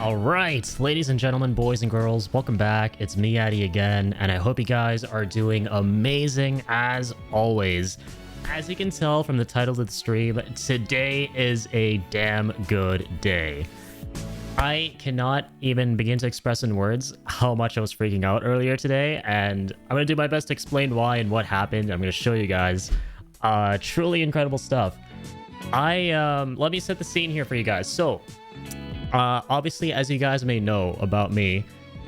All right, ladies and gentlemen, boys and girls, welcome back. It's me, Addy, again, and I hope you guys are doing amazing as always. As you can tell from the title of the stream, today is a damn good day. I cannot even begin to express in words how much I was freaking out earlier today, and I'm going to do my best to explain why and what happened. I'm going to show you guys truly incredible stuff. Let me set the scene here for you guys. So, obviously, as you guys may know about me,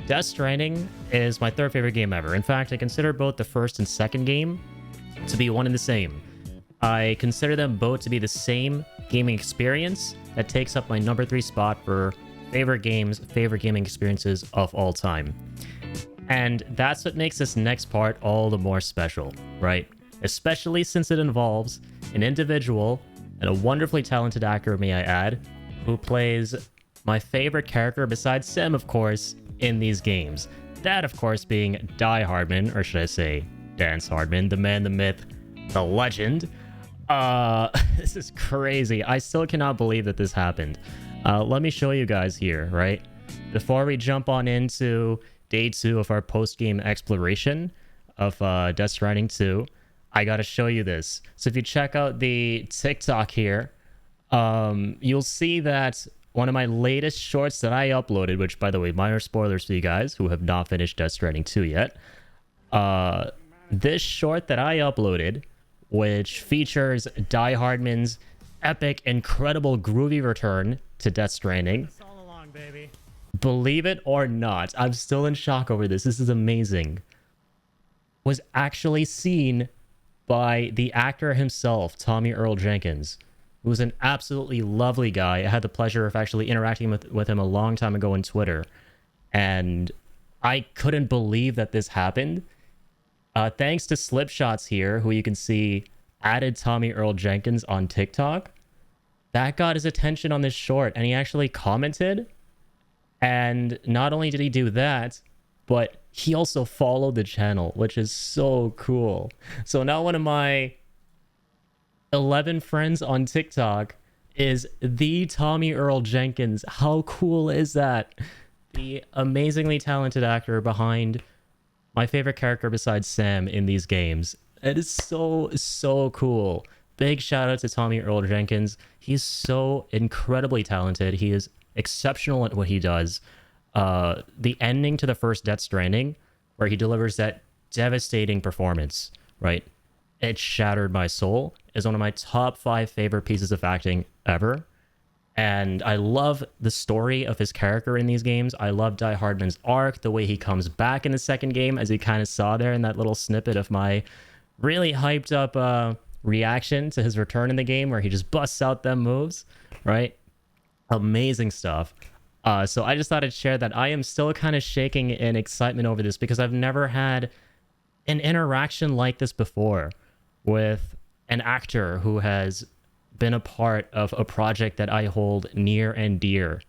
Death Stranding is my third favorite game ever. In fact, I consider both the first and second game to be one and the same. I consider them both to be the same gaming experience that takes up my number 3 spot for favorite games, favorite gaming experiences of all time. And that's what makes this next part all the more special, right? Especially since it involves an individual and a wonderfully talented actor, may I add, who plays my favorite character besides Sam, of course, in these games. That, of course, being Die Hardman, or should I say Dance Hardman, the man, the myth, the legend. This is crazy. I still cannot believe that this happened. Let me show you guys here, right? Before we jump on into day 2 of our post-game exploration of Death Stranding 2, I gotta show you this. So if you check out the TikTok here, you'll see that one of my latest shorts that I uploaded, which, by the way, minor spoilers for you guys who have not finished Death Stranding 2 yet. This short that I uploaded, which features Die Hardman's epic, incredible, groovy return to Death Stranding. All along, baby. Believe it or not, I'm still in shock over this. This is amazing. Was actually seen by the actor himself, Tommy Earl Jenkins, who was an absolutely lovely guy. I had the pleasure of actually interacting with him a long time ago on Twitter, and I couldn't believe that this happened. Thanks to Slipshots here, who you can see added Tommy Earl Jenkins on TikTok. That got his attention on this short, and he actually commented. And not only did he do that, but he also followed the channel, which is so cool. So now one of my 11 friends on TikTok is the Tommy Earl Jenkins. How cool is that? The amazingly talented actor behind my favorite character besides Sam in these games. It is so cool. Big shout out to Tommy Earl Jenkins. He's so incredibly talented. He is exceptional at what he does. The ending to the first Death Stranding, where he delivers that devastating performance, right? It shattered my soul, is one of my top 5 favorite pieces of acting ever. And I love the story of his character in these games. I love Die Hardman's arc, the way he comes back in the second game, as you kind of saw there in that little snippet of my really hyped up reaction to his return in the game, where he just busts out them moves, right? Amazing stuff. So I just thought I'd share that. I am still kind of shaking in excitement over this because I've never had an interaction like this before with an actor who has been a part of a project that I hold near and dear.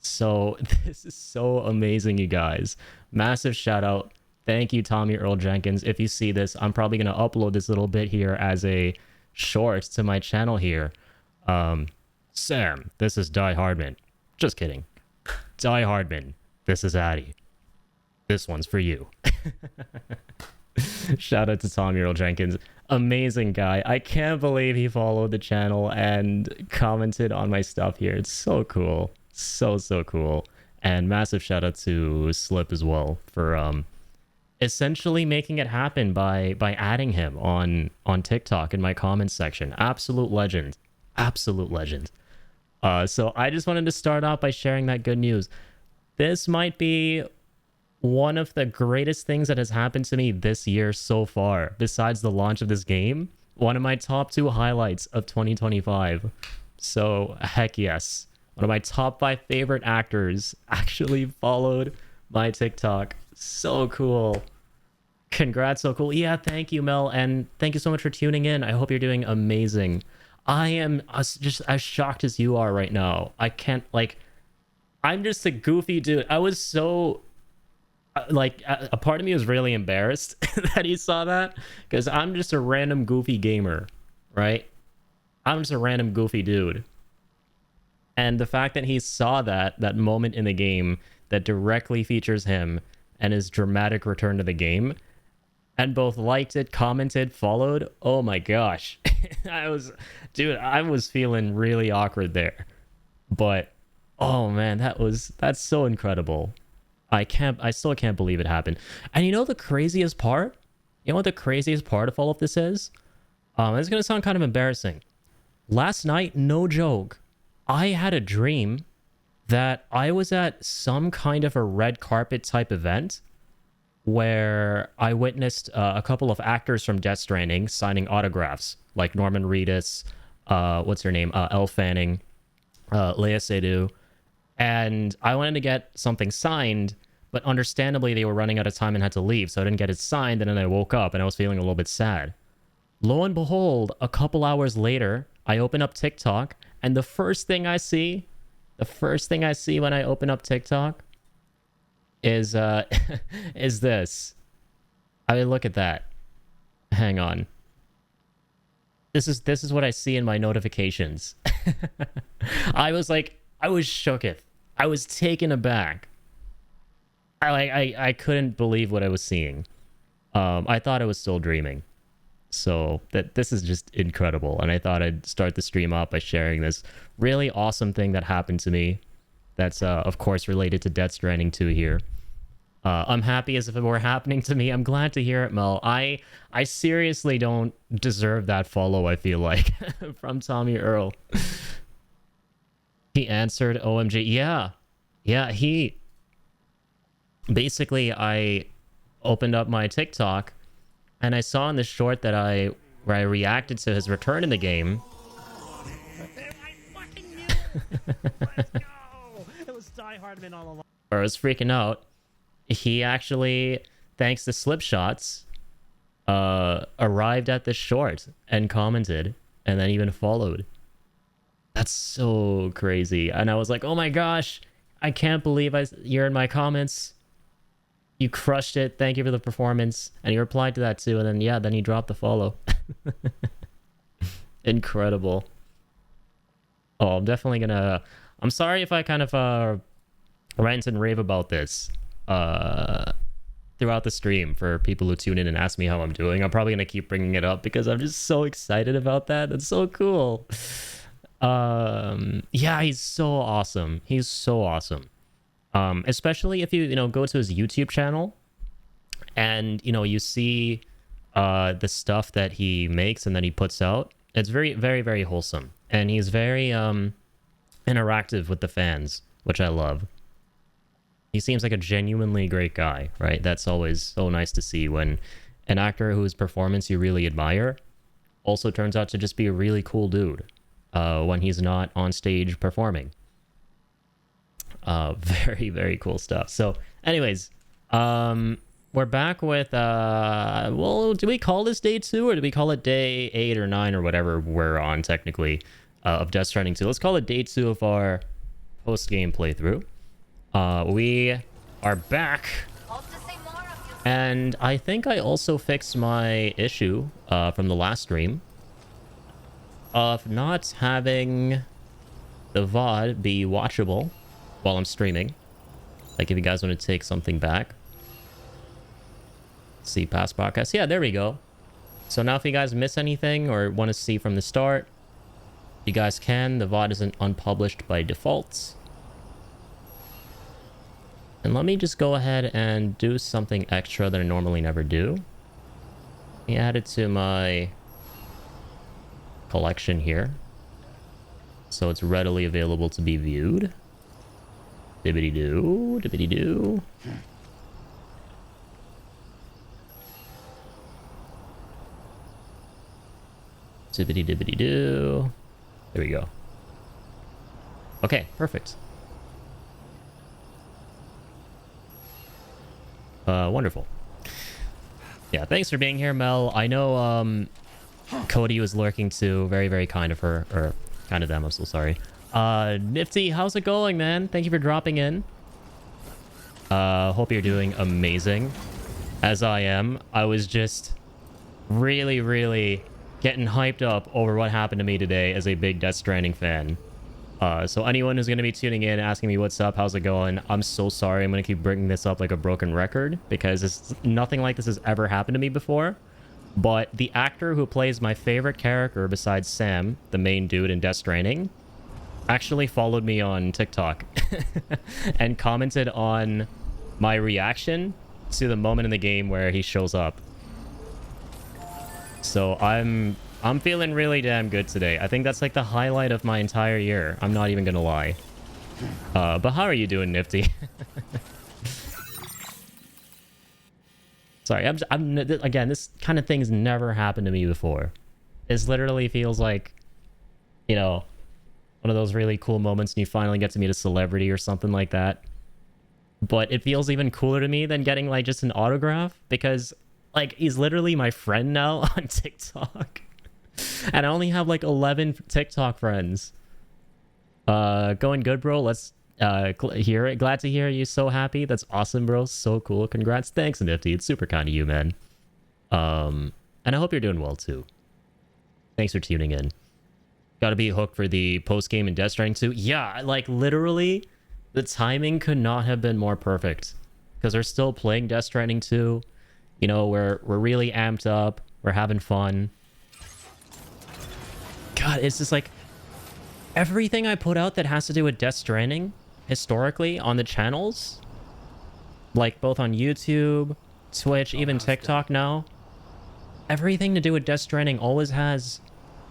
So this is so amazing, you guys. Massive shout out. Thank you, Tommy Earl Jenkins. If you see this, I'm probably going to upload this little bit here as a short to my channel here. Sam, this is Die Hardman. Just kidding. Die Hardman, this is Addy. This one's for you. Shout out to Tommy Earl Jenkins. Amazing guy. I can't believe he followed the channel and commented on my stuff here. It's so cool. So cool. And massive shout out to Slip as well for essentially making it happen by adding him on TikTok in my comments section. Absolute legend. Absolute legend. So I just wanted to start off by sharing that good news. This might be one of the greatest things that has happened to me this year so far, besides the launch of this game. One of my top 2 highlights of 2025. So heck yes. One of my top 5 favorite actors actually followed my TikTok. So cool. Congrats, so cool. Yeah, thank you, Mel, and thank you so much for tuning in. I hope you're doing amazing. I am just as shocked as you are right now. I can't, like, I'm just a goofy dude. I was so, like, a part of me was really embarrassed that he saw that, because I'm just a random goofy gamer, right? I'm just a random goofy dude. And the fact that he saw that moment in the game that directly features him and his dramatic return to the game, and both liked it, commented, followed. Oh my gosh. I was feeling really awkward there. But oh man, that's so incredible. I still can't believe it happened. And you know the craziest part? You know what the craziest part of all of this is? It's gonna sound kind of embarrassing. Last night, no joke, I had a dream that I was at some kind of a red carpet type event where I witnessed a couple of actors from Death Stranding signing autographs, like Norman Reedus, what's her name, Elle Fanning, Lea Seydoux, and I wanted to get something signed, but understandably they were running out of time and had to leave, so I didn't get it signed, and then I woke up and I was feeling a little bit sad. Lo and behold, a couple hours later, I open up TikTok, and the first thing I see when I open up TikTok is is this. I mean, look at that. Hang on. This is what I see in my notifications. I was shooketh. I was taken aback. I couldn't believe what I was seeing. I thought I was still dreaming. So this is just incredible, and I thought I'd start the stream up by sharing this really awesome thing that happened to me. That's of course related to Death Stranding 2 here. I'm happy as if it were happening to me. I'm glad to hear it, Mel. I seriously don't deserve that follow, I feel like, from Tommy Earl. He answered, OMG. Yeah, he... Basically, I opened up my TikTok, and I saw in the short where I reacted to his return in the game. I fucking knew it! Let's go! It was Die Hardman all along. Or I was freaking out. He actually, thanks to Slipshots, arrived at this short and commented, and then even followed. That's so crazy. And I was like, oh my gosh, I can't believe you're in my comments. You crushed it. Thank you for the performance. And he replied to that too. And then, yeah, then he dropped the follow. Incredible. Oh, I'm definitely gonna... I'm sorry if I kind of rant and rave about this throughout the stream for people who tune in and ask me how I'm doing. I'm probably gonna keep bringing it up because I'm just so excited about that. That's so cool. Yeah, he's so awesome. He's so awesome. Especially if you go to his YouTube channel and you see the stuff that he makes and that he puts out. It's very, very, very wholesome, and he's very interactive with the fans, which I love. He seems like a genuinely great guy, right? That's always so nice to see when an actor whose performance you really admire also turns out to just be a really cool dude when he's not on stage performing. Very, very cool stuff. So anyways, we're back with well, do we call this day 2 or do we call it day 8 or 9 or whatever we're on technically of Death Stranding 2? Let's call it day 2 of our post-game playthrough. We are back, and I think I also fixed my issue from the last stream of not having the VOD be watchable while I'm streaming. Like if you guys want to take something back. See past podcasts. Yeah, there we go. So now if you guys miss anything or want to see from the start, you guys can. The VOD isn't unpublished by default. And let me just go ahead and do something extra that I normally never do. Let me add it to my collection here, so it's readily available to be viewed. Dibbity-doo, dibbity-doo. Dibbity-dibbity-doo. There we go. Okay, perfect. Wonderful. Yeah, thanks for being here, Mel. I know Cody was lurking too. Very, very kind of her, or kind of them, I'm so sorry. Nifty, how's it going, man? Thank you for dropping in. Hope you're doing amazing, as I am. I was just really, really getting hyped up over what happened to me today as a big Death Stranding fan. So anyone who's going to be tuning in, asking me what's up, how's it going, I'm so sorry. I'm going to keep bringing this up like a broken record because nothing like this has ever happened to me before. But the actor who plays my favorite character besides Sam, the main dude in Death Stranding, actually followed me on TikTok and commented on my reaction to the moment in the game where he shows up. So I'm feeling really damn good today. I think that's like the highlight of my entire year. I'm not even gonna lie. But how are you doing, Nifty? Sorry, again, this kind of thing's never happened to me before. This literally feels like, you know, one of those really cool moments and you finally get to meet a celebrity or something like that. But it feels even cooler to me than getting like just an autograph because like he's literally my friend now on TikTok. And I only have like 11 TikTok friends. Going good, bro. Let's hear it. Glad to hear you so happy. That's awesome, bro. So cool. Congrats. Thanks, Nifty. It's super kind of you, man. And I hope you're doing well too. Thanks for tuning in. Got to be hooked for the post game in Death Stranding 2. Yeah, like literally, the timing could not have been more perfect because we're still playing Death Stranding 2. You know, we're really amped up. We're having fun. God, it's just like everything I put out that has to do with Death Stranding historically on the channels, like both on YouTube, Twitch, even TikTok now. Everything to do with Death Stranding always has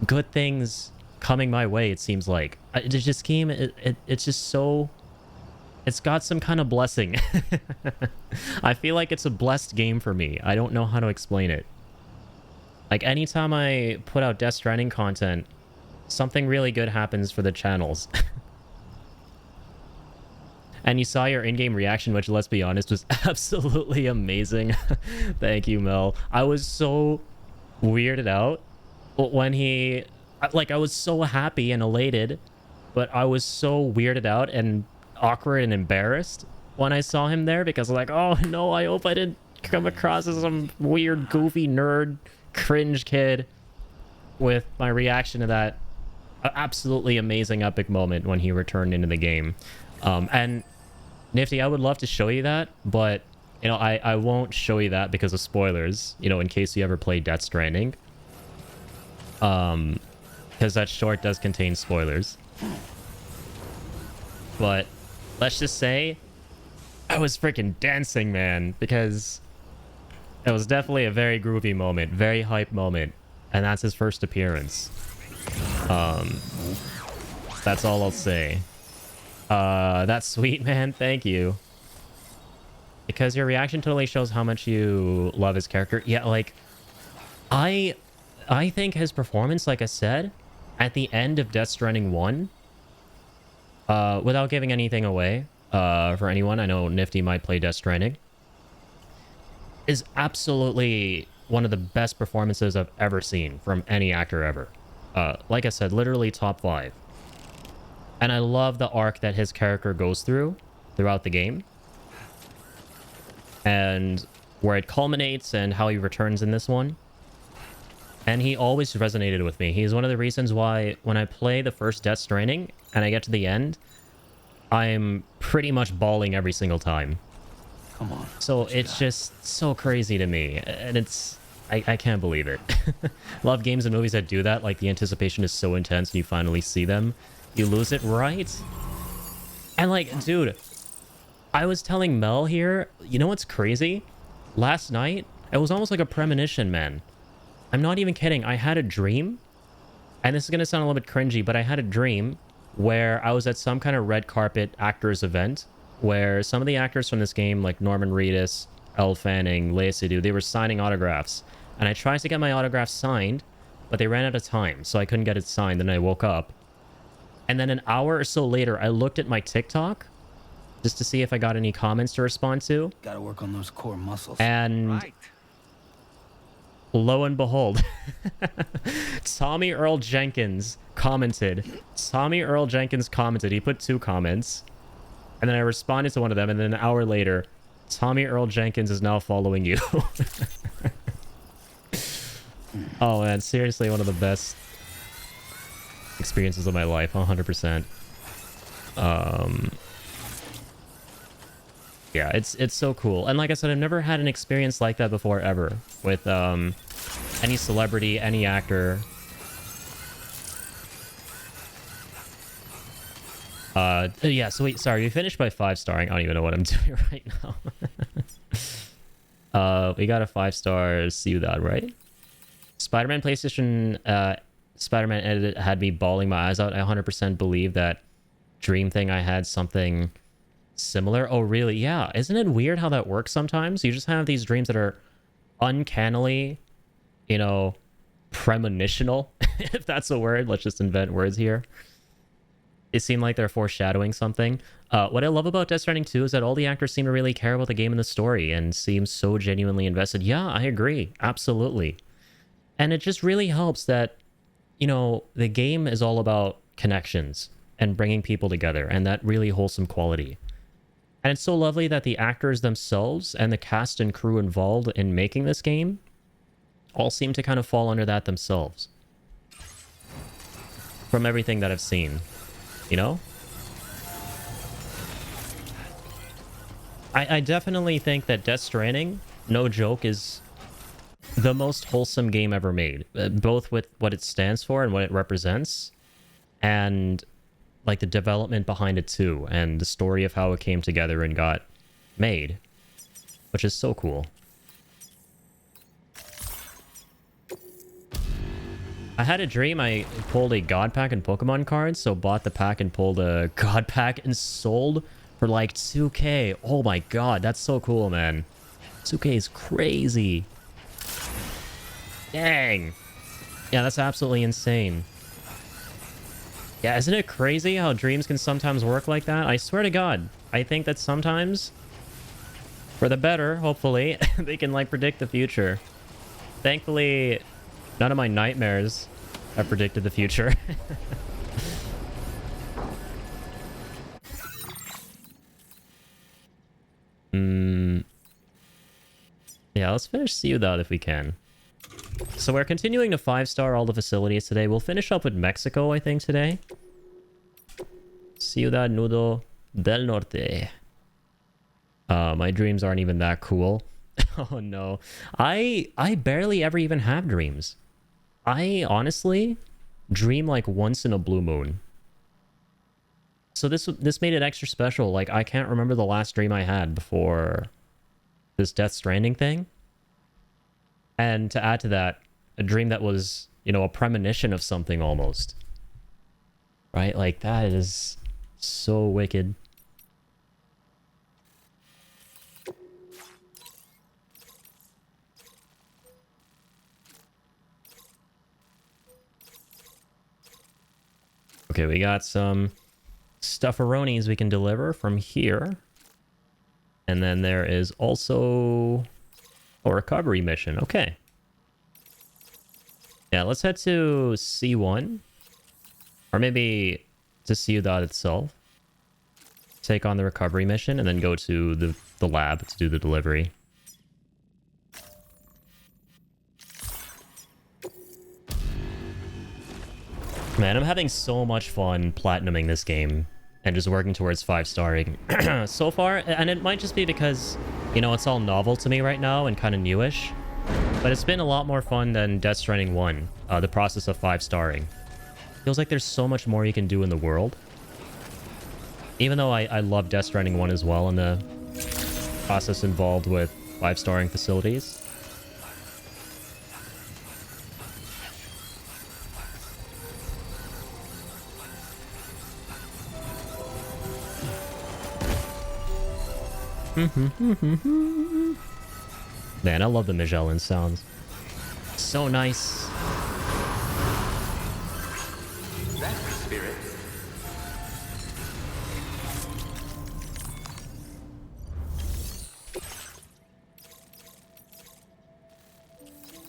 good things coming my way, it seems like. It just came, it's just so... It's got some kind of blessing. I feel like it's a blessed game for me. I don't know how to explain it. Like, anytime I put out Death Stranding content, something really good happens for the channels. And you saw your in-game reaction, which, let's be honest, was absolutely amazing. Thank you, Mel. I was so weirded out when he... Like, I was so happy and elated, but I was so weirded out and awkward and embarrassed when I saw him there because like, oh no, I hope I didn't come across as some weird, goofy, nerd, cringe kid with my reaction to that absolutely amazing epic moment when he returned into the game. And Nifty, I would love to show you that, but you know, I won't show you that because of spoilers, you know, in case you ever play Death Stranding. Because that short does contain spoilers. But let's just say I was freaking dancing, man, because it was definitely a very groovy moment, very hype moment, and that's his first appearance. That's all I'll say. That's sweet, man. Thank you. Because your reaction totally shows how much you love his character. Yeah, like I think his performance, like I said, at the end of Death Stranding 1, without giving anything away for anyone, I know Nifty might play Death Stranding, is absolutely one of the best performances I've ever seen from any actor ever. Like I said, literally top 5. And I love the arc that his character goes through throughout the game. And where it culminates and how he returns in this one. And he always resonated with me. He's one of the reasons why when I play the first Death Stranding and I get to the end, I'm pretty much bawling every single time. Come on. So it's just so crazy to me. And it's... I can't believe it. Love games and movies that do that. Like, the anticipation is so intense and you finally see them. You lose it, right? And like, dude, I was telling Mel here, you know what's crazy? Last night, it was almost like a premonition, man. I'm not even kidding. I had a dream, and this is going to sound a little bit cringy, but I had a dream where I was at some kind of red carpet actors event where some of the actors from this game, like Norman Reedus, Elle Fanning, Lea Seydoux, they were signing autographs. And I tried to get my autograph signed, but they ran out of time, so I couldn't get it signed. Then I woke up. And then an hour or so later, I looked at my TikTok just to see if I got any comments to respond to. Gotta work on those core muscles. And right. Lo and behold, Tommy Earl Jenkins commented. Tommy Earl Jenkins commented. He put 2 comments. And then I responded to one of them. And then an hour later, Tommy Earl Jenkins is now following you. Oh, man. Seriously, one of the best experiences of my life. 100%. Um, yeah, it's so cool. And like I said, I've never had an experience like that before ever with any celebrity, any actor. Yeah, so wait, sorry, we finished by 5-starring. I don't even know what I'm doing right now. We got a 5-star Ciudad, right? Spider-Man PlayStation Spider-Man edit had me bawling my eyes out. I 100% believe that dream thing I had something similar. Oh, really? Yeah. Isn't it weird how that works sometimes? You just have these dreams that are uncannily, you know, premonitional, if that's a word. Let's just invent words here. They seem like they're foreshadowing something. What I love about Death Stranding 2 is that all the actors seem to really care about the game and the story and seem so genuinely invested. Yeah, I agree. Absolutely. And it just really helps that, you know, the game is all about connections and bringing people together and that really wholesome quality. And it's so lovely that the actors themselves and the cast and crew involved in making this game all seem to kind of fall under that themselves. From everything that I've seen. You know? I definitely think that Death Stranding, no joke, is the most wholesome game ever made. Both with what it stands for and what it represents. And like the development behind it too. And the story of how it came together and got made. Which is so cool. I had a dream I pulled a god pack and Pokemon cards, so bought the pack and pulled a god pack and sold for like 2K. Oh my god, that's so cool, man. 2K is crazy. Dang. Yeah, that's absolutely insane. Yeah, isn't it crazy how dreams can sometimes work like that? I swear to God, I think that sometimes, for the better, hopefully, they can like predict the future. Thankfully, none of my nightmares have predicted the future. Yeah, let's finish Ciudad if we can. So we're continuing to 5-star all the facilities today. We'll finish up with Mexico, I think, today. Ciudad Nudo del Norte. My dreams aren't even that cool. Oh no. I barely ever even have dreams. I honestly dream like once in a blue moon. So this made it extra special. Like I can't remember the last dream I had before this Death Stranding thing. And to add to that, a dream that was, you know, a premonition of something almost. Right? Like that is so wicked. Okay, we got some stufferonis we can deliver from here. And then there is also a recovery mission. Okay. Yeah, let's head to C1. Or maybe to Ciudad itself. Take on the recovery mission and then go to the lab to do the delivery. Man, I'm having so much fun platinuming this game and just working towards 5-starring so far. And it might just be because, you know, it's all novel to me right now and kind of newish. But it's been a lot more fun than Death Stranding 1, the process of 5-starring. Feels like there's so much more you can do in the world. Even though I love Death Stranding 1 as well and the process involved with 5-starring facilities. Man, I love the Magellan sounds. So nice. That's the spirit.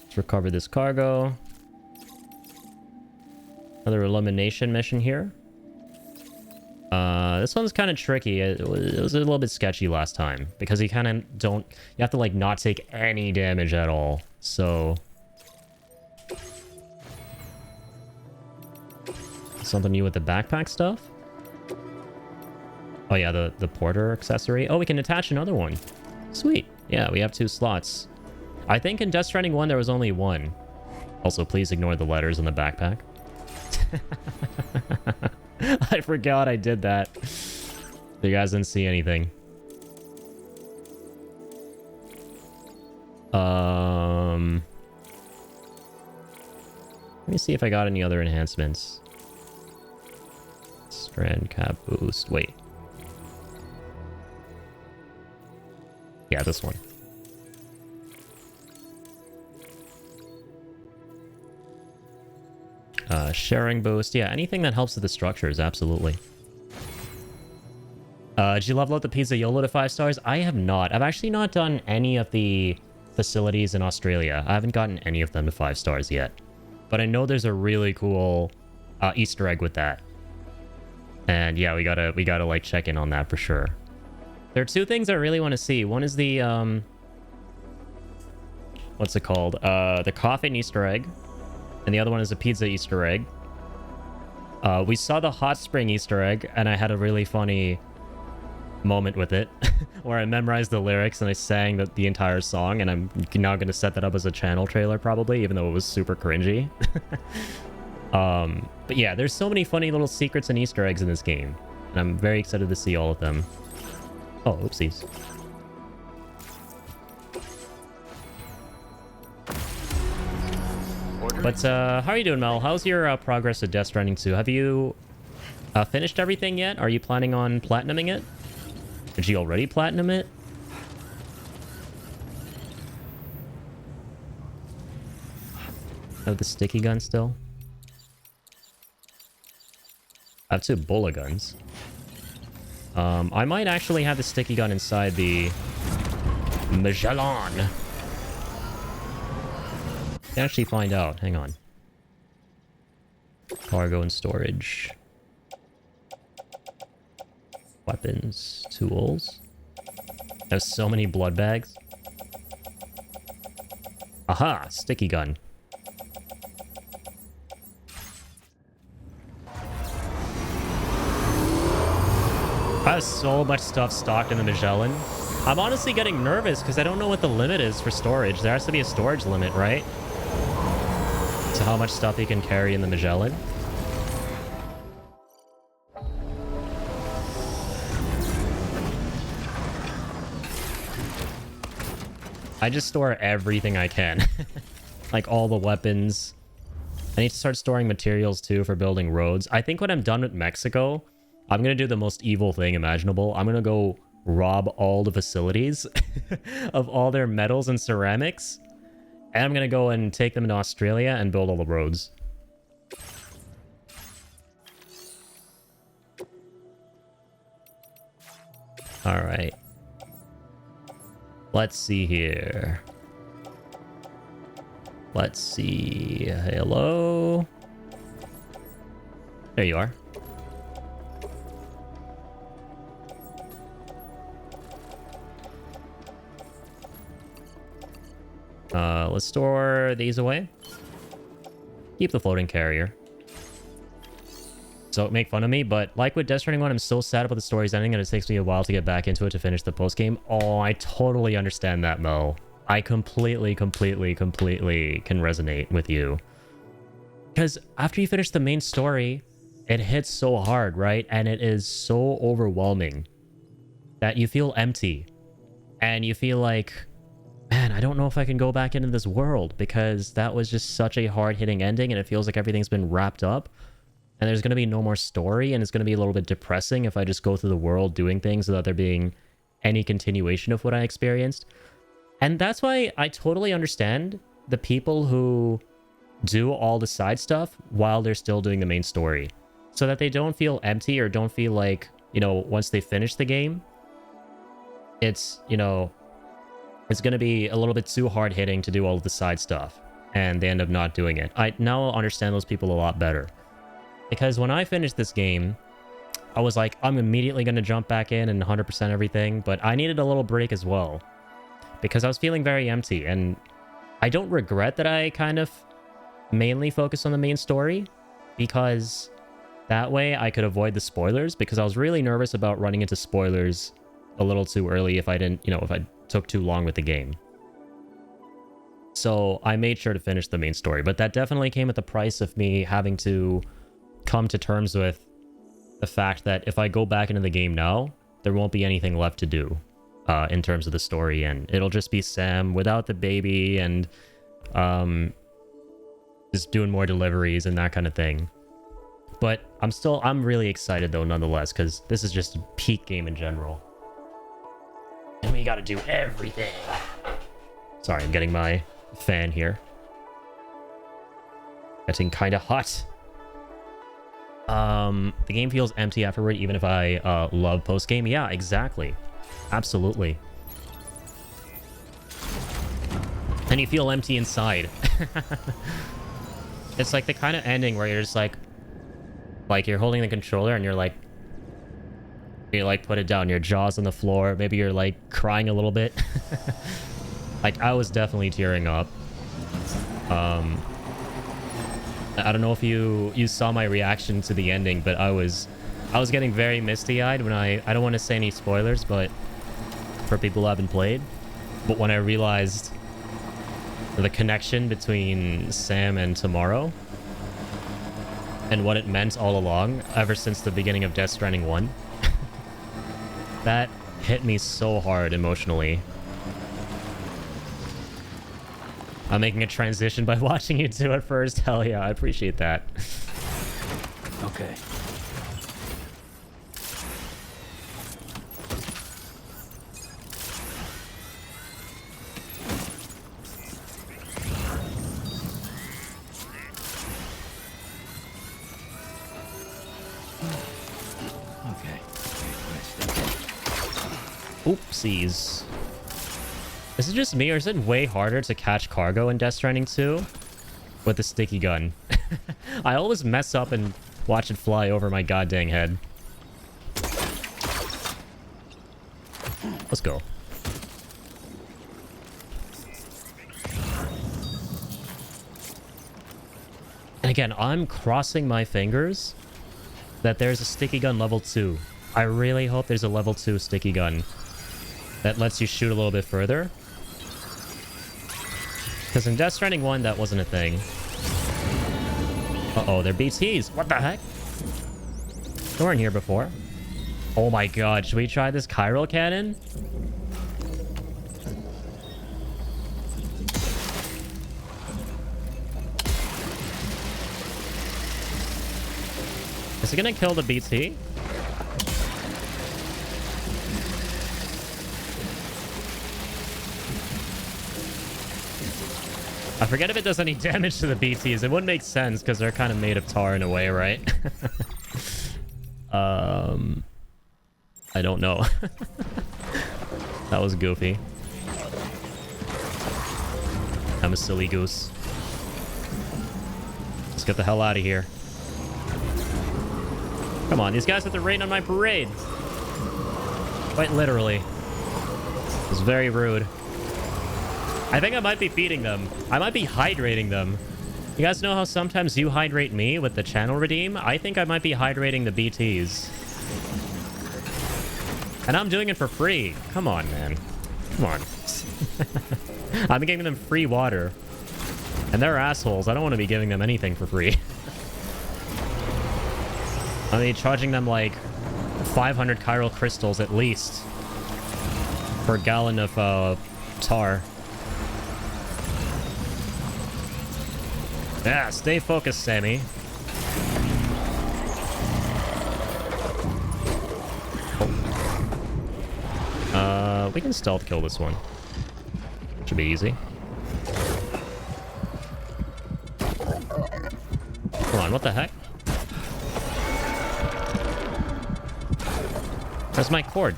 Let's recover this cargo. Another elimination mission here. This one's kind of tricky. It was a little bit sketchy last time because you kind of don't... You have to like not take any damage at all. So... Something new with the backpack stuff? Oh yeah, the porter accessory. Oh, we can attach another one. Sweet. Yeah, we have 2 slots. I think in Death Stranding 1 there was only 1. Also, please ignore the letters on the backpack. I forgot I did that. You guys didn't see anything. Let me see if I got any other enhancements. Strand cap boost. Wait. Yeah, this one. Sharing boost. Yeah, anything that helps with the structures, absolutely. Did you level up the pizza YOLO to 5 stars? I have not. I've actually not done any of the facilities in Australia. I haven't gotten any of them to 5 stars yet. But I know there's a really cool Easter egg with that. And yeah, we gotta like check in on that for sure. There are 2 things I really want to see. One is the what's it called? The coffin Easter egg. And the other one is a pizza Easter egg. We saw the hot spring Easter egg, and I had a really funny moment with it where I memorized the lyrics and I sang the entire song, and I'm now going to set that up as a channel trailer probably, even though it was super cringy. But yeah, there's so many funny little secrets and Easter eggs in this game, and I'm very excited to see all of them. Oh, oopsies. But how are you doing, Mel? How's your progress with Death Stranding 2? Have you finished everything yet? Are you planning on platinuming it? Did you already platinum it? Have the sticky gun still? I have 2 bullet guns. I might actually have the sticky gun inside the Magellan. Can actually find out. Hang on. Cargo and storage. Weapons. Tools. There's so many blood bags. Aha! Sticky gun. I have so much stuff stocked in the Magellan. I'm honestly getting nervous because I don't know what the limit is for storage. There has to be a storage limit, right? To how much stuff you can carry in the Magellan. I just store everything I can. Like all the weapons. I need to start storing materials too for building roads. I think when I'm done with Mexico, I'm going to do the most evil thing imaginable. I'm going to go rob all the facilities of all their metals and ceramics. And I'm going to go and take them into Australia and build all the roads. All right. Let's see here. Let's see. Hello. There you are. Let's store these away. Keep the floating carrier. So make fun of me, but like with Death Stranding 1, I'm so sad about the story's ending and it takes me a while to get back into it to finish the post-game. Oh, I totally understand that, Mo. I completely can resonate with you. Because after you finish the main story, it hits so hard, right? And it is so overwhelming that you feel empty. And you feel like, man, I don't know if I can go back into this world because that was just such a hard-hitting ending and it feels like everything's been wrapped up. And there's going to be no more story, and it's going to be a little bit depressing if I just go through the world doing things without there being any continuation of what I experienced. And that's why I totally understand the people who do all the side stuff while they're still doing the main story. So that they don't feel empty or don't feel like, you know, once they finish the game, it's, you know, it's going to be a little bit too hard-hitting to do all of the side stuff. And they end up not doing it. I now understand those people a lot better. Because when I finished this game, I was like, I'm immediately going to jump back in and 100% everything, but I needed a little break as well. Because I was feeling very empty, and I don't regret that I kind of mainly focused on the main story, because That way I could avoid the spoilers, because I was really nervous about running into spoilers a little too early if I didn't, you know, if I took too long with the game. So I made sure to finish the main story, but that definitely came at the price of me having to come to terms with the fact that if I go back into the game now, there won't be anything left to do in terms of the story, and it'll just be Sam without the baby and just doing more deliveries and that kind of thing. But I'm really excited though nonetheless, because this is just a peak game in general. And we gotta do everything. Sorry, I'm getting my fan here. Getting kind of hot. The game feels empty afterward, even if I love post-game. Yeah, exactly. Absolutely. And you feel empty inside. It's like the kind of ending where you're just like you're holding the controller and you're like put it down, your jaw's on the floor, maybe you're like crying a little bit. Like I was definitely tearing up. I don't know if you saw my reaction to the ending, but I was getting very misty-eyed when I don't want to say any spoilers, but for people who haven't played, but when I realized the connection between Sam and Tomorrow and what it meant all along ever since the beginning of Death Stranding 1. That hit me so hard emotionally. I'm making a transition by watching you do it first. Hell yeah, I appreciate that. Okay. Oopsies. Is it just me, or is it way harder to catch cargo in Death Stranding 2 with the sticky gun? I always mess up and watch it fly over my goddamn head. Let's go. And again, I'm crossing my fingers that there's a sticky gun level 2. I really hope there's a level 2 sticky gun that lets you shoot a little bit further. Because in Death Stranding 1, that wasn't a thing. Uh-oh, they're BTs. What the heck? They weren't here before. Oh my god, should we try this chiral cannon? Is it gonna kill the BT? I forget if it does any damage to the BTs. It wouldn't make sense because they're kind of made of tar in a way, right? I don't know. That was goofy. I'm a silly goose. Let's get the hell out of here. Come on, these guys have to rain on my parade. Quite literally. It's very rude. I think I might be feeding them. I might be hydrating them. You guys know how sometimes you hydrate me with the channel redeem? I think I might be hydrating the BTs. And I'm doing it for free. Come on, man. Come on. I'm giving them free water. And they're assholes. I don't want to be giving them anything for free. I mean, charging them like 500 chiral crystals at least per gallon of tar. Yeah, stay focused, Sammy. Oh. We can stealth kill this one. Should be easy. Come on, what the heck? Where's my cord?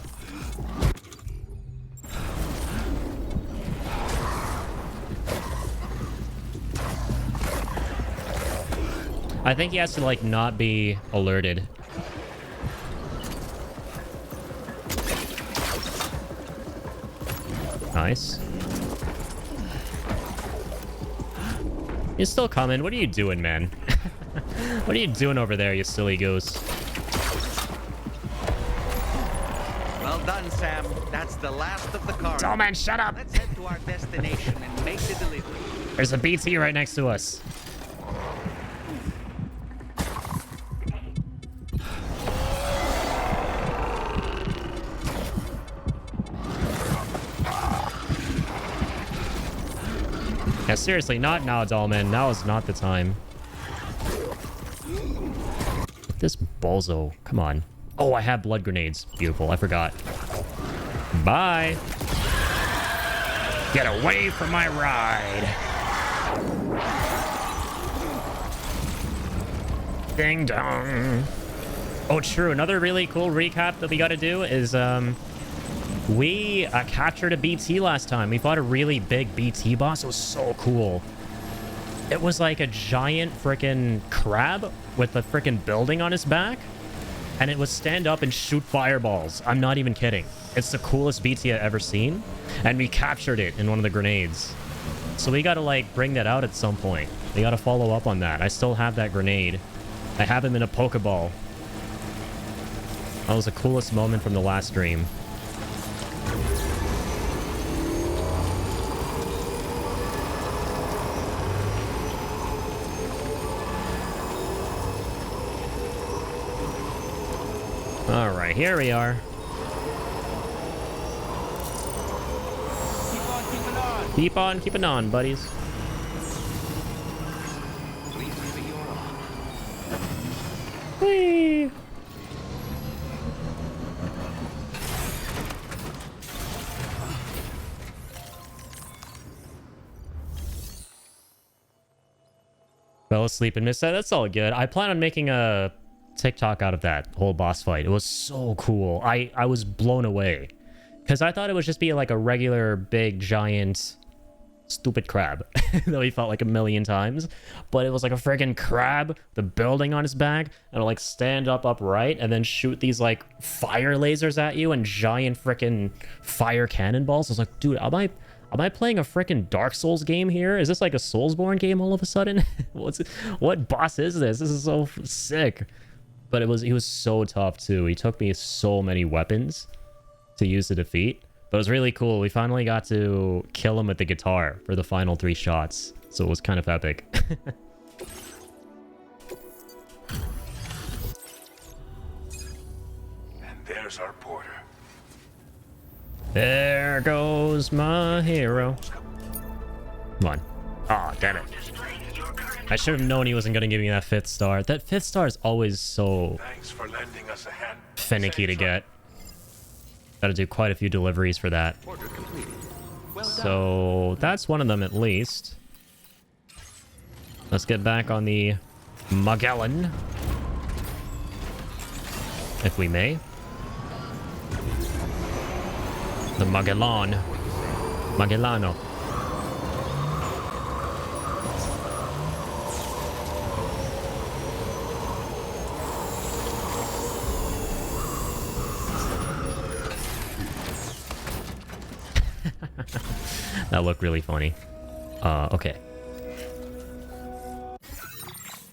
I think he has to, like, not be alerted. Nice. He's still coming. What are you doing, man? What are you doing over there, you silly goose? Well done, Sam. That's the last of the cars. Oh man, shut up! Let's head to our destination and make the delivery. There's a BT right next to us. Yeah, seriously, not now, Dollman. Now is not the time. This bozo. Come on. Oh, I have blood grenades. Beautiful. I forgot. Bye. Get away from my ride. Ding dong. Oh, true. Another really cool recap that we got to do is we captured a BT last time. We fought a really big BT boss. It was so cool. It was like a giant freaking crab with a freaking building on his back. And it would stand up and shoot fireballs. I'm not even kidding. It's the coolest BT I've ever seen. And we captured it in one of the grenades. So we got to like bring that out at some point. We got to follow up on that. I still have that grenade. I have him in a Pokeball. That was the coolest moment from the last stream. All right, here we are. Keep on keeping on, buddies. Please be your on. Whee! Fell asleep and missed that. That's all good. I plan on making a TikTok out of that whole boss fight. It was so cool. I was blown away because I thought it would just be like a regular big giant stupid crab that we fought like a million times, but it was like a friggin' crab, the building on his back, and it'll like stand up upright and then shoot these like fire lasers at you and giant frickin' fire cannonballs. I was like, dude, am I playing a frickin' Dark Souls game here? Is this like a Soulsborne game all of a sudden? What boss is this? This is so sick. But he was so tough too. He took me so many weapons to use to defeat. But it was really cool. We finally got to kill him with the guitar for the final 3 shots. So it was kind of epic. And there's our porter. There goes my hero. Come on. Aw, damn it. I should have known he wasn't going to give me that 5th star. That 5th star is always so Thanks for lending us a hand. finicky to get. Gotta do quite a few deliveries for that. Order completed. Well done. So that's one of them at least. Let's get back on the Magellan. If we may. The Magellan. Magellano. That looked really funny. Okay.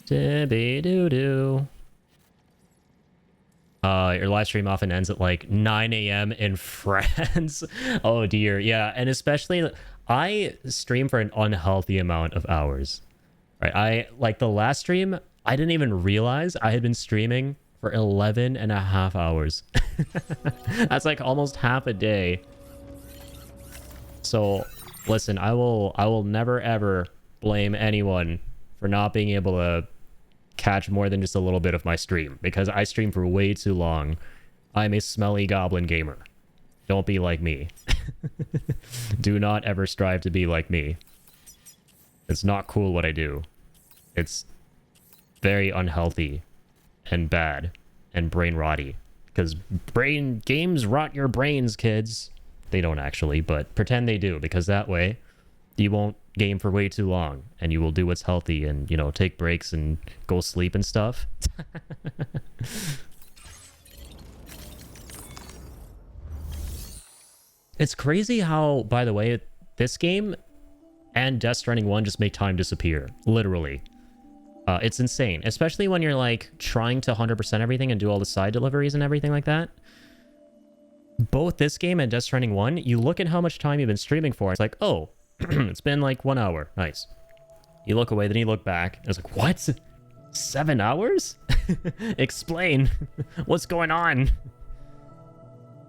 Dibby-doo-doo. Your live stream often ends at like 9 a.m. in France. Oh dear, yeah. And especially, I stream for an unhealthy amount of hours. Right? Like the last stream, I didn't even realize I had been streaming for 11 and a half hours. That's like almost half a day. So, listen, I will never ever blame anyone for not being able to catch more than just a little bit of my stream, because I stream for way too long. I'm a smelly goblin gamer. Don't be like me. Do not ever strive to be like me. It's not cool what I do. It's very unhealthy and bad and brain rotty, because games rot your brains, kids. They don't actually, but pretend they do, because that way you won't game for way too long and you will do what's healthy and, you know, take breaks and go sleep and stuff. It's crazy how, by the way, this game and Death Stranding 1 just make time disappear. Literally. It's insane, especially when you're like trying to 100% everything and do all the side deliveries and everything like that. Both this game and Death Stranding 1, you look at how much time you've been streaming for. It's like, oh, it's been like 1 hour. Nice. You look away, then you look back. And it's like, what? 7 hours? Explain. What's going on?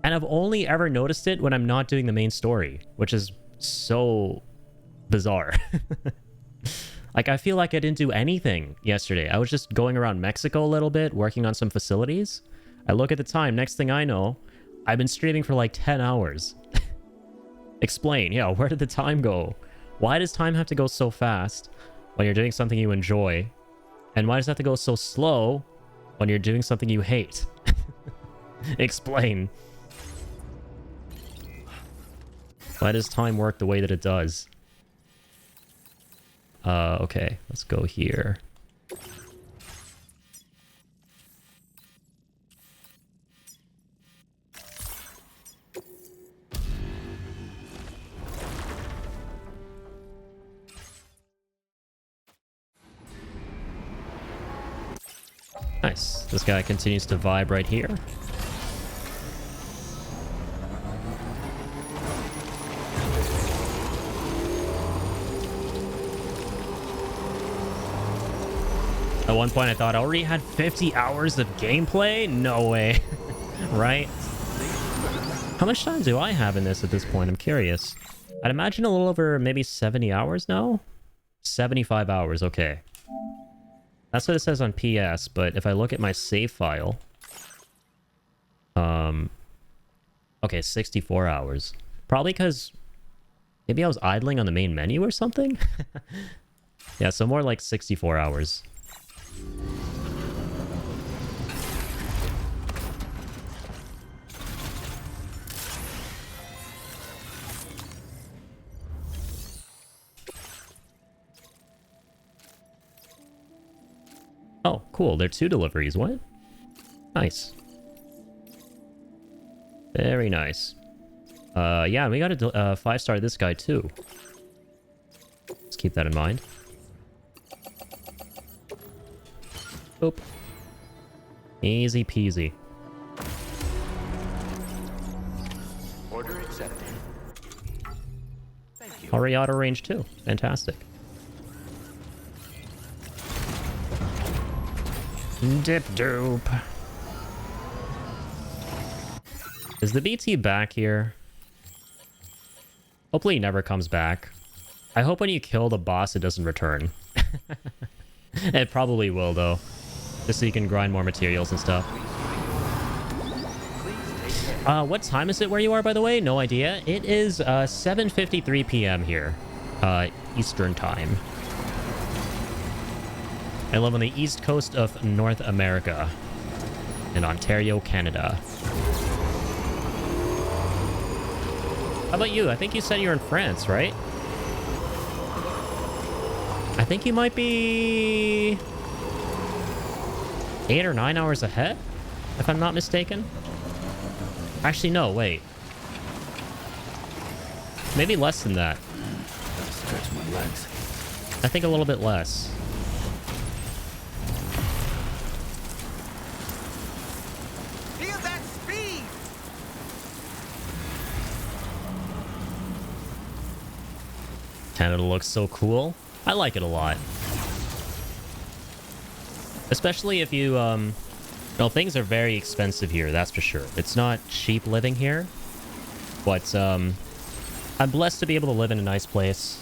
And I've only ever noticed it when I'm not doing the main story, which is so bizarre. Like, I feel like I didn't do anything yesterday. I was just going around Mexico a little bit, working on some facilities. I look at the time. Next thing I know, I've been streaming for like 10 hours. Explain. Yeah, where did the time go? Why does time have to go so fast when you're doing something you enjoy? And why does it have to go so slow when you're doing something you hate? Explain. Why does time work the way that it does? Okay, let's go here. Nice. This guy continues to vibe right here. At one point I thought I already had 50 hours of gameplay? No way. Right? How much time do I have in this at this point? I'm curious. I'd imagine a little over maybe 70 hours now? 75 hours, okay. That's what it says on PS, but if I look at my save file... Okay, 64 hours. Probably because... Maybe I was idling on the main menu or something? Yeah, so more like 64 hours. Oh, cool. There are 2 deliveries. What? Nice. Very nice. Yeah, we got a 5-star this guy too. Let's keep that in mind. Oop. Easy peasy. Order accepted. Thank you. Already auto range too. Fantastic. Dip doop. Is the BT back here? Hopefully he never comes back. I hope when you kill the boss it doesn't return. It probably will though. Just so you can grind more materials and stuff. What time is it where you are, by the way? No idea. It is 7:53 p.m. here. Eastern time. I live on the east coast of North America. In Ontario, Canada. How about you? I think you said you're in France, right? I think you might be... 8 or 9 hours ahead? If I'm not mistaken? Actually, no, wait. Maybe less than that. Stretch my legs. I think a little bit less. Feel that speed! Canada looks so cool. I like it a lot. Especially if you, well, things are very expensive here, that's for sure. It's not cheap living here. But, I'm blessed to be able to live in a nice place.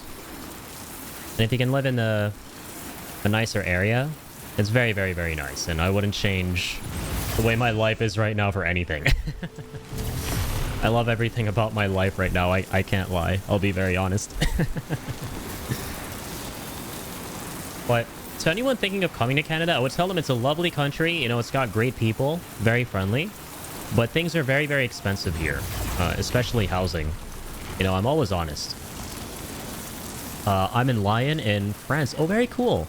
And if you can live in a nicer area, it's very, very, very nice. And I wouldn't change the way my life is right now for anything. I love everything about my life right now. I can't lie. I'll be very honest. But to anyone thinking of coming to Canada, I would tell them it's a lovely country. You know, it's got great people, very friendly. But things are very, very expensive here, especially housing. You know, I'm always honest. I'm in Lyon in France. Oh, very cool.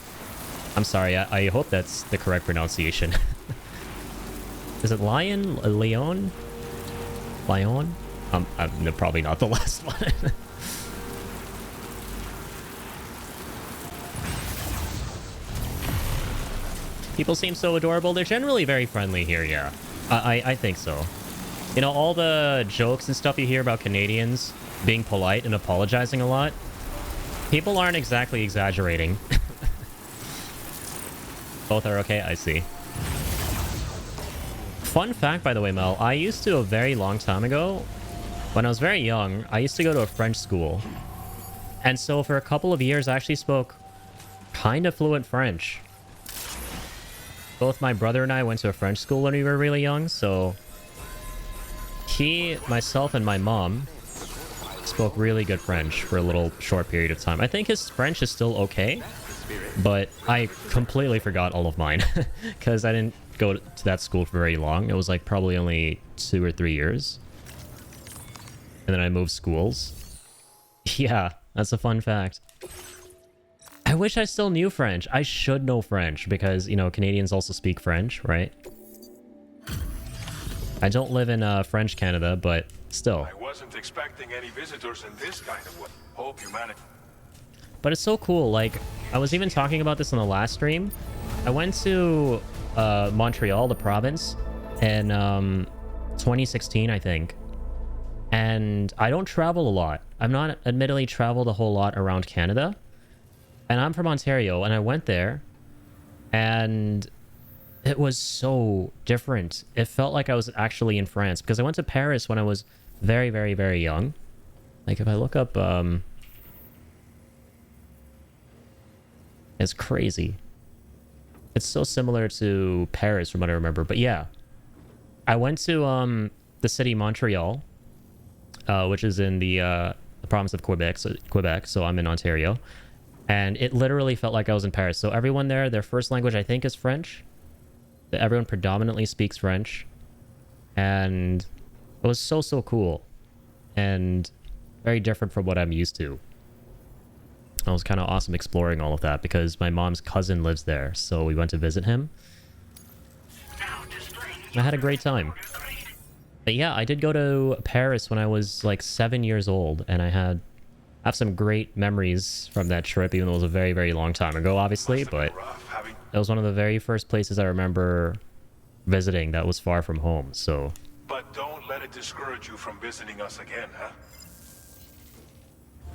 I'm sorry. I hope that's the correct pronunciation. Is it Lyon? Lyon? Lyon? I'm probably not the last one. People seem so adorable. They're generally very friendly here, yeah. I think so. You know, all the jokes and stuff you hear about Canadians being polite and apologizing a lot, people aren't exactly exaggerating. Both are okay? I see. Fun fact, by the way, Mel, I used to, a very long time ago, when I was very young, I used to go to a French school. And so for a couple of years, I actually spoke kind of fluent French. Both my brother and I went to a French school when we were really young, so he, myself, and my mom spoke really good French for a little short period of time. I think his French is still okay, but I completely forgot all of mine because I didn't go to that school for very long. It was like probably only 2 or 3 years. And then I moved schools. Yeah, that's a fun fact. I wish I still knew French. I should know French because, you know, Canadians also speak French, right? I don't live in French Canada, but still. I wasn't expecting any visitors in this kind of way. Hope you manage. But it's so cool. Like, I was even talking about this on the last stream. I went to Montreal, the province, in 2016, I think. And I don't travel a lot. I've not admittedly traveled a whole lot around Canada. And I'm from Ontario, and I went there, and it was so different. It felt like I was actually in France, because I went to Paris when I was very, very, very young. Like, if I look up, it's crazy. It's so similar to Paris from what I remember, but yeah. I went to the city Montreal, which is in the province of Quebec, so I'm in Ontario. And it literally felt like I was in Paris. So everyone there, their first language, I think, is French. Everyone predominantly speaks French. And it was so, so cool. And very different from what I'm used to. It was kind of awesome exploring all of that because my mom's cousin lives there. So we went to visit him. I had a great time. But yeah, I did go to Paris when I was like 7 years old. And I have some great memories from that trip, even though it was a very, very long time ago, obviously, but it was one of the very first places I remember visiting that was far from home, so... But don't let it discourage you from visiting us again, huh?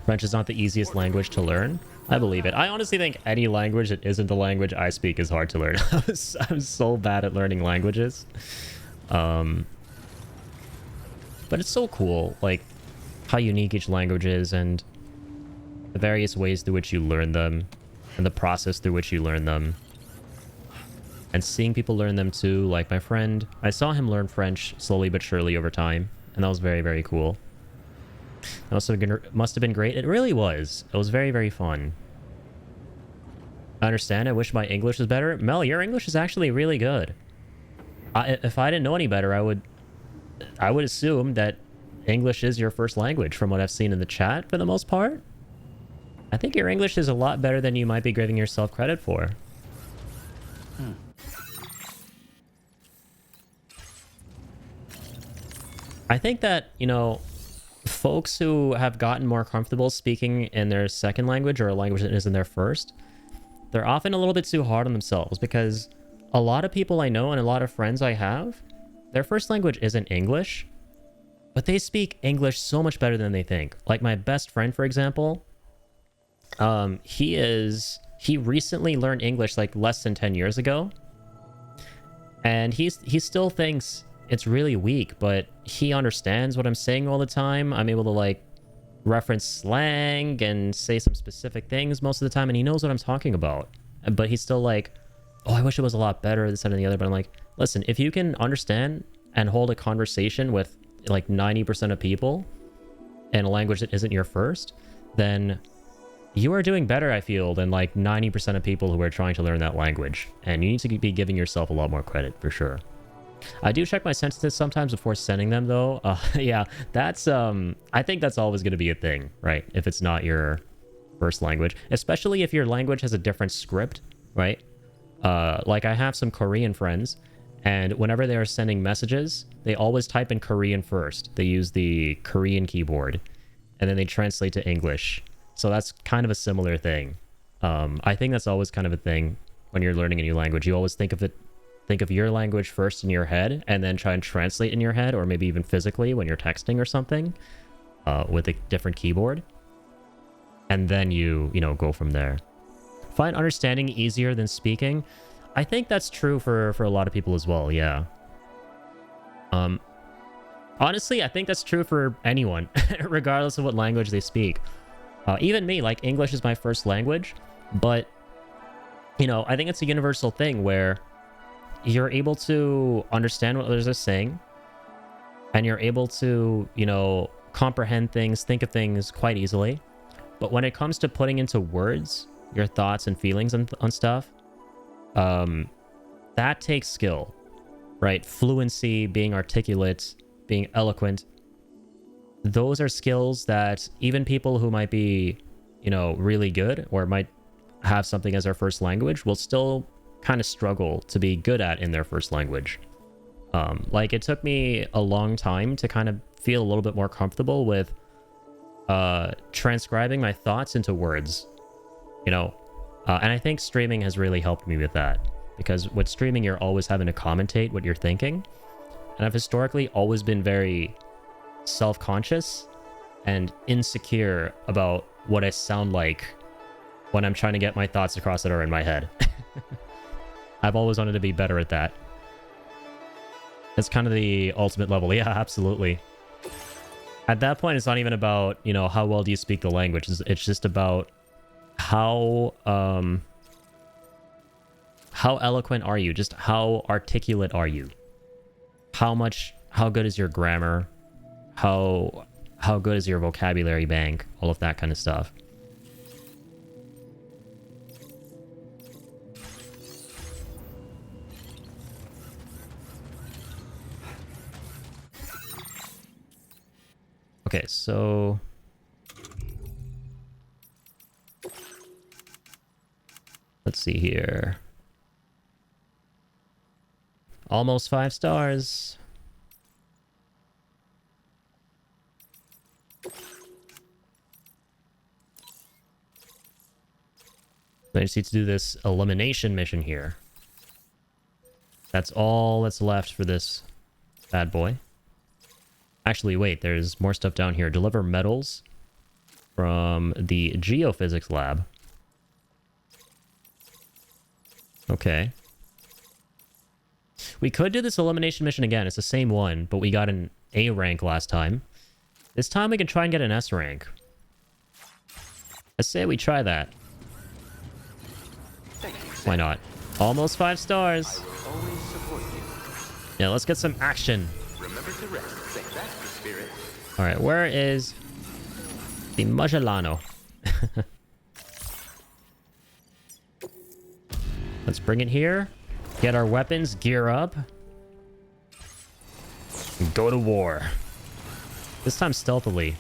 French is not the easiest language to learn. I believe it. I honestly think any language that isn't the language I speak is hard to learn. I'm so bad at learning languages. But it's so cool, like, how unique each language is, and the various ways through which you learn them, and the process through which you learn them. And seeing people learn them too, like my friend, I saw him learn French slowly but surely over time, and that was very, very cool. It must have been great. It really was. It was very, very fun. I understand. I wish my English was better. Mel, your English is actually really good. If I didn't know any better, I would assume that English is your first language from what I've seen in the chat for the most part. I think your English is a lot better than you might be giving yourself credit for. I think that, you know, folks who have gotten more comfortable speaking in their second language or a language that isn't their first, they're often a little bit too hard on themselves because a lot of people I know and a lot of friends I have, their first language isn't English, but they speak English so much better than they think. Like my best friend, for example, he recently learned English like less than 10 years ago. And he still thinks it's really weak, but he understands what I'm saying all the time. I'm able to like reference slang and say some specific things most of the time, and he knows what I'm talking about. But he's still like, oh, I wish it was a lot better, this and the other. But I'm like, listen, if you can understand and hold a conversation with like 90% of people in a language that isn't your first, then you are doing better, I feel, than like 90% of people who are trying to learn that language. And you need to be giving yourself a lot more credit, for sure. I do check my sentences sometimes before sending them, though. Yeah, that's, I think that's always going to be a thing, right? If it's not your first language. Especially if your language has a different script, right? Like, I have some Korean friends, and whenever they are sending messages, they always type in Korean first. They use the Korean keyboard, and then they translate to English. So that's kind of a similar thing. I think that's always kind of a thing when you're learning a new language. You always think of your language first in your head, and then try and translate in your head, or maybe even physically when you're texting or something, with a different keyboard. And then you go from there. Find understanding easier than speaking. I think that's true for a lot of people as well, yeah. Honestly, I think that's true for anyone, regardless of what language they speak. Even me, like, English is my first language, but, I think it's a universal thing where you're able to understand what others are saying, and you're able to, comprehend things, think of things quite easily. But when it comes to putting into words your thoughts and feelings on stuff, that takes skill, right? Fluency, being articulate, being eloquent. Those are skills that even people who might be, really good or might have something as their first language will still kind of struggle to be good at in their first language. Like, it took me a long time to kind of feel a little bit more comfortable with transcribing my thoughts into words, and I think streaming has really helped me with that, because with streaming you're always having to commentate what you're thinking, and I've historically always been very self-conscious and insecure about what I sound like when I'm trying to get my thoughts across that are in my head. I've always wanted to be better at that. It's kind of the ultimate level. Yeah, absolutely. At that point, it's not even about, how well do you speak the language. It's just about how eloquent are you? Just how articulate are you? How good is your grammar? How good is your vocabulary bank? All of that kind of stuff. Okay, so let's see here. Almost 5 stars. I just need to do this elimination mission here. That's all that's left for this bad boy. Actually, wait, there's more stuff down here. Deliver metals from the geophysics lab. Okay. We could do this elimination mission again. It's the same one, but we got an A rank last time. This time we can try and get an S rank. I say we try that. Why not? Almost 5 stars. Yeah, let's get some action. Alright, where is the Magellano? Let's bring it here. Get our weapons, gear up. And go to war. This time stealthily.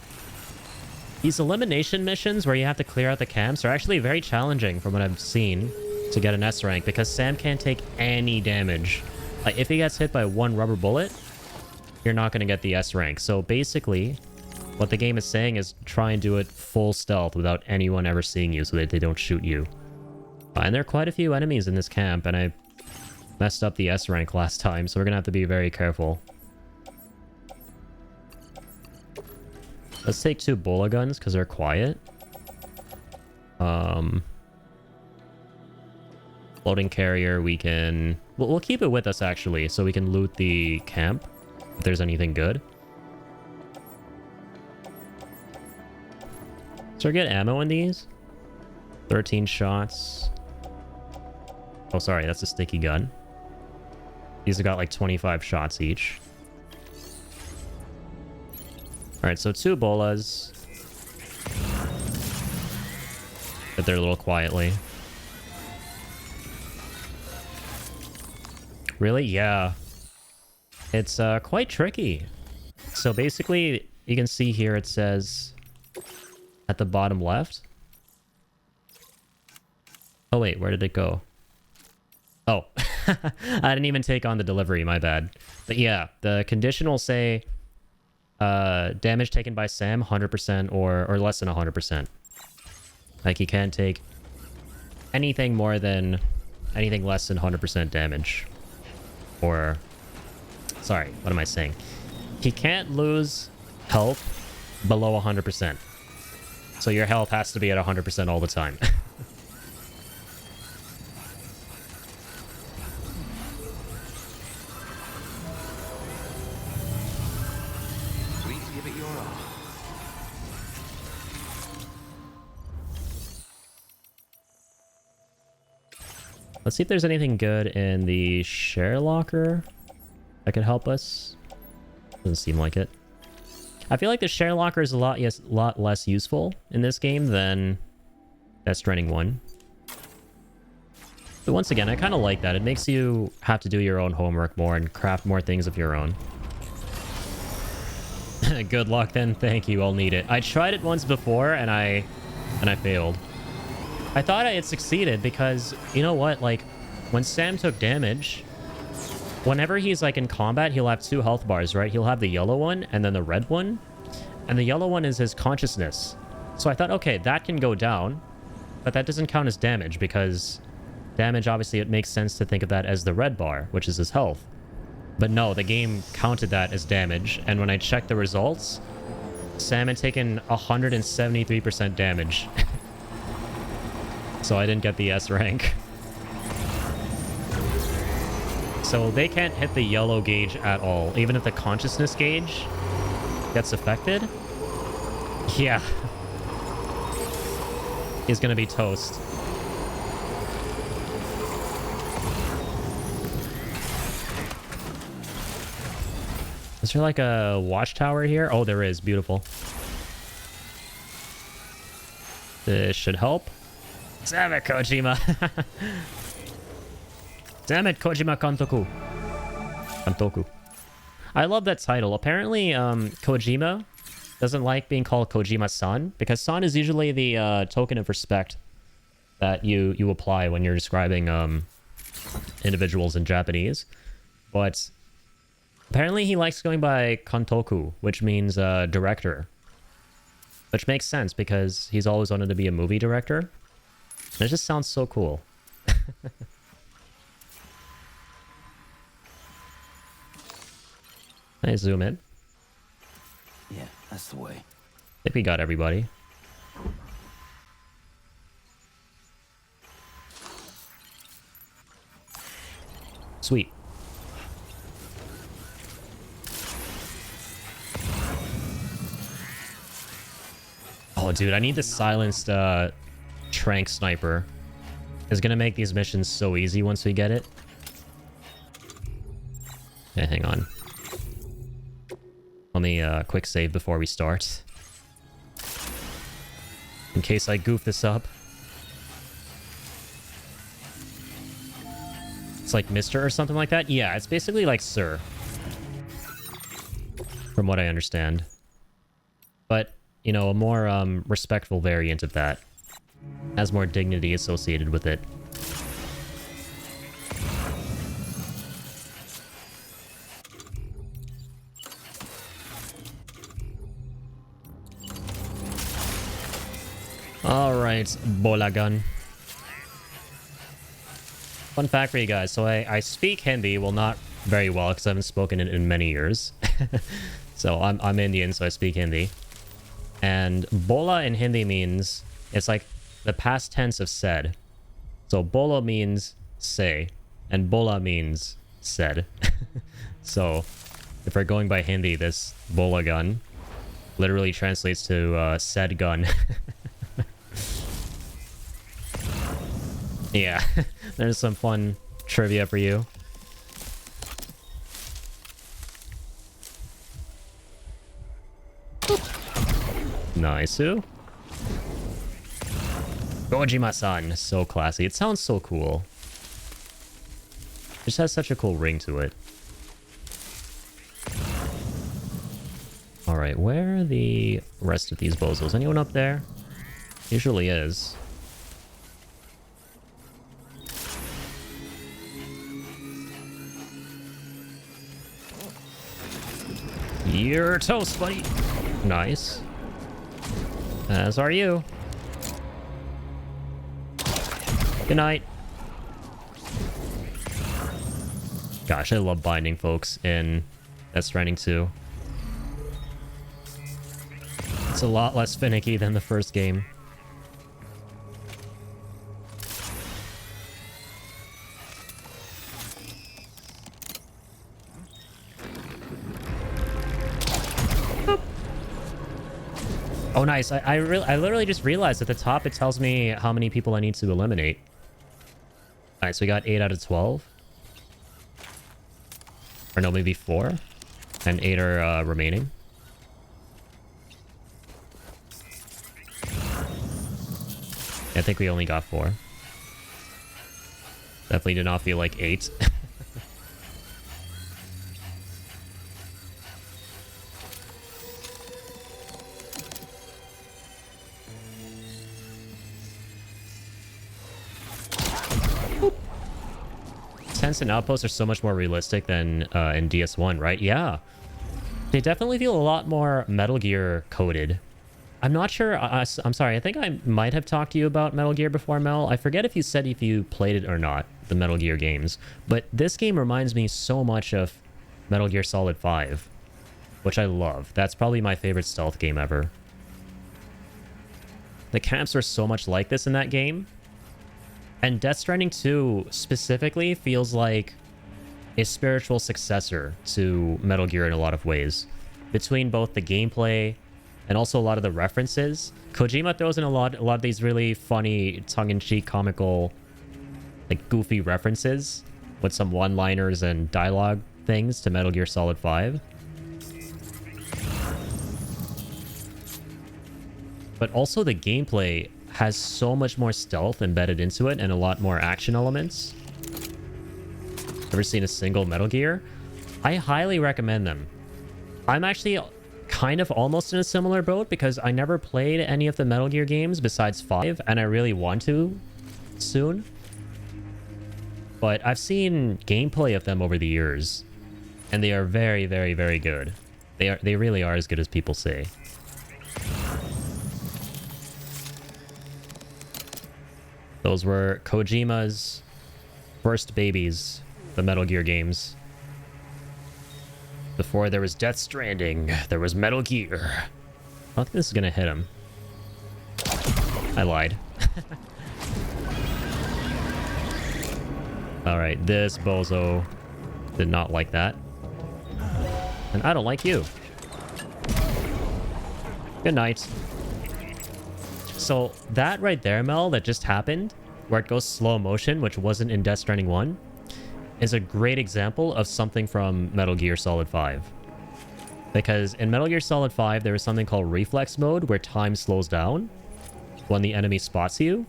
These elimination missions where you have to clear out the camps are actually very challenging from what I've seen to get an S rank, because Sam can't take any damage. Like, if he gets hit by one rubber bullet, you're not going to get the S rank. So basically, what the game is saying is try and do it full stealth without anyone ever seeing you so that they don't shoot you. And there are quite a few enemies in this camp, and I messed up the S rank last time, so we're going to have to be very careful. Let's take 2 bola guns because they're quiet. Loading carrier, we can... We'll keep it with us, actually, so we can loot the camp if there's anything good. So I get ammo in these? 13 shots. Oh, sorry, that's a sticky gun. These have got like 25 shots each. Alright, so 2 bolas. Get there a little quietly. Really? Yeah. It's quite tricky. So basically, you can see here it says at the bottom left. Oh wait, where did it go? Oh, I didn't even take on the delivery, my bad. But yeah, the condition will say damage taken by Sam 100% or less than 100%. Like, he can't take anything more than anything less than 100% damage. Or... Sorry, what am I saying? He can't lose health below 100%. So your health has to be at 100% all the time. Please give it your all. Let's see if there's anything good in the share locker that could help us. Doesn't seem like it. I feel like the share locker is a lot less useful in this game than that Stranding 1. But once again, I kind of like that. It makes you have to do your own homework more and craft more things of your own. Good luck then. Thank you. I'll need it. I tried it once before and I failed. I thought I had succeeded because, you know what? Like, when Sam took damage, whenever he's like in combat, he'll have 2 health bars, right? He'll have the yellow one and then the red one. And the yellow one is his consciousness. So I thought, okay, that can go down. But that doesn't count as damage because damage, obviously, it makes sense to think of that as the red bar, which is his health. But no, the game counted that as damage. And when I checked the results, Sam had taken 173% damage. So I didn't get the S rank. So they can't hit the yellow gauge at all. Even if the consciousness gauge gets affected. Yeah. He's gonna be toast. Is there like a watchtower here? Oh, there is. Beautiful. This should help. Damn it, Kojima. Damn it, Kojima Kantoku. Kantoku. I love that title. Apparently, Kojima doesn't like being called Kojima-san, because san is usually the token of respect that you apply when you're describing individuals in Japanese. But apparently he likes going by Kantoku, which means director. Which makes sense, because he's always wanted to be a movie director. And it just sounds so cool. Nice zoom in. Yeah, that's the way. I think we got everybody. Sweet. Oh, dude, I need the silenced Trank Sniper. It's gonna make these missions so easy once we get it. Okay, hang on. Let me quick save before we start. In case I goof this up. It's like Mr. or something like that? Yeah, it's basically like Sir. From what I understand. But, you know, a more respectful variant of that. Has more dignity associated with it. Alright, bola gun. Fun fact for you guys. So I speak Hindi, well, not very well, because I haven't spoken it in many years. So I'm Indian, so I speak Hindi. And bola in Hindi means, it's like the past tense of said. So bola means say, and bola means said. So if we're going by Hindi, this bola gun literally translates to said gun. Yeah, there's some fun trivia for you. Nice. Kojima-san, so classy. It sounds so cool. It just has such a cool ring to it. Alright, where are the rest of these bozos? Anyone up there? Usually is. You're toast, buddy. Nice. As are you. Good night. Gosh, I love binding folks in Death Stranding 2. It's a lot less finicky than the first game. Oh, nice. I literally just realized at the top it tells me how many people I need to eliminate. Alright, so we got 8 out of 12. Or no, maybe 4. And 8 are remaining. I think we only got 4. Definitely did not feel like 8. Tents and outposts are so much more realistic than in DS1, right? Yeah. They definitely feel a lot more Metal Gear coded. I'm not sure. I'm sorry. I think I might have talked to you about Metal Gear before, Mel. I forget if you said if you played it or not, the Metal Gear games. But this game reminds me so much of Metal Gear Solid 5, which I love. That's probably my favorite stealth game ever. The camps are so much like this in that game. And Death Stranding 2 specifically feels like a spiritual successor to Metal Gear in a lot of ways. Between both the gameplay and also a lot of the references. Kojima throws in a lot of these really funny, tongue-in-cheek, comical, like goofy references with some one-liners and dialogue things to Metal Gear Solid 5. But also the gameplay has so much more stealth embedded into it and a lot more action elements. Ever seen a single Metal Gear? I highly recommend them. I'm actually kind of almost in a similar boat because I never played any of the Metal Gear games besides 5, and I really want to soon. But I've seen gameplay of them over the years, and they are very, very, very good. They really are as good as people say. Those were Kojima's first babies, the Metal Gear games. Before there was Death Stranding, there was Metal Gear. I don't think this is gonna hit him. I lied. Alright, this bozo did not like that. And I don't like you. Good night. So that right there, Mel, that just happened, where it goes slow motion, which wasn't in Death Stranding 1, is a great example of something from Metal Gear Solid 5. Because in Metal Gear Solid 5, there was something called reflex mode, where time slows down when the enemy spots you.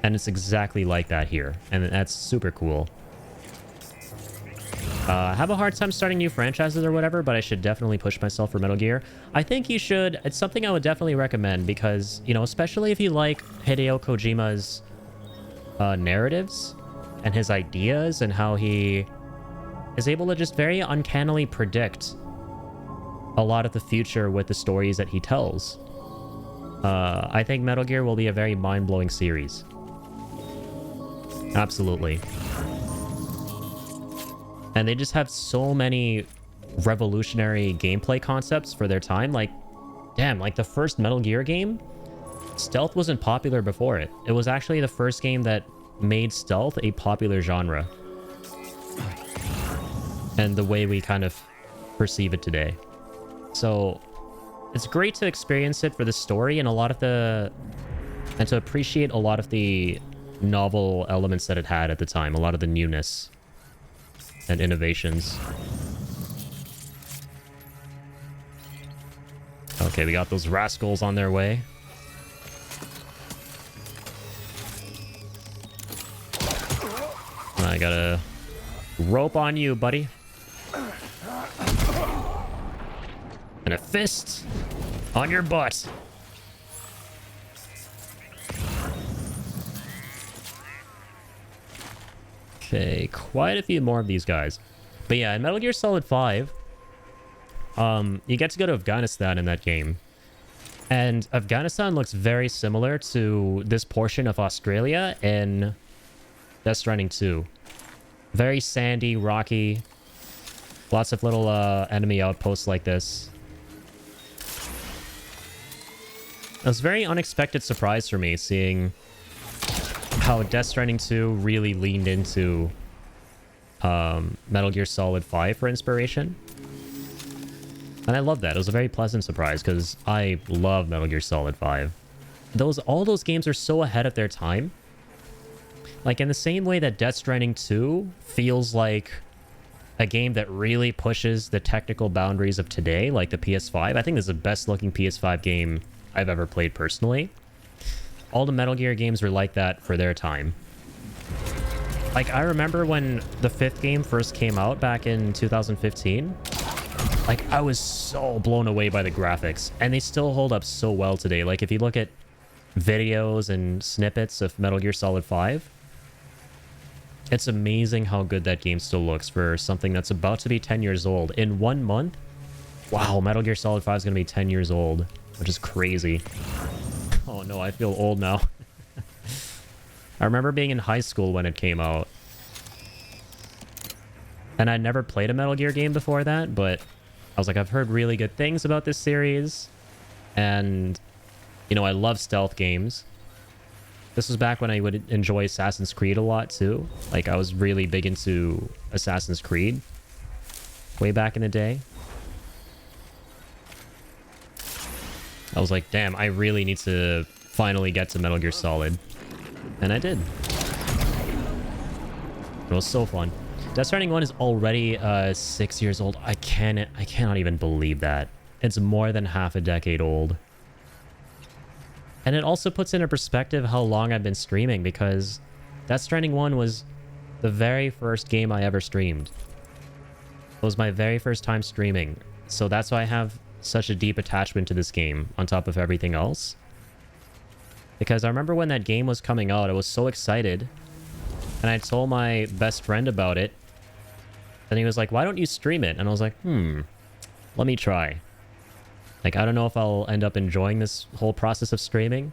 And it's exactly like that here. And that's super cool. I have a hard time starting new franchises or whatever, but I should definitely push myself for Metal Gear. I think you should. It's something I would definitely recommend because, you know, especially if you like Hideo Kojima's narratives and his ideas and how he is able to just very uncannily predict a lot of the future with the stories that he tells. I think Metal Gear will be a very mind-blowing series. Absolutely. And they just have so many revolutionary gameplay concepts for their time. Like, damn, like the first Metal Gear game, stealth wasn't popular before it. It was actually the first game that made stealth a popular genre. And the way we kind of perceive it today. So, it's great to experience it for the story and a lot of the... and to appreciate a lot of the novel elements that it had at the time. A lot of the newness and innovations. Okay, we got those rascals on their way. I got a rope on you, buddy. And a fist on your butt. Okay, quite a few more of these guys. But yeah, in Metal Gear Solid 5, you get to go to Afghanistan in that game. And Afghanistan looks very similar to this portion of Australia in Death Stranding 2. Very sandy, rocky. Lots of little enemy outposts like this. It was a very unexpected surprise for me seeing how Death Stranding 2 really leaned into Metal Gear Solid 5 for inspiration. And I love that. It was a very pleasant surprise because I love Metal Gear Solid 5. All those games are so ahead of their time. Like in the same way that Death Stranding 2 feels like a game that really pushes the technical boundaries of today, like the PS5. I think this is the best looking PS5 game I've ever played personally. All the Metal Gear games were like that for their time. Like, I remember when the 5th game first came out back in 2015. Like, I was so blown away by the graphics. And they still hold up so well today. Like, if you look at videos and snippets of Metal Gear Solid 5, it's amazing how good that game still looks for something that's about to be 10 years old. In 1 month, wow, Metal Gear Solid 5 is going to be 10 years old, which is crazy. Oh no, I feel old now. I remember being in high school when it came out. And I'd never played a Metal Gear game before that, but I was like, I've heard really good things about this series. And, you know, I love stealth games. This was back when I would enjoy Assassin's Creed a lot too. Like, I was really big into Assassin's Creed way back in the day. I was like, damn, I really need to finally get to Metal Gear Solid. And I did. It was so fun. Death Stranding 1 is already 6 years old. I cannot even believe that. It's more than half a decade old. And it also puts into perspective how long I've been streaming, because Death Stranding 1 was the very first game I ever streamed. It was my very first time streaming. So that's why I have such a deep attachment to this game on top of everything else. Because I remember when that game was coming out, I was so excited. And I told my best friend about it. And he was like, why don't you stream it? And I was like, let me try. Like, I don't know if I'll end up enjoying this whole process of streaming.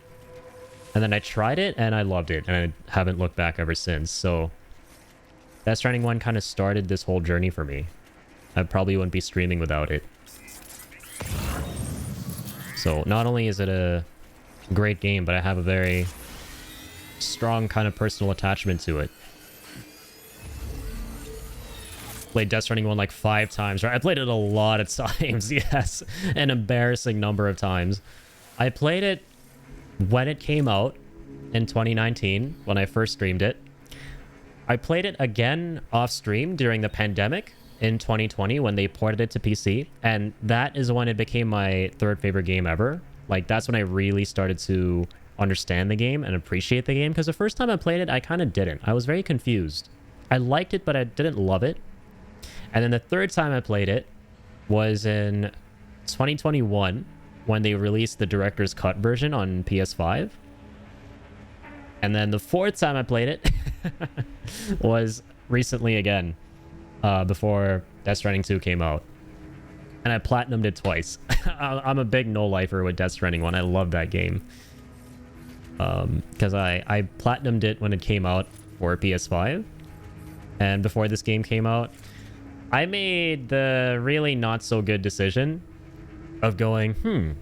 And then I tried it, and I loved it. And I haven't looked back ever since. So, Death Stranding 1 kind of started this whole journey for me. I probably wouldn't be streaming without it. So, not only is it a great game, but I have a very strong kind of personal attachment to it. Played Death Stranding 1 like 5 times, right? I played it a lot of times, yes. An embarrassing number of times. I played it when it came out in 2019, when I first streamed it. I played it again off stream during the pandemic in 2020 when they ported it to PC. And that is when it became my third favorite game ever. Like, that's when I really started to understand the game and appreciate the game. Because the first time I played it, I kind of didn't. I was very confused. I liked it, but I didn't love it. And then the third time I played it was in 2021 when they released the director's cut version on PS5. And then the fourth time I played it was recently again, before Death Stranding 2 came out. And I platinumed it twice. I'm a big no-lifer with Death Stranding 1. I love that game. Because I platinumed it when it came out for PS5. And before this game came out, I made the really not so good decision of going,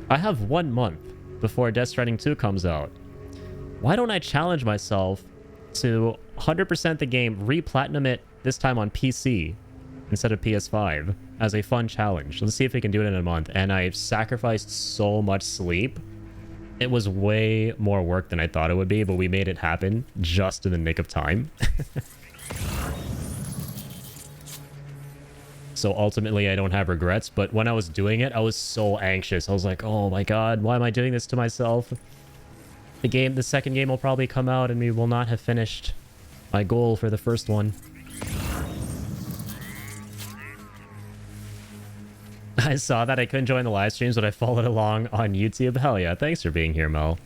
I have 1 month before Death Stranding 2 comes out. Why don't I challenge myself to 100% the game, re-platinum it this time on PC instead of PS5 as a fun challenge. Let's see if we can do it in a month. And I sacrificed so much sleep. It was way more work than I thought it would be, but we made it happen just in the nick of time. So ultimately, I don't have regrets. But when I was doing it, I was so anxious. I was like, oh my god, why am I doing this to myself? The second game will probably come out and we will not have finished my goal for the first one. I saw that I couldn't join the live streams, but I followed along on YouTube. Hell yeah, thanks for being here, Mel.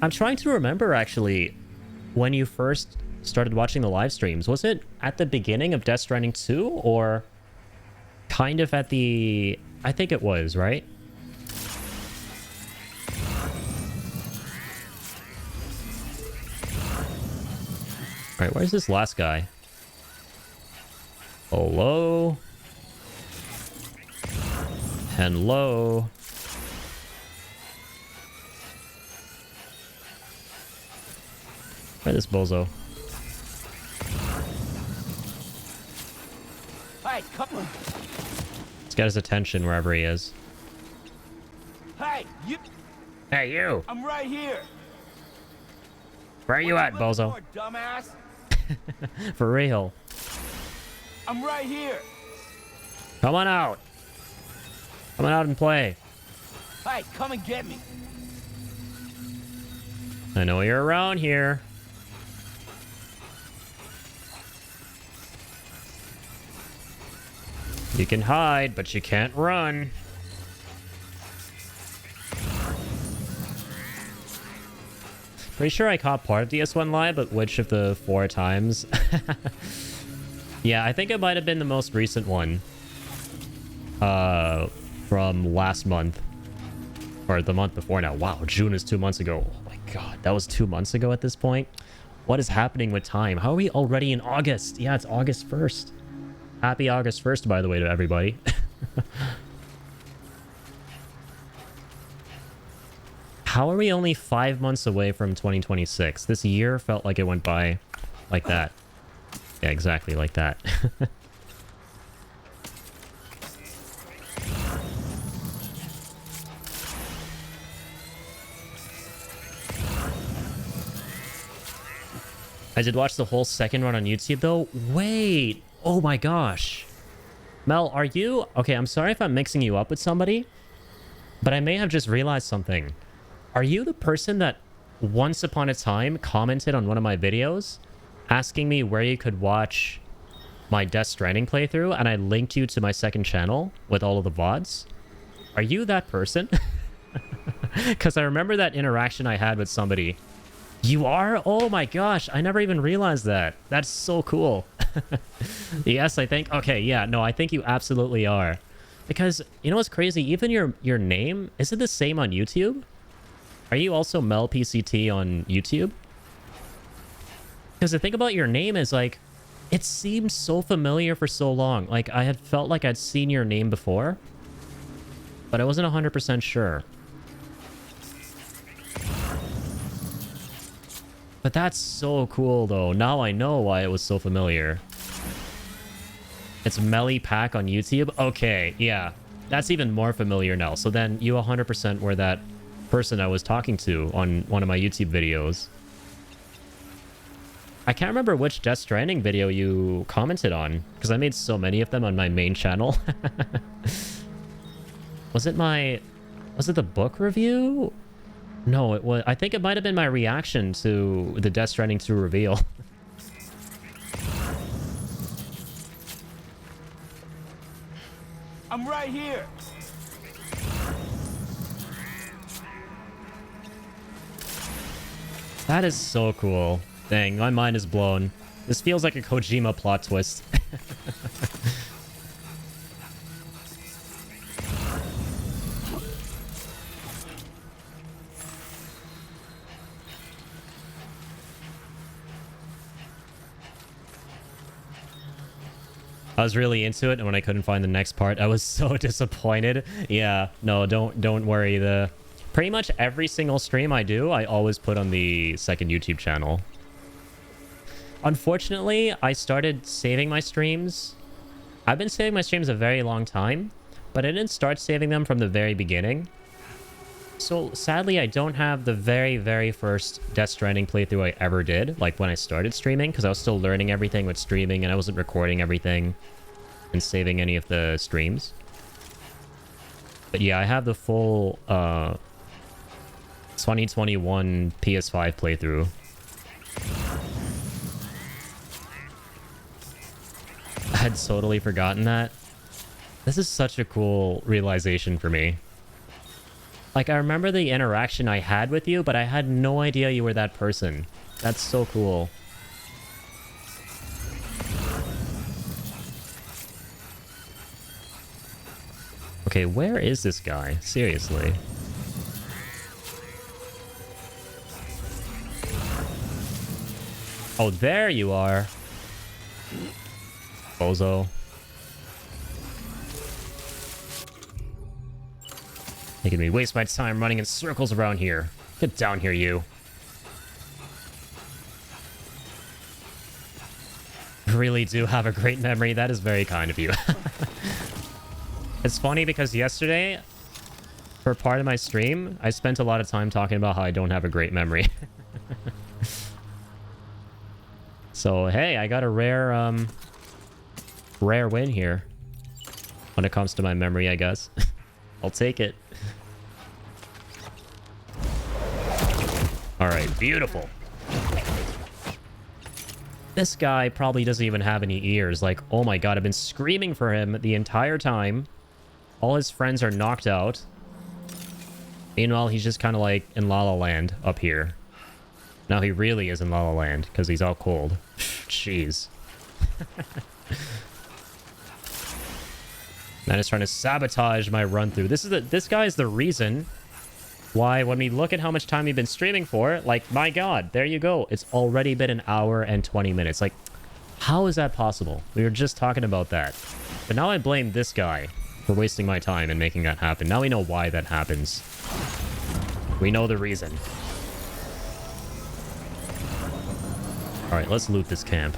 I'm trying to remember, actually, when you first started watching the live streams. Was it at the beginning of Death Stranding 2, or kind of at the... I think it was, right? Alright, where's this last guy? Hello. Hello. Try this bozo. Hey, come on. He's got his attention wherever he is. Hey, you. Hey, you! I'm right here. Where are you at, bozo? For, dumbass? For real. I'm right here. Come on out. Come on out and play. Hey, come and get me. I know you're around here. You can hide, but you can't run. Pretty sure I caught part of the S1 live, but which of the 4 times? Yeah, I think it might have been the most recent one. From last month. Or the month before now. Wow, June is 2 months ago. Oh my god, that was 2 months ago at this point? What is happening with time? How are we already in August? Yeah, it's August 1st. Happy August 1st, by the way, to everybody. How are we only 5 months away from 2026? This year felt like it went by like that. Yeah, exactly like that. I did watch the whole second run on YouTube, though. Wait! Oh my gosh. Mel, are you... Okay, I'm sorry if I'm mixing you up with somebody, but I may have just realized something. Are you the person that once upon a time commented on one of my videos asking me where you could watch my Death Stranding playthrough, and I linked you to my second channel with all of the VODs? Are you that person? Because I remember that interaction I had with somebody. You are? Oh my gosh, I never even realized that. That's so cool. Yes, I think... Okay, yeah, no, I think you absolutely are. Because, you know what's crazy? Even your name, is it the same on YouTube? Are you also Mel PCT on YouTube? Because the thing about your name is, like, it seemed so familiar for so long. Like, I had felt like I'd seen your name before, but I wasn't 100% sure. But that's so cool, though. Now I know why it was so familiar. It's Melly Pack on YouTube? Okay, yeah. That's even more familiar now. So then you 100% were that person I was talking to on one of my YouTube videos. I can't remember which Death Stranding video you commented on, because I made so many of them on my main channel. Was it the book review? No, it was... I think it might have been my reaction to the Death Stranding 2 reveal. I'm right here. That is so cool. Dang, my mind is blown. This feels like a Kojima plot twist. I was really into it, and when I couldn't find the next part, I was so disappointed. Yeah, no, don't worry. Pretty much every single stream I do, I always put on the second YouTube channel. Unfortunately, I started saving my streams. I've been saving my streams a very long time, but I didn't start saving them from the very beginning. So sadly, I don't have the very, very first Death Stranding playthrough I ever did, like when I started streaming, because I was still learning everything with streaming and I wasn't recording everything and saving any of the streams. But yeah, I have the full 2021 PS5 playthrough. I had totally forgotten that. This is such a cool realization for me. Like, I remember the interaction I had with you, but I had no idea you were that person. That's so cool. Okay, where is this guy? Seriously. Oh, there you are. Bozo. Making me waste my time running in circles around here. Get down here, you. Really do have a great memory. That is very kind of you. It's funny because yesterday, for part of my stream, I spent a lot of time talking about how I don't have a great memory. So, hey, I got a rare win here. When it comes to my memory, I guess. I'll take it. Alright, beautiful. This guy probably doesn't even have any ears. Like, oh my god, I've been screaming for him the entire time. All his friends are knocked out. Meanwhile, he's just kind of like in La La Land up here. Now he really is in La La Land because he's all cold. Jeez. Man is trying to sabotage my run through. This guy is the reason why when we look at how much time we've been streaming for, like, my god, there you go. It's already been 1 hour and 20 minutes. Like, how is that possible? We were just talking about that. But now I blame this guy for wasting my time and making that happen. Now we know why that happens. We know the reason. Alright, let's loot this camp.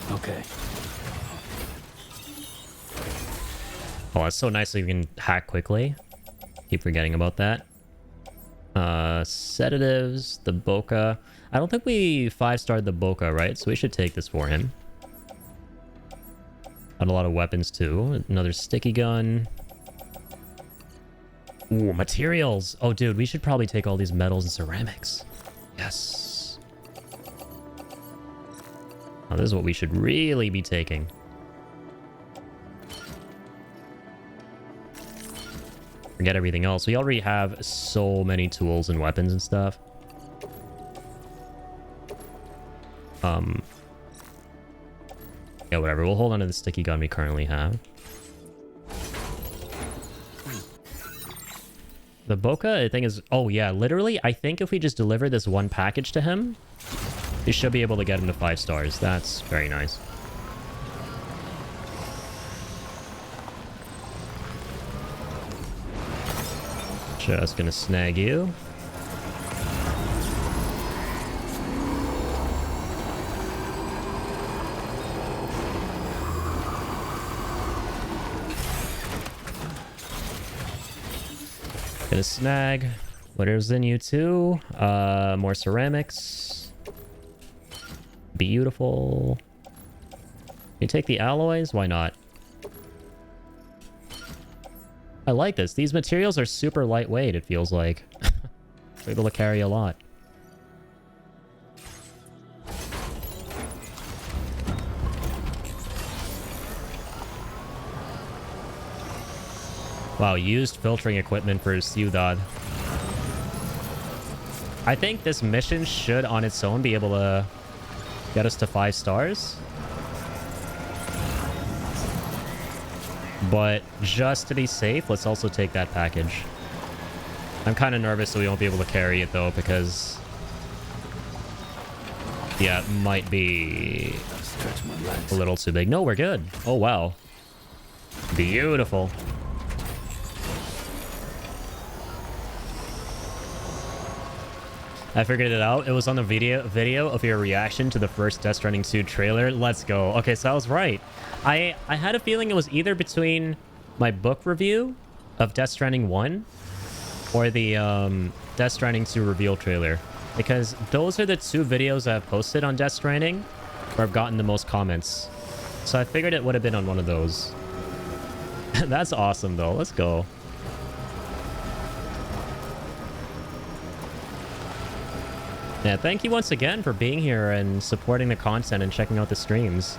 Okay. Oh, it's so nice that you can hack quickly. Keep forgetting about that. Sedatives, the Boca. I don't think we 5-starred the Boca, right? So we should take this for him. Got a lot of weapons too. Another sticky gun. Ooh, materials. Oh, dude, we should probably take all these metals and ceramics. Yes. Now, this is what we should really be taking. Forget everything else. We already have so many tools and weapons and stuff. Yeah, whatever. We'll hold on to the sticky gun we currently have. The Boca, I think, is... Oh, yeah. Literally, I think if we just deliver this one package to him, we should be able to get him to 5 stars. That's very nice. Just gonna snag you. Gonna snag whatever's in you too. More ceramics. Beautiful. You take the alloys? Why not? I like this. These materials are super lightweight, it feels like. We're able to carry a lot. Wow, used filtering equipment for Ciudad. I think this mission should on its own be able to get us to 5 stars. But just to be safe, let's also take that package. I'm kind of nervous that we won't be able to carry it though, because... yeah, it might be a little too big. No, we're good. Oh, wow. Beautiful. I figured it out. It was on the video of your reaction to the first Death Stranding 2 trailer. Let's go. Okay, so I was right. I had a feeling it was either between my book review of Death Stranding 1 or the Death Stranding 2 reveal trailer. Because those are the 2 videos I've posted on Death Stranding where I've gotten the most comments. So I figured it would have been on one of those. That's awesome, though. Let's go. Yeah, thank you once again for being here and supporting the content and checking out the streams.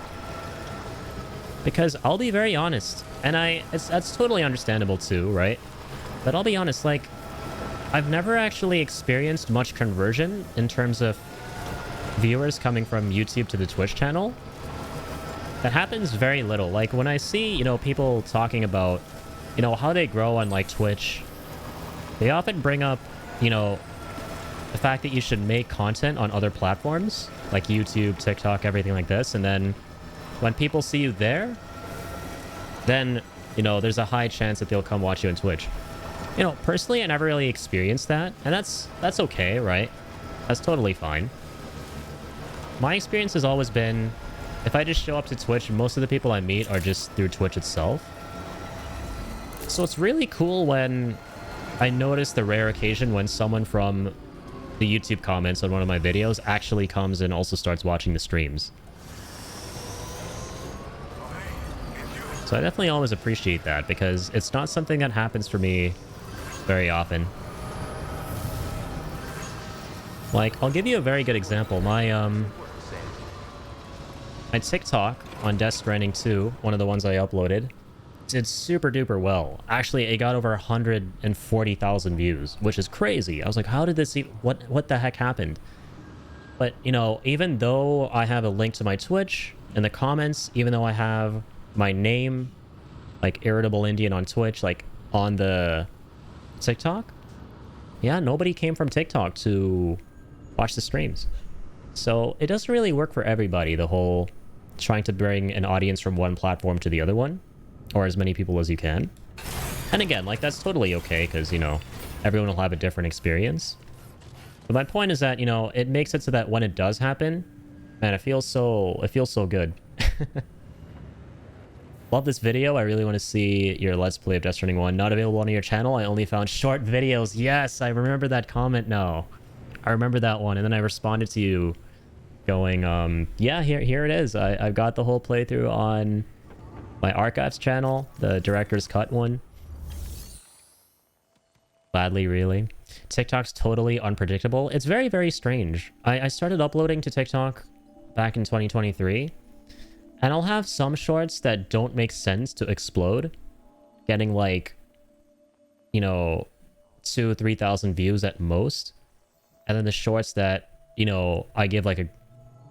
Because I'll be very honest, and that's totally understandable too, right? But I'll be honest, like, I've never actually experienced much conversion in terms of viewers coming from YouTube to the Twitch channel, that happens very little. Like when I see, you know, people talking about, you know, how they grow on like Twitch, they often bring up, you know, the fact that you should make content on other platforms like YouTube, TikTok, everything like this. And then when people see you there, then, you know, there's a high chance that they'll come watch you on Twitch. You know, personally, I never really experienced that. And that's okay, right? That's totally fine. My experience has always been, if I just show up to Twitch, most of the people I meet are just through Twitch itself. So it's really cool when I notice the rare occasion when someone from the YouTube comments on one of my videos actually comes and also starts watching the streams. So I definitely always appreciate that because it's not something that happens for me very often. Like, I'll give you a very good example. My TikTok on Death Stranding 2, one of the ones I uploaded, did super duper well. Actually, it got over 140,000 views, which is crazy. I was like, how did this even, what the heck happened? But, you know, even though I have a link to my Twitch in the comments, even though I have my name, like Irritable Indian on Twitch, like on the TikTok, yeah, nobody came from TikTok to watch the streams. So it doesn't really work for everybody, the whole trying to bring an audience from one platform to the other one, or as many people as you can. And again, like, that's totally okay because, you know, everyone will have a different experience. But my point is that, you know, it makes it so that when it does happen, man, it feels so good. Love this video. I really want to see your Let's Play of Death Stranding 1. Not available on your channel. I only found short videos. Yes, I remember that comment now. I remember that one. And then I responded to you going, yeah, here it is. I've got the whole playthrough on my archives channel, the director's cut one. Gladly, really. TikTok's totally unpredictable. It's very, very strange. I started uploading to TikTok back in 2023, and I'll have some shorts that don't make sense to explode, getting like, you know, 2,000 or 3,000 views at most. And then the shorts that, you know, I give like a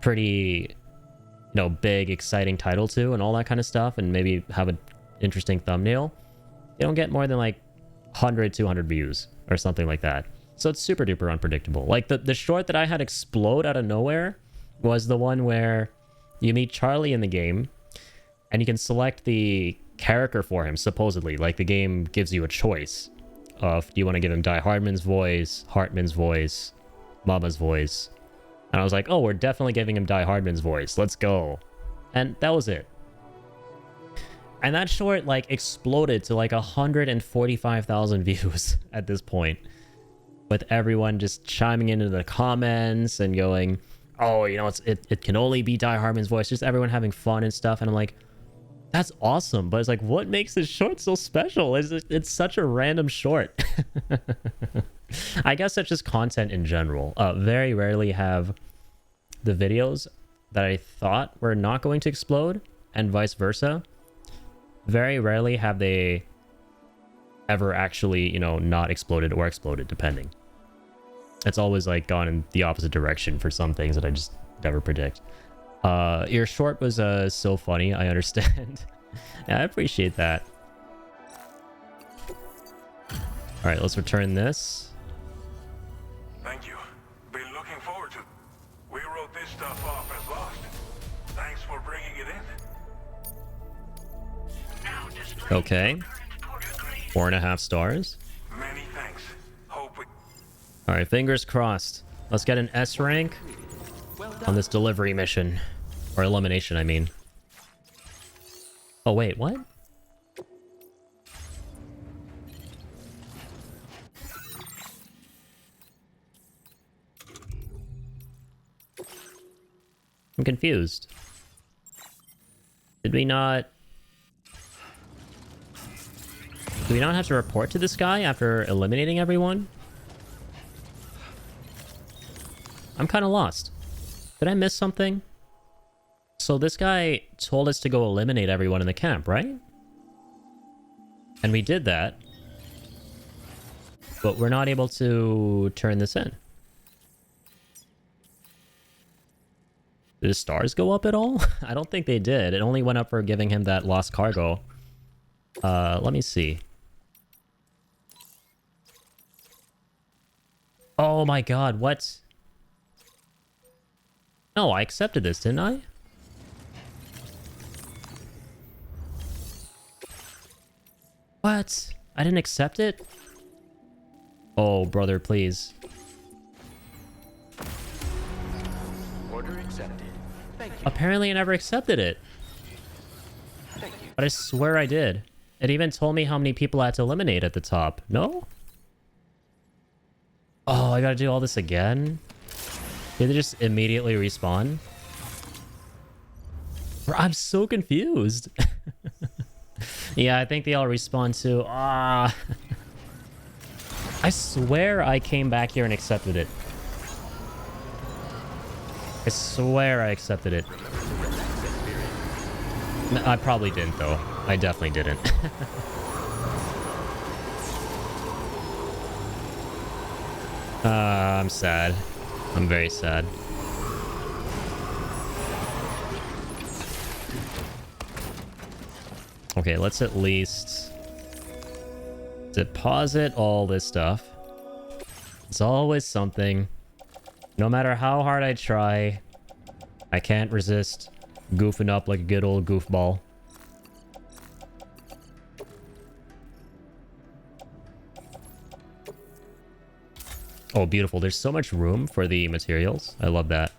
pretty, you know, big, exciting title to and all that kind of stuff, and maybe have an interesting thumbnail, they don't get more than like 100, 200 views or something like that. So it's super duper unpredictable. Like the short that I had explode out of nowhere was the one where you meet Charlie in the game and you can select the character for him, supposedly. Like the game gives you a choice of, do you want to give him Die Hardman's voice, Hartman's voice, Mama's voice? And I was like, oh, we're definitely giving him Die Hardman's voice. Let's go. And that was it. And that short, like, exploded to, like, 145,000 views at this point. With everyone just chiming into the comments and going, oh, you know, it can only be Die Hardman's voice. Just everyone having fun and stuff. And I'm like, that's awesome. But it's like, what makes this short so special? It's such a random short. I guess that's just content in general. Very rarely have the videos that I thought were not going to explode, and vice versa. Very rarely have they ever actually, you know, not exploded or exploded, depending. It's always like gone in the opposite direction for some things that I just never predict. Your short was so funny, I understand. Yeah, I appreciate that. All right, let's return this. Thank you. Been looking forward to. We wrote this stuff off as lost. Thanks for bringing it in. Okay. 4.5 stars. Many thanks. Hope we. All right, fingers crossed. Let's get an S rank on this delivery mission. Or elimination, I mean. Oh, wait, what? I'm confused. Did we not... Do we not have to report to this guy after eliminating everyone? I'm kind of lost. Did I miss something? So this guy told us to go eliminate everyone in the camp, right? And we did that. But we're not able to turn this in. Did his stars go up at all? I don't think they did. It only went up for giving him that lost cargo. Let me see. Oh my god, what? No, I accepted this, didn't I? What? I didn't accept it? Oh, brother, please. Order accepted. Thank you. Apparently I never accepted it. Thank you. But I swear I did. It even told me how many people I had to eliminate at the top. No? Oh, I gotta do all this again? Did they just immediately respawn? Bro, I'm so confused. Yeah, I think they all respawn too. Ah. I swear I came back here and accepted it. I swear I accepted it. No, I probably didn't, though. I definitely didn't. I'm sad. I'm very sad. Okay, let's at least deposit all this stuff. It's always something. No matter how hard I try, I can't resist goofing up like a good old goofball. Oh, beautiful. There's so much room for the materials. I love that.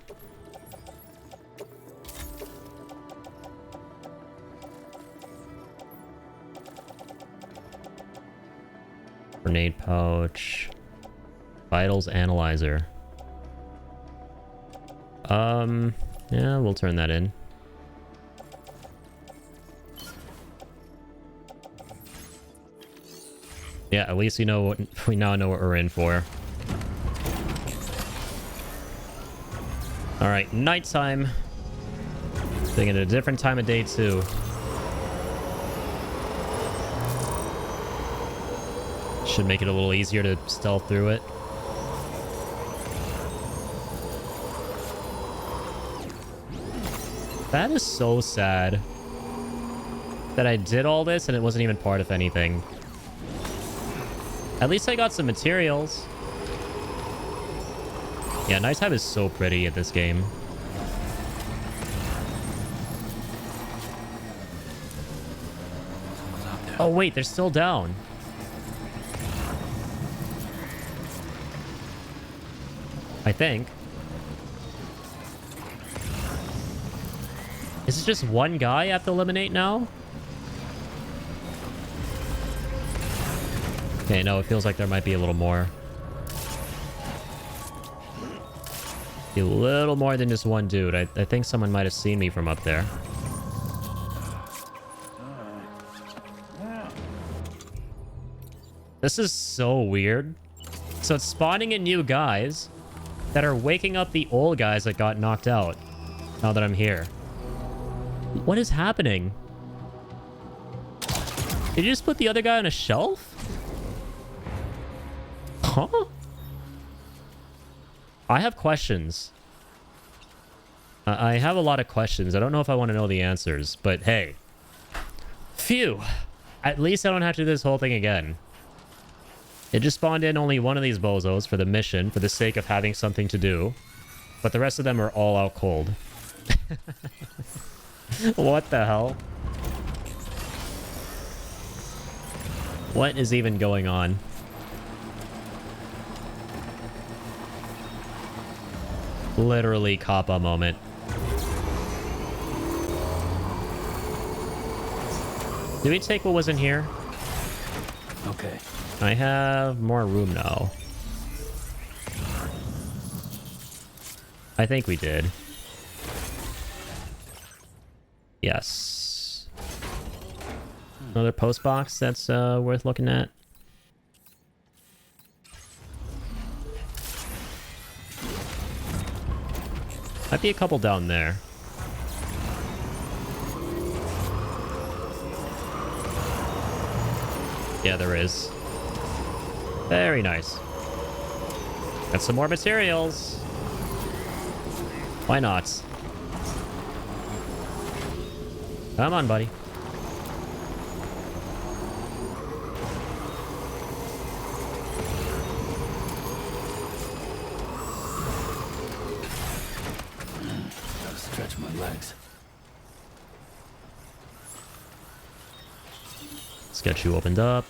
Grenade pouch. Vitals analyzer. Yeah, we'll turn that in. Yeah, at least we know what we now know what we're in for. All right, nighttime. Thinking at a different time of day too. Should make it a little easier to stealth through it. That is so sad that I did all this and it wasn't even part of anything. At least I got some materials. Yeah, nighttime is so pretty at this game. Someone's out there. Oh wait, they're still down. I think. Is it just one guy I have to eliminate now? Okay, no, it feels like there might be a little more. A little more than just one dude. I think someone might have seen me from up there. This is so weird. So it's spawning in new guys that are waking up the old guys that got knocked out now that I'm here. What is happening? Did you just put the other guy on a shelf? Huh? I have questions. I have a lot of questions. I don't know if I want to know the answers, but hey. Phew. At least I don't have to do this whole thing again. It just spawned in only one of these bozos for the mission, for the sake of having something to do. But the rest of them are all out cold. What the hell? What is even going on? Literally Kappa moment. Did we take what was in here? Okay. I have more room now. I think we did. Yes. Another post box that's worth looking at. Might be a couple down there. Yeah, there is. Very nice. Got some more materials. Why not? Come on, buddy. Gotta stretch my legs. Let's get you opened up.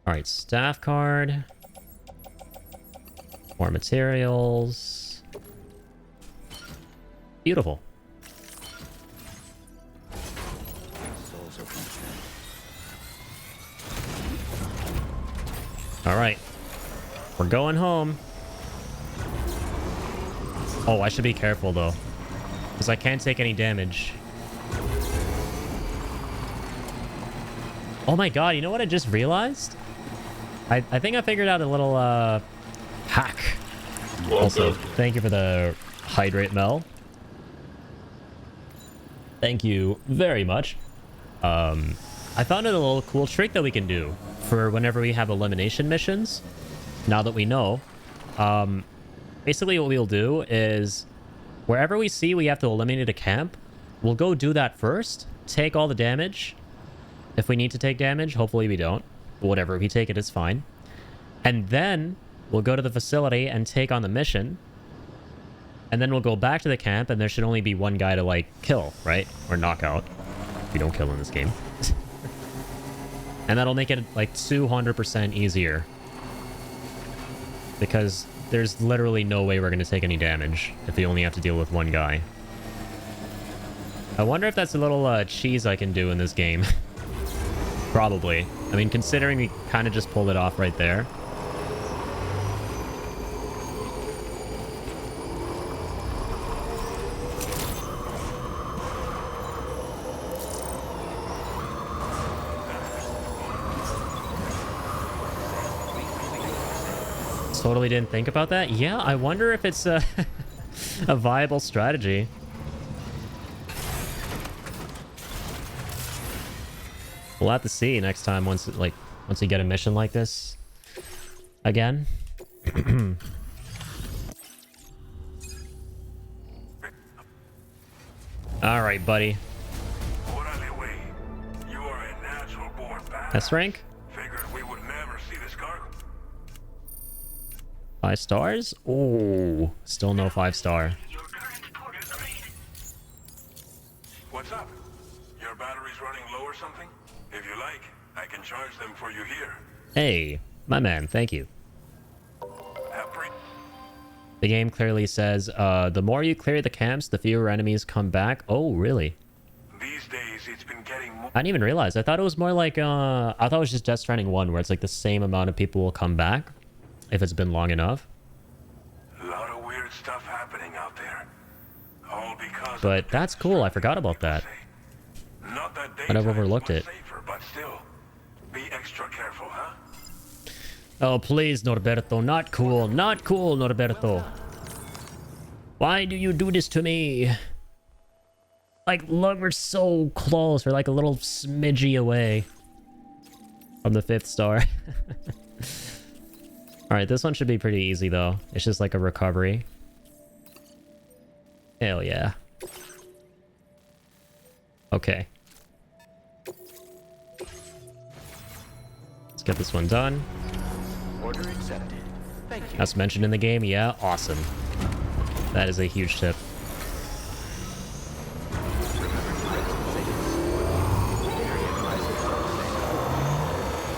All right, staff card. More materials. Beautiful. Souls are concerned. All right. We're going home. Oh, I should be careful, though. Because I can't take any damage. Oh my god, you know what I just realized? I think I figured out a little, hack. Also, thank you for the hydrate, Mel. Thank you very much. I found out a little cool trick that we can do for whenever we have elimination missions. Now that we know. Basically what we'll do is wherever we see we have to eliminate a camp, we'll go do that first, take all the damage. If we need to take damage, hopefully we don't. But whatever, if we take it, it's fine. And then we'll go to the facility and take on the mission. And then we'll go back to the camp, and there should only be one guy to, like, kill, right? Or knock out. If you don't kill in this game. And that'll make it, like, 200% easier. Because there's literally no way we're going to take any damage if we only have to deal with one guy. I wonder if that's a little cheese I can do in this game. Probably. I mean, considering we kind of just pulled it off right there. Totally didn't think about that. Yeah, I wonder if it's a, a viable strategy. We'll have to see next time once we get a mission like this again. All right, buddy. You are a natural born badass. S rank? Figured we would never see this cargo. 5 stars? Oh, still no 5-star. What's up? Your battery's running low or something? If you like, I can charge them for you here. Hey, my man, thank you. Have The game clearly says, the more you clear the camps, the fewer enemies come back. Oh, really? These days, it's been getting more. I didn't even realize. I thought it was more like, I thought it was just Death Stranding 1, where it's like the same amount of people will come back if it's been long enough. A lot of weird stuff happening out there. All because But that's cool. I forgot about that. Not that I'd have overlooked it. safer, but still, be extra careful, huh? Oh, please, Norberto. Not cool. Not cool, Norberto. Why do you do this to me? Like, look, we're so close. We're like a little smidgy away from the 5th star. Alright, this one should be pretty easy, though. It's just like a recovery. Hell yeah. Okay. Let's get this one done. Order accepted. Thank you. As mentioned in the game, yeah, awesome. That is a huge tip.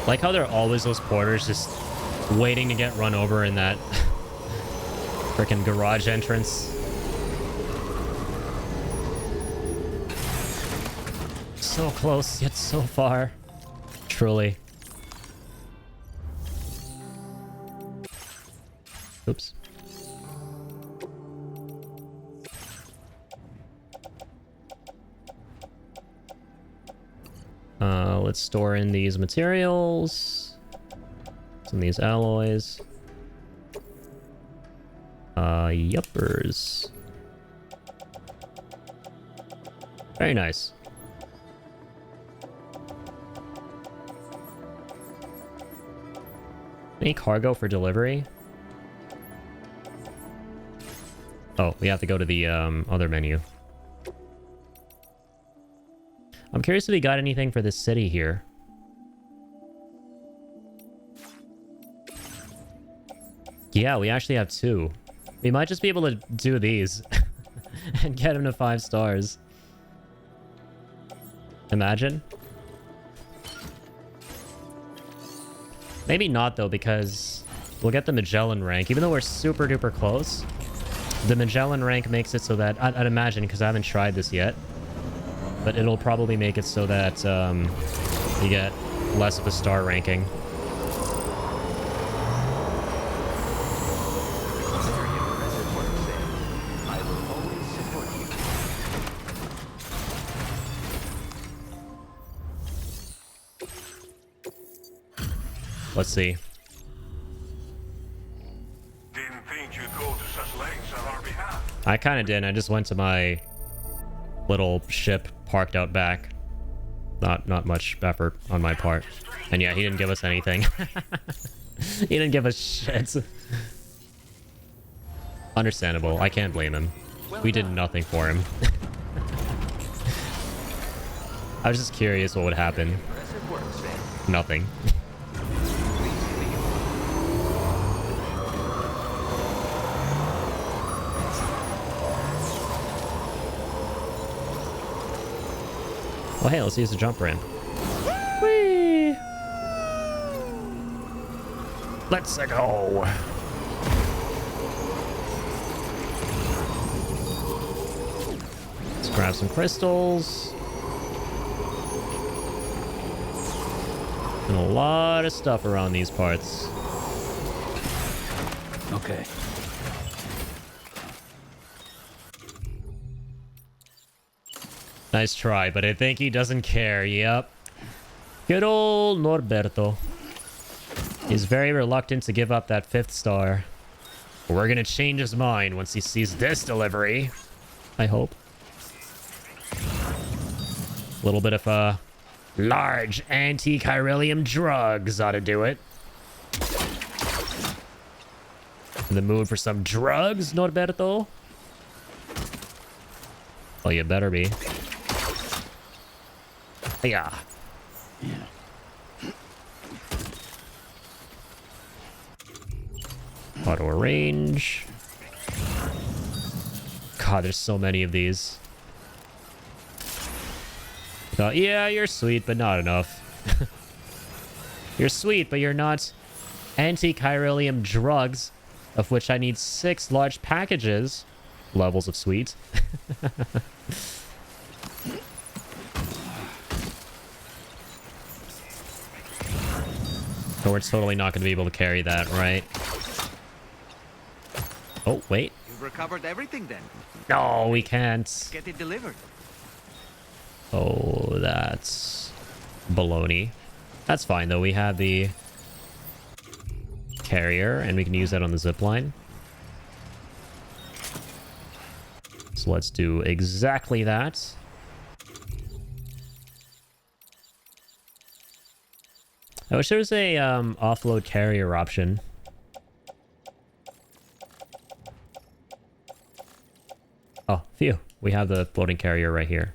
Like how there are always those porters just waiting to get run over in that freaking garage entrance. So close, yet so far. Truly. Oops. Let's store in these materials. Some of these alloys. Yuppers. Very nice. Any cargo for delivery? Oh, we have to go to the other menu. I'm curious if we got anything for this city here. Yeah, we actually have 2. We might just be able to do these and get him to 5 stars. Imagine. Maybe not though, because we'll get the Magellan rank. Even though we're super duper close, the Magellan rank makes it so that, I'd imagine, because I haven't tried this yet, but it'll probably make it so that you get less of a star ranking. Let's see. Didn't think you'd go to such lengths on our behalf. I kind of did. I just went to my little ship parked out back. Not much effort on my part. And yeah, he didn't give us anything. He didn't give us shit. Understandable. I can't blame him. We did nothing for him. I was just curious what would happen. Nothing. Well, hey, let's use the jump ramp. Whee! Let's go. Let's grab some crystals. And a lot of stuff around these parts. Okay. Nice try, but I think he doesn't care. Yep. Good old Norberto. He's very reluctant to give up that 5th star. We're gonna change his mind once he sees this delivery. I hope. A little bit of large anti-chiralium drugs ought to do it. In the mood for some drugs, Norberto? Well, you better be. Yeah. Auto arrange. God, there's so many of these. Yeah, you're sweet, but not enough. You're sweet, but you're not anti-chiralium drugs, of which I need 6 large packages. Levels of sweet. So we're totally not going to be able to carry that, right? Oh, wait. You've recovered everything then. No, we can't. Get it delivered. Oh, that's baloney. That's fine, though. We have the carrier, and we can use that on the zipline. So let's do exactly that. I wish there was a offload carrier option. Oh, phew. We have the floating carrier right here.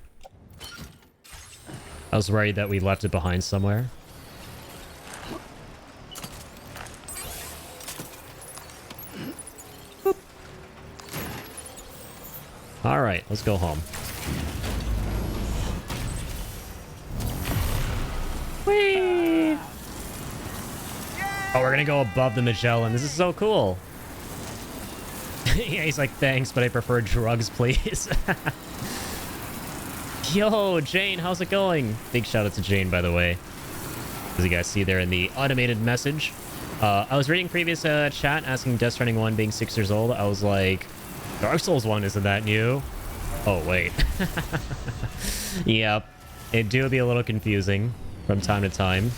I was worried that we left it behind somewhere. Boop. All right, let's go home. Whee! Oh, we're gonna go above the Magellan. This is so cool. Yeah, he's like, thanks, but I prefer drugs, please. Yo, Jane, how's it going? Big shout out to Jane, by the way. As you guys see there in the automated message. I was reading previous chat asking Death Stranding 1 being 6 years old. I was like, Dark Souls 1 isn't that new? Oh, wait. Yep. It do be a little confusing from time to time.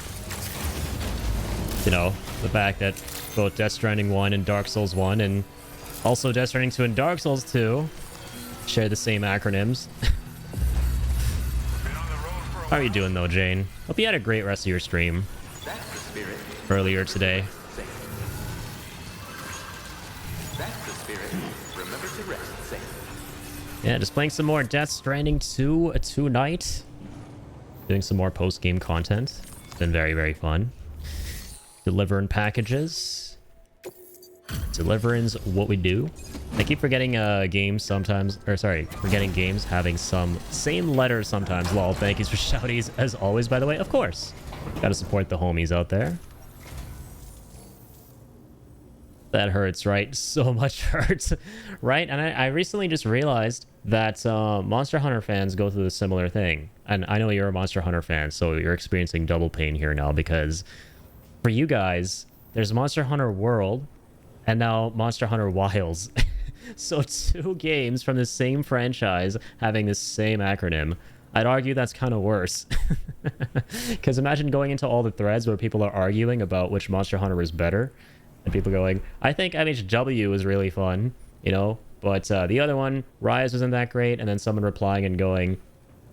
You know, the fact that both Death Stranding 1 and Dark Souls 1 and also Death Stranding 2 and Dark Souls 2 share the same acronyms. How are you doing though, Jane? Hope you had a great rest of your stream earlier today. That's the spirit. Remember to rest safe. Yeah, just playing some more Death Stranding 2 tonight. Doing some more post-game content. It's been very, very fun. Delivering packages. Delivering's what we do. I keep forgetting games sometimes, or sorry, forgetting games having some same letters sometimes. Lol, thank you for shouties as always, by the way. Of course. Gotta support the homies out there. That hurts, right? So much hurts, right? And I recently just realized that Monster Hunter fans go through a similar thing. And I know you're a Monster Hunter fan, so you're experiencing double pain here now, because for you guys, there's Monster Hunter World and now Monster Hunter Wilds. So 2 games from the same franchise having the same acronym. I'd argue that's kind of worse. Because imagine going into all the threads where people are arguing about which Monster Hunter is better. And people going, I think MHW was really fun, you know? But the other one, Rise wasn't that great. And then someone replying and going,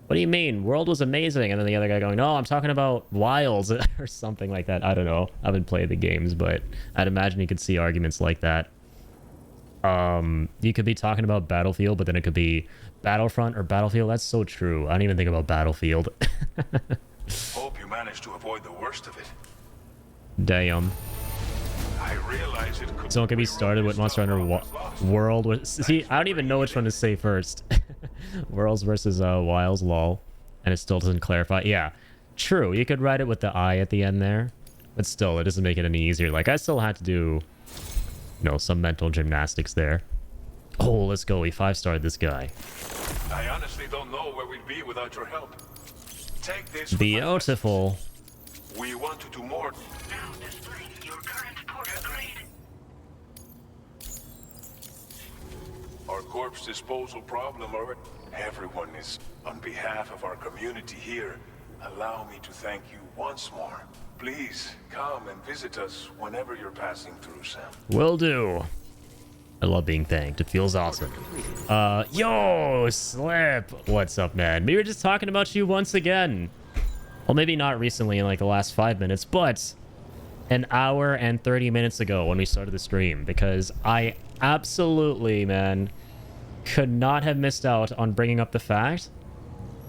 what do you mean? World was amazing. And then the other guy going, no, I'm talking about Wilds or something like that. I don't know. I haven't played the games, but I'd imagine you could see arguments like that. You could be talking about Battlefield, but then it could be Battlefront or Battlefield. That's so true. I don't even think about Battlefield. Hope you managed to avoid the worst of it. Damn. I realize it could Don't get me started with Monster Hunter World. See, I don't even know which one to say first. Worlds versus Wilds, lol. And it still doesn't clarify. Yeah, true. You could write it with the I at the end there. But still, it doesn't make it any easier. Like, I still had to do, you know, some mental gymnastics there. Oh, let's go. We 5-starred this guy. I honestly don't know where we'd be without your help. Take this. Beautiful. We want to do more. Now displaying your current portal grade. Our corpse disposal problem, or everyone is on behalf of our community here. Allow me to thank you once more. Please come and visit us whenever you're passing through, Sam. Will do. I love being thanked. It feels awesome. Yo, Slip. What's up, man? We were just talking about you once again. Well, maybe not recently in like the last 5 minutes, but an hour and 30 minutes ago when we started the stream, because I absolutely, man, could not have missed out on bringing up the fact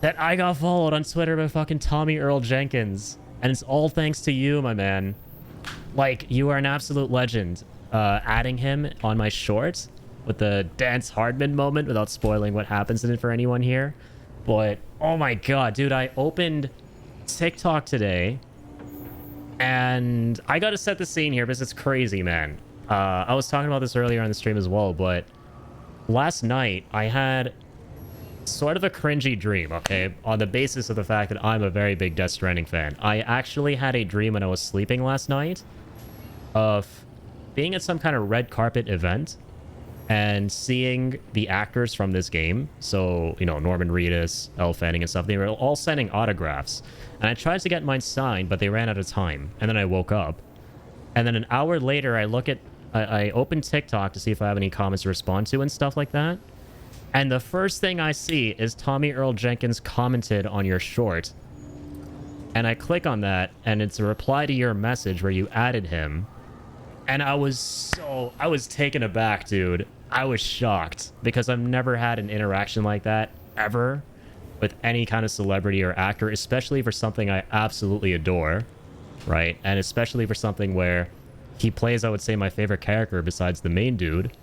that I got followed on Twitter by fucking Tommy Earl Jenkins. And it's all thanks to you, my man. Like, you are an absolute legend. Adding him on my short with the Dance Hardman moment without spoiling what happens in it for anyone here. But, oh my god, dude, I opened TikTok today and I gotta set the scene here because it's crazy, man. I was talking about this earlier on the stream as well, but last night I had sort of a cringy dream, okay, on the basis of the fact that I'm a very big Death Stranding fan. I actually had a dream when I was sleeping last night of being at some kind of red carpet event and seeing the actors from this game. So, you know, Norman Reedus, Elle Fanning and stuff, they were all sending autographs. And I tried to get mine signed, but they ran out of time. And then I woke up. And then an hour later, I opened TikTok to see if I have any comments to respond to and stuff like that. And the first thing I see is Tommy Earl Jenkins commented on your short. And I click on that, and it's a reply to your message where you added him. And I was taken aback, dude. I was shocked because I've never had an interaction like that ever with any kind of celebrity or actor, especially for something I absolutely adore, right? And especially for something where he plays, I would say, my favorite character besides the main dude.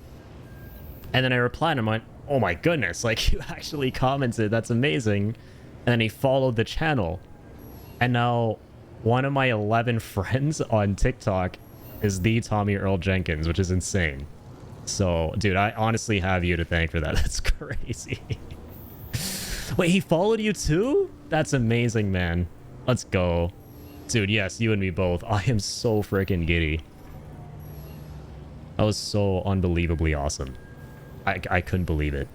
And then I replied and I went, oh my goodness, like, you actually commented, that's amazing. And then he followed the channel. And now one of my 11 friends on TikTok is the Tommy Earl Jenkins, which is insane. So, dude, I honestly have you to thank for that. That's crazy. Wait, he followed you too? That's amazing, man. Let's go. Dude, yes, you and me both. I am so freaking giddy. That was so unbelievably awesome. I couldn't believe it.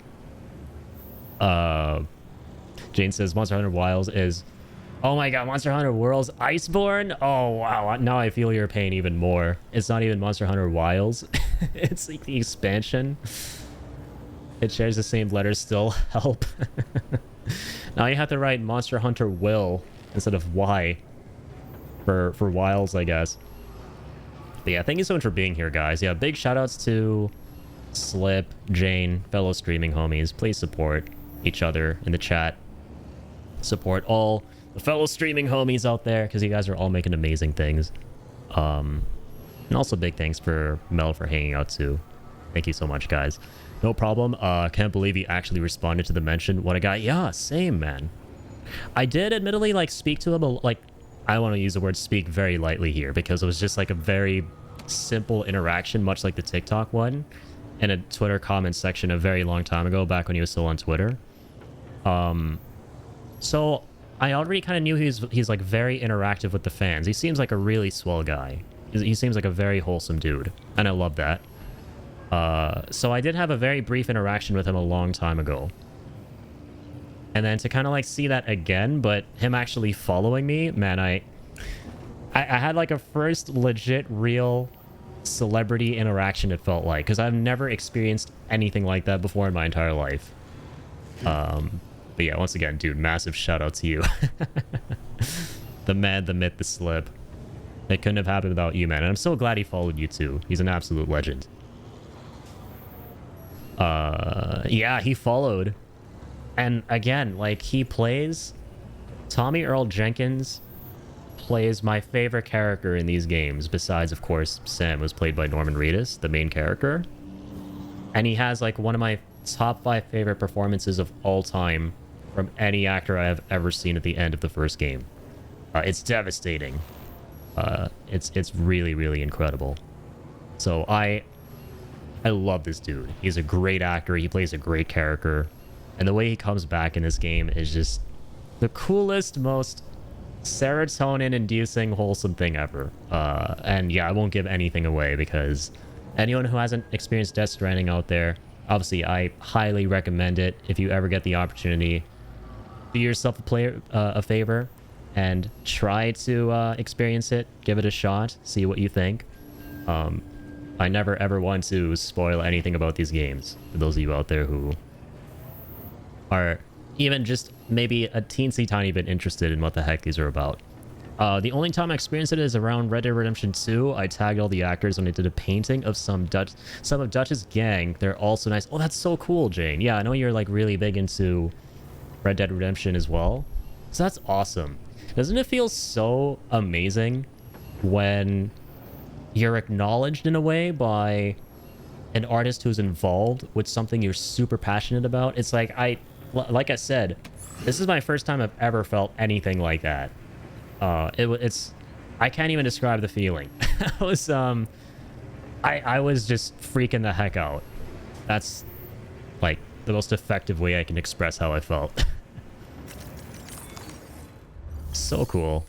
Jane says Monster Hunter Wilds is... Oh my god, Monster Hunter World's Iceborne? Oh wow, now I feel your pain even more. It's not even Monster Hunter Wilds. It's like the expansion. It shares the same letters still. Help. Now you have to write Monster Hunter Will instead of Y. For Wilds, I guess. But yeah, thank you so much for being here, guys. Yeah, big shoutouts to Slip, Jane, fellow streaming homies. Please support each other in the chat. support all the fellow streaming homies out there because you guys are all making amazing things. And also big thanks for Mel for hanging out too. Thank you so much, guys. No problem. Can't believe he actually responded to the mention. What a guy. Yeah, same, man. I did admittedly like speak to him like, I want to use the word speak very lightly here because it was just like a very simple interaction, much like the TikTok one in a Twitter comment section a very long time ago, back when he was still on Twitter. So I already kind of knew he's like very interactive with the fans. He seems like a really swell guy. He seems like a very wholesome dude, and I love that. So I did have a very brief interaction with him a long time ago. And then to kind of like see that again, but him actually following me, man, I had like a first legit real celebrity interaction, it felt like, because I've never experienced anything like that before in my entire life. But yeah, once again, dude, massive shout out to you. The man, the myth, the slip. It couldn't have happened without you, man. And I'm so glad he followed you too. He's an absolute legend. Yeah, he followed. And again, like, he plays... Tommy Earl Jenkins plays my favorite character in these games, besides, of course, Sam, was played by Norman Reedus, the main character. And he has, like, one of my top 5 favorite performances of all time from any actor I have ever seen at the end of the first game. It's devastating. It's really, really incredible. So I love this dude. He's a great actor. He plays a great character. And the way he comes back in this game is just the coolest, most serotonin-inducing, wholesome thing ever. And yeah, I won't give anything away because anyone who hasn't experienced Death Stranding out there, obviously, I highly recommend it. If you ever get the opportunity, do yourself a favor and try to experience it. Give it a shot. See what you think. I never ever want to spoil anything about these games for those of you out there who are even just maybe a teensy tiny bit interested in what the heck these are about. The only time I experienced it is around Red Dead Redemption 2. I tagged all the actors when I did a painting of some of Dutch's gang. They're also nice. Oh, that's so cool, Jane. Yeah, I know you're like really big into Red Dead Redemption as well. So that's awesome. Doesn't it feel so amazing when you're acknowledged in a way by an artist who's involved with something you're super passionate about? It's like, like I said, this is my first time I've ever felt anything like that. It's I can't even describe the feeling. I was just freaking the heck out. That's like the most effective way I can express how I felt. So cool.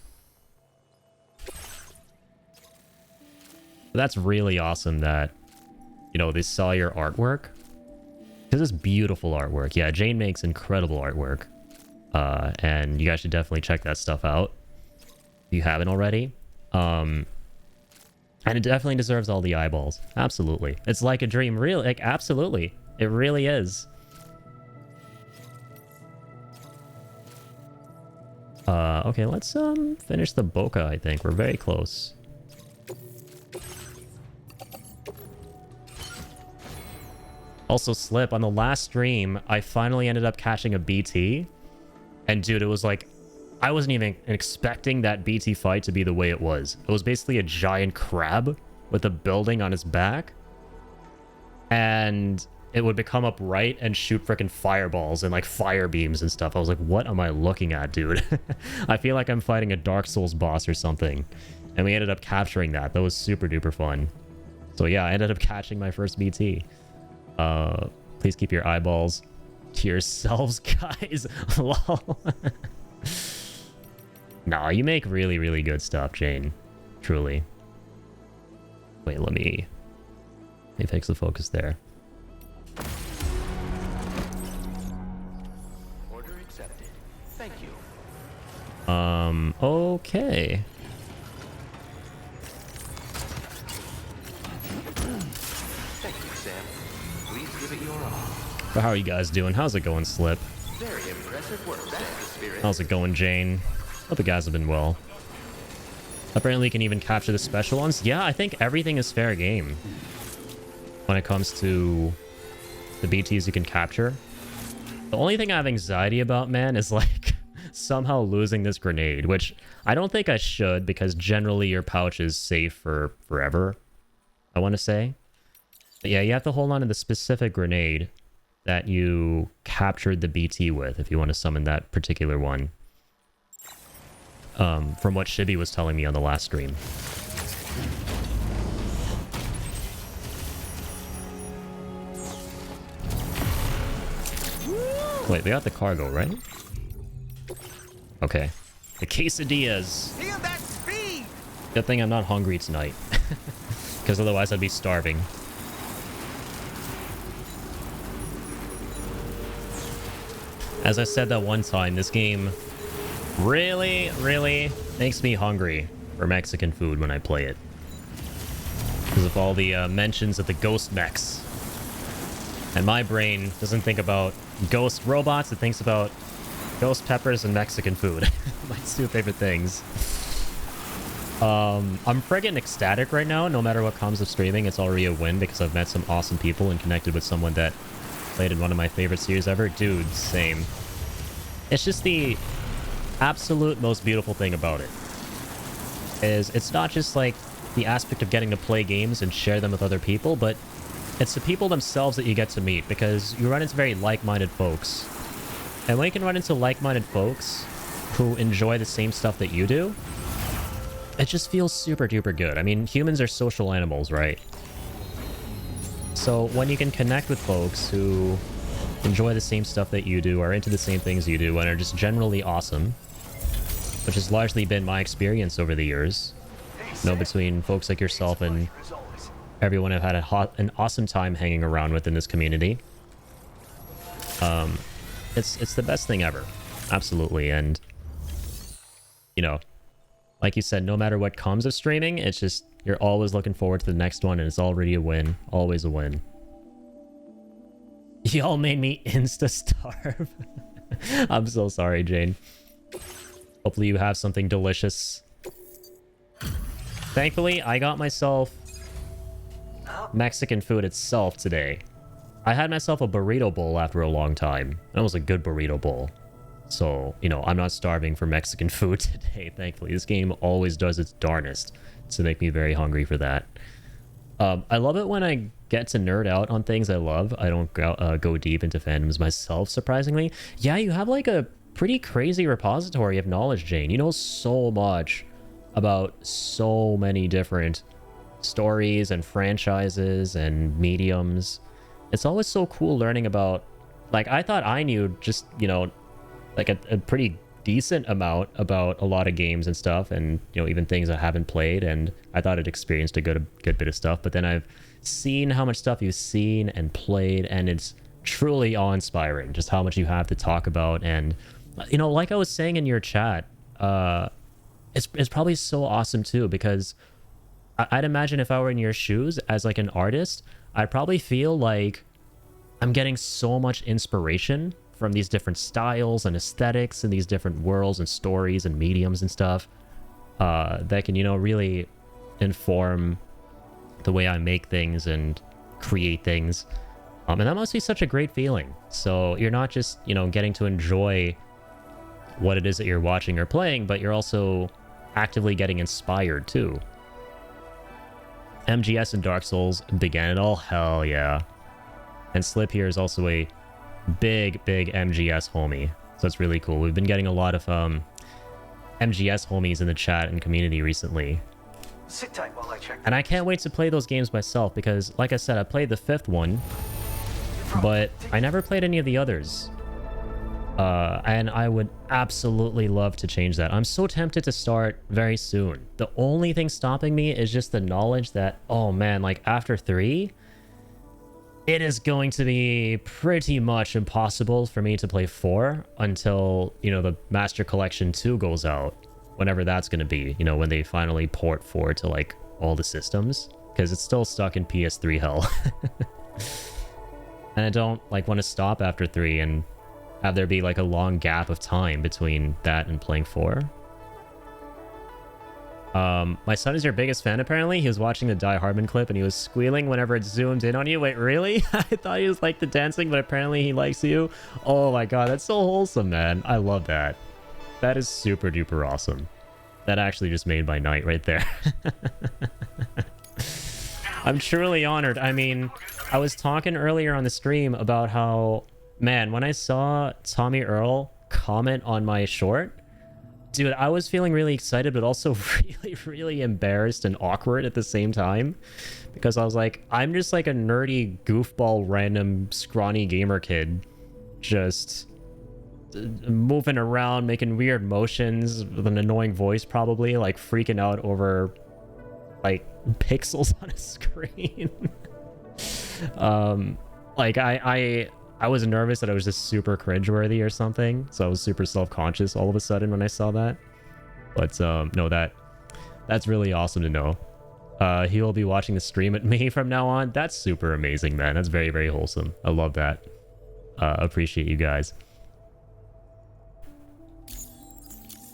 That's really awesome that, you know, they saw your artwork. Because it's beautiful artwork. Yeah, Jane makes incredible artwork. And you guys should definitely check that stuff out if you haven't already. And it definitely deserves all the eyeballs. Absolutely. It's like a dream. Really, like, absolutely. It really is. Okay, let's finish the Boca, I think. We're very close. Also, Slip, on the last stream, I finally ended up catching a BT. And dude, it was like, I wasn't even expecting that BT fight to be the way it was. It was basically a giant crab with a building on its back. And it would become upright and shoot freaking fireballs and like fire beams and stuff. I was like, what am I looking at, dude? I feel like I'm fighting a Dark Souls boss or something. And we ended up capturing that. That was super duper fun. So yeah, I ended up catching my first BT. Please keep your eyeballs to yourselves, guys. Lol. Nah, you make really, really good stuff, Jane. Truly. Wait, let me fix the focus there. Order accepted. Thank you. Okay. Thank you, Sam. Please give it your all. But how are you guys doing? How's it going, Slip? Very impressive work. That's the spirit. How's it going, Jane? Hope you guys have been well. Apparently you can even capture the special ones. Yeah, I think everything is fair game when it comes to the BTs you can capture. The only thing I have anxiety about, man, is like somehow losing this grenade, which I don't think I should, because generally your pouch is safe for forever, I want to say. But yeah, you have to hold on to the specific grenade that you captured the BT with if you want to summon that particular one. From what Shibi was telling me on the last stream. Wait, we got the cargo, right? Okay. The quesadillas. Feel that speed! Good thing I'm not hungry tonight. Because otherwise I'd be starving. As I said that one time, this game really, really makes me hungry for Mexican food when I play it. Because of all the mentions of the ghost mechs. And my brain doesn't think about ghost robots, it thinks about ghost peppers and Mexican food. My two favorite things. I'm friggin' ecstatic right now. No matter what comes of streaming, it's already a win because I've met some awesome people and connected with someone that played in one of my favorite series ever. Dude, same. It's just the absolute most beautiful thing about it. Is it's not just like the aspect of getting to play games and share them with other people, but it's the people themselves that you get to meet, because you run into very like-minded folks. And when you can run into like-minded folks who enjoy the same stuff that you do, it just feels super duper good. I mean, humans are social animals, right? So when you can connect with folks who enjoy the same stuff that you do, are into the same things you do, and are just generally awesome, which has largely been my experience over the years, you know, between folks like yourself and everyone I've had an awesome time hanging around with in this community. It's the best thing ever. Absolutely. And, you know, like you said, no matter what comes of streaming, it's just, you're always looking forward to the next one, and it's already a win. Always a win. Y'all made me insta-starve. I'm so sorry, Jane. Hopefully you have something delicious. Thankfully, I got myself Mexican food itself today. I had myself a burrito bowl after a long time. That was a good burrito bowl. So, you know, I'm not starving for Mexican food today, thankfully. This game always does its darnest to make me very hungry for that. I love it when I get to nerd out on things I love. I don't go deep into fandoms myself, surprisingly. Yeah, you have like a pretty crazy repository of knowledge, Jane. You know so much about so many different stories and franchises and mediums. It's always so cool learning about, like, I thought I knew just, you know, like a pretty decent amount about a lot of games and stuff, and, you know, even things I haven't played, and I thought I'd experienced a good bit of stuff, but then I've seen how much stuff you've seen and played, and it's truly awe-inspiring just how much you have to talk about. And, you know, like I was saying in your chat, it's probably so awesome too, because I'd imagine if I were in your shoes as like an artist, I'd probably feel like I'm getting so much inspiration from these different styles and aesthetics and these different worlds and stories and mediums and stuff that can, you know, really inform the way I make things and create things. And that must be such a great feeling. So you're not just, you know, getting to enjoy what it is that you're watching or playing, but you're also actively getting inspired too. MGS and Dark Souls began it all, hell yeah. And Slip here is also a big MGS homie, so it's really cool. We've been getting a lot of MGS homies in the chat and community recently. Sit tight while I check. And I can't wait to play those games myself, because like I said, I played the 5th one, but I never played any of the others. And I would absolutely love to change that. I'm so tempted to start very soon. The only thing stopping me is just the knowledge that, oh man, like after 3, it is going to be pretty much impossible for me to play 4 until, you know, the Master Collection 2 goes out. Whenever that's going to be, you know, when they finally port 4 to like all the systems, because it's still stuck in PS3 hell. And I don't like want to stop after 3 and have there be like a long gap of time between that and playing 4. My son is your biggest fan, apparently. He was watching the Die Hardman clip and he was squealing whenever it zoomed in on you. Wait, really? I thought he was like the dancing, but apparently he likes you. Oh my god, that's so wholesome, man. I love that. That is super duper awesome. That actually just made my night right there. I'm truly honored. I mean, I was talking earlier on the stream about how, man, when I saw Tommy Earl comment on my short, dude, I was feeling really excited, but also really, really embarrassed and awkward at the same time. Because I was like, I'm just like a nerdy, goofball, random, scrawny gamer kid. Just moving around, making weird motions with an annoying voice probably, like freaking out over like pixels on a screen. Like I was nervous that I was just super cringeworthy or something, so I was super self-conscious all of a sudden when I saw that. But no, that's really awesome to know. He will be watching the stream at me from now on. That's super amazing, man. That's very, very wholesome. I love that. Appreciate you guys.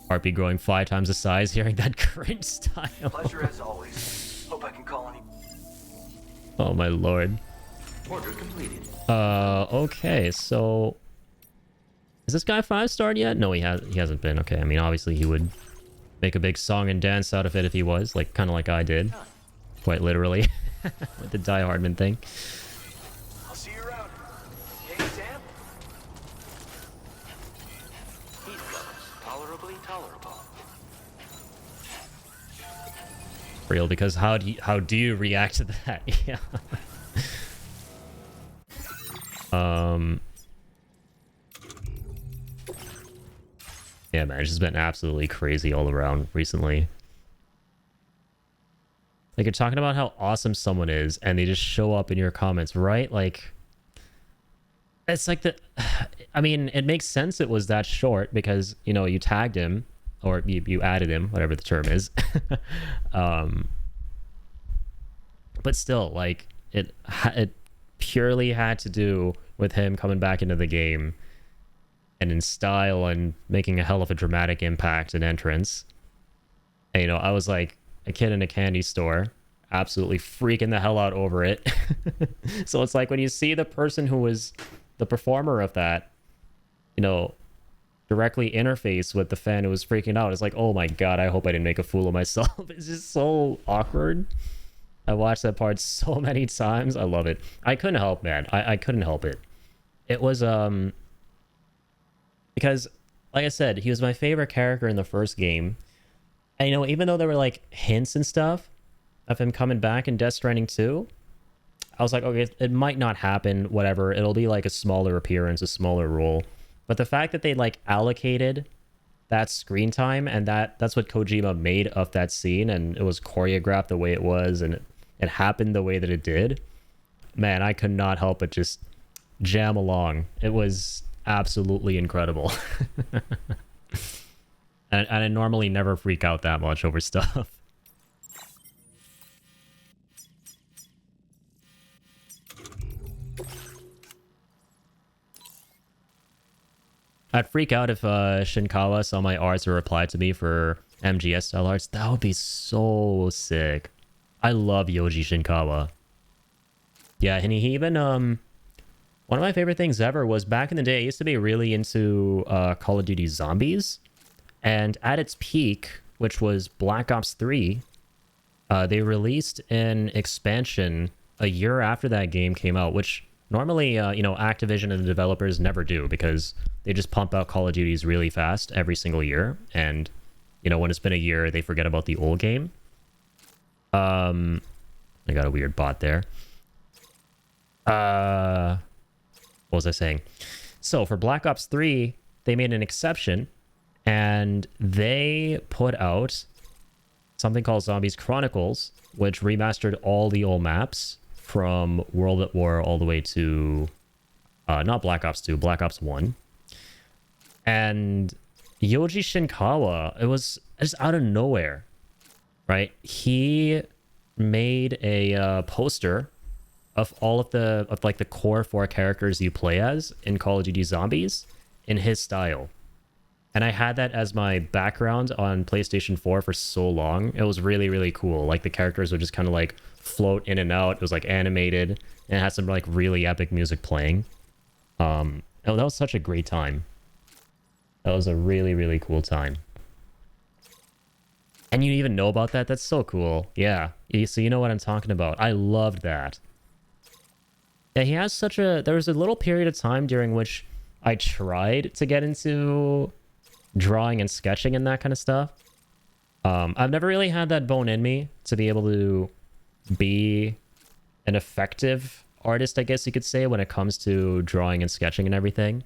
Harpy growing 5 times the size, hearing that cringe style. Pleasure as always. Hope I can call any. Oh my lord. Order completed. Okay, so is this guy 5-starred yet? No, he hasn't been. Okay, I mean, obviously he would make a big song and dance out of it if he was, like kind of like I did, quite literally, with the Die Hardman thing. I'll see you around. Hey, Sam. Heat levels tolerably tolerable. Real, because how do you react to that? Yeah. Yeah, man, it's just been absolutely crazy all around recently. Like, you're talking about how awesome someone is, and they just show up in your comments, right? Like, it's like the... I mean, it makes sense it was that short, because, you know, you tagged him, or you added him, whatever the term is. But still, like, it purely had to do with him coming back into the game and in style and making a hell of a dramatic impact and entrance. And, you know, I was like a kid in a candy store, absolutely freaking the hell out over it. So it's like when you see the person who was the performer of that, you know, directly interface with the fan who was freaking out, it's like, oh my god, I hope I didn't make a fool of myself. It's just so awkward. I watched that part so many times. I love it. I couldn't help, man. I couldn't help it. It was because, like I said, he was my favorite character in the first game. And, you know, even though there were, like, hints and stuff of him coming back in Death Stranding 2, I was like, okay, it might not happen, whatever. It'll be, like, a smaller appearance, a smaller role. But the fact that they, like, allocated that screen time, and that's what Kojima made of that scene, and it was choreographed the way it was, and it happened the way that it did, man, I could not help but just jam along. It was absolutely incredible. And I normally never freak out that much over stuff. I'd freak out if Shinkawa saw my arts or replied to me for MGS style arts. That would be so sick. I love Yoji Shinkawa. Yeah, and he even one of my favorite things ever was back in the day, I used to be really into Call of Duty Zombies. And at its peak, which was Black Ops 3, they released an expansion a year after that game came out, which normally, you know, Activision and the developers never do because they just pump out Call of Duties really fast every single year. And, you know, when it's been a year, they forget about the old game. I got a weird bot there. What was I saying? So for Black Ops 3, they made an exception and they put out something called Zombies Chronicles, which remastered all the old maps from World at War all the way to not Black Ops 2, Black Ops 1. And Yoji Shinkawa, it was just out of nowhere, right? He made a poster of all of the like the core 4 characters you play as in Call of Duty Zombies in his style. And I had that as my background on PlayStation 4 for so long. It was really, really cool. Like the characters would just kind of like float in and out. It was like animated and it had some like really epic music playing. Oh, that was such a great time. That was a really, really cool time. And you even know about that? That's so cool. Yeah. So you know what I'm talking about. I loved that. Yeah, he has such a... There was a little period of time during which I tried to get into drawing and sketching and that kind of stuff. I've never really had that bone in me to be able to be an effective artist, I guess you could say, when it comes to drawing and sketching and everything.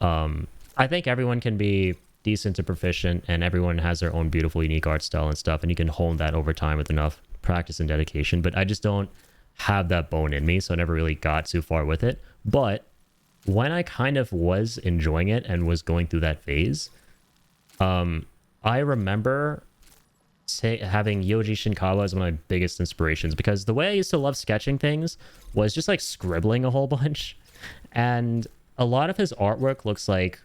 I think everyone can be decent to proficient, and everyone has their own beautiful, unique art style and stuff, and you can hone that over time with enough practice and dedication. But I just don't have that bone in me, so I never really got too far with it. But when I kind of was enjoying it and was going through that phase, I remember having Yoji Shinkawa as one of my biggest inspirations, because the way I used to love sketching things was just like scribbling a whole bunch, and a lot of his artwork looks like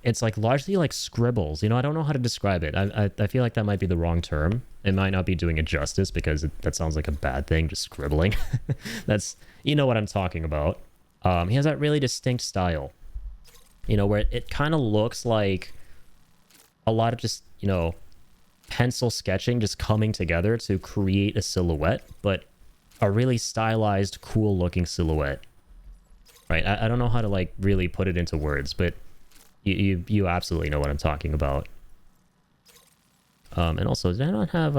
it's like largely like scribbles. You know, I don't know how to describe it. I feel like that might be the wrong term. It might not be doing it justice, because that sounds like a bad thing, just scribbling. That's, you know what I'm talking about. He has that really distinct style, you know, where it kind of looks like a lot of just, you know, pencil sketching just coming together to create a silhouette, but a really stylized, cool looking silhouette. Right? I don't know how to like really put it into words, but you absolutely know what I'm talking about. And also, did I not have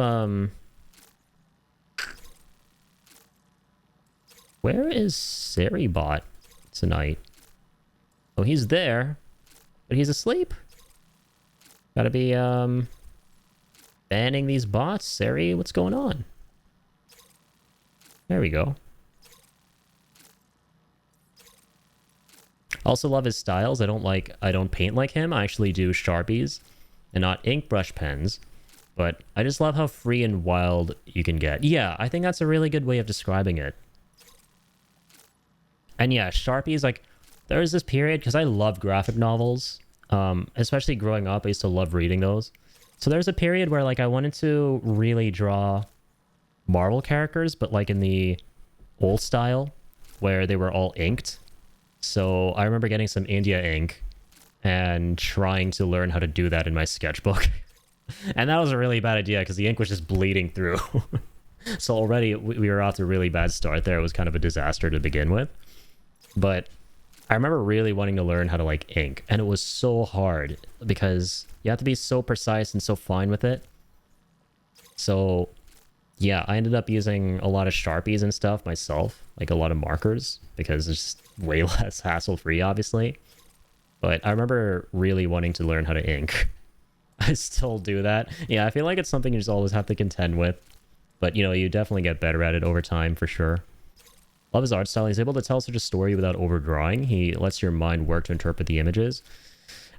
where is Seribot tonight? Oh, he's there, but he's asleep. Gotta be banning these bots. Seri, what's going on? There we go. Also love his styles. I don't paint like him. I actually do Sharpies and not ink brush pens. But I just love how free and wild you can get. Yeah, I think that's a really good way of describing it. And yeah, Sharpies, like, there was this period, because I love graphic novels. Especially growing up, I used to love reading those. So there's a period where, like, I wanted to really draw Marvel characters, but, like, in the old style, where they were all inked. So I remember getting some India ink and trying to learn how to do that in my sketchbook. And that was a really bad idea, because the ink was just bleeding through. So already we were off to a really bad start there. It was kind of a disaster to begin with. But I remember really wanting to learn how to like ink, and it was so hard because you have to be so precise and so fine with it. So yeah, I ended up using a lot of Sharpies and stuff myself, like a lot of markers, because it's just way less hassle-free, obviously. But I remember really wanting to learn how to ink. I still do that. Yeah, I feel like it's something you just always have to contend with. But, you know, you definitely get better at it over time, for sure. Love his art style. He's able to tell such a story without overdrawing. He lets your mind work to interpret the images.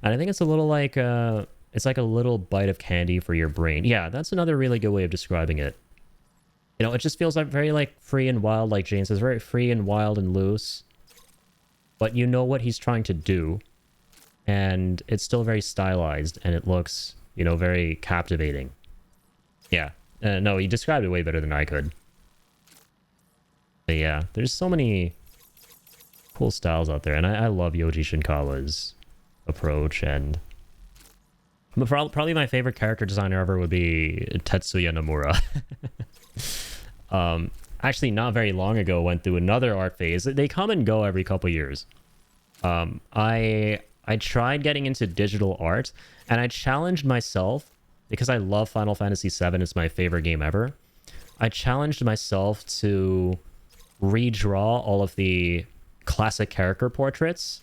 And I think it's a little like, it's like a little bite of candy for your brain. Yeah, that's another really good way of describing it. You know, it just feels like very like free and wild, like Jane says, very free and wild and loose. But you know what he's trying to do. And it's still very stylized, and it looks, you know, very captivating. Yeah. No, he described it way better than I could. But yeah, there's so many cool styles out there, and I love Yoji Shinkawa's approach, and probably my favorite character designer ever would be Tetsuya Nomura. Actually, not very long ago, went through another art phase. They come and go every couple years. I tried getting into digital art, and I challenged myself, because I love Final Fantasy VII. It's my favorite game ever. I challenged myself to redraw all of the classic character portraits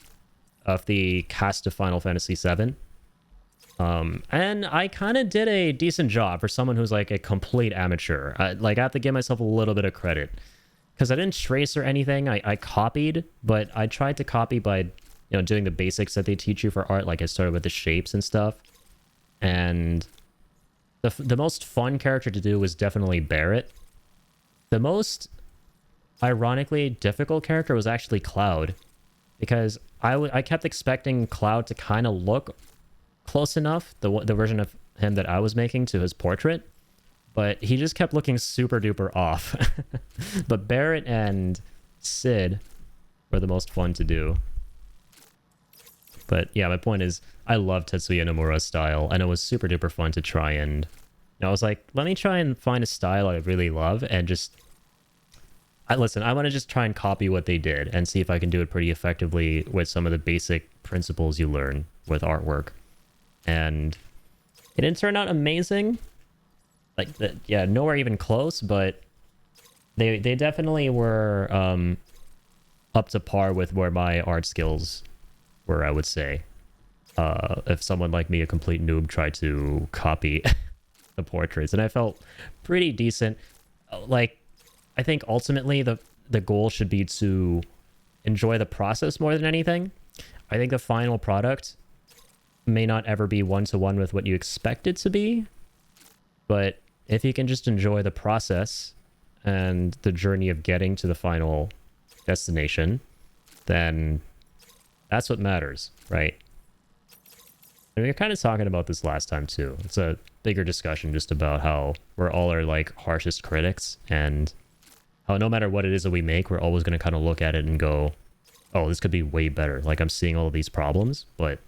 of the cast of Final Fantasy VII. And I kind of did a decent job for someone who's like a complete amateur. I have to give myself a little bit of credit, because I didn't trace or anything. I copied, but I tried to copy by, you know, doing the basics that they teach you for art. Like I started with the shapes and stuff. And the most fun character to do was definitely Barret. The most ironically difficult character was actually Cloud, because I kept expecting Cloud to kind of look close enough, the version of him that I was making, to his portrait, but he just kept looking super duper off. But Barret and Sid were the most fun to do. But yeah, my point is, I love Tetsuya Nomura's style, and it was super duper fun to try and... I was like, let me try and find a style I really love, and just... Listen, I want to just try and copy what they did, and see if I can do it pretty effectively with some of the basic principles you learn with artwork. And it didn't turn out amazing. Like, yeah, nowhere even close, but they definitely were up to par with where my art skills were, I would say. If someone like me, a complete noob, tried to copy the portraits. And I felt pretty decent. Like, I think ultimately the goal should be to enjoy the process more than anything. I think the final product may not ever be one-to-one with what you expect it to be, but if you can just enjoy the process and the journey of getting to the final destination, then that's what matters, right? And we were kind of talking about this last time too. It's a bigger discussion just about how we're all our like harshest critics, and how no matter what it is that we make, we're always going to kind of look at it and go, oh, this could be way better. Like, I'm seeing all of these problems, but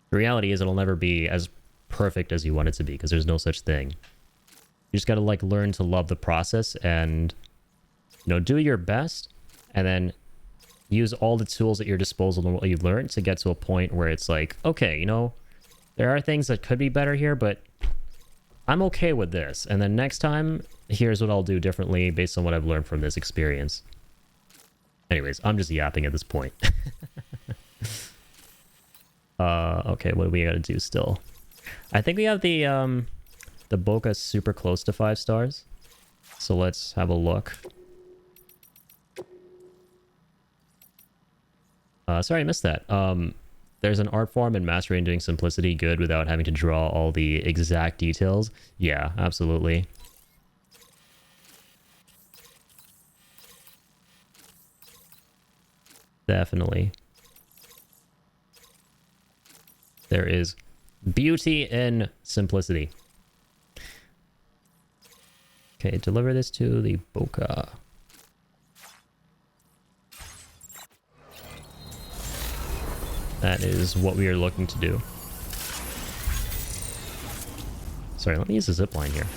the reality is it'll never be as perfect as you want it to be, because there's no such thing. You just got to like learn to love the process and, you know, do your best, and then use all the tools at your disposal and what you've learned to get to a point where it's like, okay, you know, there are things that could be better here, but I'm okay with this. And then next time, here's what I'll do differently based on what I've learned from this experience. Anyways, I'm just yapping at this point. Okay, what do we gotta do still? I think we have the Boca super close to 5 stars. So let's have a look. Sorry, I missed that. There's an art form in mastering and doing simplicity good without having to draw all the exact details. Yeah, absolutely. Definitely. There is beauty in simplicity. Okay, deliver this to the Boca. That is what we are looking to do. Sorry, let me use the zipline here.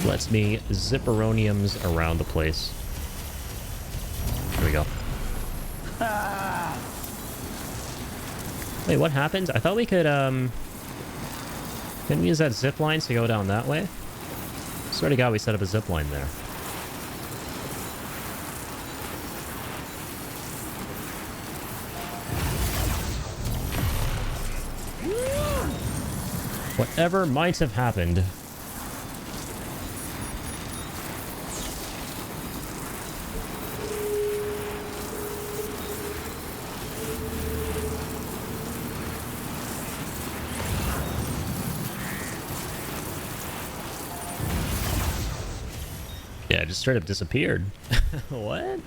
Lets me zipperoniums around the place. There we go. Wait, what happened? I thought we could, couldn't we use that zipline to go down that way? Swear to God, we set up a zipline there. Whatever might have happened. Yeah, it just straight up disappeared. What?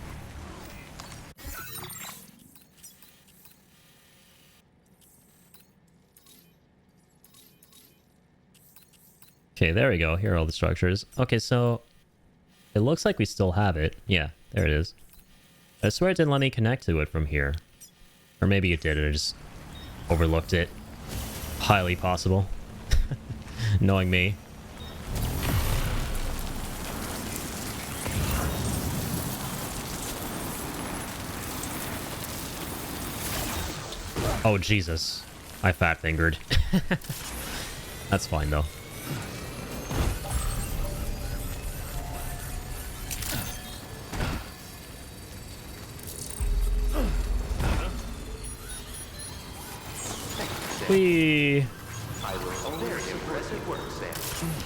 Okay, there we go. Here are all the structures. Okay, so it looks like we still have it. Yeah, there it is. I swear it didn't let me connect to it from here. Or maybe it did, and I just overlooked it. Highly possible. Knowing me. Oh, Jesus. I fat-fingered. That's fine, though. Whee!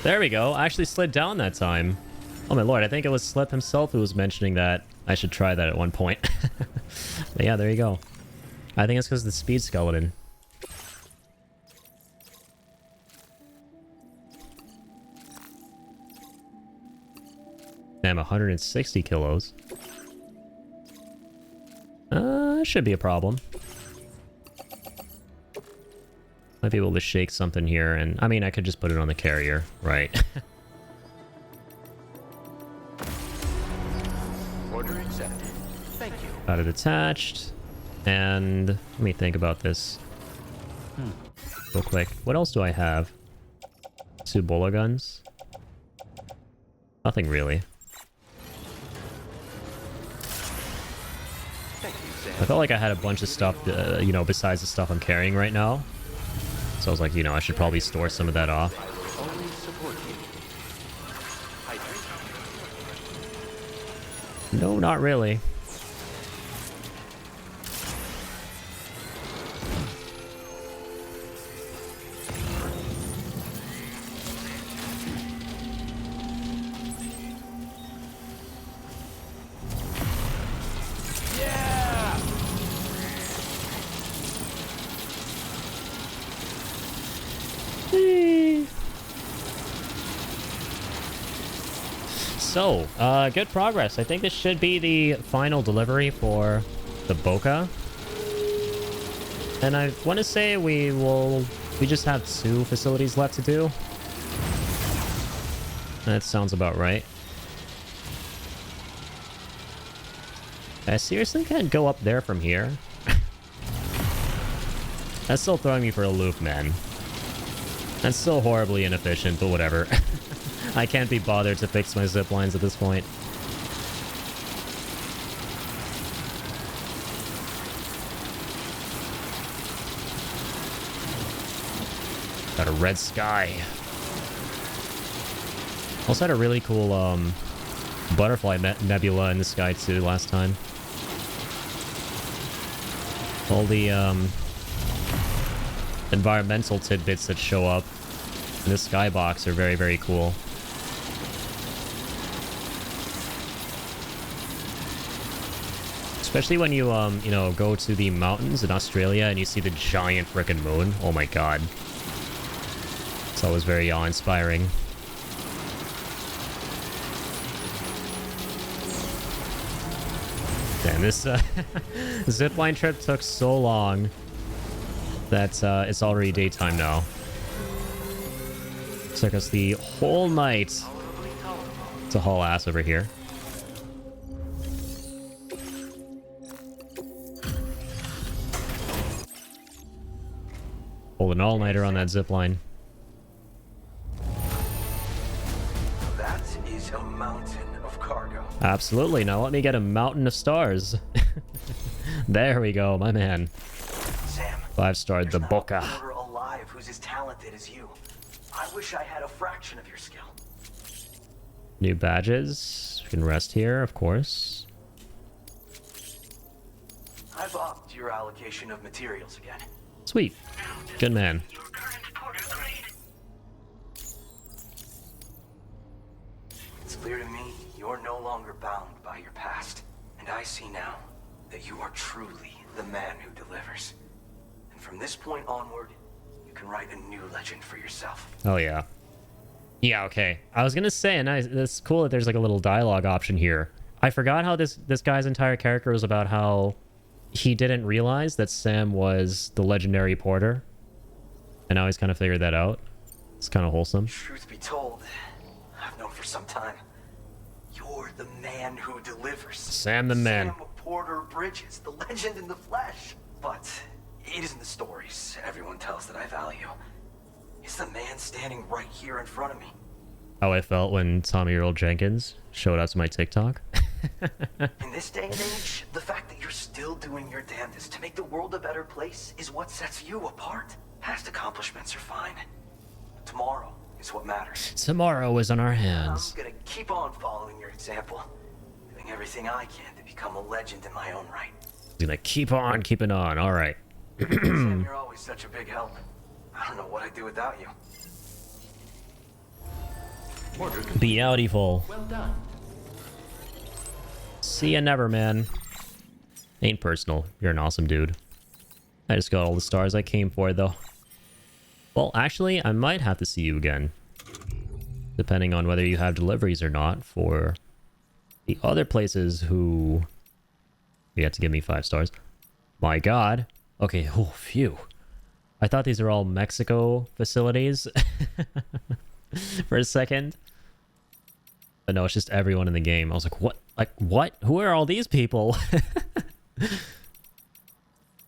There we go. I actually slid down that time. Oh my lord, I think it was Slip himself who was mentioning that I should try that at one point. But yeah, there you go. I think it's because of the speed skeleton. Damn, 160 kilos. Should be a problem. Might be able to shake something here, and I mean, I could just put it on the carrier, right? Order accepted. Thank you. Got it attached. And let me think about this real quick. What else do I have? 2 bola guns? Nothing really. Thank you, Sam. I felt like I had a bunch of stuff, you know, besides the stuff I'm carrying right now. So I was like, you know, I should probably store some of that off. I will always support you. No, not really. So, good progress. I think this should be the final delivery for the Boca. And I want to say we just have 2 facilities left to do. That sounds about right. I seriously can't go up there from here. That's still throwing me for a loop, man. That's still horribly inefficient, but whatever. I can't be bothered to fix my zip lines at this point. Got a red sky. Also had a really cool butterfly nebula in the sky too last time. All the environmental tidbits that show up in the skybox are very, very cool. Especially when you, you know, go to the mountains in Australia and you see the giant frickin' moon. Oh my god. It's always very awe-inspiring. Damn, this zipline trip took so long that it's already daytime now. Took us the whole night to haul ass over here. Pulled an all-nighter on that zipline. That is a mountain of cargo. Absolutely. Now let me get a mountain of stars. There we go, my man. Sam, 5-starred the there's not Boca. a porter alive who's as talented as you. I wish I had a fraction of your skill. New badges. You can rest here, of course. I've upped your allocation of materials again. Sweet. Good man. Your current porter grade. It's clear to me you're no longer bound by your past. And I see now that you are truly the man who delivers. And from this point onward, you can write a new legend for yourself. Oh, yeah. Yeah, okay. I was gonna say, and it's cool that there's like a little dialogue option here. I forgot how this guy's entire character was about how he didn't realize that Sam was the legendary porter. And now he's kind of figured that out. It's kind of wholesome. Truth be told, I've known for some time. You're the man who delivers. Sam the man. Sam Porter Bridges, the legend in the flesh. But it isn't the stories everyone tells that I value. It's the man standing right here in front of me. How I felt when Tommy Earl Jenkins showed up to my TikTok. In this day and age, the fact that you're still doing your damnedest to make the world a better place is what sets you apart. Past accomplishments are fine. Tomorrow is what matters. Tomorrow is on our hands. I'm gonna keep on following your example, doing everything I can to become a legend in my own right. Gonna keep on keeping on. All right. Sam, you're always such a big help. I don't know what I'd do without you. Order Be outyful. well done. See ya never, man. Ain't personal. You're an awesome dude. I just got all the stars I came for, though. Well, actually, I might have to see you again. Depending on whether you have deliveries or not for the other places who... You have to give me 5 stars. My god. Okay, oh, phew. I thought these are all Mexico facilities for a second. But no, it's just everyone in the game. I was like, what? Like, what? Who are all these people?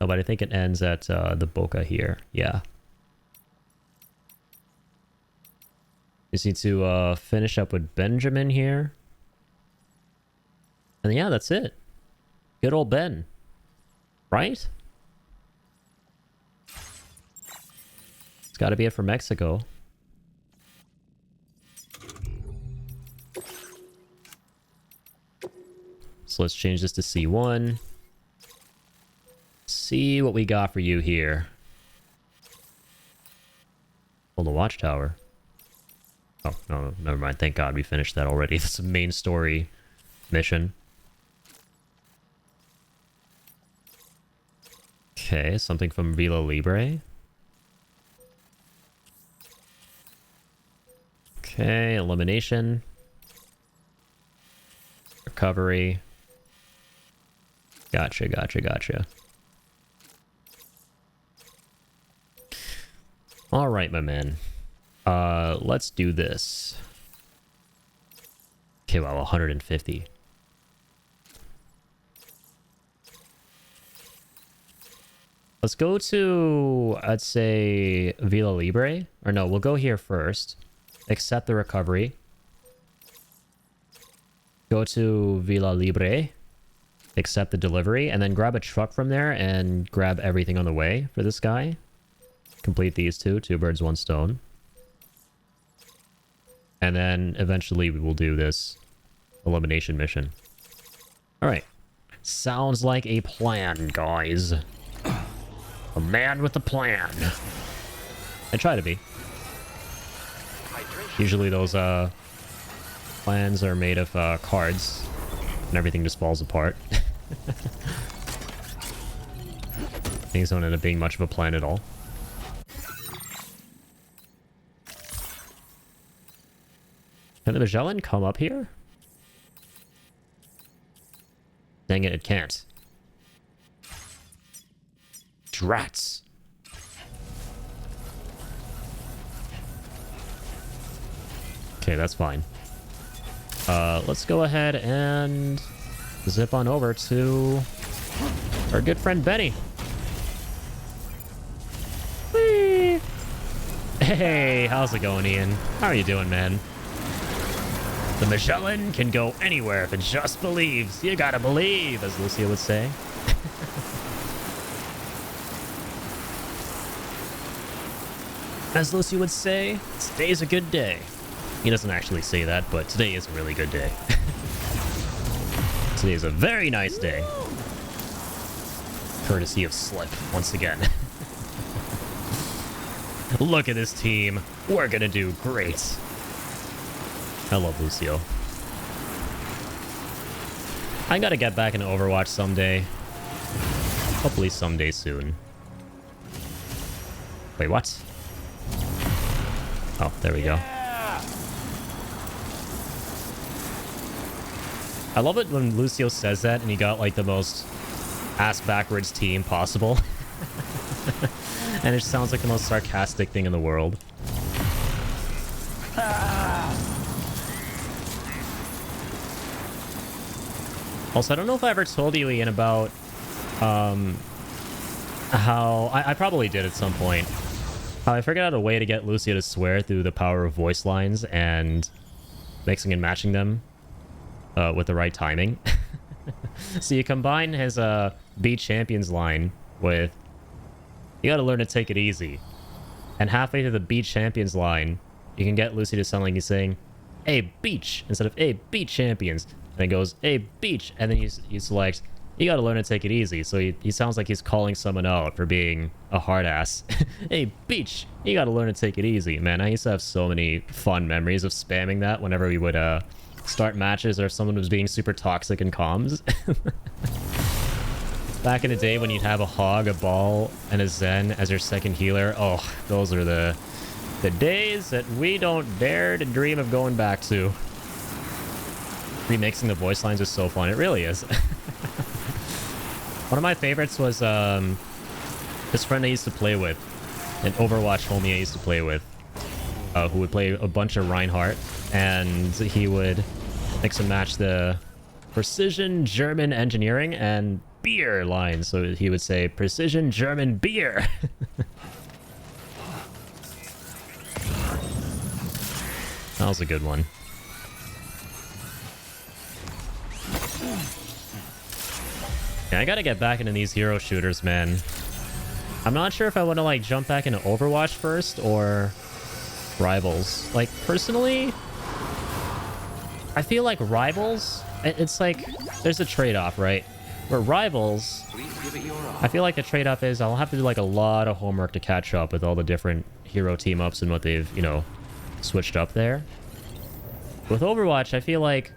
Oh, but I think it ends at the Boca here. Yeah. Just need to finish up with Benjamin here. And yeah, that's it. Good old Ben. Right? It's got to be it for Mexico. So let's change this to C1. See what we got for you here. Oh, the watchtower. Oh, no, never mind. Thank God we finished that already. That's a main story mission. Okay, something from Villa Libre. Okay, elimination. Recovery. Gotcha, gotcha, gotcha. Alright, my man. Let's do this. Okay, wow, 150. Let's go to, I'd say, Villa Libre. Or no, we'll go here first. Accept the recovery. Go to Villa Libre. Accept the delivery. And then grab a truck from there and grab everything on the way for this guy. Complete these two. 2 birds, 1 stone. And then eventually we will do this elimination mission. Alright. Sounds like a plan, guys. A man with a plan. I try to be. Usually those plans are made of cards. And everything just falls apart. Things don't end up being much of a plan at all. Can the Magellan come up here? Dang it, it can't. Drats. Okay, that's fine. Let's go ahead and zip on over to our good friend Benny. Whee! Hey, how's it going, Ian? How are you doing, man? The Magellan can go anywhere if it just believes. You gotta believe, as Lucia would say. As Lucy would say, today's a good day. He doesn't actually say that, but today is a really good day. Today is a very nice day. Courtesy of Slip, once again. Look at this team. We're gonna do great. I love Lucio. I gotta get back into Overwatch someday. Hopefully someday soon. Wait, what? Oh, there we go. I love it when Lucio says that and he got like the most ass backwards team possible. And it sounds like the most sarcastic thing in the world. Also, I don't know if I ever told you, Ian, about how... I probably did at some point. How I figured out a way to get Lucio to swear through the power of voice lines and mixing and matching them with the right timing. So you combine his Beat Champions line with, you gotta learn to take it easy. And halfway through the Beat Champions line, you can get Lucy to sound like he's saying, "Hey, Beach," instead of, "Hey, Beat Champions." And it goes, "Hey, Beach," and then you select, "You gotta learn to take it easy." So he sounds like he's calling someone out for being a hard ass. "Hey, Beach, you gotta learn to take it easy." Man, I used to have so many fun memories of spamming that whenever we would start matches or if someone was being super toxic in comms. Back in the day when you'd have a Hog, a Ball, and a Zen as your second healer. Oh, those are the days that we don't dare to dream of going back to. Remixing the voice lines is so fun. It really is. One of my favorites was this friend I used to play with, an Overwatch homie I used to play with, who would play a bunch of Reinhardt, and he would mix and match the precision German engineering, and beer line. So he would say, precision German beer. That was a good one. Yeah, I gotta get back into these hero shooters, man. I'm not sure if I want to like jump back into Overwatch first or Rivals. Like, personally, I feel like Rivals, it's like, there's a trade-off, right? Where Rivals, Please give it your all. I feel like the trade-off is I'll have to do like a lot of homework to catch up with all the different hero team-ups and what they've, you know, switched up there. With Overwatch, I feel like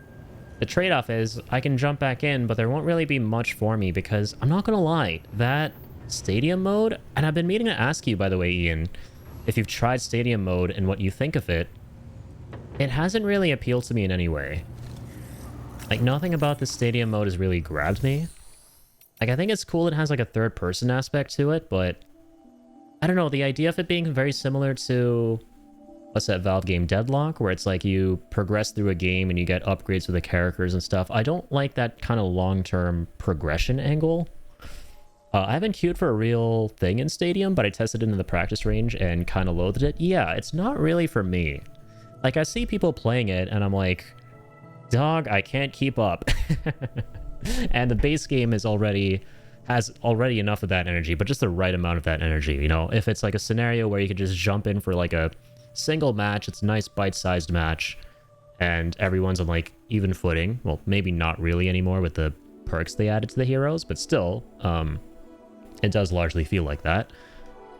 the trade-off is I can jump back in, but there won't really be much for me because I'm not gonna lie, that Stadium mode, and I've been meaning to ask you, by the way, Ian, if you've tried Stadium mode and what you think of it, it hasn't really appealed to me in any way. Like, nothing about the Stadium mode has really grabbed me. Like, I think it's cool it has like a third-person aspect to it, but I don't know, the idea of it being very similar to, what's that Valve game, Deadlock, where it's like you progress through a game and you get upgrades with the characters and stuff. I don't like that kind of long-term progression angle. I haven't queued for a real thing in Stadium, but I tested it in the practice range and kind of loathed it. Yeah, it's not really for me. Like, I see people playing it, and I'm like, dog, I can't keep up. And the base game has already enough of that energy, but just the right amount of that energy, you know? If it's like a scenario where you could just jump in for like a single match, it's a nice bite-sized match, and everyone's on like even footing. Well, maybe not really anymore with the perks they added to the heroes, but still, it does largely feel like that.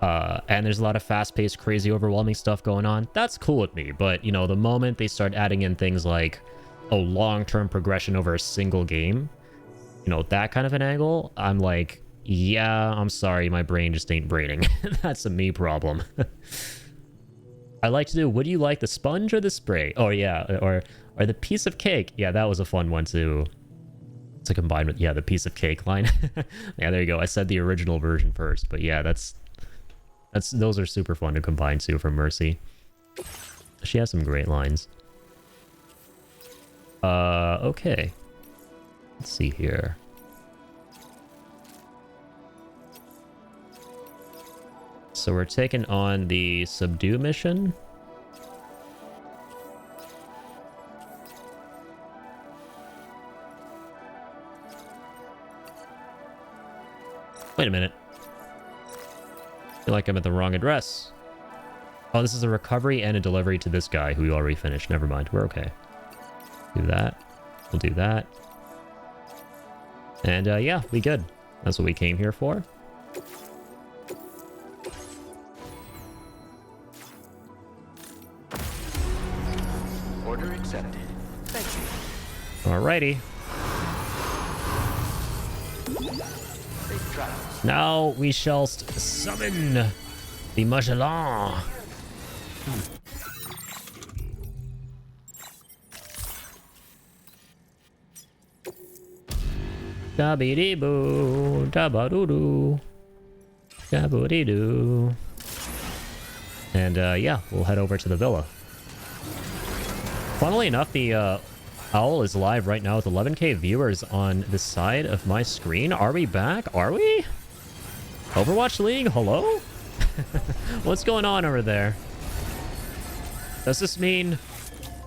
And there's a lot of fast-paced, crazy, overwhelming stuff going on. That's cool with me, but, you know, the moment they start adding in things like, oh, long-term progression over a single game, you know, that kind of an angle, I'm like, yeah, I'm sorry, my brain just ain't braining. That's a me problem. I like to do, would you like the sponge or the spray? Oh, yeah, or the piece of cake. Yeah, that was a fun one, too. To combine with, yeah, the piece of cake line. Yeah, there you go. I said the original version first, but yeah, those are super fun to combine too from Mercy. She has some great lines. Okay. Let's see here. So we're taking on the Subdue mission. Wait a minute. I feel like I'm at the wrong address. Oh, this is a recovery and a delivery to this guy who we already finished. Never mind. We're okay. Do that. We'll do that. And yeah, we good. That's what we came here for. Order accepted. Thank you. Alrighty. Safe travels. Now we shall summon the Magellan. Da-be-dee-boo, da-ba-doo-doo, da-boo-dee-doo. And yeah, we'll head over to the villa. Funnily enough, the Owl is live right now with 11k viewers on the side of my screen. Are we back? Are we? Overwatch League? Hello? What's going on over there? Does this mean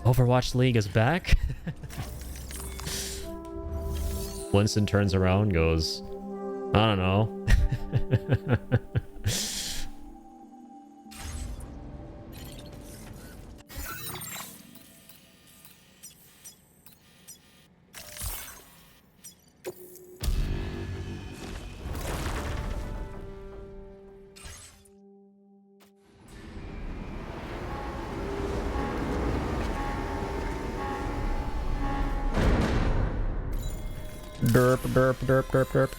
Overwatch League is back? Winston turns around and goes, I don't know. Derp, derp, derp, derp, derp.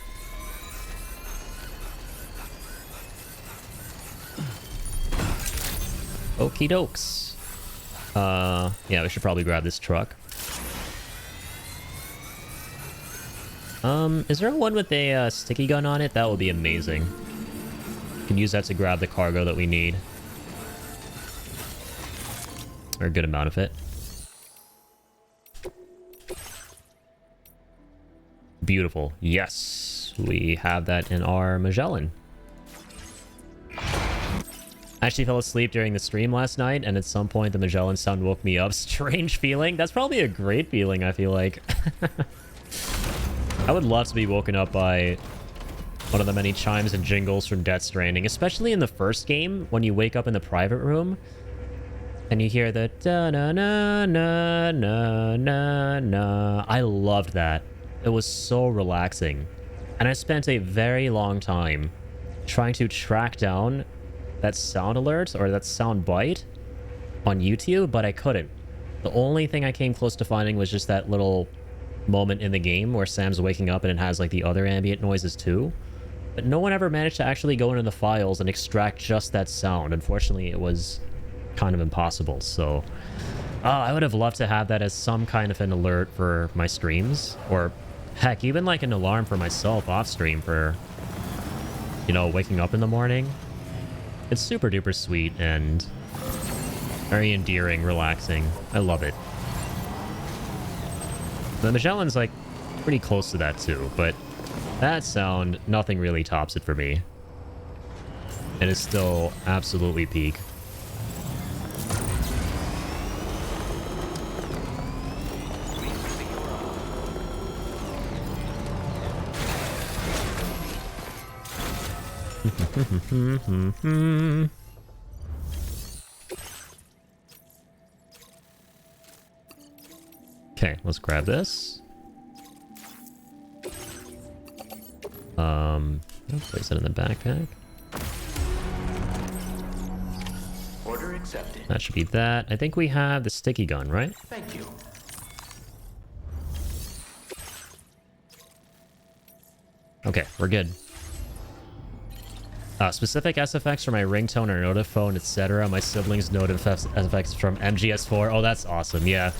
Okie dokes. Yeah, we should probably grab this truck. Is there one with a sticky gun on it? That would be amazing. We can use that to grab the cargo that we need. Or a good amount of it. Beautiful. Yes. we have that in our Magellan. I actually fell asleep during the stream last night, and at some point the Magellan sound woke me up. Strange feeling. That's probably a great feeling, I feel like. I would love to be woken up by one of the many chimes and jingles from Death Stranding, especially in the first game when you wake up in the private room and you hear the da-na-na-na-na-na-na. I loved that. It was so relaxing. And I spent a very long time trying to track down that sound alert or that sound bite on YouTube, but I couldn't. The only thing I came close to finding was just that little moment in the game where Sam's waking up and it has like the other ambient noises too. But no one ever managed to actually go into the files and extract just that sound. Unfortunately, it was kind of impossible. So I would have loved to have that as some kind of an alert for my streams, or heck, even like an alarm for myself off stream for, you know, waking up in the morning. It's super duper sweet and very endearing, relaxing. I love it. The Magellan's like pretty close to that too, but that sound, nothing really tops it for me. It is still absolutely peak. Okay, let's grab this. Place it in the backpack. Order accepted. That should be that. I think we have the sticky gun, right? Thank you. Okay, we're good. Specific SFX for my ringtone or notiphone, etc. My siblings note SFX from MGS4. Oh, that's awesome. Yeah.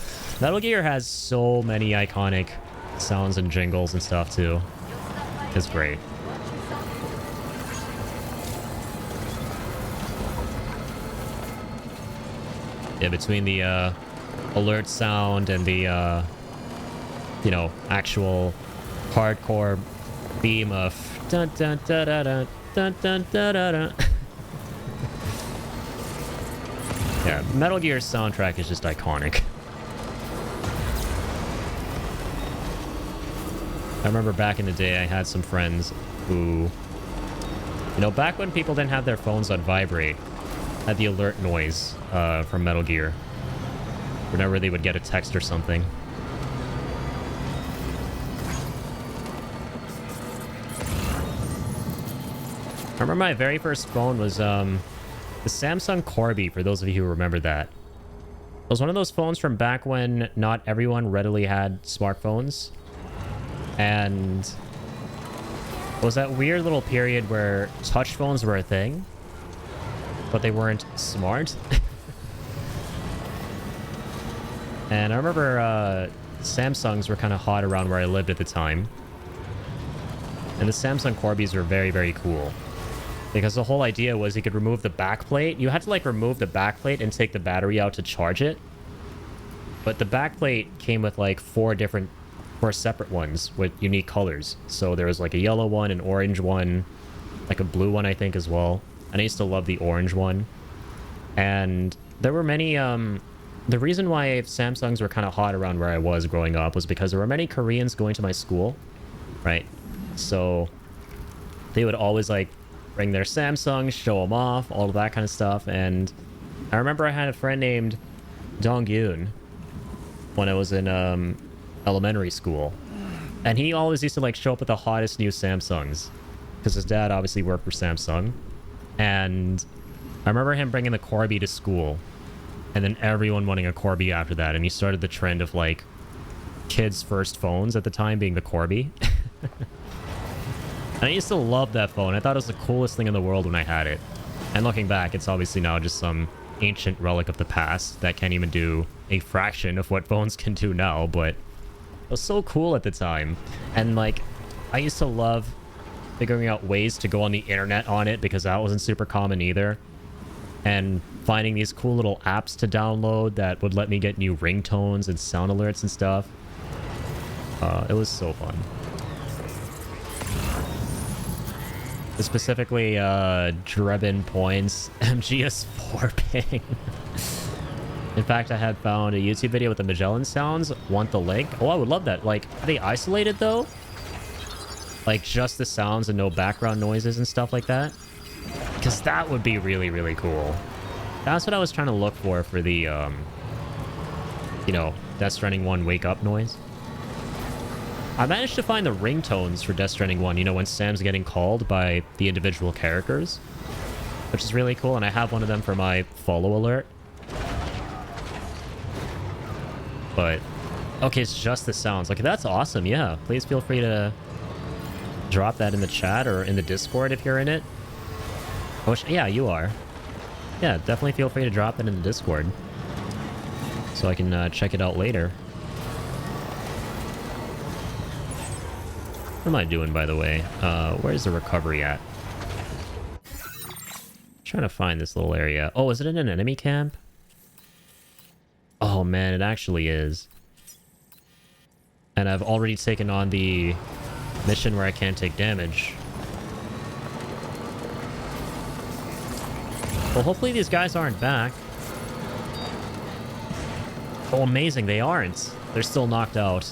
Metal Gear has so many iconic sounds and jingles and stuff, too. It's great. Yeah, between the alert sound and the, you know, actual hardcore theme of dun dun da da da dun dun da da da. Yeah, Metal Gear's soundtrack is just iconic. I remember back in the day I had some friends who, you know, back when people didn't have their phones on vibrate, had the alert noise from Metal Gear whenever they would get a text or something. I remember my very first phone was the Samsung Corby, for those of you who remember that. It was one of those phones from back when not everyone readily had smartphones. And it was that weird little period where touch phones were a thing, but they weren't smart. And I remember Samsungs were kind of hot around where I lived at the time. And the Samsung Corbys were very, very cool. Because the whole idea was you could remove the backplate. You had to like remove the backplate and take the battery out to charge it. But the backplate came with like four separate ones with unique colors. So there was like a yellow one, an orange one, like a blue one, I think, as well. And I used to love the orange one. And there were many, the reason why Samsungs were kind of hot around where I was growing up was because there were many Koreans going to my school, right? So they would always like bring their Samsungs, show them off, all of that kind of stuff. And I remember I had a friend named Dong-yoon when I was in elementary school. And he always used to like show up with the hottest new Samsungs because his dad obviously worked for Samsung. And I remember him bringing the Corby to school and then everyone wanting a Corby after that. And he started the trend of like kids' first phones at the time being the Corby. And I used to love that phone. I thought it was the coolest thing in the world when I had it. And looking back, it's obviously now just some ancient relic of the past that can't even do a fraction of what phones can do now, but it was so cool at the time. And like, I used to love figuring out ways to go on the internet on it because that wasn't super common either. And finding these cool little apps to download that would let me get new ringtones and sound alerts and stuff. It was so fun. Specifically, Drebin points, MGS4 ping. In fact, I had found a YouTube video with the Magellan sounds. Want the link? Oh, I would love that. Like, are they isolated though? Like, just the sounds and no background noises and stuff like that? Because that would be really, really cool. That's what I was trying to look for the, you know, Death Stranding 1 wake up noise. I managed to find the ringtones for Death Stranding 1, you know, when Sam's getting called by the individual characters, which is really cool, and I have one of them for my follow alert. But, okay, it's just the sounds. Like, that's awesome, yeah. Please feel free to drop that in the chat or in the Discord if you're in it. Oh, yeah, you are. Yeah, definitely feel free to drop it in the Discord so I can check it out later. What am I doing, by the way? Where's the recovery at? Trying to find this little area. Oh, is it in an enemy camp? Oh, man, it actually is. And I've already taken on the mission where I can't take damage. Well, hopefully these guys aren't back. Oh, amazing, they aren't. They're still knocked out.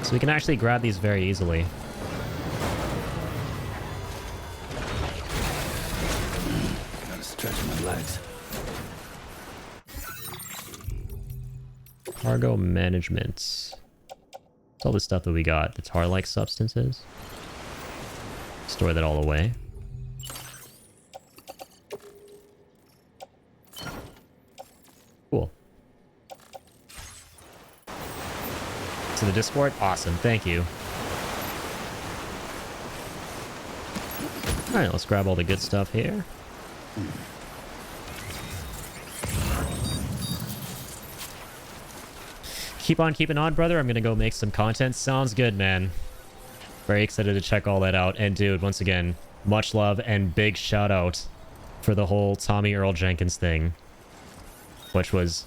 So we can actually grab these very easily. Gotta stretch my legs. Cargo management. It's all the stuff that we got. The tar-like substances. Store that all away. Cool. To the Discord? Awesome, thank you. Alright, let's grab all the good stuff here. Keep on keeping on, brother. I'm gonna go make some content. Sounds good, man. Very excited to check all that out. And dude, once again, much love and big shout out for the whole Tommy Earl Jenkins thing. Which was,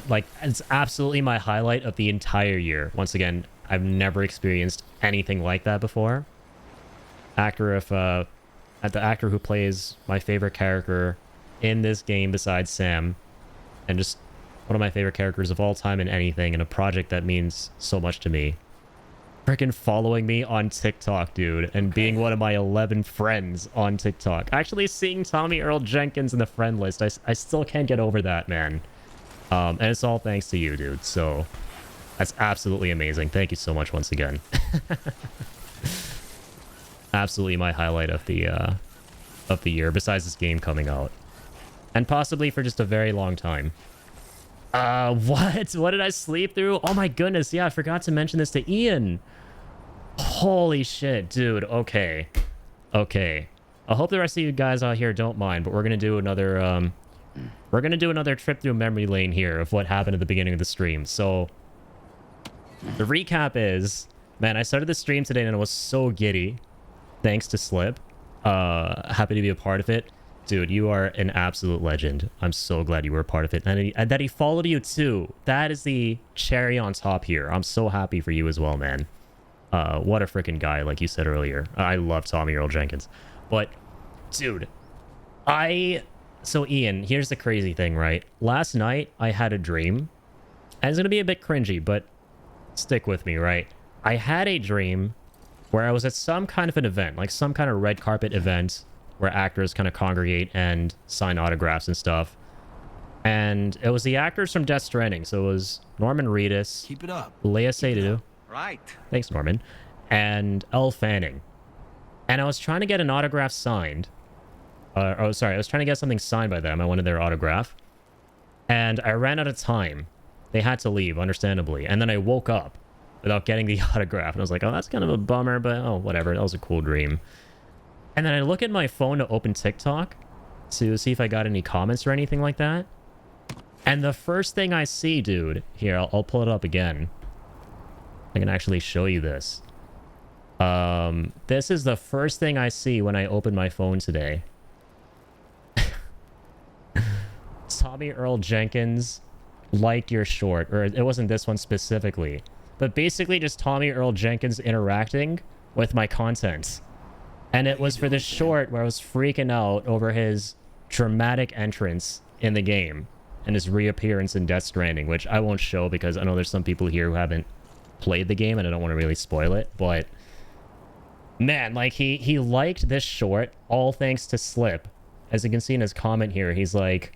like, it's absolutely my highlight of the entire year. Once again, I've never experienced anything like that before. The actor who plays my favorite character in this game besides Sam, and just one of my favorite characters of all time in anything, and a project that means so much to me. Freaking following me on TikTok, dude, and being one of my 11 friends on TikTok. Actually seeing Tommy Earl Jenkins in the friend list, I still can't get over that, man. And it's all thanks to you, dude, so that's absolutely amazing. Thank you so much once again. Absolutely my highlight of the year, besides this game coming out. And possibly for just a very long time. What? What did I sleep through? Oh my goodness, yeah, I forgot to mention this to Ian. Holy shit, dude, okay. Okay. I hope the rest of you guys out here don't mind, but we're gonna do another, trip through memory lane here of what happened at the beginning of the stream. So, the recap is, man, I started the stream today and I was so giddy. Thanks to Slip. Happy to be a part of it. Dude, you are an absolute legend. I'm so glad you were a part of it. And that he followed you too. That is the cherry on top here. I'm so happy for you as well, man. What a freaking guy, like you said earlier. I love Tommy Earl Jenkins. But, dude, so Ian, here's the crazy thing, right? Last night, I had a dream. And it's going to be a bit cringy, but stick with me, right? I had a dream where I was at some kind of an event, like some kind of red carpet event where actors kind of congregate and sign autographs and stuff. And it was the actors from Death Stranding. So it was Norman Reedus, Keep it up. Lea Seydoux. Right. Thanks, Norman. And Elle Fanning. And I was trying to get an autograph signed. I was trying to get something signed by them. I wanted their autograph. And I ran out of time. They had to leave, understandably. And then I woke up without getting the autograph. And I was like, oh, that's kind of a bummer, but oh, whatever. That was a cool dream. And then I look at my phone to open TikTok to see if I got any comments or anything like that. And the first thing I see, dude, here, I'll pull it up again. I can actually show you this. This is the first thing I see when I open my phone today. Tommy Earl Jenkins liked your short, or it wasn't this one specifically, but basically just Tommy Earl Jenkins interacting with my content. And it was for this short where I was freaking out over his dramatic entrance in the game and his reappearance in Death Stranding, which I won't show because I know there's some people here who haven't played the game and I don't want to really spoil it, but man, like he liked this short all thanks to Slip. As you can see in his comment here, he's like,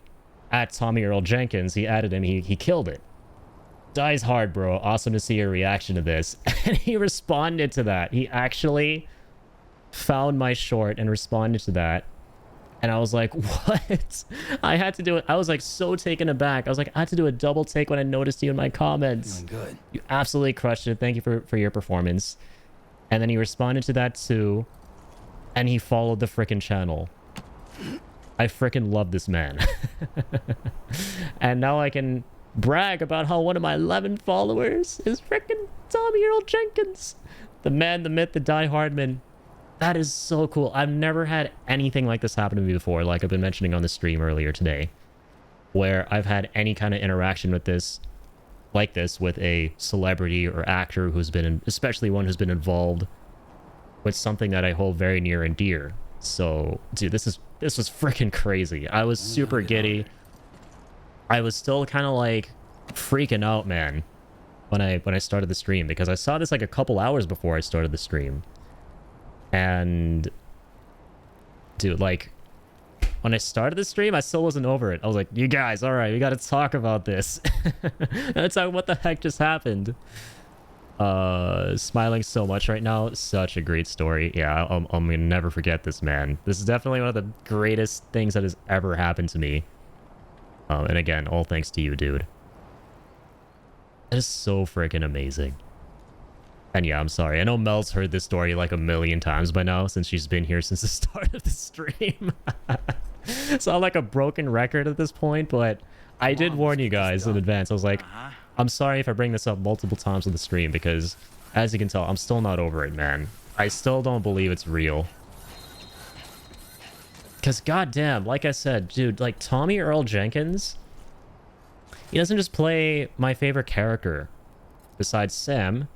at Tommy Earl Jenkins, he added him, he killed it. Dies hard, bro. Awesome to see your reaction to this. And he responded to that. He actually found my short and responded to that. And I was like, what? I had to do it. I was like so taken aback. I was like, I had to do a double take when I noticed you in my comments. Doing good. You absolutely crushed it. Thank you for your performance. And then he responded to that too. And he followed the frickin' channel. I frickin' love this man. And now I can brag about how one of my 11 followers is frickin' Tommy Earl Jenkins. The man, the myth, the diehardman. That is so cool. I've never had anything like this happen to me before, like I've been mentioning on the stream earlier today, where I've had any kind of interaction with this, like this, with a celebrity or actor who's been, especially one who's been involved with something that I hold very near and dear. So, dude, this was freaking crazy. I was super giddy. I was still kind of like freaking out, man, when I started the stream, because I saw this like a couple hours before I started the stream. And dude, like when I started the stream, I still wasn't over it. I was like, you guys, all right, we got to talk about this. Let's talk what the heck just happened. Smiling so much right now. Such a great story. Yeah, I'm gonna never forget this, man. This is definitely one of the greatest things that has ever happened to me. And again, all thanks to you, dude. That is so freaking amazing. And yeah, I'm sorry. I know Mel's heard this story like a million times by now since she's been here since the start of the stream. So I'm like a broken record at this point, but I did warn you guys in advance. I was like, I'm sorry if I bring this up multiple times on the stream because, as you can tell, I'm still not over it, man. I still don't believe it's real. Because goddamn, like I said, dude, like Tommy Earl Jenkins, he doesn't just play my favorite character besides Sam.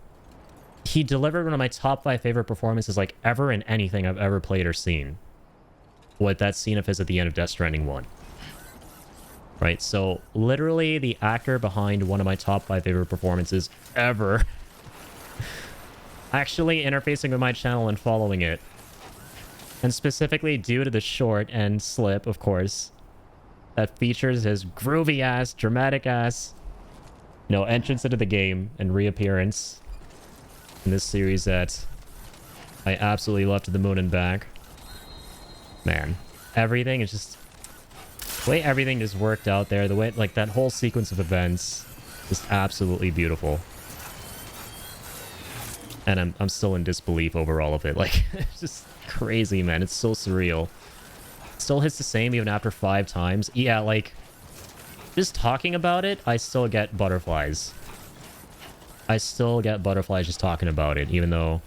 He delivered one of my top 5 favorite performances like ever in anything I've ever played or seen. With that scene of his at the end of Death Stranding 1. Right, so literally the actor behind one of my top 5 favorite performances ever actually interfacing with my channel and following it. And specifically due to the short and Slip, of course, that features his groovy ass, dramatic ass, you know, entrance into the game and reappearance in this series that I absolutely love to the moon and back. Man, everything is just... the way everything just worked out there, the way, like, that whole sequence of events, just absolutely beautiful. And I'm still in disbelief over all of it. Like, it's just crazy, man. It's so surreal. Still hits the same even after 5 times. Yeah, like, just talking about it, I still get butterflies. I still get butterflies just talking about it, even though,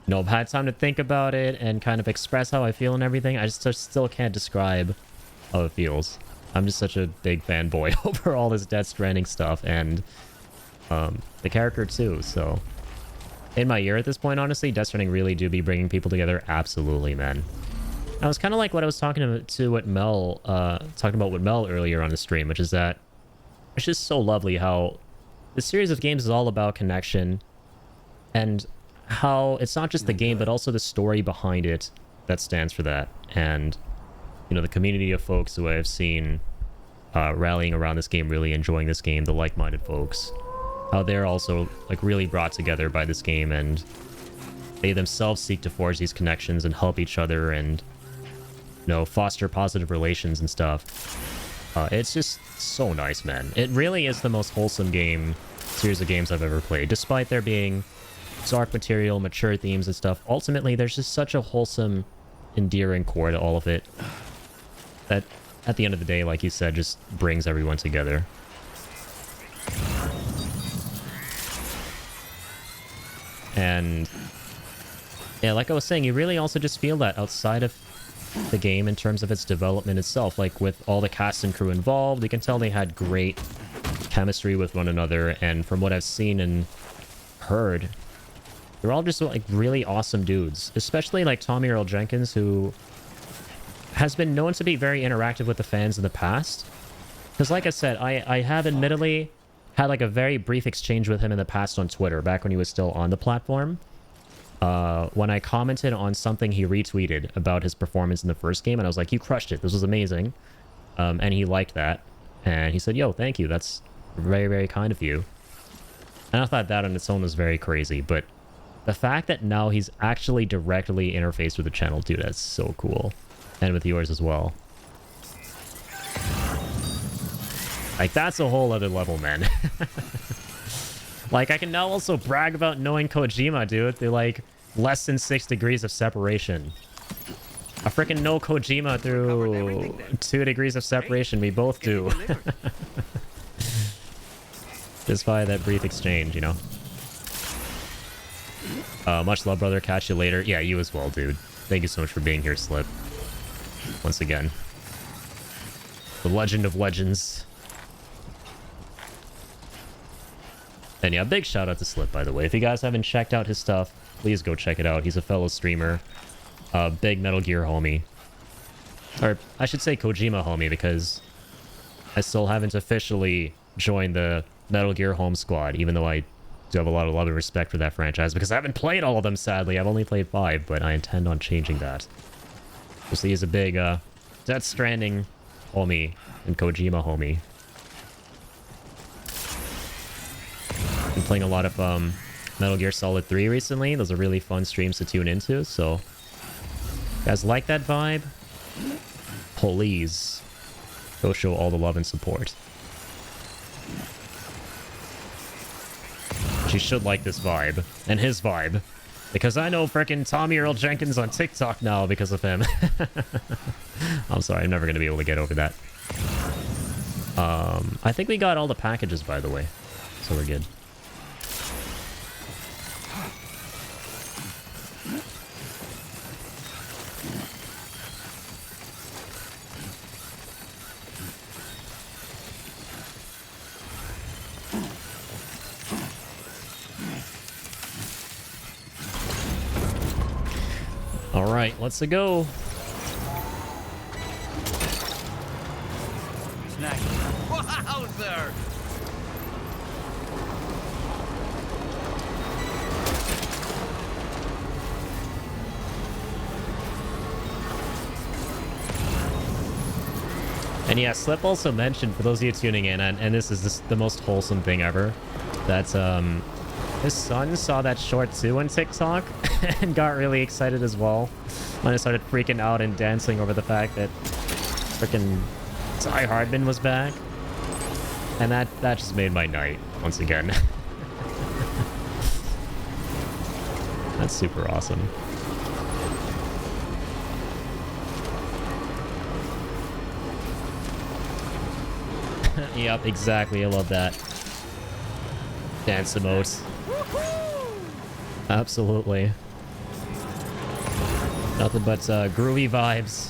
you know, I've had time to think about it and kind of express how I feel and everything. I just still can't describe how it feels. I'm just such a big fanboy over all this Death Stranding stuff and the character too, so... in my ear at this point, honestly, Death Stranding really do be bringing people together. Absolutely, man. I was kind of like what I was talking to what Mel, talking about with Mel earlier on the stream, which is that it's just so lovely how this series of games is all about connection and how it's not just the game, but also the story behind it that stands for that. And, you know, the community of folks who I've seen rallying around this game, really enjoying this game, the like-minded folks. How they're also like really brought together by this game, and they themselves seek to forge these connections and help each other and, you know, foster positive relations and stuff. It's just so nice, man. It really is the most wholesome series of games I've ever played. Despite there being dark material, mature themes and stuff, ultimately there's just such a wholesome, endearing core to all of it that at the end of the day, like you said, just brings everyone together. And yeah, like I was saying, you really also just feel that outside of the game in terms of its development itself. Like with all the cast and crew involved, you can tell they had great chemistry with one another. And from what I've seen and heard, They're all just like really awesome dudes, especially like Tommy Earl Jenkins, who has been known to be very interactive with the fans in the past. Because like I said, I have admittedly had like a very brief exchange with him in the past on Twitter, back when he was still on the platform. When I commented on something he retweeted about his performance in the first game, and I was like, you crushed it, this was amazing. And he liked that. And he said, yo, thank you, that's very, very kind of you. And I thought that on its own was very crazy, but the fact that now he's actually directly interfaced with the channel, dude, that's so cool. And with yours as well. Like, that's a whole other level, man. Like, I can now also brag about knowing Kojima, dude. They're like less than 6 degrees of separation. I freaking know Kojima through 2 degrees of separation. We both do. Just by that brief exchange, you know. Much love, brother. Catch you later. Yeah, you as well, dude. Thank you so much for being here, Slip. Once again. The legend of legends. And yeah, big shout out to Slip, by the way. If you guys haven't checked out his stuff, please go check it out. He's a fellow streamer. Big Metal Gear homie. Or I should say Kojima homie, because I still haven't officially joined the Metal Gear home squad, even though I do have a lot of love and respect for that franchise, because I haven't played all of them, sadly. I've only played 5, but I intend on changing that. So he's a big Death Stranding homie and Kojima homie. Been playing a lot of Metal Gear Solid 3 recently. Those are really fun streams to tune into, so you guys like that vibe? Please go show all the love and support. She should like this vibe and his vibe, because I know frickin' Tommy Earl Jenkins on TikTok now because of him. I'm sorry, I'm never gonna be able to get over that. I think we got all the packages, by the way, so we're good. All right, let's go. Snack. Wowzer! And yeah, Slip also mentioned, for those of you tuning in, and this is the most wholesome thing ever, that his son saw that short too on TikTok and got really excited as well when I started freaking out and dancing over the fact that freaking Ty Hardman was back. And that just made my night once again. That's super awesome. Yep, exactly. I love that. Dance emote. Absolutely. Nothing but groovy vibes.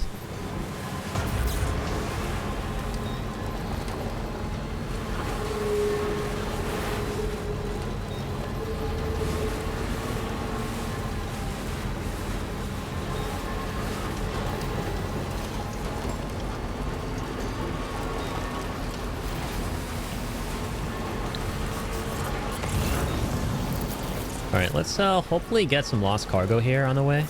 Alright, let's hopefully get some lost cargo here on the way.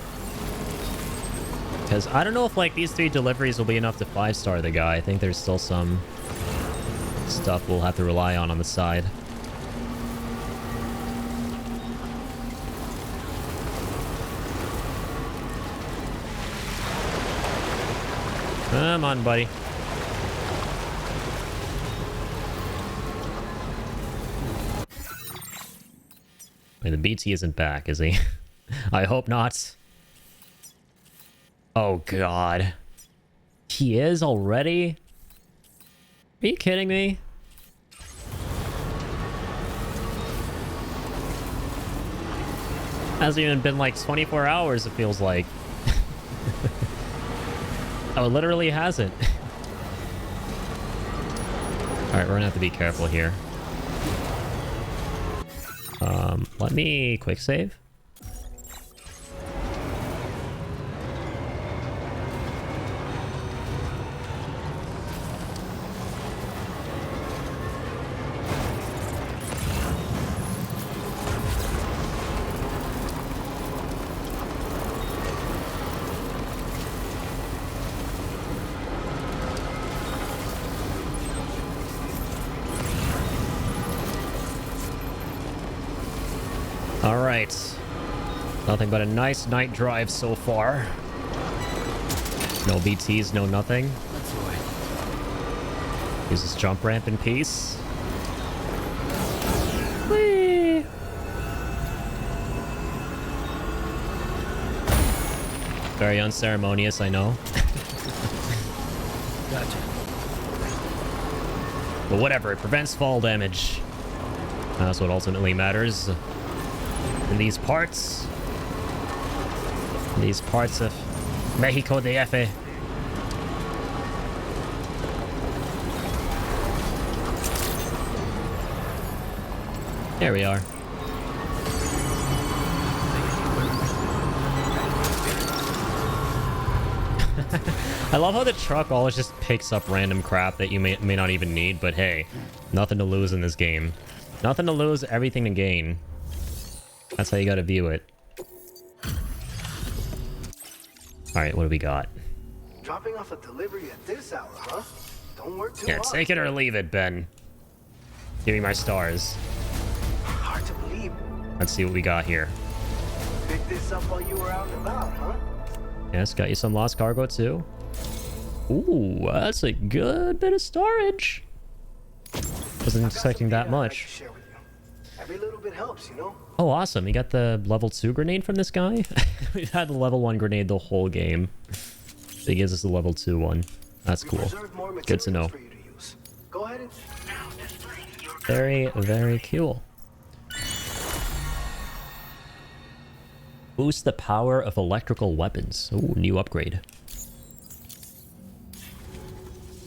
Because I don't know if like these 3 deliveries will be enough to 5-star the guy. I think there's still some stuff we'll have to rely on the side. Come on, buddy. I mean, the BT isn't back, is he? I hope not. Oh, God. He is already? Are you kidding me? Hasn't even been like 24 hours, it feels like. Oh, it literally hasn't. Alright, we're gonna have to be careful here. Let me quick save. Alright. Nothing but a nice night drive so far. No BTs, no nothing. Use this jump ramp in peace. Whee! Very unceremonious, I know. Gotcha. But whatever, it prevents fall damage. That's what ultimately matters. In these parts. These parts of Mexico DF. There we are. I love how the truck always just picks up random crap that you may not even need, but hey, nothing to lose in this game. Nothing to lose, everything to gain. That's how you gotta view it. Alright, what do we got? Dropping off a delivery at this hour, huh? Don't work too Yeah, hard. take it or leave it, Ben. Give me my stars. Hard to believe. Let's see what we got here. Picked this up while you were out and about, huh? Yes, got you some lost cargo too. Ooh, that's a good bit of storage. Wasn't expecting that much. Every little bit helps, you know? Oh, awesome. You got the level 2 grenade from this guy? We've had the level 1 grenade the whole game. So he gives us the level 2 one. That's cool. Good to know. Go ahead and... Very, very cool. Boost the power of electrical weapons. Ooh, new upgrade.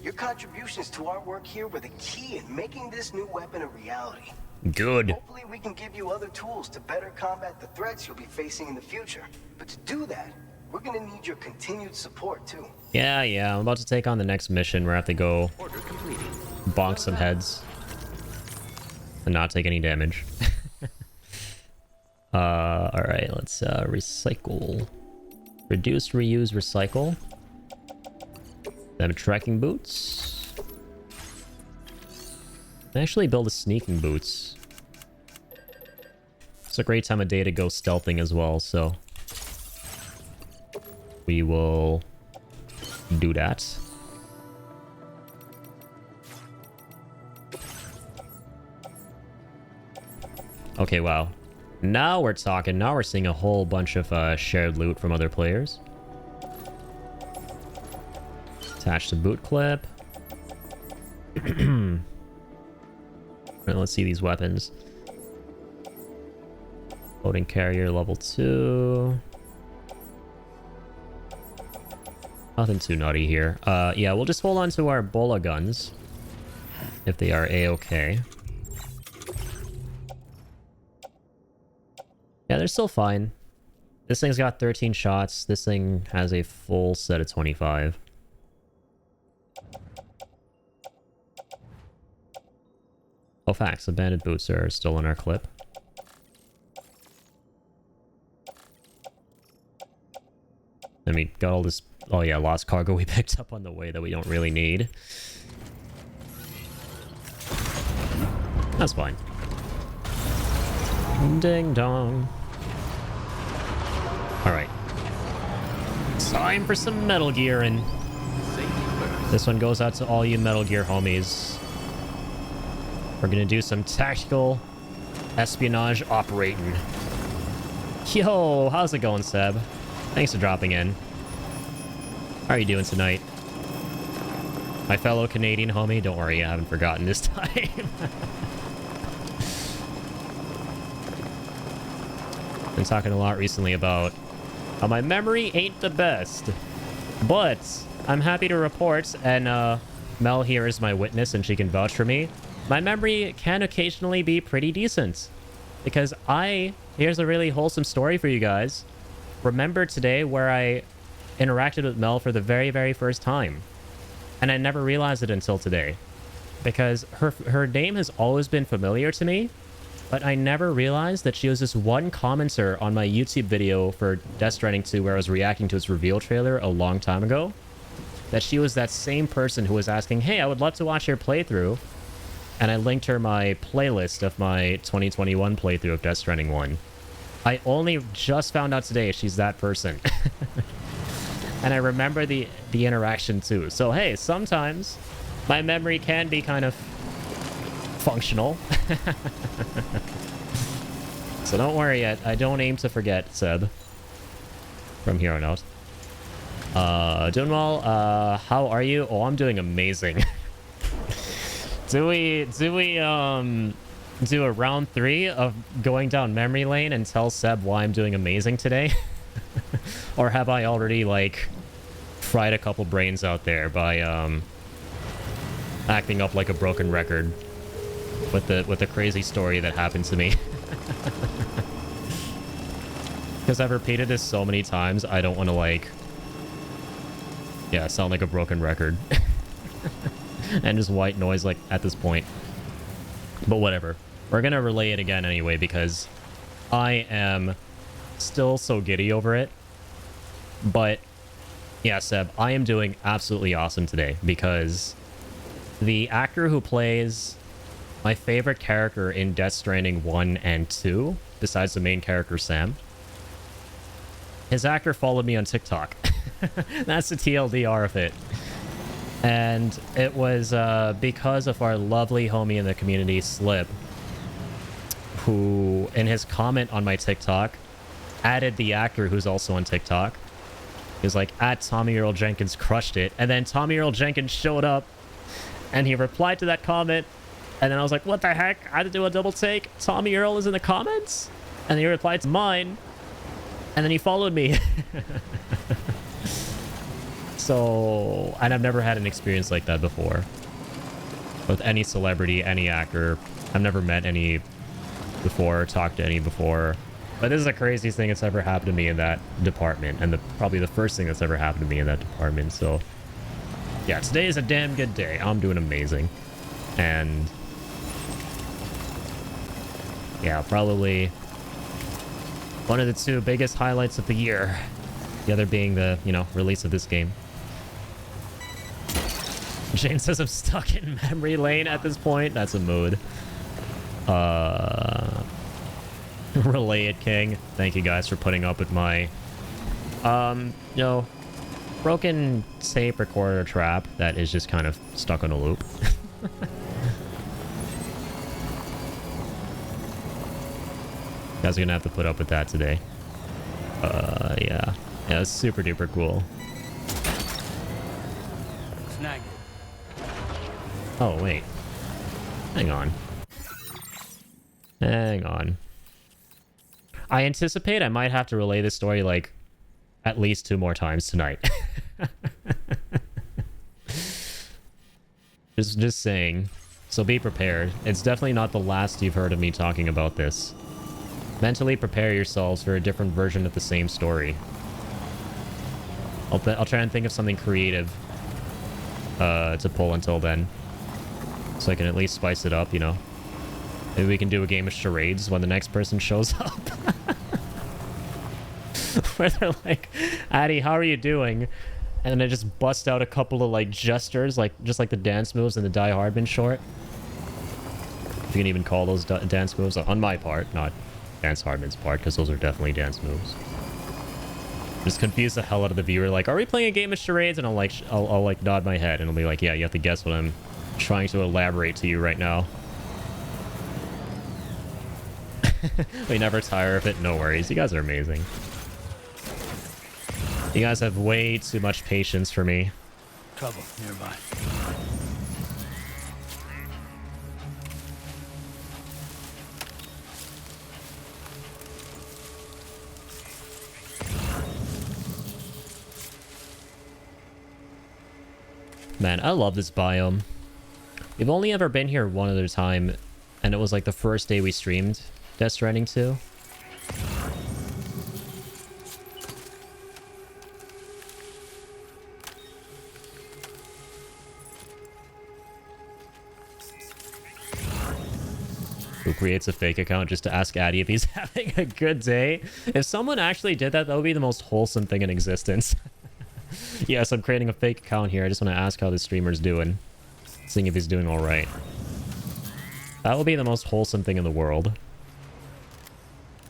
Your contributions to our work here were the key in making this new weapon a reality. Good. Hopefully we can give you other tools to better combat the threats you'll be facing in the future. But to do that, we're gonna need your continued support too. Yeah, I'm about to take on the next mission where I have to go Order completed. bonk some heads. And not take any damage. Alright, let's recycle. Reduce, reuse, recycle. Then trekking boots. Actually build a sneaking boots. It's a great time of day to go stealthing as well, so we will do that. Okay, wow. Now we're talking. Now we're seeing a whole bunch of shared loot from other players. Attach the boot clip. Right, let's see these weapons. Loading carrier level 2. Nothing too nutty here. Yeah, we'll just hold on to our bola guns. If they are A-okay. Yeah, they're still fine. This thing's got 13 shots. This thing has a full set of 25. Oh, facts. The bandit boots are still in our clip. And we got all this... Oh yeah, lost cargo we picked up on the way that we don't really need. That's fine. Ding dong. Alright. Time for some Metal Gear, and this one goes out to all you Metal Gear homies. We're gonna do some tactical espionage operating. Yo, how's it going, Seb? Thanks for dropping in. How are you doing tonight? My fellow Canadian homie, don't worry, I haven't forgotten this time. Been talking a lot recently about how my memory ain't the best, but I'm happy to report, and Mel here is my witness and she can vouch for me, my memory can occasionally be pretty decent. Because here's a really wholesome story for you guys. Remember today where I interacted with Mel for the very, very first time. And I never realized it until today. Because her name has always been familiar to me, but I never realized that she was this one commenter on my YouTube video for Death Stranding 2 where I was reacting to its reveal trailer a long time ago. That she was that same person who was asking, hey, I would love to watch your playthrough. And I linked her my playlist of my 2021 playthrough of Death Stranding 1. I only just found out today she's that person. And I remember the interaction too. So hey, sometimes my memory can be kind of functional. So don't worry yet. I don't aim to forget, Seb. From here on out. Doing well. How are you? Oh, I'm doing amazing. do we do a round 3 of going down memory lane and tell Seb why I'm doing amazing today? Or have I already like fried a couple brains out there by acting up like a broken record with the crazy story that happened to me? Because I've repeated this so many times, I don't want to like, yeah, sound like a broken record. And just white noise like at this point. But whatever. We're gonna relay it again anyway because I am still so giddy over it. But yeah, Seb, I am doing absolutely awesome today because the actor who plays my favorite character in Death Stranding 1 and 2, besides the main character Sam, his actor followed me on TikTok. That's the TLDR of it. And it was because of our lovely homie in the community, Slip, who, in his comment on my TikTok, added the actor who's also on TikTok. He was like, at Tommy Earl Jenkins crushed it. And then Tommy Earl Jenkins showed up, and he replied to that comment. And then I was like, what the heck? I had to do a double take. Tommy Earl is in the comments? And he replied to mine. And then he followed me. So, and I've never had an experience like that before. With any celebrity, any actor. I've never met any before, talked to any before. But this is the craziest thing that's ever happened to me in that department. And probably the first thing that's ever happened to me in that department. So, yeah, today is a damn good day. I'm doing amazing. And, yeah, probably one of the 2 biggest highlights of the year. The other being the, you know, release of this game. Jane says I'm stuck in memory lane at this point. That's a mood. Relay it, King. Thank you guys for putting up with my, you know, broken tape recorder trap that is just kind of stuck on a loop. You guys are gonna have to put up with that today. Yeah. Yeah, it's super duper cool. Snag it. Oh, wait. Hang on. Hang on. I anticipate I might have to relay this story, like, at least 2 more times tonight. Just saying. So be prepared. It's definitely not the last you've heard of me talking about this. Mentally prepare yourselves for a different version of the same story. I'll try and think of something creative to pull until then. So I can at least spice it up, you know. Maybe we can do a game of charades when the next person shows up. Where they're like, Addy, how are you doing? And then I just bust out a couple of like gestures, like just like the dance moves in the Die Hardman short. If you can even call those dance moves on my part, not Dance Hardman's part, because those are definitely dance moves. Just confuse the hell out of the viewer, like, are we playing a game of charades? And I'll like nod my head and I'll be like, yeah, you have to guess what I'm trying to elaborate to you right now. We never tire of it. No worries. You guys are amazing. You guys have way too much patience for me. Trouble nearby. Man, I love this biome. We've only ever been here one other time, and it was like the first day we streamed Death Stranding 2. Who creates a fake account just to ask Addy if he's having a good day? If someone actually did that, that would be the most wholesome thing in existence. Yes, I'm creating a fake account here. I just want to ask how the streamer's doing. Seeing if he's doing alright. That would be the most wholesome thing in the world.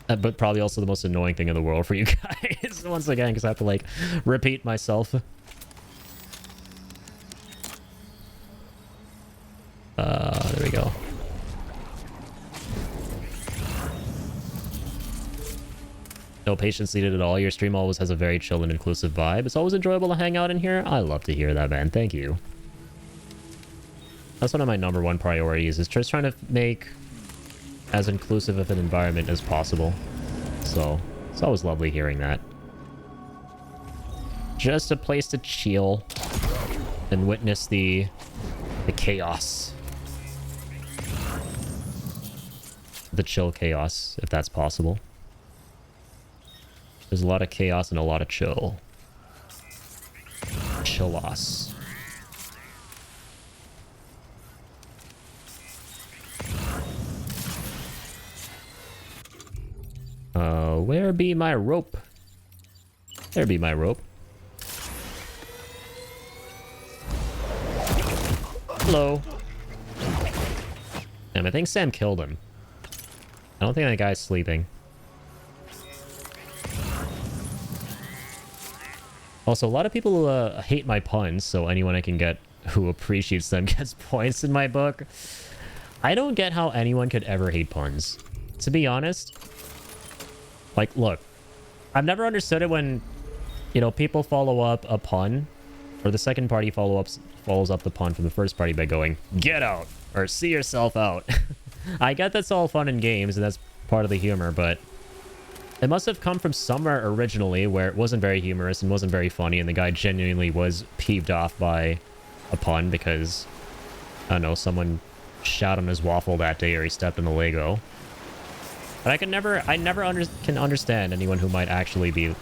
But probably also the most annoying thing in the world for you guys. Once again, because I have to, like, repeat myself. There we go. No patience needed at all. Your stream always has a very chill and inclusive vibe. It's always enjoyable to hang out in here. I love to hear that, man. Thank you. That's one of my #1 priorities, is just trying to make as inclusive of an environment as possible. So, it's always lovely hearing that. Just a place to chill and witness the chaos. The chill chaos, if that's possible. There's a lot of chaos and a lot of chill. Chillos. Where be my rope? There be my rope. Hello. Damn, I think Sam killed him. I don't think that guy's sleeping. Also, a lot of people hate my puns, so anyone I can get who appreciates them gets points in my book. I don't get how anyone could ever hate puns. To be honest, like, look, I've never understood it when, you know, people follow up a pun, or the second party follows up the pun from the first party by going, "Get out," or "See yourself out." I get that's all fun in games, and that's part of the humor, but it must have come from somewhere originally where it wasn't very humorous and wasn't very funny, and the guy genuinely was peeved off by a pun because, I don't know, someone shot on his waffle that day or he stepped on the Lego. But I never can understand anyone who might actually be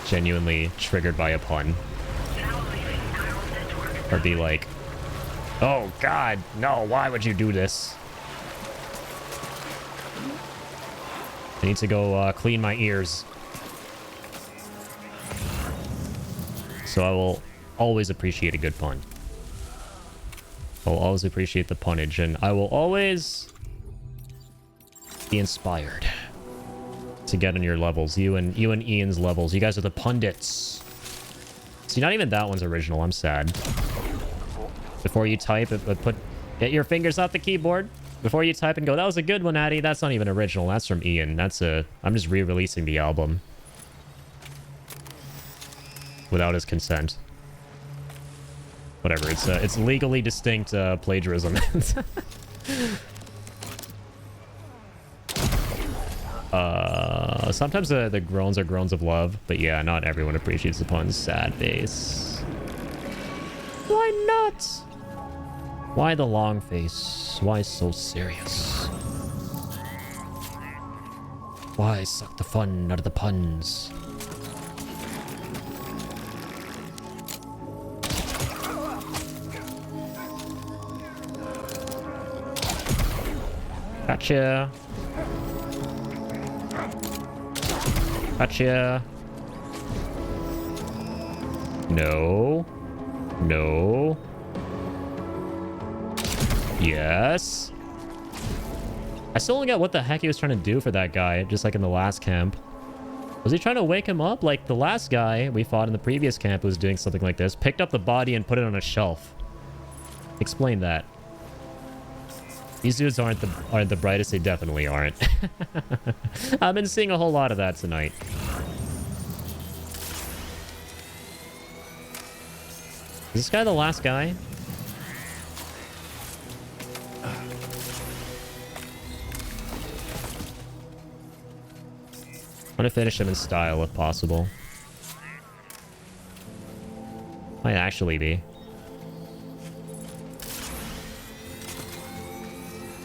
genuinely triggered by a pun. Or be like, "Oh God, no, why would you do this? I need to go clean my ears." So I will always appreciate a good pun. I'll always appreciate the punnage, and I will always be inspired to get on your levels. You and Ian's levels. You guys are the pundits. See, not even that one's original. I'm sad. Before you type, get your fingers off the keyboard. Before you type and go, "That was a good one, Addy." That's not even original. That's from Ian. I'm just re-releasing the album without his consent. Whatever. It's legally distinct plagiarism. Sometimes the groans are groans of love, but yeah, not everyone appreciates the puns. Sad face. Why not? Why the long face? Why so serious? Why suck the fun out of the puns? Gotcha. Gotcha. No. No. Yes. I still don't get what the heck he was trying to do for that guy, just like in the last camp. Was he trying to wake him up? Like the last guy we fought in the previous camp was doing something like this. Picked up the body and put it on a shelf. Explain that. These dudes aren't the brightest. They definitely aren't. I've been seeing a whole lot of that tonight. Is this guy the last guy? I'm gonna finish him in style if possible. Might actually be.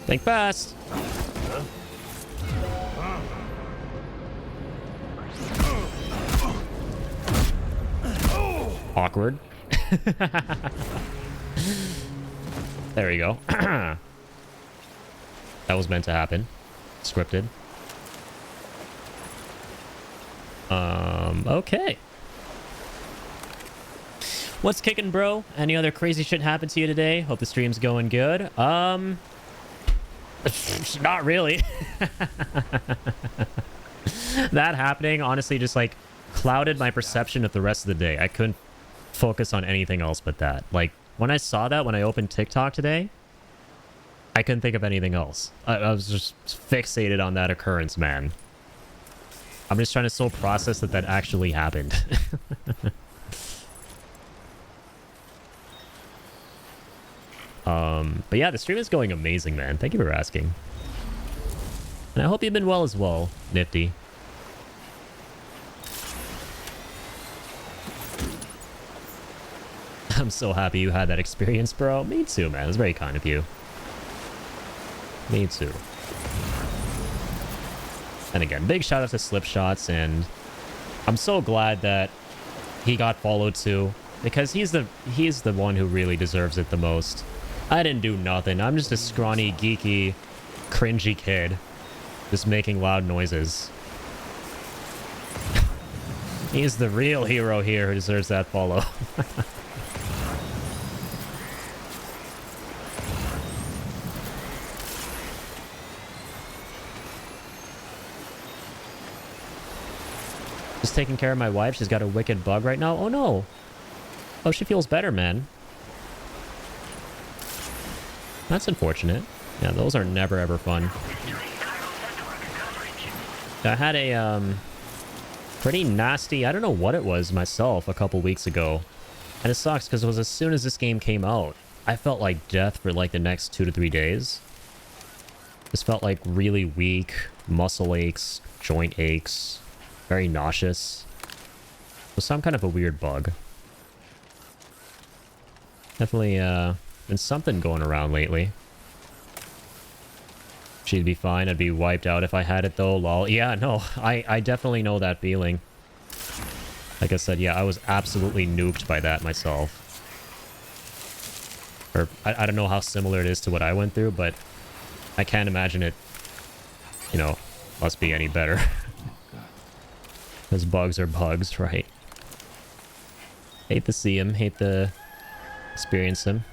Think fast. Awkward. There we go. That was meant to happen. Scripted. Okay. What's kicking, bro? Any other crazy shit happened to you today? Hope the stream's going good. Not really. That happening honestly just like clouded my perception of the rest of the day. I couldn't focus on anything else but that. Like when I saw that, when I opened TikTok today, I couldn't think of anything else. I was just fixated on that occurrence, man. I'm just trying to still process that that actually happened. But yeah, the stream is going amazing, man. Thank you for asking. And I hope you've been well as well, Nifty. I'm so happy you had that experience, bro. Me too, man. It was very kind of you. Me too. And again, big shout out to Slipshots, and I'm so glad that he got followed too, because he's the one who really deserves it the most. I didn't do nothing. I'm just a scrawny, geeky, cringy kid, just making loud noises. He's the real hero here who deserves that follow. Just taking care of my wife. She's got a wicked bug right now. Oh no. Oh, she feels better, man. That's unfortunate. Yeah, those are never ever fun. I had a pretty nasty, I don't know what it was myself a couple weeks ago. And it sucks because it was as soon as this game came out, I felt like death for like the next 2 to 3 days. Just felt like really weak, muscle aches, joint aches, very nauseous. It was some kind of a weird bug. Definitely been something going around lately. She'd be fine. I'd be wiped out if I had it though, lol. Yeah, no, I definitely know that feeling. Like I said, yeah, I was absolutely nuked by that myself. Or, I don't know how similar it is to what I went through, but I can't imagine it, you know, must be any better. Because bugs are bugs, right? Hate to see him, hate to experience him.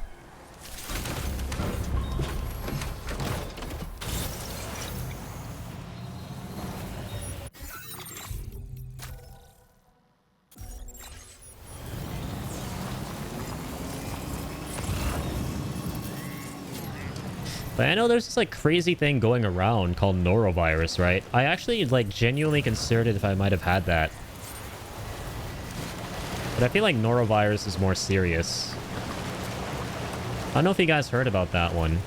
But I know there's this like crazy thing going around called norovirus, right? I actually like genuinely considered it if I might have had that. But I feel like norovirus is more serious. I don't know if you guys heard about that one.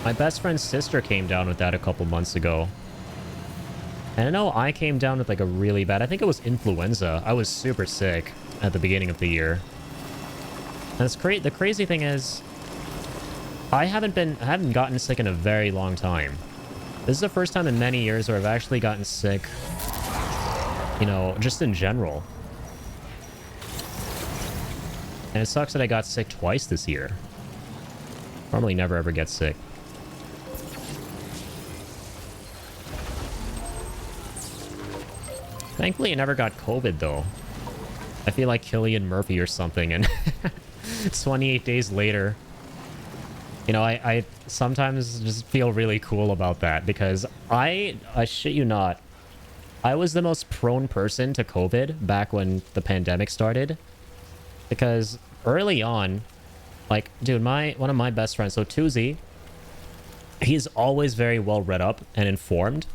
My best friend's sister came down with that a couple months ago. And I know I came down with like a really bad, I think it was influenza. I was super sick at the beginning of the year. And it's the crazy thing is, I haven't gotten sick in a very long time. This is the first time in many years where I've actually gotten sick, you know, just in general. And it sucks that I got sick twice this year. Normally never ever get sick. Thankfully I never got COVID though. I feel like Cillian Murphy or something, and 28 days later, you know, I sometimes just feel really cool about that, because I shit you not, I was the most prone person to COVID back when the pandemic started. Because early on, like, dude, one of my best friends, so Tuzi, he's always very well read up and informed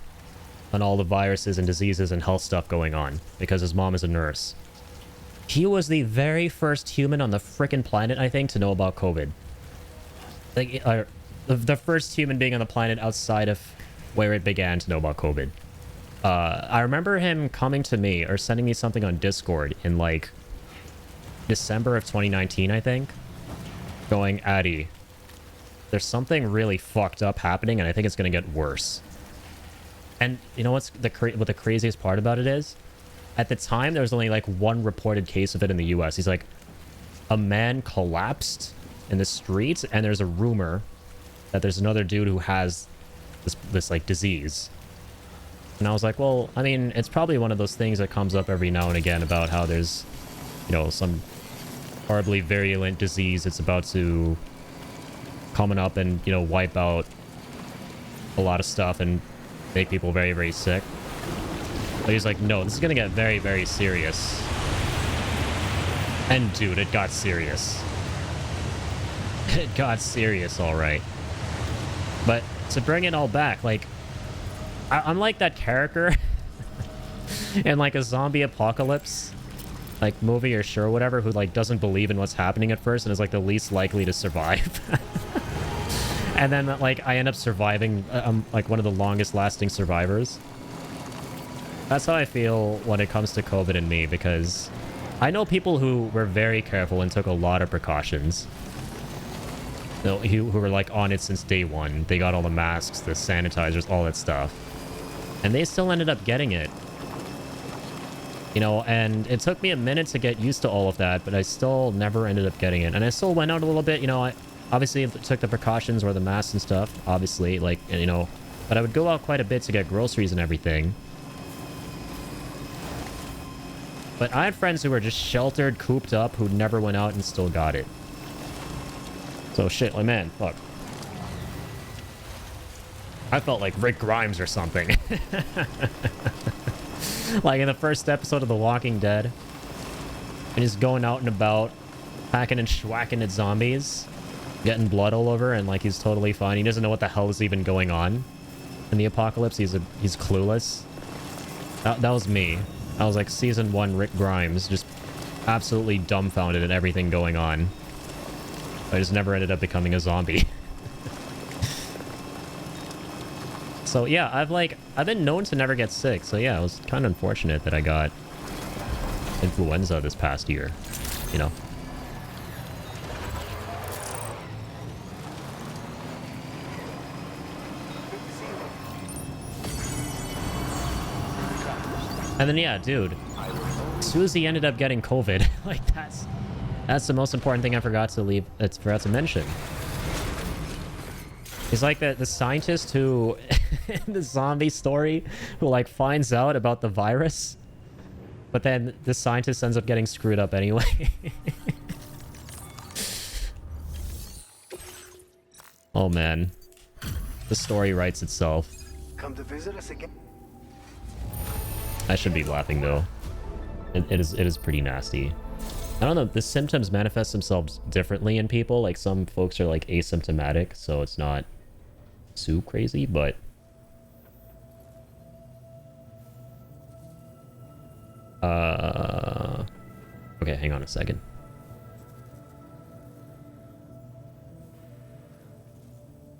on all the viruses and diseases and health stuff going on, because his mom is a nurse. He was the very first human on the frickin' planet, I think, to know about COVID. Like, the first human being on the planet outside of where it began to know about COVID. I remember him coming to me or sending me something on Discord in like December of 2019, I think, going, Addy, there's something really fucked up happening, and I think it's gonna get worse. And you know what the craziest part about it is? At the time, there was only like one reported case of it in the US. He's like, a man collapsed in the streets, and there's a rumor that there's another dude who has this like disease. And I was like, well, I mean, it's probably one of those things that comes up every now and again about how there's, you know, some horribly virulent disease that's about to coming up and, you know, wipe out a lot of stuff and make people very, very sick. But he's like, no, this is gonna get very, very serious. And dude, it got serious. It got serious, alright. But to bring it all back, like, I'm like that character in like a zombie apocalypse like movie or show or whatever who like doesn't believe in what's happening at first and is like the least likely to survive. And then like I end up surviving. Like one of the longest lasting survivors. That's how I feel when it comes to COVID and me, because I know people who were very careful and took a lot of precautions. You know, who were like on it since day one. They got all the masks, the sanitizers, all that stuff. And they still ended up getting it. You know, and it took me a minute to get used to all of that, but I still never ended up getting it. And I still went out a little bit, you know, I obviously took the precautions, wore the masks and stuff, obviously, like, you know, but I would go out quite a bit to get groceries and everything. But I had friends who were just sheltered, cooped up, who never went out and still got it. So shit, like, man, fuck. I felt like Rick Grimes or something. Like in the first episode of The Walking Dead. And he's going out and about, hacking and schwacking at zombies. Getting blood all over, and like he's totally fine. He doesn't know what the hell is even going on. In the apocalypse, he's clueless. That was me. I was like season 1 Rick Grimes, just absolutely dumbfounded at everything going on. I just never ended up becoming a zombie. So yeah, I've been known to never get sick. So yeah, it was kind of unfortunate that I got influenza this past year, you know. And then yeah, dude, Susie ended up getting COVID. Like that's the most important thing I forgot to mention. He's like the scientist who, in the zombie story, who like finds out about the virus, but then the scientist ends up getting screwed up anyway. Oh man, the story writes itself. Come to visit us again. I should be laughing though. It is pretty nasty. I don't know, the symptoms manifest themselves differently in people. Like some folks are like asymptomatic, so it's not too crazy, but okay, hang on a second.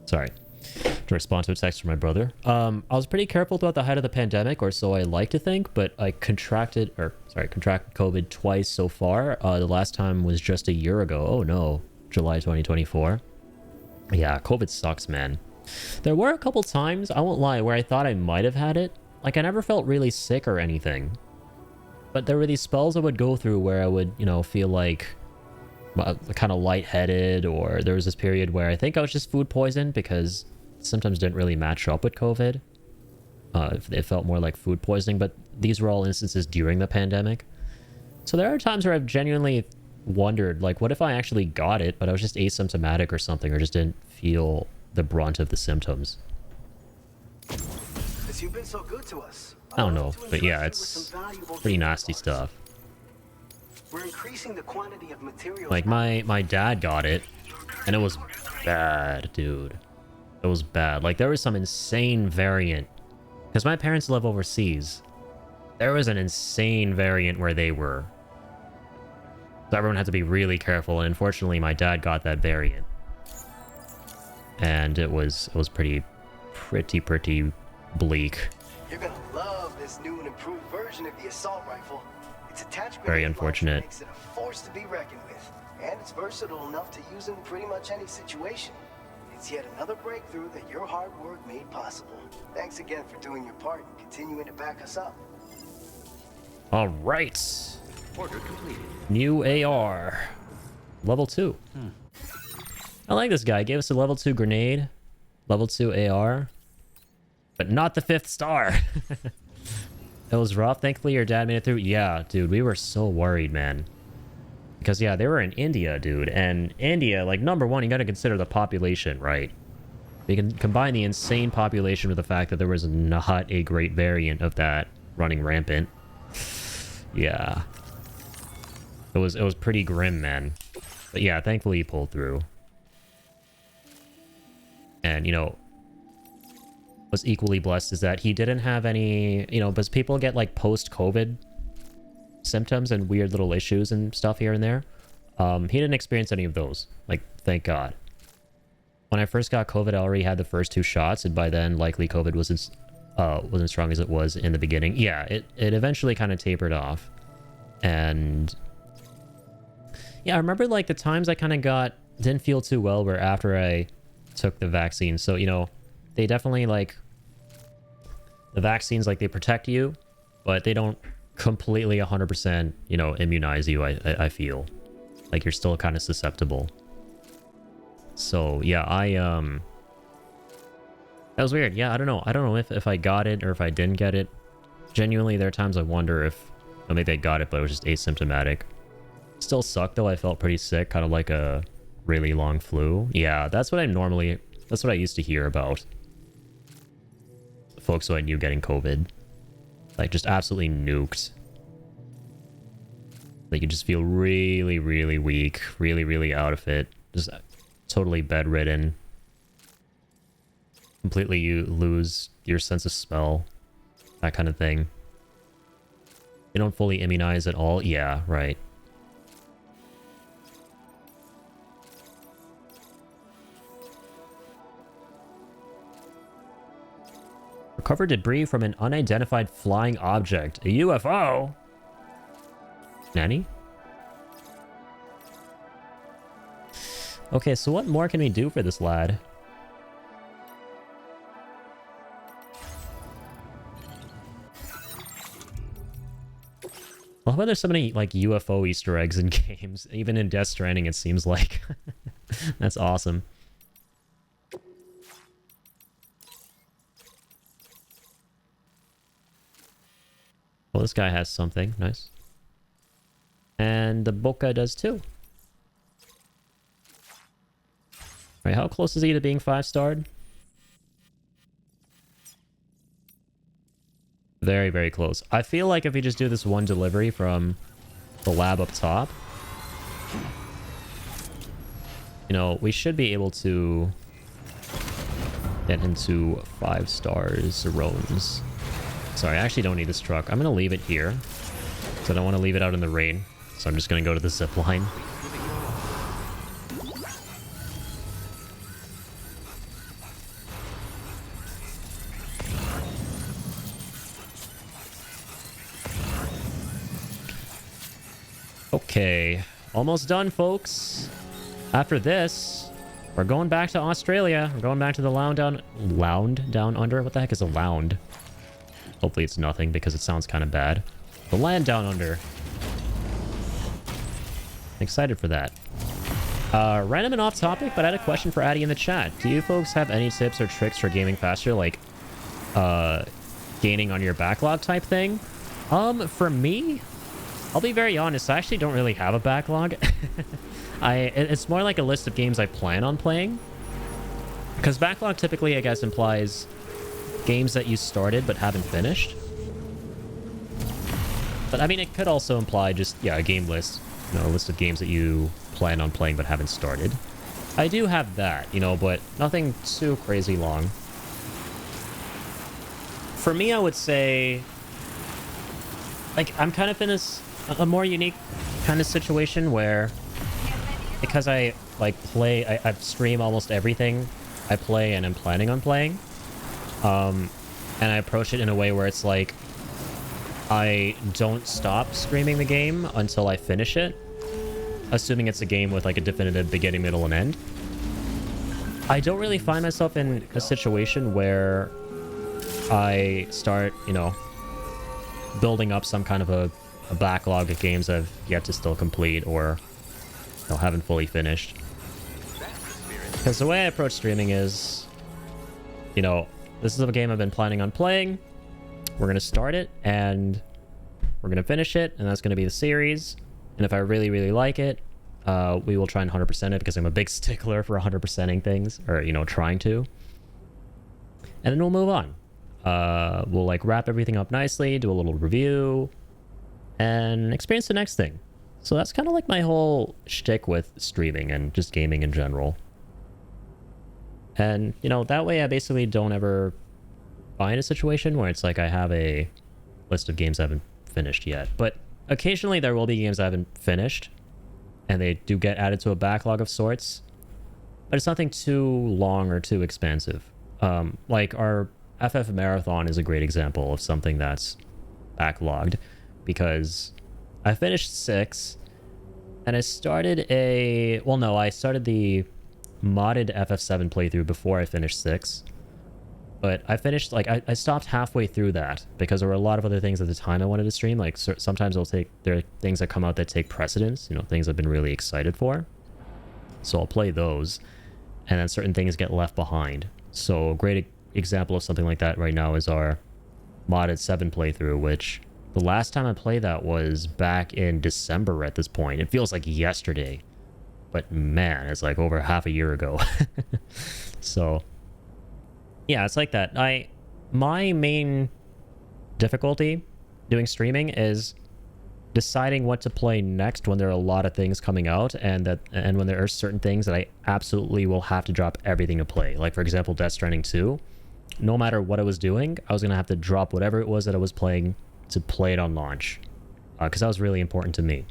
Sorry. To respond to a text from my brother. I was pretty careful throughout the height of the pandemic, or so I like to think, but I contracted COVID twice so far. The last time was just a year ago. Oh no, July 2024. Yeah, COVID sucks, man. There were a couple times, I won't lie, where I thought I might have had it. Like, I never felt really sick or anything. But there were these spells I would go through where I would, you know, feel like kind of lightheaded, or there was this period where I think I was just food poisoned because symptoms didn't really match up with COVID. It felt more like food poisoning, but these were all instances during the pandemic. So there are times where I've genuinely wondered, like, what if I actually got it, but I was just asymptomatic or something, or just didn't feel the brunt of the symptoms. You've been so good to us. I don't know, but yeah, it's pretty nasty stuff. We're increasing the quantity of materials. Like my dad got it, and it was bad, dude. It was bad. Like there was some insane variant, because my parents live overseas. There was an insane variant where they were. So everyone had to be really careful, and unfortunately my dad got that variant. And it was pretty bleak. You're gonna love this new and improved version of the assault rifle. Its attachment Very unfortunate. makes it a force to be reckoned with, and it's versatile enough to use in pretty much any situation. It's yet another breakthrough that your hard work made possible. Thanks again for doing your part and continuing to back us up. All right. Order completed. New AR. Level 2. I like this guy. Gave us a level 2 grenade. Level 2 AR. But not the 5th star. It was rough. Thankfully, your dad made it through. Yeah, dude, we were so worried, man. Because, yeah, they were in India, dude. And India, like, number one, you got to consider the population, right? You can combine the insane population with the fact that there was not a great variant of that running rampant. Yeah. It was pretty grim, man. But yeah, thankfully he pulled through. And, you know, was equally blessed is that he didn't have any, you know, because people get like post-COVID symptoms and weird little issues and stuff here and there. He didn't experience any of those. Like, thank God. When I first got COVID, I already had the first 2 shots, and by then, likely COVID wasn't strong as it was in the beginning. Yeah, it eventually kind of tapered off. And yeah, I remember like the times I kind of didn't feel too well were after I took the vaccine. So, you know, they definitely like the vaccines, like they protect you, but they don't completely 100%, you know, immunize you. I feel like you're still kind of susceptible. So yeah, that was weird. Yeah, I don't know if I got it or if I didn't get it. Genuinely, there are times I wonder if maybe I got it, but it was just asymptomatic. Still sucked though. I felt pretty sick, kind of like a really long flu. Yeah, that's what I used to hear about folks who I knew getting COVID. Like, just absolutely nuked. Like, you just feel really, really weak, really, really out of it. Just totally bedridden. Completely you lose your sense of smell. That kind of thing. You don't fully immunize at all? Yeah, right. Recovered debris from an unidentified flying object. A UFO? Nanny? Okay, so what more can we do for this lad? Well, how about there's so many, like, UFO Easter eggs in games? Even in Death Stranding, it seems like. That's awesome. Well, this guy has something. Nice. And the Boca does too. Right, how close is he to being 5-starred? Very, very close. I feel like if we just do this one delivery from the lab up top, you know, we should be able to get into 5 stars zones. Sorry, I actually don't need this truck. I'm going to leave it here. So I don't want to leave it out in the rain. So I'm just going to go to the zip line. Okay, almost done, folks. After this, we're going back to Australia. We're going back to the lound down under. What the heck is a lound? Hopefully it's nothing because it sounds kind of bad. The land down under. Excited for that. Random and off topic, but I had a question for Addy in the chat. Do you folks have any tips or tricks for gaming faster, like gaining on your backlog type thing? For me, I'll be very honest, I actually don't really have a backlog. It's more like a list of games I plan on playing. Because backlog typically, I guess, implies games that you started but haven't finished. But I mean, it could also imply just, yeah, a game list. You know, a list of games that you plan on playing but haven't started. I do have that, you know, but nothing too crazy long. For me, I would say, like, I'm kind of in a more unique kind of situation where, because I like I stream almost everything I play and am planning on playing, and I approach it in a way where it's like I don't stop streaming the game until I finish it, assuming it's a game with like a definitive beginning, middle, and end. I don't really find myself in a situation where I start, you know, building up some kind of a backlog of games I've yet to still complete or, you know, haven't fully finished. Because the way I approach streaming is, you know, this is a game I've been planning on playing. We're going to start it and we're going to finish it, and that's going to be the series. And if I really, really like it, we will try and 100% it, because I'm a big stickler for 100%ing things, or, you know, trying to. And then we'll move on. We'll like wrap everything up nicely, do a little review, and experience the next thing. So that's kind of like my whole shtick with streaming and just gaming in general. And, you know, that way I basically don't ever find a situation where it's like I have a list of games I haven't finished yet. But occasionally there will be games I haven't finished, and they do get added to a backlog of sorts. But it's nothing too long or too expansive. Like our FF Marathon is a great example of something that's backlogged, because I finished 6, and I started a... Well, no, I started the modded FF7 playthrough before I finished 6. But I finished, like, I stopped halfway through that, because there were a lot of other things at the time I wanted to stream. Like, sometimes there are things that come out that take precedence, you know, things I've been really excited for. So I'll play those, and then certain things get left behind. So a great example of something like that right now is our modded 7 playthrough, which the last time I played that was back in December at this point. It feels like yesterday, but man, it's like over half a year ago. So yeah, it's like that. My main difficulty doing streaming is deciding what to play next when there are a lot of things coming out, and when there are certain things that I absolutely will have to drop everything to play. Like, for example, Death Stranding 2. No matter what I was doing, I was going to have to drop whatever it was that I was playing to play it on launch, because that was really important to me.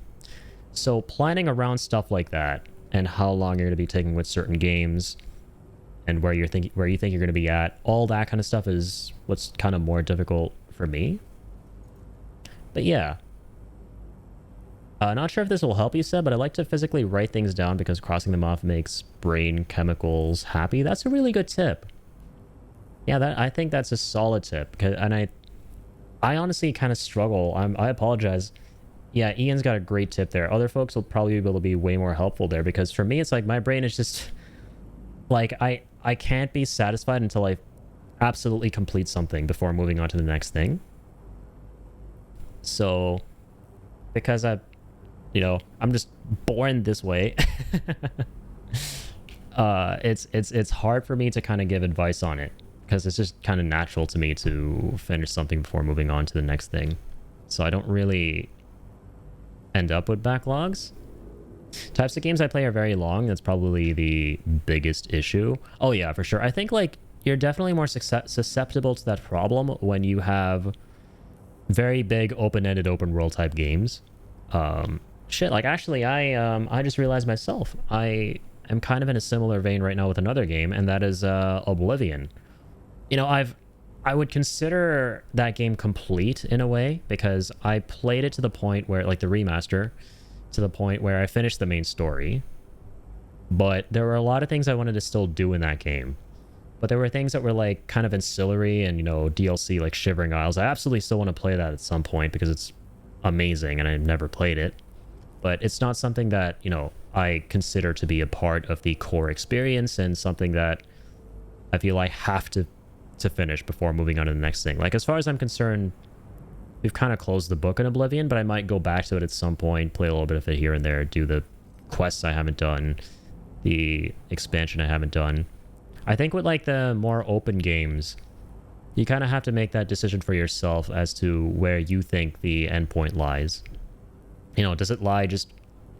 So planning around stuff like that, and how long you're going to be taking with certain games, and where you think you're going to be at, all that kind of stuff is what's kind of more difficult for me. But yeah. Not sure if this will help you, Seb, but I like to physically write things down because crossing them off makes brain chemicals happy. That's a really good tip. Yeah, I think that's a solid tip. And I honestly kind of struggle. I apologize. Yeah, Ian's got a great tip there. Other folks will probably be able to be way more helpful there, because for me, it's like my brain is just... Like, I can't be satisfied until I absolutely complete something before moving on to the next thing. So, because I'm just born this way. It's hard for me to kind of give advice on it, because it's just kind of natural to me to finish something before moving on to the next thing. So I don't really end up with backlogs. Types of games I play are very long. That's probably the biggest issue. Oh yeah, for sure. I think like you're definitely more susceptible to that problem when you have very big open-ended open world type games. Shit, like actually I just realized myself I am kind of in a similar vein right now with another game, and that is Oblivion. You know, I would consider that game complete in a way, because I played it to the point where, like the remaster, to the point where I finished the main story, but there were a lot of things I wanted to still do in that game. But there were things that were like kind of ancillary and, you know, DLC, like Shivering Isles. I absolutely still want to play that at some point because it's amazing and I've never played it. But it's not something that, you know, I consider to be a part of the core experience, and something that I feel I have to finish before moving on to the next thing. Like, as far as I'm concerned, we've kind of closed the book on Oblivion, but I might go back to it at some point, play a little bit of it here and there, do the quests I haven't done, the expansion I haven't done. I think with like the more open games, you kind of have to make that decision for yourself as to where you think the endpoint lies. You know, does it lie just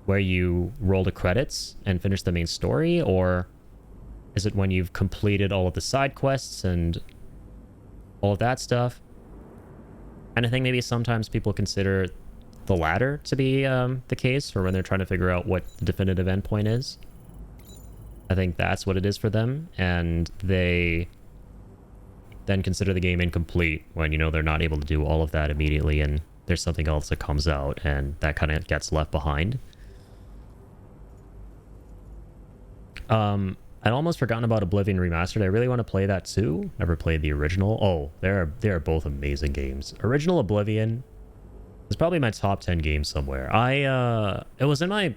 where you roll the credits and finish the main story, or is it when you've completed all of the side quests and all of that stuff? And I think maybe sometimes people consider the latter to be the case for when they're trying to figure out what the definitive endpoint is. I think that's what it is for them, and they then consider the game incomplete when, you know, they're not able to do all of that immediately, and there's something else that comes out, and that kind of gets left behind. I'd almost forgotten about Oblivion Remastered. I really want to play that too. Never played the original. Oh, they are both amazing games. Original Oblivion is probably my top 10 games somewhere. It was in my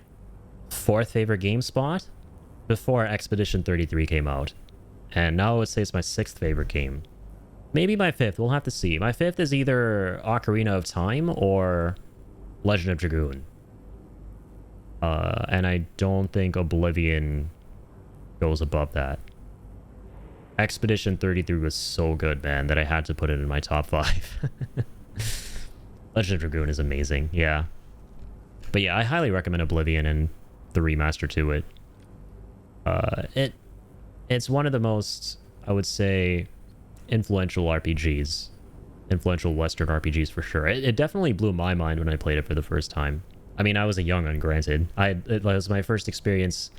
4th favorite game spot before Expedition 33 came out. And now I would say it's my 6th favorite game. Maybe my 5th, we'll have to see. My 5th is either Ocarina of Time or Legend of Dragoon. And I don't think Oblivion goes above that. Expedition 33 was so good, man, that I had to put it in my top 5. Legend of Dragoon is amazing, yeah. But yeah, I highly recommend Oblivion and the remaster to it. It's one of the most, I would say, influential RPGs. Influential Western RPGs for sure. It definitely blew my mind when I played it for the first time. I mean, I was a young one, granted. It was my first experience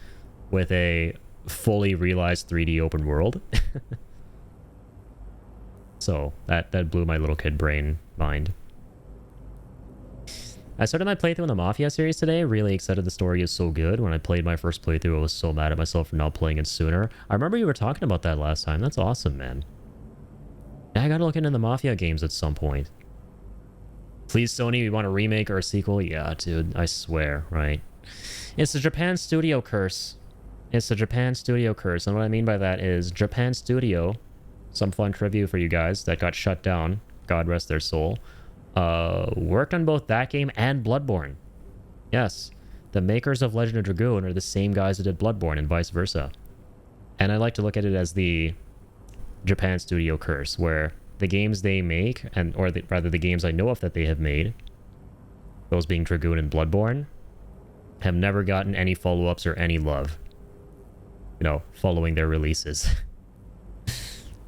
with a fully realized 3D open world. So that blew my little kid brain mind. I started my playthrough in the Mafia series today. Really excited, the story is so good. When I played my first playthrough, I was so mad at myself for not playing it sooner. I remember you were talking about that last time. That's awesome, man. I gotta look into the Mafia games at some point. Please, Sony, we want a remake or a sequel? Yeah, dude, I swear, right? It's the Japan Studio curse. It's the Japan Studio curse. And what I mean by that is Japan Studio, some fun trivia for you guys, that got shut down, God rest their soul, worked on both that game and Bloodborne. Yes, the makers of Legend of Dragoon are the same guys that did Bloodborne and vice versa. And I like to look at it as the Japan Studio curse, where the games they make, rather the games I know of that they have made, those being Dragoon and Bloodborne, have never gotten any follow-ups or any love, you know, following their releases.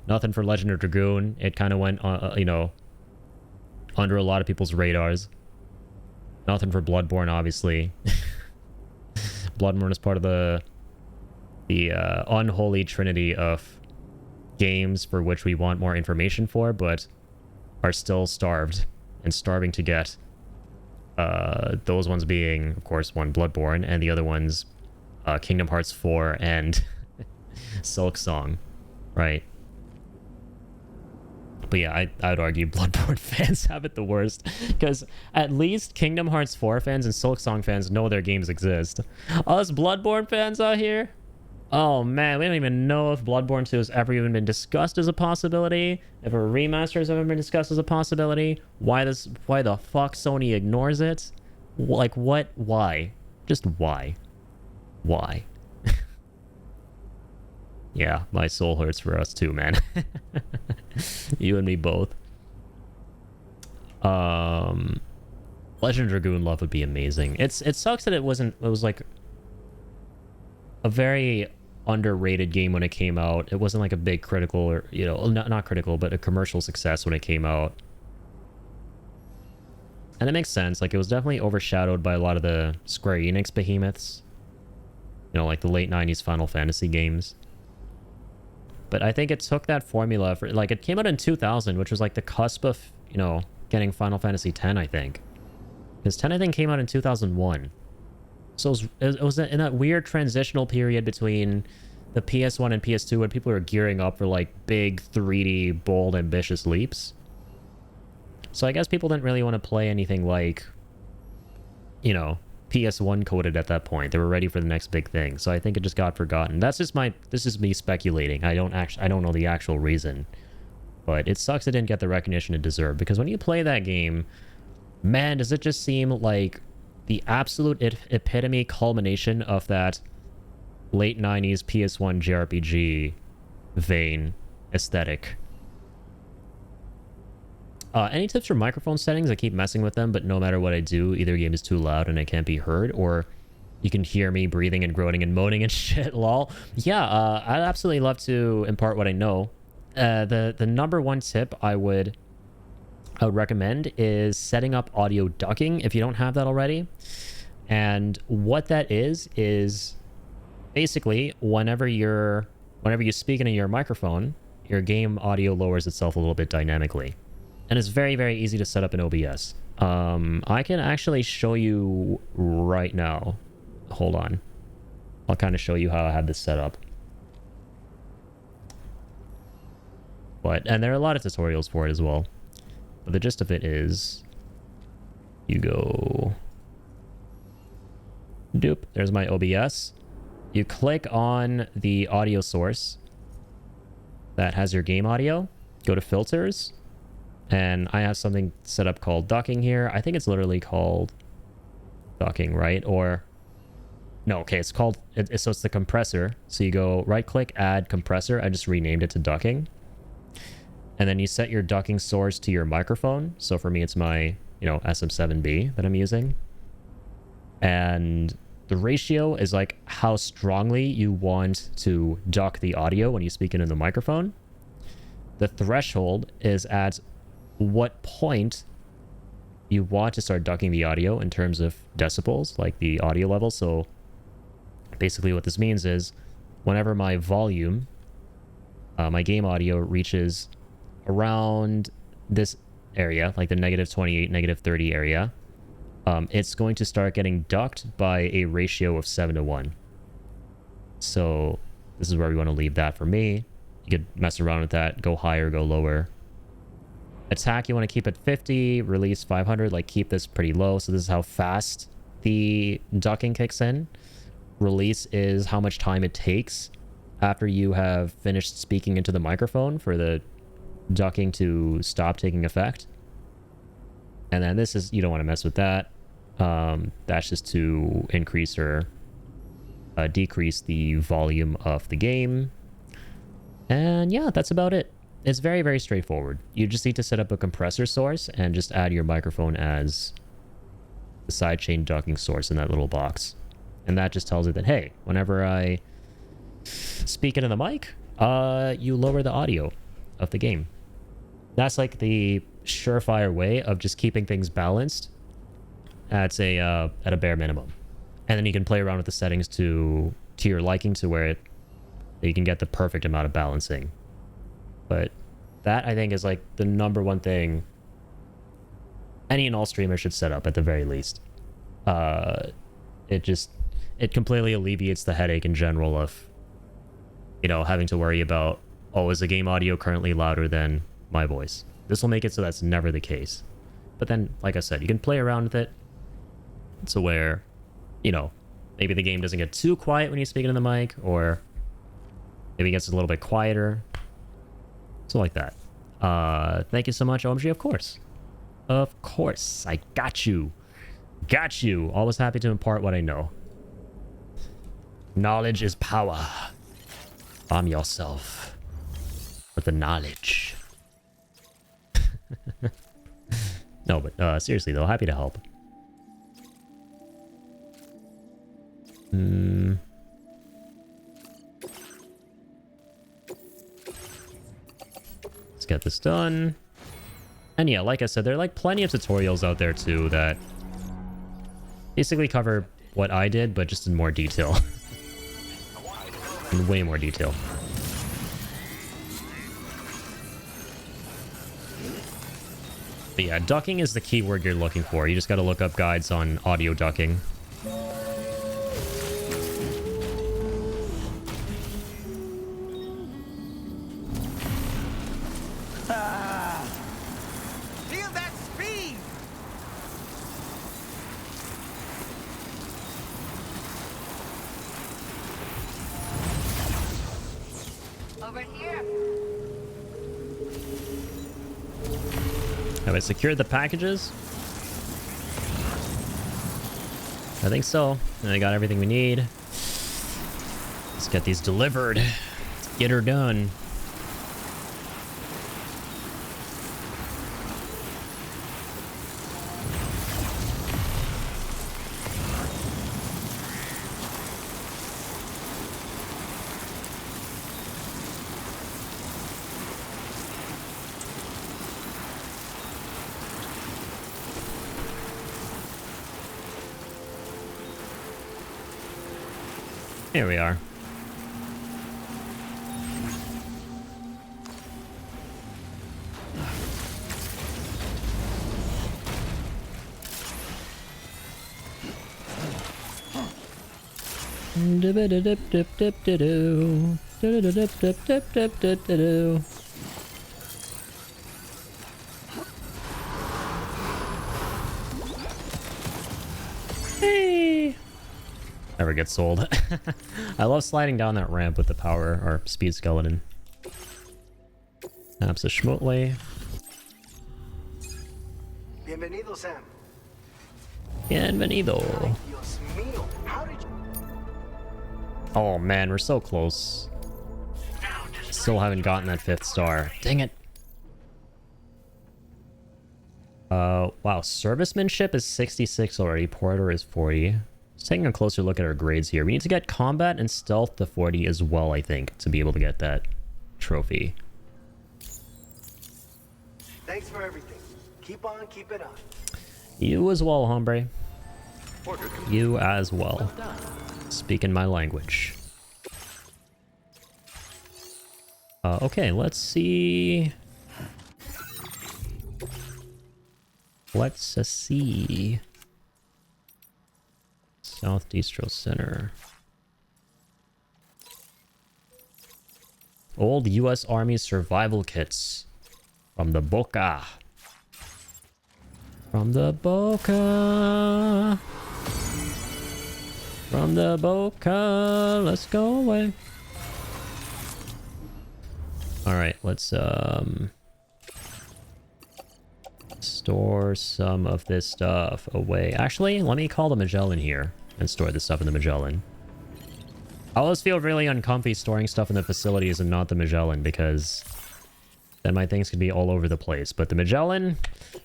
Nothing for Legend of Dragoon. It kind of went, you know, under a lot of people's radars. Nothing for Bloodborne, obviously. Bloodborne is part of the unholy trinity of games for which we want more information for, but are still starved and starving to get. Those ones being, of course, one Bloodborne, and the other ones Kingdom Hearts 4 and Silk Song, right? But yeah, I would argue Bloodborne fans have it the worst, because at least Kingdom Hearts 4 fans and Silk Song fans know their games exist. Us Bloodborne fans out here? Oh man, we don't even know if Bloodborne 2 has ever even been discussed as a possibility, if a remaster has ever been discussed as a possibility. Why the fuck Sony ignores it? Like, what? Why? Just why? Why? Yeah, my soul hurts for us too, man. You and me both. Legend of Dragoon love would be amazing. It sucks that it was like a very underrated game when it came out. It wasn't like a big critical, or, you know, not critical, but a commercial success when it came out. And it makes sense. Like, it was definitely overshadowed by a lot of the Square Enix behemoths. You know, like the late 90s Final Fantasy games. But I think it took that formula for, like, it came out in 2000, which was like the cusp of, you know, getting Final Fantasy X, I think. Because 10, I think, came out in 2001. So it was in that weird transitional period between the PS1 and PS2 when people were gearing up for, like, big 3D, bold, ambitious leaps. So I guess people didn't really want to play anything like, you know, PS1 coded at that point. They were ready for the next big thing. So I think it just got forgotten. This is me speculating. I don't know the actual reason. But it sucks it didn't get the recognition it deserved, because when you play that game, man, does it just seem like the absolute epitome culmination of that late 90s PS1 JRPG vein aesthetic. Any tips for microphone settings? I keep messing with them, but no matter what I do, either game is too loud and I can't be heard, or you can hear me breathing and groaning and moaning and shit, lol. Yeah, I'd absolutely love to impart what I know. The number one tip I would recommend is setting up audio ducking if you don't have that already. And what that is basically whenever you speak into your microphone, your game audio lowers itself a little bit dynamically. And it's very, very easy to set up in OBS. I can actually show you right now. Hold on. I'll kind of show you how I have this set up. And there are a lot of tutorials for it as well. But the gist of it is, you go... Doop. There's my OBS. You click on the audio source that has your game audio. Go to filters. And I have something set up called ducking here. I think it's literally called ducking, right? Or No, okay, it's called... so it's the compressor. So you go right-click, add compressor. I just renamed it to ducking. And then you set your ducking source to your microphone. So for me, it's my, SM7B that I'm using. And the ratio is like how strongly you want to duck the audio when you speak into the microphone. The threshold is at what point you want to start ducking the audio in terms of decibels, like the audio level. So basically what this means is whenever my volume, my game audio reaches around this area, like the -28, -30 area, it's going to start getting ducked by a ratio of 7:1. So this is where we want to leave that for me. You could mess around with that, go higher, go lower. Attack, you want to keep at 50, release 500, like keep this pretty low. So this is how fast the ducking kicks in. Release is how much time it takes after you have finished speaking into the microphone for the ducking to stop taking effect. And then this is, you don't want to mess with that. That's just to increase or decrease the volume of the game. And yeah, that's about it. It's very, very straightforward. You just need to set up a compressor source and just add your microphone as the sidechain ducking source in that little box. And that just tells it that, hey, whenever I speak into the mic, you lower the audio of the game. That's like the surefire way of just keeping things balanced at a bare minimum. And then you can play around with the settings to your liking to where you can get the perfect amount of balancing. But that, I think, is like the #1 thing any and all streamers should set up at the very least. It completely alleviates the headache in general of, having to worry about, oh, is the game audio currently louder than my voice? This will make it so that's never the case. But then, like I said, you can play around with it to where, maybe the game doesn't get too quiet when you speak into the mic, or maybe it gets a little bit quieter. So like that. Thank you so much, OMG. Of course. Of course. I got you. Got you. Always happy to impart what I know. Knowledge is power. Arm yourself with the knowledge. No, but seriously though, happy to help. Let's get this done. And yeah, like I said, there are like plenty of tutorials out there too that basically cover what I did, but just in more detail. In way more detail. But yeah, ducking is the keyword you're looking for. You just gotta look up guides on audio ducking. Feel that speed! Over here. Have I secured the packages? I think so. And I got everything we need. Let's get these delivered. Let's get her done. Here we are. Hey! Never gets sold. I love sliding down that ramp with the power or speed skeleton. Absolutely. Bienvenido, Sam. Bienvenido. Dios mío, how did you... Oh man, we're so close. Still haven't gotten that 5th star. Dang it. Wow, servicemanship is 66 already. Porter is 40. Just taking a closer look at our grades here. We need to get combat and stealth to 40 as well, I think, to be able to get that trophy. Thanks for everything. Keep on keeping on. You as well, hombre. Order complete. You as well. Well done. Speaking my language. Okay, let's see. Let's see. South Distro Center. Old U.S. Army survival kits. From the Boca. From the Boca. From the Boca. Let's go away. Alright, let's store some of this stuff away. Actually, let me call the Magellan here and store this stuff in the Magellan. I always feel really uncomfy storing stuff in the facilities and not the Magellan because then my things could be all over the place. But the Magellan,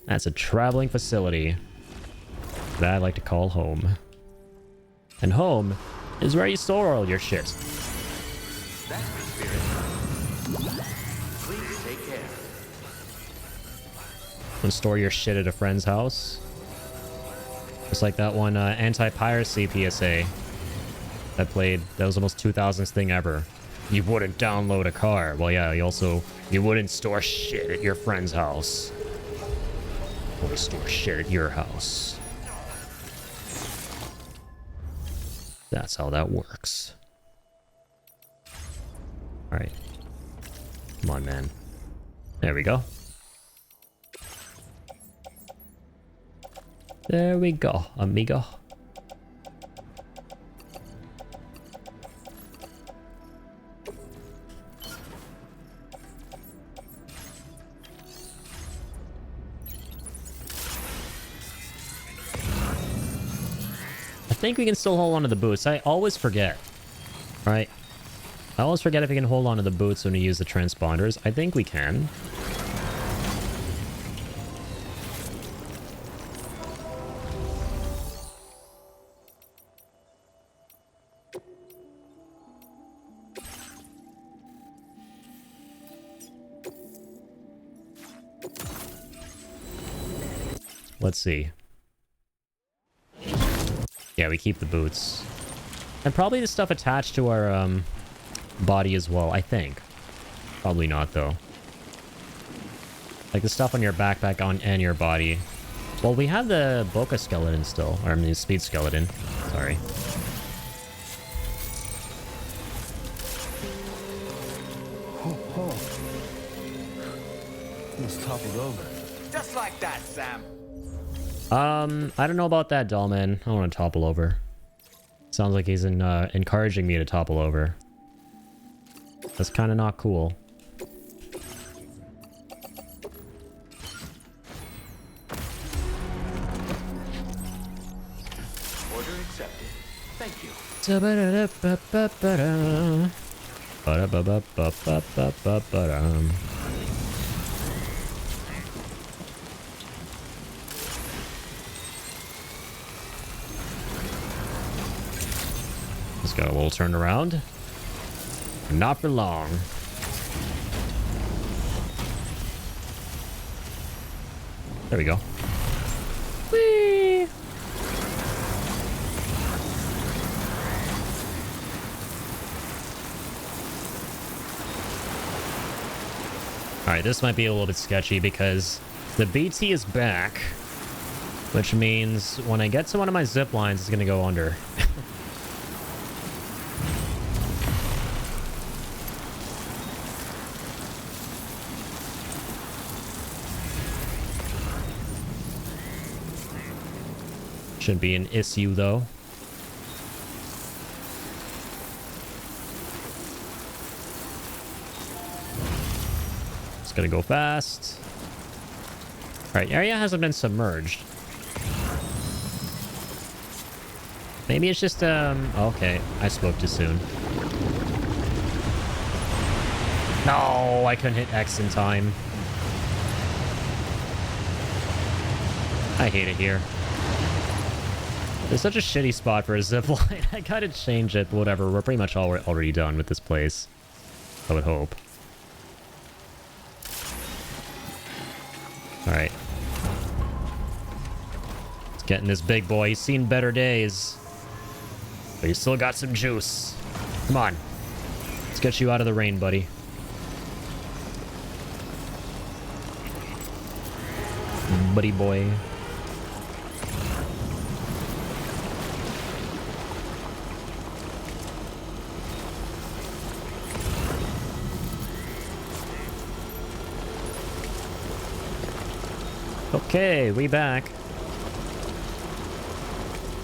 that's a traveling facility that I like to call home. And home is where you store all your shit. That's the spirit. Please take care. And store your shit at a friend's house. Just like that one anti-piracy PSA that played. That was the most 2000s thing ever. You wouldn't download a car. Well, yeah, you wouldn't store shit at your friend's house. Or store shit at your house. That's how that works. Alright. Come on, man. There we go. There we go, amigo. I think we can still hold on to the boots. I always forget. Right? I always forget if we can hold on to the boots when we use the transponders. I think we can. Let's see. Yeah, we keep the boots. And probably the stuff attached to our body as well, I think. Probably not, though. Like the stuff on your backpack and your body. Well, we have the Boca skeleton still. Or I mean, the speed skeleton. Sorry. He's toppled over. Just like that, Sam. I don't know about that, Dollman. I want to topple over. Sounds like he's encouraging me to topple over. That's kind of not cool. Order accepted. Thank you. Just got a little turned around. Not for long. There we go. Whee! Alright, this might be a little bit sketchy because the BT is back, which means when I get to one of my zip lines, it's gonna go under. Shouldn't be an issue, though. It's gonna go fast. Alright, area hasn't been submerged. Maybe it's just, okay. I spoke too soon. No, I couldn't hit X in time. I hate it here. It's such a shitty spot for a zipline. I gotta change it, but whatever. We're pretty much already done with this place. I would hope. Alright. Let's get in this big boy. He's seen better days. But he's still got some juice. Come on. Let's get you out of the rain, buddy. Buddy boy. Okay, we back.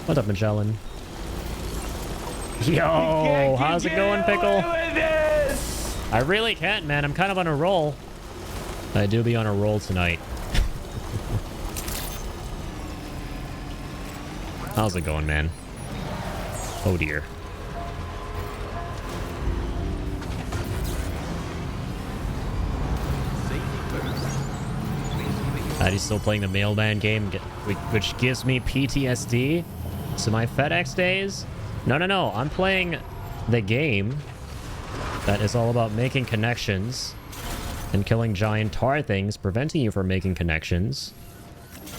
What up, Magellan? Yo, how's it going, Pickle? I really can't, man. I'm kind of on a roll. I do be on a roll tonight. How's it going, man? Oh, dear. He's still playing the mailman game, which gives me PTSD. So my FedEx days? No. I'm playing the game that is all about making connections and killing giant tar things, preventing you from making connections.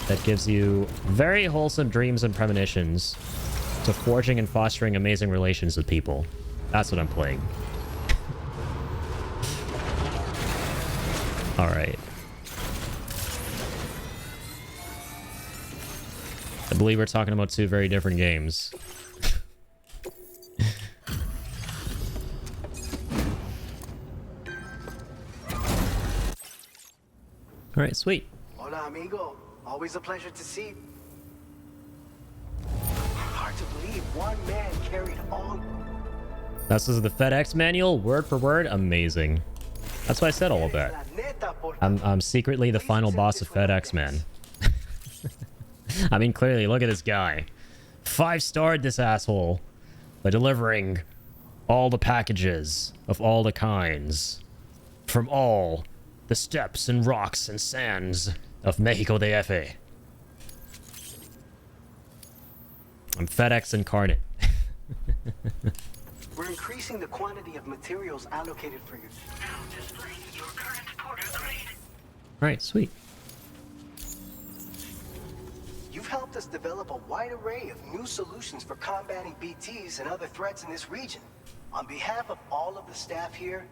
That gives you very wholesome dreams and premonitions to forging and fostering amazing relations with people. That's what I'm playing. All right. I believe we're talking about two very different games. All right, sweet. Hola, amigo. Always a pleasure to see. Hard to believe one man carried all. This is the FedEx manual, word for word, amazing. That's why I said all of that. I'm secretly the final boss of FedEx, man. I mean, clearly, look at this guy. 5-starred this asshole by delivering all the packages of all the kinds from all the steps and rocks and sands of Mexico DF. I'm FedEx incarnate. We're increasing the quantity of materials allocated for you. Now displaying your current porter grade. All right, sweet. You've helped us develop a wide array of new solutions for combating BTs and other threats in this region. On behalf of all of the staff here,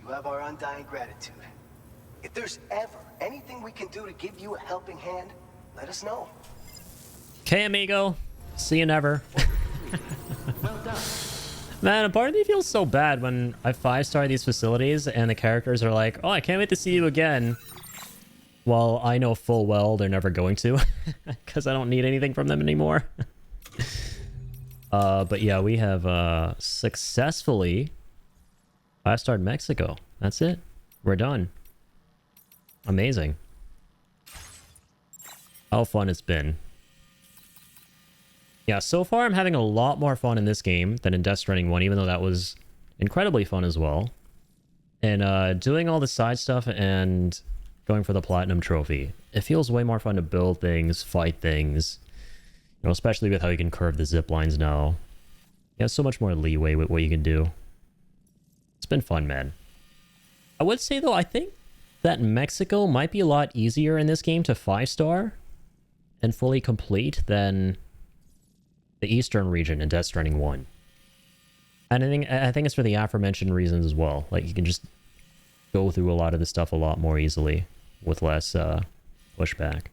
you have our undying gratitude. If there's ever anything we can do to give you a helping hand, let us know. Okay, amigo. See you never. Well done. Man, a part of me feels so bad when I 5-star these facilities and the characters are like, oh, I can't wait to see you again. Well, I know full well they're never going to, because I don't need anything from them anymore. But yeah, we have successfully 5-starred Mexico. That's it. We're done. Amazing. How fun it's been. Yeah, so far I'm having a lot more fun in this game than in Death Stranding 1, even though that was incredibly fun as well. And doing all the side stuff and going for the Platinum Trophy. It feels way more fun to build things, fight things. You know, especially with how you can curve the zip lines now. You have so much more leeway with what you can do. It's been fun, man. I would say, though, I think that Mexico might be a lot easier in this game to 5-star and fully complete than the Eastern region in Death Stranding 1. And I think it's for the aforementioned reasons as well. Like, you can just go through a lot of the stuff a lot more easily with less pushback.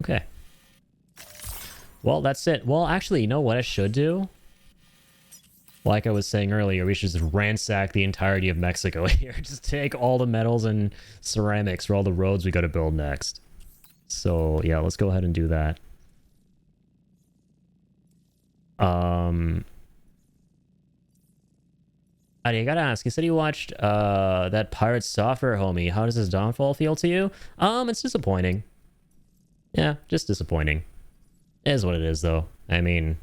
Okay. Well, that's it. Well, actually, you know what I should do? Like I was saying earlier, we should just ransack the entirety of Mexico here. Just take all the metals and ceramics for all the roads we got to build next. So, yeah, let's go ahead and do that. I gotta ask, you said you watched that Pirate Software homie. How does his downfall feel to you? It's disappointing. Yeah, just disappointing. It is what it is, though. I mean,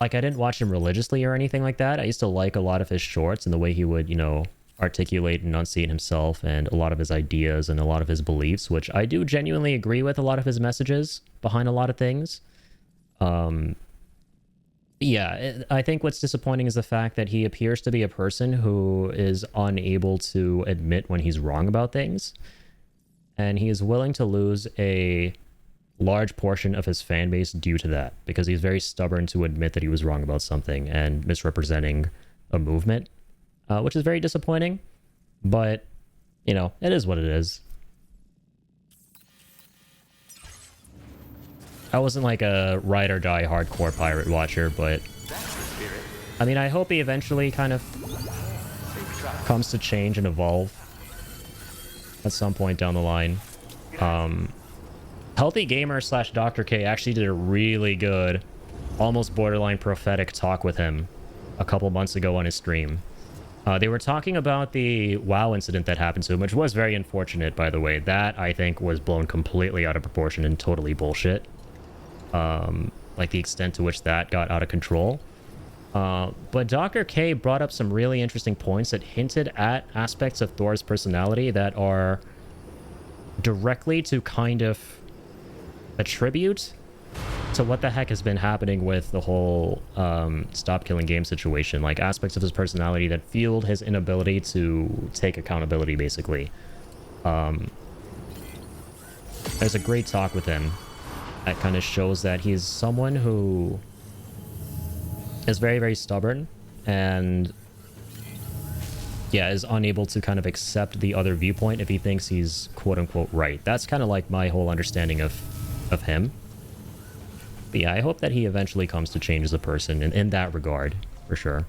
like I didn't watch him religiously or anything like that. I used to like a lot of his shorts and the way he would, you know, articulate and enunciate himself and a lot of his ideas and a lot of his beliefs, which I do genuinely agree with a lot of his messages behind a lot of things. I think what's disappointing is the fact that he appears to be a person who is unable to admit when he's wrong about things. And he is willing to lose a large portion of his fan base due to that, because he's very stubborn to admit that he was wrong about something and misrepresenting a movement, which is very disappointing. But, you know, it is what it is. I wasn't like a ride or die hardcore pirate watcher, but I mean, I hope he eventually kind of comes to change and evolve at some point down the line. Healthy Gamer / Dr. K actually did a really good, almost borderline prophetic talk with him a couple months ago on his stream. They were talking about the WoW incident that happened to him, which was very unfortunate, by the way. That, I think, was blown completely out of proportion and totally bullshit. Like the extent to which that got out of control. But Dr. K brought up some really interesting points that hinted at aspects of Thor's personality that are directly to kind of attribute to what the heck has been happening with the whole stop killing game situation. Like aspects of his personality that fueled his inability to take accountability, basically. There's a great talk with him that kind of shows that he's someone who is very, very stubborn and is unable to kind of accept the other viewpoint if he thinks he's quote-unquote right. That's kind of like my whole understanding of him. But yeah, I hope that he eventually comes to change as a person in that regard, for sure.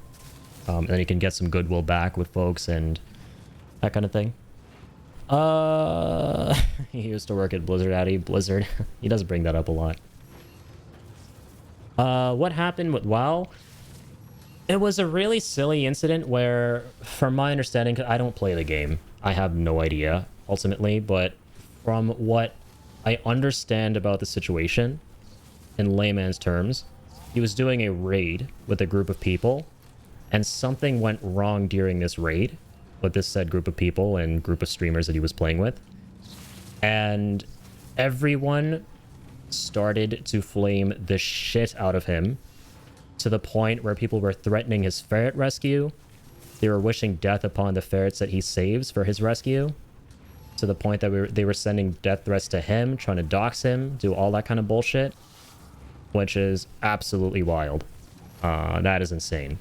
And then he can get some goodwill back with folks and that kind of thing. He used to work at Blizzard Addy. Blizzard. He does bring that up a lot. What happened with WoW? It was a really silly incident where, from my understanding, 'cause I don't play the game, I have no idea, ultimately, but from what I understand about the situation, in layman's terms, he was doing a raid with a group of people, and something went wrong during this raid with this said group of people and group of streamers that he was playing with. And everyone started to flame the shit out of him to the point where people were threatening his ferret rescue. They were wishing death upon the ferrets that he saves for his rescue, to the point that they were sending death threats to him, trying to dox him, do all that kind of bullshit, which is absolutely wild. That is insane.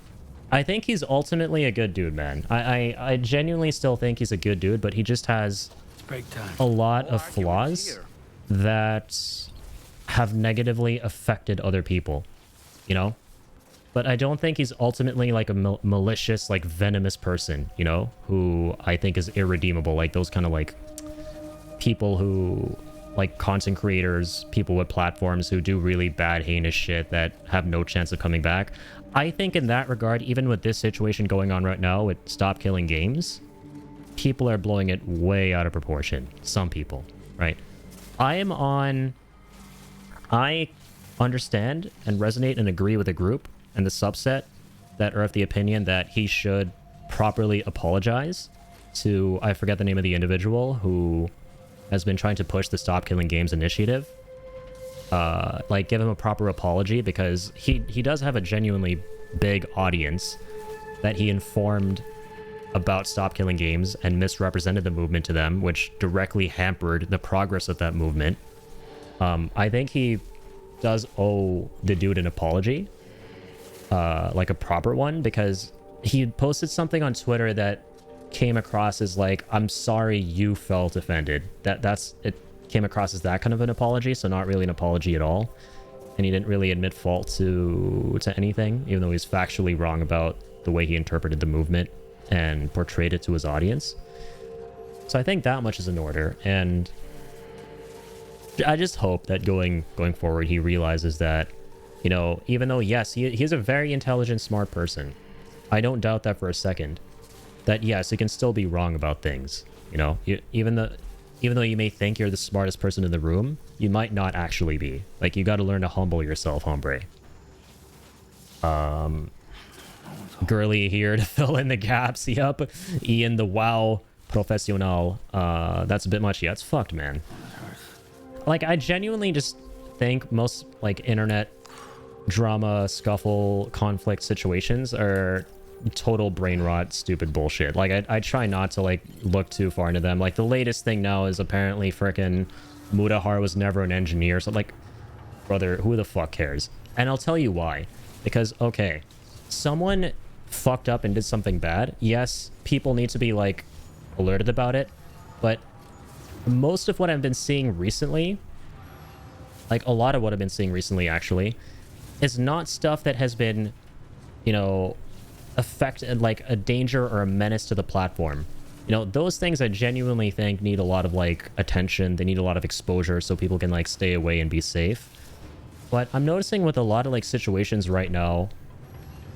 I think he's ultimately a good dude, man. I genuinely still think he's a good dude, but he just has a lot of flaws that have negatively affected other people, you know? But I don't think he's ultimately like a malicious, like venomous person, you know, who I think is irredeemable. Like those kind of like people who, like content creators, people with platforms who do really bad, heinous shit that have no chance of coming back. I think in that regard, even with this situation going on right now with Stop Killing Games, people are blowing it way out of proportion. Some people, right? I understand and resonate and agree with a group and the subset that are of the opinion that he should properly apologize to, I forget the name of the individual who has been trying to push the Stop Killing Games initiative. Like, give him a proper apology, because he does have a genuinely big audience that he informed about Stop Killing Games and misrepresented the movement to them, which directly hampered the progress of that movement. I think he does owe the dude an apology, like a proper one, because he posted something on Twitter that came across as like, I'm sorry you felt offended. That's it. Came across as that kind of an apology, so not really an apology at all. And he didn't really admit fault to anything, even though he's factually wrong about the way he interpreted the movement and portrayed it to his audience. So I think that much is in order, and I just hope that going forward he realizes that, you know, even though yes, he's a very intelligent, smart person, I don't doubt that for a second, that yes, he can still be wrong about things, you know, even though you may think you're the smartest person in the room, you might not actually be. Like, you got to learn to humble yourself, hombre. Girly here to fill in the gaps. Yep. Ian the WoW professional. That's a bit much. Yeah, it's fucked, man. Like, I genuinely just think most, like, internet drama, scuffle, conflict situations are total brain rot, stupid bullshit. Like, I try not to, like, look too far into them. Like, the latest thing now is apparently frickin' Mudahar was never an engineer. So, like, brother, who the fuck cares? And I'll tell you why. Because, okay, someone fucked up and did something bad. Yes, people need to be, like, alerted about it. But most of what I've been seeing recently, like, a lot of what I've been seeing recently, actually, is not stuff that has been, you know, affected, like, a danger or a menace to the platform. You know, those things I genuinely think need a lot of, like, attention. They need a lot of exposure so people can, like, stay away and be safe. But I'm noticing with a lot of, like, situations right now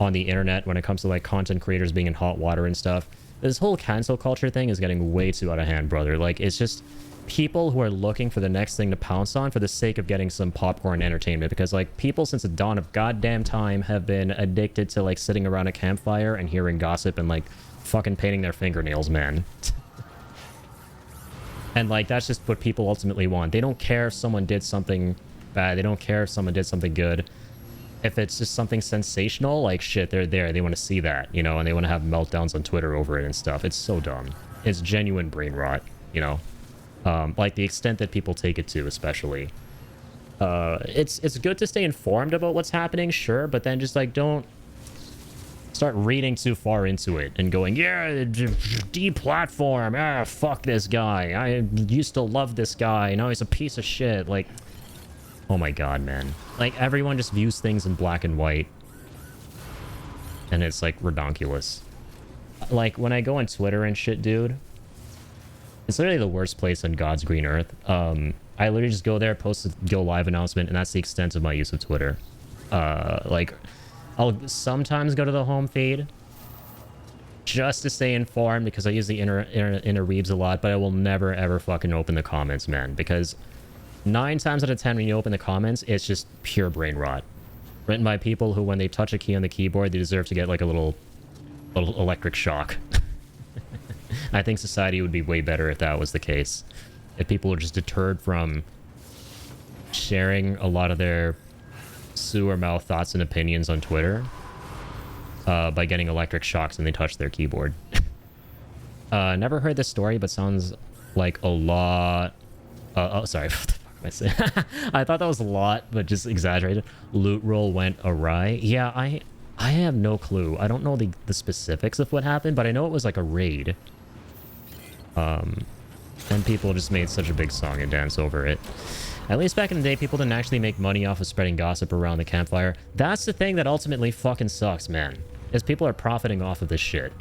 on the internet when it comes to, like, content creators being in hot water and stuff, this whole cancel culture thing is getting way too out of hand, brother. Like, it's just people who are looking for the next thing to pounce on for the sake of getting some popcorn entertainment. Because, like, people since the dawn of goddamn time have been addicted to, like, sitting around a campfire and hearing gossip and, like, fucking painting their fingernails, man. And, like, that's just what people ultimately want. They don't care if someone did something bad. They don't care if someone did something good. If it's just something sensational, like, shit, they're there. They want to see that, you know, and they want to have meltdowns on Twitter over it and stuff. It's so dumb. It's genuine brain rot, you know? Like, the extent that people take it to, especially. It's good to stay informed about what's happening, sure, but then just, like, don't start reading too far into it and going, yeah, deplatform, ah, fuck this guy. I used to love this guy, now he's a piece of shit. Like, oh my god, man. Like, everyone just views things in black and white. And it's, like, redonkulous. Like, when I go on Twitter and shit, dude, it's literally the worst place on God's green earth. I literally just go there, post a Go Live announcement, and that's the extent of my use of Twitter. Like, I'll sometimes go to the home feed just to stay informed because I use the inner reebs a lot, but I will never, ever fucking open the comments, man, because 9 times out of 10 when you open the comments, it's just pure brain rot. Written by people who, when they touch a key on the keyboard, they deserve to get, like, a little electric shock. I think society would be way better if that was the case. If people were just deterred from sharing a lot of their sewer mouth thoughts and opinions on Twitter by getting electric shocks when they touch their keyboard. Never heard this story, but sounds like a lot... oh, sorry. What the fuck am I saying? I thought that was a lot, but just exaggerated. Loot roll went awry. Yeah, I have no clue. I don't know the specifics of what happened, but I know it was like a raid. And people just made such a big song and dance over it. At least back in the day, people didn't actually make money off of spreading gossip around the campfire. That's the thing that ultimately fucking sucks, man. Is people are profiting off of this shit.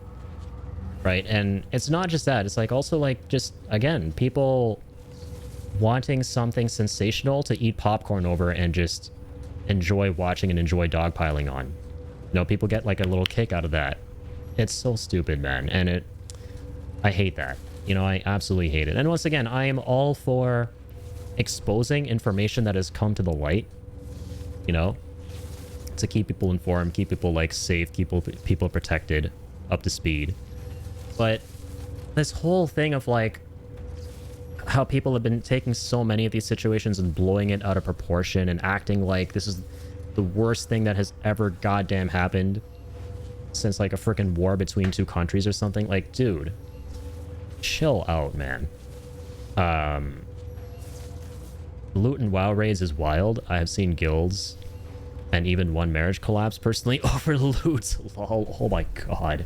Right? And it's not just that. It's like also like just, again, people wanting something sensational to eat popcorn over and just enjoy watching and enjoy dogpiling on. You know, people get like a little kick out of that. It's so stupid, man. And I hate that. You know, I absolutely hate it. And once again, I am all for exposing information that has come to the light, you know, to keep people informed, keep people, like, safe, keep people protected, up to speed. But this whole thing of, like, how people have been taking so many of these situations and blowing it out of proportion and acting like this is the worst thing that has ever goddamn happened since, like, a freaking war between 2 countries or something. Like, dude, chill out, man. Loot and WoW raids is wild. I have seen guilds and even one marriage collapse personally over loot. Lol. Oh my god.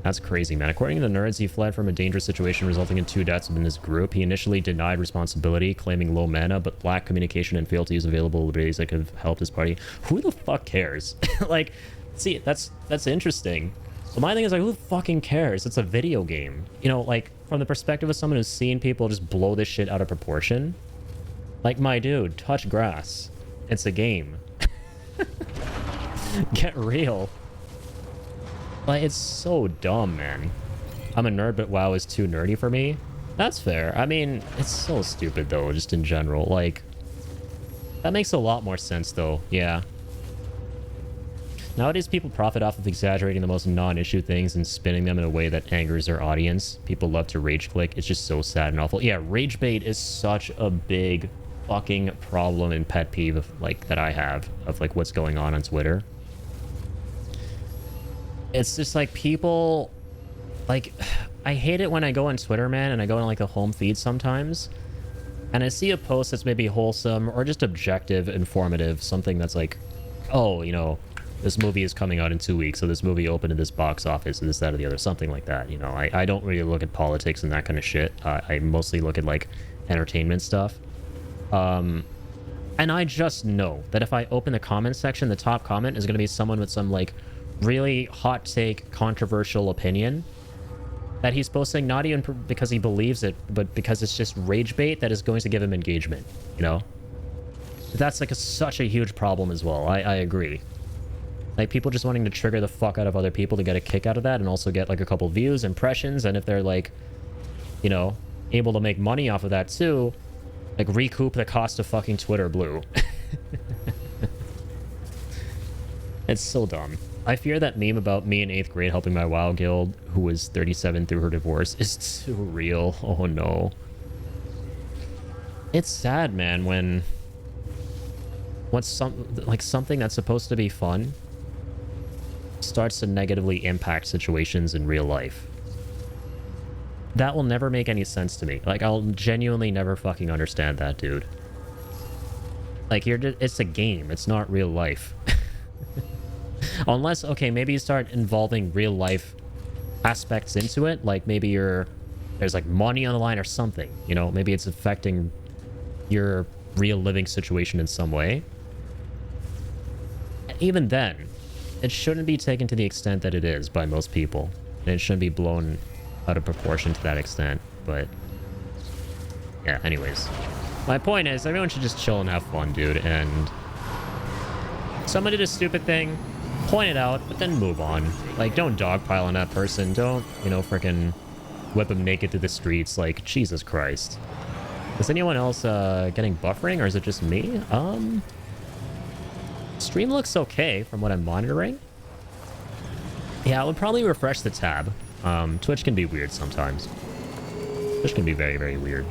That's crazy, man. According to the nerds, he fled from a dangerous situation resulting in 2 deaths within his group. He initially denied responsibility, claiming low mana, but lacked communication and failed to use available abilities that could have helped his party. Who the fuck cares? Like, see, that's interesting. But my thing is, like, who fucking cares? It's a video game. You know, like, from the perspective of someone who's seen people just blow this shit out of proportion. Like, my dude, touch grass. It's a game. Get real. Like, it's so dumb, man. I'm a nerd, but WoW is too nerdy for me. That's fair. I mean, it's so stupid, though, just in general. Like, that makes a lot more sense, though. Yeah. Nowadays, people profit off of exaggerating the most non-issue things and spinning them in a way that angers their audience. People love to rage click. It's just so sad and awful. Yeah, rage bait is such a big fucking problem and pet peeve of, like, that I have of, like, what's going on Twitter. It's just like people, like, I hate it when I go on Twitter, man, and I go on, like, the home feed sometimes, and I see a post that's maybe wholesome or just objective, informative, something that's like, oh, you know, this movie is coming out in 2 weeks, so this movie opened in this box office, and this, that, or the other, something like that. You know, I don't really look at politics and that kind of shit. I mostly look at, like, entertainment stuff. And I just know that if I open the comment section, the top comment is going to be someone with some, like, really hot take, controversial opinion that he's posting, not even because he believes it, but because it's just rage bait that is going to give him engagement, you know? That's, like, such a huge problem as well. I agree. Like, people just wanting to trigger the fuck out of other people to get a kick out of that and also get, like, a couple views, impressions, and if they're, like, you know, able to make money off of that too, like, recoup the cost of fucking Twitter Blue. It's so dumb. I fear that meme about me in 8th grade helping my WoW guild, who was 37 through her divorce, is too real. Oh no. It's sad, man, when something that's supposed to be fun starts to negatively impact situations in real life. That will never make any sense to me. Like, I'll genuinely never fucking understand that, dude. Like, it's a game. It's not real life. Unless, okay, maybe you start involving real life aspects into it. Like, maybe there's, like, money on the line or something. You know, maybe it's affecting your real living situation in some way. Even then, it shouldn't be taken to the extent that it is by most people. And it shouldn't be blown out of proportion to that extent. But yeah, anyways. My point is, everyone should just chill and have fun, dude. And someone did a stupid thing, point it out, but then move on. Like, don't dogpile on that person. Don't, you know, freaking whip them naked to the streets. Like, Jesus Christ. Is anyone else getting buffering, or is it just me? Stream looks okay from what I'm monitoring. Yeah, I would probably refresh the tab. Twitch can be weird sometimes. Twitch can be very, very weird.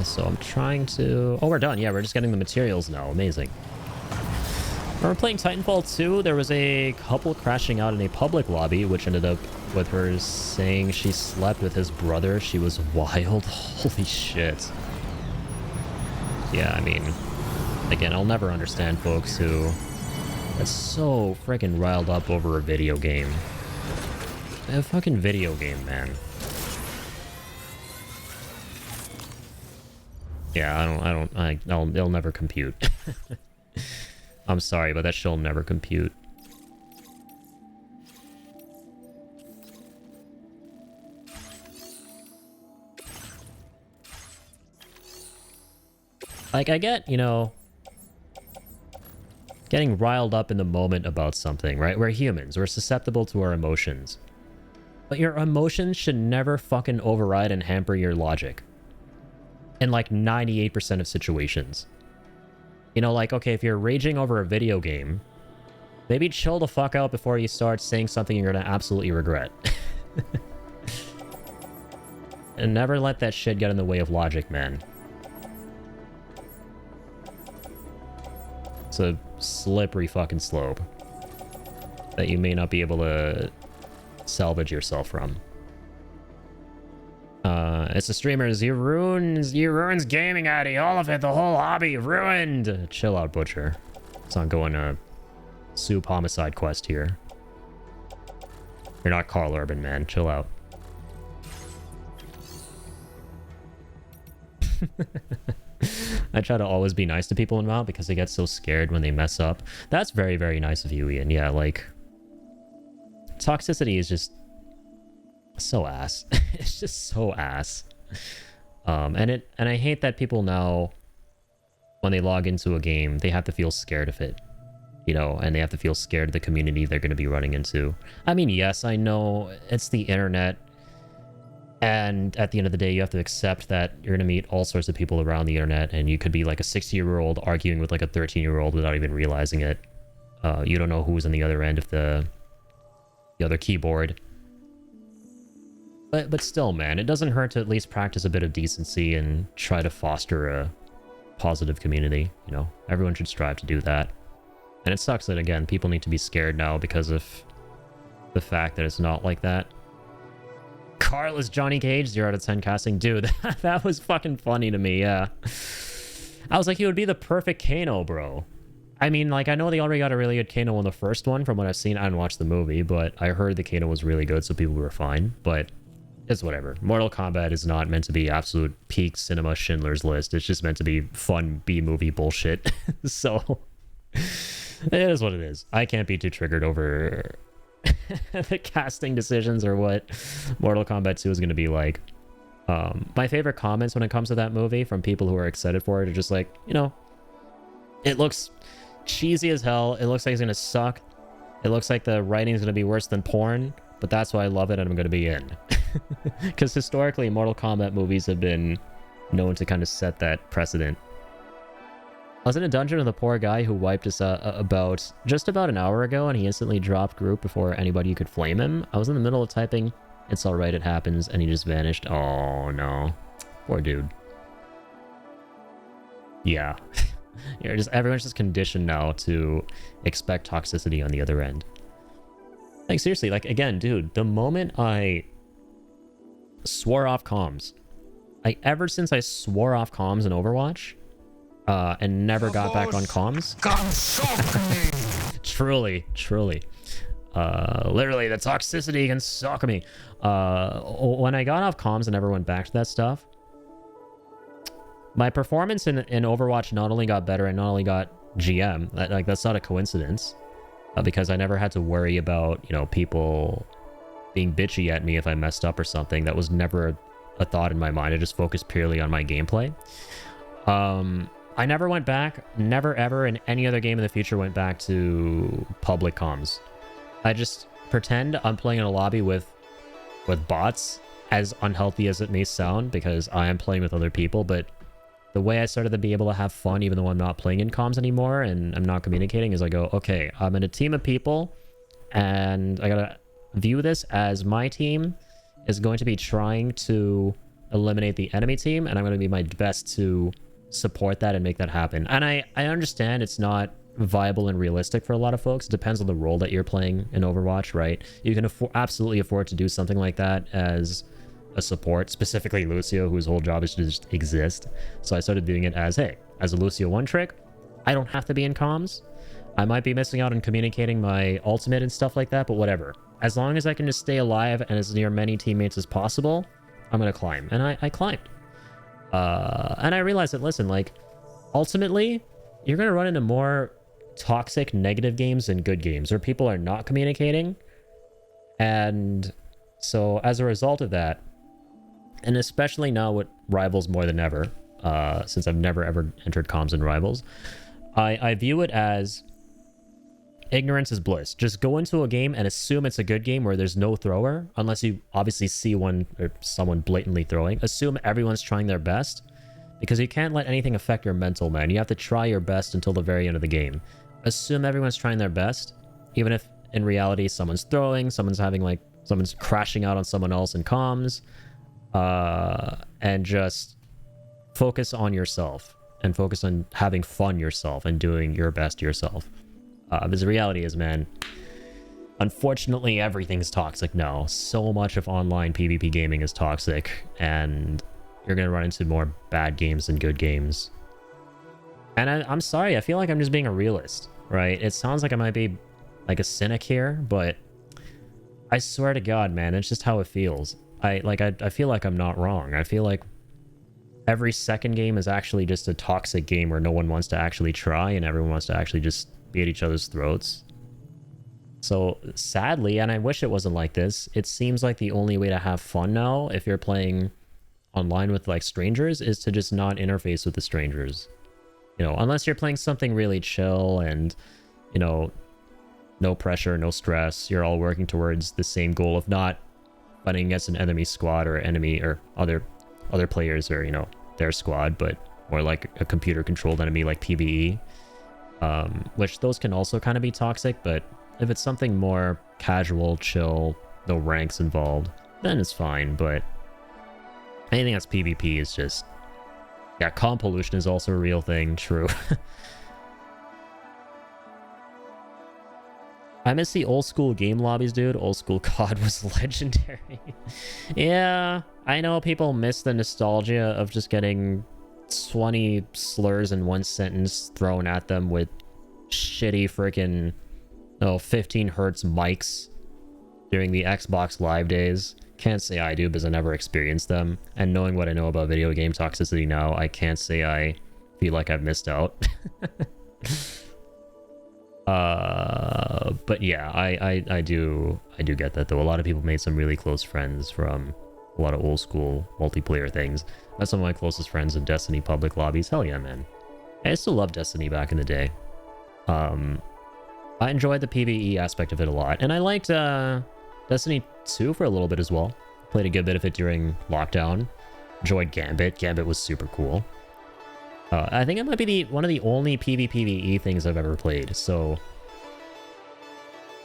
So I'm trying to... Oh, we're done. Yeah, we're just getting the materials now. Amazing. When we're playing Titanfall 2, there was a couple crashing out in a public lobby, which ended up with her saying she slept with his brother. She was wild. Holy shit. Yeah, I mean, again, I'll never understand folks who get so freaking riled up over a video game. A fucking video game, man. Yeah, it'll never compute. I'm sorry, but that shit'll never compute. Like, I get, you know, getting riled up in the moment about something, right? We're humans. We're susceptible to our emotions. But your emotions should never fucking override and hamper your logic. In, like, 98% of situations. You know, like, okay, if you're raging over a video game, maybe chill the fuck out before you start saying something you're gonna absolutely regret. And never let that shit get in the way of logic, man. It's a slippery fucking slope that you may not be able to salvage yourself from. It's the streamers. You ruins gaming, Addy. All of it, the whole hobby, ruined. Chill out, Butcher. Let's not go on a soup homicide quest here. You're not Carl Urban, man. Chill out. I try to always be nice to people in WoW because they get so scared when they mess up. That's very, very nice of you, Ian. Yeah, like, toxicity is just so ass. It's just so ass. And I hate that people now, when they log into a game, they have to feel scared of it, you know, and they have to feel scared of the community they're going to be running into. I mean, yes, I know it's the internet. And at the end of the day, you have to accept that you're going to meet all sorts of people around the internet, and you could be like a 60-year-old arguing with like a 13-year-old without even realizing it. You don't know who's on the other end of the other keyboard. But still, man, it doesn't hurt to at least practice a bit of decency and try to foster a positive community. You know, everyone should strive to do that. And it sucks that, again, people need to be scared now because of the fact that it's not like that. Carl is Johnny Cage, 0 out of 10 casting. Dude, that was fucking funny to me, yeah. I was like, he would be the perfect Kano, bro. I mean, like, I know they already got a really good Kano in the first one from what I've seen. I didn't watch the movie, but I heard the Kano was really good, so people were fine. But it's whatever. Mortal Kombat is not meant to be absolute peak cinema Schindler's List. It's just meant to be fun B-movie bullshit. So, it is what it is. I can't be too triggered over the casting decisions or what Mortal Kombat 2 is going to be like. My favorite comments when it comes to that movie from people who are excited for it are just like, you know, it looks cheesy as hell. It looks like it's going to suck. It looks like the writing is going to be worse than porn, but that's why I love it and I'm going to be in. Because historically, Mortal Kombat movies have been known to kind of set that precedent. I was in a dungeon with a poor guy who wiped us just about an hour ago, and he instantly dropped group before anybody could flame him. I was in the middle of typing, "It's alright, it happens," and he just vanished. Oh no. Poor dude. Yeah. Everyone's just conditioned now to expect toxicity on the other end. Like, seriously, like, again, dude, the moment I swore off comms, ever since I swore off comms in Overwatch, and never got back on comms. Truly. Literally, the toxicity can suck me. When I got off comms and never went back to that stuff, my performance in Overwatch not only got better and not only got GM, like that's not a coincidence, because I never had to worry about, you know, people being bitchy at me if I messed up or something. That was never a thought in my mind. I just focused purely on my gameplay. I never went back, never ever in any other game in the future went back to public comms. I just pretend I'm playing in a lobby with bots, as unhealthy as it may sound, because I am playing with other people, but the way I started to be able to have fun, even though I'm not playing in comms anymore and I'm not communicating, is I go, okay, I'm in a team of people, and I gotta view this as my team is going to be trying to eliminate the enemy team, and I'm going to be my best to support that and make that happen. And I understand it's not viable and realistic for a lot of folks. It depends on the role that you're playing in Overwatch, right? You can absolutely afford to do something like that as a support, specifically Lucio, whose whole job is to just exist. So I started doing it as, hey, as a Lucio one trick, I don't have to be in comms. I might be missing out on communicating my ultimate and stuff like that, but whatever. As long as I can just stay alive and as near many teammates as possible, I'm going to climb. And I climbed. And I realized that, listen, like, ultimately, you're going to run into more toxic, negative games than good games, where people are not communicating. And so, as a result of that, and especially now with Rivals more than ever, since I've never ever entered comms in Rivals, I view it as ignorance is bliss. Just go into a game and assume it's a good game where there's no thrower, unless you obviously see one or someone blatantly throwing. Assume everyone's trying their best, because you can't let anything affect your mental, man. You have to try your best until the very end of the game. Assume everyone's trying their best, even if in reality someone's throwing, someone's crashing out on someone else in comms, and just focus on yourself and focus on having fun yourself and doing your best yourself. Because the reality is, man, unfortunately, everything's toxic now. So much of online PvP gaming is toxic, and you're going to run into more bad games than good games. And I'm sorry, I feel like I'm just being a realist, right? It sounds like I might be like a cynic here, but I swear to God, man, it's just how it feels. I feel like I'm not wrong. I feel like every second game is actually just a toxic game where no one wants to actually try and everyone wants to actually just be at each other's throats. So sadly, and I wish it wasn't like this, it seems like the only way to have fun now, if you're playing online with like strangers, is to just not interface with the strangers. You know, unless you're playing something really chill and, you know, no pressure, no stress, you're all working towards the same goal of not fighting against an enemy squad or enemy or other players or, you know, their squad, but more like a computer-controlled enemy like PvE. Which those can also kind of be toxic, but if it's something more casual, chill, no ranks involved, then it's fine, but anything that's PvP is just... Yeah, comp pollution is also a real thing, true. I miss the old school game lobbies, dude. Old school COD was legendary. Yeah, I know people miss the nostalgia of just getting 20 slurs in one sentence thrown at them with shitty freaking 15 hertz mics during the Xbox Live days. Can't say I do because I never experienced them. And knowing what I know about video game toxicity now, I can't say I feel like I've missed out. But yeah, I do get that though. A lot of people made some really close friends from a lot of old school multiplayer things. That's some of my closest friends in Destiny public lobbies. Hell yeah, man. I still love Destiny back in the day. I enjoyed the PvE aspect of it a lot, and I liked Destiny 2 for a little bit as well. Played a good bit of it during lockdown. Enjoyed Gambit. Gambit was super cool. I think it might be one of the only PvPvE things I've ever played, so...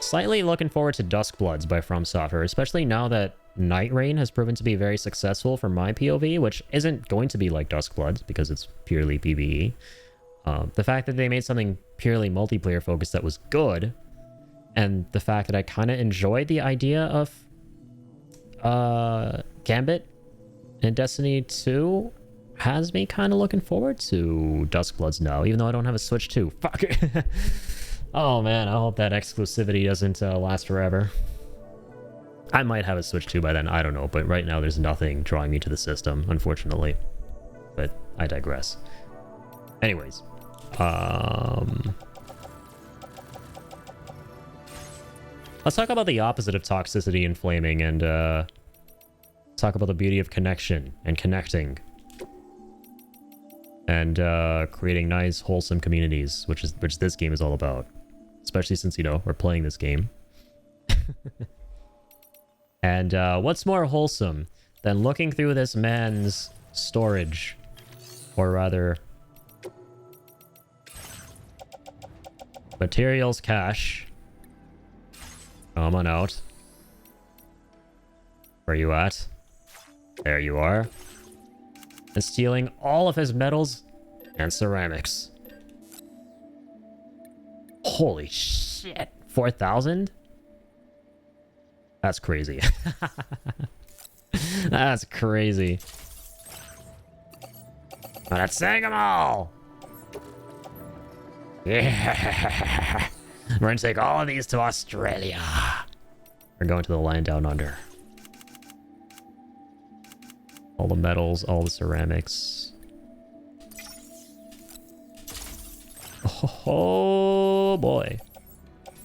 Slightly looking forward to Duskbloods by From Software, especially now that Night Rain has proven to be very successful for my POV, which isn't going to be like Duskbloods because it's purely PvE. The fact that they made something purely multiplayer focused that was good, and the fact that I kind of enjoyed the idea of Gambit in Destiny 2 has me kind of looking forward to Duskbloods now, even though I don't have a Switch 2. Fuck. Oh man, I hope that exclusivity doesn't last forever. I might have a Switch 2 by then, I don't know, but right now there's nothing drawing me to the system, unfortunately. But I digress. Anyways, let's talk about the opposite of toxicity and flaming, and talk about the beauty of connection and connecting. And creating nice, wholesome communities, which this game is all about. Especially since, you know, we're playing this game. And what's more wholesome than looking through this man's storage? Or rather... materials cache. Come on out. Where you at? There you are. And stealing all of his metals and ceramics. Holy shit. 4,000? That's crazy. That's crazy. Let's take them all! Yeah! We're gonna take all of these to Australia. We're going to the land down under. All the metals, all the ceramics. Oh boy.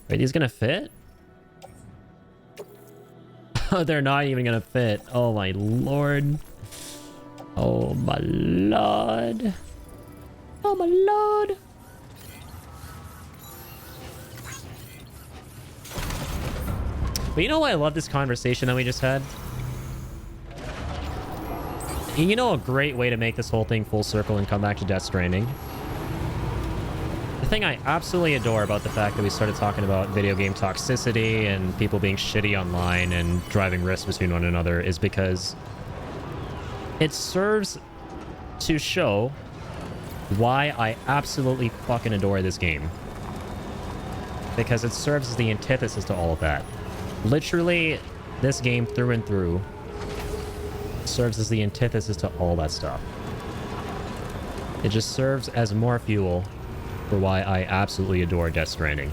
Wait, these gonna fit? They're not even gonna fit. Oh my lord. Oh my lord. Oh my lord. But you know why I love this conversation that we just had? You know a great way to make this whole thing full circle and come back to Death Stranding? The thing I absolutely adore about the fact that we started talking about video game toxicity and people being shitty online and driving risks between one another is because it serves to show why I absolutely fucking adore this game. Because it serves as the antithesis to all of that. Literally, this game through and through serves as the antithesis to all that stuff. It just serves as more fuel for why I absolutely adore Death Stranding.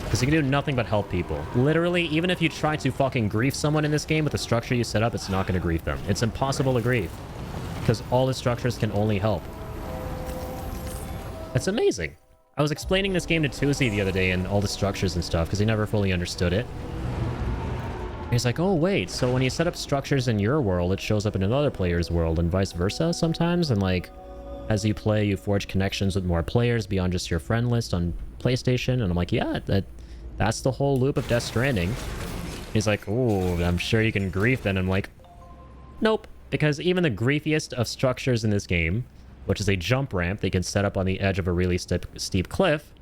Because you can do nothing but help people. Literally, even if you try to fucking grief someone in this game with the structure you set up, it's not going to grief them. It's impossible to grief. Because all the structures can only help. It's amazing. I was explaining this game to Tuesday the other day and all the structures and stuff because he never fully understood it. And he's like, oh wait, so when you set up structures in your world, it shows up in another player's world and vice versa sometimes? And like, as you play, you forge connections with more players beyond just your friend list on PlayStation. And I'm like, yeah, that's the whole loop of Death Stranding. He's like, ooh, I'm sure you can grief then. I'm like, nope. Because even the griefiest of structures in this game, which is a jump ramp they can set up on the edge of a really steep cliff,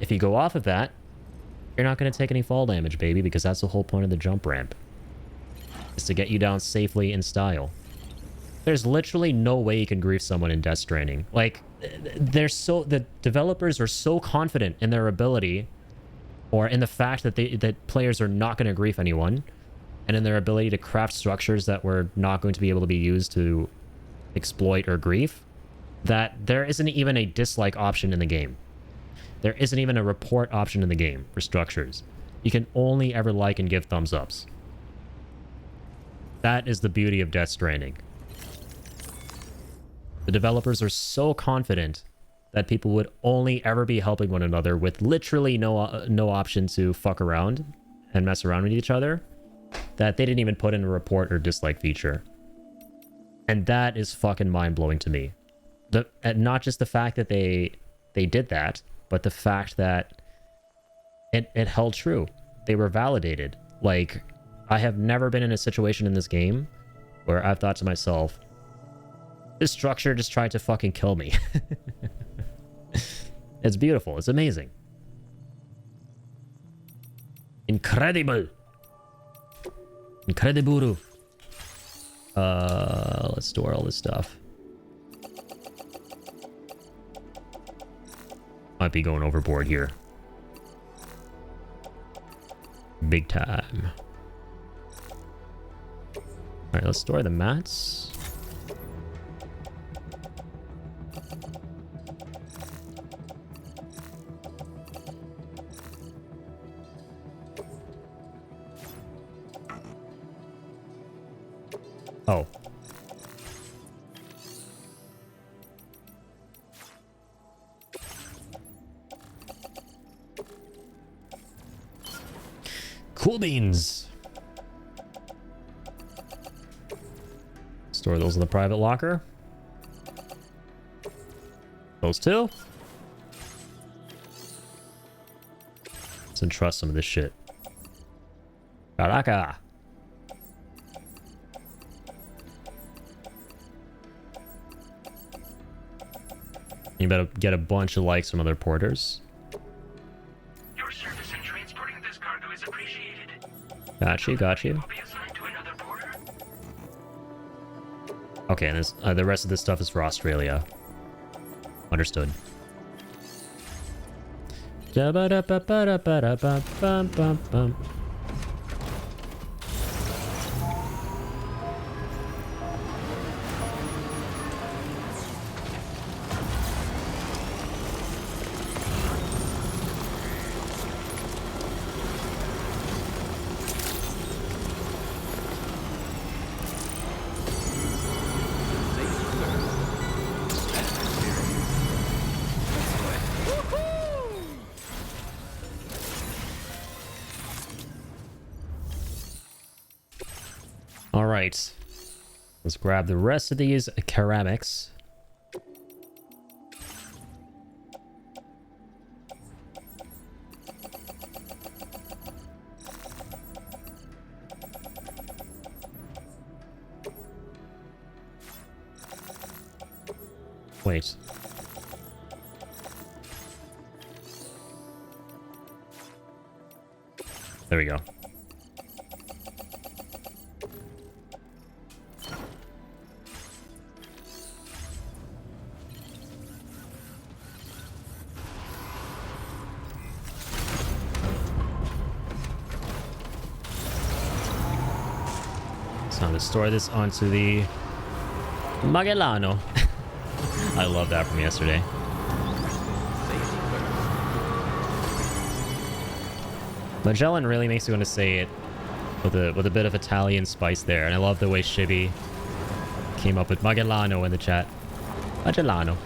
if you go off of that, you're not going to take any fall damage, baby, because that's the whole point of the jump ramp. Is to get you down safely in style. There's literally no way you can grief someone in Death Stranding. Like, the developers are so confident in their ability, or in the fact that that players are not going to grief anyone, and in their ability to craft structures that were not going to be able to be used to exploit or grief, that there isn't even a dislike option in the game. There isn't even a report option in the game for structures. You can only ever like and give thumbs ups. That is the beauty of Death Stranding. The developers are so confident that people would only ever be helping one another with literally no option to fuck around and mess around with each other, that they didn't even put in a report or dislike feature. And that is fucking mind-blowing to me. Not just the fact that they did that, but the fact that it held true. They were validated. Like, I have never been in a situation in this game where I've thought to myself, this structure just tried to fucking kill me. It's beautiful. It's amazing. Incredible. Incredible. Let's store all this stuff. Might be going overboard here. Big time. Alright, let's store the mats. Oh. Cool beans. Store those in the private locker. Those two. Let's entrust some of this shit. Caraca. You better get a bunch of likes from other porters. Your service in transporting this cargo is appreciated. Got you, got you. Will be assigned to another porter. Okay, and this, the rest of this stuff is for Australia. Understood. Da-ba-da-ba-ba-da-ba-da-ba-bum-bum-bum. All right, let's grab the rest of these ceramics. Wait. There we go. Time to store this onto the Magellano. I love that from yesterday. Magellan really makes me want to say it with a bit of Italian spice there, and I love the way Shibi came up with Magellano in the chat. Magellano.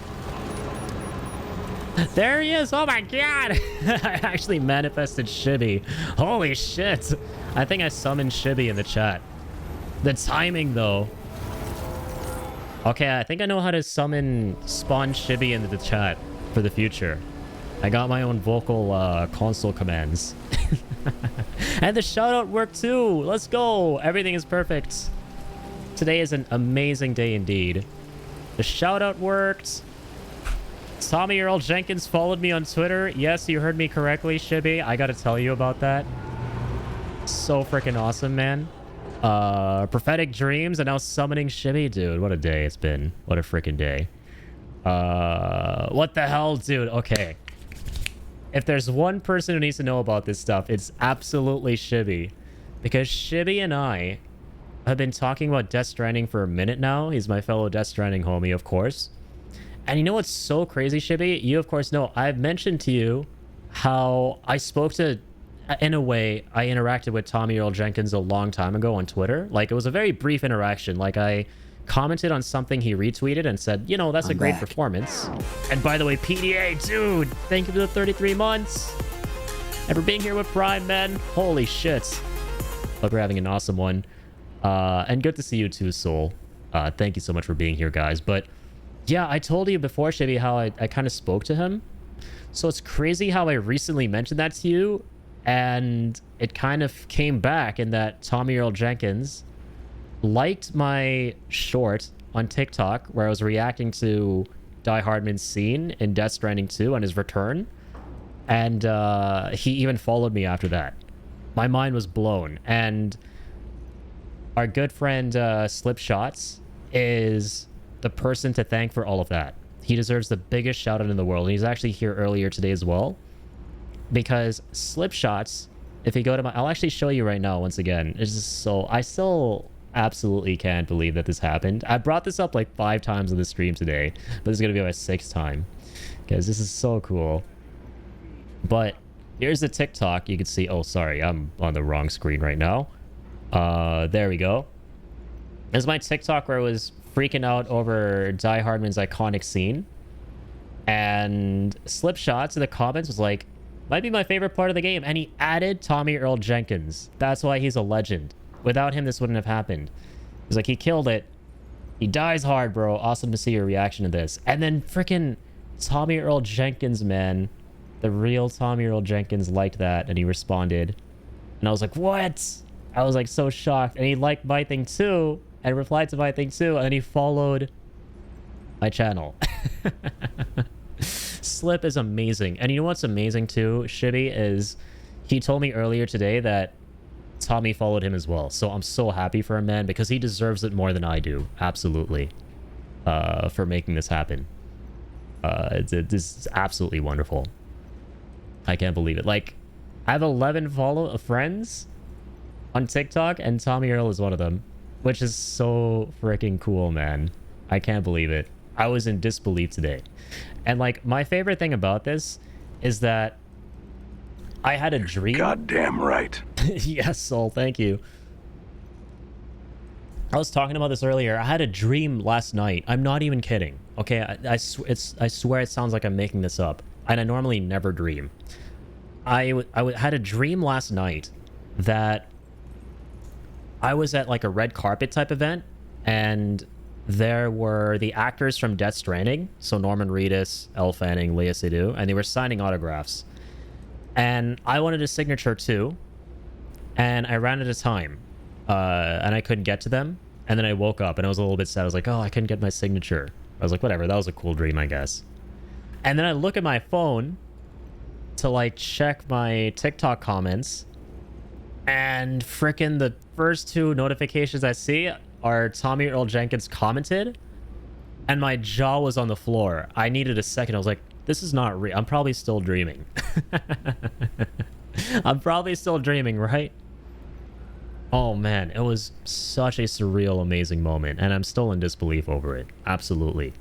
There he is! Oh my god! I actually manifested Shibi. Holy shit! I think I summoned Shibi in the chat. The timing, though. Okay, I think I know how to spawn Shibi into the chat for the future. I got my own vocal console commands. And the shoutout worked too. Let's go. Everything is perfect. Today is an amazing day indeed. The shoutout worked. Tommy Earl Jenkins followed me on Twitter. Yes, you heard me correctly, Shibby. I gotta tell you about that. So freaking awesome, man. Prophetic dreams and now summoning Shibby. Dude, what a day it's been. What a freaking day. What the hell, dude? Okay. If there's one person who needs to know about this stuff, it's absolutely Shibby. Because Shibby and I have been talking about Death Stranding for a minute now. He's my fellow Death Stranding homie, of course. And you know what's so crazy, Shibby? You, of course, know. I've mentioned to you how I spoke to... In a way, I interacted with Tommy Earl Jenkins a long time ago on Twitter. Like, it was a very brief interaction. Like, I commented on something he retweeted and said, you know, that's a great performance. And by the way, PDA, dude, thank you for the 33 months. And for being here with Prime, man. Holy shit. Hope you're having an awesome one. And good to see you too, Soul. Thank you so much for being here, guys. But yeah, I told you before, Shibby, how I kind of spoke to him. So it's crazy how I recently mentioned that to you. And it kind of came back in that Tommy Earl Jenkins liked my short on TikTok where I was reacting to Die Hardman's scene in Death Stranding 2 on his return. And he even followed me after that. My mind was blown. And our good friend Slipshots is the person to thank for all of that. He deserves the biggest shout out in the world. And he's actually here earlier today as well. Because Slipshots, if you go to my... I'll actually show you right now once again. It's just so... I still absolutely can't believe that this happened. I brought this up like 5 times on the stream today. But this is going to be my 6th time. Because this is so cool. But here's the TikTok. You can see... Oh, sorry. I'm on the wrong screen right now. There we go. This is my TikTok where I was freaking out over Die Hardman's iconic scene. And Slipshots in the comments was like... Might be my favorite part of the game. And he added Tommy Earl Jenkins. That's why he's a legend. Without him, this wouldn't have happened. He's like, he killed it. He dies hard, bro. Awesome to see your reaction to this. And then freaking Tommy Earl Jenkins, man. The real Tommy Earl Jenkins liked that. And he responded. And I was like, what? I was like so shocked. And he liked my thing too. And replied to my thing too. And then he followed my channel. Slip is amazing. And you know what's amazing too, Shibby, is he told me earlier today that Tommy followed him as well. So I'm so happy for him, man, because he deserves it more than I do. Absolutely. For making this happen. This is absolutely wonderful. I can't believe it. Like, I have 11 friends on TikTok, and Tommy Earl is one of them, which is so freaking cool, man. I can't believe it. I was in disbelief today. And like, my favorite thing about this is that I had a dream. Goddamn right. Yes, Soul, thank you. I was talking about this earlier. I had a dream last night. I'm not even kidding. Okay, I swear it sounds like I'm making this up. And I normally never dream. I had a dream last night that I was at like a red carpet type event, and there were the actors from Death Stranding, so Norman Reedus, Elle Fanning, Lea Seydoux, and they were signing autographs. And I wanted a signature too, and I ran out of time, and I couldn't get to them. And then I woke up and I was a little bit sad. I was like, oh, I couldn't get my signature. I was like, whatever, that was a cool dream, I guess. And then I look at my phone to like check my TikTok comments, and frickin' the first 2 notifications I see are Tommy Earl Jenkins commented, and my jaw was on the floor. I needed a second. I was like, this is not real. I'm probably still dreaming. I'm probably still dreaming, right? Oh man, it was such a surreal, amazing moment, and I'm still in disbelief over it. Absolutely.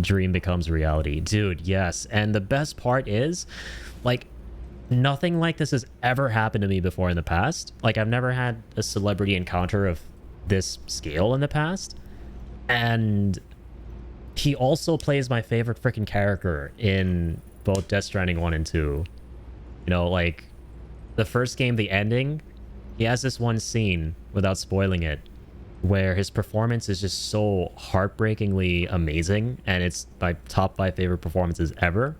Dream becomes reality. Dude, yes. And the best part is, like, nothing like this has ever happened to me before in the past. Like, I've never had a celebrity encounter of this scale in the past. And he also plays my favorite freaking character in both Death Stranding 1 and 2. You know, like, the first game, the ending, he has this one scene, without spoiling it, where his performance is just so heartbreakingly amazing, and it's my top 5 favorite performances ever.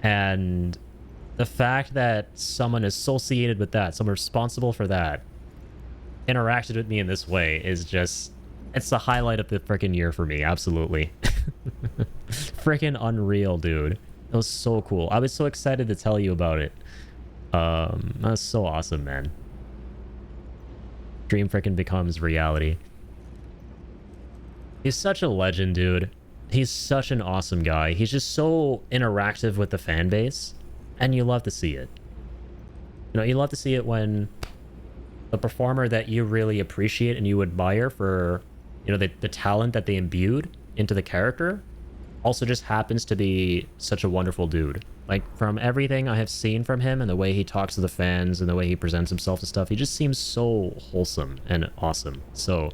And the fact that someone associated with that, someone responsible for that, interacted with me in this way is just, it's the highlight of the freaking year for me. Absolutely. Freaking unreal, dude. It was so cool. I was so excited to tell you about it. That's so awesome, man. Dream freaking becomes reality. He's such a legend, dude. He's such an awesome guy. He's just so interactive with the fan base, and you love to see it. You know, you love to see it when the performer that you really appreciate and you admire for, you know, the talent that they imbued into the character also just happens to be such a wonderful dude. Like, from everything I have seen from him and the way he talks to the fans and the way he presents himself and stuff, he just seems so wholesome and awesome. So,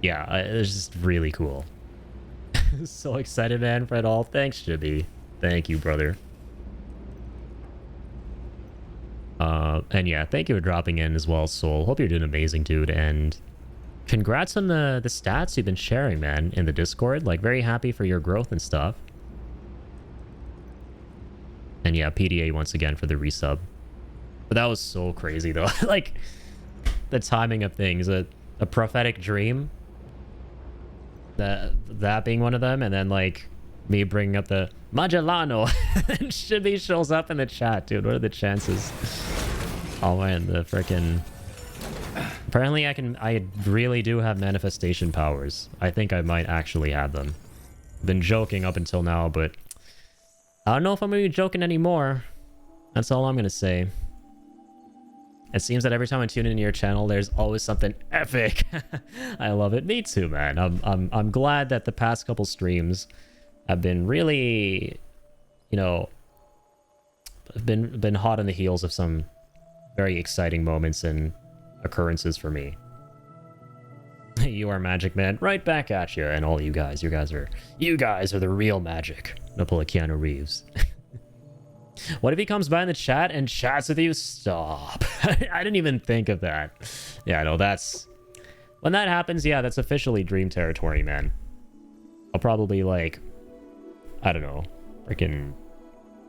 yeah, it's just really cool. So excited, man, for it all. Thanks, Jibby. Thank you, brother. And yeah, thank you for dropping in as well, Soul. Hope you're doing amazing, dude. And congrats on the stats you've been sharing, man, in the Discord. Like, very happy for your growth and stuff. And yeah, PDA once again for the resub. But that was so crazy, though. Like, the timing of things. A prophetic dream. That being one of them. And then, like, me bringing up the Magellano. And Shibby shows up in the chat, dude. What are the chances? Oh, man, the frickin'... Apparently, I really do have manifestation powers. I think I might actually have them. Been joking up until now, but... I don't know if I'm going to be joking anymore. That's all I'm going to say. It seems that every time I tune into your channel, there's always something epic. I love it. Me too, man. I'm glad that the past couple streams have been really, you know, been hot on the heels of some very exciting moments and occurrences for me. You are magic, man. Right back at you, and all you guys. You guys are the real magic. No pull a Keanu Reeves. What if he comes by in the chat and chats with you? Stop. I didn't even think of that. Yeah, no, that's... When that happens, yeah, that's officially dream territory, man. I'll probably, like... I don't know. Freaking...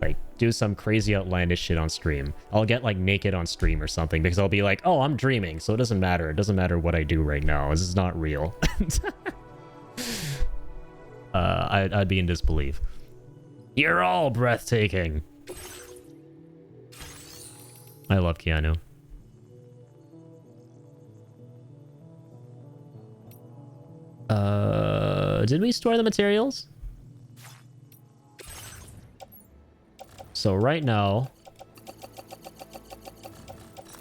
Like, do some crazy outlandish shit on stream. I'll get, like, naked on stream or something, because I'll be like, oh, I'm dreaming, so it doesn't matter. It doesn't matter what I do right now. This is not real. I'd be in disbelief. You're all breathtaking. I love Keanu. Did we store the materials? So right now,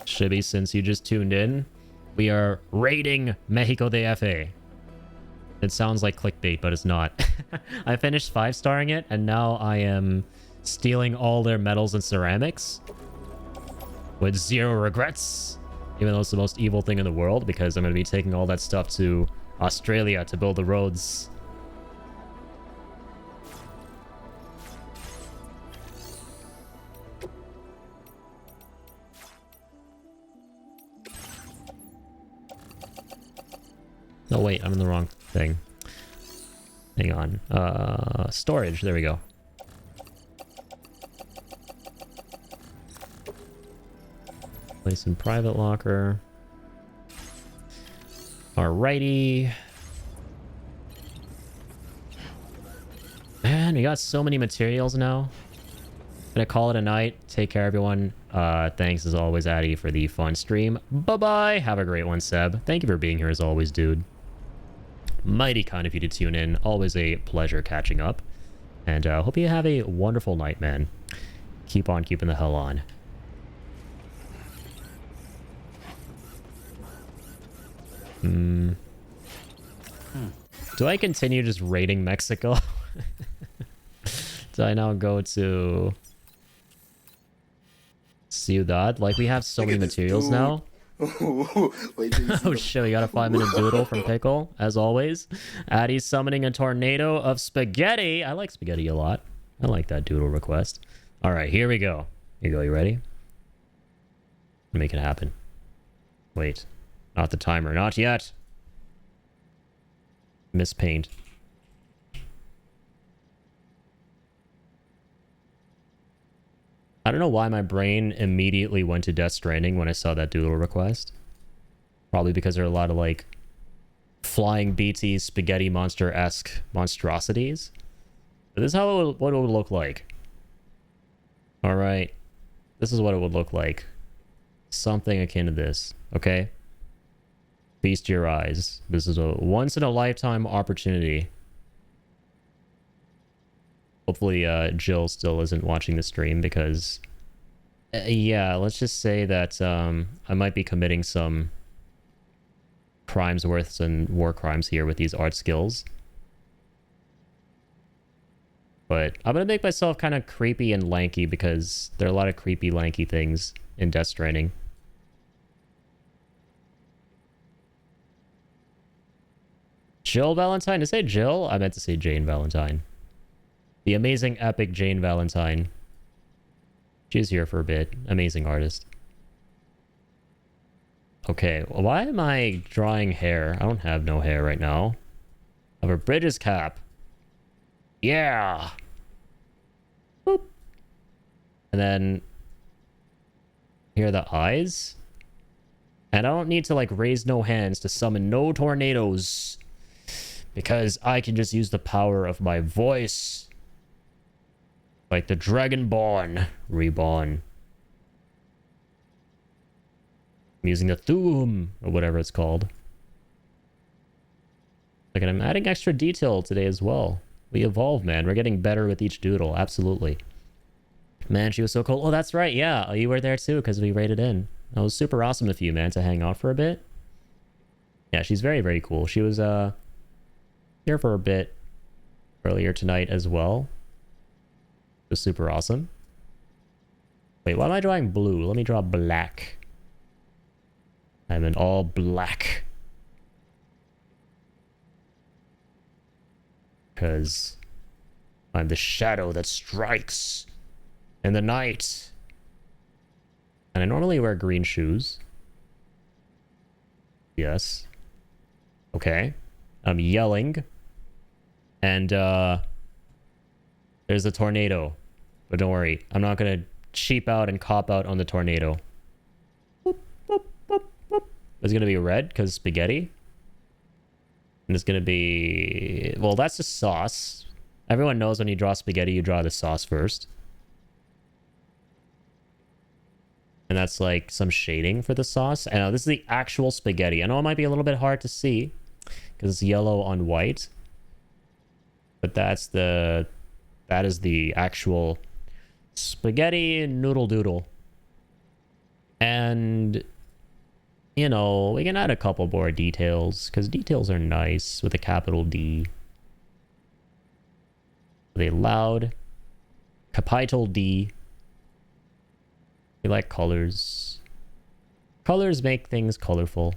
Shibby, since you just tuned in, we are raiding Mexico DF. It sounds like clickbait, but it's not. I finished 5-starring it, and now I am stealing all their metals and ceramics with zero regrets, even though it's the most evil thing in the world, because I'm going to be taking all that stuff to Australia to build the roads. No, wait, I'm in the wrong thing. Hang on. Storage, there we go. Place in private locker. Alrighty. Man, we got so many materials now. Gonna call it a night. Take care, everyone. Thanks as always, Addy, for the fun stream. Bye-bye. Have a great one, Seb. Thank you for being here as always, dude. Mighty kind of you to tune in. Always a pleasure catching up. And hope you have a wonderful night, man. Keep on keeping the hell on. Do I continue just raiding Mexico? Do I now go to Ciudad? Like, we have so many materials now. Oh shit, we got a 5-minute doodle from Pickle, as always. Addy's summoning a tornado of spaghetti. I like spaghetti a lot. I like that doodle request. Alright, here we go. Here you go, you ready? Make it happen. Wait. Not the timer. Not yet. Miss paint. I don't know why my brain immediately went to Death Stranding when I saw that doodle request. Probably because there are a lot of like flying BT spaghetti monster-esque monstrosities. But this is what it would look like. Alright. This is what it would look like. Something akin to this. Okay? Feast your eyes. This is a once-in-a-lifetime opportunity. Hopefully Jill still isn't watching the stream because... yeah, let's just say that I might be committing some crimes worth and war crimes here with these art skills. But I'm gonna make myself kind of creepy and lanky because there are a lot of creepy, lanky things in Death Stranding. Jill Valentine? To say Jill? I meant to say Jane Valentine. The amazing, epic Jane Valentine. She's here for a bit. Amazing artist. Okay, why am I drawing hair? I don't have no hair right now. I have a British cap. Yeah! Boop. And then... here are the eyes. And I don't need to, like, raise no hands to summon no tornadoes. Because I can just use the power of my voice. Like the Dragonborn Reborn. I'm using the Thum, or whatever it's called. Like, and I'm adding extra detail today as well. We evolve, man. We're getting better with each doodle. Absolutely. Man, she was so cool. Oh, that's right. Yeah, you were there too, because we raided in. That was super awesome of you, man, to hang out for a bit. Yeah, she's very, very cool. She was, here for a bit earlier tonight as well. It was super awesome. Wait, why am I drawing blue? Let me draw black. I'm in all black. Because I'm the shadow that strikes in the night. And I normally wear green shoes. Yes. Okay. I'm yelling. And, there's a tornado. But don't worry. I'm not gonna cheap out and cop out on the tornado. Boop, boop, boop, boop. It's gonna be red, because spaghetti. And it's gonna be... well, that's the sauce. Everyone knows when you draw spaghetti, you draw the sauce first. And that's like some shading for the sauce. I know this is the actual spaghetti. I know it might be a little bit hard to see because it's yellow on white. But that is the actual spaghetti noodle doodle. And, you know, we can add a couple more details because details are nice with a capital D. With a loud capital D. We like colors. Colors make things colorful.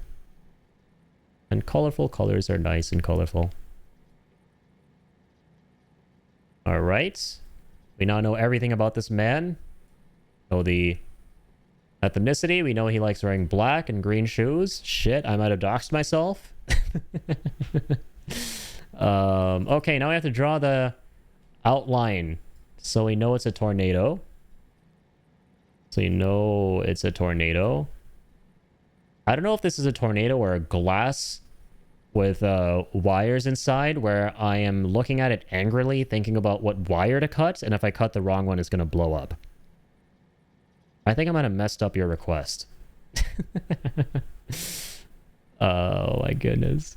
And colorful colors are nice and colorful. Alright. We now know everything about this man. Know the ethnicity. We know he likes wearing black and green shoes. Shit, I might have doxed myself. Okay, now we have to draw the outline. So we know it's a tornado. So you know it's a tornado. I don't know if this is a tornado or a glass with wires inside where I am looking at it angrily, thinking about what wire to cut, and if I cut the wrong one, it's going to blow up. I think I might have messed up your request. Oh my goodness.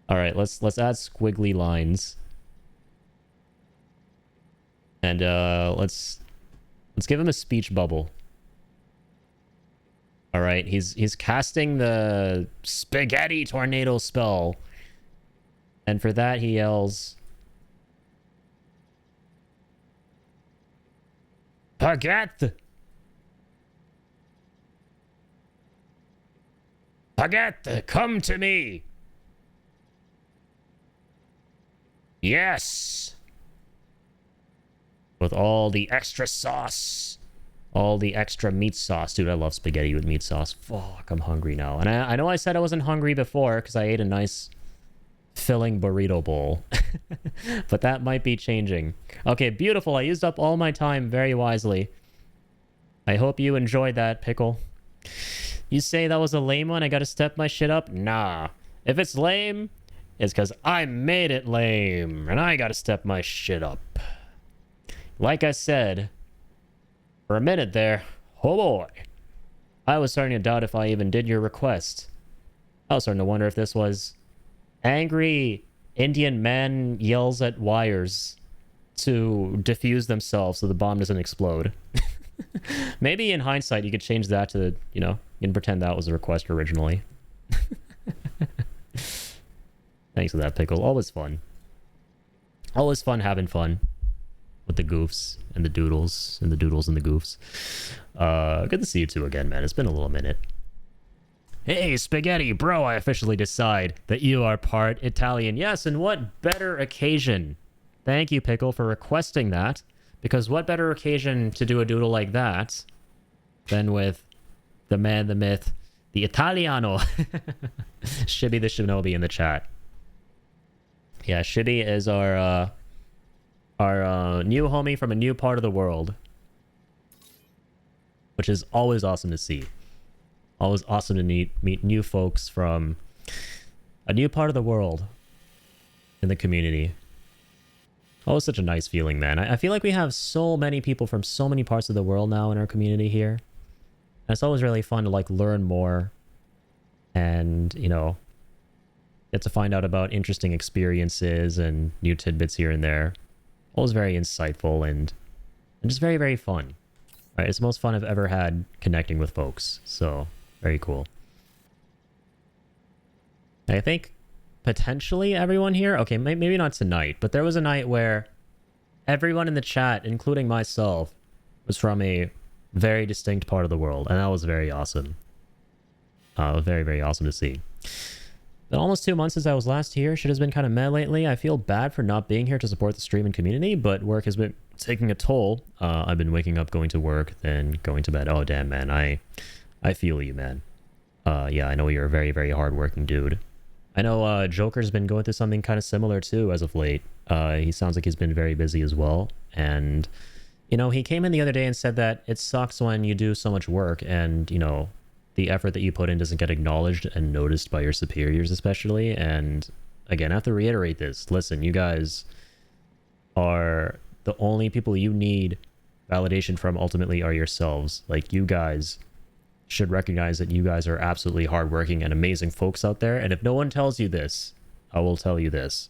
All right, let's add squiggly lines. And let's give him a speech bubble. All right, he's casting the spaghetti tornado spell. And for that he yells, "Baguette! Baguette, come to me! Yes! With all the extra sauce. All the extra meat sauce. Dude, I love spaghetti with meat sauce. Fuck, I'm hungry now. And I know I said I wasn't hungry before because I ate a nice filling burrito bowl. But that might be changing. Okay, beautiful. I used up all my time very wisely. I hope you enjoyed that, Pickle. You say that was a lame one? I gotta step my shit up? Nah. If it's lame, it's because I made it lame. And I gotta step my shit up. Like I said, for a minute there, oh boy, I was starting to doubt if I even did your request. I was starting to wonder if this was angry Indian man yells at wires to defuse themselves so the bomb doesn't explode. Maybe in hindsight you could change that to, you know, you can pretend that was a request originally. Thanks for that, Pickle. Always fun. Always fun having fun with the goofs and the doodles and the doodles and the goofs. Good to see you two again, man. It's been a little minute. Hey, Spaghetti, bro, I officially decide that you are part Italian. Yes, and what better occasion? Thank you, Pickle, for requesting that. Because what better occasion to do a doodle like that than with the man, the myth, the Italiano. Shibby the Shinobi in the chat. Yeah, Shibby is our new homie from a new part of the world. Which is always awesome to see. Always awesome to meet new folks from a new part of the world in the community. Always such a nice feeling, man. I feel like we have so many people from so many parts of the world now in our community here. And it's always really fun to like learn more and, you know, get to find out about interesting experiences and new tidbits here and there. Always very insightful and just very, very fun. Right, it's the most fun I've ever had connecting with folks. So, very cool. I think potentially everyone here, okay, maybe not tonight, but there was a night where everyone in the chat, including myself, was from a very distinct part of the world, and that was very awesome. Very, very awesome to see. Been almost 2 months since I was last here. Shit has been kind of meh lately. I feel bad for not being here to support the stream and community, but work has been taking a toll. I've been waking up, going to work, then going to bed. Oh, damn, man. I feel you, man. Yeah, I know you're a very, very hardworking dude. I know Joker's been going through something kind of similar, too, as of late. He sounds like he's been very busy as well. And, you know, he came in the other day and said that it sucks when you do so much work and, you know, the effort that you put in doesn't get acknowledged and noticed by your superiors, especially. And again, I have to reiterate this. Listen, you guys are the only people you need validation from ultimately are yourselves. Like, you guys should recognize that you guys are absolutely hardworking and amazing folks out there. And if no one tells you this, I will tell you this.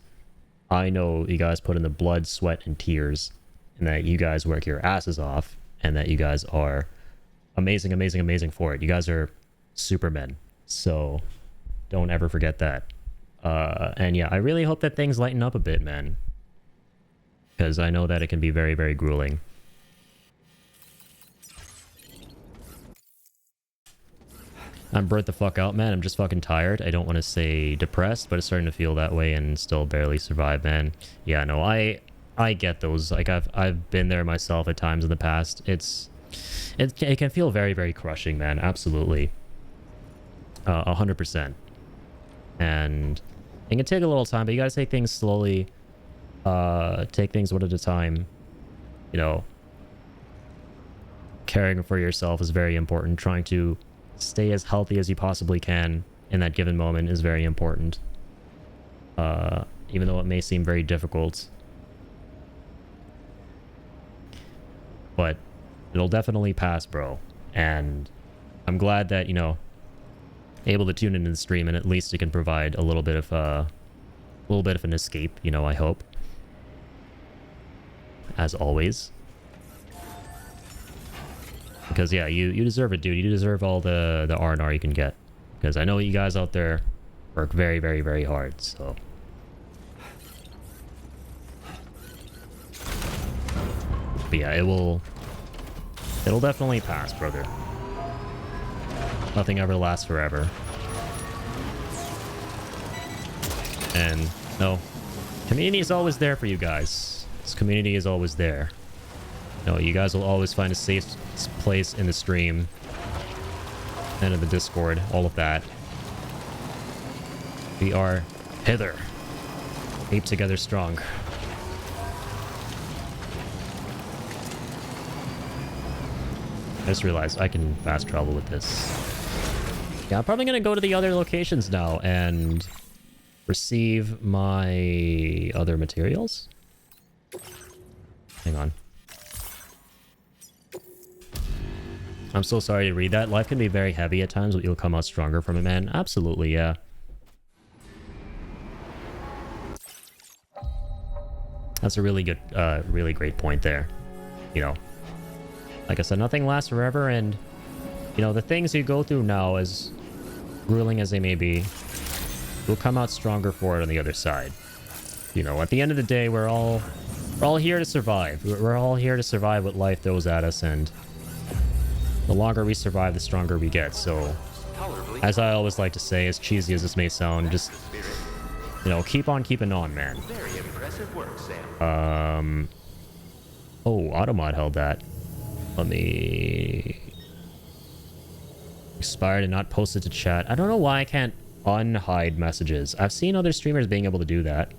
I know you guys put in the blood, sweat, and tears, and that you guys work your asses off, and that you guys are amazing, amazing, amazing for it. You guys are supermen. So don't ever forget that. And yeah, I really hope that things lighten up a bit, man. Because I know that it can be very, very grueling. I'm burnt the fuck out, man. I'm just fucking tired. I don't want to say depressed, but it's starting to feel that way and still barely survive, man. Yeah, no, I get those. Like, I've been there myself at times in the past. It can feel very, very crushing, man. Absolutely. 100%. And it can take a little time, but you gotta take things slowly. Take things one at a time. You know, caring for yourself is very important. Trying to stay as healthy as you possibly can in that given moment is very important. Even though it may seem very difficult. But it'll definitely pass, bro. And I'm glad that, you know, able to tune into the stream and at least it can provide a little bit of an escape, you know, I hope. As always. Because yeah, you deserve it, dude. You deserve all the R&R you can get. Because I know you guys out there work very, very, very hard, so. But yeah, it'll definitely pass, brother. Nothing ever lasts forever. And no, community is always there for you guys. This community is always there. No, you guys will always find a safe place in the stream and in the Discord, all of that. We are hither Ape together strong. I just realized I can fast travel with this. Yeah, I'm probably gonna go to the other locations now and receive my other materials. Hang on. I'm so sorry to read that. Life can be very heavy at times, but you'll come out stronger from it, man. Absolutely, yeah. That's a really good, really great point there. You know, like I said, nothing lasts forever, and, you know, the things you go through now, as grueling as they may be, you'll come out stronger for it on the other side. You know, at the end of the day, we're all here to survive. We're all here to survive what life throws at us, and the longer we survive, the stronger we get. So, as I always like to say, as cheesy as this may sound, just, you know, keep on keeping on, man. Very impressive work, Sam. Oh, Automod held that. Let me... Expired and not posted to chat. I don't know why I can't unhide messages. I've seen other streamers being able to do that,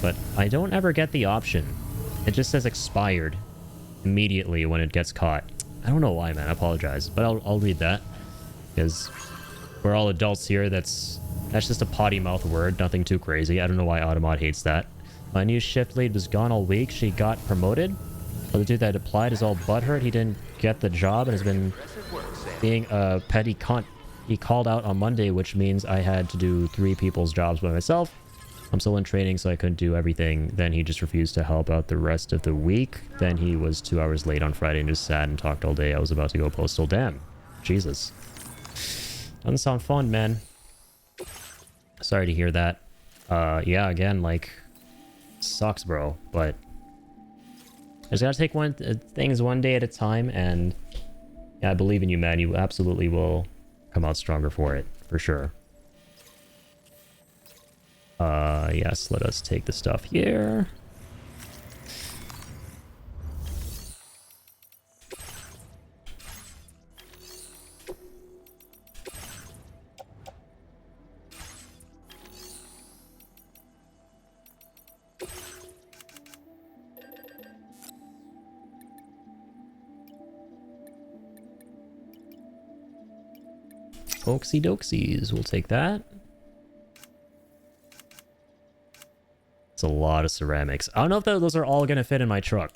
but I don't ever get the option. It just says expired immediately when it gets caught. I don't know why, man. I apologize, but I'll read that, because we're all adults here. That's just a potty mouth word, nothing too crazy. I don't know why Automod hates that. My new shift lead was gone all week. She got promoted. The dude that applied is all butthurt. He didn't get the job and has been being a petty cunt. He called out on Monday, which means I had to do 3 people's jobs by myself. I'm still in training, so I couldn't do everything. Then he just refused to help out the rest of the week. Then he was 2 hours late on Friday and just sat and talked all day. I was about to go postal. Damn. Jesus. Doesn't sound fun, man. Sorry to hear that. Yeah, again, like, sucks, bro. But I just gotta take things one day at a time, and yeah, I believe in you, man. You absolutely will come out stronger for it, for sure. Yes, let us take the stuff here. Oaksy doksies, we'll take that. It's a lot of ceramics. I don't know if those are all gonna fit in my truck.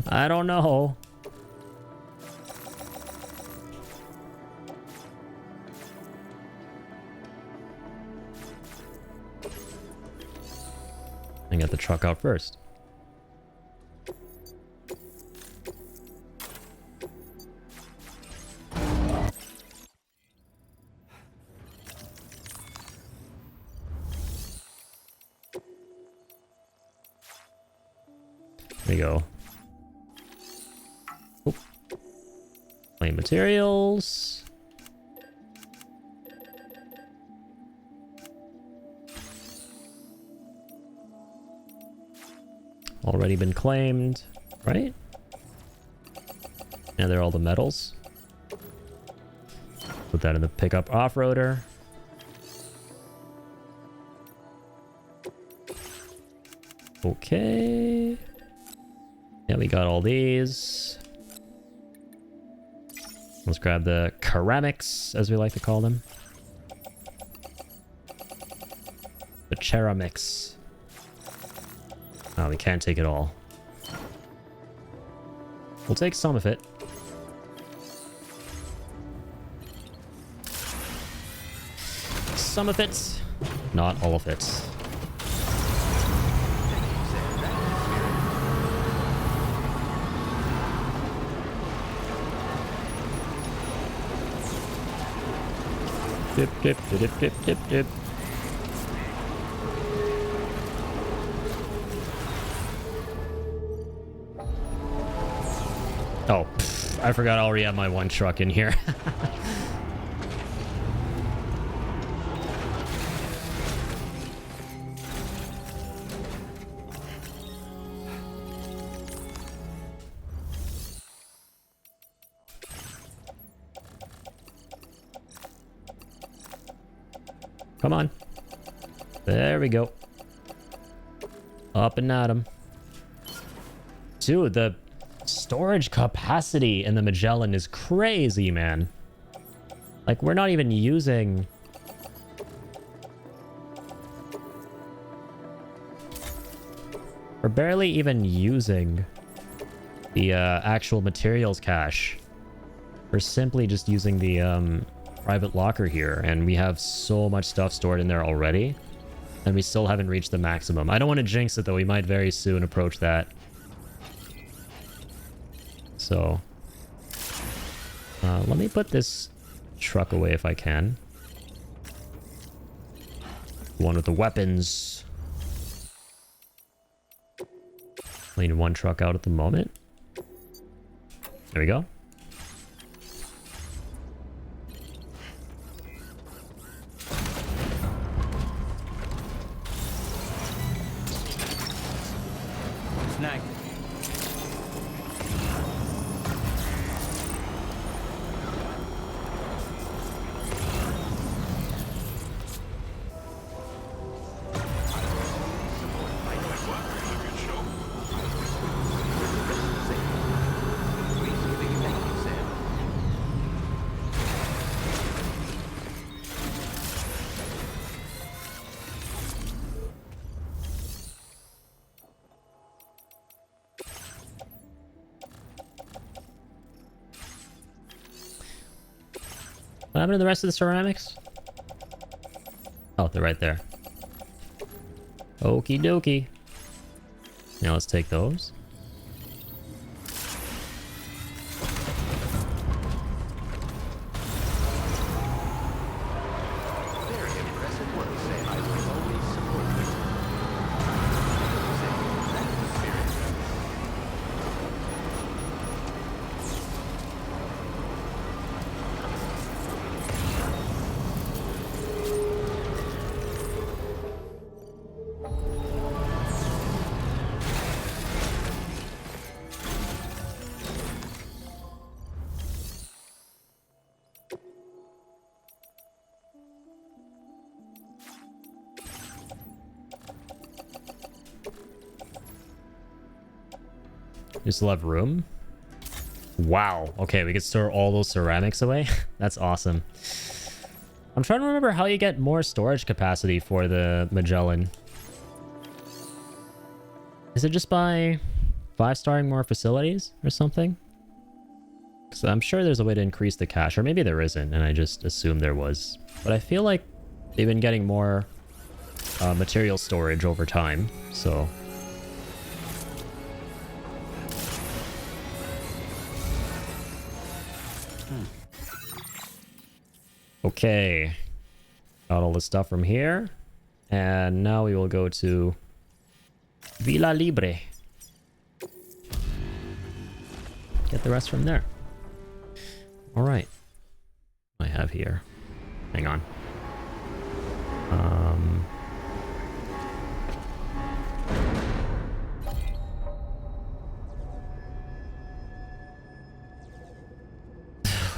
I don't know. I get the truck out first. There you go. Oh. Plain materials. Already been claimed, right? Yeah, they're all the metals. Put that in the pickup off-roader. Okay. Yeah, we got all these. Let's grab the ceramics, as we like to call them. The ceramics. Oh, we can't take it all. We'll take some of it. Some of it, not all of it. Dip, dip, dip, dip, dip, dip. Oh, pff, I forgot I already have my one truck in here. Come on. There we go. Up and at 'em. Dude, the storage capacity in the Magellan is crazy, man. Like, we're not even using... We're barely even using the actual materials cache. We're simply just using the private locker here, and we have so much stuff stored in there already, and we still haven't reached the maximum. I don't want to jinx it, though. We might very soon approach that. So, let me put this truck away if I can. One with the weapons. Only need one truck out at the moment. There we go. Snag. What happened to the rest of the ceramics? Oh, they're right there. Okie dokie. Now let's take those. Very impressive work, Sam. I will always support you. Sam, that's the spirit. You still have room? Wow. Okay, we could store all those ceramics away. That's awesome. I'm trying to remember how you get more storage capacity for the Magellan. Is it just by 5-starring more facilities or something? Because I'm sure there's a way to increase the cache, or maybe there isn't, and I just assumed there was. But I feel like they've been getting more material storage over time, so... Okay, got all the stuff from here, and now we will go to Villa Libre. Get the rest from there. All right, I have here. Hang on.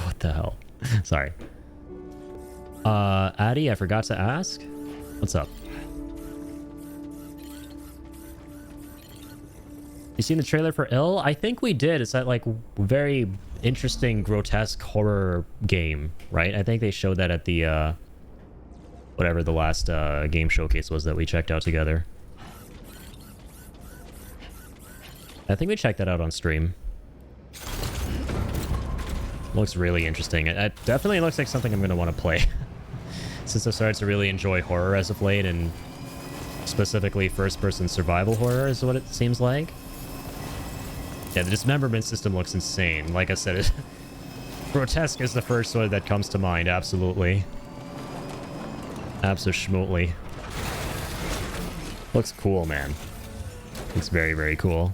What the hell? Sorry. Addy, I forgot to ask. What's up? You seen the trailer for Ill? I think we did. It's that like very interesting, grotesque horror game, right? I think they showed that at the whatever the last game showcase was that we checked out together. I think we checked that out on stream. Looks really interesting. It definitely looks like something I'm going to want to play. Since I've started to really enjoy horror as of late, and specifically first-person survival horror is what it seems like. Yeah, the dismemberment system looks insane. Like I said, grotesque is the first one that comes to mind, absolutely. Abso-schmutely. Looks cool, man. Looks very, very cool.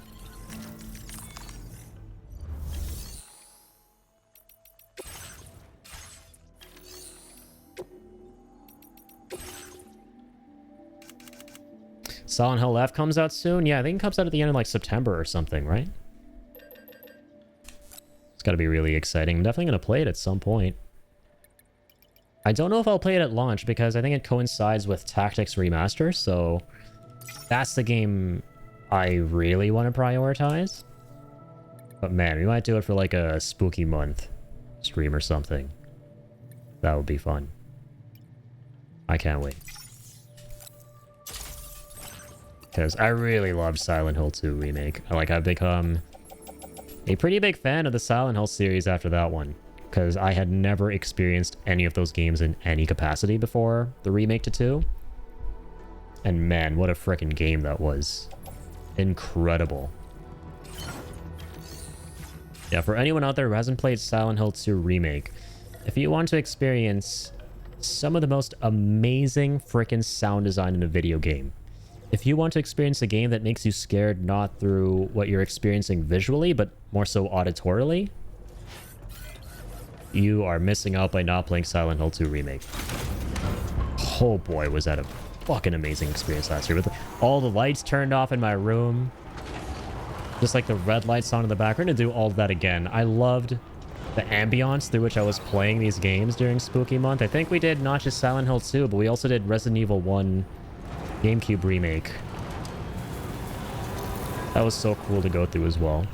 Silent Hill F comes out soon? Yeah, I think it comes out at the end of like September or something, right? It's got to be really exciting. I'm definitely going to play it at some point. I don't know if I'll play it at launch because I think it coincides with Tactics Remaster, so that's the game I really want to prioritize. But man, we might do it for like a spooky month stream or something. That would be fun. I can't wait. Because I really loved Silent Hill 2 Remake. I've become a pretty big fan of the Silent Hill series after that one. Because I had never experienced any of those games in any capacity before the remake to 2. And man, what a freaking game that was. Incredible. Yeah, for anyone out there who hasn't played Silent Hill 2 Remake, if you want to experience some of the most amazing freaking sound design in a video game, if you want to experience a game that makes you scared not through what you're experiencing visually, but more so auditorily, you are missing out by not playing Silent Hill 2 Remake. Oh boy, was that a fucking amazing experience last year. With all the lights turned off in my room. Just like the red lights on in the back. We're going to do all of that again. I loved the ambiance through which I was playing these games during Spooky Month. I think we did not just Silent Hill 2, but we also did Resident Evil 1 GameCube Remake. That was so cool to go through as well.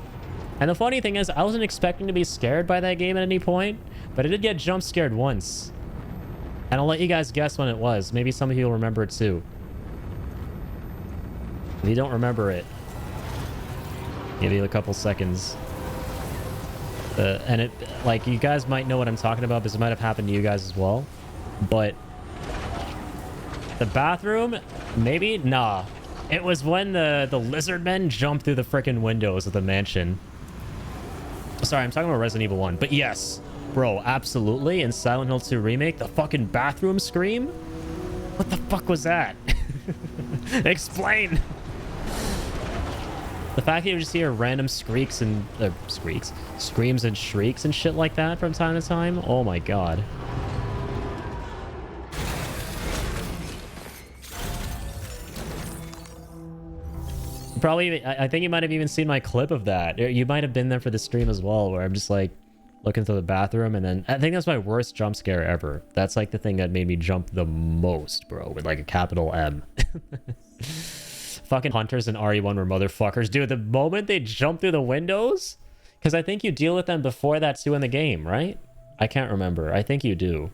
And the funny thing is, I wasn't expecting to be scared by that game at any point, but I did get jump scared once. And I'll let you guys guess when it was. Maybe some of you will remember it too. If you don't remember it, give you a couple seconds. And it, like, you guys might know what I'm talking about because it might have happened to you guys as well. But the bathroom, maybe? Nah. It was when the lizard men jumped through the freaking windows of the mansion. Sorry, I'm talking about Resident Evil 1. But yes, bro, absolutely. In Silent Hill 2 Remake, the fucking bathroom scream? What the fuck was that? Explain! The fact that you just hear random screams and shrieks and shit like that from time to time? Oh my god. Probably, I think you might have even seen my clip of that. You might have been there for the stream as well, where I'm just like looking through the bathroom, and then I think that's my worst jump scare ever. That's like the thing that made me jump the most, bro, with like a capital M. Fucking hunters in RE1 were motherfuckers. Dude, the moment they jump through the windows, because I think you deal with them before that too in the game, right? I can't remember. I think you do.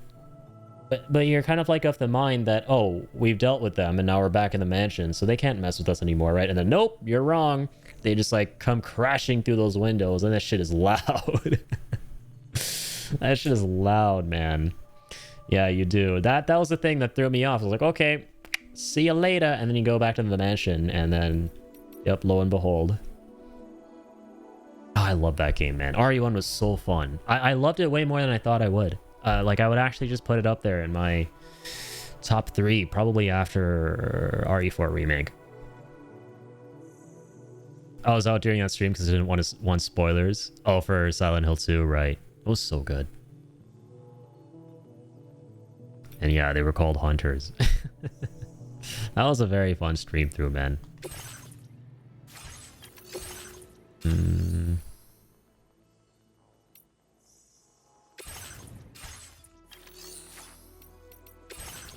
But you're kind of like of the mind that, oh, we've dealt with them and now we're back in the mansion, so they can't mess with us anymore, right? And then, nope, you're wrong. They just like come crashing through those windows, and that shit is loud. That shit is loud, man. Yeah, you do. That was the thing that threw me off. I was like, okay, see you later. And then you go back to the mansion, and then, yep, lo and behold. Oh, I love that game, man. RE1 was so fun. I loved it way more than I thought I would. Like, I would actually just put it up there in my top 3, probably after RE4 Remake. I was out during that stream because I didn't want spoilers. Oh, for Silent Hill 2, right. It was so good. And yeah, they were called Hunters. That was a very fun stream through, man.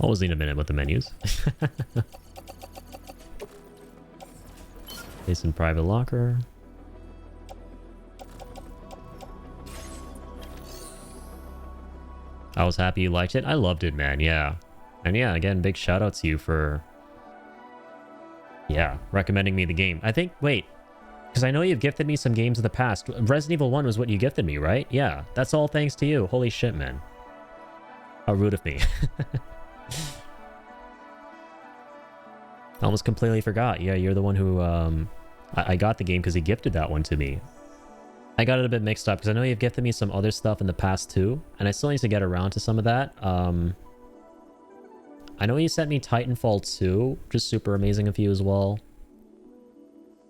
Always need a minute with the menus. Place in private locker. I was happy you liked it. I loved it, man. Yeah. And yeah, again, big shout out to you for, yeah, recommending me the game. I think, wait, because I know you've gifted me some games in the past. Resident Evil 1 was what you gifted me, right? Yeah, that's all thanks to you. Holy shit, man. How rude of me. I almost completely forgot. Yeah, you're the one who, I got the game because he gifted that one to me. I got it a bit mixed up because I know you've gifted me some other stuff in the past too, and I still need to get around to some of that. I know you sent me Titanfall 2, just super amazing of you as well.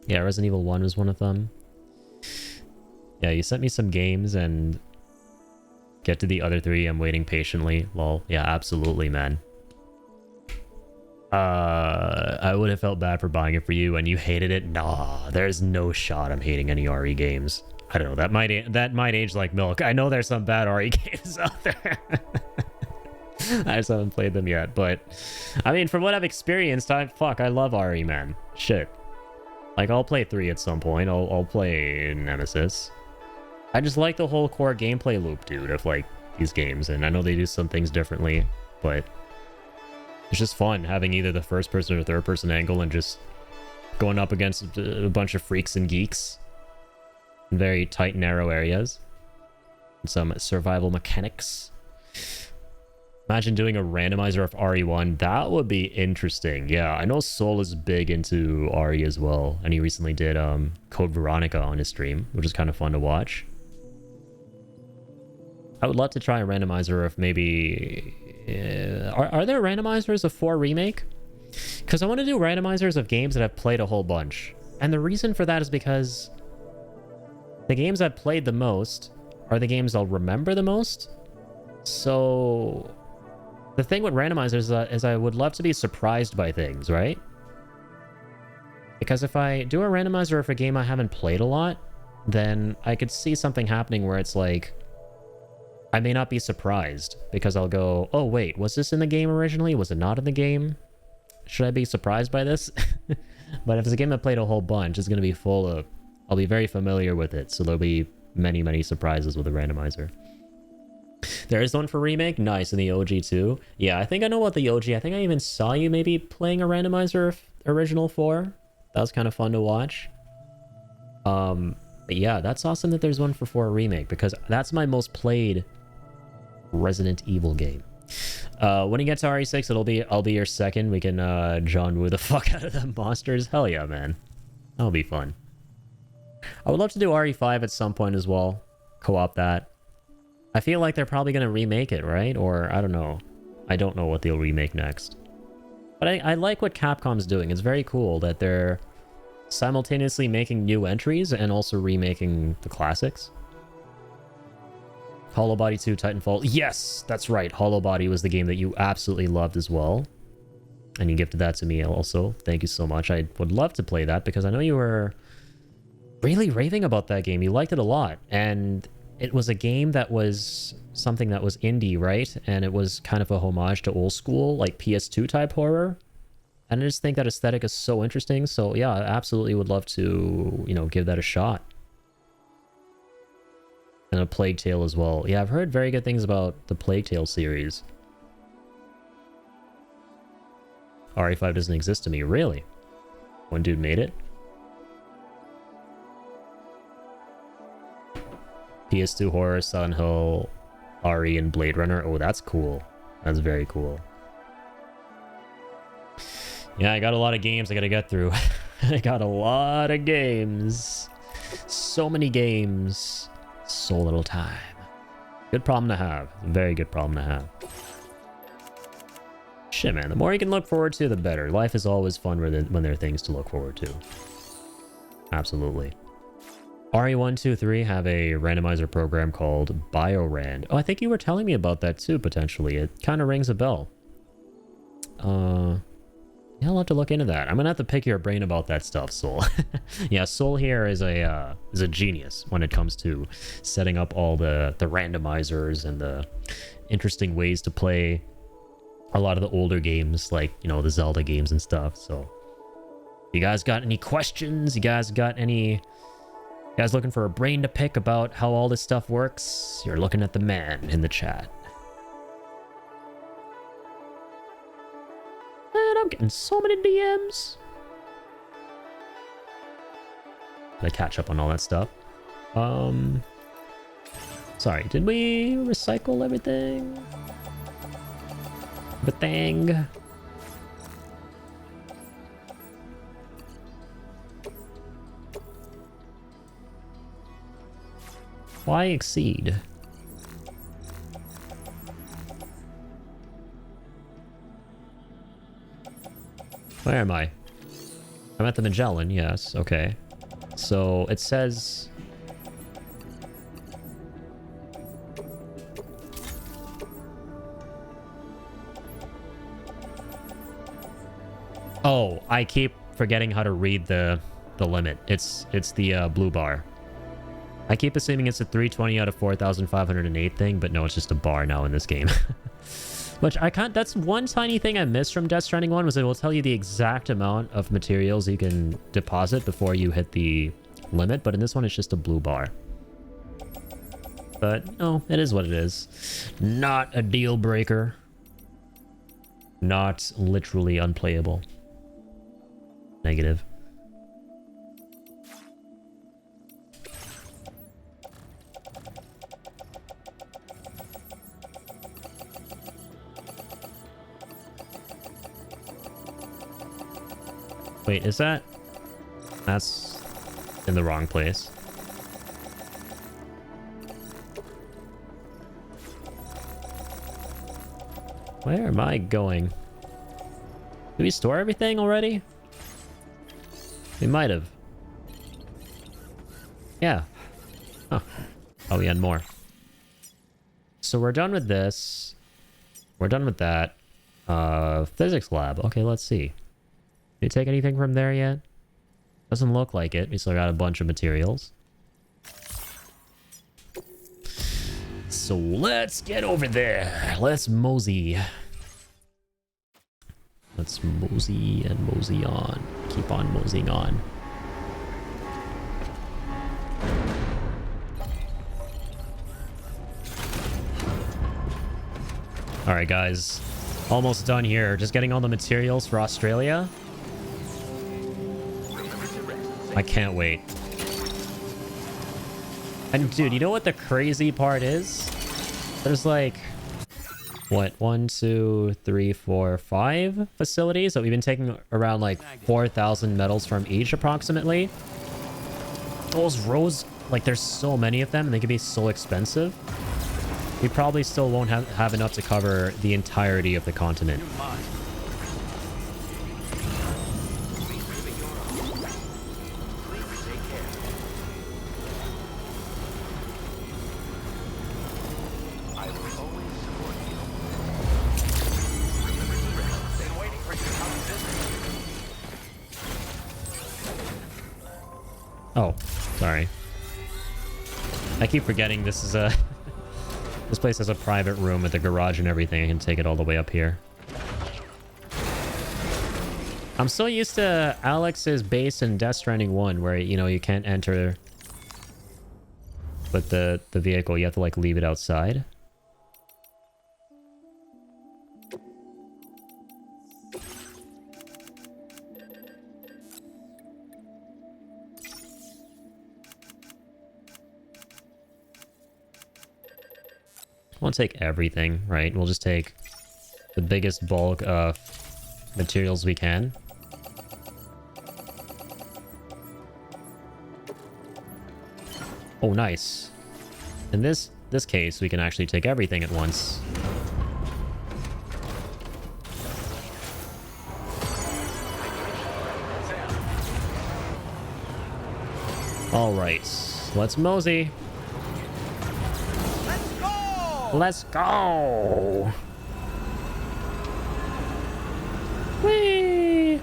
Yeah, Resident Evil 1 was one of them. Yeah, you sent me some games, and get to the other 3. I'm waiting patiently. Lol. Yeah, absolutely, man. I would have felt bad for buying it for you, and you hated it. Nah, there's no shot I'm hating any RE games. I don't know. That might age like milk. I know there's some bad RE games out there. I just haven't played them yet, but I mean, from what I've experienced, I love RE, man. Shit. Like, I'll play 3 at some point. I'll play Nemesis. I just like the whole core gameplay loop, dude, of like these games, and I know they do some things differently, but it's just fun having either the first person or third person angle and just going up against a bunch of freaks and geeks in very tight, narrow areas. And some survival mechanics. Imagine doing a randomizer of RE1. That would be interesting. Yeah, I know Soul is big into RE as well, and he recently did Code Veronica on his stream, which is kind of fun to watch. I would love to try a randomizer of maybe... are there randomizers of 4 Remake? Because I want to do randomizers of games that I've played a whole bunch. And the reason for that is because the games I've played the most are the games I'll remember the most. So the thing with randomizers is I would love to be surprised by things, right? Because if I do a randomizer of a game I haven't played a lot, then I could see something happening where it's like, I may not be surprised because I'll go, oh wait, was this in the game originally? Was it not in the game? Should I be surprised by this? But if it's a game I played a whole bunch, it's going to be full of... I'll be very familiar with it, so there'll be many, many surprises with a randomizer. There is one for Remake? Nice, in the OG too. Yeah, I think I know about the OG. I think I even saw you maybe playing a randomizer of Original 4. That was kind of fun to watch. But yeah, that's awesome that there's one for 4 Remake, because that's my most played Resident Evil game. When you get to RE6, I'll be your second. We can John Woo the fuck out of the monsters. Hell yeah, man. That'll be fun. I would love to do RE5 at some point as well. Co-op that. I feel like they're probably going to remake it, right? Or, I don't know. I don't know what they'll remake next. But I like what Capcom's doing. It's very cool that they're simultaneously making new entries and also remaking the classics. Hollow Body 2, Titanfall. Yes, that's right. Hollow Body was the game that you absolutely loved as well. And you gifted that to me also. Thank you so much. I would love to play that because I know you were really raving about that game. You liked it a lot. And it was a game that was something that was indie, right? And it was kind of a homage to old school, like PS2 type horror. And I just think that aesthetic is so interesting. So yeah, I absolutely would love to, you know, give that a shot. And a Plague Tale as well. Yeah, I've heard very good things about the Plague Tale series. RE5 doesn't exist to me, really? One dude made it? PS2 horror, Silent Hill, RE, and Blade Runner. Oh, that's cool. That's very cool. Yeah, I got a lot of games I gotta get through. I got a lot of games. So many games. So little time. Good problem to have. Very good problem to have. Shit, man. The more you can look forward to, the better. Life is always fun when there are things to look forward to. Absolutely. RE1, 2, 3 have a randomizer program called BioRand. Oh, I think you were telling me about that too, potentially. It kind of rings a bell. Yeah, I'll have to look into that. I'm gonna have to pick your brain about that stuff, Soul. Yeah, Soul here is a genius when it comes to setting up all the randomizers and the interesting ways to play a lot of the older games, like, you know, the Zelda games and stuff. So, you guys got any questions? You guys looking for a brain to pick about how all this stuff works? You're looking at the man in the chat. Man, I'm getting so many DMs. Gotta catch up on all that stuff. Sorry, did we recycle everything? Everything. Why exceed? Where am I? I'm at the Magellan, yes, okay. So it says... Oh, I keep forgetting how to read the limit. It's the blue bar. I keep assuming it's a 320 out of 4,508 thing, but no, it's just a bar now in this game. Which I can't... That's one tiny thing I missed from Death Stranding 1 was it will tell you the exact amount of materials you can deposit before you hit the limit. But in this one, it's just a blue bar. But, no, it is what it is. Not a deal breaker. Not literally unplayable. Negative. Wait, is that... That's in the wrong place. Where am I going? Did we store everything already? We might have. Yeah. Huh. Oh, we had more. So we're done with this. We're done with that. Physics lab. Okay, let's see. Did you take anything from there yet? Doesn't look like it. We still got a bunch of materials. So let's get over there. Let's mosey. Let's mosey and mosey on. Keep on moseying on. Alright guys. Almost done here. Just getting all the materials for Australia. I can't wait. And dude, you know what the crazy part is? There's like, what, 1, 2, 3, 4, 5 facilities that we've been taking around like 4,000 metals from each approximately. Those rows, like there's so many of them and they can be so expensive. We probably still won't have enough to cover the entirety of the continent. Oh, sorry. I keep forgetting this is a... This place has a private room with a garage and everything. I can take it all the way up here. I'm so used to Alex's base in Death Stranding 1 where, you know, you can't enter with the vehicle. You have to, like, leave it outside. Won't take everything, right? We'll just take the biggest bulk of materials we can. Oh, nice. In this case, we can actually take everything at once. All right, let's mosey. Let's go! Whee!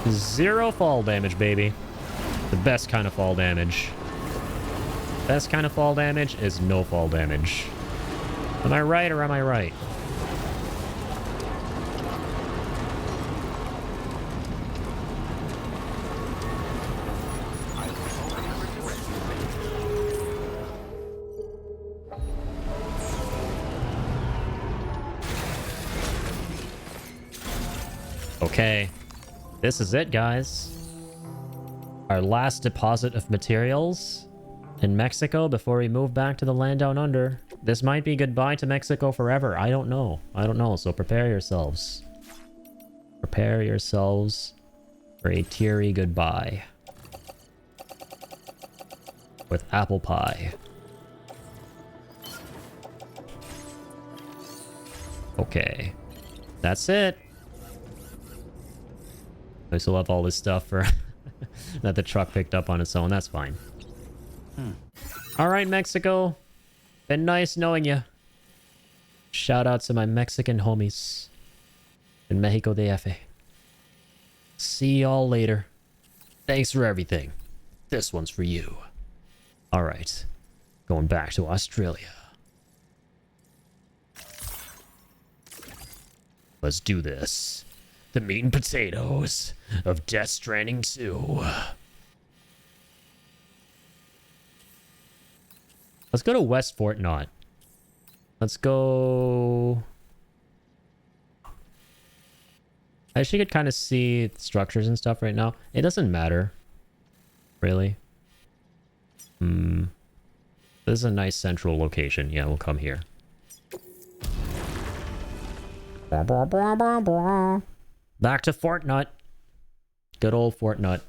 0 fall damage, baby. The best kind of fall damage. Best kind of fall damage is no fall damage. Am I right or am I right? Okay, this is it, guys. Our last deposit of materials in Mexico before we move back to the land down under. This might be goodbye to Mexico forever. I don't know. I don't know, so prepare yourselves. Prepare yourselves for a teary goodbye. With apple pie. Okay. That's it. I still have all this stuff for that the truck picked up on its own. That's fine. All right, Mexico. Been nice knowing you. Shout out to my Mexican homies in Mexico DF. See y'all later. Thanks for everything. This one's for you. All right. Going back to Australia. Let's do this. The meat and potatoes of Death Stranding 2. Let's go to West Fort Knot. Let's go... I actually could kind of see structures and stuff right now. It doesn't matter. Really. This is a nice central location. Yeah, we'll come here. Back to Fort Knot. Good old Fort Knot.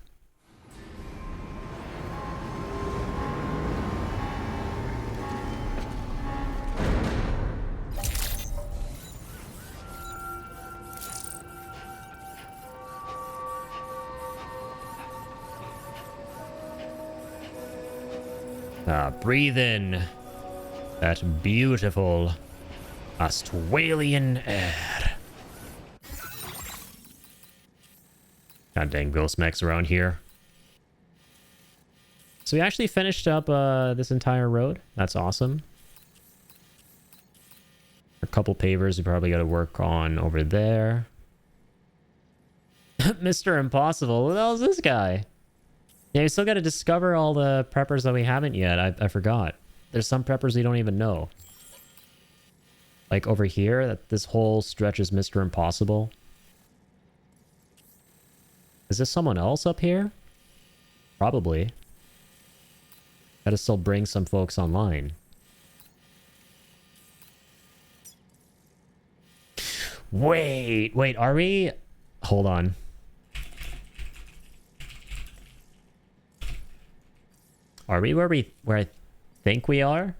Breathe in that beautiful Australian air. God dang ghost mechs around here. So we actually finished up this entire road. That's awesome. A couple pavers we probably got to work on over there. Mr. Impossible. Who the hell is this guy? Yeah, we still got to discover all the preppers that we haven't yet. I forgot. There's some preppers we don't even know. Like over here, that this whole stretch is Mr. Impossible. Is this someone else up here? Probably. Gotta still bring some folks online. Wait, are we? Hold on. Are we where I think we are?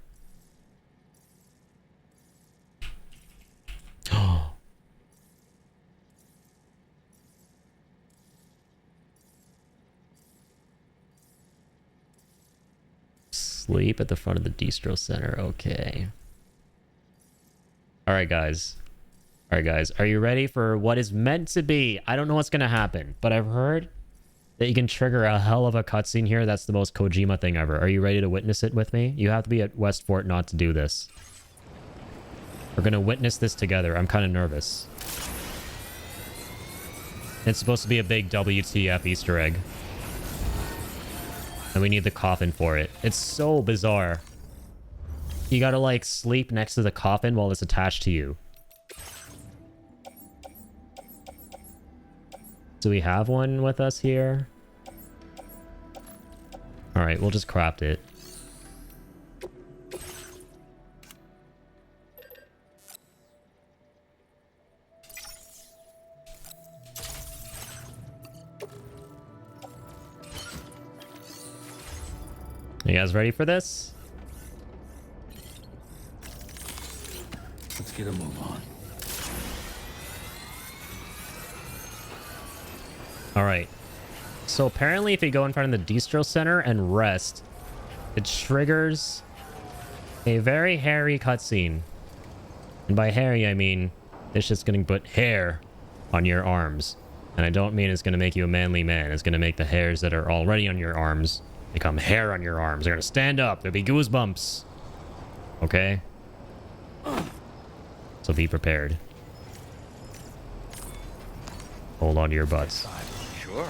Sleep at the front of the distro center. Okay. All right, guys. Are you ready for what is meant to be? I don't know what's going to happen, but I've heard that you can trigger a hell of a cutscene here. That's the most Kojima thing ever. Are you ready to witness it with me? You have to be at West Fort Knot to do this. We're going to witness this together. I'm kind of nervous. It's supposed to be a big WTF Easter egg. And we need the coffin for it. It's so bizarre. You gotta, like, sleep next to the coffin while it's attached to you. Do we have one with us here? Alright, we'll just craft it. You guys ready for this? Let's get a move on. Alright. So apparently if you go in front of the distro center and rest, it triggers a very hairy cutscene. And by hairy, I mean it's just going to put hair on your arms. And I don't mean it's going to make you a manly man. It's going to make the hairs that are already on your arms become hair on your arms. They're going to stand up. There'll be goosebumps. Okay? So be prepared. Hold on to your butts. Sure.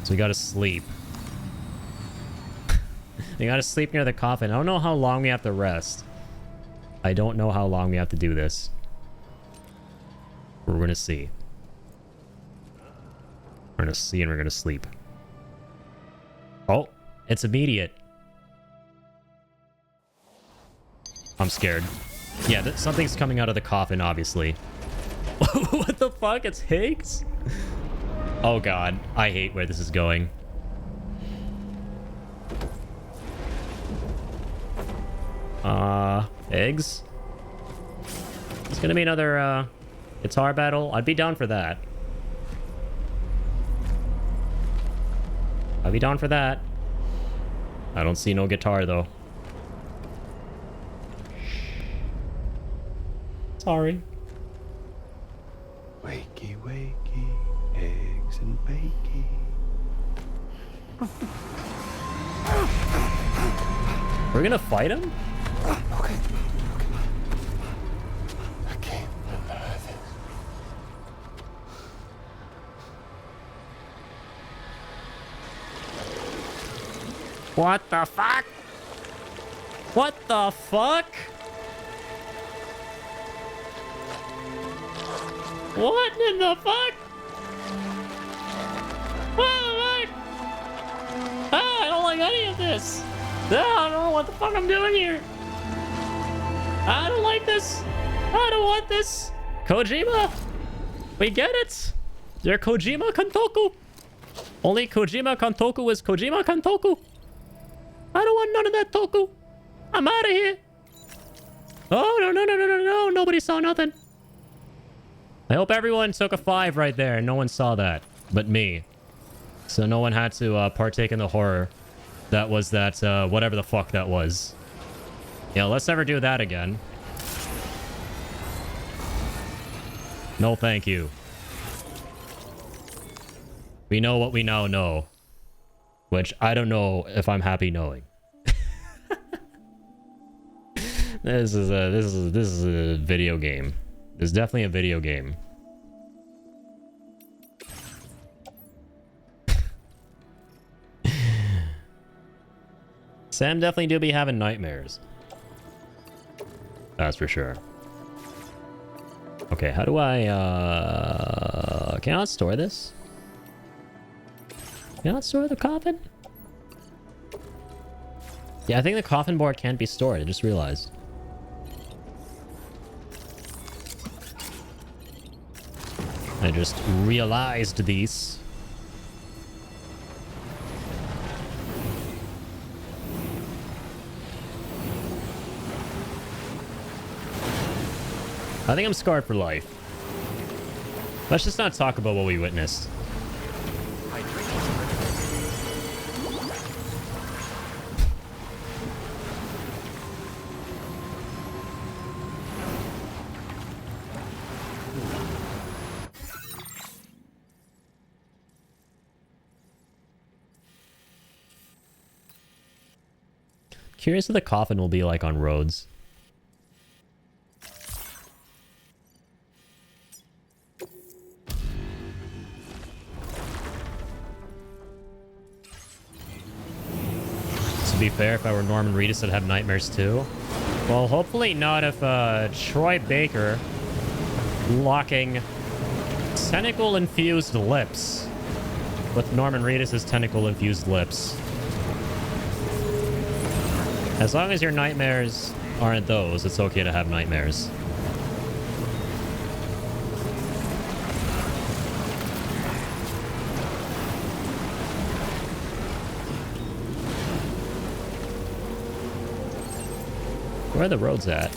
So we gotta sleep. We gotta sleep near the coffin. I don't know how long we have to rest. I don't know how long we have to do this. We're gonna see. We're gonna see and we're gonna sleep. Oh, it's immediate. I'm scared. Yeah, something's coming out of the coffin, obviously. What the fuck? It's Higgs? Oh god, I hate where this is going. Higgs? It's gonna be another, guitar battle. I'd be down for that. I'd be down for that. I don't see no guitar, though. Sorry. Wakey, wakey, eggs and bakey. We're gonna fight him? Okay. What the fuck? What the fuck? What in the fuck? What the fuck? Ah, I don't like any of this. Ah, I don't know what the fuck I'm doing here. I don't like this. I don't want this. Kojima, we get it. You're Kojima Kantoku. Only Kojima Kantoku is Kojima Kantoku. I don't want none of that Toku. I'm out of here. Oh, no, no, no, no, no, no. Nobody saw nothing. I hope everyone took a 5 right there and no one saw that but me. So no one had to partake in the horror. That was that, whatever the fuck that was. Yeah, let's never do that again. No, thank you. We know what we now know. Which I don't know if I'm happy knowing. This is a video game. It's definitely a video game. Sam definitely do be having nightmares. That's for sure. Okay, how do I can I not store this? Can I not store the coffin? Yeah, I think the coffin board can't be stored. I just realized. I just realized these. I think I'm scarred for life. Let's just not talk about what we witnessed. Curious what the coffin will be like on roads. To be fair, if I were Norman Reedus, I'd have nightmares too. Well, hopefully not if Troy Baker locking tentacle-infused lips with Norman Reedus' tentacle-infused lips. As long as your nightmares aren't those, it's okay to have nightmares. Where are the roads at?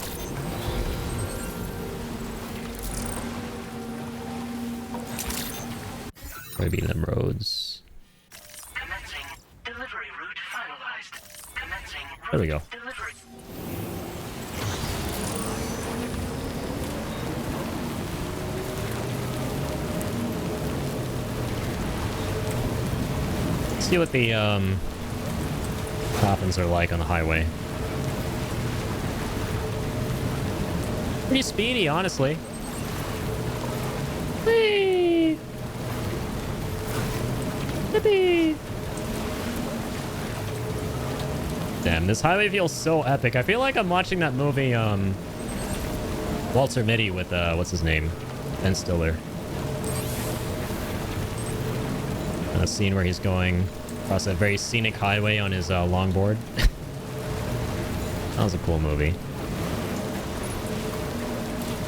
Where be them roads? Commencing delivery route finalized. Commencing There we go. delivery. Let's see what the coffins are like on the highway. Pretty speedy, honestly. Whee! Yippee! Damn, this highway feels so epic. I feel like I'm watching that movie, Walter Mitty with, what's his name? Ben Stiller. A scene where he's going across a very scenic highway on his, longboard. That was a cool movie.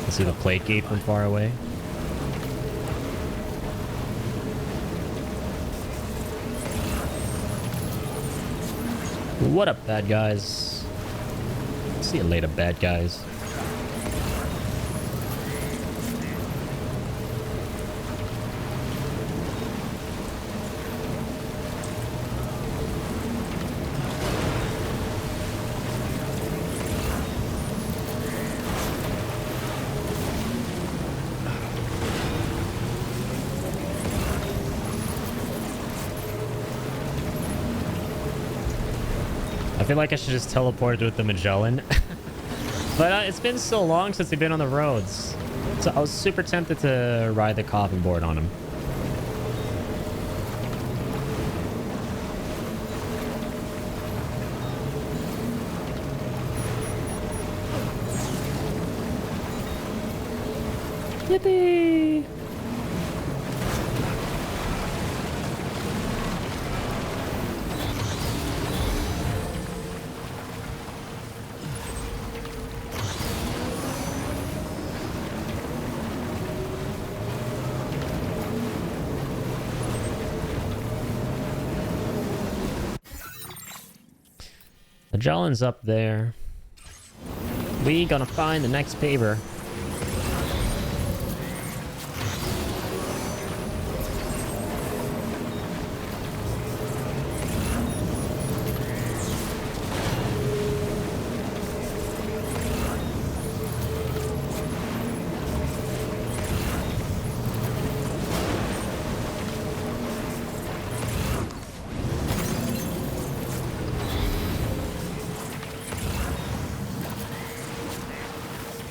See the plate gate from far away. What up, bad guys? See you later, bad guys. I feel like I should just teleport with the Magellan. But it's been so long since we've been on the roads. So I was super tempted to ride the coffin board on him. Yippee! Magellan's up there. We gonna find the next paver.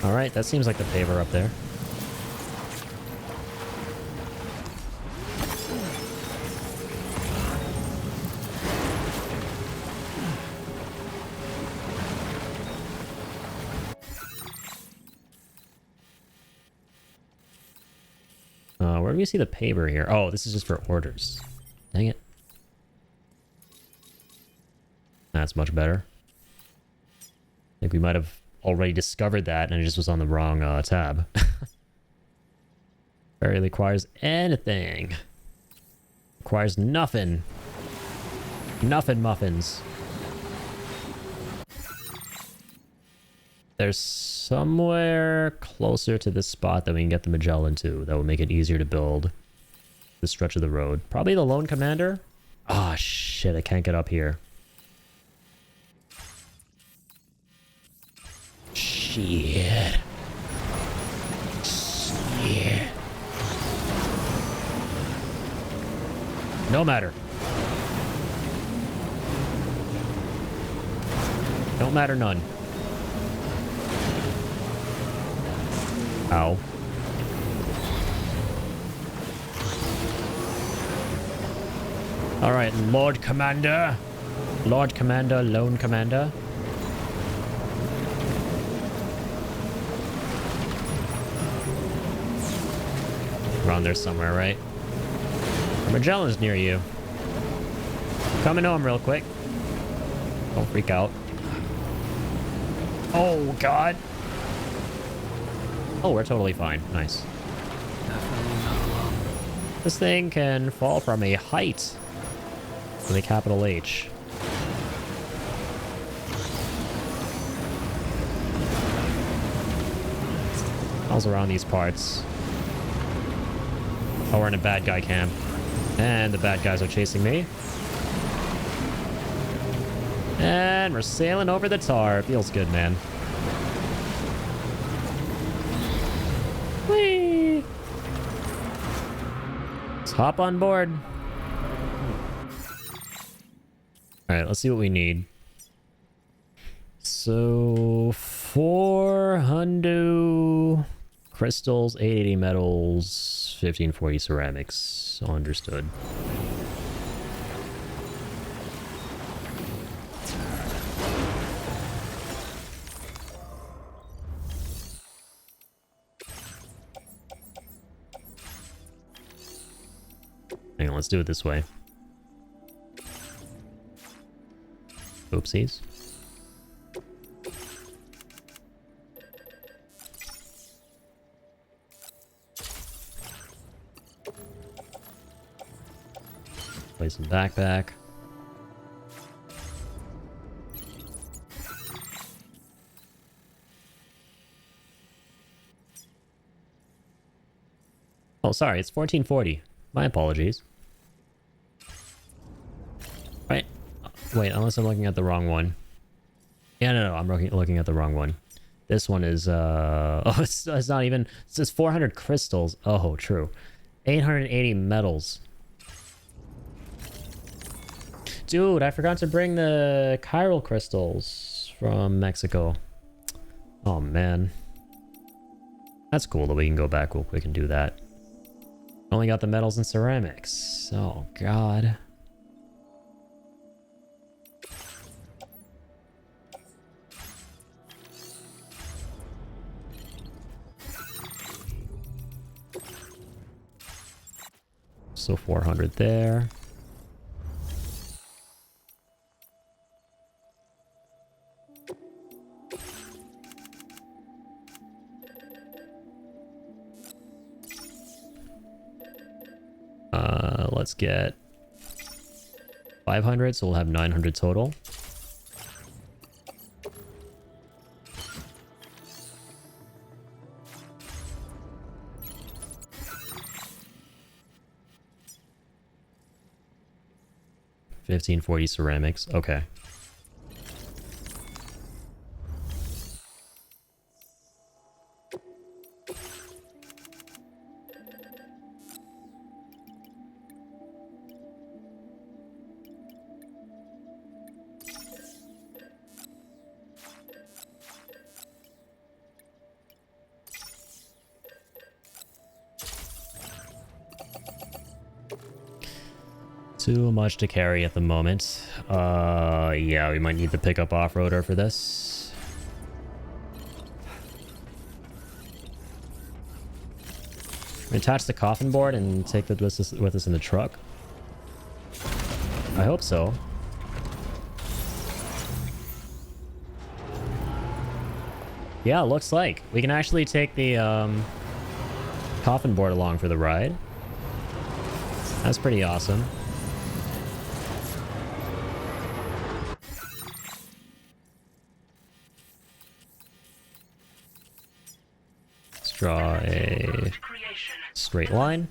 Alright, that seems like the paver up there. Where do we see the paver here? Oh, this is just for orders. Dang it. That's much better. I think we might have already discovered that and it just was on the wrong tab. Barely requires anything. Requires nothing. Nothing muffins. There's somewhere closer to this spot that we can get the Magellan to. That will make it easier to build the stretch of the road. Probably the Lone Commander. Ah, shit, I can't get up here. Shit. Shit. No matter. Don't matter none. Ow. Alright, Lord Commander. Lord Commander, Lone Commander. Around there somewhere, right? Magellan's near you. Coming home real quick. Don't freak out. Oh, God. Oh, we're totally fine. Nice. This thing can fall from a height with a capital H. How's around these parts? Oh, we're in a bad guy camp. And the bad guys are chasing me. And we're sailing over the tar. Feels good, man. Whee! Let's hop on board. Alright, let's see what we need. So, 400 crystals, 880 metals, 1540 ceramics. Understood. Hang on, let's do it this way. Oopsies. Place in backpack. Oh, sorry, it's 1440. My apologies. Right? Wait, unless I'm looking at the wrong one. Yeah, no, I'm looking at the wrong one. This one is, oh, it's not even, it says 400 crystals. Oh, true. 880 metals. Dude, I forgot to bring the chiral crystals from Mexico. Oh, man. That's cool that we can go back real quick and do that. Only got the metals and ceramics. Oh, God. So 400 there. Let's get 500, so we'll have 900 total. $1540 ceramics. Okay. Too much to carry at the moment. Yeah, we might need the pickup off-roader for this. Attach the coffin board and take it with us in the truck. I hope so. Yeah, looks like we can actually take the coffin board along for the ride. That's pretty awesome. Let's draw a straight line.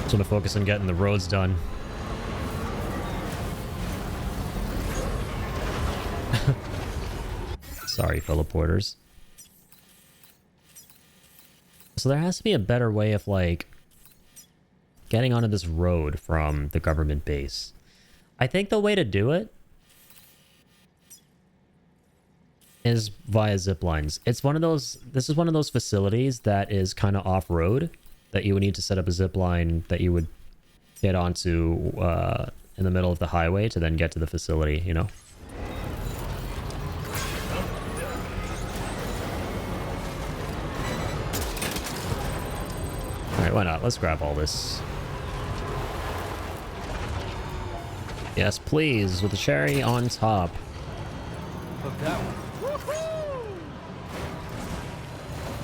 Just want to focus on getting the roads done. Sorry, fellow porters. So there has to be a better way of, like, getting onto this road from the government base. I think the way to do it is via zip lines. It's one of those, this is one of those facilities that is kind of off-road, that you would need to set up a zip line that you would get onto in the middle of the highway to then get to the facility, you know? Alright, why not? Let's grab all this. Yes, please, with the cherry on top. Hook that one.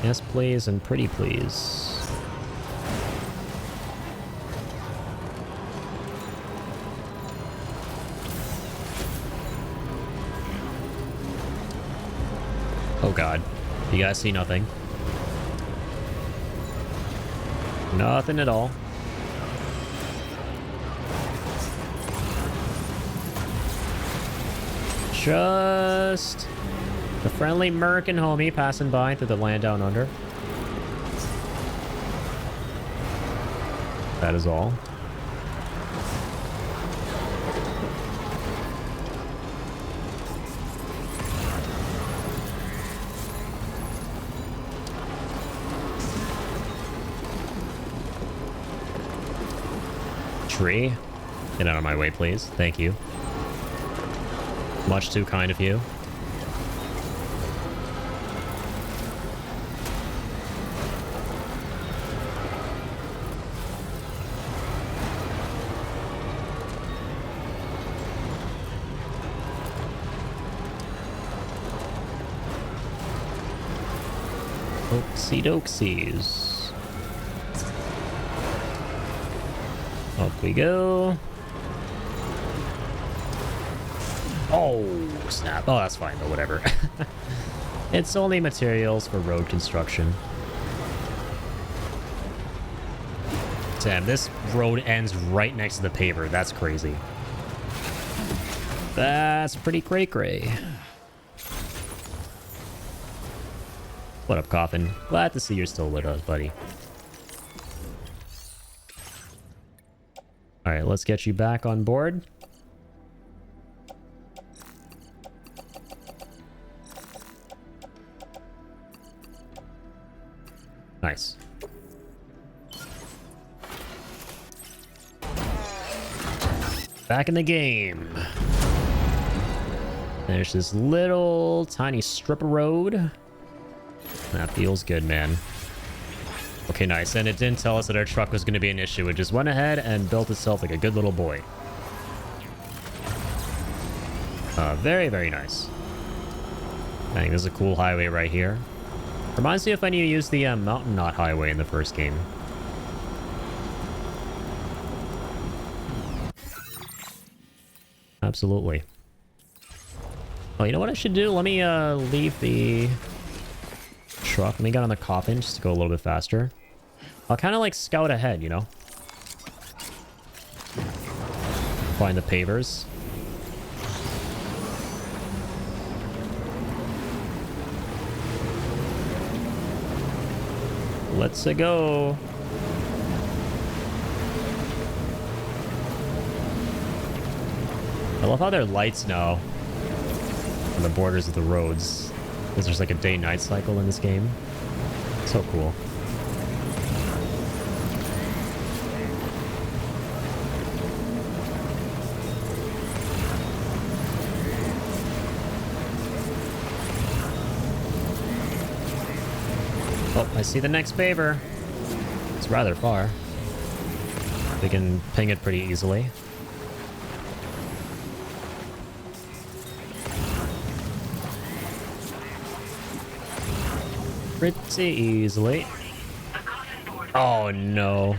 Yes, please, and pretty please. Oh god. You guys see nothing? Nothing at all. Just a friendly American homie passing by through the land down under. That is all. Tree, get out of my way, please. Thank you. Much too kind of you. Oaksy doksies. Up we go. Oh, snap. Oh, that's fine, though, whatever. It's only materials for road construction. Damn, this road ends right next to the paver. That's crazy. That's pretty cray-cray. What up, Coffin? Glad to see you're still with us, buddy. Alright, let's get you back on board. Nice. Back in the game. There's this little tiny strip of road. That feels good, man. Okay, nice. And it didn't tell us that our truck was going to be an issue. It just went ahead and built itself like a good little boy. Very, very nice. I think this is a cool highway right here. Reminds me if I need to use the Mountain Knot Highway in the first game. Absolutely. Oh, you know what I should do? Let me leave the truck. Let me get on the coffin just to go a little bit faster. I'll kind of like scout ahead, you know? Find the pavers. Let's go. I love how there are lights now on the borders of the roads. Because there's like a day-night cycle in this game. So cool. Oh, I see the next paver. It's rather far. We can ping it pretty easily. Pretty easily. Oh no.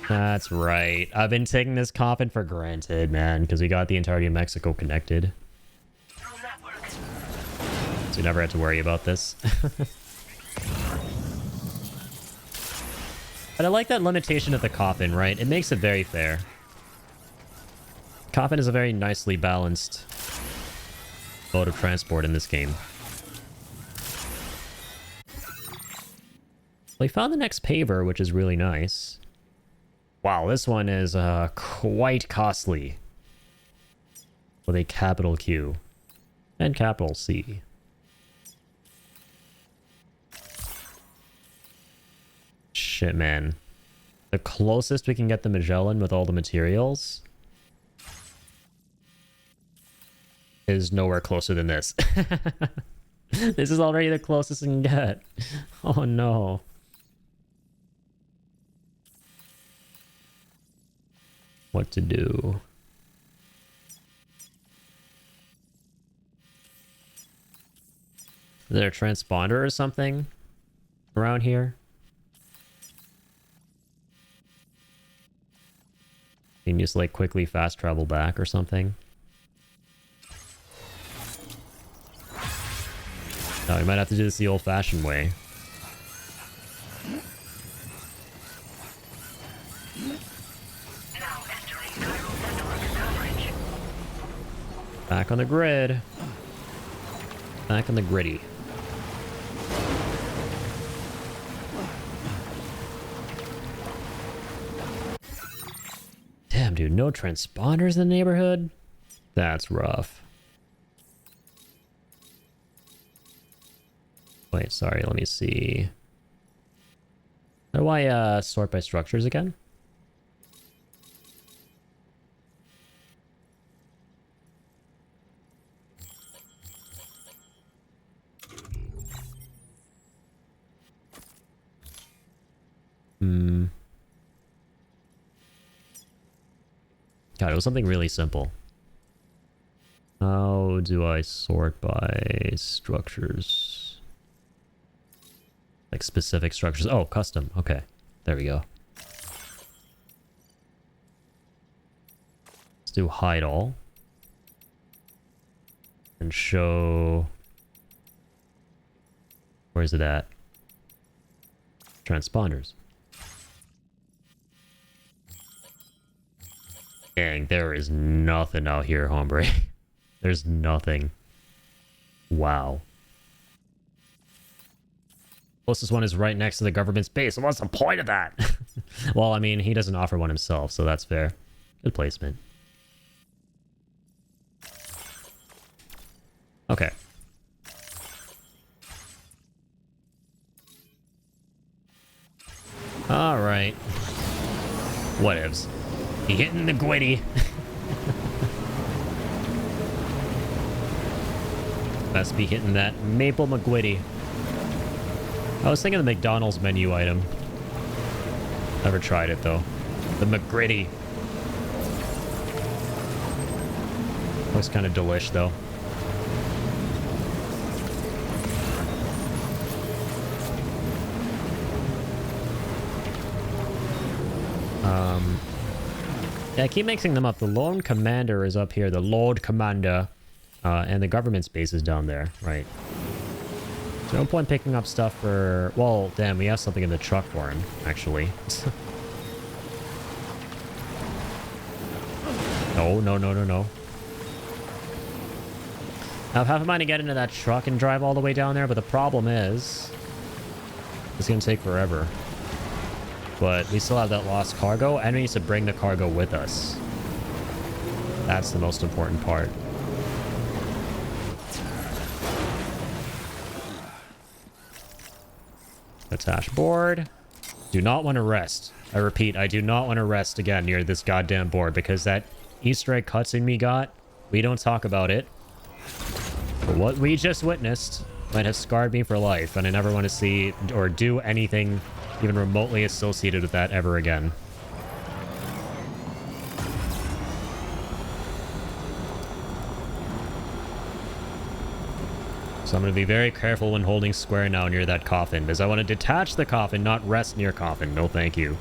That's right. I've been taking this coffin for granted, man, because we got the entirety of Mexico connected. So we never had to worry about this. But I like that limitation of the coffin, right? It makes it very fair. Coffin is a very nicely balanced mode of transport in this game. We found the next paver, which is really nice. Wow, this one is quite costly. With a capital Q and capital C. Shit, man. The closest we can get the Magellan with all the materials is nowhere closer than this. This is already the closest we can get. Oh no. What to do? Is there a transponder or something around here? You can just like quickly fast travel back or something. No, we might have to do this the old-fashioned way. Back on the grid. Back on the gritty. Damn, dude, no transponders in the neighborhood? That's rough. Wait, sorry, let me see. How do I sort by structures again? God, it was something really simple. How do I sort by structures? Like specific structures. Oh, custom. Okay. There we go. Let's do hide all. And show... Where's it at? Transponders. Dang, there is nothing out here, hombre. There's nothing. Wow. Closest one is right next to the government's base. So what's the point of that? Well, I mean, he doesn't offer one himself, so that's fair. Good placement. Okay. Alright. Whatevs. He hitting the gwitty. Best be hitting that Maple McGwitty. I was thinking of the McDonald's menu item. Never tried it though. The McGritty. Looks kind of delish though. Yeah, I keep mixing them up. The Lone Commander is up here. The Lord Commander. And the government base is down there. Right. So no point picking up stuff for... Well, damn, we have something in the truck for him, actually. No. Now, I've half a mind to get into that truck and drive all the way down there, but the problem is... It's going to take forever. But we still have that lost cargo, and we need to bring the cargo with us. That's the most important part. Attach board. Do not want to rest. I repeat, I do not want to rest again near this goddamn board because that Easter egg cutscene we got, we don't talk about it. But what we just witnessed might have scarred me for life, and I never want to see or do anything even remotely associated with that ever again. So I'm going to be very careful when holding square now near that coffin, because I want to detach the coffin, not rest near coffin. No thank you.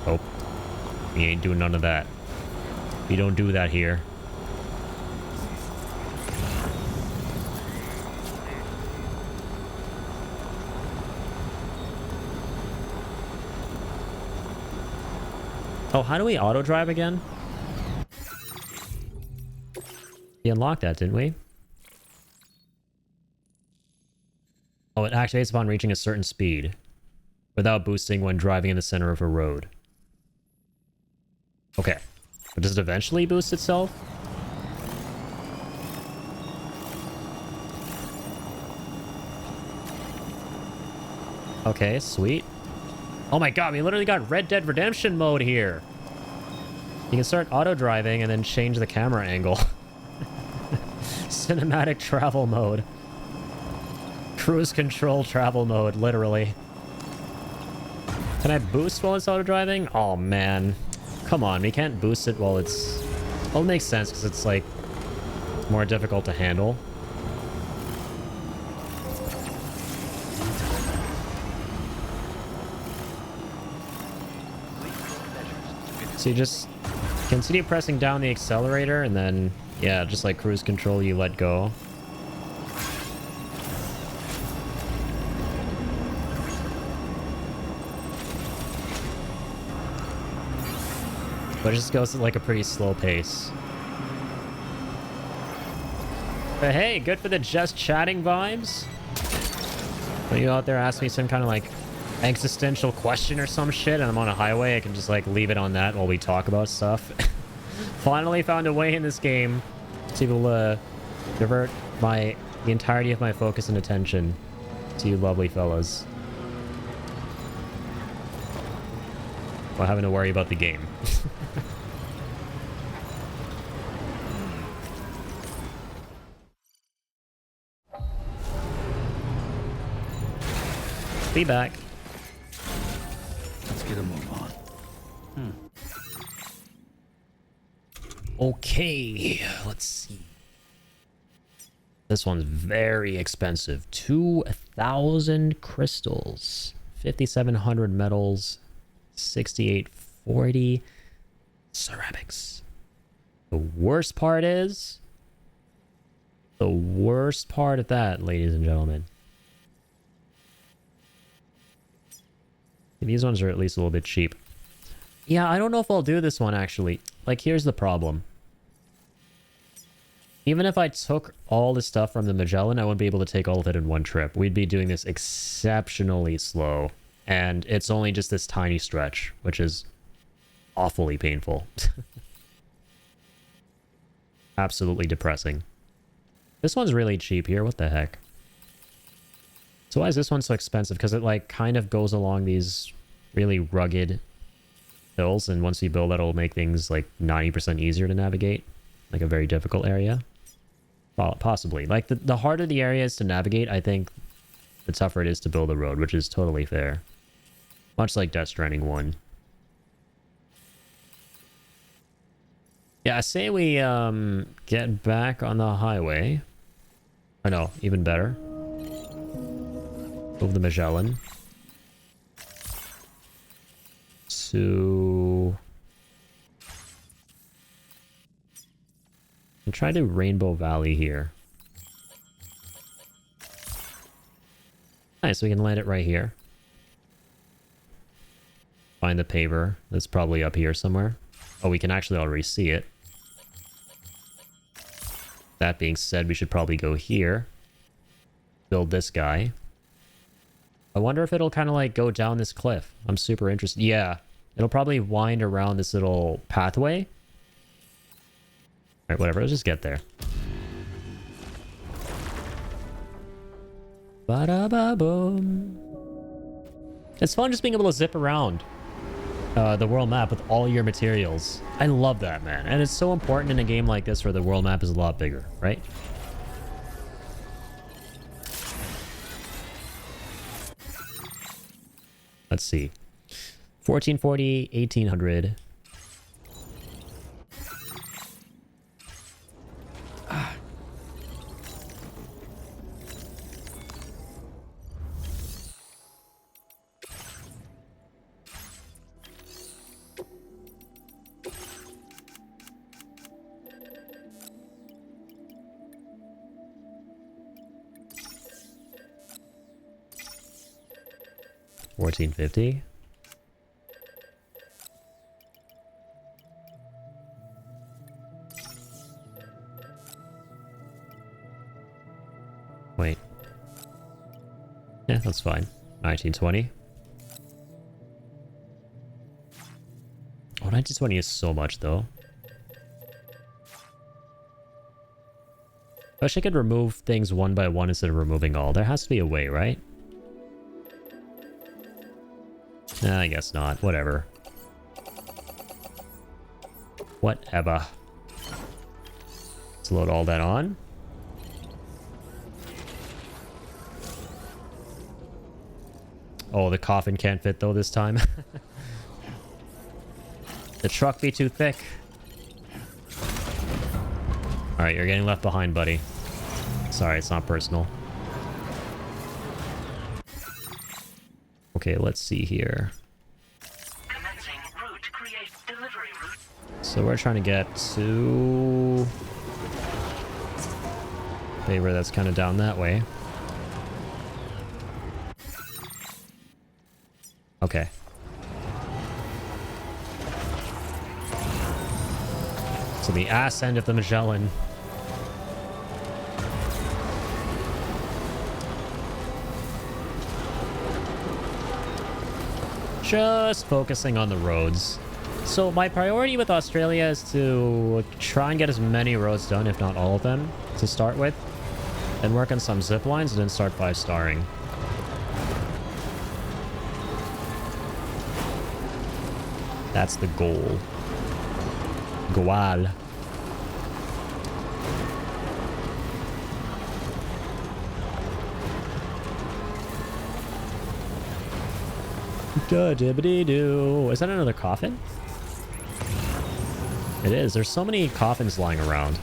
Oh. We ain't doing none of that. We don't do that here. Oh, how do we auto drive again? We unlocked that, didn't we? Oh, it activates upon reaching a certain speed without boosting when driving in the center of a road. Okay. But does it eventually boost itself? Okay, sweet. Oh my god, we literally got Red Dead Redemption mode here. You can start auto-driving and then change the camera angle. Cinematic travel mode. Cruise control travel mode, literally. Can I boost while it's auto-driving? Oh, man. Come on, we can't boost it while it's... Well, it makes sense because it's, like, more difficult to handle. So you just continue pressing down the accelerator and then, yeah, just like cruise control, you let go. But it just goes at like a pretty slow pace. But hey, good for the just chatting vibes. When you out there ask me some kind of like existential question or some shit and I'm on a highway, I can just like leave it on that while we talk about stuff. Finally found a way in this game to be able to divert the entirety of my focus and attention to you lovely fellas while having to worry about the game. Be back. Let's get a move on. Okay, let's see. This one's very expensive. 2,000 crystals, 5,700 metals, 6,840 ceramics. The worst part is... The worst part of that, ladies and gentlemen. These ones are at least a little bit cheap. Yeah, I don't know if I'll do this one, actually. Like, here's the problem. Even if I took all the stuff from the Magellan, I wouldn't be able to take all of it in one trip. We'd be doing this exceptionally slow. And it's only just this tiny stretch, which is awfully painful. Absolutely depressing. This one's really cheap here. What the heck? So why is this one so expensive? Because it, like, kind of goes along these really rugged hills, and once you build that, it'll make things like 90% easier to navigate. Like a very difficult area. Well, possibly. Like, the harder the area is to navigate, I think the tougher it is to build a road, which is totally fair. Much like Death Stranding 1. Yeah, I say we get back on the highway. Or no, even better. Move the Magellan. To... and try to Rainbow Valley here. Nice, we can land it right here. Find the paver. That's probably up here somewhere. Oh, we can actually already see it. That being said, we should probably go here. Build this guy. I wonder if it'll kind of like go down this cliff. I'm super interested. Yeah, it'll probably wind around this little pathway. Alright, whatever. Let's just get there. Ba-da-ba-boom. It's fun just being able to zip around the world map with all your materials. I love that, man. And it's so important in a game like this where the world map is a lot bigger, right? Let's see. 1440, 1800. Ah. $14.50. Wait. Yeah, that's fine. 1920. Oh, 1920 is so much, though. I wish I could remove things one by one instead of removing all. There has to be a way, right? Nah, I guess not. Whatever. Whatever. Let's load all that on. Oh, the coffin can't fit though this time. The truck be too thick. Alright, you're getting left behind, buddy. Sorry, it's not personal. Okay, let's see here. Commencing route. Create delivery route. So we're trying to get to... Favor that's kind of down that way. Okay. So the ass end of the Magellan. Just focusing on the roads. So my priority with Australia is to try and get as many roads done, if not all of them, to start with. Then work on some zip lines and then start 5-starring. That's the goal. Goal. Da-dibbity-doo. Is that another coffin? It is. There's so many coffins lying around.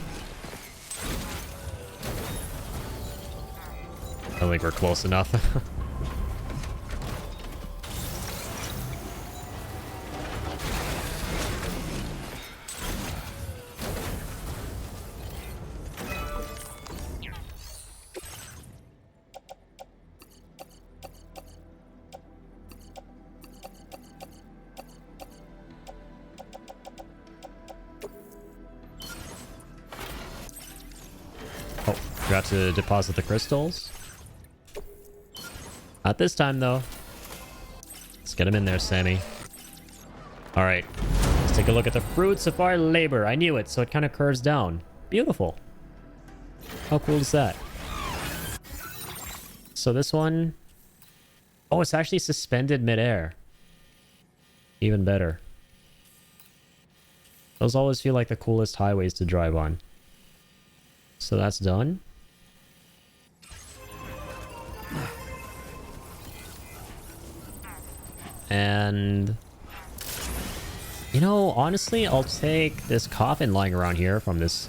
I don't think we're close enough. Oh, forgot to deposit the crystals. Not this time, though. Let's get him in there, Sammy. All right. Let's take a look at the fruits of our labor. I knew it, so it kind of curves down. Beautiful. How cool is that? So this one... Oh, it's actually suspended midair. Even better. Those always feel like the coolest highways to drive on. So that's done. And... you know, honestly, I'll take this coffin lying around here from this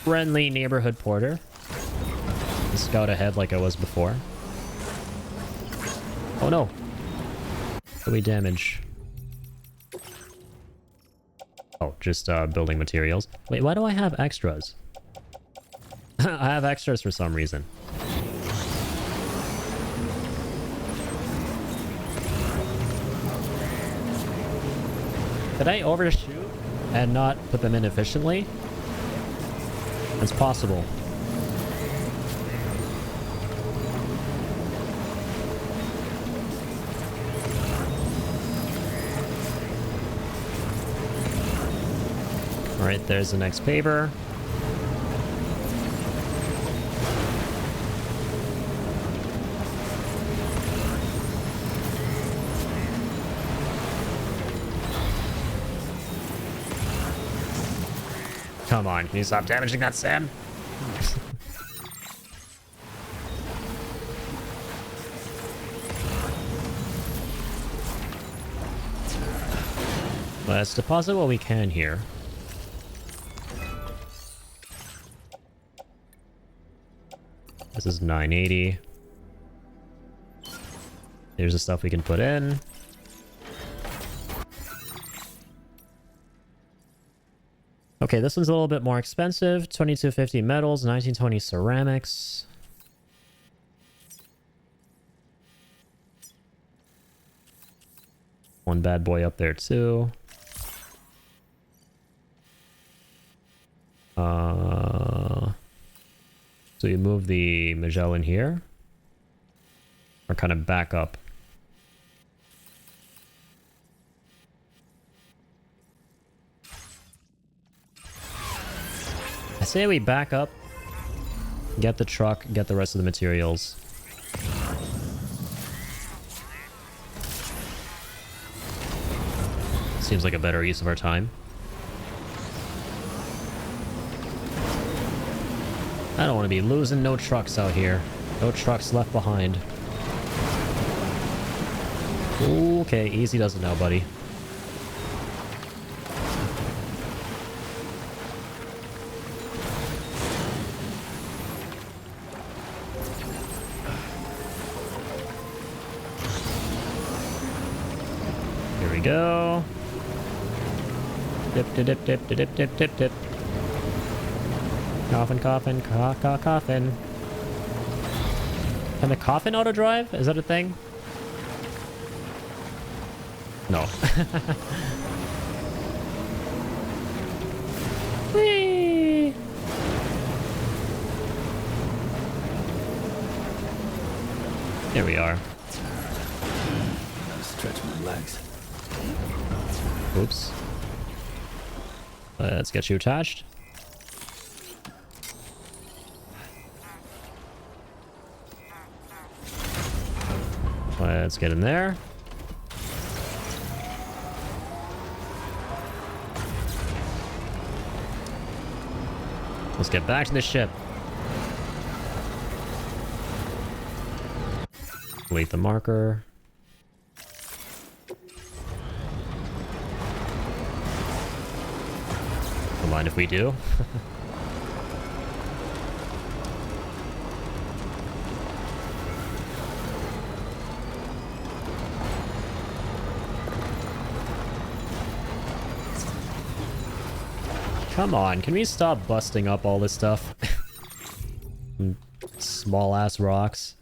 friendly neighborhood porter. And scout ahead like I was before. Oh no! What do we damage? Oh, just building materials. Wait, why do I have extras? I have extras for some reason. Did I overshoot and not put them in efficiently? It's possible. Alright, there's the next paper. Come on, can you stop damaging that, Sam? Let's deposit what we can here. This is 980. Here's the stuff we can put in. Okay, this one's a little bit more expensive. 2250 metals, 1920 ceramics. One bad boy up there too. So you move the Magellan here, or kind of back up. I say we back up, get the truck, get the rest of the materials. Seems like a better use of our time. I don't want to be losing no trucks out here. No trucks left behind. Okay, easy does it now, buddy. Here we go. Dip, dip, dip, dip, dip, dip, dip, dip. Coffin, coffin, coffin. Can the coffin auto drive? Is that a thing? No. Whee! Here we are. Gotta stretch my legs. Oops. Let's get you attached. Let's get in there. Let's get back to the ship. Delete the marker. Don't mind if we do. Come on, can we stop busting up all this stuff? Small ass rocks.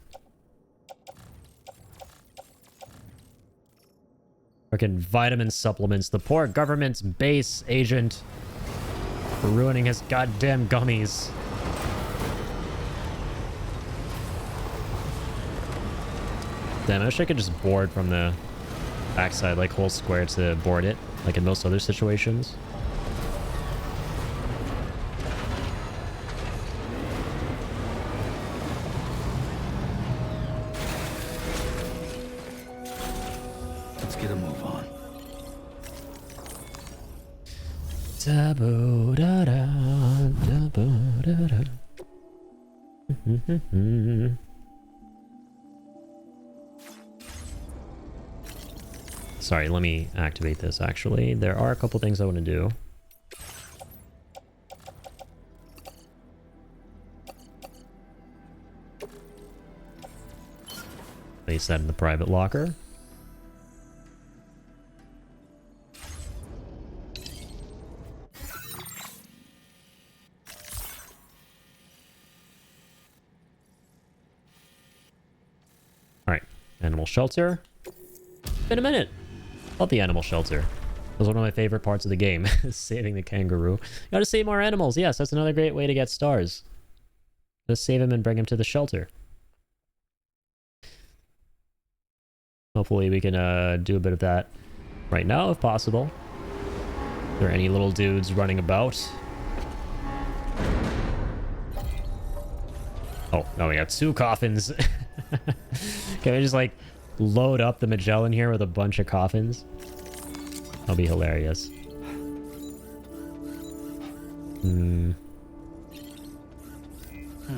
Freaking vitamin supplements. The poor government's base agent for ruining his goddamn gummies. Damn, I wish I could just board from the backside, like hold square to board it, like in most other situations. Sorry, let me activate this actually. There are a couple things I want to do. Place that in the private locker. Alright, animal shelter. Been a minute. Love the animal shelter. That was one of my favorite parts of the game. Saving the kangaroo. Gotta save more animals. Yes, that's another great way to get stars. Just save him and bring him to the shelter. Hopefully we can do a bit of that right now if possible. Are there any little dudes running about? Oh, no, we got 2 coffins. Can we just like load up the Magellan here with a bunch of coffins? That'll be hilarious.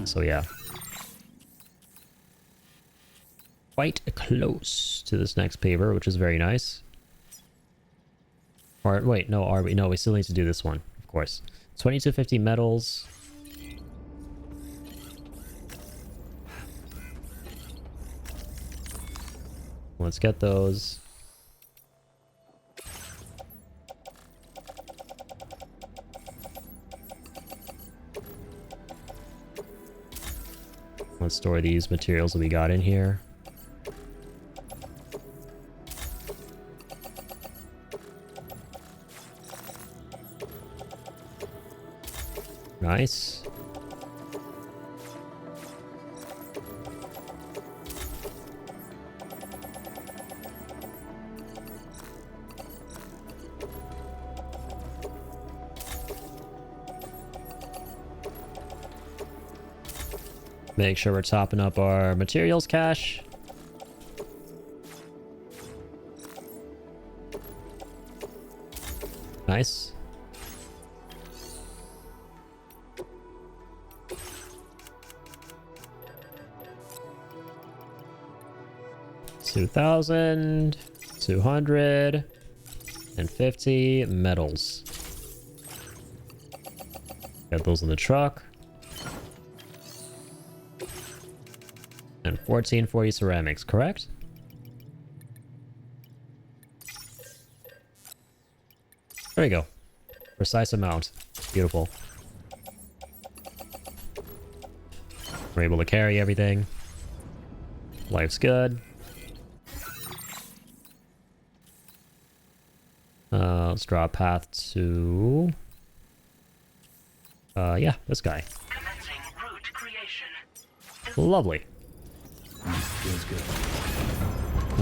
So yeah. Quite close to this next paver, which is very nice. Or wait, no, are we? No, we still need to do this one, of course. 2250 metals. Let's get those. Let's store these materials that we got in here. Nice. Make sure we're topping up our materials cache. Nice. $2,250 metals. Got those in the truck. And 1440 ceramics, correct? There we go. Precise amount. Beautiful. We're able to carry everything. Life's good. Let's draw a path to... yeah, this guy. Commencing route creation. Lovely. Feels good.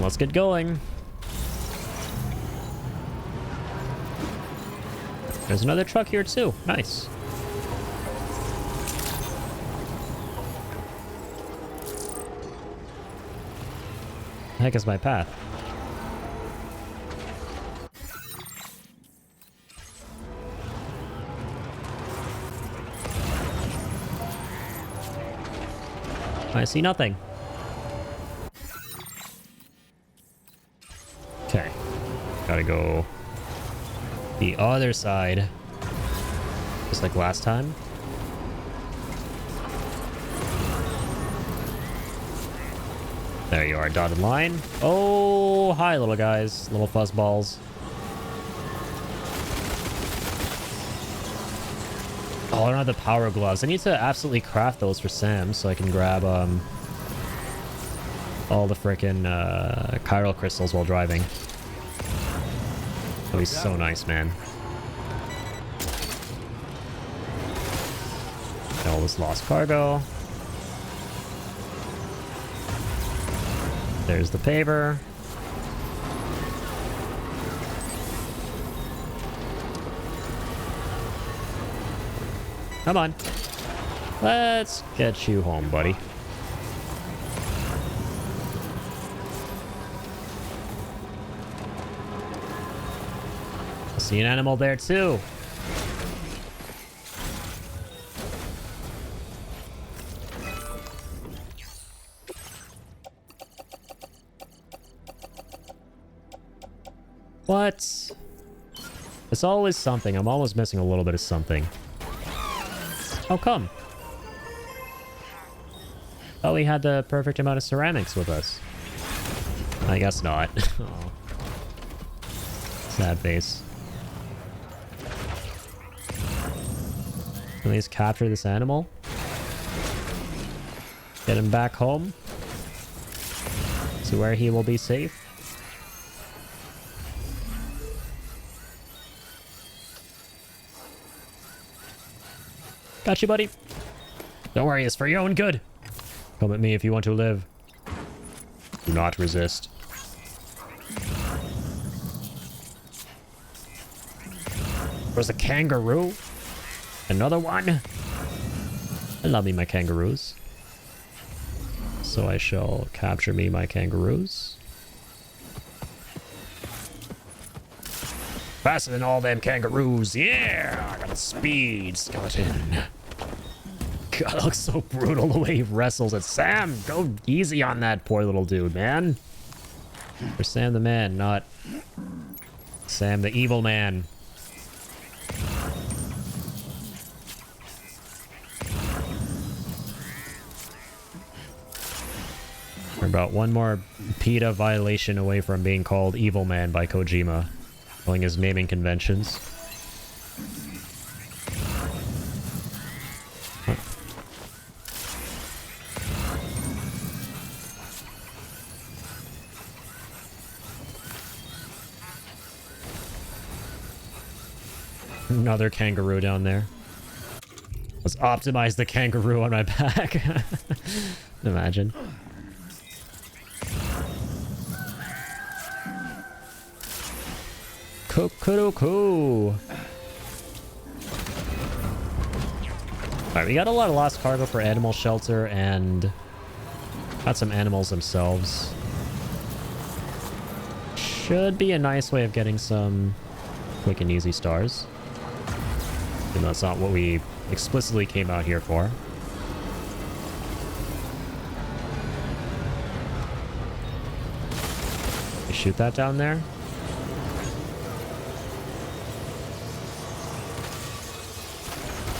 Let's get going. There's another truck here too. Nice. The heck is my path? I see nothing. Okay. Gotta go the other side. Just like last time. There you are, dotted line. Oh, hi, little guys. Little fuzzballs. Oh, I don't have the power gloves. I need to absolutely craft those for Sam so I can grab all the frickin' chiral crystals while driving. That'd be so nice, man. Got all this lost cargo. There's the paver. Come on. Let's get you home, buddy. I see an animal there too. What? It's always something. I'm always missing a little bit of something. How come? Oh, we had the perfect amount of ceramics with us. I guess not. Oh. Sad face. At least capture this animal. Get him back home. To where he will be safe. Got you, buddy. Don't worry, it's for your own good. Come at me if you want to live. Do not resist. There's a kangaroo. Another one. I love me my kangaroos. So I shall capture me my kangaroos. Faster than all them kangaroos. Yeah! I got a speed skeleton. God, it looks so brutal the way he wrestles it. Sam, go easy on that poor little dude, man. For Sam the man, not Sam the evil man. We're about one more PETA violation away from being called Evil Man by Kojima, following his naming conventions. Another kangaroo down there. Let's optimize the kangaroo on my back. Imagine. Cuckoo. Alright, we got a lot of lost cargo for animal shelter and got some animals themselves. Should be a nice way of getting some quick and easy stars. Even though that's not what we explicitly came out here for. You shoot that down there?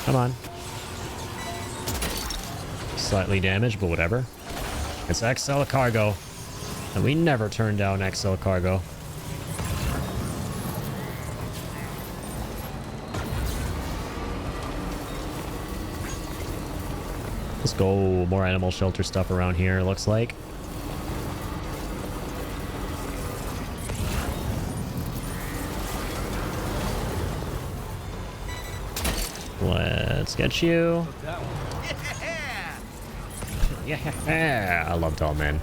Come on. Slightly damaged, but whatever. It's XL cargo. And we never turn down XL cargo. Let's go. More animal shelter stuff around here, looks like. Let's get you. Yeah, I love tall men.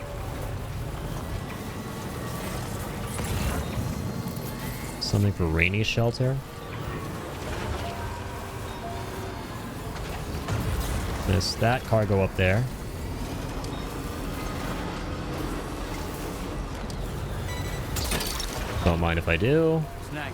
Something for rainy shelter. Miss that cargo up there. Don't mind if I do. Snag.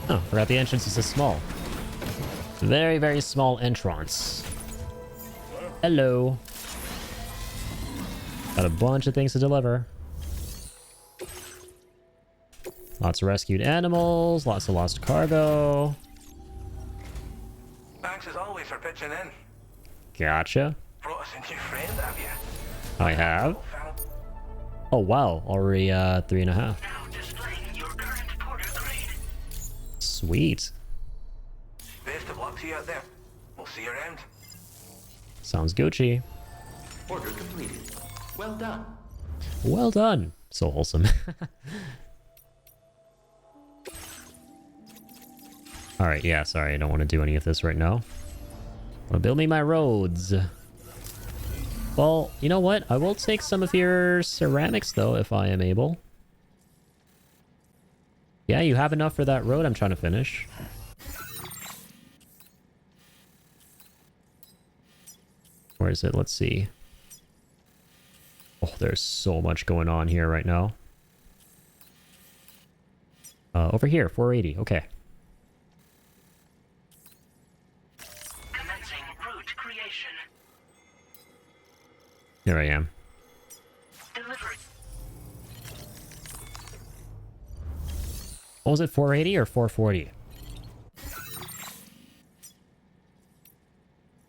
Oh, forgot the entrance is so small. Very, very small entrance. Hello. Got a bunch of things to deliver. Lots of rescued animals, lots of lost cargo. Thanks as always for pitching in. Gotcha. Brought us a new friend, have you? I have. Oh wow, already 3.5. Now displaying your current porter grade. Sweet. Best of luck to you out there. We'll see you around. Sounds Gucci. Order completed. Well done. Well done. So wholesome. Alright, yeah, sorry, I don't want to do any of this right now. I want to build me my roads. Well, you know what? I will take some of your ceramics, though, if I am able. Yeah, you have enough for that road I'm trying to finish. Where is it? Let's see. Oh, there's so much going on here right now. Over here, 480. Okay. Commencing route creation. Here I am. Delivery. What was it, 480 or 440?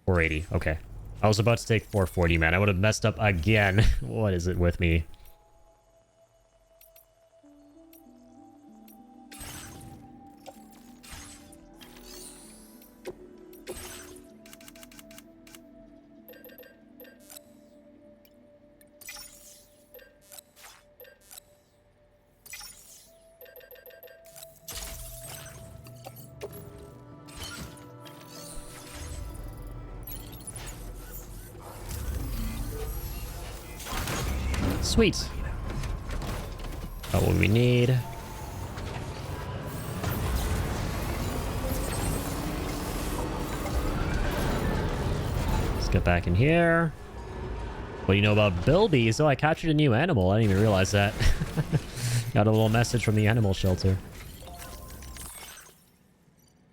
480, okay. I was about to take 440, man. I would have messed up again. What is it with me? Sweet. Got what we need. Let's get back in here. What do you know about bilbies? Oh, I captured a new animal. I didn't even realize that. Got a little message from the animal shelter.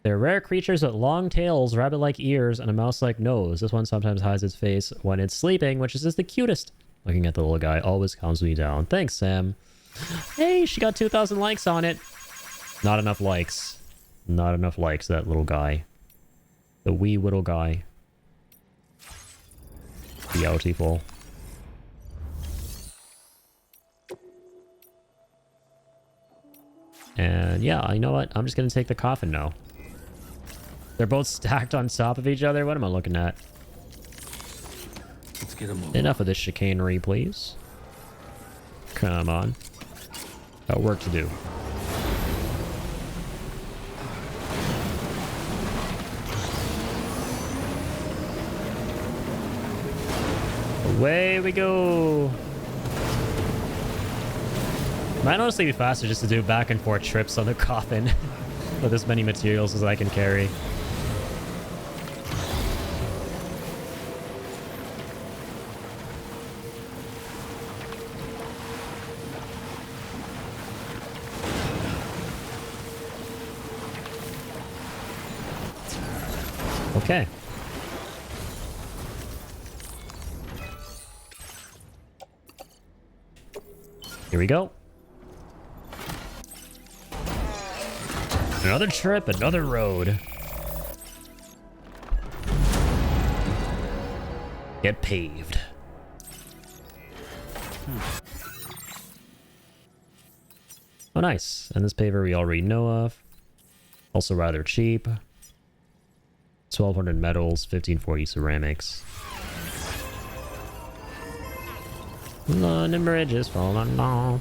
They're rare creatures with long tails, rabbit-like ears, and a mouse-like nose. This one sometimes hides its face when it's sleeping, which is just the cutest. Looking at the little guy always calms me down. Thanks, Sam. Hey, she got 2,000 likes on it. Not enough likes. Not enough likes, that little guy. The wee little guy. Beautiful. And yeah, you know what? I'm just gonna take the coffin now. They're both stacked on top of each other. What am I looking at? Let's get a move. Enough of this chicanery, please. Come on. Got work to do. Away we go. Might honestly be faster just to do back and forth trips on the coffin with as many materials as I can carry. Okay. Here we go. Another trip, another road. Get paved. Oh, nice. And this paver we already know of. Also rather cheap. 1,200 metals, 1,540 ceramics. London Bridge is falling down.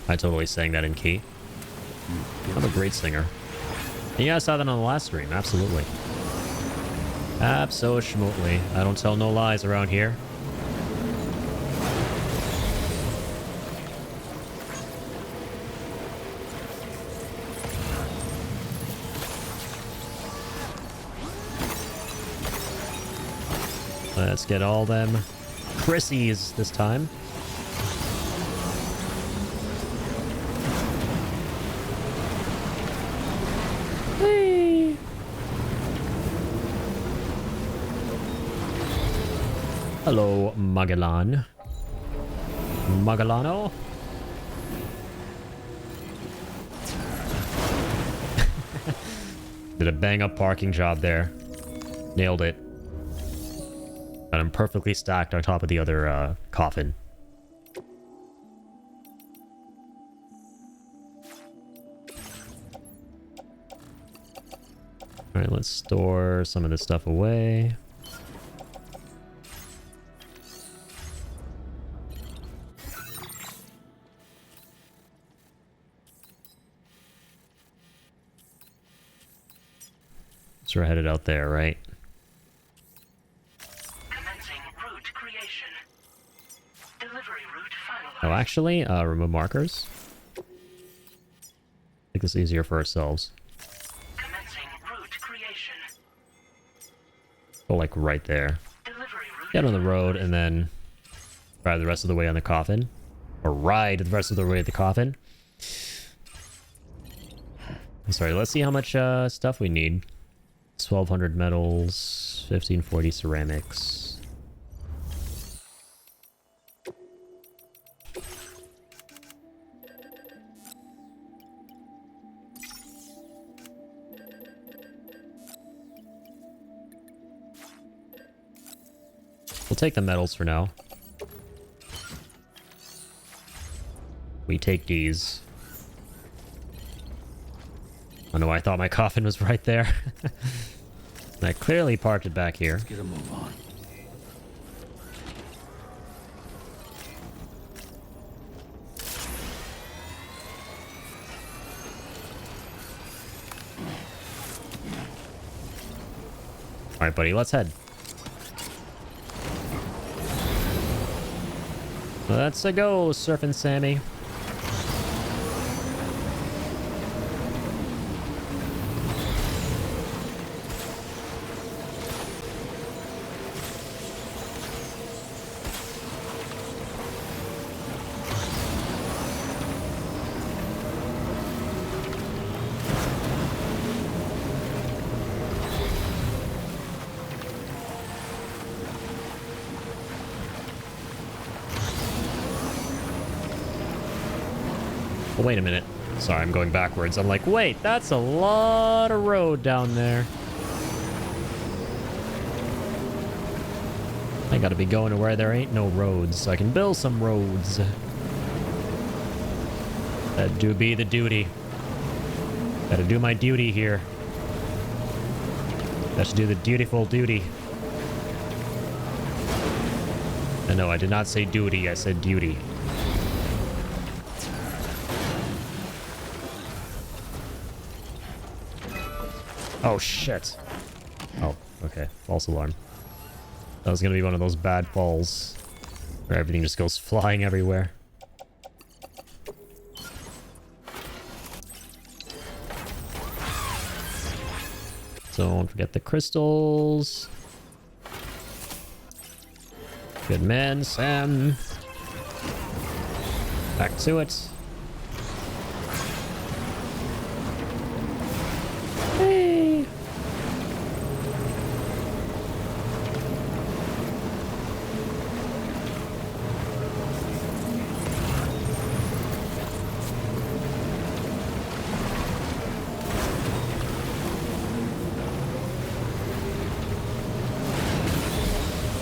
I totally sang that in key. I'm a great singer. And yeah, I saw that on the last stream. Absolutely. Absolutely. I don't tell no lies around here. Let's get all them Chrissies this time. Whee! Hello, Magellan. Magellano? Did a bang-up parking job there. Nailed it. And I'm perfectly stacked on top of the other coffin. Alright, let's store some of this stuff away. So we're headed out there, right? Oh, actually, remove markers. Make this easier for ourselves. Go like right there. Get on the road and then Drive the rest of the way on the coffin. Or ride the rest of the way of the coffin. I'm sorry, let's see how much stuff we need. 1200 metals, 1540 ceramics. We'll take the metals for now. We take these. Oh no, I thought my coffin was right there. I clearly parked it back here. Let's get a move on. Alright, buddy, let's head. Let's go, Surfing Sammy. Oh, wait a minute. Sorry, I'm going backwards. I'm like, wait, that's a lot of road down there. I gotta be going to where there ain't no roads, so I can build some roads. That do be the duty. Gotta do my duty here. Gotta do the dutiful duty. No, I did not say duty, I said duty. Oh, shit. Oh, okay. False alarm. That was gonna be one of those bad falls where everything just goes flying everywhere. Don't forget the crystals. Good man, Sam. Back to it. Hey.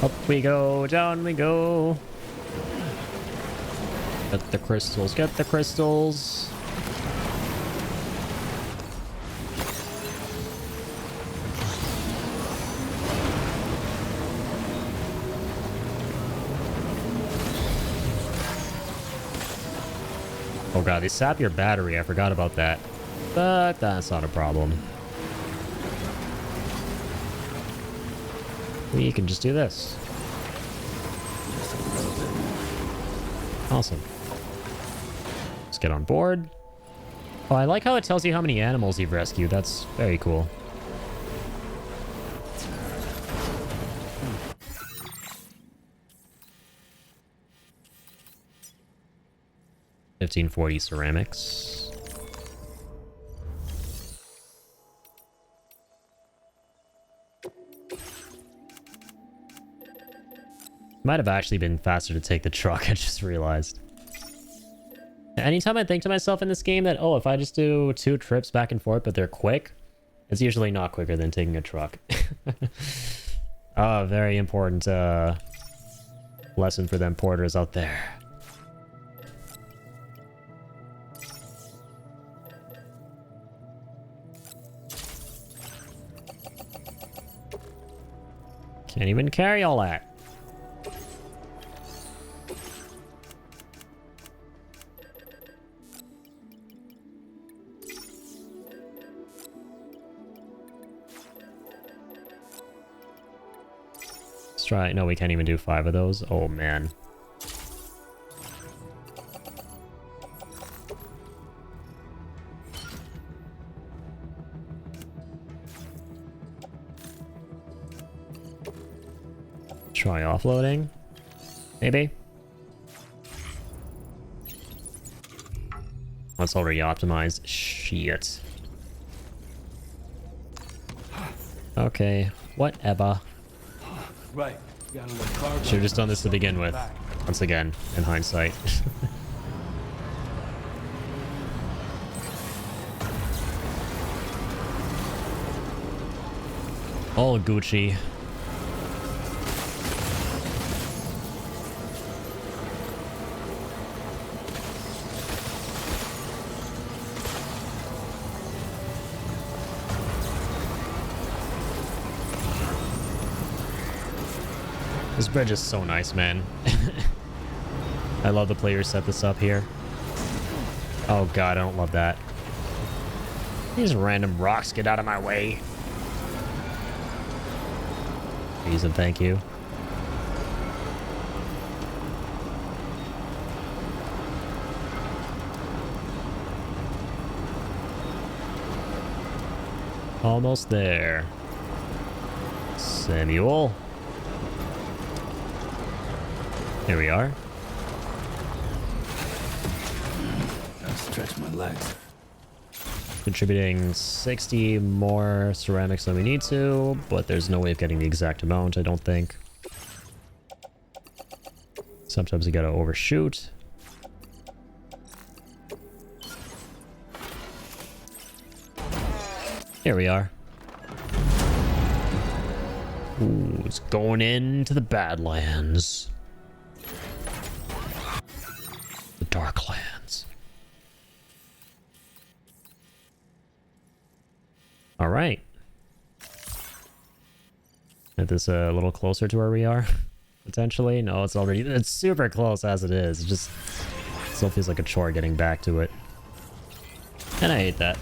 Up we go, down we go. Get the crystals, get the crystals. Oh god, they sap your battery. I forgot about that. But that's not a problem. We can just do this. Awesome. Let's get on board. Oh, I like how it tells you how many animals you've rescued. That's very cool. $1540 ceramics. Might have actually been faster to take the truck, I just realized. Anytime I think to myself in this game that, oh, if I just do 2 trips back and forth, but they're quick, it's usually not quicker than taking a truck. Very important lesson for them porters out there. Can't even carry all that. Try. No, we can't even do 5 of those. Oh, man. Try offloading. Maybe. That's already optimized. Shit. Okay, whatever. Right. Gotta let cargo. Should have just done this to begin with. Once again, in hindsight. All Gucci. This bridge is so nice, man. I love the players set this up here. Oh god, I don't love that. These random rocks, get out of my way. Please and thank you. Almost there. Samuel. Here we are. Gotta stretch my legs. Contributing 60 more ceramics than we need to, but there's no way of getting the exact amount, I don't think. Sometimes you gotta overshoot. Here we are. Ooh, it's going into the Badlands. The Darklands. All right. Is this a little closer to where we are? Potentially? No, it's super close as it is. It just still feels like a chore getting back to it. And I hate that.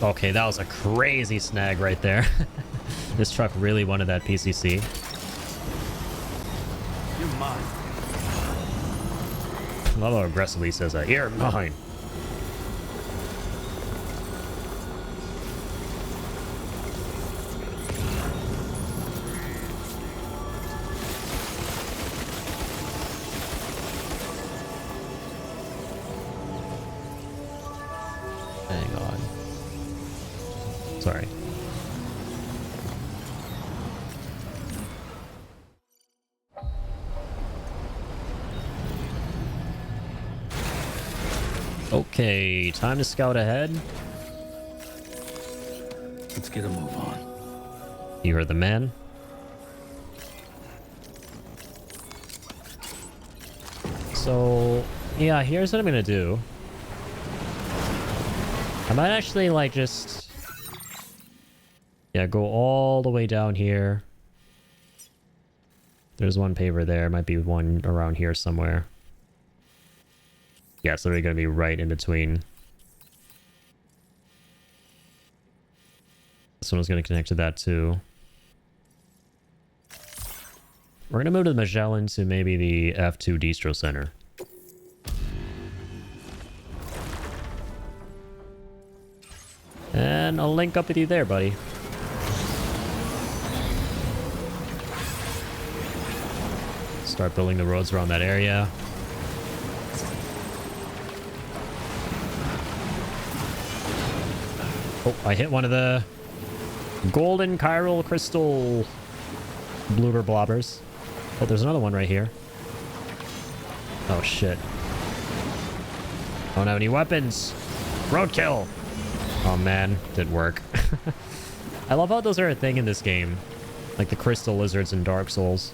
Okay, that was a crazy snag right there. This truck really wanted that PCC. You're mine. I love how aggressively he says that. You're mine. Hang on. Sorry. Okay, time to scout ahead. Let's get a move on. You heard the man. So, yeah, here's what I'm gonna do. I might actually, like, just... yeah, go all the way down here. There's one paver there. Might be one around here somewhere. Yeah, it's literally gonna be right in between. This one was gonna connect to that too. We're gonna move to the Magellan to maybe the F2 Distro Center. And I'll link up with you there, buddy. Start building the roads around that area. Oh, I hit one of the golden chiral crystal bloober blobbers. Oh, there's another one right here. Oh, shit. Don't have any weapons. Roadkill. Oh, man. Didn't work. I love how those are a thing in this game. Like the crystal lizards in Dark Souls.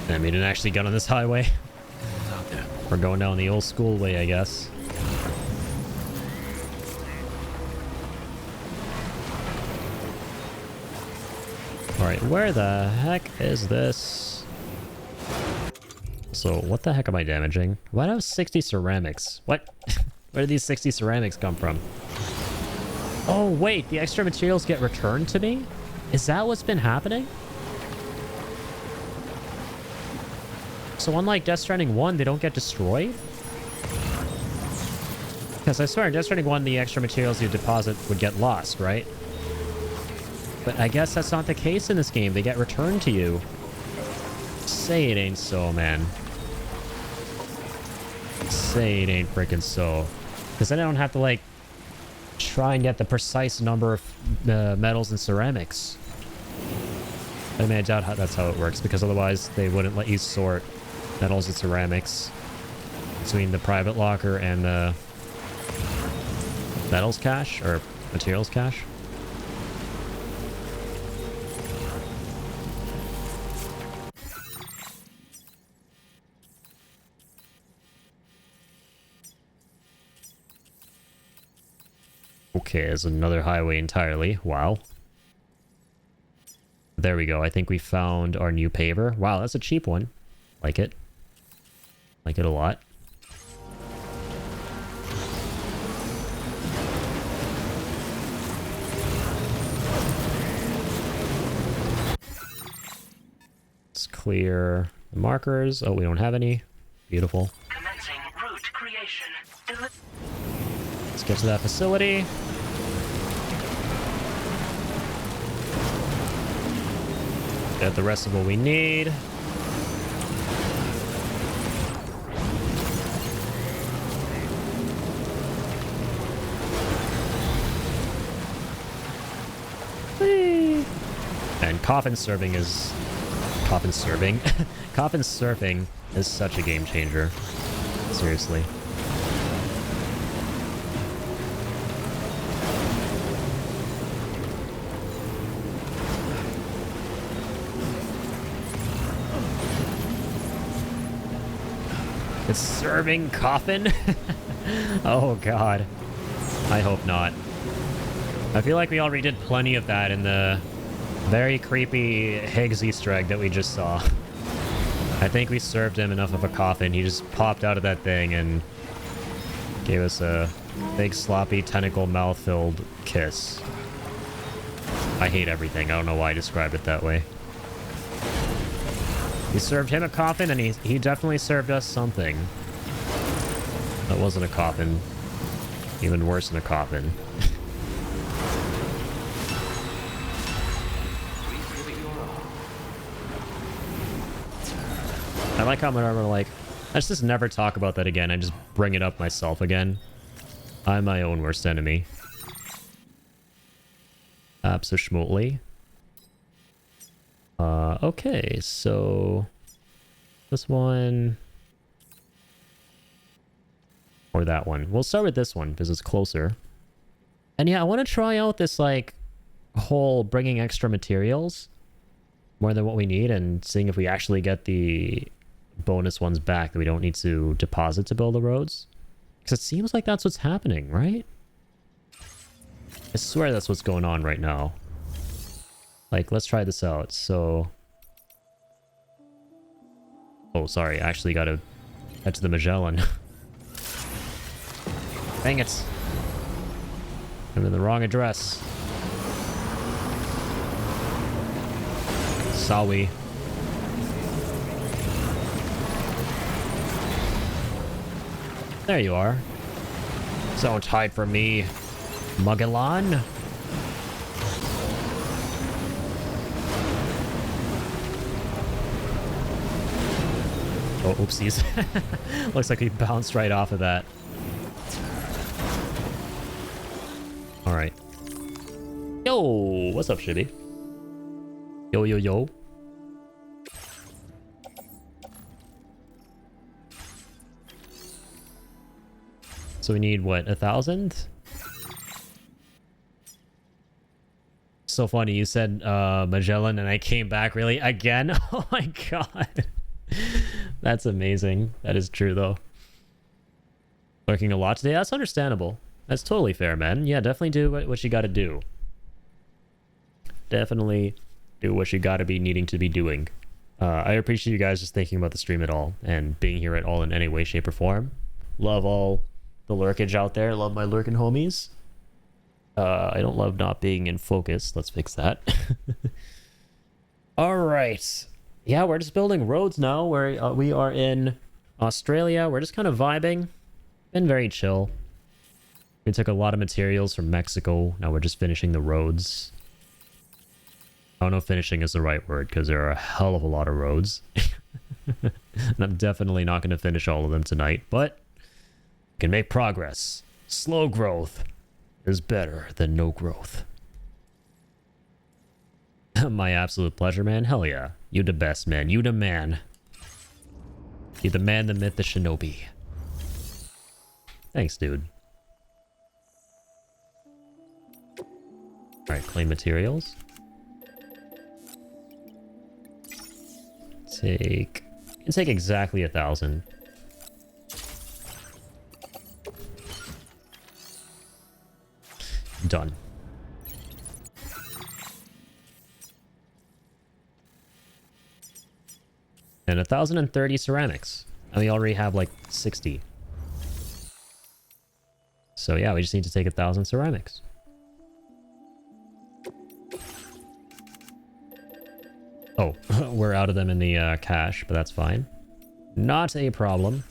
I mean, didn't actually get on this highway. We're going down the old school way, I guess. Alright, where the heck is this? So, what the heck am I damaging? Why do I have 60 ceramics? What? Where did these 60 ceramics come from? Oh, wait, the extra materials get returned to me? Is that what's been happening? So unlike Death Stranding 1, they don't get destroyed? Because I swear, in Death Stranding 1, the extra materials you deposit would get lost, right? But I guess that's not the case in this game. They get returned to you. Say it ain't so, man. Say it ain't freaking so. Because then I don't have to, like, try and get the precise number of metals and ceramics. I mean, I doubt that's how it works, because otherwise they wouldn't let you sort metals and ceramics between the private locker and the metals cache, or materials cache. Okay, there's another highway entirely. Wow. There we go. I think we found our new paver. Wow, that's a cheap one. Like it. Like it a lot. Let's clear the markers. Oh, we don't have any. Beautiful. Commencing route creation. Let's get to that facility. Get the rest of what we need. Whee! And coffin surfing is... Coffin surfing? Coffin surfing is such a game changer. Seriously. It's serving coffin? Oh god. I hope not. I feel like we already did plenty of that in the very creepy Higgs Easter egg that we just saw. I think we served him enough of a coffin. He just popped out of that thing and gave us a big sloppy tentacle mouth-filled kiss. I hate everything. I don't know why I described it that way. We served him a coffin, and he definitely served us something. That wasn't a coffin. Even worse than a coffin. I like how I'm like, let's just never talk about that again. I just bring it up myself again. I'm my own worst enemy. Absolutely. Okay, so this one or that one. We'll start with this one because it's closer. And yeah, I want to try out this like whole bringing extra materials more than what we need and seeing if we actually get the bonus ones back that we don't need to deposit to build the roads. Because it seems like that's what's happening, right? I swear that's what's going on right now. Like, let's try this out. So... Oh, sorry. I actually gotta head to the Magellan. Dang it. I'm in the wrong address. Sorry. There you are. Don't hide from me, Magellan. Oh, oopsies. Looks like we bounced right off of that. Alright. Yo! What's up, Shibby? Yo, yo, yo. So we need, what, 1,000? So funny, you said Magellan and I came back, really? Again? Oh my god. That's amazing. That is true, though. Working a lot today? That's understandable. That's totally fair, man. Yeah, definitely do what you gotta do. Definitely do what you gotta be needing to be doing. I appreciate you guys just thinking about the stream at all and being here at all in any way, shape, or form. Love all the lurkage out there. Love my lurking homies. I don't love not being in focus. Let's fix that. All right. Yeah, we're just building roads now. We are in Australia. We're just kind of vibing. Been very chill. We took a lot of materials from Mexico. Now we're just finishing the roads. I don't know if finishing is the right word because there are a hell of a lot of roads. And I'm definitely not going to finish all of them tonight, but we can make progress. Slow growth is better than no growth. My absolute pleasure, man. Hell yeah. You the best, man. You the man. You the man, the myth, the shinobi. Thanks, dude. Alright, claim materials. Take exactly 1,000. Done. And 1,030 ceramics. And we already have like 60. So yeah, we just need to take 1,000 ceramics. Oh, we're out of them in the cache, but that's fine. Not a problem.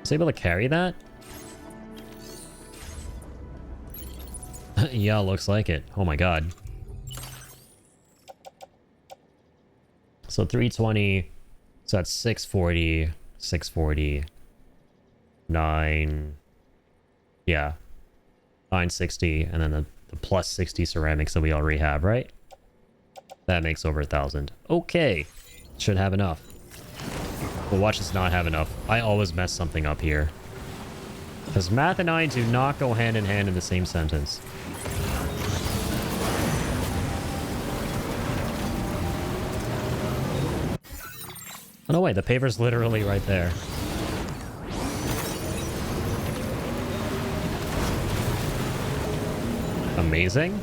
Was able to carry that? Yeah, looks like it. Oh my god. So 320, so that's 640, 640, 9, yeah, 960, and then the plus 60 ceramics that we already have, right? That makes over 1,000. Okay, should have enough. Well, watch this not have enough. I always mess something up here. Because math and I do not go hand in hand in the same sentence. Oh no, wait, the paper's literally right there. Amazing.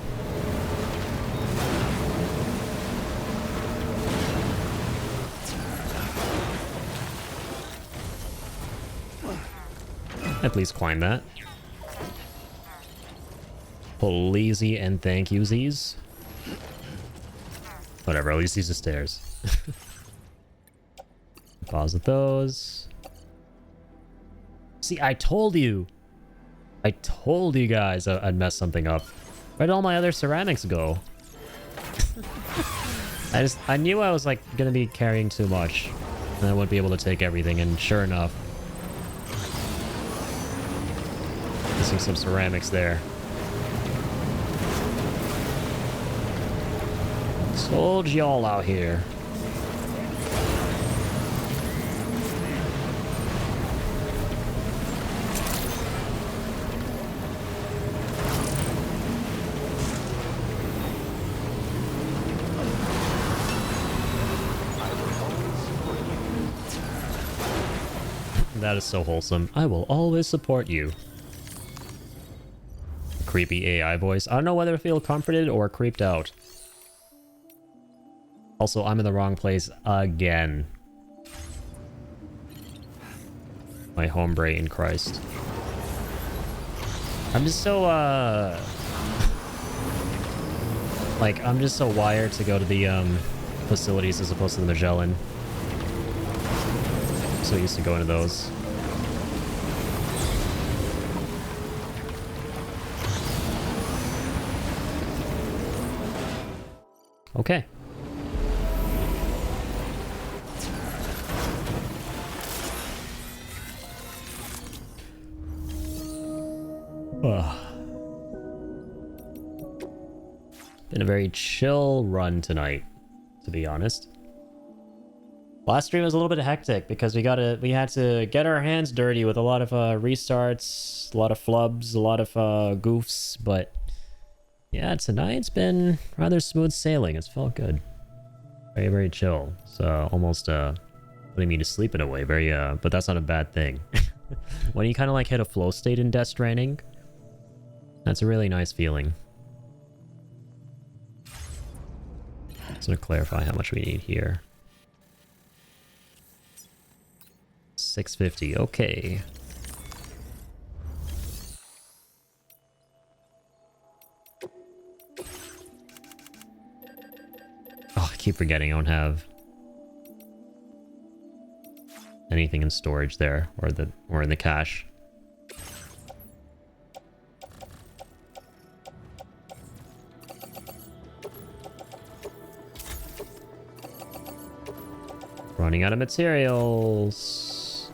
At least climb that. Pleasey and thank yousies. Whatever, at least these are stairs. Deposit those. See, I told you. I told you guys I'd mess something up. Where'd all my other ceramics go? I knew I was like gonna be carrying too much. And I wouldn't be able to take everything, and sure enough. Missing some ceramics there. Told y'all out here. That is so wholesome. I will always support you. Creepy AI voice. I don't know whether to feel comforted or creeped out. Also, I'm in the wrong place again. My hombre in Christ. I'm just so, like, I'm just so wired to go to the, facilities as opposed to the Magellan. So used to going to those. Okay. Been a very chill run tonight, to be honest. Last stream was a little bit hectic because we had to get our hands dirty with a lot of restarts, a lot of flubs, a lot of goofs, but yeah, tonight's been rather smooth sailing. It's felt good. Very, very chill. So almost putting me to sleep in a way. Very but that's not a bad thing. When you kind of like hit a flow state in Death Stranding, that's a really nice feeling. Just gonna clarify how much we need here. 650, okay. Oh, I keep forgetting I don't have anything in storage there, or in the cache. Running out of materials.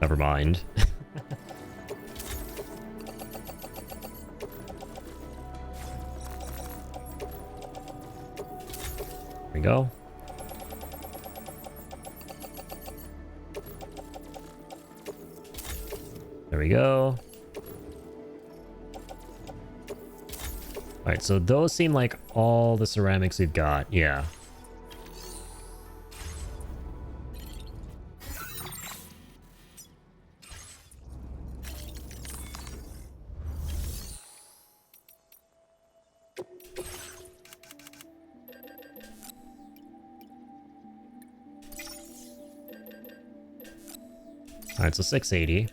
Never mind. There we go. There we go. Alright, so those seem like all the ceramics we've got. Yeah. Alright, so 680.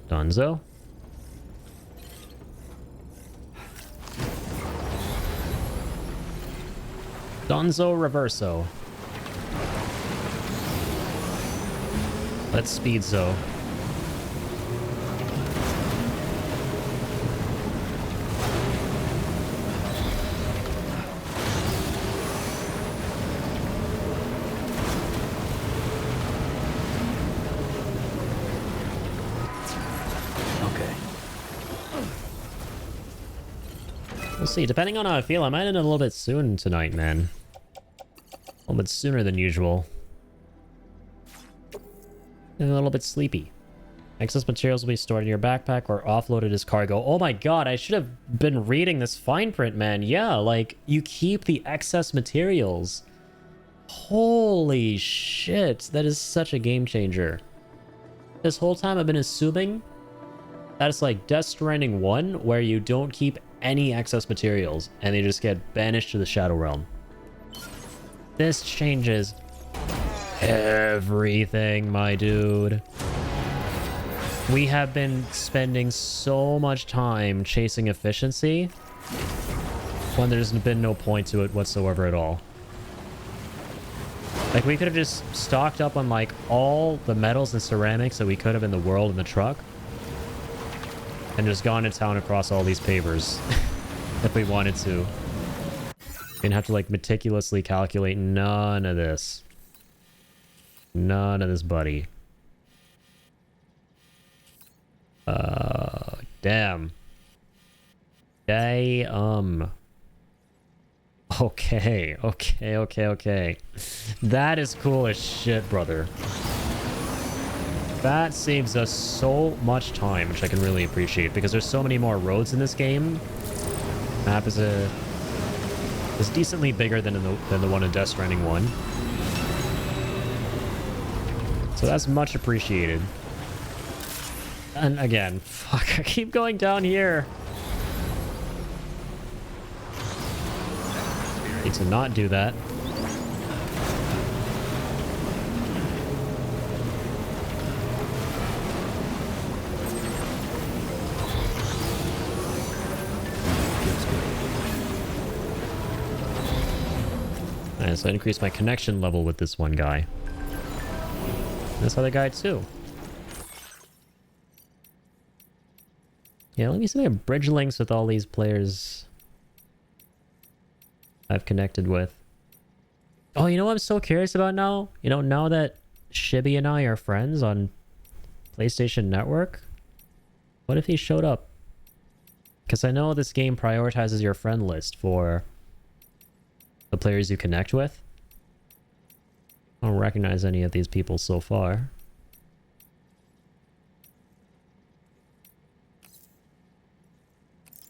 Dunzo. Dunzo Reverso. Let's Speedzo. We'll see. Depending on how I feel, I might end a little bit soon tonight, man. A little bit sooner than usual. And a little bit sleepy. Excess materials will be stored in your backpack or offloaded as cargo. Oh my god, I should have been reading this fine print, man. Yeah, like, you keep the excess materials. Holy shit, that is such a game changer. This whole time I've been assuming that it's like Death Stranding 1, where you don't keep any excess materials, and they just get banished to the Shadow Realm. This changes everything, my dude. We have been spending so much time chasing efficiency when there's been no point to it whatsoever at all. Like, we could have just stocked up on, like, all the metals and ceramics that we could have in the world in the truck, and just gone to town across all these pavers if we wanted to. Didn't have to like meticulously calculate none of this. None of this, buddy. Damn. Okay. That is cool as shit, brother. That saves us so much time, which I can really appreciate, because there's so many more roads in this game. Map is decently bigger than the one in Death Stranding 1. So that's much appreciated. And again, fuck, I keep going down here. Need to not do that. Alright, so I increased my connection level with this one guy. This other guy too. Yeah, let me see my bridge links with all these players I've connected with. Oh, you know what I'm so curious about now? You know, now that Shibby and I are friends on PlayStation Network, what if he showed up? Because I know this game prioritizes your friend list for the players you connect with. I don't recognize any of these people so far.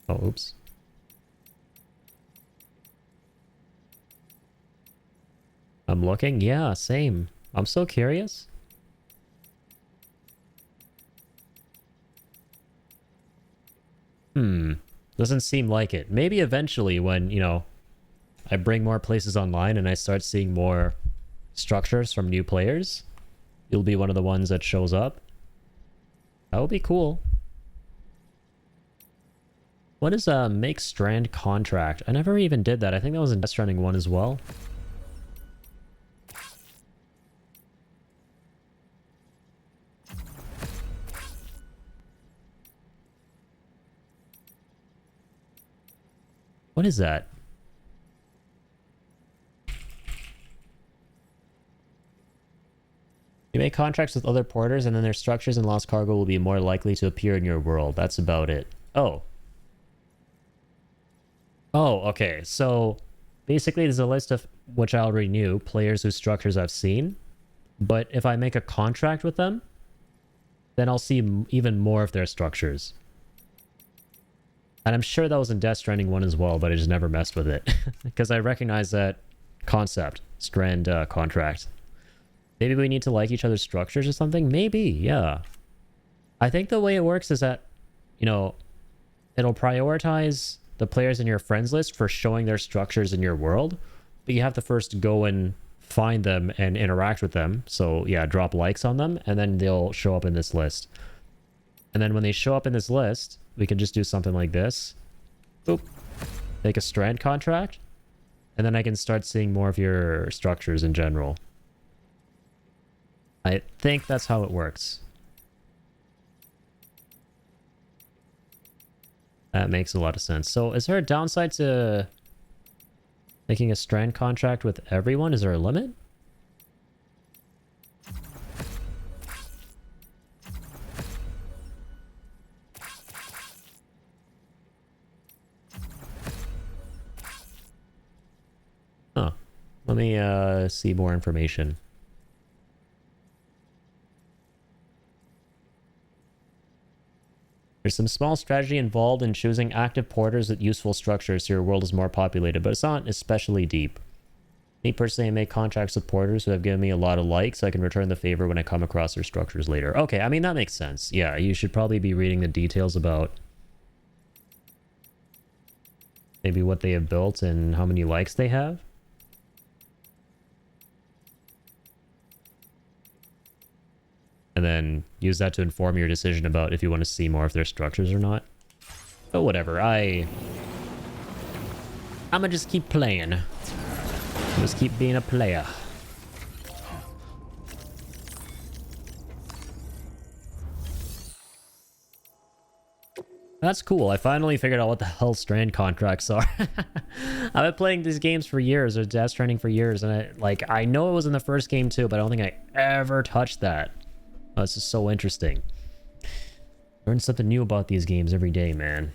Oh, oops. I'm looking. Yeah, same. I'm so curious. Doesn't seem like it. Maybe eventually when, you know, I bring more places online and I start seeing more structures from new players, you'll be one of the ones that shows up. That would be cool. What is make strand contract? I never even did that. I think that was in Death Stranding 1 as well. What is that? You make contracts with other porters and then their structures and lost cargo will be more likely to appear in your world. That's about it. Oh. Oh, okay. So basically there's a list of, which I already knew, players whose structures I've seen. But if I make a contract with them, then I'll see even more of their structures. And I'm sure that was in Death Stranding 1 as well, but I just never messed with it. Because I recognize that concept, strand contract. Maybe we need to like each other's structures or something? Maybe, yeah. I think the way it works is that, you know, it'll prioritize the players in your friends list for showing their structures in your world. But you have to first go and find them and interact with them. So, yeah, drop likes on them, and then they'll show up in this list. And then when they show up in this list, we can just do something like this. Boop. Make a strand contract. And then I can start seeing more of your structures in general. I think that's how it works. That makes a lot of sense. So is there a downside to making a strand contract with everyone? Is there a limit? Huh. Let me see more information. There's some small strategy involved in choosing active porters with useful structures so your world is more populated, but it's not especially deep. Me personally, I make contracts with porters who have given me a lot of likes, so I can return the favor when I come across their structures later. Okay, I mean, that makes sense. Yeah, you should probably be reading the details about maybe what they have built and how many likes they have. And then use that to inform your decision about if you want to see more of their structures or not. But whatever, I'ma just keep playing. Just keep being a player. That's cool. I finally figured out what the hell strand contracts are. I've been playing these games for years, or Death Stranding for years, and I know it was in the first game too, but I don't think I ever touched that. Oh, this is so interesting. Learn something new about these games every day, man.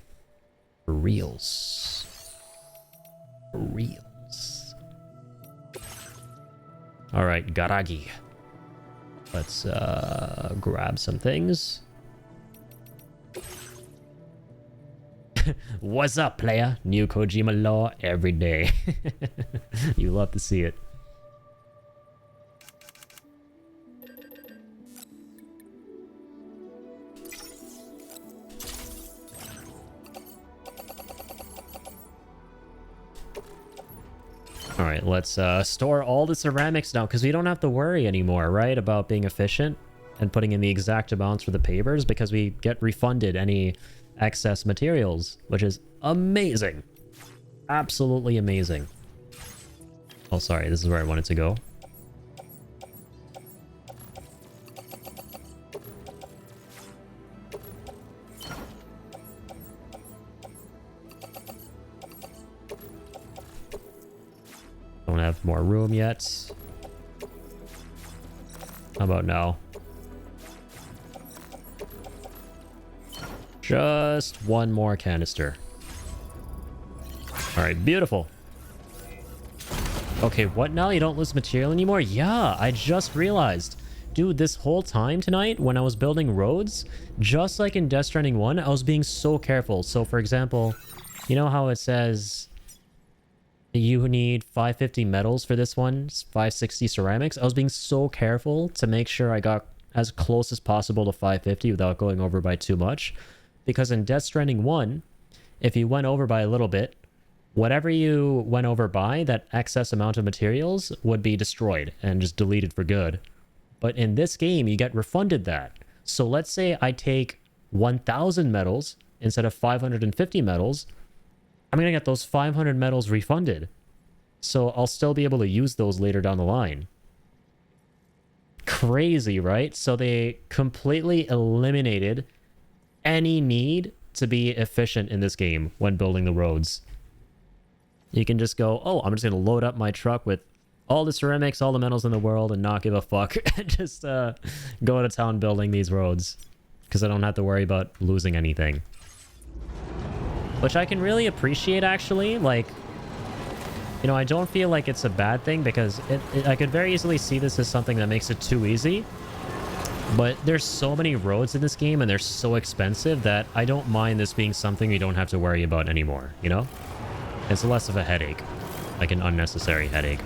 For reals. For reals. Alright, Garagi. Let's grab some things. What's up, player? New Kojima law every day. You love to see it. Alright, let's store all the ceramics now, because we don't have to worry anymore, right, about being efficient and putting in the exact amounts for the pavers, because we get refunded any excess materials, which is amazing. Absolutely amazing. Oh, sorry, this is where I wanted to go. Don't have more room yet. How about now? Just one more canister. Alright, beautiful. Okay, what now? You don't lose material anymore? Yeah, I just realized. Dude, this whole time tonight, when I was building roads, just like in Death Stranding 1, I was being so careful. So, for example, you know how it says... You need 550 metals for this one, 560 ceramics. I was being so careful to make sure I got as close as possible to 550 without going over by too much. Because in Death Stranding 1, if you went over by a little bit, whatever you went over by, that excess amount of materials would be destroyed and just deleted for good. But in this game, you get refunded that. So let's say I take 1,000 metals instead of 550 metals. I'm going to get those 500 metals refunded. So I'll still be able to use those later down the line. Crazy, right? So they completely eliminated any need to be efficient in this game when building the roads. You can just go, oh, I'm just going to load up my truck with all the ceramics, all the metals in the world, and not give a fuck. Just go to town building these roads. Because I don't have to worry about losing anything. Which I can really appreciate, actually. Like, you know, I don't feel like it's a bad thing, because I could very easily see this as something that makes it too easy. But there's so many roads in this game, and they're so expensive that I don't mind this being something you don't have to worry about anymore, you know? It's less of a headache. Like an unnecessary headache.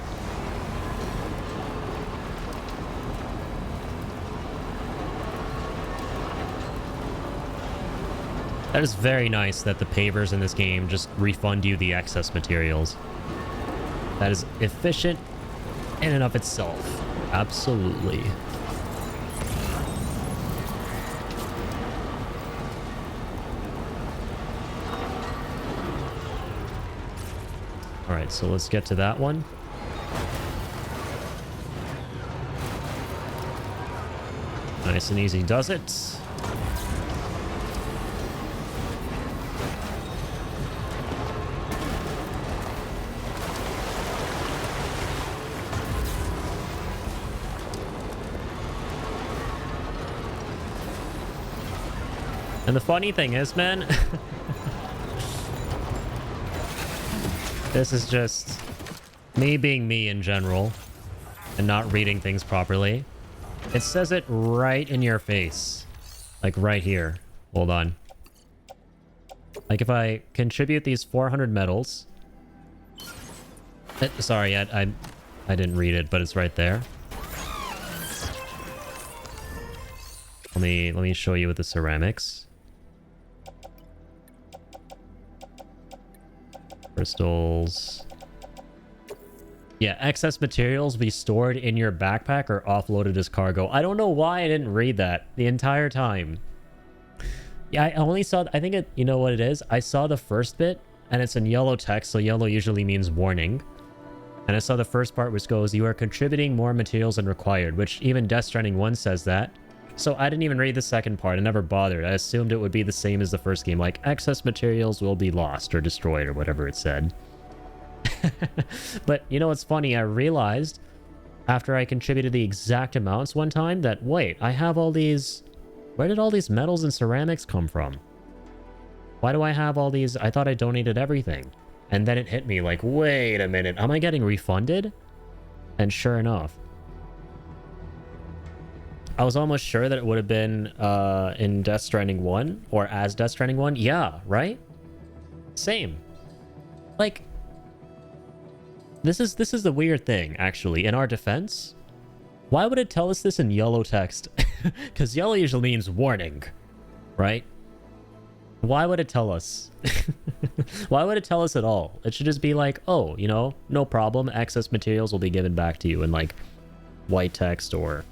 That is very nice that the pavers in this game just refund you the excess materials. That is efficient in and of itself. Absolutely. Alright, so let's get to that one. Nice and easy does it. And the funny thing is, man, this is just me being me in general and not reading things properly. It says it right in your face. Like right here. Hold on. Like if I contribute these 400 metals. Sorry, I didn't read it, but it's right there. Let me show you with the ceramics. Crystals. Yeah, excess materials be stored in your backpack or offloaded as cargo. I don't know why I didn't read that the entire time. Yeah, I only saw... I think it... You know what it is? I saw the first bit, and it's in yellow text, so yellow usually means warning. And I saw the first part which goes, you are contributing more materials than required, which even Death Stranding 1 says that. So I didn't even read the second part. I never bothered. I assumed it would be the same as the first game. Like, excess materials will be lost or destroyed or whatever it said. But, you know what's funny? I realized after I contributed the exact amounts one time that, wait, I have all these... Where did all these metals and ceramics come from? Why do I have all these? I thought I donated everything. And then it hit me like, wait a minute. Am I getting refunded? And sure enough. I was almost sure that it would have been in Death Stranding 1 or as Death Stranding 1. Yeah, right? Same. Like, this is the weird thing, actually. In our defense, why would it tell us this in yellow text? Because yellow usually means warning, right? Why would it tell us? Why would it tell us at all? It should just be like, oh, you know, no problem. Excess materials will be given back to you in like white text or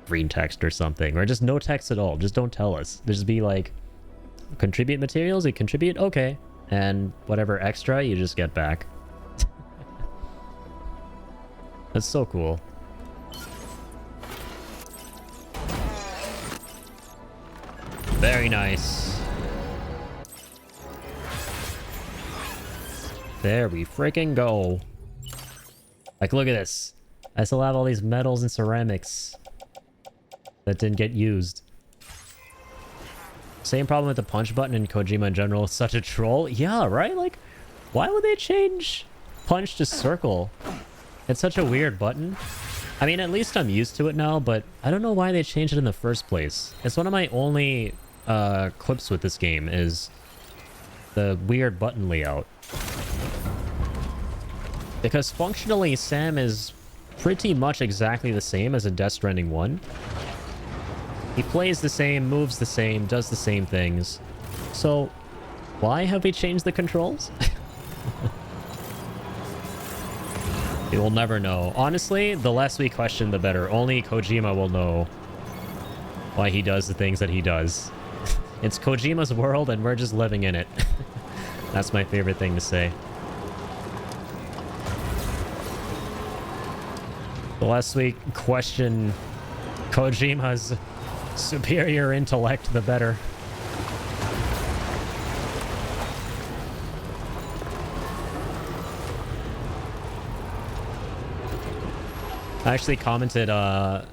green text or something, or just no text at all. Just don't tell us. Just be like, contribute materials, you contribute, okay, and whatever extra you just get back. That's so cool. Very nice. There we freaking go. Like, look at this. I still have all these metals and ceramics that didn't get used. Same problem with the punch button in Kojima in general. Such a troll. Yeah, right? Like, why would they change punch to circle? It's such a weird button. I mean, at least I'm used to it now, but I don't know why they changed it in the first place. It's one of my only clips with this game is the weird button layout. Because functionally, Sam is pretty much exactly the same as in Death Stranding 1. He plays the same, moves the same, does the same things. So, why have we changed the controls? We will never know. Honestly, the less we question, the better. Only Kojima will know why he does the things that he does. It's Kojima's world and we're just living in it. That's my favorite thing to say. The less we question Kojima's superior intellect, the better. I actually commented, I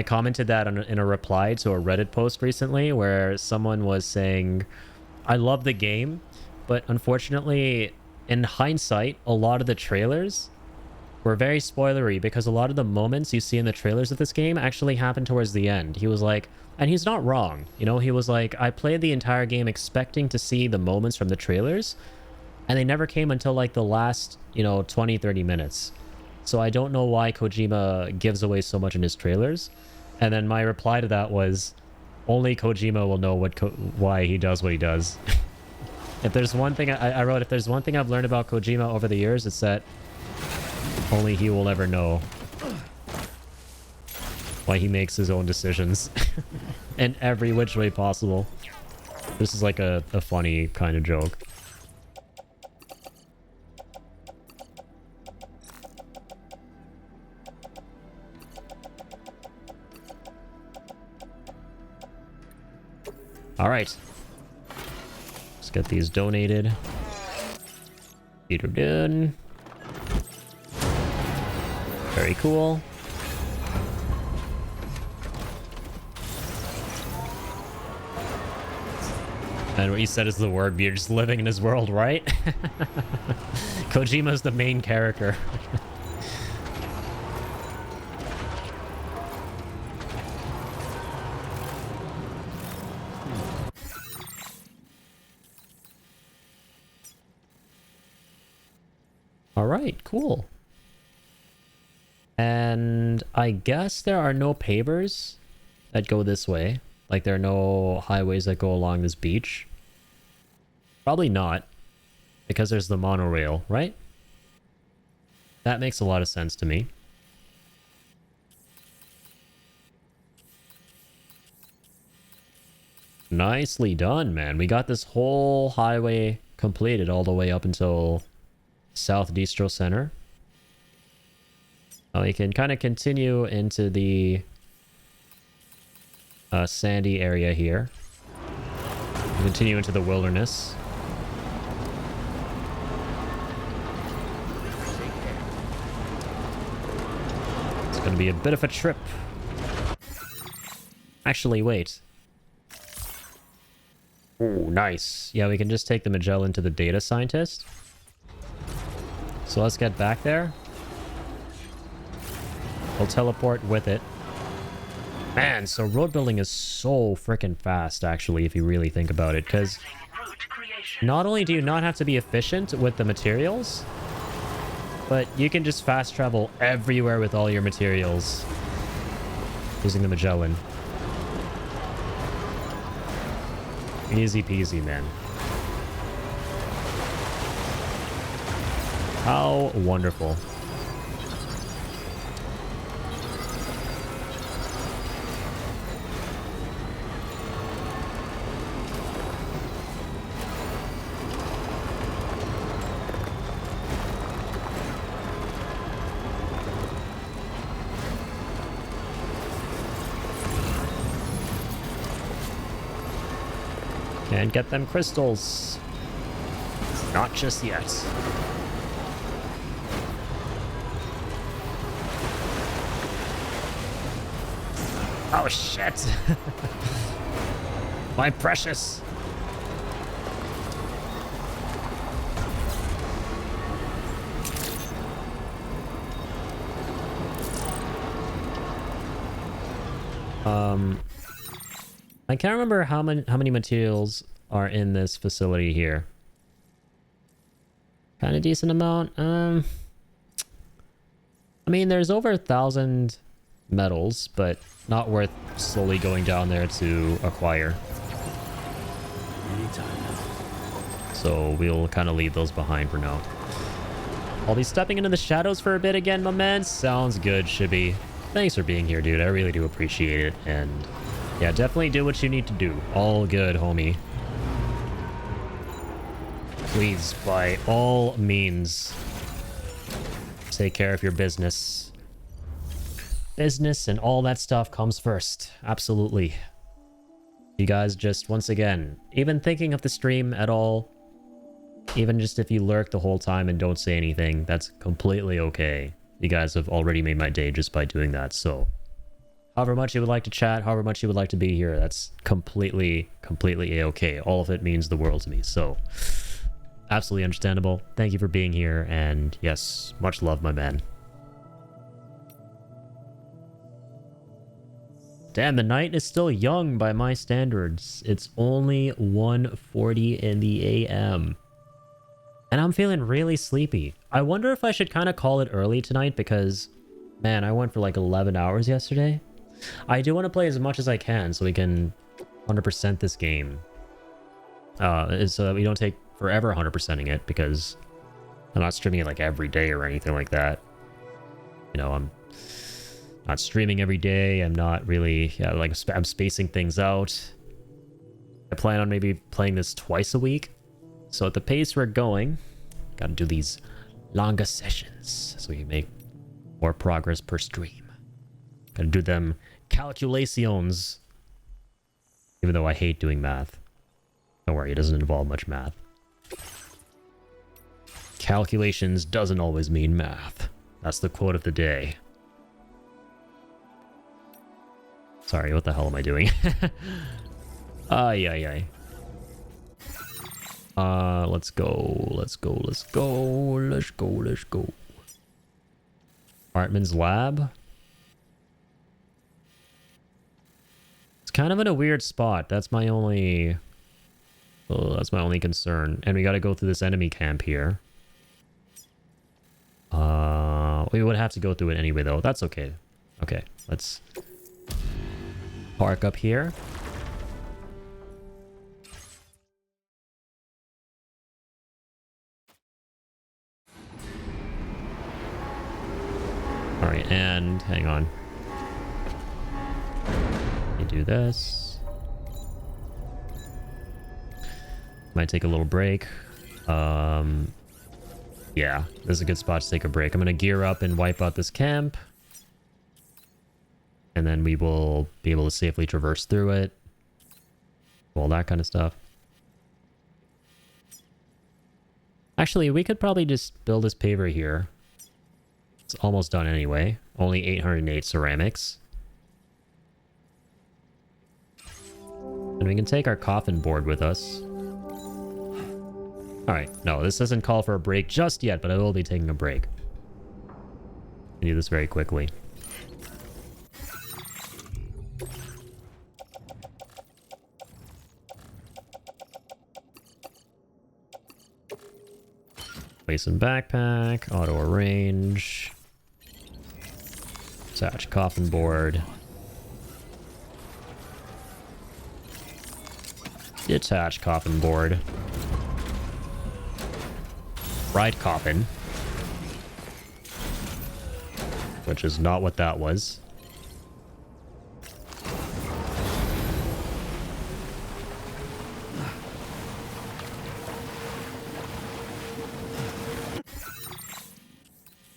commented that in a reply to a Reddit post recently where someone was saying, I love the game, but unfortunately, in hindsight, a lot of the trailers were very spoilery because a lot of the moments you see in the trailers of this game actually happen towards the end. He was like, and he's not wrong, you know, he was like, I played the entire game expecting to see the moments from the trailers, and they never came until like the last, you know, 20-30 minutes. So I don't know why Kojima gives away so much in his trailers. And then my reply to that was, only Kojima will know why he does what he does. If there's one thing I wrote, if there's one thing I've learned about Kojima over the years, it's that only he will ever know why he makes his own decisions in every which way possible. This is like a funny kind of joke. All right. Let's get these donated. Peter done. Very cool. And what you said is the word. You're just living in his world, right? Kojima's the main character. All right, cool. And I guess there are no pavers that go this way. Like there are no highways that go along this beach. Probably not, because there's the monorail, right? That makes a lot of sense to me. Nicely done, man. We got this whole highway completed all the way up until South Distro Center. We can kind of continue into the sandy area here. Continue into the wilderness. It's going to be a bit of a trip. Actually, wait. Ooh, nice. Yeah, we can just take the Magellan to the data scientist. So let's get back there. We'll teleport with it. Man, so road building is so freaking fast, actually, if you really think about it. Because not only do you not have to be efficient with the materials, but you can just fast travel everywhere with all your materials using the Magellan. Easy peasy, man. How wonderful. Can't get them crystals. Not just yet. Oh shit! My precious! I can't remember how many materials are in this facility here. Kind of decent amount. I mean, there's over 1,000 medals, but not worth slowly going down there to acquire. Anytime now. So we'll kind of leave those behind for now. I'll be stepping into the shadows for a bit again, my man. Sounds good, Shibby. Thanks for being here, dude. I really do appreciate it. And yeah, definitely do what you need to do. All good, homie. Please, by all means, take care of your business. Business and all that stuff comes first. Absolutely. You guys just, once again, even thinking of the stream at all, even just if you lurk the whole time and don't say anything, that's completely okay. You guys have already made my day just by doing that, so... However much you would like to chat, however much you would like to be here, that's completely a-okay. All of it means the world to me, so... Absolutely understandable. Thank you for being here, and yes, much love, my man. Damn, the night is still young by my standards. It's only 1:40 in the AM. And I'm feeling really sleepy. I wonder if I should kind of call it early tonight because, man, I went for like 11 hours yesterday. I do want to play as much as I can so we can 100% this game. So that we don't take forever 100%ing it because I'm not streaming it like every day or anything like that. You know, I'm not streaming every day. I'm not really, yeah, like I'm spacing things out. I plan on maybe playing this twice a week. So at the pace we're going, gotta do these longer sessions so we can make more progress per stream. Gotta do them calculations. Even though I hate doing math. Don't worry, it doesn't involve much math. Calculations doesn't always mean math. That's the quote of the day. Sorry, what the hell am I doing? Ay, ay, ay. Let's go. Hartman's lab. It's kind of in a weird spot. That's my only concern. And we gotta go through this enemy camp here. We would have to go through it anyway, though. That's okay. Okay, let's park up here. Alright, and hang on. You do this. Might take a little break. Yeah, this is a good spot to take a break. I'm gonna gear up and wipe out this camp. And then we will be able to safely traverse through it. All that kind of stuff. Actually, we could probably just build this paver here. It's almost done anyway. Only 808 ceramics. And we can take our coffin board with us. Alright, no, this doesn't call for a break just yet, but I will be taking a break. I do this very quickly. Place in backpack, auto arrange. Attach coffin board. Detach coffin board. Ride coffin. Which is not what that was.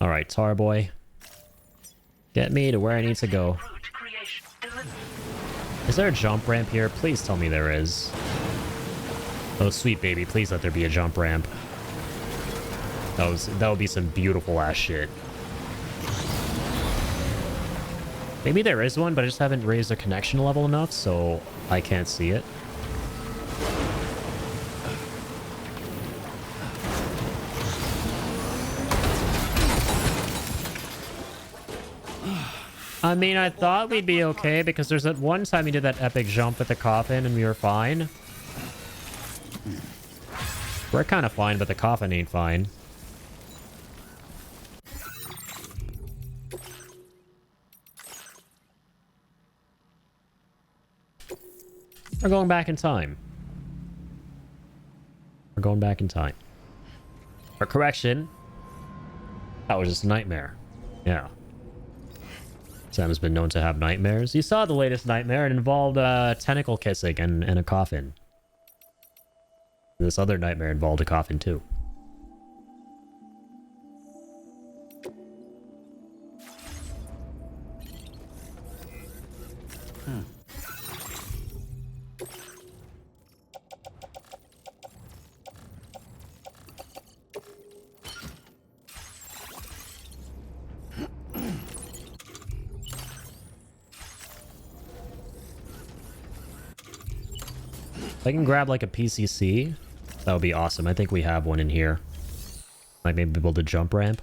Alright, Tar Boy. Get me to where I need to go. Is there a jump ramp here? Please tell me there is. Oh, sweet baby, please let there be a jump ramp. That would be some beautiful ass shit. Maybe there is one, but I just haven't raised the connection level enough, so I can't see it. I mean, I thought we'd be okay because there's that one time we did that epic jump with the coffin and we were fine. We're kind of fine, but the coffin ain't fine. We're going back in time. We're going back in time. For correction, that was just a nightmare. Yeah. Sam's been known to have nightmares. You saw the latest nightmare. It involved tentacle kissing and a coffin. This other nightmare involved a coffin too. If I can grab like a PCC, that would be awesome. I think we have one in here. Might maybe be able to jump ramp.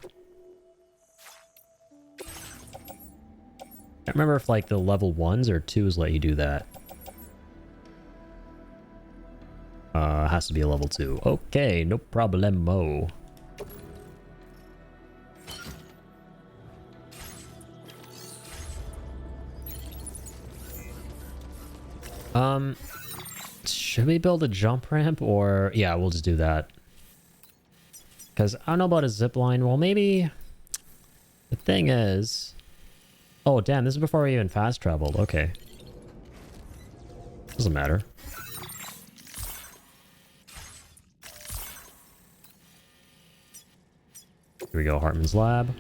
I remember if like the level 1s or 2s let you do that. Has to be a level 2. Okay, no problemo. Should we build a jump ramp or... Yeah, we'll just do that. Because I don't know about a zip line. Well, maybe... The thing is... Oh, damn, this is before we even fast traveled. Okay. Doesn't matter. Here we go, Hartman's lab.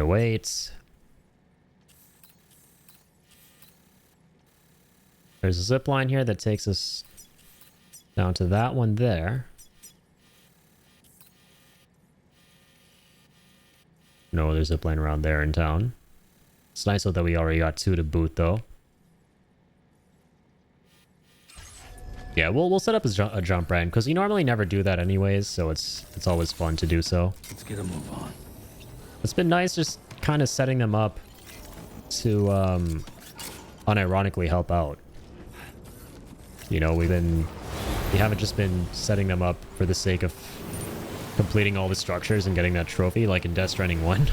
Wait. There's a zip line here that takes us down to that one there. No other zip line around there in town. It's nice though that we already got 2 to boot though. Yeah, we'll set up a jump ramp because you normally never do that anyways, so it's always fun to do so. Let's get a move on. It's been nice just kind of setting them up to unironically help out. You know, we haven't just been setting them up for the sake of completing all the structures and getting that trophy like in Death Stranding 1.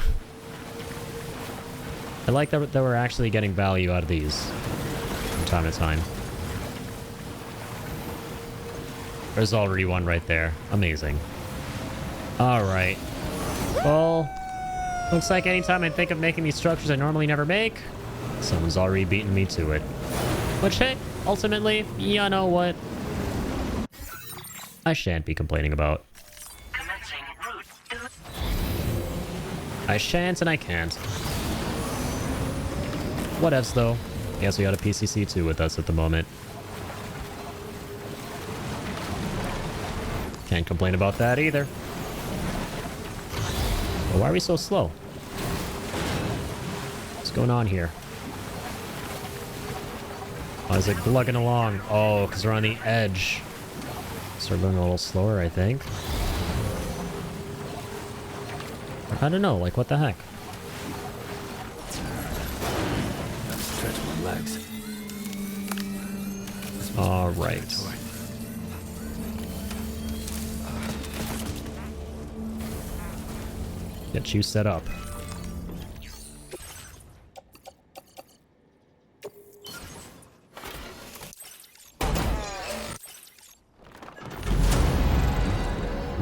I like that we're actually getting value out of these from time to time. There's already one right there. Amazing. Alright. Well, looks like anytime I think of making these structures I normally never make, someone's already beaten me to it. Which, hey, ultimately, you know what? I shan't be complaining about. Commencing route. I shan't and I can't. Whatevs, though. Guess we got a PCC2 with us at the moment. Can't complain about that either. Well, why are we so slow? What's going on here? Why is it glugging along? Oh, because we're on the edge. So we're going a little slower, I think. I don't know, like what the heck? Gotta stretch my legs. Alright. Get you set up.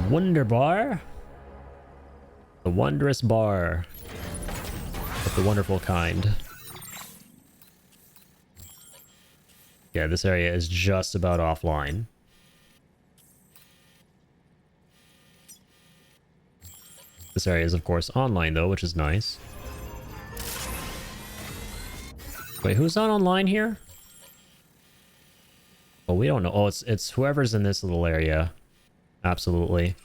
Wonder bar. The wondrous bar. Of the wonderful kind. Yeah, this area is just about offline. This area is, of course, online, though, which is nice. Wait, who's not online here? Oh, we don't know. Oh, it's whoever's in this little area. Absolutely.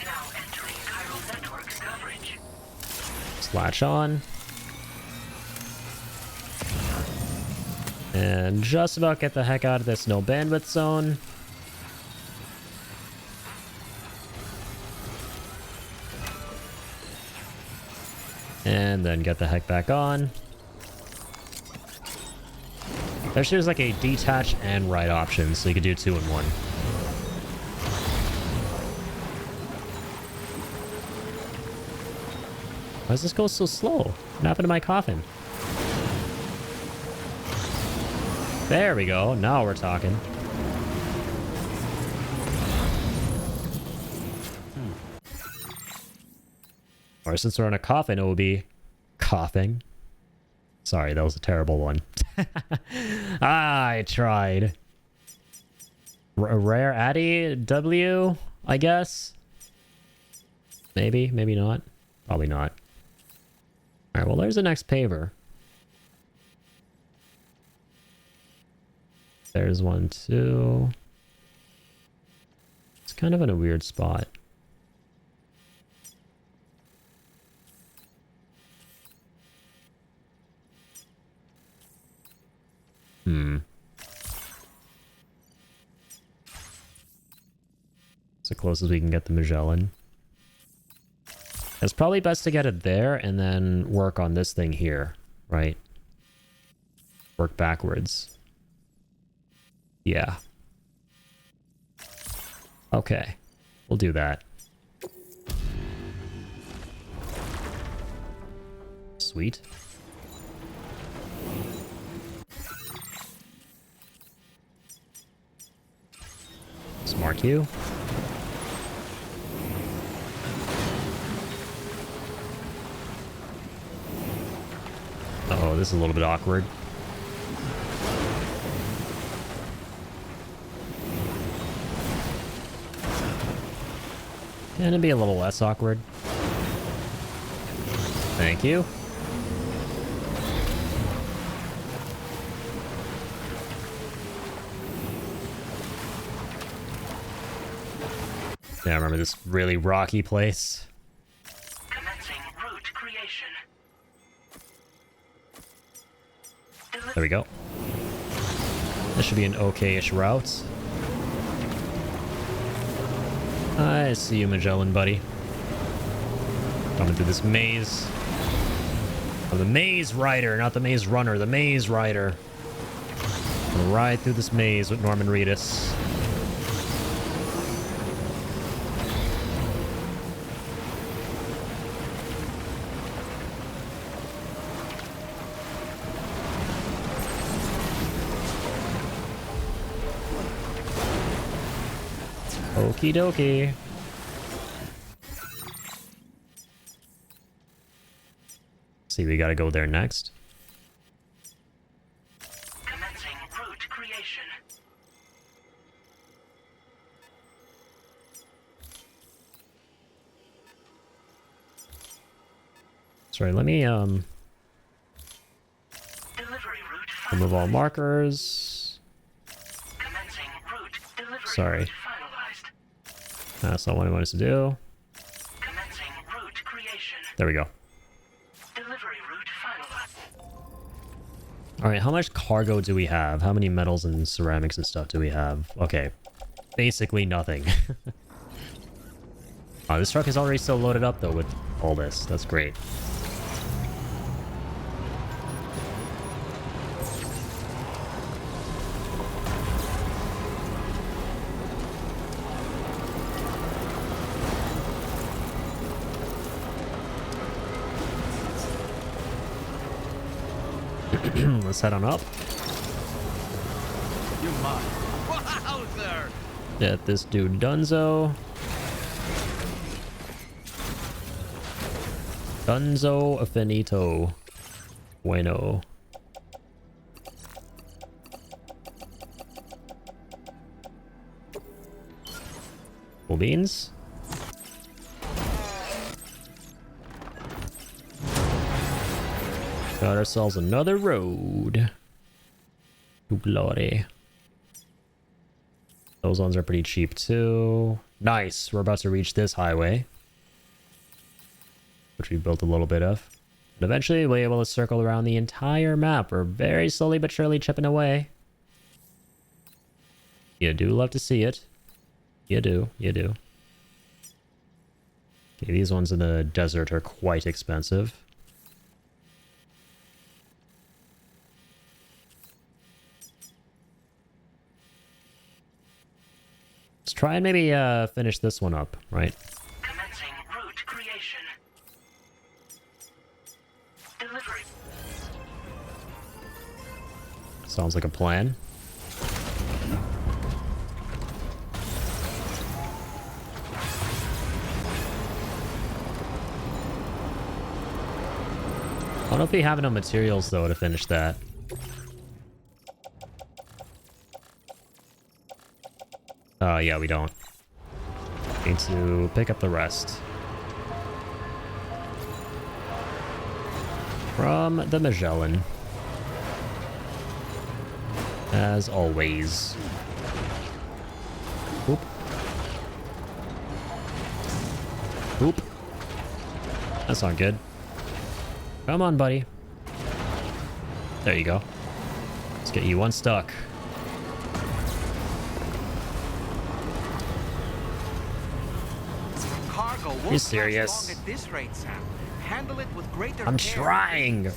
Now entering chiral network coverage. Just latch on. And just about get the heck out of this no bandwidth zone. And then get the heck back on. There's like a detach and ride option, so you could do 2 in 1. Why does this go so slow? What happened to my coffin? There we go. Now we're talking. Or since we're in a coffin, it will be coughing. Sorry, that was a terrible one. I tried. Rare Addy W, I guess. Maybe, maybe not. Probably not. Alright, well, there's the next paver. There's one, too. It's kind of in a weird spot. It's the closest we can get the Magellan. It's probably best to get it there and then work on this thing here, right? Work backwards. Yeah. Okay. We'll do that. Sweet. Smart you. Oh, this is a little bit awkward. Can it be a little less awkward? Thank you. Yeah, I remember this really rocky place. Commencing route creation. There we go. This should be an okay-ish route. I see you, Magellan, buddy. Coming through this maze. I'm the maze rider, not the maze runner. The maze rider. I'm gonna ride through this maze with Norman Reedus. Okie dokie. See, we gotta go there next. Commencing route creation. Sorry, let me Delivery route remove all finalized. markers. Commencing route delivery Sorry. route finalized. That's not what I wanted to do. Commencing route creation. There we go. Delivery route finalized. Alright, how much cargo do we have? How many metals and ceramics and stuff do we have? Okay. Basically nothing. This truck is already so loaded up though with all this. That's great. Let's head on up. You're mine. Wowzer! Get this dude Dunzo. Dunzo Finito. Bueno. Cool beans. Got ourselves another road to glory. Those ones are pretty cheap too. Nice. We're about to reach this highway, which we built a little bit of. And eventually we'll be able to circle around the entire map. We're very slowly but surely chipping away. You do love to see it. You do. You do. Okay, these ones in the desert are quite expensive. Let's try and maybe finish this one up, right? Commencing route creation. Delivery. Sounds like a plan. I don't know if we have enough materials though to finish that. Yeah, we don't. Need to pick up the rest. From the Magellan. As always. Oop. Oop. That's not good. Come on, buddy. There you go. Let's get you unstuck. Cargo won't You serious? last long at this rate, Sam. Handle it with greater I'm care. trying.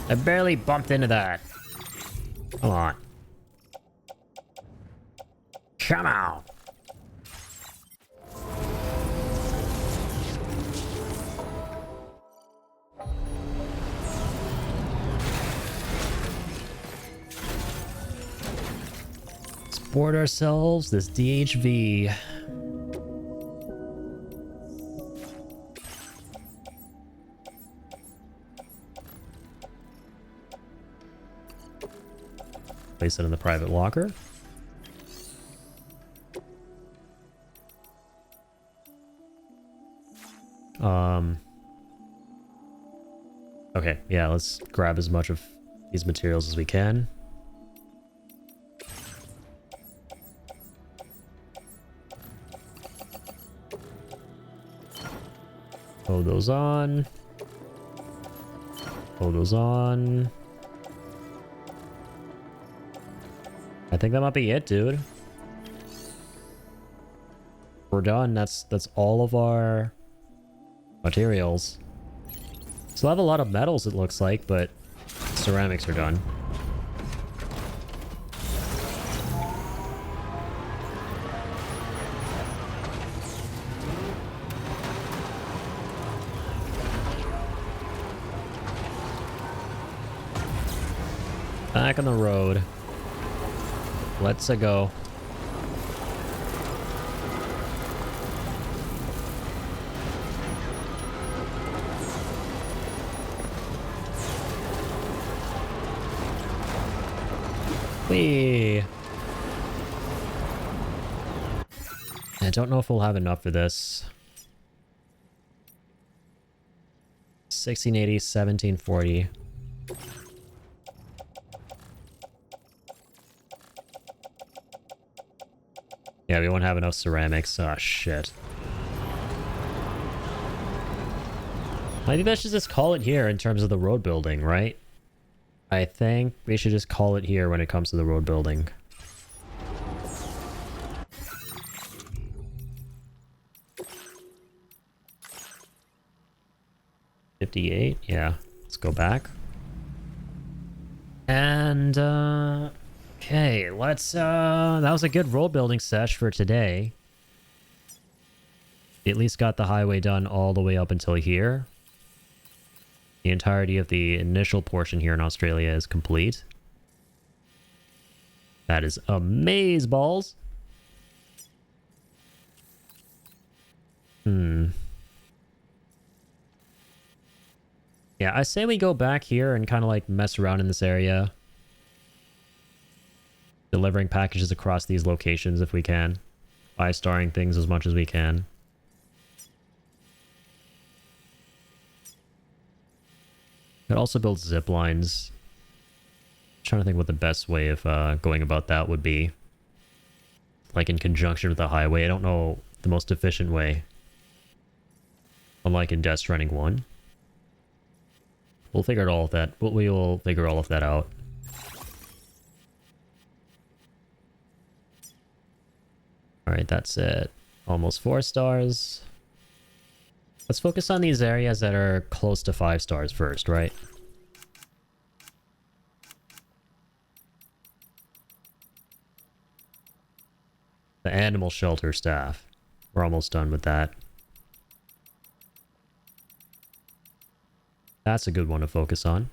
I barely bumped into that. Come on. Come on. Let's board ourselves this DHV. Place it in the private locker. Okay, yeah, let's grab as much of these materials as we can. Load those on. Load those on. I think that might be it, dude. We're done. That's all of our materials. Still have a lot of metals, it looks like, but ceramics are done. Back on the road. Let's go. Whee! I don't know if we'll have enough for this. 1680, 1740. Yeah, we won't have enough ceramics. Oh, shit. Maybe I should just call it here in terms of the road building, right? I think we should just call it here when it comes to the road building. $58, yeah. Let's go back. And, okay, let's, that was a good road building sesh for today. We at least got the highway done all the way up until here. The entirety of the initial portion here in Australia is complete. That is amazeballs. Yeah, I say we go back here and kind of like mess around in this area. Delivering packages across these locations if we can. 5-starring things as much as we can. Could also build zip lines. Trying to think what the best way of going about that would be. Like in conjunction with the highway. I don't know the most efficient way. Unlike in Death Stranding 1. We'll figure all of that. We will figure all of that out. Alright, that's it. Almost 4 stars. Let's focus on these areas that are close to 5 stars first, right? The animal shelter staff. We're almost done with that. That's a good one to focus on.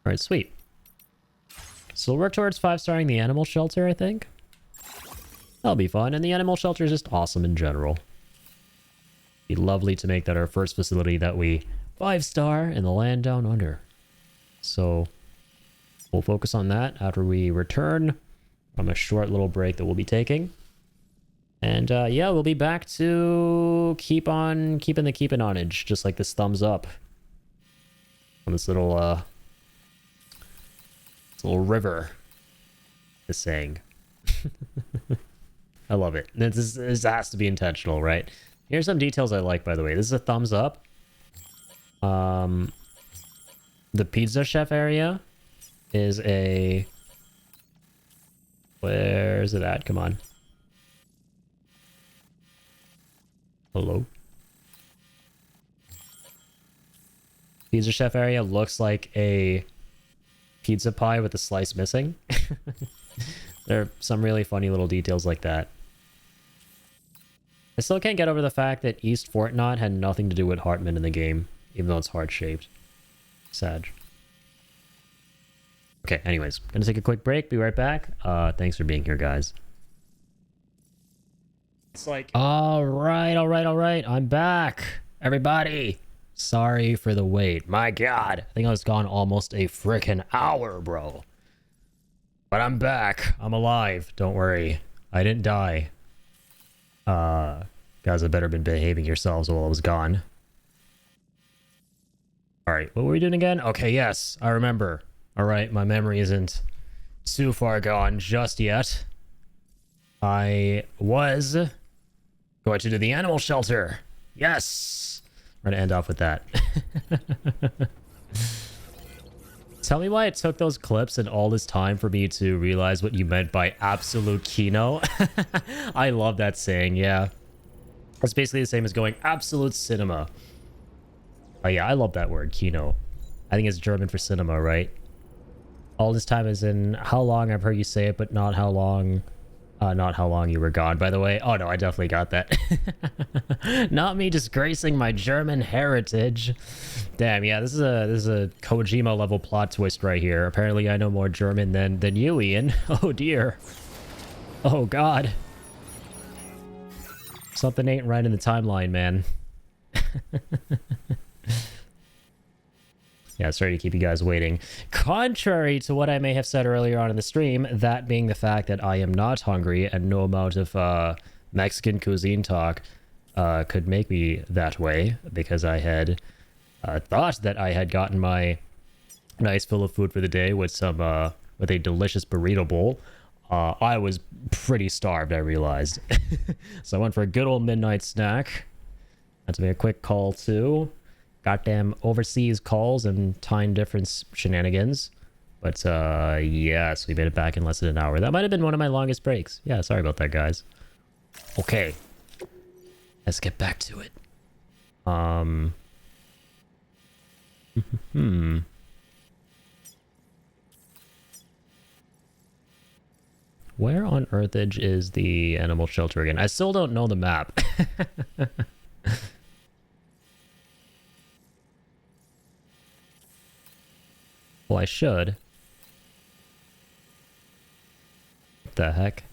Alright, sweet. So we'll work towards 5-starring the animal shelter, I think. That'll be fun. And the animal shelter is just awesome in general. Be lovely to make that our first facility that we 5-star in the land down under. So we'll focus on that after we return from a short little break that we'll be taking. And yeah, we'll be back to keep on keeping the onage, just like this thumbs up on this little river is saying. I love it. This has to be intentional, right? Here's some details I like, by the way. This is a thumbs up. The pizza chef area is a... Where is it at? Come on. Hello? Pizza chef area looks like a pizza pie with a slice missing. There are some really funny little details like that. I still can't get over the fact that East Fort Knot had nothing to do with Hartman in the game, even though it's heart-shaped. Sad. Okay, anyways, gonna take a quick break, be right back. Thanks for being here, guys. It's like... Alright, I'm back! Everybody! Sorry for the wait. My god, I think I was gone almost a frickin' hour, bro. But I'm back. I'm alive. Don't worry. I didn't die. Guys have better been behaving yourselves while I was gone. Alright, what were we doing again? Okay, yes, I remember. Alright, my memory isn't too far gone just yet. I was going to do the animal shelter. Yes! We're gonna end off with that. Tell me why it took those clips and all this time for me to realize what you meant by absolute kino. I love that saying, yeah. It's basically the same as going absolute cinema. Oh yeah, I love that word, kino. I think it's German for cinema, right? All this time is in how long I've heard you say it, but not how long... not how long you were gone, by the way. Oh no, I definitely got that. Not me disgracing my German heritage. Damn, yeah, this is a Kojima level plot twist right here. Apparently I know more German than you, Ian. Oh dear. Oh god. Something ain't right in the timeline, man. Yeah, sorry to keep you guys waiting. Contrary to what I may have said earlier on in the stream, that being the fact that I am not hungry and no amount of Mexican cuisine talk could make me that way, because I had thought that I had gotten my nice fill of food for the day with some with a delicious burrito bowl. I was pretty starved, I realized. So I went for a good old midnight snack. Had to make a quick call too. Goddamn overseas calls and time difference shenanigans. But yeah, so we made it back in less than an hour. That might have been one of my longest breaks. Yeah, sorry about that, guys. Okay. Let's get back to it. Where on Earthage is the animal shelter again? I still don't know the map. Well, I should. What the heck?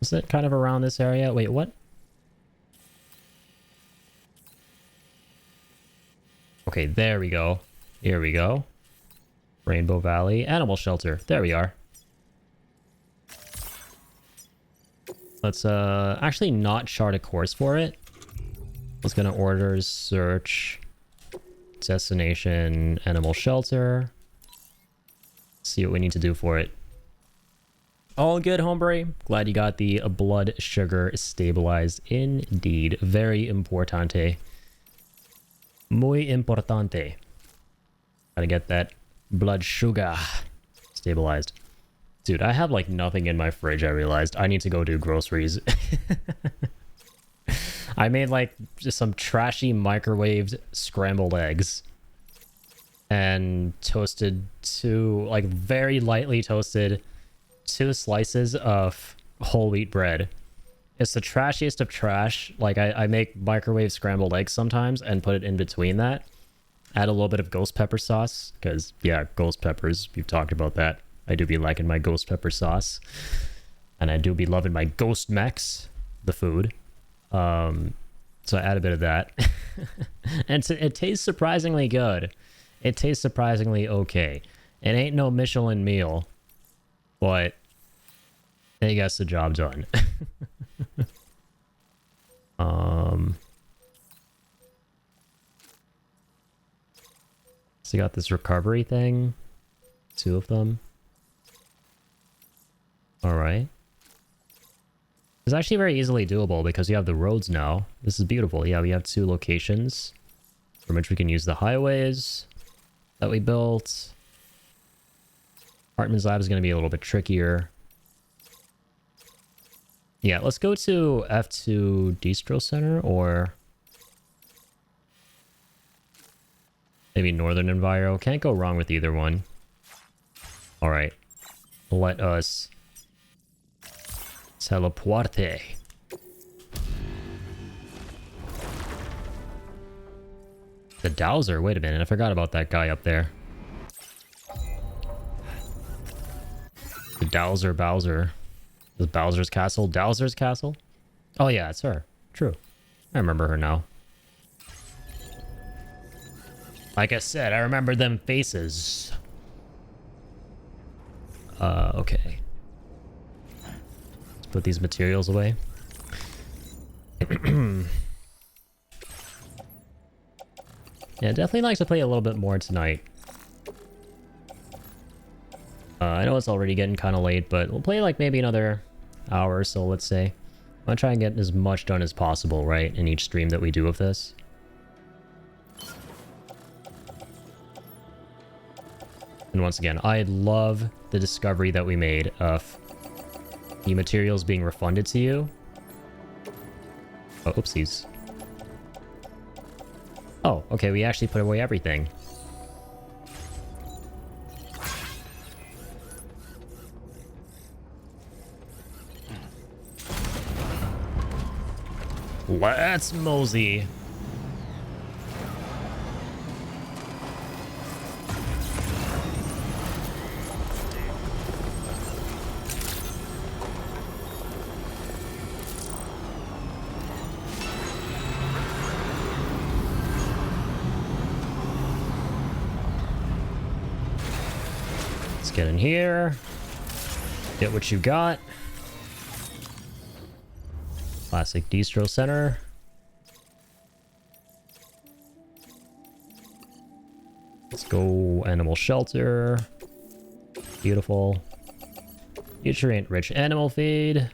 Is it kind of around this area? Wait, what? Okay, there we go. Here we go. Rainbow Valley Animal Shelter. There we are. Let's actually not chart a course for it. Let's go to orders, search, destination, animal shelter. See what we need to do for it. All good, hombre. Glad you got the blood sugar stabilized. Indeed. Very importante. Muy importante. Gotta get that blood sugar stabilized. Dude, I have like nothing in my fridge, I realized. I need to go do groceries. I made like just some trashy microwaved scrambled eggs. and toasted two, like very lightly toasted, 2 slices of whole wheat bread. It's the trashiest of trash. Like I make microwave scrambled eggs sometimes and put it in between that. Add a little bit of ghost pepper sauce because yeah, ghost peppers. We've talked about that. I do be liking my ghost pepper sauce, and I do be loving my ghost mechs, the food. So I add a bit of that, and it tastes surprisingly good. It tastes surprisingly okay. It ain't no Michelin meal, but it gets the job done. So you got this recovery thing, 2 of them. All right. It's actually very easily doable because you have the roads now. This is beautiful. Yeah, we have 2 locations from which we can use the highways that we built. Hartman's Lab is going to be a little bit trickier. Yeah, let's go to F2 Distro Center or maybe Northern Enviro. Can't go wrong with either one. All right, let us teleporte. The Dowser. Wait a minute, I forgot about that guy up there. The Dowser Bowser. Is Bowser's Castle Dowser's Castle? Oh yeah, it's her. True. I remember her now. Like I said, I remember them faces. Okay. Let's put these materials away. Yeah, definitely like to play a little bit more tonight. I know it's already getting kind of late, but we'll play like maybe another hour or so, let's say. I'm gonna try and get as much done as possible, right, in each stream that we do of this. And once again, I love the discovery that we made of the materials being refunded to you. Oh, oopsies. Oh, okay, we actually put away everything. Let's mosey. Let's get in here. Get what you got. Classic Distro Center. Let's go animal shelter. Beautiful. Nutrient rich animal feed.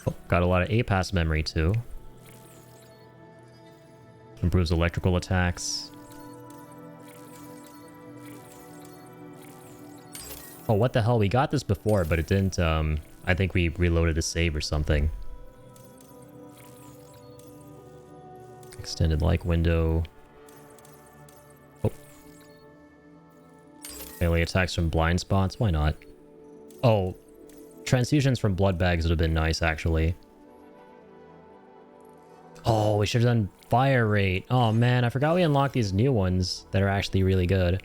Oh, got a lot of APAS memory too. Improves electrical attacks. Oh, what the hell? We got this before, but it didn't, I think we reloaded a save or something. Extended like window. Oh. Melee attacks from blind spots? Why not? Oh. Transfusions from blood bags would have been nice, actually. Oh, we should have done fire rate. Oh, man. I forgot we unlocked these new ones that are actually really good.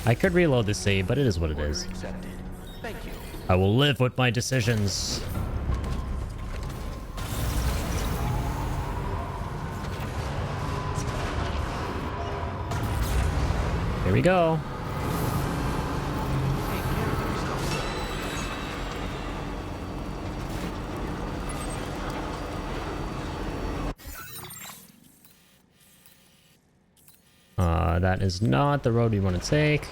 I could reload the save, but it is what it is. Thank you. I will live with my decisions. Here we go. That is not the road we want to take.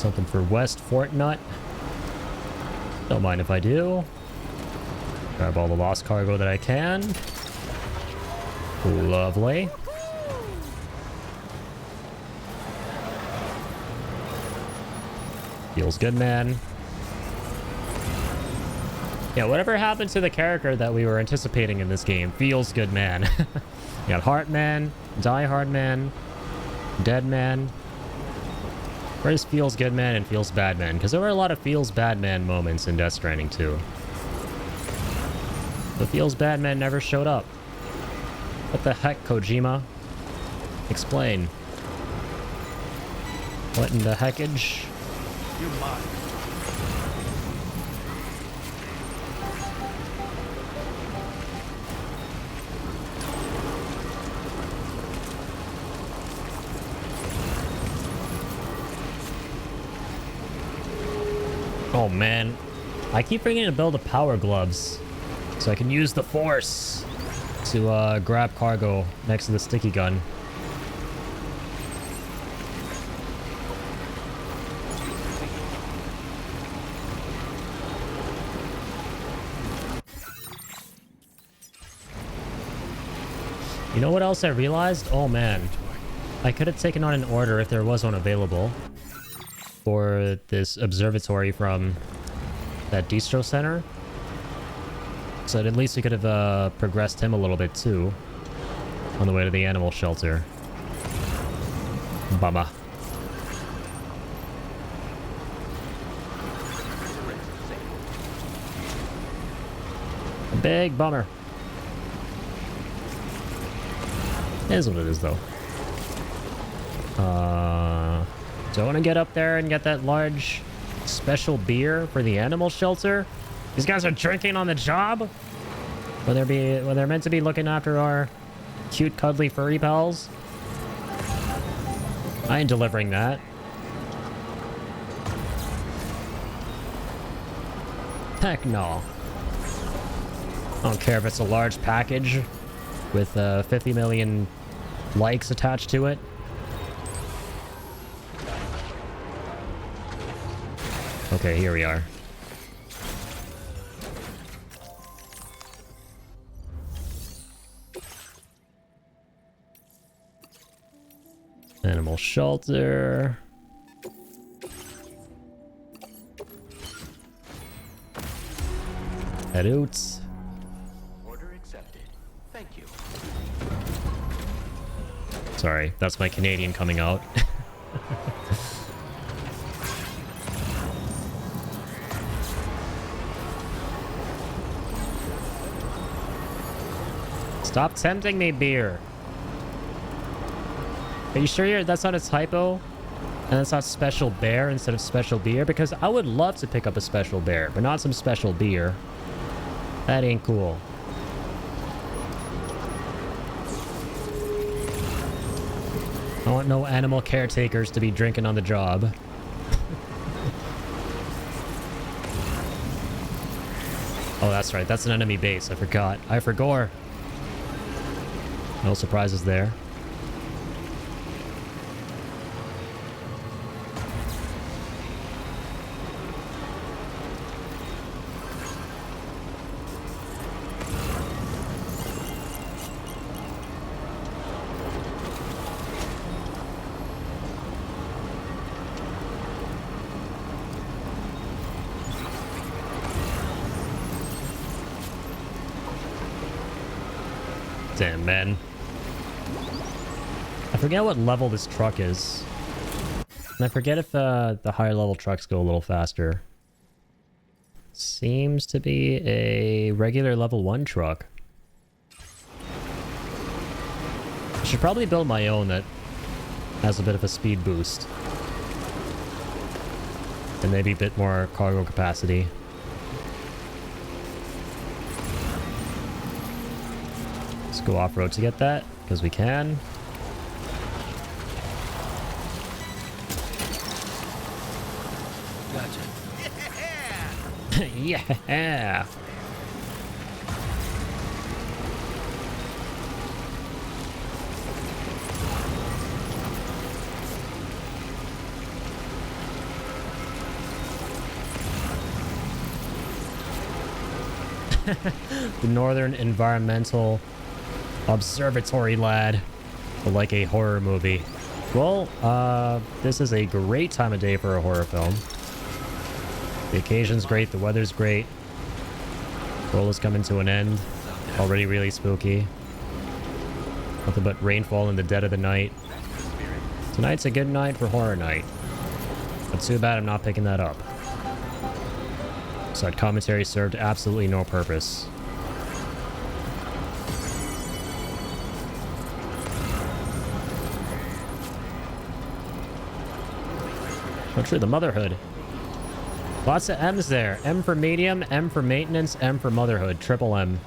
Something for West Fortnut. Don't mind if I do. Grab all the lost cargo that I can. Lovely. Feels good, man. Yeah, whatever happened to the character that we were anticipating in this game? Feels good, man. You got Heart Man, Die Hard Man, Dead Man. Where's Feels Good Man and Feels Bad Man? Because there were a lot of Feels Bad Man moments in Death Stranding 2. The Feels Bad Man never showed up. What the heck, Kojima? Explain. What in the heckage? You're mine. Oh man, I keep forgetting to build the power gloves so I can use the force to grab cargo next to the sticky gun. You know what else I realized? Oh man, I could have taken on an order if there was one available for this observatory from that distro center. So at least we could have progressed him a little bit too on the way to the animal shelter. Bummer. A big bummer. It is what it is though. Do I want to get up there and get that large special beer for the animal shelter? These guys are drinking on the job? Will they're meant to be looking after our cute, cuddly, furry pals? I ain't delivering that. Heck no. I don't care if it's a large package with 50 million likes attached to it. Okay, here we are. Animal shelter. Head out. Order accepted. Thank you. Sorry, that's my Canadian coming out. Stop tempting me, beer. Are you sure that's not a typo? And that's not special bear instead of special beer? Because I would love to pick up a special bear, but not some special beer. That ain't cool. I want no animal caretakers to be drinking on the job. Oh, that's right. That's an enemy base. I forgot. I forgot. No surprises there. Damn, man. I forget what level this truck is. And I forget if the higher level trucks go a little faster. Seems to be a regular level 1 truck. I should probably build my own that has a bit of a speed boost. And maybe a bit more cargo capacity. Let's go off-road to get that, because we can. Gotcha. Yeah! The Northern Environmental Observatory lad. Like a horror movie. Well, this is a great time of day for a horror film. The occasion's great, the weather's great. World is coming to an end. Already really spooky. Nothing but rainfall in the dead of the night. Tonight's a good night for horror night. But too bad I'm not picking that up. So that commentary served absolutely no purpose. Actually, the motherhood. Lots of M's there. M for medium, M for maintenance, M for motherhood. Triple M.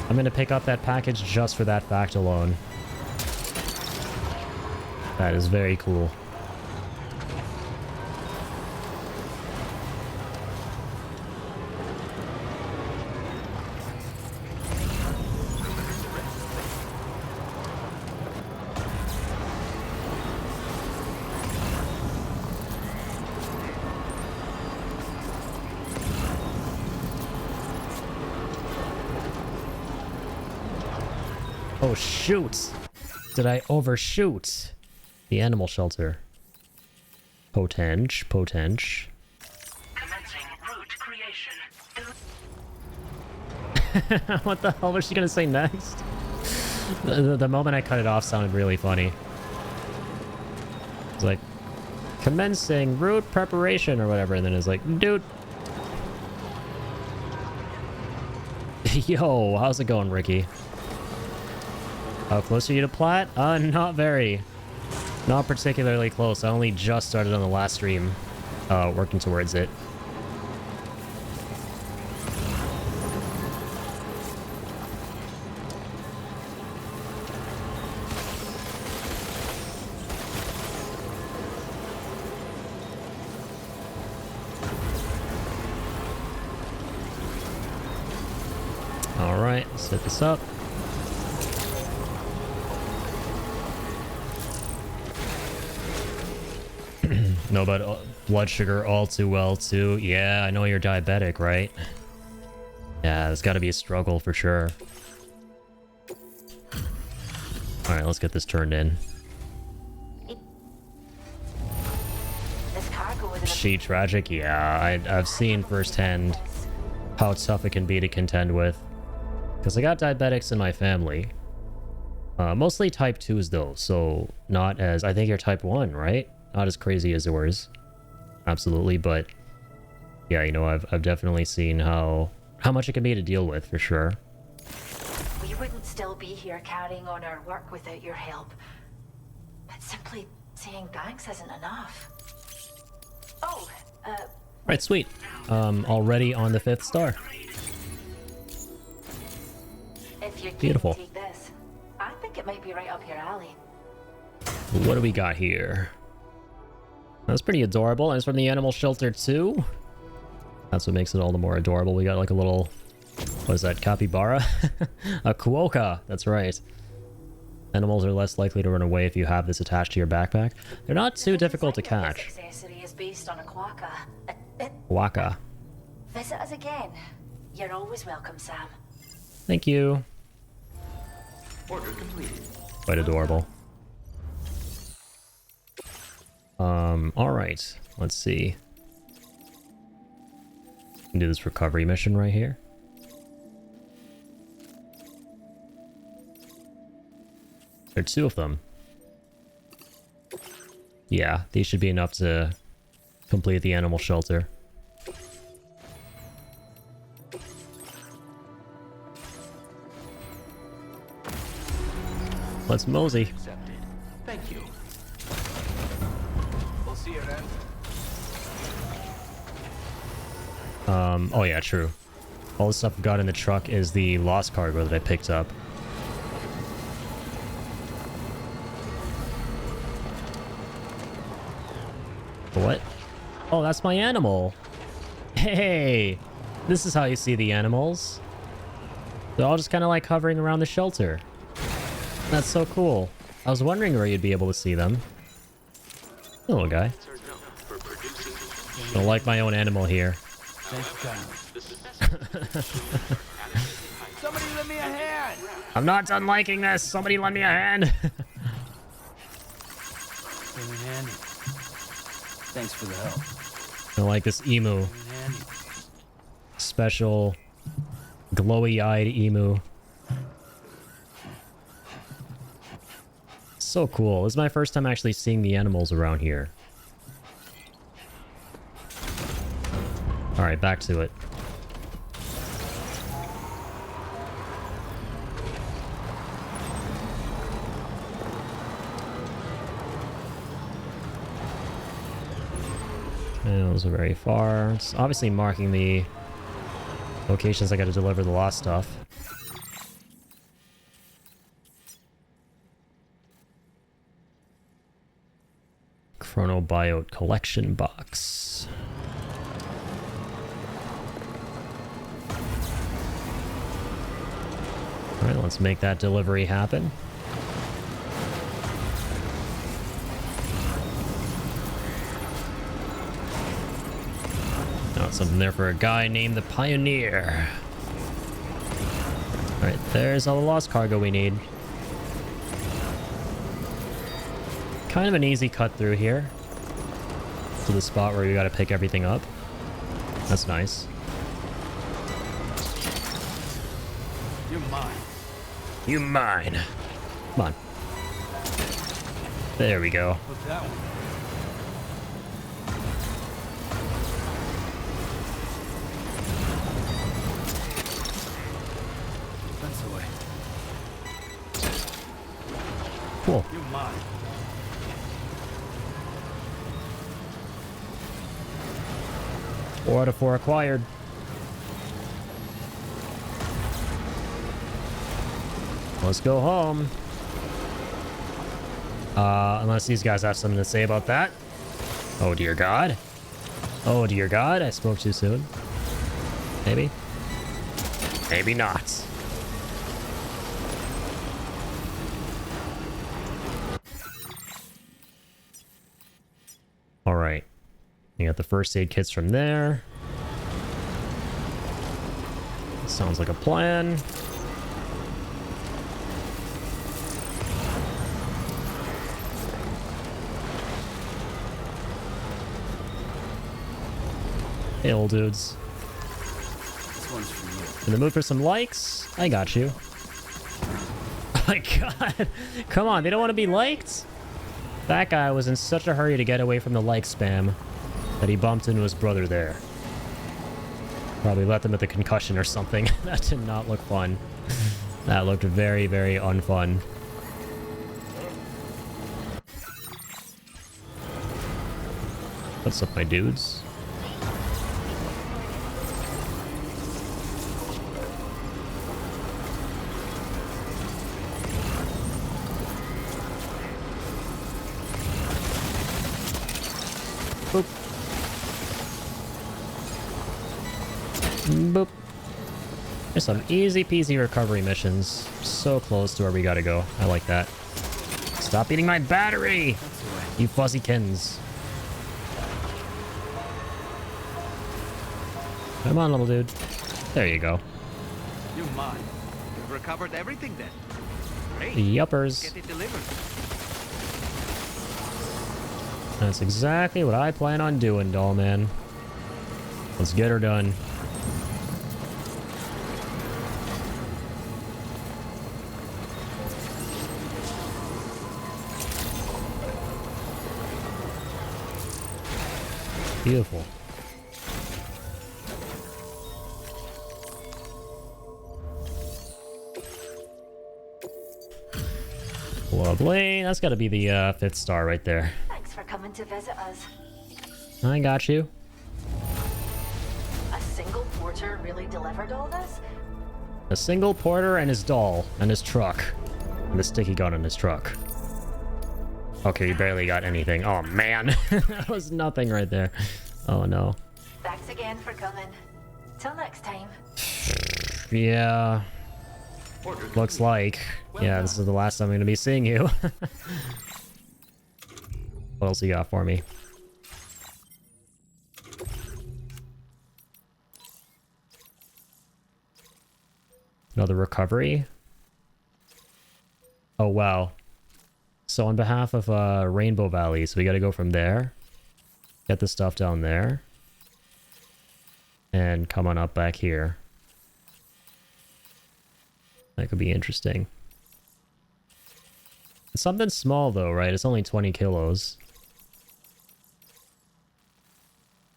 I'm gonna pick up that package just for that fact alone. That is very cool. Oh, shoot! Did I overshoot? The animal shelter. Potench. Commencing root creation. What the hell was she gonna say next? The moment I cut it off sounded really funny. It's like, commencing root preparation or whatever, and then it's like, dude. Yo, how's it going, Ricky? How close are you to plat? Not very. Not particularly close. I only just started on the last stream, working towards it. All right, let's set this up. Know about blood sugar all too well, too. Yeah, I know you're diabetic, right? Yeah, it's got to be a struggle for sure. Alright, let's get this turned in. She tragic? Yeah, I've seen firsthand how tough it can be to contend with. Because I got diabetics in my family. Mostly type 2s though, so not as... I think you're type 1, right? Not as crazy as yours. Absolutely, but... yeah, you know, I've definitely seen how much it can be to deal with, for sure. We wouldn't still be here carrying on our work without your help. But simply saying thanks isn't enough. Oh, Right, sweet. Already on the 5th star. if you Beautiful. take this, I think it might be right up your alley. What do we got here? That's pretty adorable. And it's from the animal shelter too. That's what makes it all the more adorable. We got like a little... what is that? Capybara? A quokka. That's right. Animals are less likely to run away if you have this attached to your backpack. They're not too difficult to catch. This accessory is based on a quokka. Quokka. Visit us again. You're always welcome, Sam. Thank you. Order completed. Quite adorable. Alright. Let's see. Can do this recovery mission right here. There are 2 of them. Yeah, these should be enough to complete the animal shelter. Let's mosey. Accepted. Thank you. We'll see you then. Oh yeah, true. All the stuff I've got in the truck is the lost cargo that I picked up. What? Oh, that's my animal. Hey, this is how you see the animals. They're all just kind of like hovering around the shelter. That's so cool. I was wondering where you'd be able to see them. Little guy. Don't like my own animal here. Somebody lend me a hand! I'm not done liking this. Somebody lend me a hand. Came in handy. Thanks for the help. I like this emu. Came in handy. Special glowy-eyed emu. So cool. This is my first time actually seeing the animals around here. Alright, back to it. And those are very far. It's obviously marking the locations I gotta deliver the lost stuff. Chronobiote collection box. Alright, let's make that delivery happen. Now something there for a guy named the Pioneer. Alright, there's all the lost cargo we need. Kind of an easy cut through here to the spot where we gotta pick everything up. That's nice. You're mine. You mine. Come on. There we go. What's that one? That's the way. Cool. You're mine. Four out of 4 acquired. Let's go home. Unless these guys have something to say about that. Oh dear God. Oh dear God, I spoke too soon. Maybe. Maybe not. Alright. You got the first aid kits from there. Sounds like a plan. Hey, old dudes. This one's for you. In the mood for some likes? I got you. Oh my God. Come on, they don't want to be liked? That guy was in such a hurry to get away from the like spam that he bumped into his brother there. Probably left him with a concussion or something. That did not look fun. That looked very, very unfun. What's up, my dudes? Boop. Boop. There's some easy peasy recovery missions. So close to where we gotta go. I like that. Stop eating my battery! You fuzzykins. Come on, little dude. There you go. You're mine. You've recovered everything then. Great. Yuppers. Get it delivered. That's exactly what I plan on doing, doll man. Let's get her done. Beautiful. Lovely. That's got to be the 5th star right there. Thanks for coming to visit us. I got you. A single porter really delivered all this? A single porter and his doll and his truck. And the sticky gun in his truck. Okay, you barely got anything. Oh, man. That was nothing right there. Oh, no. Thanks again for coming. Till next time. Yeah. Looks like. Yeah, this is the last time I'm going to be seeing you. What else you got for me? Another recovery. Oh, wow. So on behalf of Rainbow Valley, so we gotta go from there. Get the stuff down there. And come on up back here. That could be interesting. It's something small though, right? It's only 20 kilos.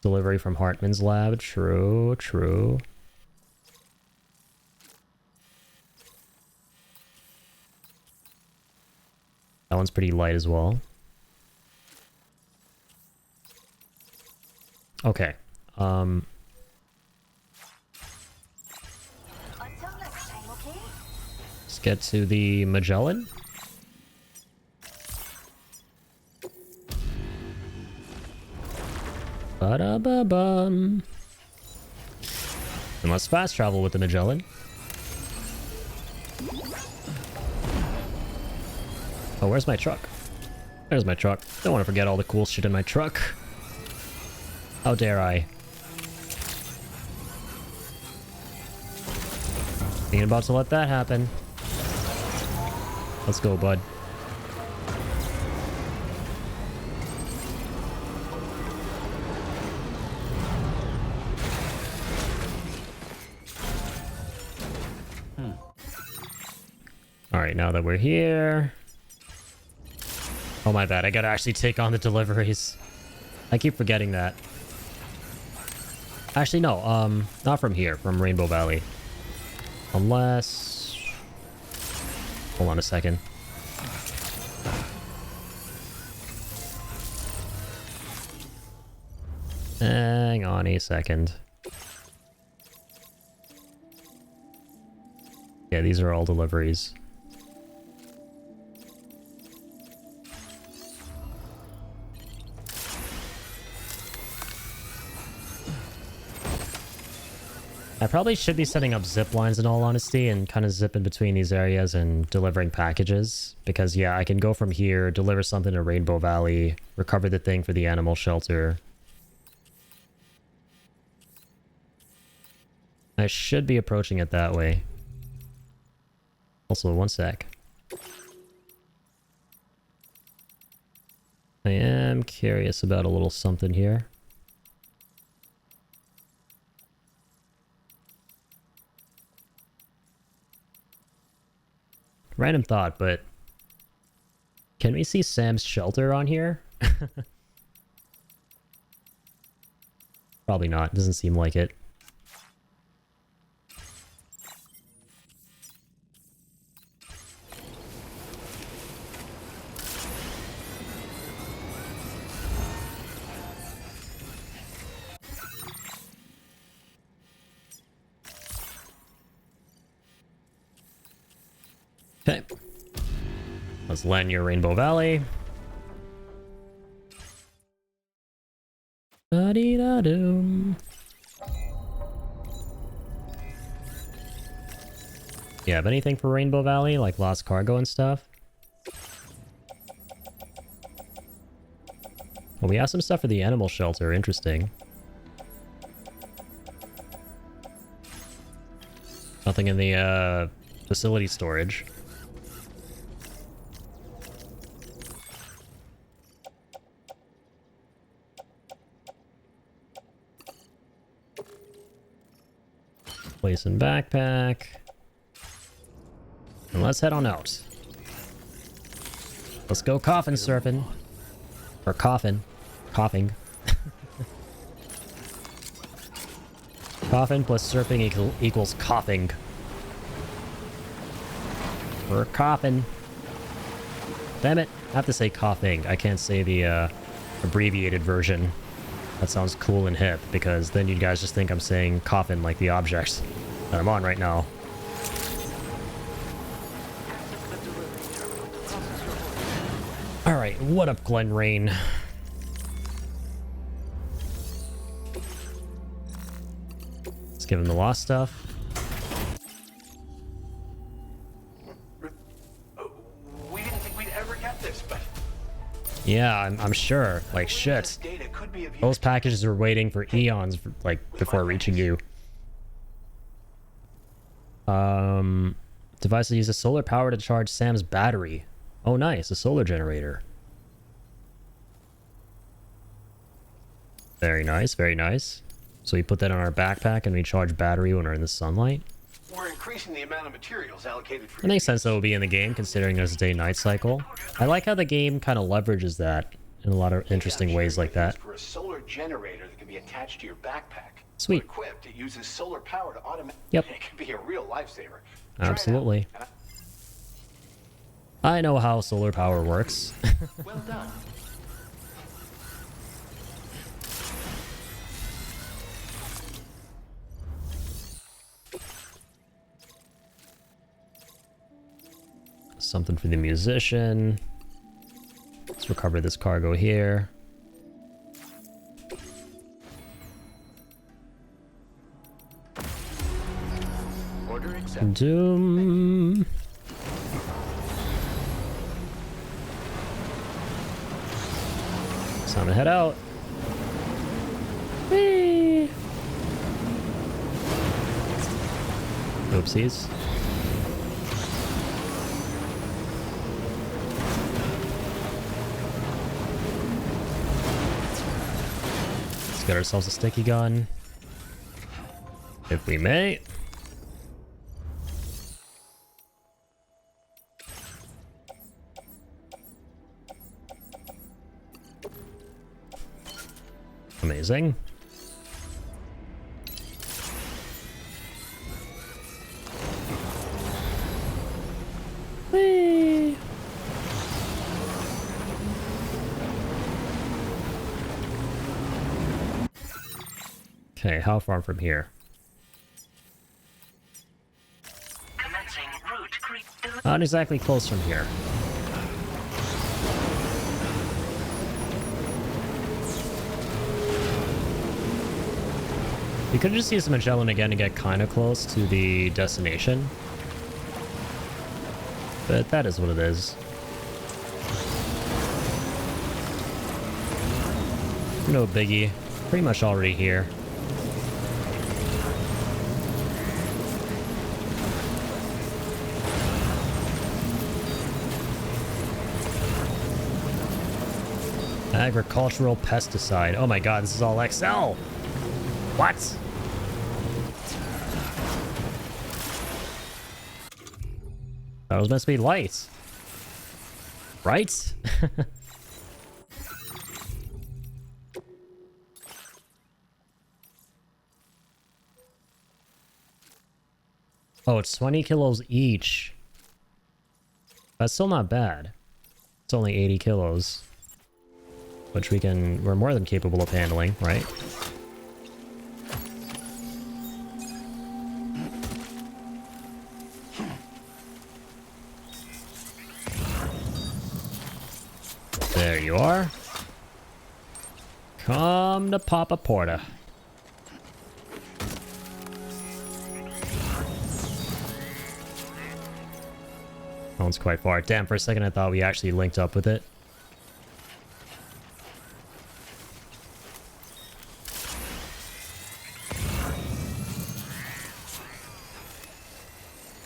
Delivery from Hartman's lab. True, true. That one's pretty light as well. Okay. Until next time, okay? Let's get to the Magellan. Ba-da-ba-bum. And let's fast travel with the Magellan. Oh, where's my truck? There's my truck. Don't want to forget all the cool shit in my truck. How dare I? Ain't about to let that happen. Let's go, bud. Alright, now that we're here... Oh my bad, I gotta actually take on the deliveries. I keep forgetting that. Actually, no, not from here, from Rainbow Valley. Unless... Hold on a second. Hang on a second. Yeah, these are all deliveries. I probably should be setting up zip lines in all honesty and kind of zip in between these areas and delivering packages. Because yeah, I can go from here, deliver something to Rainbow Valley, recover the thing for the animal shelter. I should be approaching it that way. Also, one sec. I am curious about a little something here. Random thought, but can we see Sam's shelter on here? Probably not. Doesn't seem like it. Okay. Let's land near Rainbow Valley. Da-dee-da-doom. You have anything for Rainbow Valley, like lost cargo and stuff? Well, we have some stuff for the animal shelter. Interesting. Nothing in the facility storage. Place in backpack. And let's head on out. Let's go coffin surfing. Or coffin. Coughing. Coffin plus surfing equals coughing. We're coughing. Damn it. I have to say coughing. I can't say the abbreviated version. That sounds cool and hip, because then you guys just think I'm saying coffin like the object that I'm on right now. Alright, what up, Glen Rain? Let's give him the lost stuff. We didn't think we'd ever get this, but... Yeah, I'm sure. Like, shit. Those packages were waiting for eons, like, before reaching you. Device that uses solar power to charge Sam's battery. Oh, nice. A solar generator. Very nice. Very nice. So we put that on our backpack and we charge battery when we're in the sunlight. We're increasing the amount of materials allocated for It makes sense that it will be in the game, considering there's a day-night cycle. I like how the game kind of leverages that in a lot of interesting ways like that. For a solar generator that can be attached to your backpack. Sweet. When equipped, it uses solar power to automatically. Yep. It can be a real lifesaver. Absolutely. I know how solar power works. Well done. Something for the musician. Let's recover this cargo here. Order accepted. Doom. It's time to head out. Whee! Oopsies. Let's get ourselves a sticky gun. If we may. Amazing. Whee! Okay, how far from here? Commencing route creep. Not exactly close from here. You could just use the Magellan again to get kind of close to the destination. But that is what it is. No biggie. Pretty much already here. Agricultural pesticide. Oh my god, this is all XL! What? That was meant to be light. Right? Oh, it's 20 kilos each. That's still not bad. It's only 80 kilos. Which we're more than capable of handling, right? There you are. Come to Papa Porta. That one's quite far. Damn, for a second I thought we actually linked up with it.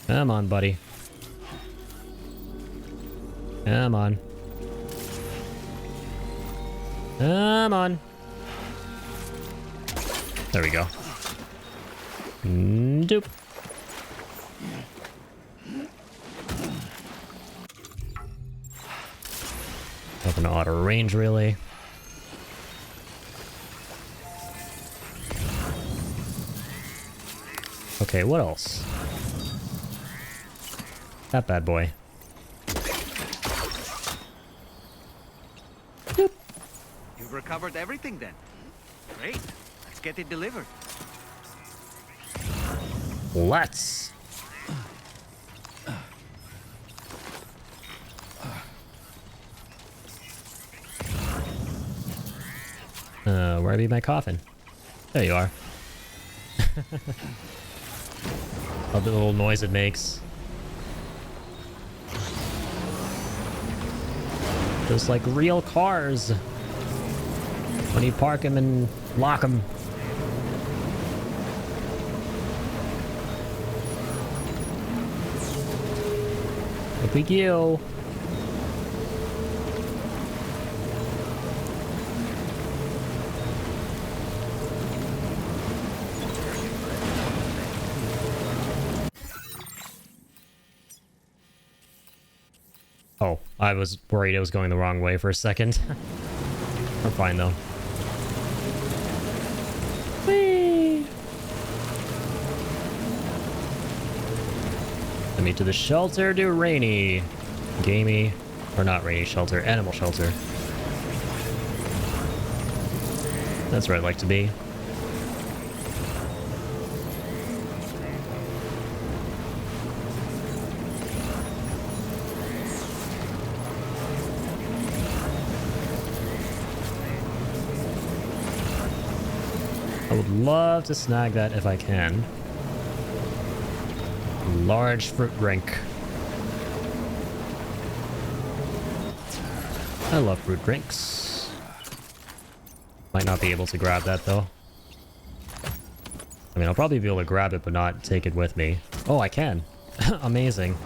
Come on, buddy. Come on. Come on. There we go. Doop. Nothing out of range, really. Okay, what else? That bad boy. Doop. You've recovered everything then. Great. Let's get it delivered. Let's. Where'd be my coffin? There you are. Love the little noise it makes. Just like real cars. When you park them and lock them. we go. Oh, I was worried it was going the wrong way for a second. We're fine though. Whee! Let me to the shelter, do rainy. Gamey. Or not rainy shelter, animal shelter. That's where I'd like to be. I would love to snag that if I can. Large fruit drink. I love fruit drinks. Might not be able to grab that though. I mean, I'll probably be able to grab it, but not take it with me. Oh, I can. Amazing.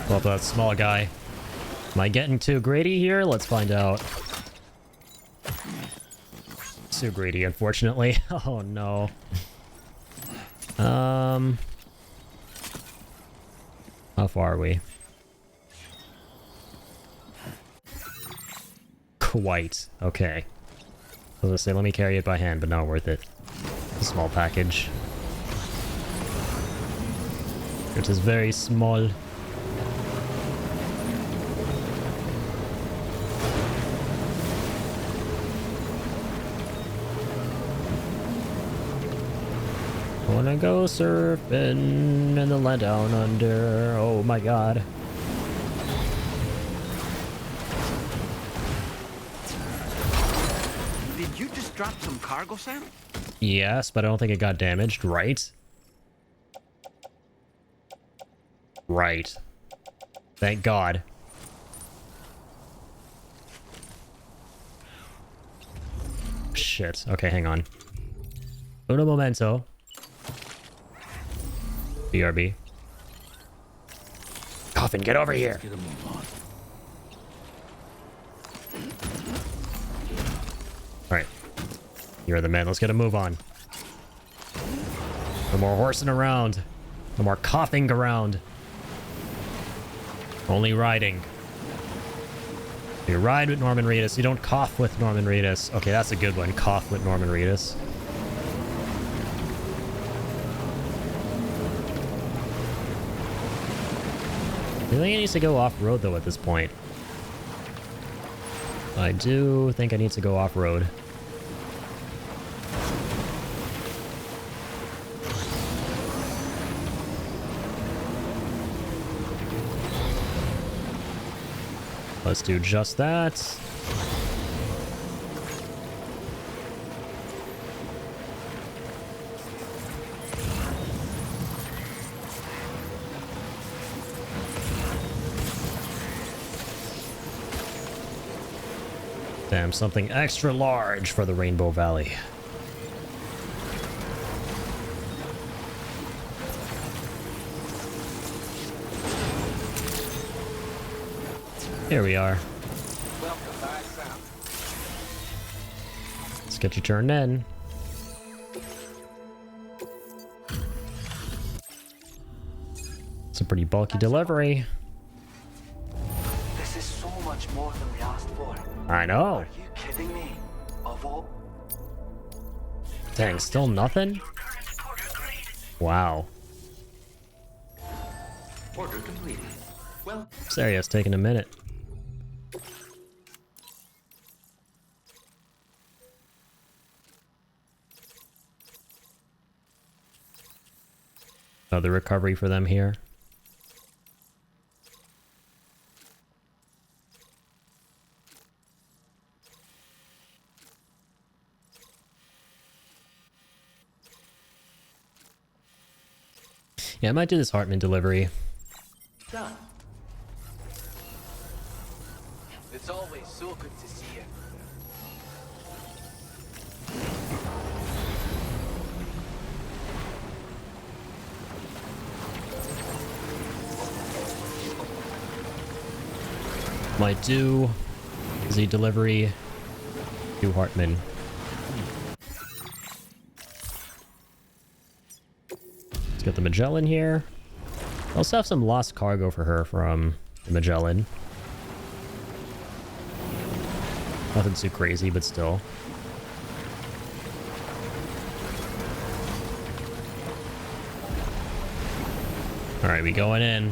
Well, that small guy. Am I getting too greedy here? Let's find out. Too greedy, unfortunately. Oh no. How far are we? Quite. Okay. I was gonna say, let me carry it by hand, but not worth it. A small package. It is very small. Wanna go surfing in the land down under. Oh my god. Did you just drop some cargo, Sam? Yes, but I don't think it got damaged, right? Right. Thank God. Shit. Okay, hang on. Uno momento. BRB. Coffin, get over here! Get a move on. Alright. You're the man. Let's get a move on. No more horsing around. No more coughing around. Only riding. You ride with Norman Reedus. You don't cough with Norman Reedus. Okay, that's a good one. Cough with Norman Reedus. I think I need to go off-road, though, at this point. I do think I need to go off-road. Let's do just that. Damn, something extra large for the Rainbow Valley. Here we are. Let's get you turned in. It's a pretty bulky delivery. This is so much more than we asked for. I know. Are you kidding me? Of all... Dang, still nothing? Wow. Order completed. Well, This area's taking a minute. Another recovery for them here. Yeah, I might do this Hartman delivery. done. It's Might do the delivery to Hartman. Let's get the Magellan here. I also have some lost cargo for her from the Magellan. Nothing too crazy, but still. Alright, we going in.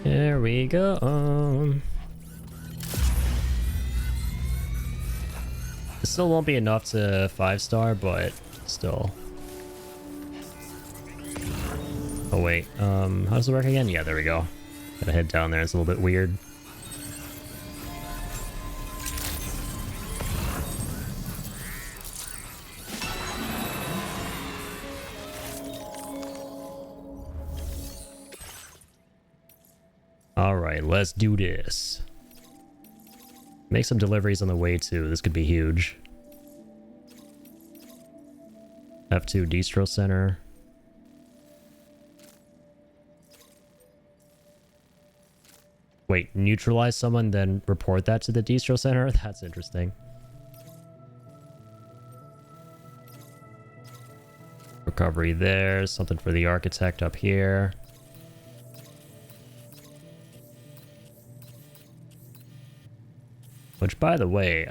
There we go. It still won't be enough to 5-star, but still. Oh wait, how does it work again? Yeah, there we go. Gotta head down there, it's a little bit weird. Alright, let's do this. Make some deliveries on the way too. This could be huge. F2 Distro Center. Wait, neutralize someone, then report that to the Distro Center? That's interesting. Recovery there. Something for the architect up here. Which, by the way,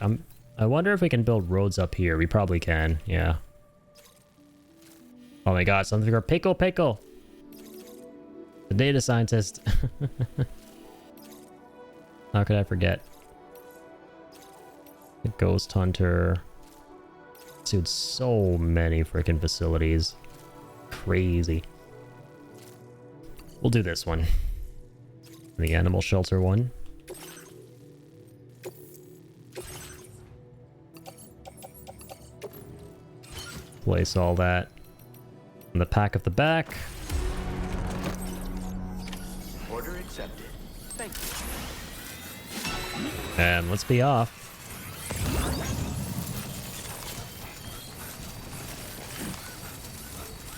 I wonder if we can build roads up here. We probably can, yeah. Oh my god, something for Pickle Pickle! The data scientist. How could I forget? The Ghost Hunter. Dude, so many freaking facilities. Crazy. We'll do this one. The animal shelter one. Place all that in the pack of the back. Order accepted. Thank you. And let's be off.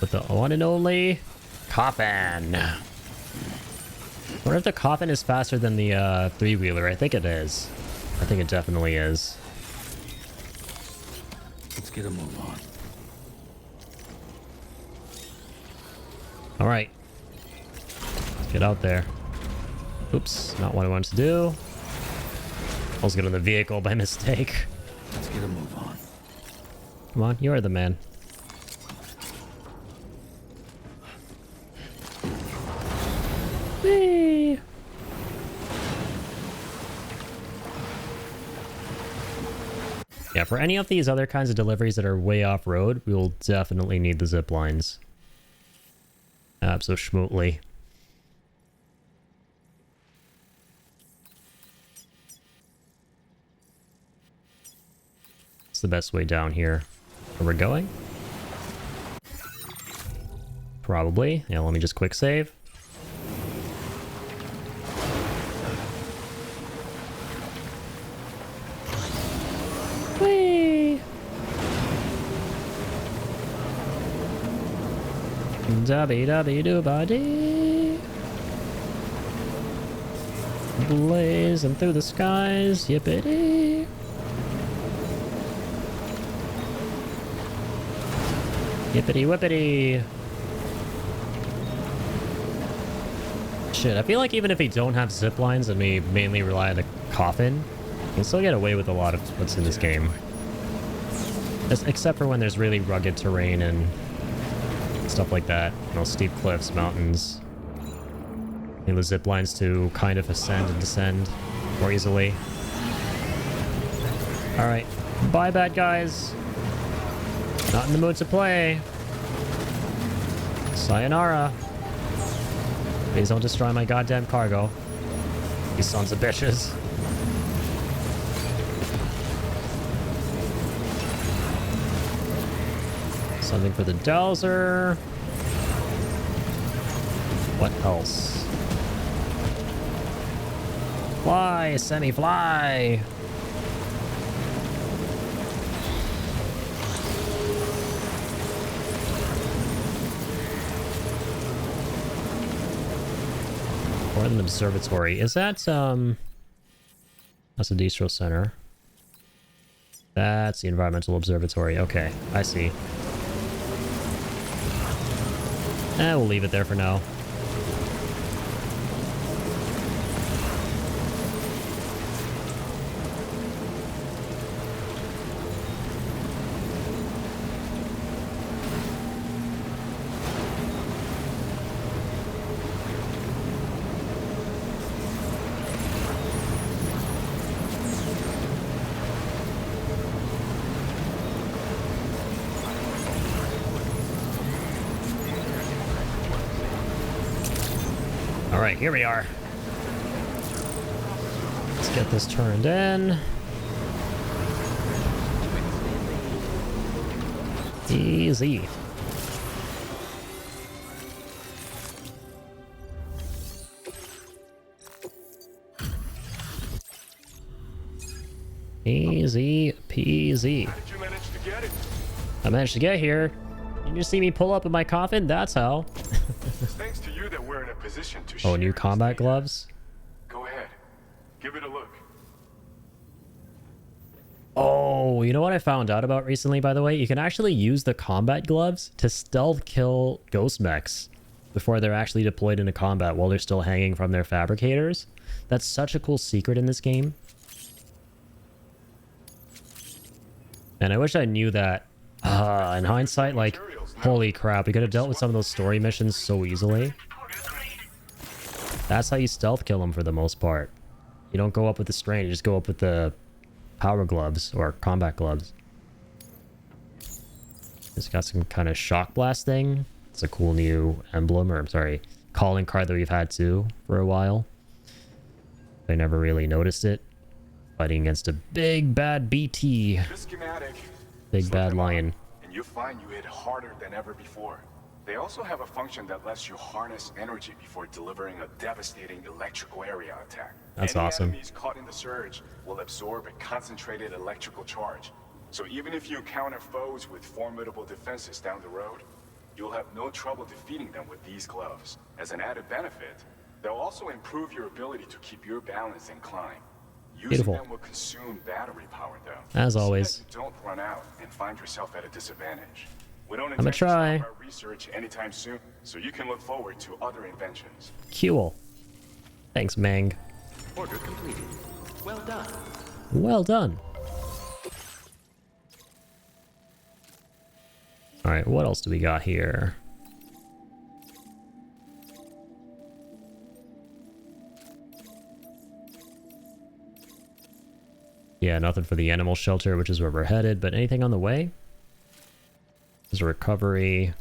With the one and only coffin. I wonder if the coffin is faster than the three-wheeler. I think it is. I think it definitely is. Let's get a move on. Alright. Let's get out there. Oops, not what I wanted to do. I was getting in the vehicle by mistake. Let's get a move on. Come on, you are the man. Whee! Yeah, for any of these other kinds of deliveries that are way off-road, we will definitely need the zip lines. Abso-schmootly. It's the best way down here. Where we're going? Probably. Yeah, let me just quick save. Whee! Dabby-dabby-doo-ba-dee. Blazing through the skies, yippity. Yippity whippity. Shit, I feel like even if we don't have zip lines and we mainly rely on the coffin, we can still get away with a lot of what's in this game. Except for when there's really rugged terrain and stuff like that. You know, steep cliffs, mountains. Need the zip lines to kind of ascend and descend more easily. Alright. Bye, bad guys. Not in the mood to play. Sayonara. Please don't destroy my goddamn cargo. You sons of bitches. Something for the dowser. What else? Fly, semi-fly! Or an observatory. Is that, that's a distro center. That's the environmental observatory. Okay, I see. We'll leave it there for now. Alright, here we are. Let's get this turned in. Easy. Easy peasy. How did you manage to get it? I managed to get here. Did you see me pull up in my coffin? That's how. It's thanks to you that we're in a position to Oh, share new this combat data. gloves? Go ahead. Give it a look. Oh, you know what I found out about recently, by the way? You can actually use the combat gloves to stealth kill ghost mechs before they're actually deployed into combat while they're still hanging from their fabricators. That's such a cool secret in this game. And I wish I knew that. In hindsight, like, holy crap, we could have dealt with some of those story missions so easily. That's how you stealth kill them for the most part. You don't go up with the strain, you just go up with the power gloves or combat gloves. It's got some kind of shock blast thing. It's a cool new emblem, or I'm sorry, calling card that we've had too for a while. I never really noticed it. Fighting against a big bad BT. This schematic. Big Slip bad them on, lion. And you'll find you hit harder than ever before. They also have a function that lets you harness energy before delivering a devastating electrical area attack. That's Any awesome. enemies caught in the surge will absorb a concentrated electrical charge. So even if you encounter foes with formidable defenses down the road, you'll have no trouble defeating them with these gloves. As an added benefit, they'll also improve your ability to keep your balance and climb. Using Beautiful. them will consume battery power, though. As See that always. you don't run out and find yourself at a disadvantage. We don't I'ma intend to try. stop our research anytime soon, so you can look forward to other inventions. Cool. Thanks, Mang. Order completed. Well done. Well done. Alright, what else do we got here? Yeah, nothing for the animal shelter, which is where we're headed, but anything on the way? There's a recovery.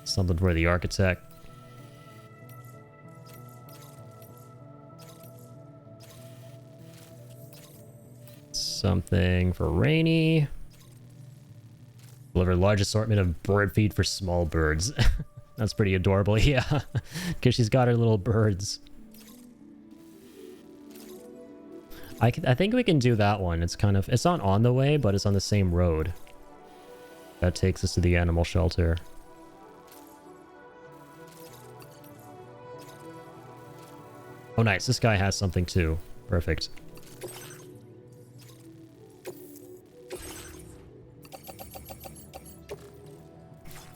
Something for the architect. Something for Rainy. Deliver large assortment of bird feed for small birds. That's pretty adorable, yeah. Because she's got her little birds. I think we can do that one. It's kind of... It's not on the way, but it's on the same road. That takes us to the animal shelter. Oh, nice. This guy has something too. Perfect.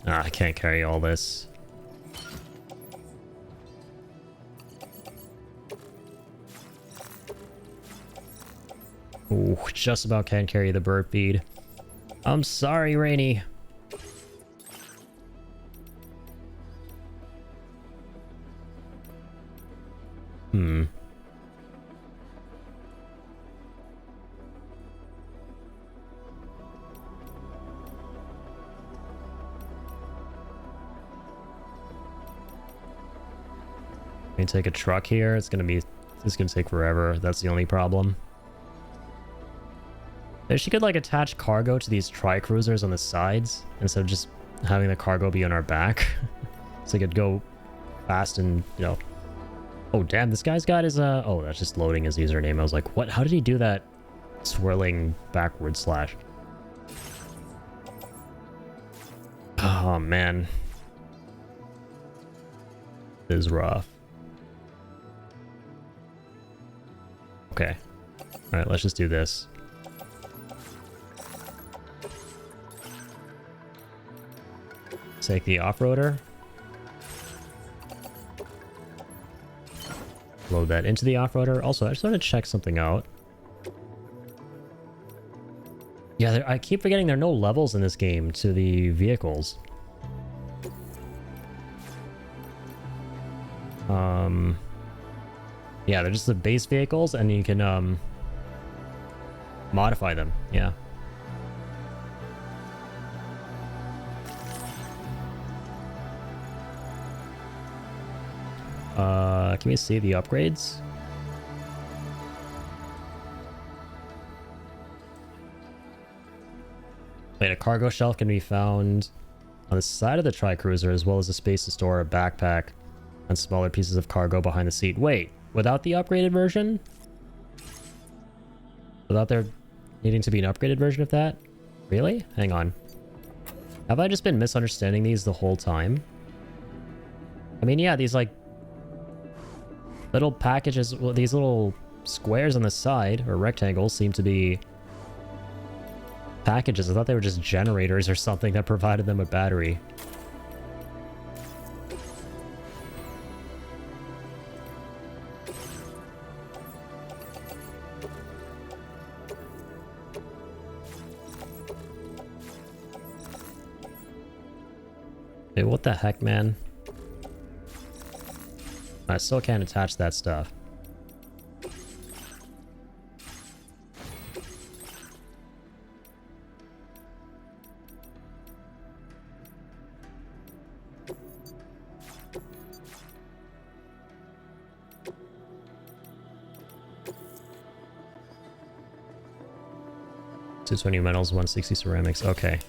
Ah, I can't carry all this. Ooh, just about can't carry the bird feed. I'm sorry, Rainy. Let me take a truck here. It's gonna take forever. That's the only problem. Maybe she could like attach cargo to these tri-cruisers on the sides instead of just having the cargo be on our back. So it could go fast and, you know... Oh, damn, this guy's got his, oh, that's just loading his username. I was like, what? How did he do that swirling backward slash? Oh, man. This is rough. Okay. Alright, let's just do this. Take the off-roader. Load that into the off-roader. Also, I just want to check something out. Yeah, I keep forgetting there are no levels in this game to the vehicles. Yeah, they're just the base vehicles, and you can, modify them. Yeah. Can we see the upgrades? Wait, a cargo shelf can be found on the side of the tri-cruiser, as well as a space to store a backpack and smaller pieces of cargo behind the seat. Wait, without the upgraded version? Without there needing to be an upgraded version of that? Really? Hang on. Have I just been misunderstanding these the whole time? I mean, yeah, these like little packages, well, these little squares on the side, or rectangles, seem to be packages. I thought they were just generators or something that provided them a battery. Hey, what the heck, man? I still can't attach that stuff. $220 metals, 160 ceramics. Okay.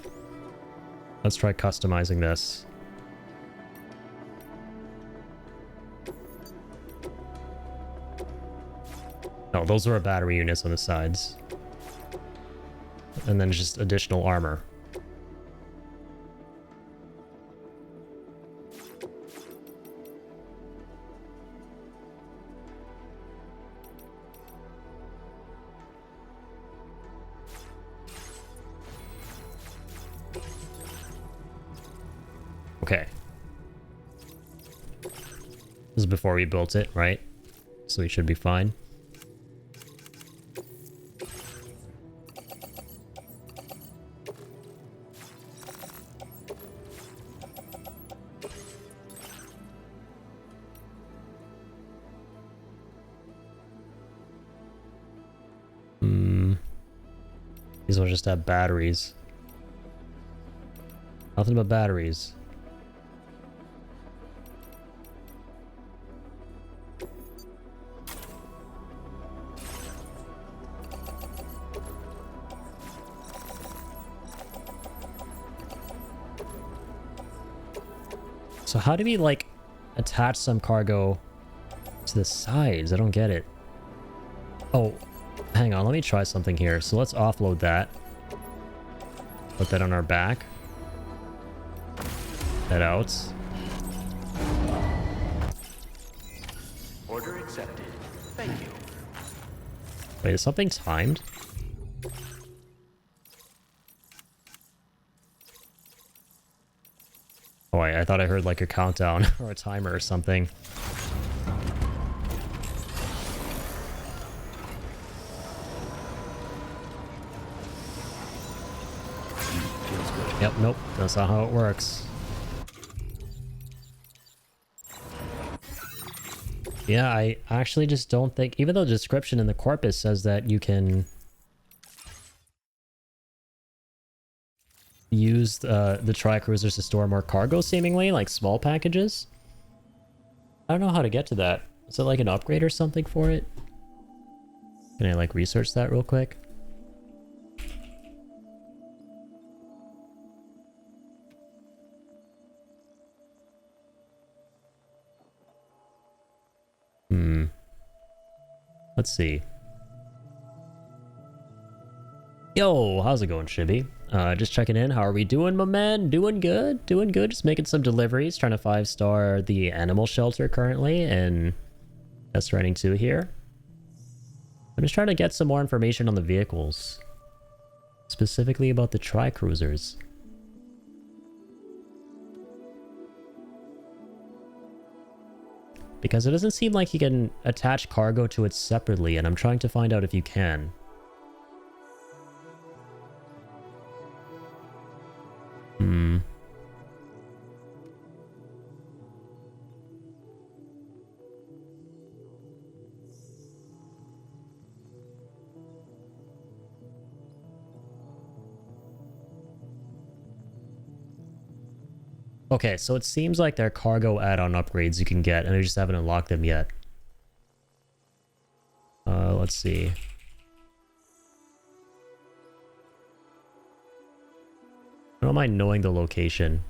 Let's try customizing this. No, those are battery units on the sides. And then just additional armor. Okay. This is before we built it, right? So we should be fine. These will just have batteries. Nothing but batteries. So how do we, like, attach some cargo to the sides? I don't get it. Oh, hang on. Let me try something here. So let's offload that. Put that on our back. Head out. Order accepted. Thank you. Wait, is something timed? Oh, I thought I heard like a countdown or a timer or something. Yep, nope, that's not how it works. Yeah, I actually just don't think, even though the description in the corpus says that you can use the tri-cruisers to store more cargo, seemingly, like small packages. I don't know how to get to that. Is it like an upgrade or something for it? Can I like research that real quick? Let's see. Yo, how's it going, Shibby? Just checking in. How are we doing, my man? Doing good? Doing good. Just making some deliveries. Trying to 5-star the animal shelter currently. And that's Stranding 2 here. I'm just trying to get some more information on the vehicles. Specifically about the tri-cruisers. Because it doesn't seem like you can attach cargo to it separately, and I'm trying to find out if you can. Okay, so it seems like there are cargo add-on upgrades you can get, and I just haven't unlocked them yet. Let's see. I don't mind knowing the location.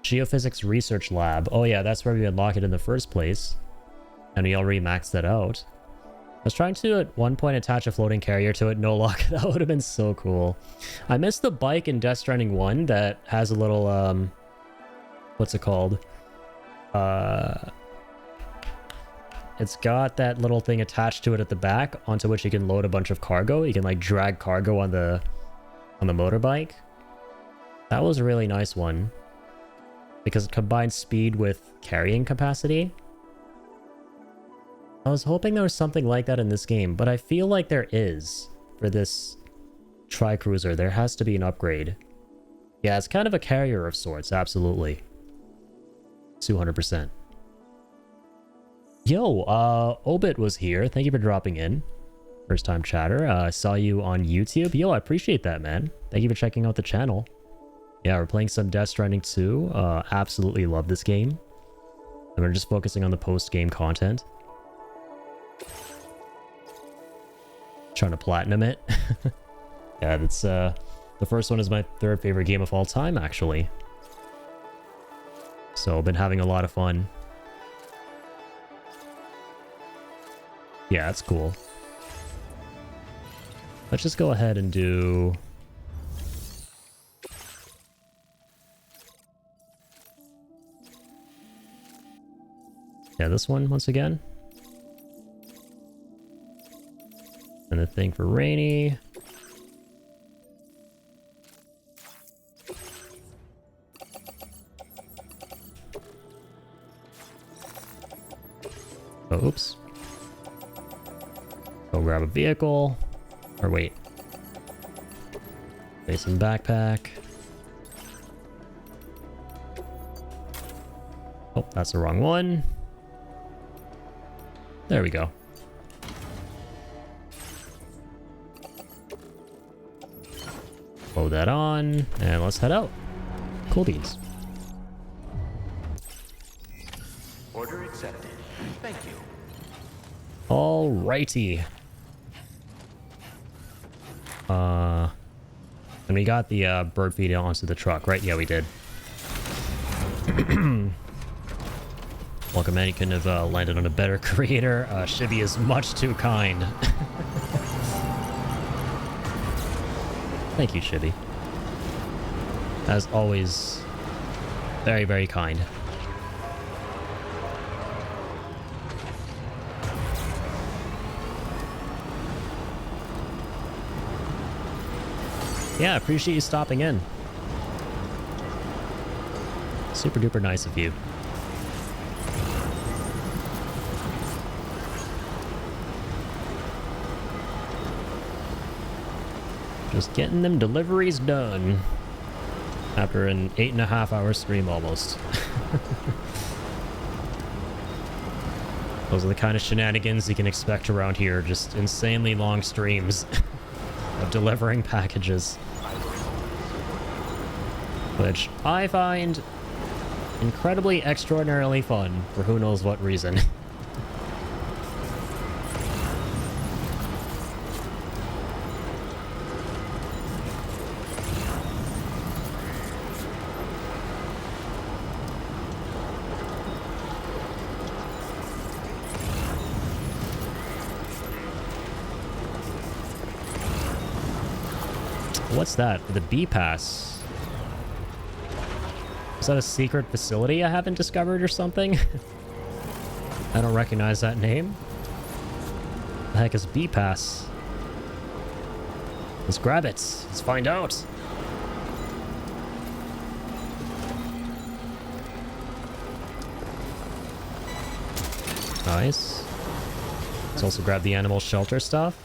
Geophysics Research Lab. Oh yeah, that's where we unlock it in the first place. And we already maxed that out. I was trying to, at one point, attach a floating carrier to it. No luck. That would have been so cool. I missed the bike in Death Stranding 1 that has a little, what's it called? It's got that little thing attached to it at the back, onto which you can load a bunch of cargo. You can, like, drag cargo on the motorbike. That was a really nice one. Because it combines speed with carrying capacity. I was hoping there was something like that in this game, but I feel like there is for this tri-cruiser. There has to be an upgrade. Yeah, it's kind of a carrier of sorts, absolutely. 200%. Yo, Obit was here. Thank you for dropping in. First time chatter. I saw you on YouTube. Yo, I appreciate that, man. Thank you for checking out the channel. Yeah, we're playing some Death Stranding 2. Absolutely love this game. And we're just focusing on the post-game content. Trying to platinum it. Yeah, that's the first one is my third favorite game of all time, actually. So I've been having a lot of fun. Yeah, that's cool. Let's just go ahead and do... Yeah, this one once again. And a thing for Rainy. Oh, oops. Go grab a vehicle. Or wait. Place in backpack. Oh, that's the wrong one. There we go. Load that on, and let's head out. Cool beans. Order accepted. Thank you. Alrighty. And we got the bird feed onto the truck, right? Yeah, we did. Welcome, man. You couldn't have landed on a better creator. Shibby is much too kind. Thank you, Shibby. As always, very, very kind. Yeah, appreciate you stopping in. Super duper nice of you. Just getting them deliveries done. After an 8.5-hour stream almost. Those are the kind of shenanigans you can expect around here. Just insanely long streams of delivering packages. Which I find incredibly extraordinarily fun for who knows what reason. What's that? The B pass. Is that a secret facility I haven't discovered or something? I don't recognize that name. The heck is B pass? Let's grab it. Let's find out. Nice. Let's also grab the animal shelter stuff.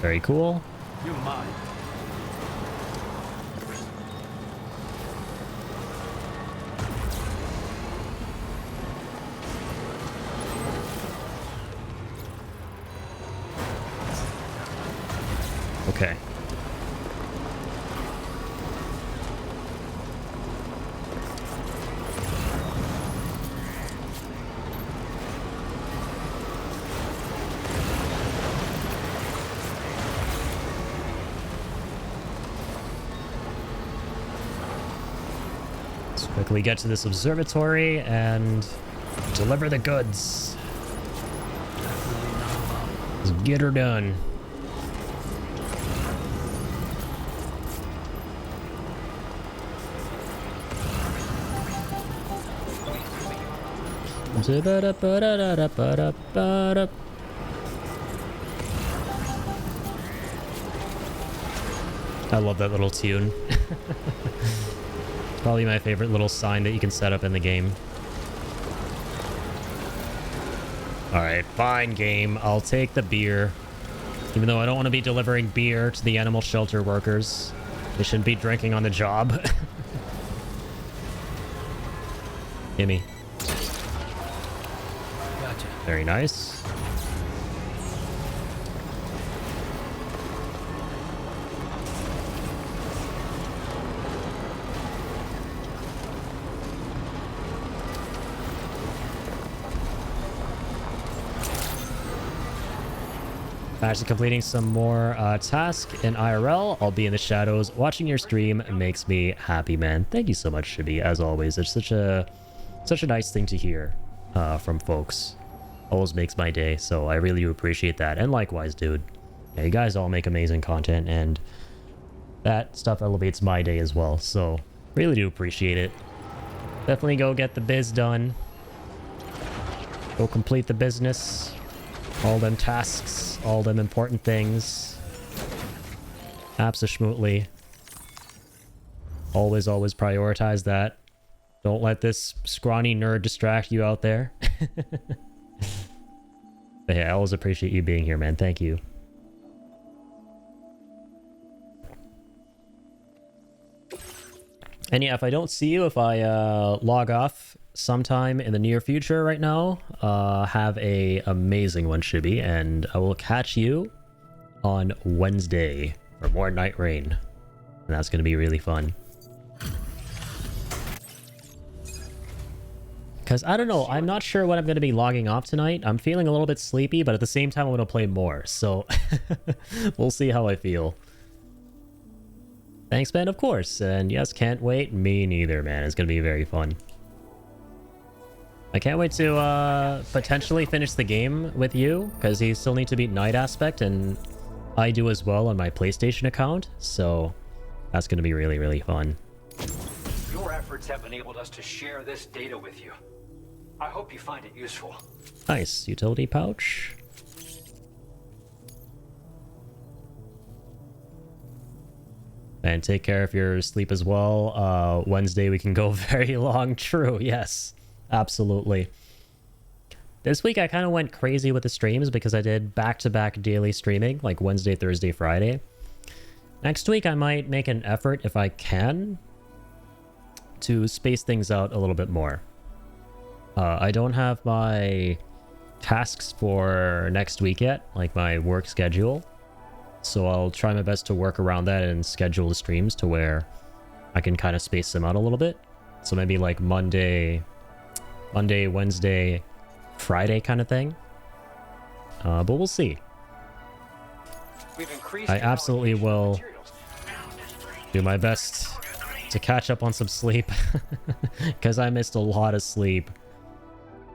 Very cool. You're mine. Okay. Let's quickly get to this observatory and deliver the goods. Let's get her done. I love that little tune. It's probably my favorite little sign that you can set up in the game. Alright, fine game. I'll take the beer. Even though I don't want to be delivering beer to the animal shelter workers. They shouldn't be drinking on the job. Gimme. Gotcha. Very nice. Actually completing some more tasks in IRL. I'll be in the shadows. Watching your stream makes me happy, man. Thank you so much, Shibi. As always, it's such a nice thing to hear from folks. Always makes my day, so I really do appreciate that. And likewise, dude. Yeah, you guys all make amazing content, and that stuff elevates my day as well. So really do appreciate it. Definitely go get the biz done. Go complete the business. All them tasks, all them important things. Absolutely. Always prioritize that. Don't let this scrawny nerd distract you out there. But yeah, I always appreciate you being here, man. Thank you. And yeah, if I don't see you, if I log off sometime in the near future right now, have a amazing one, Shibi, and I will catch you on Wednesday for more Night Rain. And that's going to be really fun. Because I don't know, I'm not sure when I'm going to be logging off tonight. I'm feeling a little bit sleepy, but at the same time, I want to play more. So we'll see how I feel. Thanks, man, of course. And yes, can't wait. Me neither, man. It's going to be very fun. I can't wait to potentially finish the game with you, because you still need to beat Night Aspect, and I do as well on my PlayStation account. So that's going to be really, really fun. Your efforts have enabled us to share this data with you. I hope you find it useful. Nice. Utility pouch. And take care of your sleep as well. Wednesday we can go very long. True, yes. Absolutely. This week I kind of went crazy with the streams because I did back-to-back daily streaming, like Wednesday, Thursday, Friday. Next week I might make an effort, if I can, to space things out a little bit more. I don't have my tasks for next week yet, like my work schedule. So I'll try my best to work around that and schedule the streams to where I can kind of space them out a little bit. So maybe like Monday, Wednesday, Friday kind of thing. But we'll see. I absolutely will do my best to catch up on some sleep. Because I missed a lot of sleep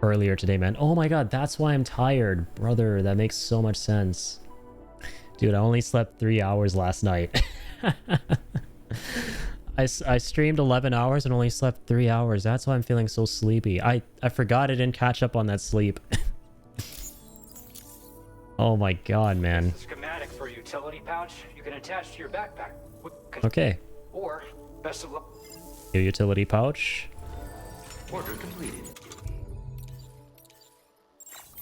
earlier today, man. Oh my god, that's why I'm tired. Brother, that makes so much sense. Dude, I only slept 3 hours last night. I streamed 11 hours and only slept 3 hours. That's why I'm feeling so sleepy. I forgot I didn't catch up on that sleep. Oh my god, man. Schematic for a utility pouch you can attach to your backpack. Okay. Or, best of luck. Your utility pouch. Order completed.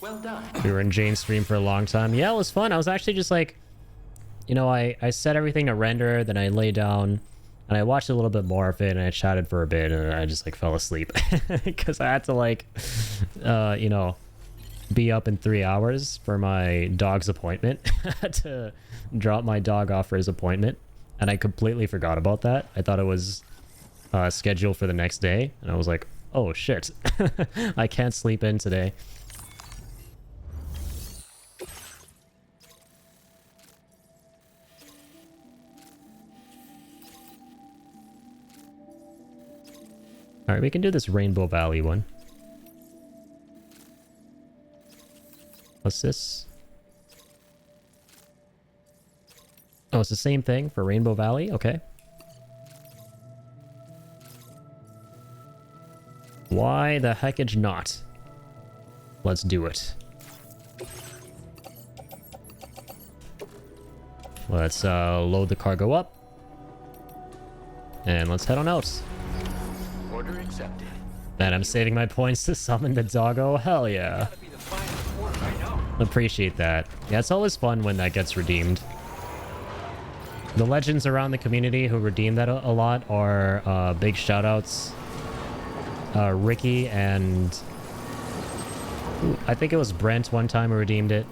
Well done. We were in Jane's stream for a long time. Yeah, it was fun. I was actually just like, you know, I set everything to render, then I lay down and I watched a little bit more of it and I chatted for a bit and I just like fell asleep because I had to like, you know, be up in 3 hours for my dog's appointment. I had to drop my dog off for his appointment and I completely forgot about that. I thought it was scheduled for the next day and I was like, oh shit, I can't sleep in today. All right, we can do this Rainbow Valley one. What's this? Oh, it's the same thing for Rainbow Valley? Okay. Why the heckage not? Let's do it. Let's load the cargo up. And let's head on out. Order accepted. And I'm saving my points to summon the doggo. Hell yeah. Appreciate that. Yeah, it's always fun when that gets redeemed. The legends around the community who redeem that a lot are big shoutouts. Ricky and... Ooh, I think it was Brent one time who redeemed it.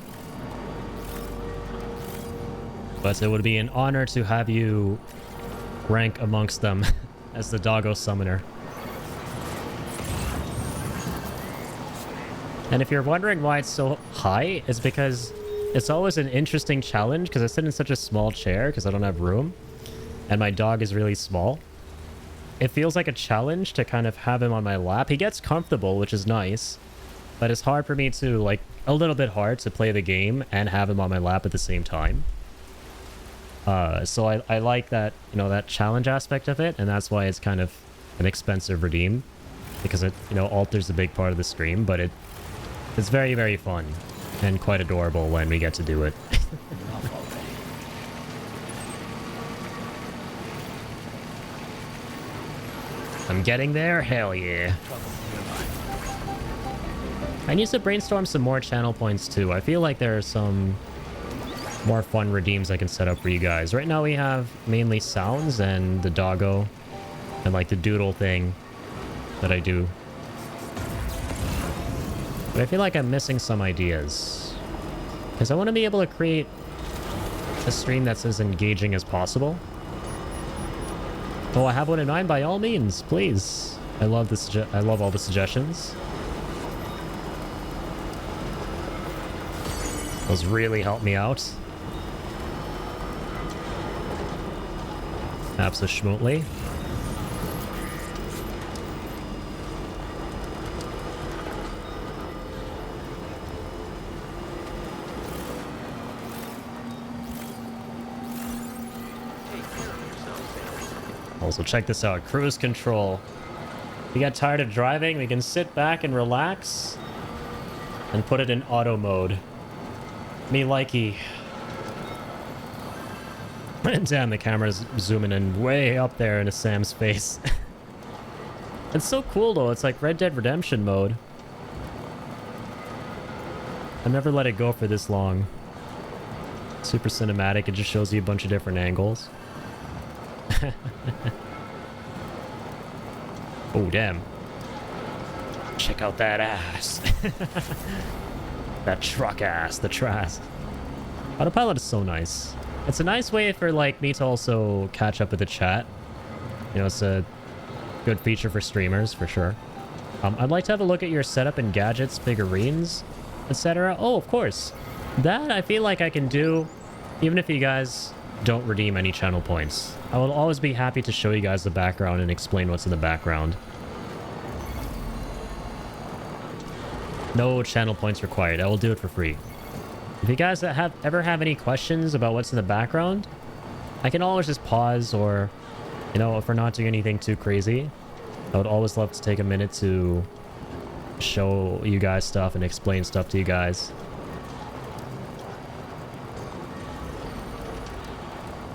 But it would be an honor to have you rank amongst them as the doggo summoner. And if you're wondering why it's so high, it's because it's always an interesting challenge because I sit in such a small chair because I don't have room and my dog is really small. It feels like a challenge to kind of have him on my lap. He gets comfortable, which is nice, but it's hard for me to, like, a little bit hard to play the game and have him on my lap at the same time. So I like that, you know, that challenge aspect of it, and that's why it's kind of an expensive redeem because it, you know, alters a big part of the stream, but it's very, very fun and quite adorable when we get to do it. I'm getting there? Hell yeah. I need to brainstorm some more channel points too. I feel like there are some more fun redeems I can set up for you guys. Right now we have mainly sounds and the doggo and like the doodle thing that I do. But I feel like I'm missing some ideas. Because I want to be able to create a stream that's as engaging as possible. Oh, I have one in mind, by all means, please. I love this. I love all the suggestions. Those really help me out. Absolutely. Also, check this out. Cruise control. We got tired of driving, we can sit back and relax and put it in auto mode. Me likey. Damn, the camera's zooming in way up there into Sam's face. It's so cool though, it's like Red Dead Redemption mode. I never let it go for this long. Super cinematic, it just shows you a bunch of different angles. Oh, damn. Check out that ass. That truck ass, the trash. Autopilot is so nice. It's a nice way for like me to also catch up with the chat. You know, it's a good feature for streamers for sure. I'd like to have a look at your setup and gadgets, figurines, etc. Oh, of course. That I feel like I can do even if you guys don't redeem any channel points. I will always be happy to show you guys the background and explain what's in the background. No channel points required. I will do it for free. If you guys ever have any questions about what's in the background, I can always just pause, or, you know, if we're not doing anything too crazy, I would always love to take a minute to show you guys stuff and explain stuff to you guys.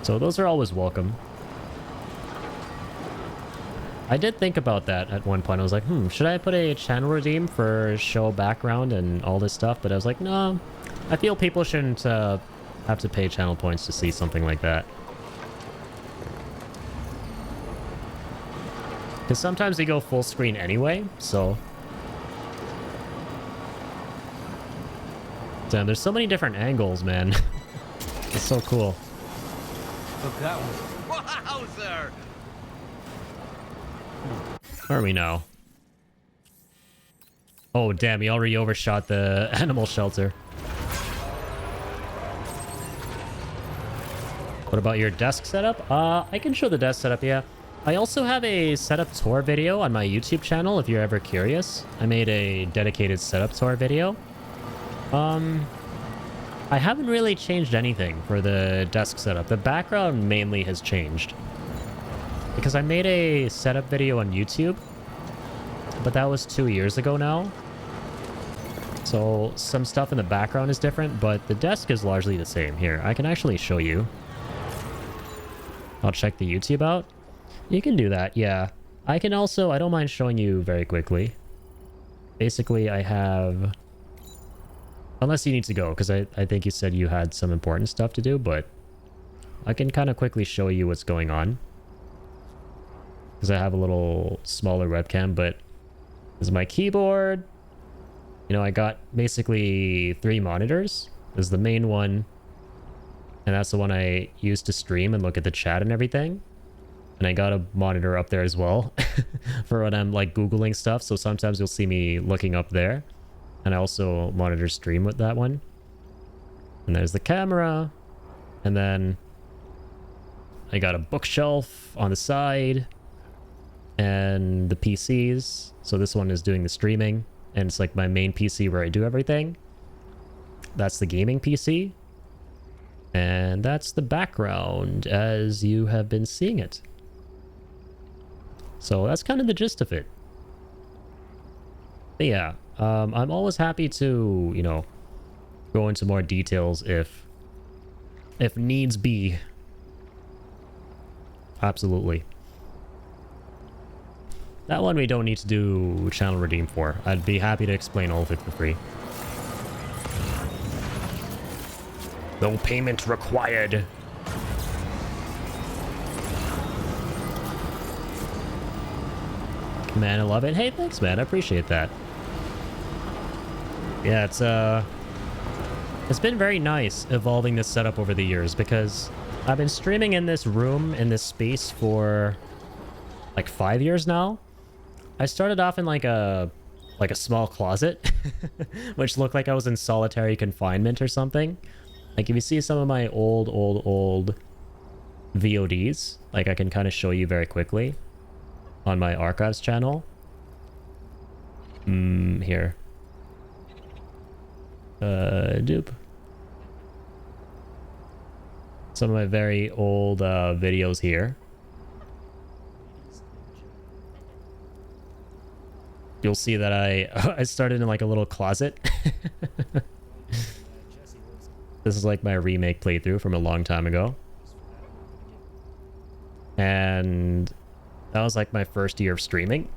So those are always welcome. I did think about that at one point. I was like, should I put a channel redeem for show background and all this stuff? But I was like, no, I feel people shouldn't have to pay channel points to see something like that. Because sometimes they go full screen anyway, so... Damn, there's so many different angles, man. It's so cool. Look, that was... Wowzer! Where are we now? Oh, damn, he already overshot the animal shelter. What about your desk setup? I can show the desk setup, yeah. I also have a setup tour video on my YouTube channel if you're ever curious. I made a dedicated setup tour video. I haven't really changed anything for the desk setup. The background mainly has changed. Because I made a setup video on YouTube, but that was 2 years ago now. So some stuff in the background is different, but the desk is largely the same. Here, I can actually show you. I'll check the YouTube out. You can do that, yeah. I can also, I don't mind showing you very quickly. Basically, I have... Unless you need to go, because I think you said you had some important stuff to do, but I can kind of quickly show you what's going on. Because I have a little smaller webcam, but this is my keyboard. You know, I got basically 3 monitors. This is the main one. And that's the one I use to stream and look at the chat and everything. And I got a monitor up there as well for when I'm like Googling stuff. So sometimes you'll see me looking up there. And I also monitor stream with that one. And there's the camera. And then I got a bookshelf on the side. And the PCs. So this one is doing the streaming. And it's like my main PC where I do everything. That's the gaming PC. And that's the background as you have been seeing it. So that's kind of the gist of it. But yeah, I'm always happy to, you know, go into more details if needs be. Absolutely. That one we don't need to do channel redeem for. I'd be happy to explain all of it for free. No payment required. Man, I love it. Hey, thanks, man. I appreciate that. Yeah, it's been very nice evolving this setup over the years because I've been streaming in this room, in this space for like 5 years now. I started off in like a small closet, which looked like I was in solitary confinement or something. Like if you see some of my old VODs, like I can kind of show you very quickly on my archives channel. Here. Dupe. Some of my very old videos here. You'll see that I started in like a little closet. This is like my remake playthrough from a long time ago. And that was like my first year of streaming.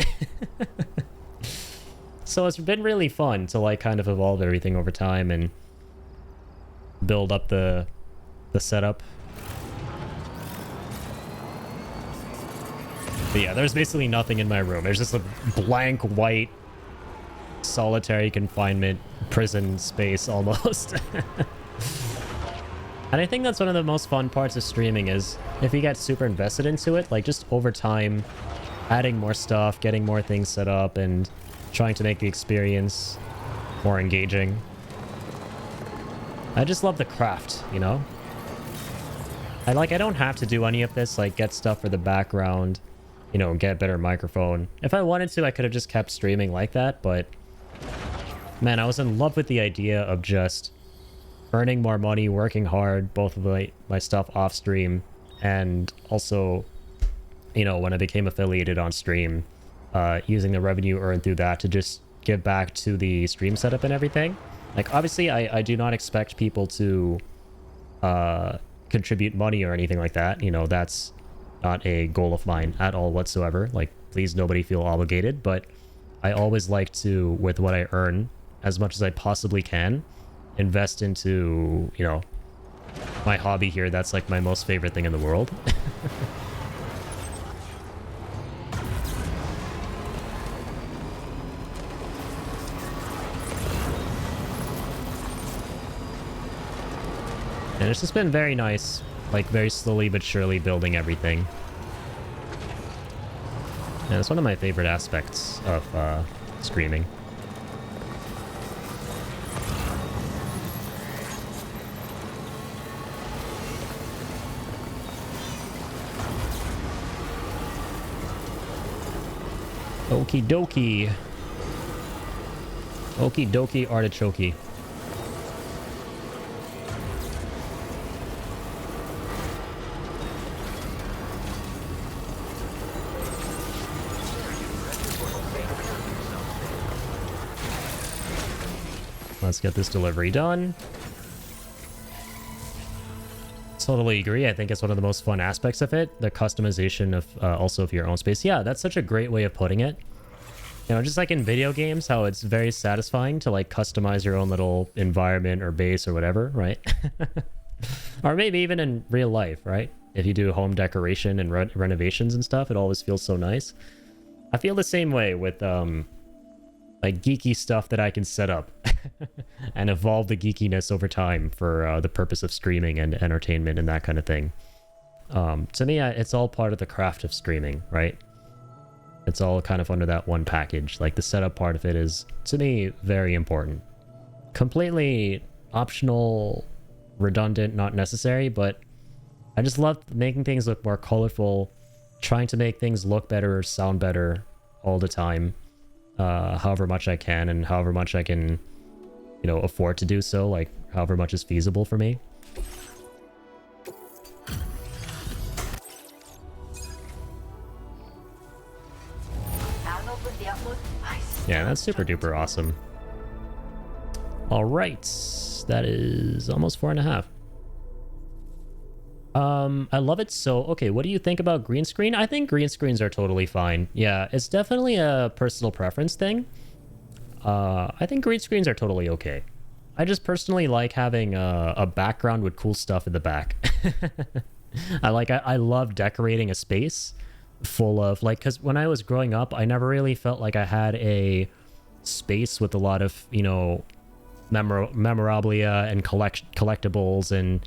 So it's been really fun to like kind of evolve everything over time and build up the setup. But yeah, there's basically nothing in my room. There's just a blank white solitary confinement prison space almost. And I think that's one of the most fun parts of streaming is if you get super invested into it, like just over time, adding more stuff, getting more things set up, and trying to make the experience more engaging. I just love the craft, you know? I don't have to do any of this, like get stuff for the background, you know, get a better microphone. If I wanted to, I could have just kept streaming like that, but man, I was in love with the idea of just earning more money, working hard, both of my stuff off stream, and also, you know, when I became affiliated on stream, using the revenue earned through that to just give back to the stream setup and everything. Like, obviously, I do not expect people to contribute money or anything like that. You know, that's not a goal of mine at all whatsoever. Like, please, nobody feel obligated, but I always like to, with what I earn, as much as I possibly can, invest into, you know, my hobby here. That's like my most favorite thing in the world. And it's just been very nice, like very slowly but surely building everything. And it's one of my favorite aspects of streaming. Okie dokie. Okie dokie artichoke. Let's get this delivery done. Totally agree. I think it's one of the most fun aspects of it. The customization of also of your own space. Yeah, that's such a great way of putting it. You know, just like in video games, how it's very satisfying to like customize your own little environment or base or whatever, right? Or maybe even in real life, right? If you do home decoration and renovations and stuff, it always feels so nice. I feel the same way with like geeky stuff that I can set up and evolve the geekiness over time for the purpose of streaming and entertainment and that kind of thing. To me, it's all part of the craft of streaming, right? It's all kind of under that one package. Like the setup part of it is, to me, very important. Completely optional, redundant, not necessary, but I just love making things look more colorful, trying to make things look better or sound better all the time. However much I can and however much I can, you know, afford to do so, like however much is feasible for me. Yeah, that's super duper awesome. All right, that is almost 4.5. I love it. So, okay, what do you think about green screen? I think green screens are totally fine. Yeah, it's definitely a personal preference thing. I think green screens are totally okay. I just personally like having a background with cool stuff in the back. I love decorating a space full of, like, because when I was growing up, I never really felt like I had a space with a lot of, you know, memorabilia and collectibles and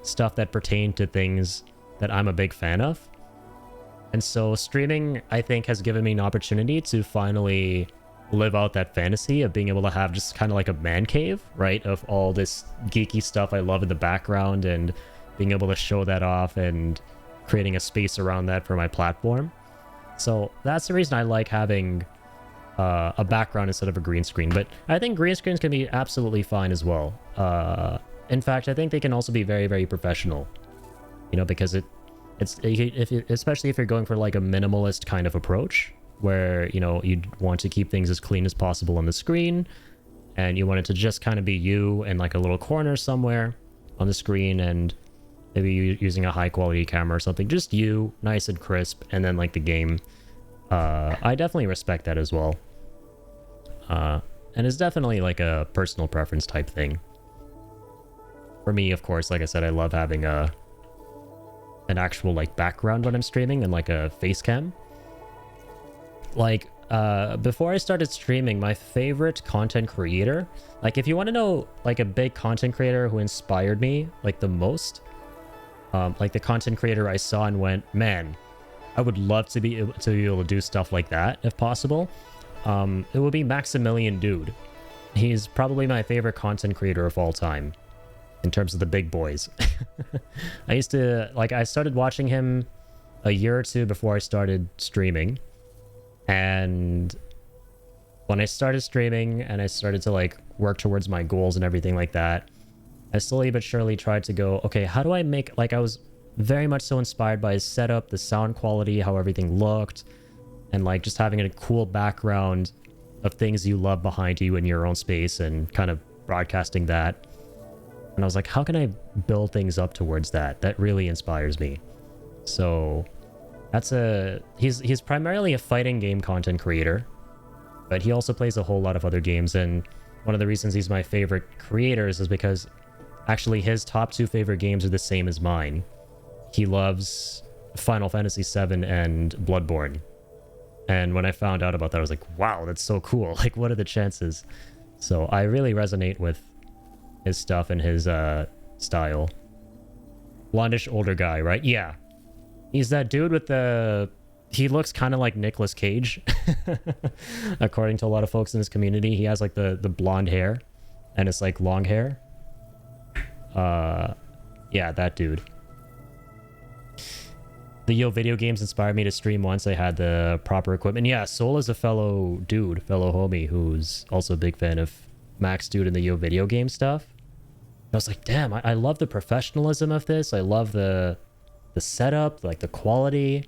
stuff that pertain to things that I'm a big fan of. And so streaming, I think, has given me an opportunity to finally live out that fantasy of being able to have just kind of like a man cave, right? Of all this geeky stuff I love in the background and being able to show that off and creating a space around that for my platform. So that's the reason I like having a background instead of a green screen. But I think green screens can be absolutely fine as well. In fact, I think they can also be very, very professional, you know, because especially if you're going for like a minimalist kind of approach where, you know, you'd want to keep things as clean as possible on the screen and you want it to just kind of be you in like a little corner somewhere on the screen and maybe you using a high quality camera or something, just you, nice and crisp, and then like the game. I definitely respect that as well. And it's definitely like a personal preference type thing. For me, of course, like I said, I love having an actual like background when I'm streaming and like a face cam. Like, before I started streaming, my favorite content creator, like if you want to know like a big content creator who inspired me like the most, like the content creator I saw and went, man, I would love to be able to do stuff like that if possible. It would be Maximilian Dude. He's probably my favorite content creator of all time in terms of the big boys. I started watching him a year or two before I started streaming. And when I started streaming and I started to like work towards my goals and everything like that, I slowly but surely tried to go, okay, how do I make, like, I was very much so inspired by his setup, the sound quality, how everything looked, and like just having a cool background of things you love behind you in your own space and kind of broadcasting that. And I was like, how can I build things up towards that? That really inspires me. So that's he's primarily a fighting game content creator, but he also plays a whole lot of other games. And one of the reasons he's my favorite creators is because actually his top 2 favorite games are the same as mine. He loves Final Fantasy VII and Bloodborne. And when I found out about that, I was like, wow, that's so cool. Like, what are the chances? So I really resonate with his stuff and his style. Blondish older guy, right? Yeah. He's that dude with the... He looks kind of like Nicolas Cage. According to a lot of folks in his community. He has like the blonde hair. And it's like long hair. Yeah, that dude. The Yo video games inspired me to stream once I had the proper equipment. Yeah, Soul is a fellow dude, fellow homie, who's also a big fan of Max Dude and the Yo video game stuff. I was like, damn, I love the professionalism of this. I love the setup, like the quality,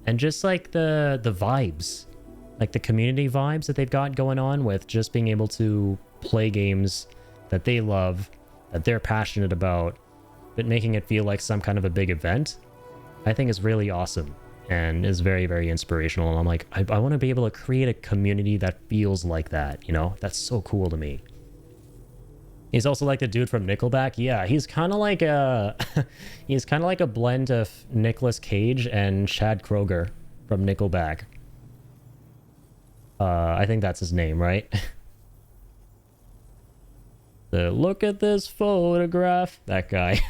and just like the vibes, like the community vibes that they've got going on with just being able to play games that they love, that they're passionate about, but making it feel like some kind of a big event. I think is really awesome and is very, very inspirational. And I'm like, I want to be able to create a community that feels like that, you know? That's so cool to me. He's also like the dude from Nickelback. Yeah, he's kind of like a he's kind of like a blend of Nicolas Cage and Chad Kroeger from Nickelback. I think that's his name, right? Look at this photograph. That guy.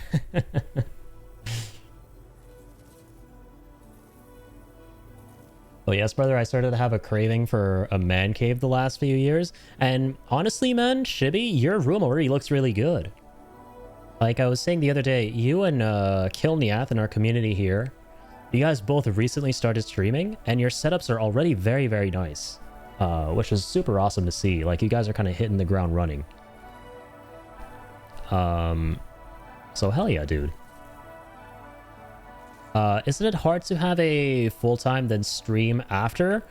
Oh yes, brother, I started to have a craving for a man cave the last few years. And honestly, man, Shibby, your room already looks really good. Like I was saying the other day, you and Kilniath in our community here, you guys both recently started streaming, and your setups are already very, very nice. Which is super awesome to see. Like, you guys are kind of hitting the ground running. So hell yeah, dude. Isn't it hard to have a full-time then stream after?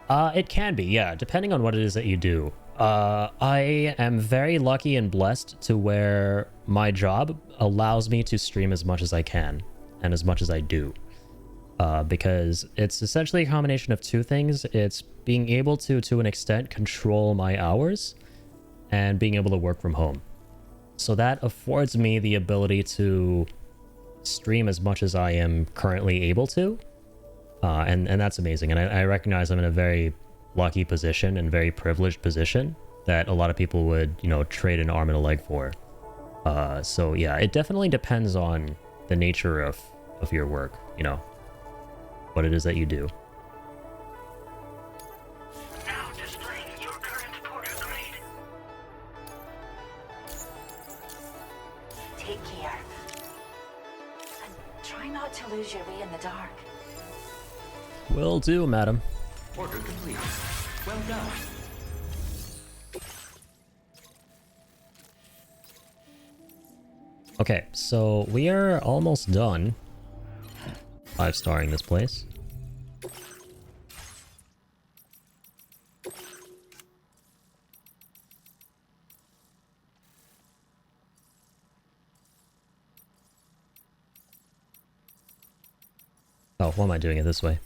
It can be, yeah, depending on what it is that you do. I am very lucky and blessed to where my job allows me to stream as much as I can and as much as I do. Because it's essentially a combination of 2 things. It's being able to an extent, control my hours and being able to work from home. So that affords me the ability to stream as much as I am currently able to, and that's amazing. And I recognize I'm in a very lucky position and very privileged position that a lot of people would, you know, trade an arm and a leg for. So yeah, it definitely depends on the nature of your work, you know, what it is that you do. Now displaying your current porter grade. Take care. And try not to lose your way in the dark. Will do, madam. Order complete. Well done. Okay, so we are almost done 5-starring this place. Oh, why am I doing it this way?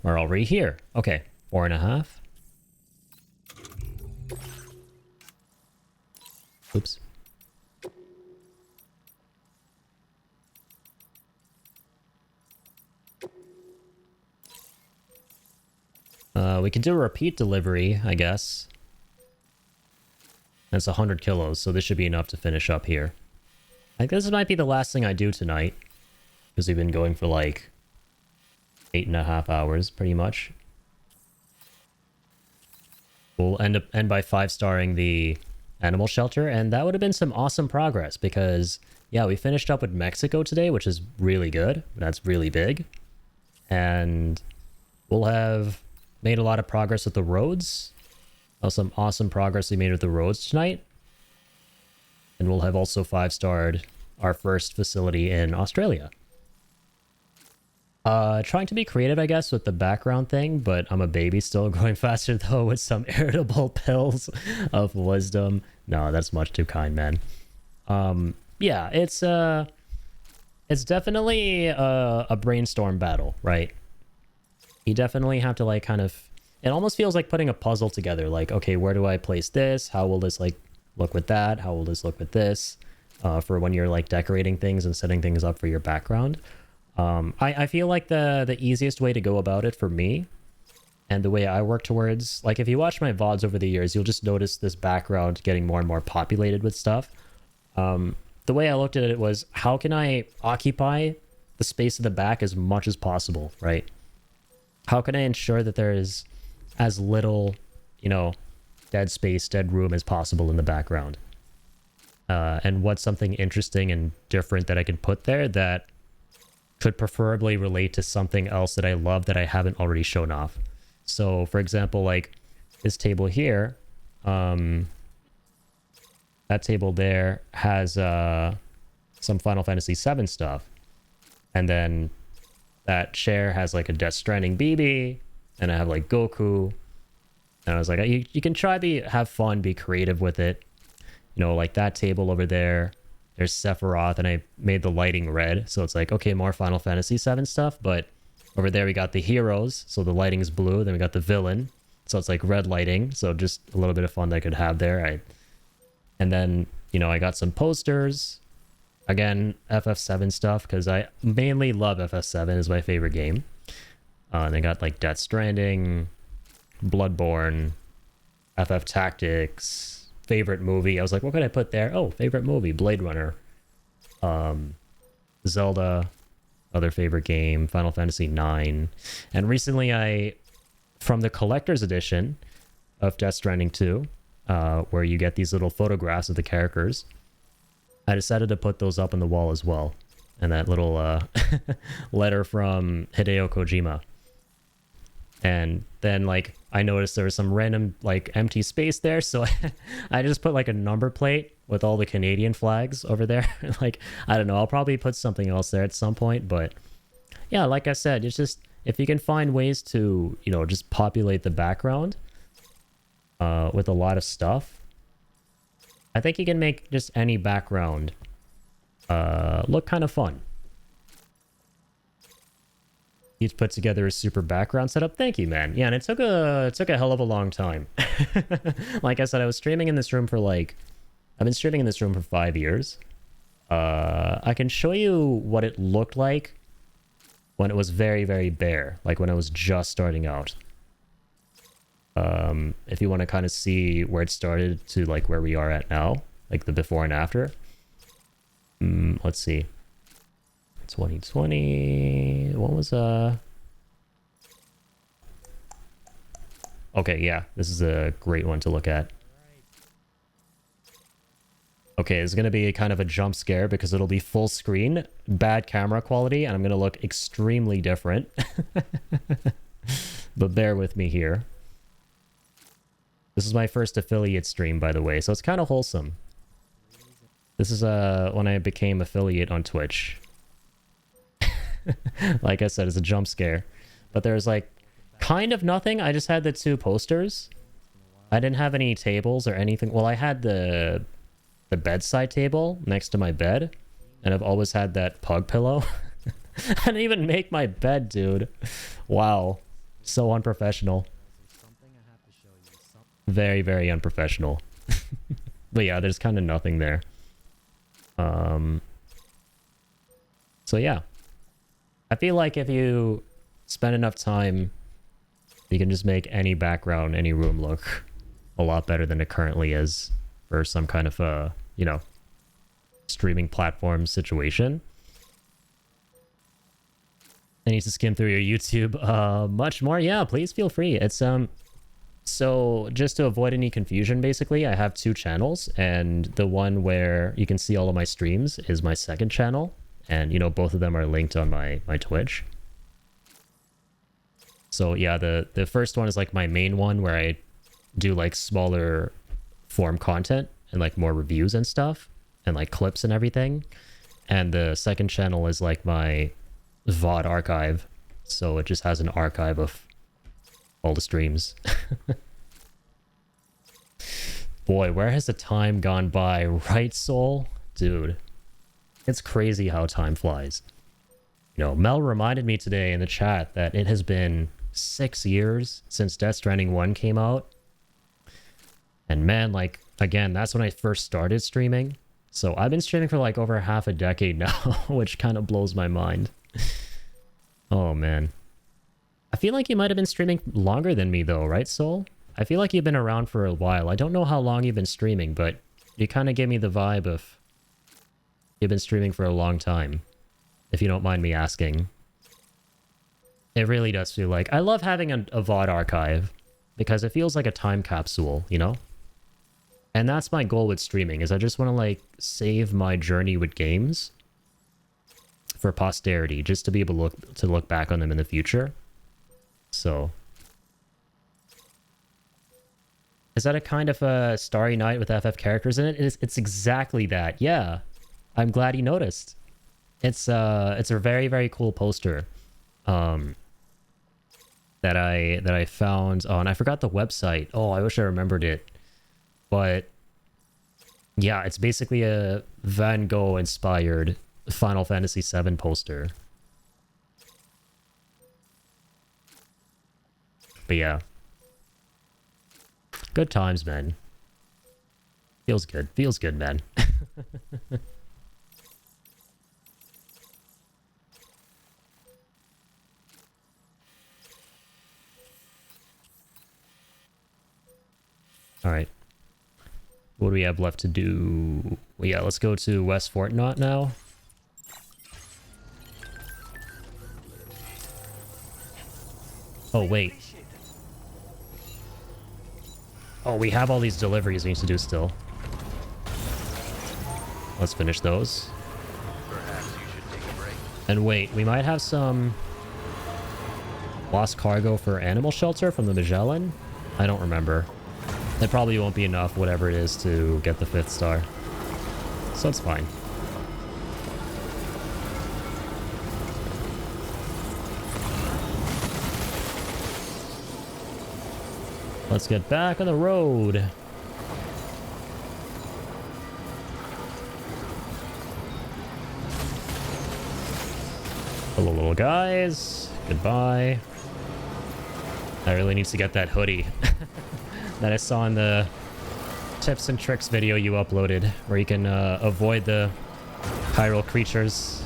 We're already here. Okay, 4.5. Oops. We can do a repeat delivery, I guess. That's 100 kilos, so this should be enough to finish up here. I think this might be the last thing I do tonight, because we've been going for like 8.5 hours, pretty much. We'll end by 5-starring the animal shelter, and that would have been some awesome progress, because, yeah, we finished up with Mexico today, which is really good. That's really big. And we'll have made a lot of progress with the roads. Some awesome progress we made with the roads tonight. And we'll have also 5-starred our first facility in Australia. Trying to be creative, I guess, with the background thing, but I'm a baby still, growing faster though with some irritable pills of wisdom. No, that's much too kind, man. Yeah, it's definitely a brainstorm battle, right? You definitely have to like kind of, it almost feels like putting a puzzle together. Like, okay, where do I place this? How will this like look with that? How will this look with this? For when you're like decorating things and setting things up for your background. I feel like the easiest way to go about it for me, and the way I work towards, like if you watch my VODs over the years, you'll just notice this background getting more and more populated with stuff. The way I looked at it was, how can I occupy the space of the back as much as possible, right? How can I ensure that there is as little, you know, dead space, dead room as possible in the background? And what's something interesting and different that I can put there that could preferably relate to something else that I love that I haven't already shown off. So, for example, like this table here, that table there has some Final Fantasy VII stuff. And then that chair has like a Death Stranding BB, and I have like Goku. And I was like, you can try to have fun, be creative with it. You know, like that table over there, there's Sephiroth, and I made the lighting red. So it's like, okay, more Final Fantasy VII stuff. But over there we got the heroes, so the lighting's blue. Then we got the villain, so it's like red lighting. So just a little bit of fun that I could have there. And then, you know, I got some posters. Again, FF7 stuff, because I mainly love FF7, is my favorite game. And I got like Death Stranding, Bloodborne, FF Tactics, favorite movie. I was like, what could I put there? Oh, favorite movie, Blade Runner. Zelda, other favorite game, Final Fantasy IX. And recently from the collector's edition of Death Stranding 2, where you get these little photographs of the characters, I decided to put those up on the wall as well. And that little letter from Hideo Kojima. And then like I noticed there was some random like empty space there, so I just put like a number plate with all the Canadian flags over there. Like, I don't know, I'll probably put something else there at some point, but yeah, like I said, it's just, if you can find ways to, you know, just populate the background with a lot of stuff, I think you can make just any background look kind of fun. He's put together a super background setup. Thank you, man. Yeah, and it took a hell of a long time. Like I said, I was streaming in this room for like, I've been streaming in this room for 5 years. I can show you what it looked like when it was very, very bare, like when I was just starting out. If you want to kind of see where it started to like where we are at now, like the before and after. Let's see. 2020, what was okay, yeah, this is a great one to look at. Okay, it's gonna be kind of a jump scare because it'll be full screen, bad camera quality, and I'm gonna look extremely different. But bear with me here. This is my first affiliate stream, by the way, so it's kind of wholesome. This is when I became affiliate on Twitch. Like I said, it's a jump scare. But there's like kind of nothing. I just had the 2 posters. I didn't have any tables or anything. Well, I had the bedside table next to my bed, and I've always had that pug pillow. I didn't even make my bed, dude. Wow. So unprofessional. Very, very unprofessional. But yeah, there's kind of nothing there. So yeah. I feel like if you spend enough time, you can just make any background, any room look a lot better than it currently is for some kind of you know, streaming platform situation. I need to skim through your YouTube much more. Yeah, please feel free. It's so just to avoid any confusion, basically, I have 2 channels, and the one where you can see all of my streams is my second channel. And, you know, both of them are linked on my Twitch. So, yeah, the first one is, like, my main one where I, do like smaller form content and like more reviews and stuff. and like clips and everything. And the second channel is like my VOD archive. So it just has an archive of all the streams. Boy, where has the time gone by, right, Soul? Dude, it's crazy how time flies. You know, Mel reminded me today in the chat that it has been 6 years since Death Stranding 1 came out. And man, like, again, that's when I first started streaming. So I've been streaming for like over half a decade now, which kind of blows my mind. Oh, man. I feel like you might have been streaming longer than me though, right, Soul? I feel like you've been around for a while. I don't know how long you've been streaming, but you kind of gave me the vibe of you've been streaming for a long time, if you don't mind me asking. It really does feel like... I love having a VOD archive because it feels like a time capsule, you know? And that's my goal with streaming, is I just want to like save my journey with games for posterity, just to be able to look back on them in the future. So... Is that a kind of a Starry Night with FF characters in it? It's exactly that. Yeah. I'm glad you noticed. It's a very, very cool poster. That I found on, I forgot the website. Oh, I wish I remembered it. But yeah, it's basically a Van Gogh inspired Final Fantasy VII poster. But yeah. Good times, man. Feels good. Feels good, man. Alright. What do we have left to do? Well, yeah, let's go to West Fort Knot now. Oh, wait. Oh, we have all these deliveries we need to do still. Let's finish those. Perhaps you should take a break. And wait, we might have some lost cargo for Animal Shelter from the Magellan? I don't remember. It probably won't be enough, whatever it is, to get the 5th star. So it's fine. Let's get back on the road. Hello, little guys. Goodbye. I really need to get that hoodie that I saw in the tips and tricks video you uploaded, where you can avoid the chiral creatures.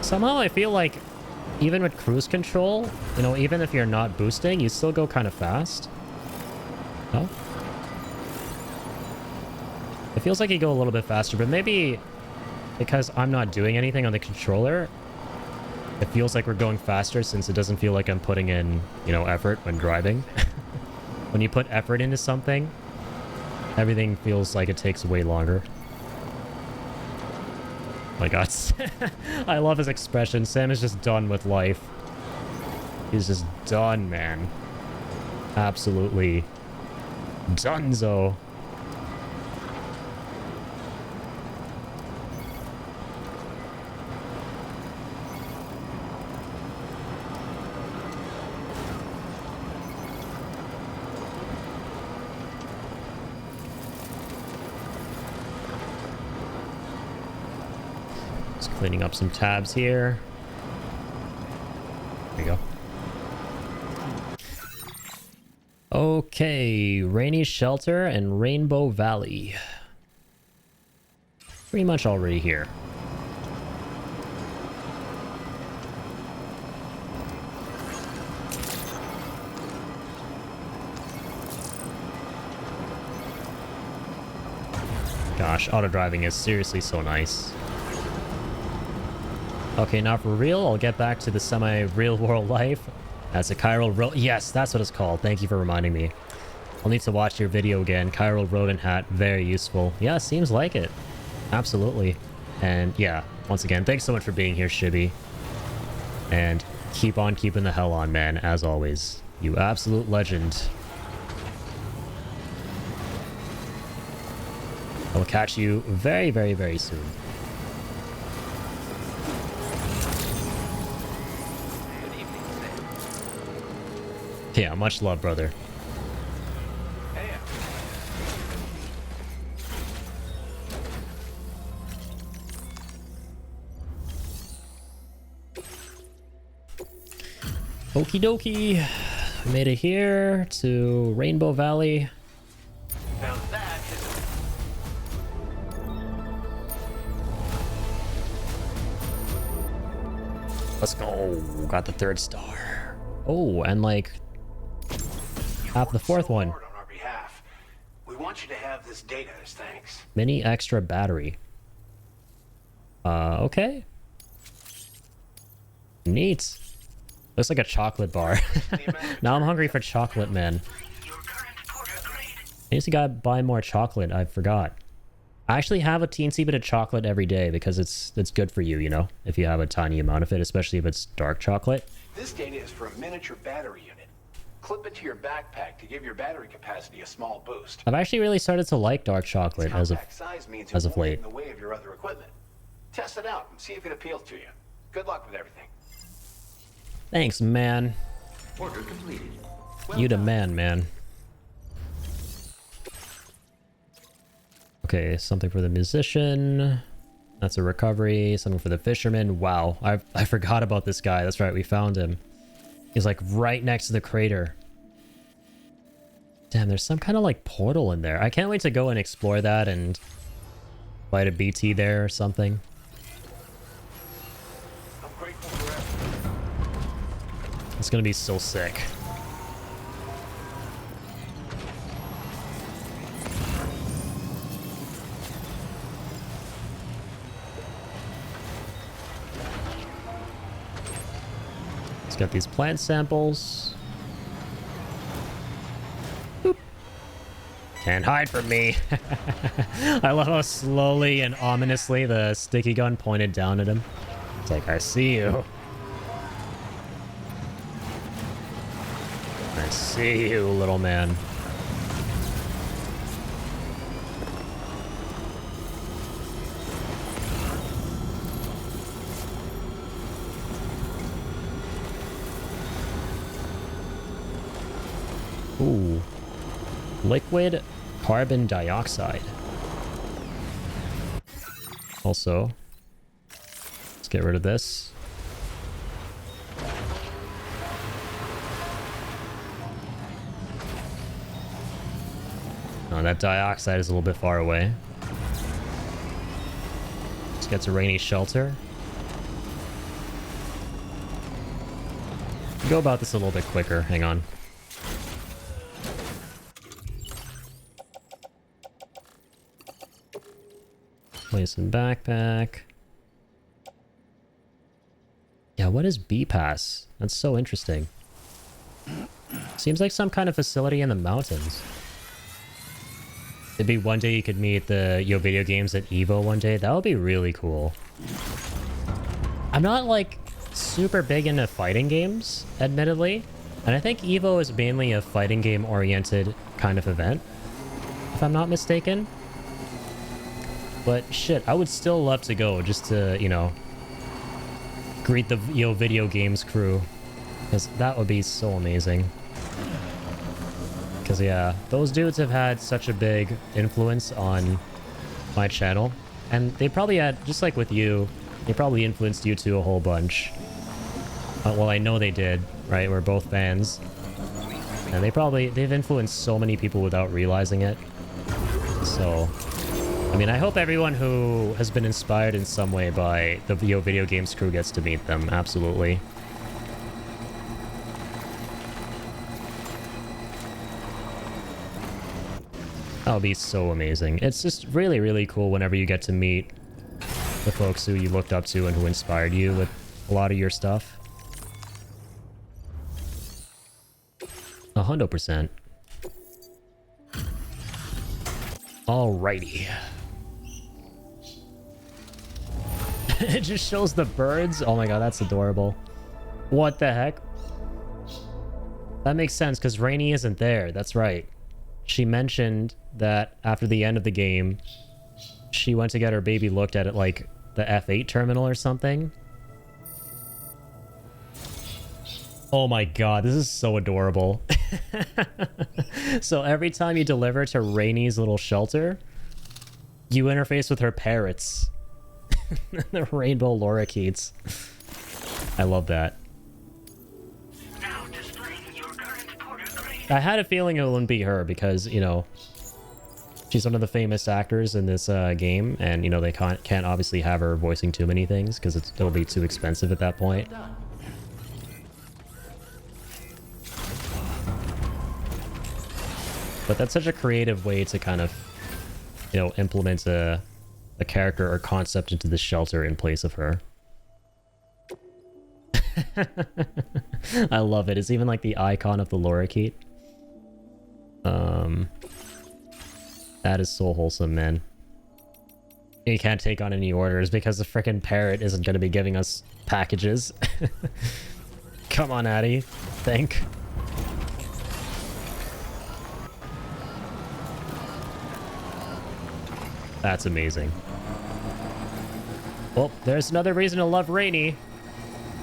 Somehow I feel like even with cruise control, you know, even if you're not boosting, you still go kind of fast. No? It feels like you go a little bit faster, but maybe because I'm not doing anything on the controller, it feels like we're going faster since it doesn't feel like I'm putting in, you know, effort when driving. When you put effort into something, everything feels like it takes way longer. My god. I love his expression. Sam is just done with life. He's just done, man. Absolutely donezo. Cleaning up some tabs here. There you go. Okay, Rainy Shelter and Rainbow Valley. Pretty much already here. Gosh, auto driving is seriously so nice. Okay, now for real, I'll get back to the semi-real world life. That's a chiral ro- Yes, that's what it's called. Thank you for reminding me. I'll need to watch your video again. Chiral rodent hat, very useful. Yeah, seems like it. Absolutely. And yeah, once again, thanks so much for being here, Shibby. And keep on keeping the hell on, man, as always. You absolute legend. I will catch you very, very, very soon. Good evening, Sam. Yeah, much love, brother. Hey. Okie dokie. We made it here to Rainbow Valley. Now that is Let's go. Got the 3rd star. Oh, and like half the 4th one. On our behalf. We want you to have this data as thanks. Mini extra battery. Okay. Neat. Looks like a chocolate bar. Now I'm hungry for chocolate, man. I need to buy more chocolate. I forgot. I actually have a teensy bit of chocolate every day because it's good for you, you know, if you have a tiny amount of it, especially if it's dark chocolate. This data is for a miniature battery unit. Clip it to your backpack to give your battery capacity a small boost. I've actually really started to like dark chocolate as of late. In the way of your other equipment. Test it out and see if it appeals to you. Good luck with everything. Thanks, man. Order completed. You the man. Okay, something for the musician. That's a recovery. Something for the fisherman. Wow, I forgot about this guy. That's right, we found him. He's like right next to the crater. Damn, there's some kind of like portal in there. I can't wait to go and explore that and fight a BT there or something. It's gonna be so sick. Let's get these plant samples. Boop. Can't hide from me. I love how slowly and ominously the sticky gun pointed down at him. It's like, I see you. I see you, little man. Ooh. Liquid carbon dioxide. Also, let's get rid of this. Oh, that dioxide is a little bit far away. Let's get to rainy shelter. Go about this a little bit quicker. Hang on. Place in backpack. Yeah, what is B-Pass? That's so interesting. Seems like some kind of facility in the mountains. Maybe one day you could meet the Yo Video Games at EVO one day. That would be really cool. I'm not like super big into fighting games, admittedly. And I think EVO is mainly a fighting game oriented kind of event, if I'm not mistaken. But shit, I would still love to go just to, you know, greet the Yo Video Games crew. Because that would be so amazing. Because, yeah, those dudes have had such a big influence on my channel. And they probably had, just like with you, they probably influenced you too a whole bunch. Well, I know they did, right? We're both fans. And they've influenced so many people without realizing it. So, I mean, I hope everyone who has been inspired in some way by the Yo Video Games crew gets to meet them, absolutely. That would be so amazing. It's just really, really cool whenever you get to meet the folks who you looked up to and who inspired you with a lot of your stuff. 100%. Alrighty. It just shows the birds. Oh my god, that's adorable. What the heck? That makes sense because Rainy isn't there. That's right. She mentioned that after the end of the game, she went to get her baby looked at like the F8 terminal or something. Oh my god, this is so adorable. So every time you deliver to Rainey's little shelter, you interface with her parrots. The rainbow lorikeets. I love that. I had a feeling it wouldn't be her because, you know, she's one of the famous actors in this game, and, you know, they can't obviously have her voicing too many things because it'll be too expensive at that point. But that's such a creative way to kind of, you know, implement a character or concept into the shelter in place of her. I love it. It's even like the icon of the lorikeet. That is so wholesome, man. You can't take on any orders because the frickin' parrot isn't going to be giving us packages. Come on, Addie. Think. That's amazing. Well, there's another reason to love Rainey.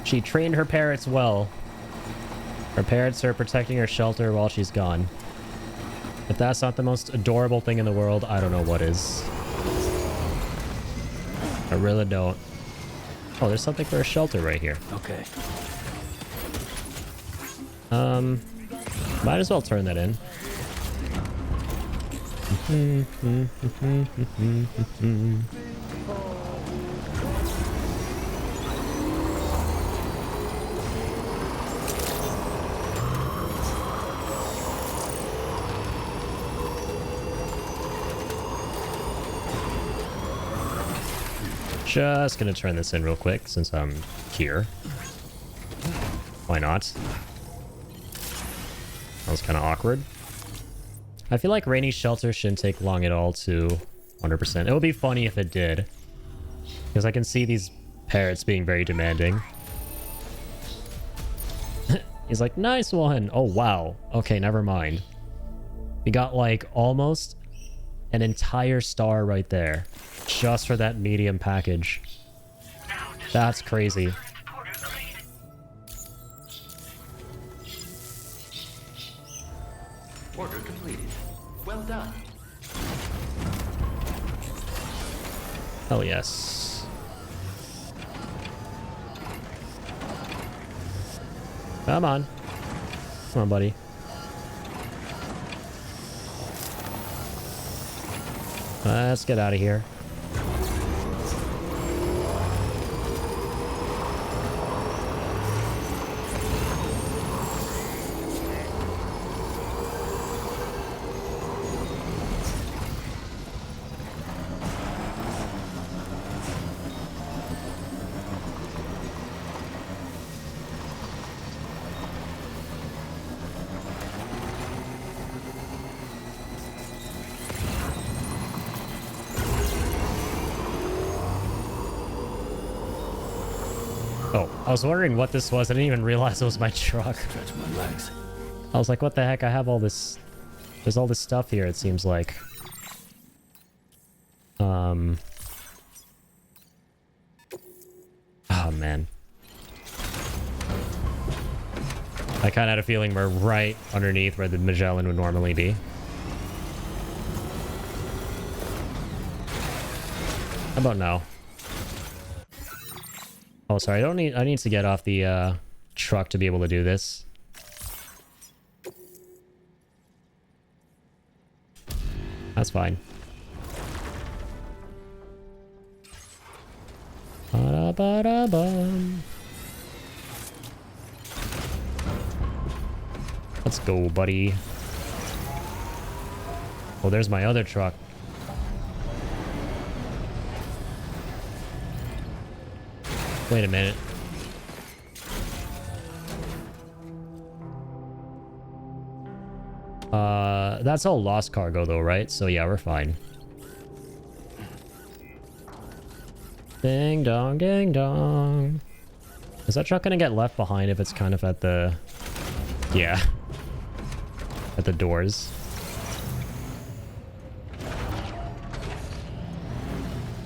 She trained her parrots well. Her parrots are protecting her shelter while she's gone. If that's not the most adorable thing in the world, I don't know what is. I really don't. Oh, there's something for a shelter right here. Okay. Might as well turn that in. Just gonna turn this in real quick since I'm here. Why not? That was kind of awkward. I feel like Rainey's shelter shouldn't take long at all to 100%. It would be funny if it did. Because I can see these parrots being very demanding. He's like, nice one. Oh, wow. Okay, never mind. We got like almost an entire star right there. Just for that medium package. That's crazy. Order completed. Well done. Hell yes. Come on. Come on, buddy. Let's get out of here. Oh, I was wondering what this was. I didn't even realize it was my truck. Stretch my legs. I was like, what the heck? I have all this... There's all this stuff here, it seems like. Oh, man. I kind of had a feeling we're right underneath where the Magellan would normally be. How about now? Oh, sorry. I need to get off the truck to be able to do this. That's fine. Ba-da-ba-da-bum. Let's go, buddy. Oh, there's my other truck. Wait a minute. That's all lost cargo though, right? So yeah, we're fine. Ding dong, ding dong. Is that truck gonna get left behind if it's kind of at the... Yeah. At the doors.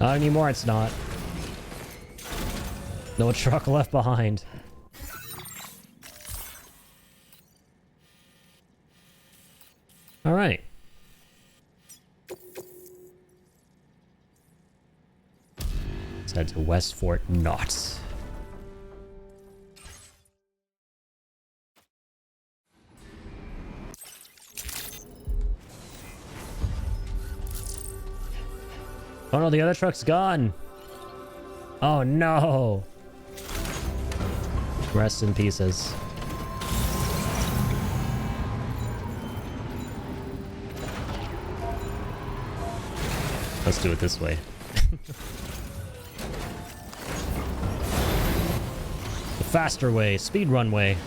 Not anymore, it's not. No truck left behind. All right. Let's head to West Fort Knott. Oh no, the other truck's gone. Oh no. Rest in pieces. Let's do it this way. The faster way, speed run way.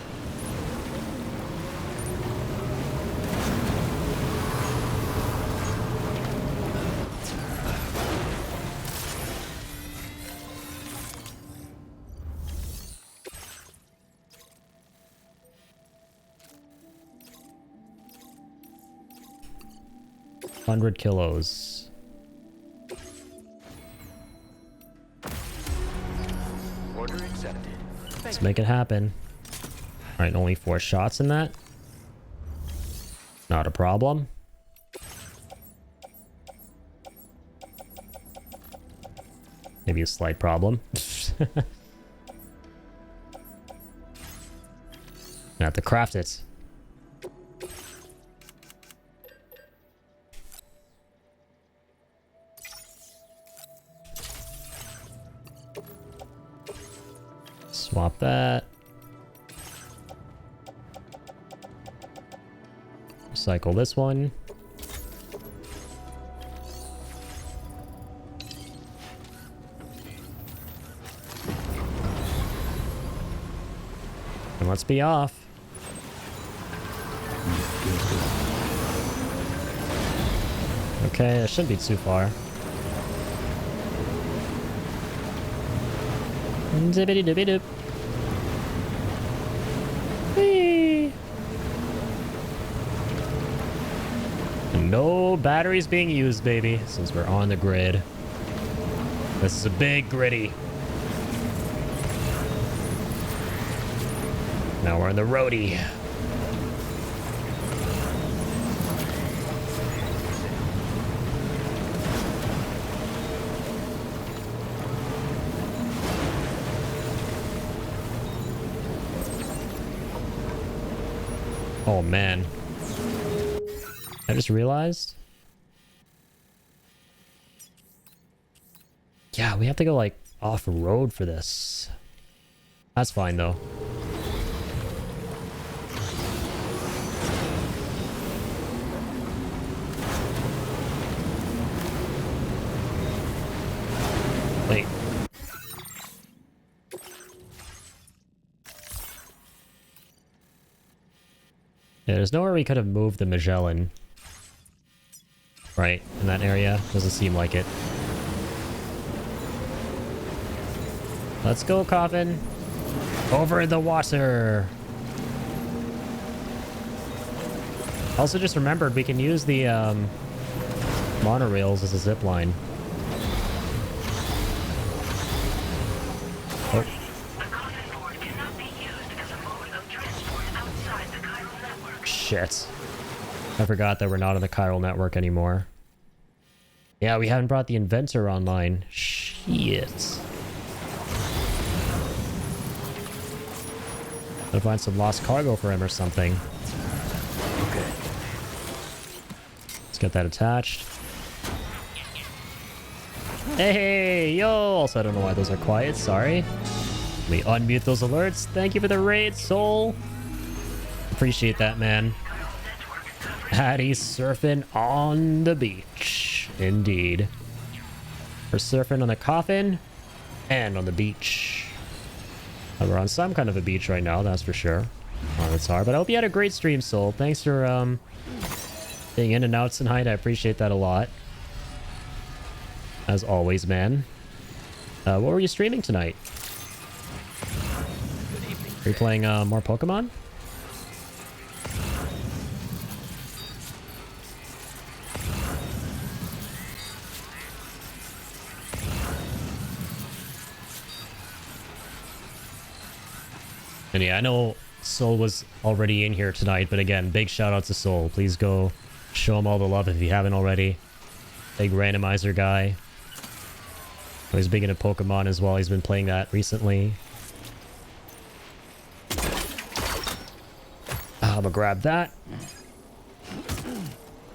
$100 kilos. Order accepted. Let's make it happen. Alright, only 4 shots in that. Not a problem. Maybe a slight problem. Not to craft it. Swap that. Recycle this one. And let's be off. Okay, that shouldn't be too far. Zippity doopy doop. Whee! No batteries being used, baby, since we're on the grid. This is a big griddy. Now we're on the roadie. Oh man. I just realized. Yeah, we have to go like off-road for this. That's fine though. Wait. Yeah, there's nowhere we could have moved the Magellan. Right, in that area. Doesn't seem like it. Let's go, Coffin. Over the water. Also just remembered we can use the monorails as a zip line. Oh. Shit. I forgot that we're not on the chiral network anymore. Yeah, we haven't brought the inventor online. Shit. Gotta find some lost cargo for him or something. Okay. Let's get that attached. Hey, yo! Also, I don't know why those are quiet. Sorry. Let me unmute those alerts. Thank you for the raid, Soul. Appreciate that, man. Hattie's surfing on the beach. Indeed. We're surfing on the Coffin and on the beach. We're on some kind of a beach right now, that's for sure. Oh, that's hard. But I hope you had a great stream, Soul. Thanks for being in and out tonight. I appreciate that a lot. As always, man. What were you streaming tonight? Are you playing more Pokemon? And yeah, I know Soul was already in here tonight, but again, big shout out to Soul. Please go show him all the love if you haven't already. Big randomizer guy. Oh, he's big into Pokemon as well. He's been playing that recently. I'm gonna grab that.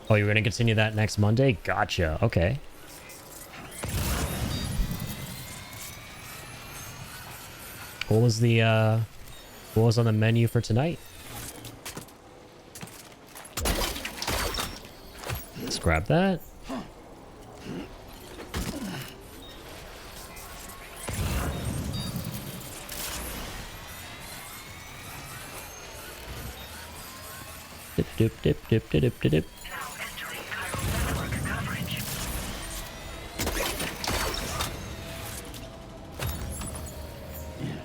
Oh, you're gonna continue that next Monday? Gotcha. Okay. What was on the menu for tonight? Let's grab that. Dip, dip, dip, dip, dip, dip, dip. Now entering chiral network coverage.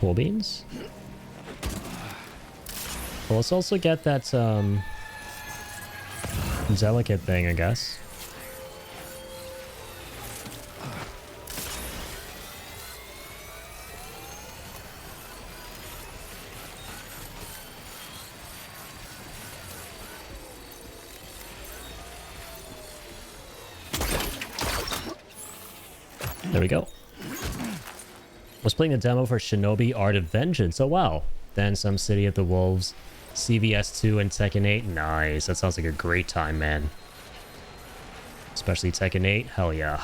Cool beans. Well, let's also get that delicate thing, I guess. There we go. Was playing the demo for Shinobi Art of Vengeance. Oh wow. Then some City of the Wolves, CVS 2 and Tekken 8. Nice. That sounds like a great time, man. Especially Tekken 8. Hell yeah.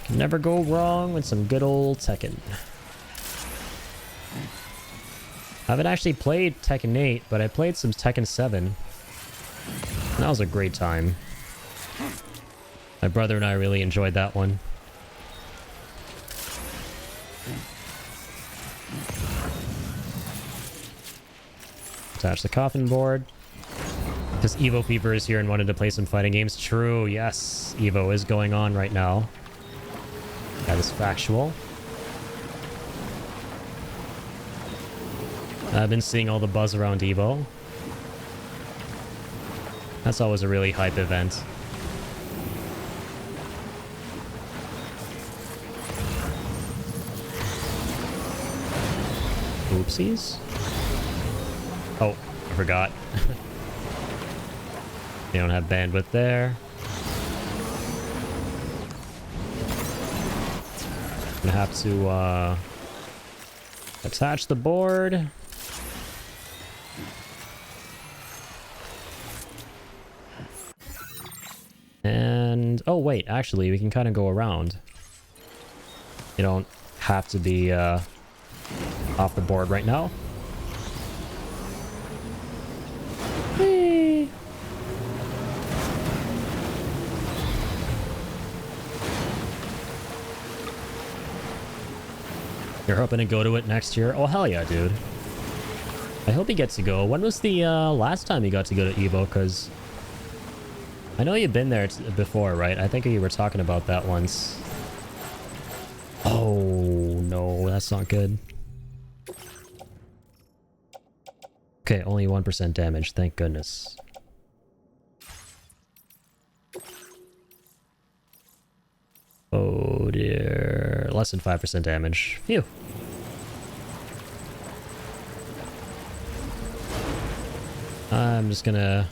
Can never go wrong with some good old Tekken. I haven't actually played Tekken 8, but I played some Tekken 7. That was a great time. My brother and I really enjoyed that one. Attach the coffin board. Because Evo Fever is here and wanted to play some fighting games. True, yes. Evo is going on right now. That is factual. I've been seeing all the buzz around Evo. That's always a really hype event. Oopsies. Oh, I forgot. They don't have bandwidth there. Gonna have to attach the board. And oh wait, actually we can kind of go around. You don't have to be off the board right now. Whee! You're hoping to go to it next year? Oh hell yeah, dude. I hope he gets to go. When was the last time you got to go to Evo? Because I know you've been there before, right? I think you were talking about that once. Oh no, that's not good. Okay, only 1% damage, thank goodness. Oh dear, less than 5% damage. Phew. I'm just gonna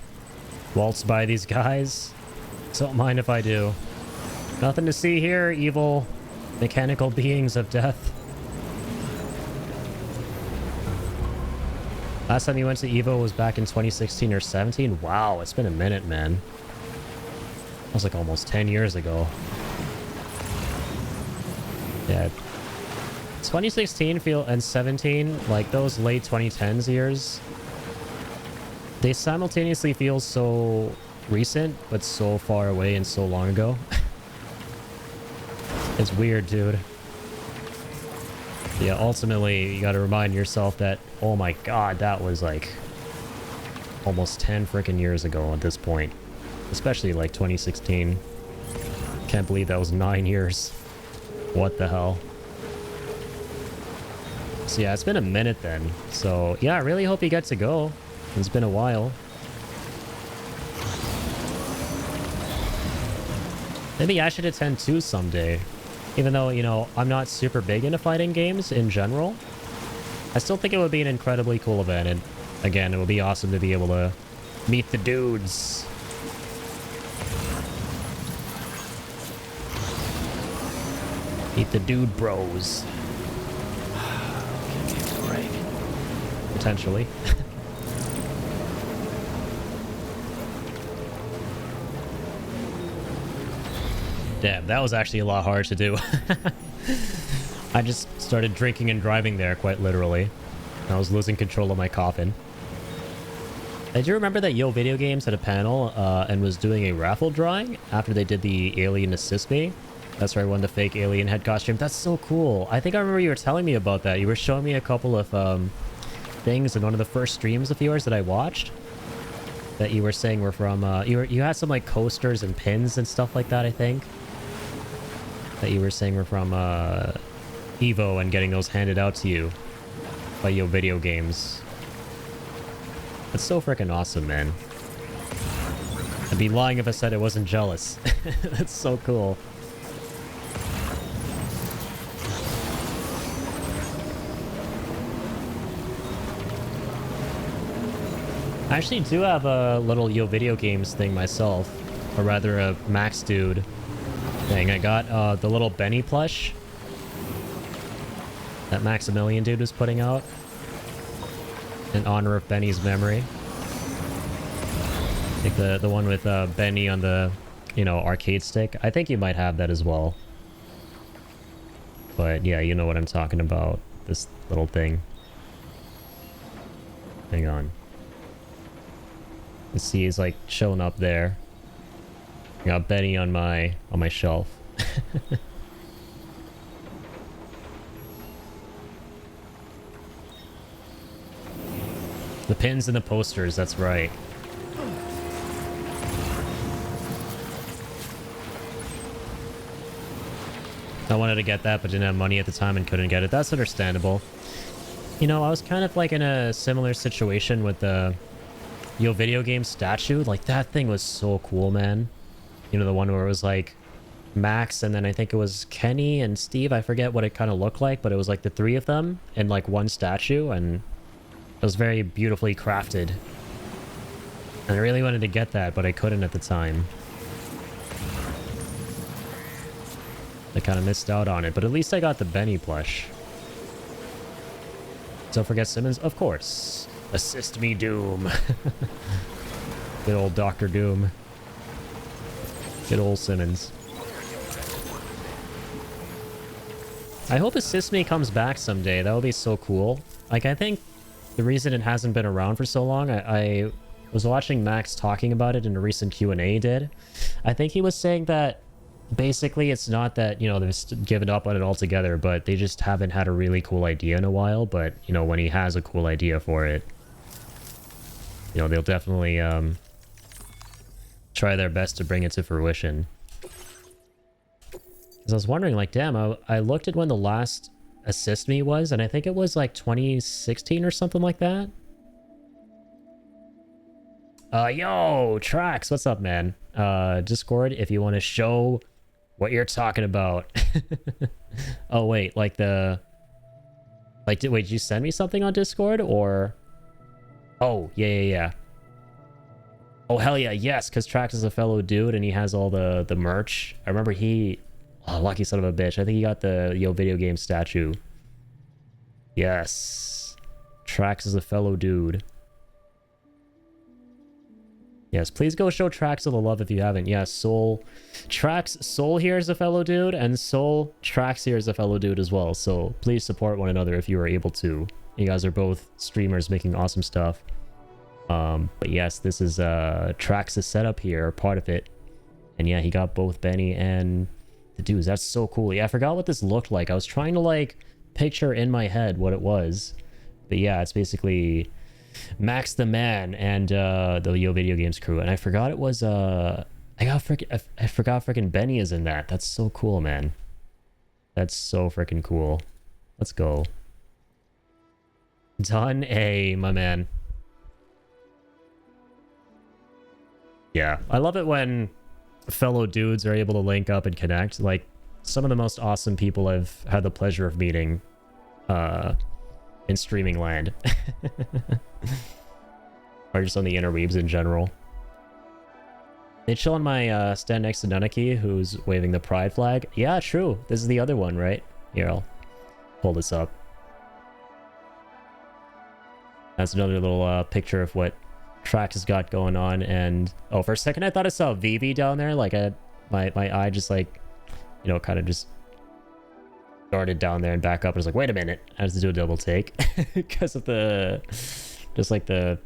waltz by these guys. Don't mind if I do. Nothing to see here, evil mechanical beings of death. Last time you went to Evo was back in 2016 or 17? Wow, it's been a minute, man. That was like almost 10 years ago. Yeah. 2016 and 17, like those late 2010s years, they simultaneously feel so recent, but so far away and so long ago. It's weird, dude. Yeah, ultimately, you gotta remind yourself that, oh my god, that was like almost 10 freaking years ago at this point. Especially like 2016. Can't believe that was 9 years. What the hell? So yeah, it's been a minute then. So yeah, I really hope you get to go. It's been a while. Maybe I should attend too someday. Even though, you know, I'm not super big into fighting games in general. I still think it would be an incredibly cool event, and again, it would be awesome to be able to meet the dudes. Meet the dude bros. Give me a break. Potentially. Damn, that was actually a lot hard to do. I just started drinking and driving there, quite literally. I was losing control of my coffin. I do remember that Yo Video Games had a panel and was doing a raffle drawing after they did the Alien Assist Me. That's where I won the fake alien head costume. That's so cool. I think I remember you were telling me about that. You were showing me a couple of things in one of the first streams of yours that I watched. That you were saying were from... you had some like coasters and pins and stuff like that, I think. That you were saying were from Evo and getting those handed out to you by Yo Video Games. That's so freaking awesome, man. I'd be lying if I said I wasn't jealous. That's so cool. I actually do have a little Yo Video Games thing myself, or rather a Max Dude thing. I got the little Benny plush that Maximilian dude was putting out in honor of Benny's memory. Like the one with Benny on the, you know, arcade stick. I think you might have that as well. But yeah, you know what I'm talking about. This little thing. Hang on. You see, he's like showing up there. I got Benny on my shelf. The pins and the posters, that's right. I wanted to get that, but didn't have money at the time and couldn't get it. That's understandable. You know, I was kind of like in a similar situation with the Yo Video Game statue. Like, that thing was so cool, man. You know, the one where it was like Max, and then I think it was Kenny and Steve. I forget what it kind of looked like, but it was like the three of them in like one statue, and it was very beautifully crafted. And I really wanted to get that, but I couldn't at the time. I kind of missed out on it, but at least I got the Benny plush. Don't forget Simmons, of course. Assist me, Doom. Good old Dr. Doom. Good old Simmons. I hope Assist Me comes back someday. That would be so cool. Like, I think the reason it hasn't been around for so long, I was watching Max talking about it in a recent Q&A he did. I think he was saying that basically it's not that, you know, they've given up on it altogether, but they just haven't had a really cool idea in a while. But, you know, when he has a cool idea for it, you know, they'll definitely try their best to bring it to fruition. Because I was wondering, like, damn, I looked at when the last Assist Me was, and I think it was like 2016 or something like that. Yo, Trax, what's up, man? Discord, if you want to show what you're talking about. Oh, wait, like the... Like, wait, did you send me something on Discord, or... Oh, yeah. Oh, hell yeah, yes, because Trax is a fellow dude, and he has all the merch. I remember he... Oh, lucky son of a bitch. I think he got the Yo Video Game statue. Yes. Trax is a fellow dude. Yes, please go show Trax the love if you haven't. Yes, Soul here is a fellow dude, and Trax here is a fellow dude as well. So please support one another if you are able to. You guys are both streamers making awesome stuff. But yes, this is Trax's setup here, part of it. And yeah, he got both Benny and the dudes. That's so cool. Yeah, I forgot what this looked like. I was trying to like picture in my head what it was. But yeah, it's basically Max the Man and the Yo Video Games crew. And I forgot it was I forgot freaking Benny is in that. That's so cool, man. That's so freaking cool. Let's go. Done A, my man. Yeah, I love it when fellow dudes are able to link up and connect. Like, some of the most awesome people I've had the pleasure of meeting in streaming land. Or just on the interweebs in general. They chill on my stand next to Nunaki, who's waving the pride flag. Yeah, true. This is the other one, right? Here, I'll pull this up. That's another little picture of what Trax has got going on. And oh, for a second I thought I saw Vivi down there. Like my eye just like, you know, kind of just started down there and back up. I was like, wait a minute, I have to do a double take because of the just like the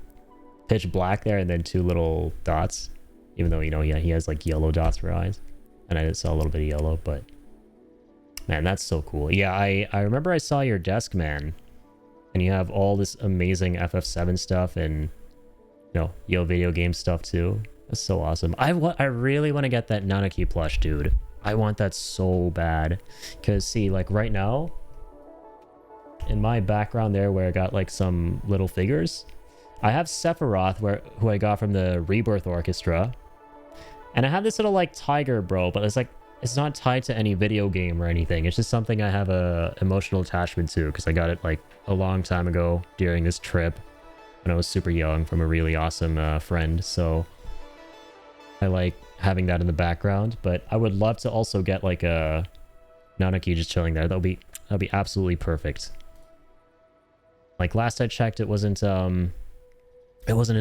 pitch black there and then two little dots. Even though, you know, yeah, he has like yellow dots for eyes. And I saw a little bit of yellow, but man, that's so cool. Yeah, I remember I saw your desk, man. And you have all this amazing FF7 stuff and, you know, Yo video game stuff too. That's so awesome. I really want to get that Nanaki plush, dude. I want that so bad. Because, see, like right now, in my background there where I got like some little figures, I have Sephiroth, who I got from the Rebirth Orchestra. And I have this little like tiger bro, but it's like, it's not tied to any video game or anything. It's just something I have a emotional attachment to because I got it like a long time ago during this trip when I was super young from a really awesome friend. So I like having that in the background, but I would love to also get like a Nanaki just chilling there. That'll be absolutely perfect. Like last I checked, it wasn't in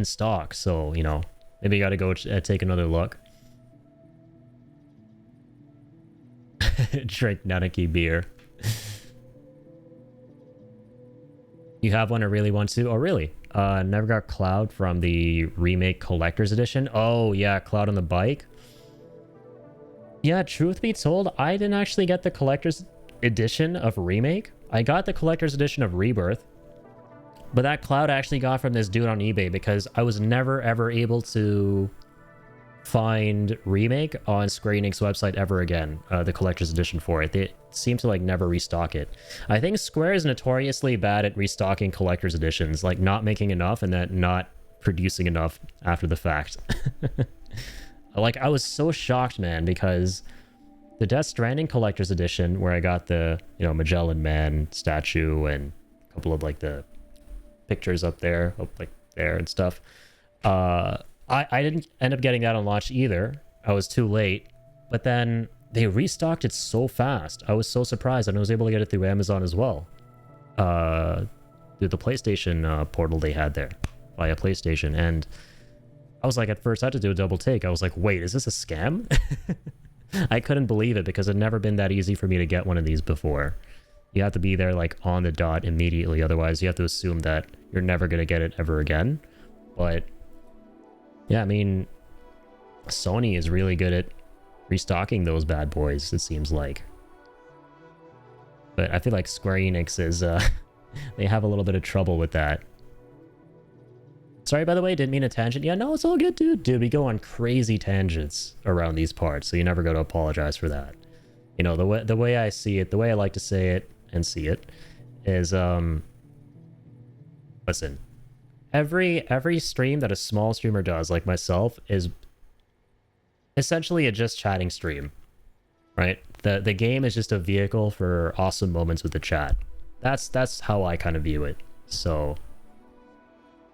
stock. So, you know, maybe you got to go take another look. Drink Nanaki beer. You have one I really want to? Oh, really? Never got Cloud from the Remake Collector's Edition. Oh, yeah, Cloud on the bike. Yeah, truth be told, I didn't actually get the Collector's Edition of Remake. I got the Collector's Edition of Rebirth. But that Cloud I actually got from this dude on eBay because I was never, ever able to find Remake on Square Enix website ever again, the collector's edition for it. They seem to like never restock it. I think Square is notoriously bad at restocking collector's editions, like not making enough and then not producing enough after the fact. Like I was so shocked, man, because the Death Stranding collector's edition where I got the, you know, Magellan Man statue and a couple of like the pictures up there, like there and stuff. I didn't end up getting that on launch either. I was too late. But then they restocked it so fast. I was so surprised, and I was able to get it through Amazon as well. Through the PlayStation portal they had there via PlayStation. And I was like, at first I had to do a double take. I was like, wait, is this a scam? I couldn't believe it because it had never been that easy for me to get one of these before. You have to be there like on the dot immediately. Otherwise, you have to assume that you're never going to get it ever again. But yeah, I mean, Sony is really good at restocking those bad boys, it seems like. But I feel like Square Enix is, they have a little bit of trouble with that. Sorry, by the way, didn't mean a tangent. Yeah, no, it's all good, dude. Dude, we go on crazy tangents around these parts, so you never got to apologize for that. You know, the way I see it, the way I like to say it and see it is, listen, every stream that a small streamer does, like myself, is essentially a just chatting stream, right? The game is just a vehicle for awesome moments with the chat. That's how I kind of view it. So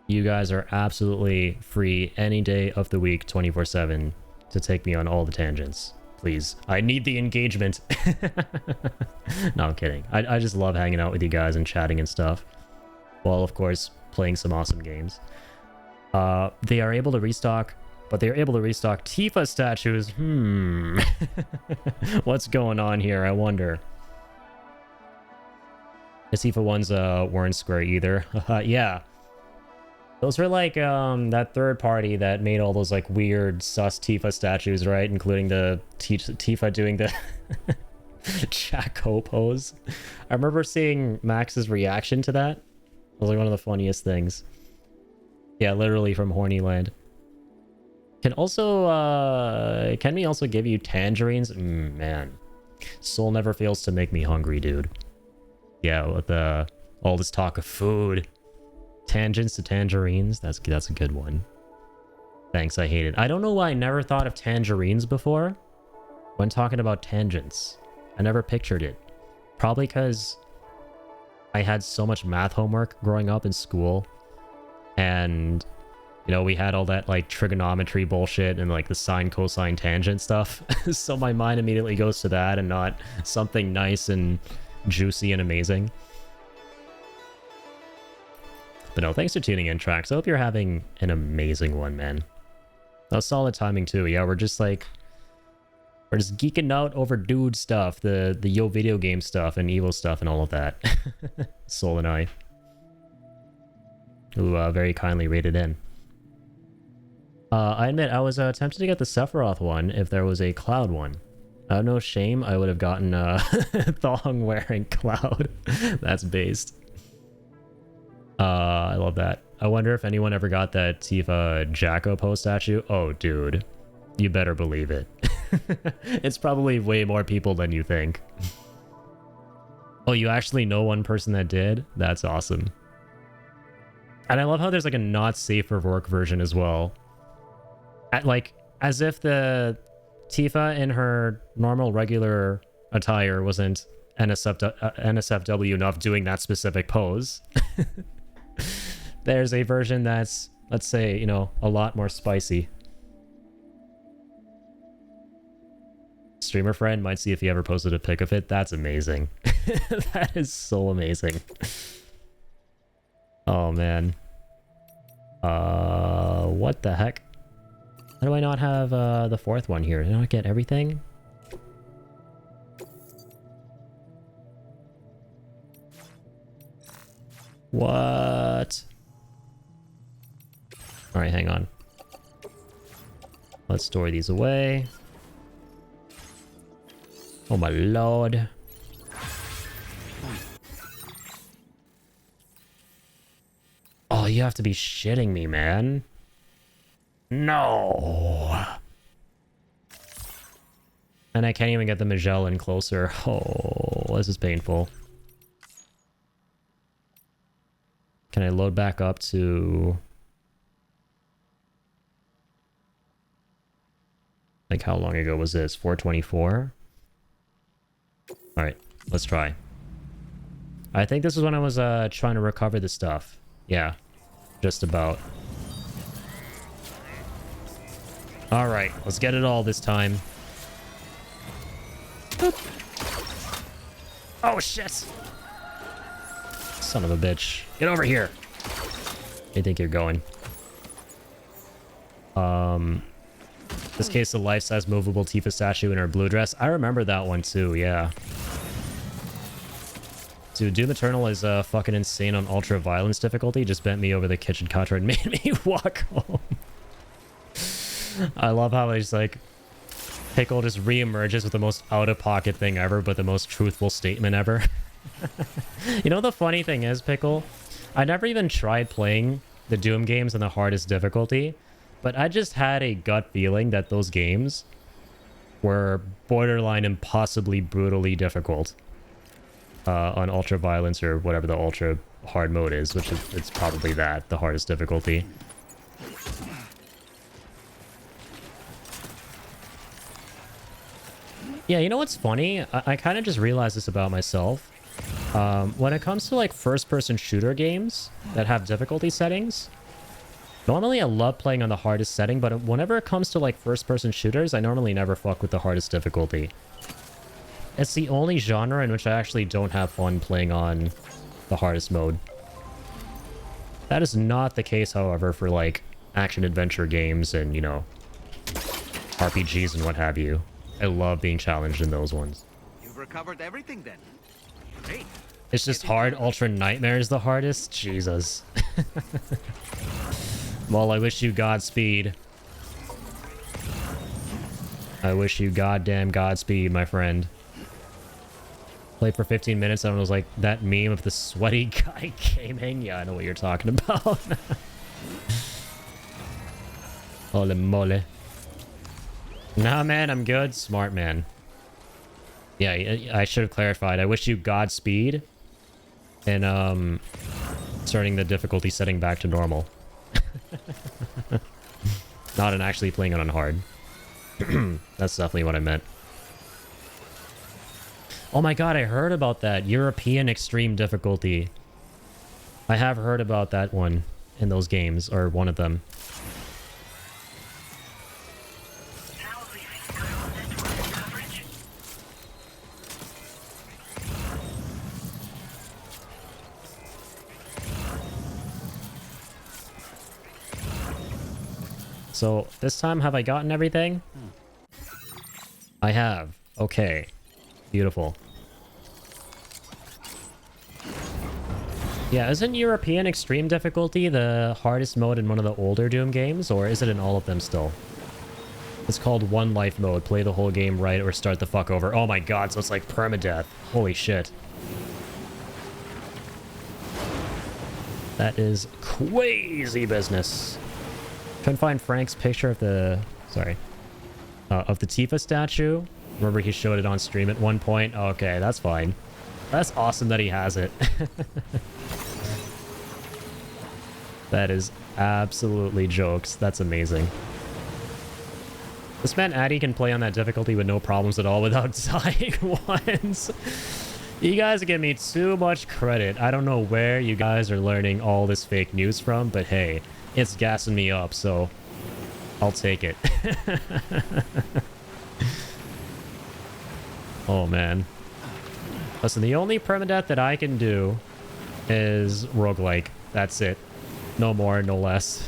you guys are absolutely free any day of the week, 24/7, to take me on all the tangents. Please, I need the engagement. No, I'm kidding. I just love hanging out with you guys and chatting and stuff. Well, of course, playing some awesome games. They are able to restock, but they're able to restock Tifa statues. What's going on here? I wonder. The Tifa ones weren't Square either. Yeah. Those were like that third party that made all those like weird sus Tifa statues, right? Including the Tifa doing the Chaco pose. I remember seeing Max's reaction to that. It was like one of the funniest things. Yeah, literally from Hornyland. Can we also give you tangerines? Man. Soul never fails to make me hungry, dude. Yeah, with all this talk of food. Tangents to tangerines. That's a good one. Thanks, I hate it. I don't know why I never thought of tangerines before when talking about tangents. I never pictured it. Probably because I had so much math homework growing up in school, and you know, we had all that like trigonometry bullshit and like the sine, cosine, tangent stuff. So my mind immediately goes to that and not something nice and juicy and amazing. But no, thanks for tuning in, Trax. I hope you're having an amazing one, man. That was solid timing too. Yeah, we're just geeking out over dude stuff, the yo video game stuff and Evo stuff and all of that. Soul and I, who very kindly rated in. I admit I was tempted to get the Sephiroth one if there was a Cloud one. No shame, I would have gotten thong wearing Cloud. That's based. I love that. I wonder if anyone ever got that Tifa Jacko post statue. Oh, dude. You better believe it. It's probably way more people than you think. Oh, you actually know one person that did? That's awesome. And I love how there's like a not safe for work version as well. Like, as if the Tifa in her normal regular attire wasn't NSFW enough doing that specific pose. There's a version that's, let's say, you know, a lot more spicy. Streamer friend might see if he ever posted a pic of it. That's amazing. That is so amazing. Oh, man. What the heck? How do I not have the fourth one here? Did I not get everything? What? Alright, hang on. Let's store these away. Oh my lord. Oh, you have to be shitting me, man. No. And I can't even get the Magellan closer. Oh, this is painful. Can I load back up to... like, how long ago was this? 424? Alright, let's try. I think this is when I was trying to recover the stuff. Yeah, just about. Alright, let's get it all this time. Boop. Oh, shit! Son of a bitch. Get over here! I think you're going. This case, the life-size movable Tifa statue in her blue dress. I remember that one too, yeah. Dude, Doom Eternal is fucking insane on ultra violence difficulty. Just bent me over the kitchen counter and made me walk home. I love how it's like Pickle just reemerges with the most out-of-pocket thing ever, but the most truthful statement ever. You know, the funny thing is, Pickle, I never even tried playing the Doom games in the hardest difficulty, but I just had a gut feeling that those games were borderline impossibly brutally difficult on ultra violence or whatever the ultra hard mode is, which is, it's probably that, the hardest difficulty. Yeah, you know what's funny? I kind of just realized this about myself. When it comes to like first-person shooter games that have difficulty settings, normally I love playing on the hardest setting, but whenever it comes to like first-person shooters, I normally never fuck with the hardest difficulty. It's the only genre in which I actually don't have fun playing on the hardest mode. That is not the case, however, for like action-adventure games and, you know, RPGs and what have you. I love being challenged in those ones. You've recovered everything then. Great. It's just hard. Ultra Nightmare is the hardest. Jesus. Well, I wish you Godspeed. I wish you goddamn Godspeed, my friend. Played for 15 minutes and it was like that meme of the sweaty guy gaming. Yeah, I know what you're talking about. Holy moly. Nah, man, I'm good. Smart man. Yeah, I should have clarified. I wish you Godspeed. And, turning the difficulty setting back to normal. Not in actually playing it on hard. That's definitely what I meant. Oh my god, I heard about that. European extreme difficulty. I have heard about that one in those games, or one of them. So, this time, have I gotten everything? I have. Okay. Beautiful. Yeah, isn't European Extreme Difficulty the hardest mode in one of the older Doom games, or is it in all of them still? It's called One Life Mode. Play the whole game right or start the fuck over. Oh my god, so it's like permadeath. Holy shit. That is crazy business. Couldn't find Frank's picture of the... Sorry. Of the Tifa statue. Remember he showed it on stream at one point? Okay, that's fine. That's awesome that he has it. That is absolutely jokes. That's amazing. This man Addy can play on that difficulty with no problems at all without dying once. You guys give me too much credit. I don't know where you guys are learning all this fake news from, but hey, it's gassing me up, so I'll take it. Oh, man. Listen, the only permadeath that I can do is roguelike. That's it. No more, no less.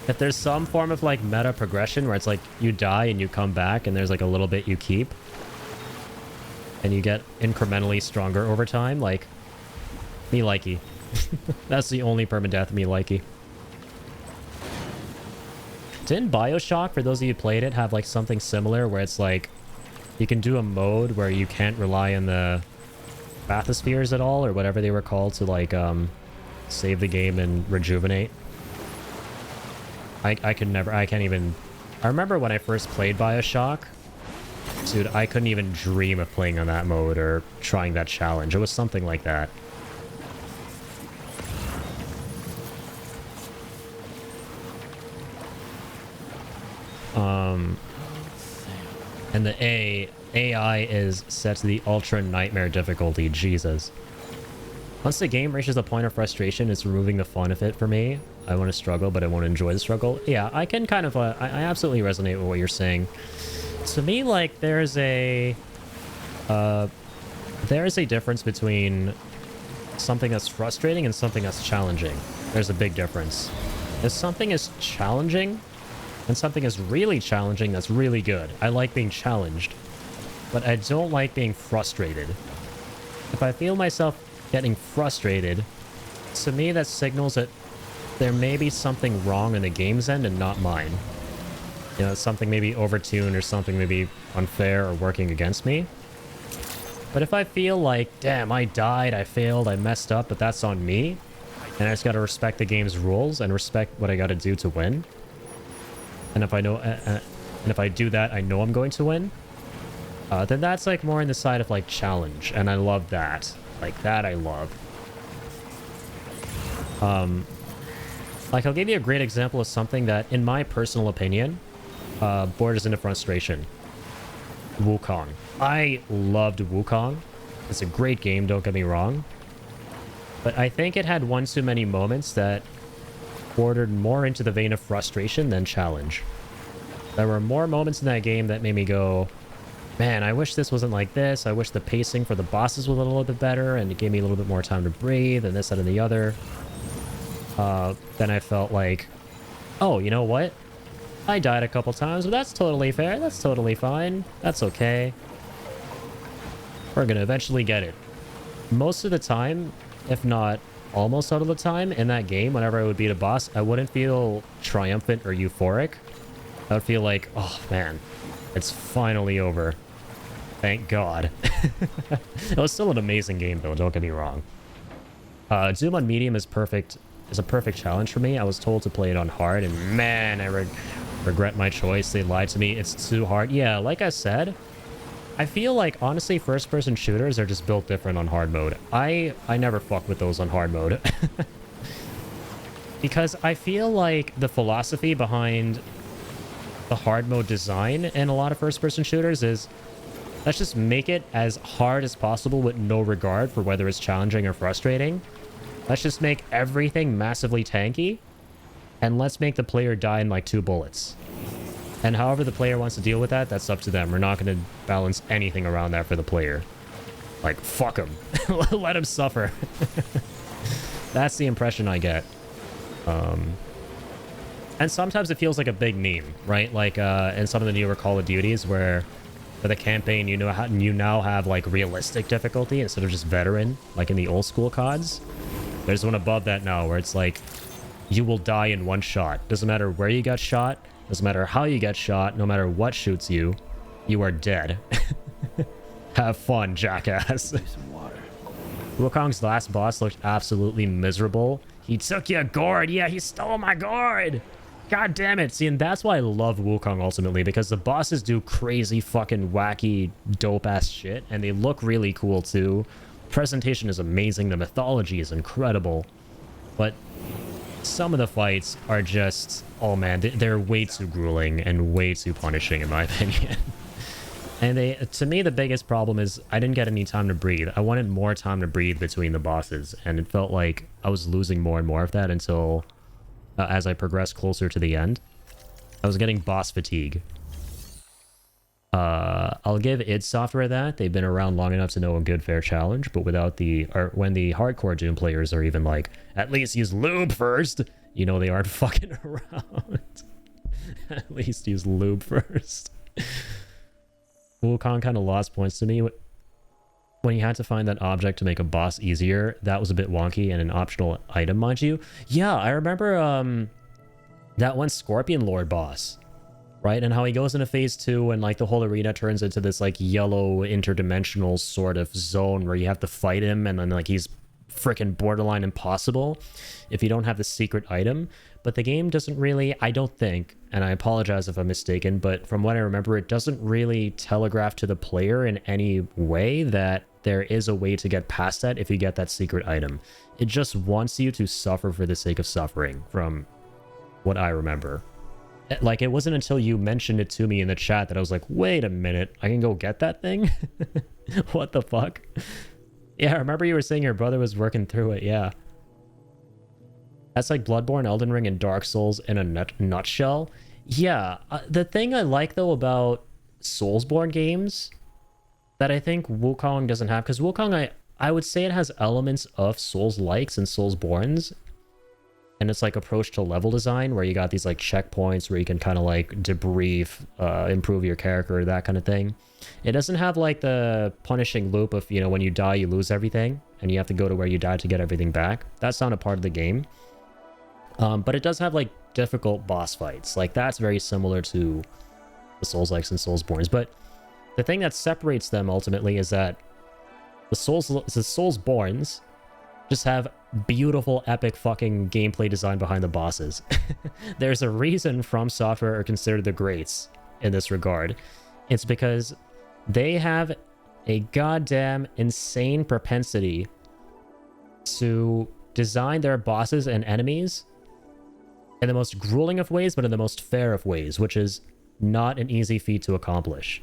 If there's some form of, like, meta progression where it's like you die and you come back and there's, like, a little bit you keep and you get incrementally stronger over time, like, me likey. That's the only permadeath me likey. Didn't Bioshock, for those of you who played it, have, like, something similar where it's, like, you can do a mode where you can't rely on the bathyspheres at all, or whatever they were called, to, like, save the game and rejuvenate? I can't even... I remember when I first played Bioshock, dude, I couldn't even dream of playing on that mode or trying that challenge. It was something like that. And the AI is set to the Ultra Nightmare difficulty. Jesus. Once the game reaches a point of frustration, it's removing the fun of it for me. I want to struggle, but I won't enjoy the struggle. Yeah, I can kind of... I absolutely resonate with what you're saying. To me, like, there's a difference between something that's frustrating and something that's challenging. There's a big difference. If something is challenging... and something is really challenging, that's really good. I like being challenged, but I don't like being frustrated. If I feel myself getting frustrated, to me that signals that there may be something wrong in the game's end and not mine. You know, something maybe overtuned or something maybe unfair or working against me. But if I feel like, damn, I died, I failed, I messed up, but that's on me, and I just gotta respect the game's rules and respect what I gotta do to win, and if I know, and if I do that, I know I'm going to win, then that's like more on the side of like challenge, and I love that. Like that I love. Like I'll give you a great example of something that, in my personal opinion, borders into frustration. Wukong. I loved Wukong. It's a great game, don't get me wrong. But I think it had one too many moments that bordered more into the vein of frustration than challenge. There were more moments in that game that made me go, man, I wish this wasn't like this. I wish the pacing for the bosses was a little bit better and it gave me a little bit more time to breathe and this, that, and the other. Then I felt like, oh, you know what? I died a couple times, but that's totally fair. That's totally fine. That's okay. We're gonna eventually get it. Most of the time, if not almost all of the time in that game, whenever I would beat a boss, I wouldn't feel triumphant or euphoric. I would feel like, oh man, it's finally over. Thank God. It was still an amazing game though, don't get me wrong. Doom on medium is perfect. Is a perfect challenge for me. I was told to play it on hard, and man, I regret my choice. They lied to me. It's too hard. Yeah, like I said, I feel like, honestly, first-person shooters are just built different on hard mode. I never fuck with those on hard mode. Because I feel like the philosophy behind the hard mode design in a lot of first-person shooters is, let's just make it as hard as possible with no regard for whether it's challenging or frustrating. Let's just make everything massively tanky, and let's make the player die in like 2 bullets. And however the player wants to deal with that, that's up to them. We're not going to balance anything around that for the player. Like, fuck him. Let him suffer. That's the impression I get. And sometimes it feels like a big meme, right? Like in some of the newer Call of Duties where for the campaign you now have like realistic difficulty instead of just veteran, like in the old school CODs. There's one above that now where it's like you will die in 1 shot. Doesn't matter where you got shot, doesn't matter how you get shot, no matter what shoots you, you are dead. Have fun, jackass. Some water. Wukong's last boss looked absolutely miserable. He took your gourd. Yeah, he stole my gourd. God damn it. See, and that's why I love Wukong ultimately, because the bosses do crazy fucking wacky dope ass shit and they look really cool too. Presentation is amazing. The mythology is incredible. But some of the fights are just, oh man, they're way too grueling and way too punishing in my opinion. And to me, the biggest problem is I didn't get any time to breathe. I wanted more time to breathe between the bosses, and it felt like I was losing more and more of that until, as I progressed closer to the end, I was getting boss fatigue. I'll give id Software that. They've been around long enough to know a good fair challenge, but without when the hardcore Doom players are even like, at least use lube first, you know they aren't fucking around. At least use lube first. Wukong kind of lost points to me. When you had to find that object to make a boss easier, that was a bit wonky and an optional item, mind you. Yeah, I remember that one Scorpion Lord boss, right? And how he goes into phase 2 and like the whole arena turns into this like yellow interdimensional sort of zone where you have to fight him and then like he's freaking borderline impossible if you don't have the secret item. But the game doesn't really, I don't think, and I apologize if I'm mistaken, but from what I remember, it doesn't really telegraph to the player in any way that there is a way to get past that if you get that secret item. It just wants you to suffer for the sake of suffering, from what I remember. Like, it wasn't until you mentioned it to me in the chat that I was like, wait a minute, I can go get that thing? What the fuck? Yeah, I remember you were saying your brother was working through it, yeah. That's like Bloodborne, Elden Ring, and Dark Souls in a nutshell. Yeah, the thing I like, though, about Soulsborne games that I think Wukong doesn't have, because Wukong, I would say it has elements of Souls-likes and Soulsbornes, and it's like approach to level design, where you got these like checkpoints where you can kind of like debrief, improve your character, that kind of thing. It doesn't have like the punishing loop of, you know, when you die, you lose everything, and you have to go to where you died to get everything back. That's not a part of the game. But it does have like difficult boss fights. Like that's very similar to the Souls-likes and Soulsbornes. But the thing that separates them ultimately is that the Soulsbornes just have beautiful, epic fucking gameplay design behind the bosses. There's a reason From Software are considered the greats in this regard. It's because they have a goddamn insane propensity to design their bosses and enemies in the most grueling of ways, but in the most fair of ways, which is not an easy feat to accomplish.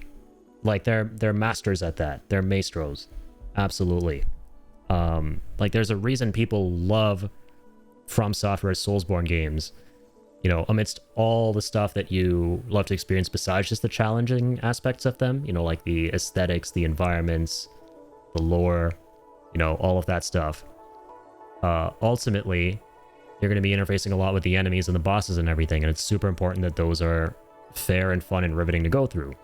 Like, they're masters at that. They're maestros. Absolutely. Like, there's a reason people love From Software's Soulsborne games. You know, amidst all the stuff that you love to experience besides just the challenging aspects of them, you know, like the aesthetics, the environments, the lore, you know, all of that stuff. Ultimately, you're going to be interfacing a lot with the enemies and the bosses and everything, and it's super important that those are fair and fun and riveting to go through.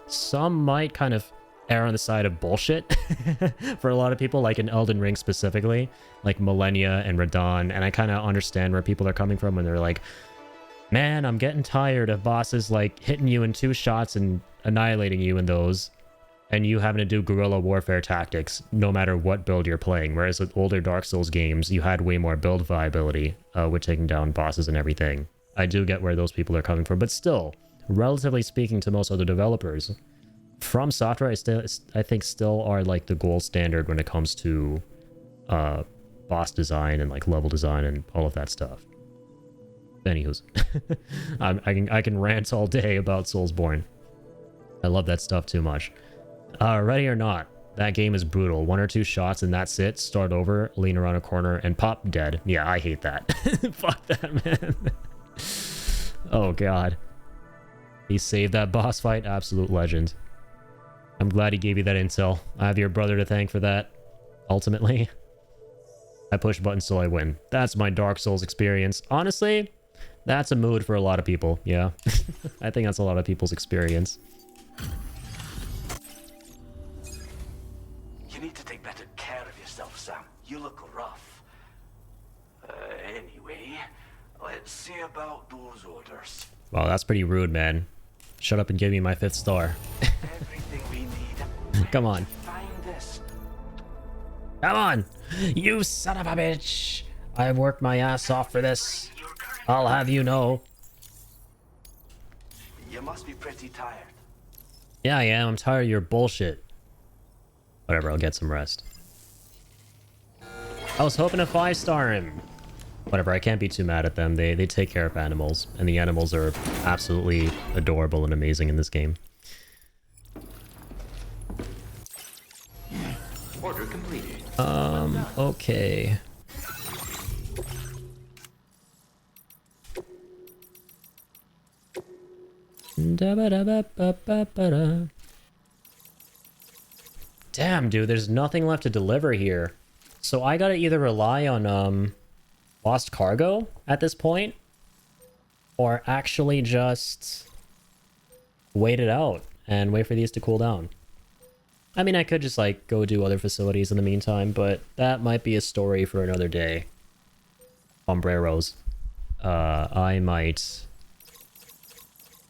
Some might kind of err on the side of bullshit for a lot of people, like in Elden Ring specifically, like Millennia and Radon, and I kind of understand where people are coming from when they're like, man, I'm getting tired of bosses like hitting you in 2 shots and annihilating you in those, and you having to do guerrilla warfare tactics no matter what build you're playing. Whereas with older Dark Souls games, you had way more build viability with taking down bosses and everything. I do get where those people are coming from, but still, relatively speaking to most other developers, From Software, I think still are like the gold standard when it comes to boss design and like level design and all of that stuff. Anywho's, I can rant all day about Soulsborne. I love that stuff too much. Ready or not, that game is brutal. 1 or 2 shots and that's it. Start over, lean around a corner, and pop dead. Yeah, I hate that. Fuck that, man. Oh god. He saved that boss fight. Absolute legend. I'm glad he gave you that intel. I have your brother to thank for that. Ultimately, I push buttons till I win. That's my Dark Souls experience. Honestly, that's a mood for a lot of people. Yeah. I think that's a lot of people's experience. You need to take better care of yourself, Sam. You look rough. Anyway, let's see about those orders. Wow, that's pretty rude, man. Shut up and give me my 5th star. Everything we need. Come on. Find this. Come on! You son of a bitch! I've worked my ass off for this. I'll have you know. You must be pretty tired. Yeah, I am. I'm tired of your bullshit. Whatever, I'll get some rest. I was hoping to 5-star him. Whatever, I can't be too mad at them. They take care of animals, and the animals are absolutely adorable and amazing in this game. Order completed. Okay. Damn, dude, there's nothing left to deliver here. So I gotta either rely on, lost cargo at this point, or actually just wait it out and wait for these to cool down. I mean, I could just, like, go do other facilities in the meantime, but that might be a story for another day. Sombreros. I might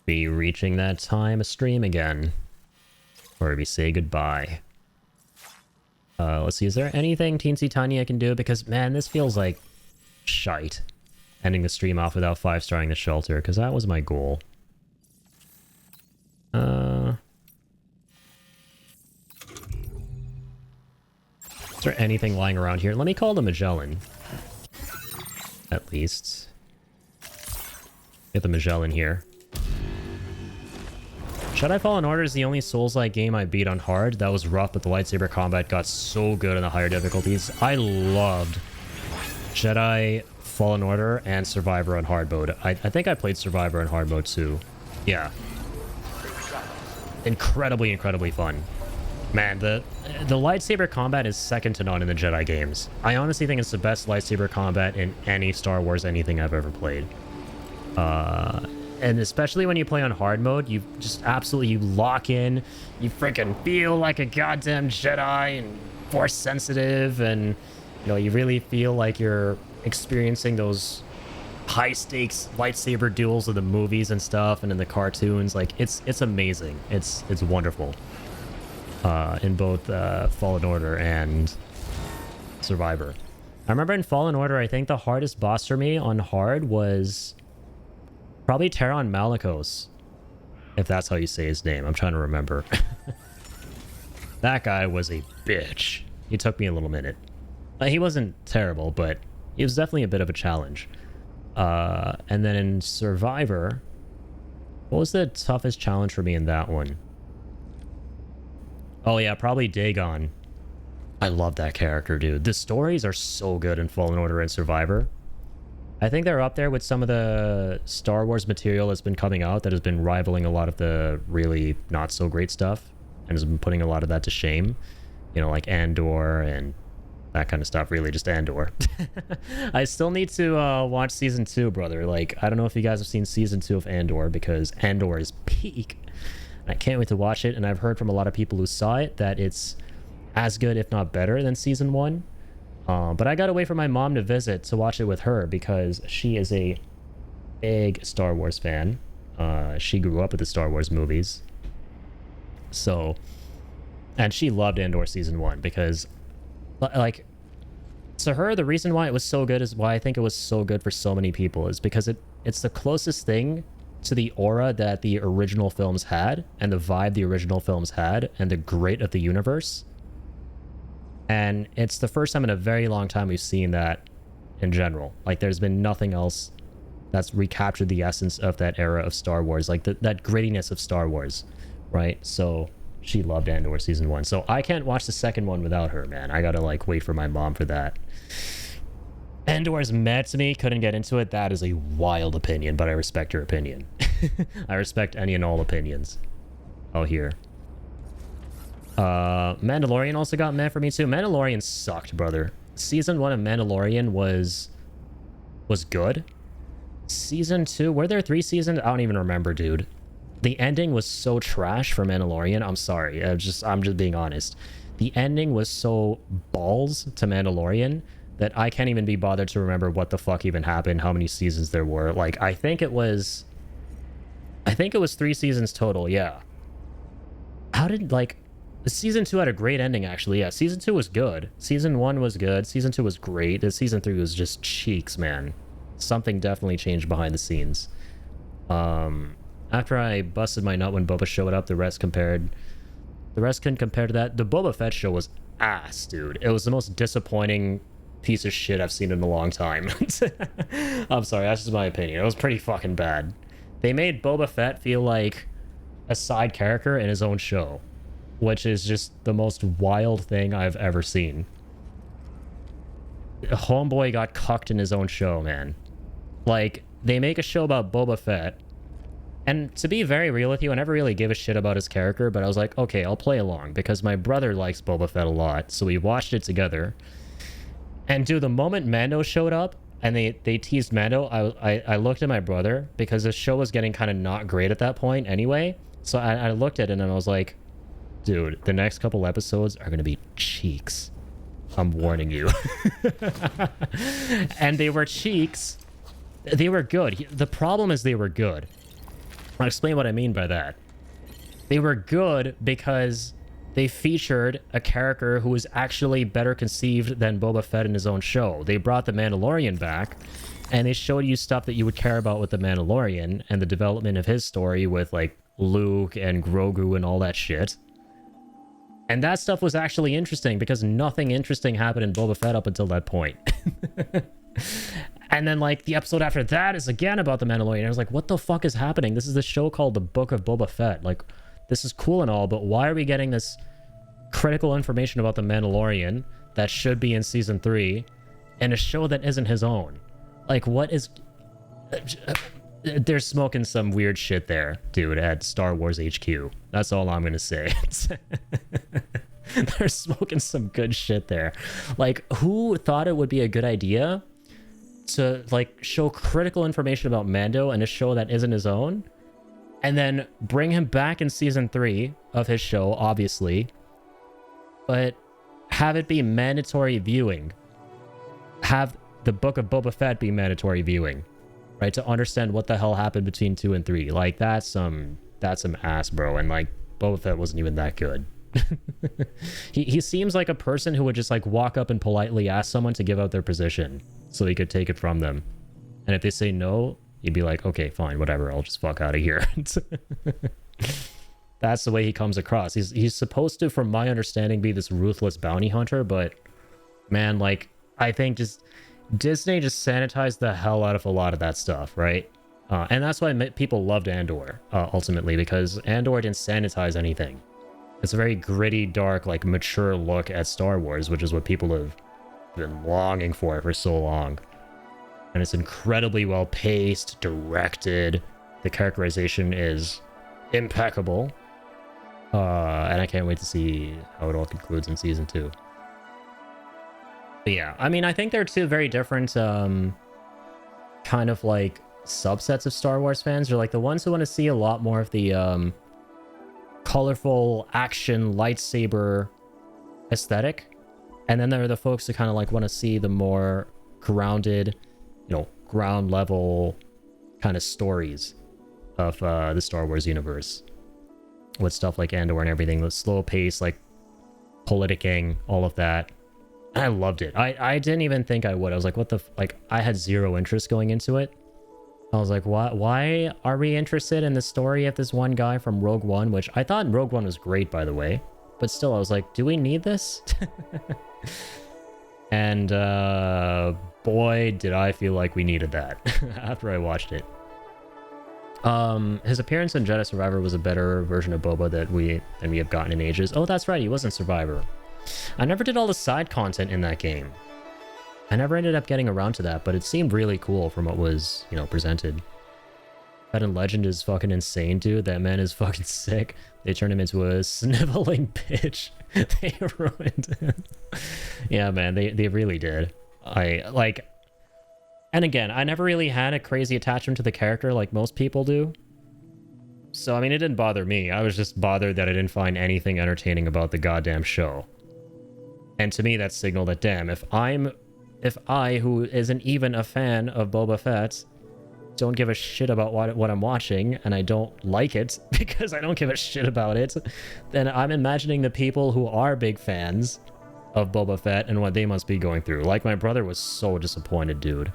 be reaching that time of stream again. Or we say goodbye. Let's see, is there anything teensy tiny I can do? Because, man, this feels like shite. Ending the stream off without 5-starring the shelter, because that was my goal. Is there anything lying around here? Let me call the Magellan. At least. Get the Magellan here. Jedi Fallen Order is the only Souls-like game I beat on hard. That was rough, but the lightsaber combat got so good on the higher difficulties. I loved Jedi Fallen Order and Survivor on hard mode. I think I played Survivor on hard mode too. Yeah. Incredibly fun. Man, the lightsaber combat is second to none in the Jedi games. I honestly think it's the best lightsaber combat in any Star Wars anything I've ever played. And especially when you play on hard mode, you just absolutely, you lock in, you freaking feel like a goddamn Jedi and force sensitive, and you know, you really feel like you're experiencing those high stakes lightsaber duels of the movies and stuff and in the cartoons. Like, it's amazing. It's wonderful. In both Fallen Order and Survivor. I remember in Fallen Order, I think the hardest boss for me on hard was probably Taron Malicos, if that's how you say his name. I'm trying to remember. That guy was a bitch. He took me a little minute. He wasn't terrible, but he was definitely a bit of a challenge. And then in Survivor, what was the toughest challenge for me in that one? Oh yeah, probably Dagon. I love that character, dude. The stories are so good in Fallen Order and Survivor. I think they're up there with some of the Star Wars material that's been coming out that has been rivaling a lot of the really not so great stuff and has been putting a lot of that to shame. You know, like Andor and that kind of stuff. Really, just Andor. I still need to watch Season 2, brother. Like, I don't know if you guys have seen Season 2 of Andor, because Andor is peak. I can't wait to watch it, and I've heard from a lot of people who saw it that it's as good, if not better, than Season 1. But I gotta wait for my mom to visit to watch it with her, because she is a big Star Wars fan. She grew up with the Star Wars movies. So, and she loved Andor Season 1, because, like, to her, the reason why it was so good is why I think it was so good for so many people is because it's the closest thing to the aura that the original films had, and the vibe the original films had, and the great of the universe. And it's the first time in a very long time we've seen that in general. Like, there's been nothing else that's recaptured the essence of that era of Star Wars, like that grittiness of Star Wars, right? So she loved Andor season 1. So I can't watch the second one without her, man. I gotta like wait for my mom for that. Andor's mad to me, couldn't get into it. That is a wild opinion, but I respect your opinion. I respect any and all opinions. Oh, here. Mandalorian also got mad for me too. Mandalorian sucked, brother. Season 1 of Mandalorian was good. Season 2, were there 3 seasons? I don't even remember, dude. The ending was so trash for Mandalorian. I'm sorry. I'm just being honest. The ending was so balls to Mandalorian that I can't even be bothered to remember what the fuck even happened, how many seasons there were. Like, I think it was 3 seasons total, yeah. How did, like, season 2 had a great ending, actually. Yeah, season 2 was good. Season 1 was good. Season 2 was great. The season 3 was just cheeks, man. Something definitely changed behind the scenes. After I busted my nut when Boba showed up, the rest couldn't compare to that. The Boba Fett show was ass, dude. It was the most disappointing piece of shit I've seen in a long time. I'm sorry, that's just my opinion. It was pretty fucking bad. They made Boba Fett feel like a side character in his own show, which is just the most wild thing I've ever seen. Homeboy got cucked in his own show, man. Like, they make a show about Boba Fett, and to be very real with you, I never really gave a shit about his character, but I was like, okay, I'll play along, because my brother likes Boba Fett a lot, so we watched it together. And dude, the moment Mando showed up, and they teased Mando, I looked at my brother, because the show was getting kind of not great at that point anyway, so I looked at it and I was like, dude, the next couple episodes are going to be cheeks. I'm warning you. And they were cheeks. They were good. The problem is they were good. I'll explain what I mean by that. They were good because they featured a character who was actually better conceived than Boba Fett in his own show. They brought the Mandalorian back, and they showed you stuff that you would care about with the Mandalorian and the development of his story with, like, Luke and Grogu and all that shit. And that stuff was actually interesting because nothing interesting happened in Boba Fett up until that point. And then, like, the episode after that is again about the Mandalorian. I was like, what the fuck is happening? This is the show called The Book of Boba Fett. Like, this is cool and all, but why are we getting this critical information about the Mandalorian that should be in season 3 in a show that isn't his own? Like, what is... They're smoking some weird shit there, dude, at Star Wars HQ. That's all I'm gonna say. They're smoking some good shit there. Like, who thought it would be a good idea to, like, show critical information about Mando in a show that isn't his own, and then bring him back in season 3 of his show, obviously, but have it be mandatory viewing? Have the Book of Boba Fett be mandatory viewing, right? To understand what the hell happened between 2 and 3. Like, that's some ass, bro. And, like, Boba Fett wasn't even that good. He seems like a person who would just, like, walk up and politely ask someone to give out their position so he could take it from them. And if they say no, he'd be like, okay, fine, whatever, I'll just fuck out of here. That's the way he comes across. He's supposed to, from my understanding, be this ruthless bounty hunter, but man, like, I think just Disney just sanitized the hell out of a lot of that stuff, right? And that's why people loved Andor, ultimately, because Andor didn't sanitize anything. It's a very gritty, dark, like, mature look at Star Wars, which is what people have been longing for so long. And it's incredibly well paced, directed. The characterization is impeccable. And I can't wait to see how it all concludes in season 2. But yeah, I mean, I think they're two very different kind of like subsets of Star Wars fans. They're like the ones who want to see a lot more of the colorful action lightsaber aesthetic, and then there are the folks who kind of like want to see the more grounded, you know, ground level kind of stories of the Star Wars universe with stuff like Andor and everything, the slow pace, like politicking, all of that. I loved it. I didn't even think I would. I was like, what the like, I had zero interest going into it. I was like, why are we interested in the story of this one guy from Rogue One? Which I thought Rogue One was great, by the way. But still, I was like, do we need this? And boy, did I feel like we needed that after I watched it. His appearance in Jedi Survivor was a better version of Boba than we have gotten in ages. Oh, that's right, he wasn't Survivor. I never did all the side content in that game. I never ended up getting around to that, but it seemed really cool from what was, you know, presented. That in Legend is fucking insane, dude. That man is fucking sick. They turned him into a sniveling bitch. They ruined him. Yeah, man, they really did. And again, I never really had a crazy attachment to the character like most people do. So, I mean, it didn't bother me. I was just bothered that I didn't find anything entertaining about the goddamn show. And to me, that signaled that, damn, if I, who isn't even a fan of Boba Fett, don't give a shit about what I'm watching, and I don't like it because I don't give a shit about it, then I'm imagining the people who are big fans of Boba Fett and what they must be going through. Like, my brother was so disappointed, dude.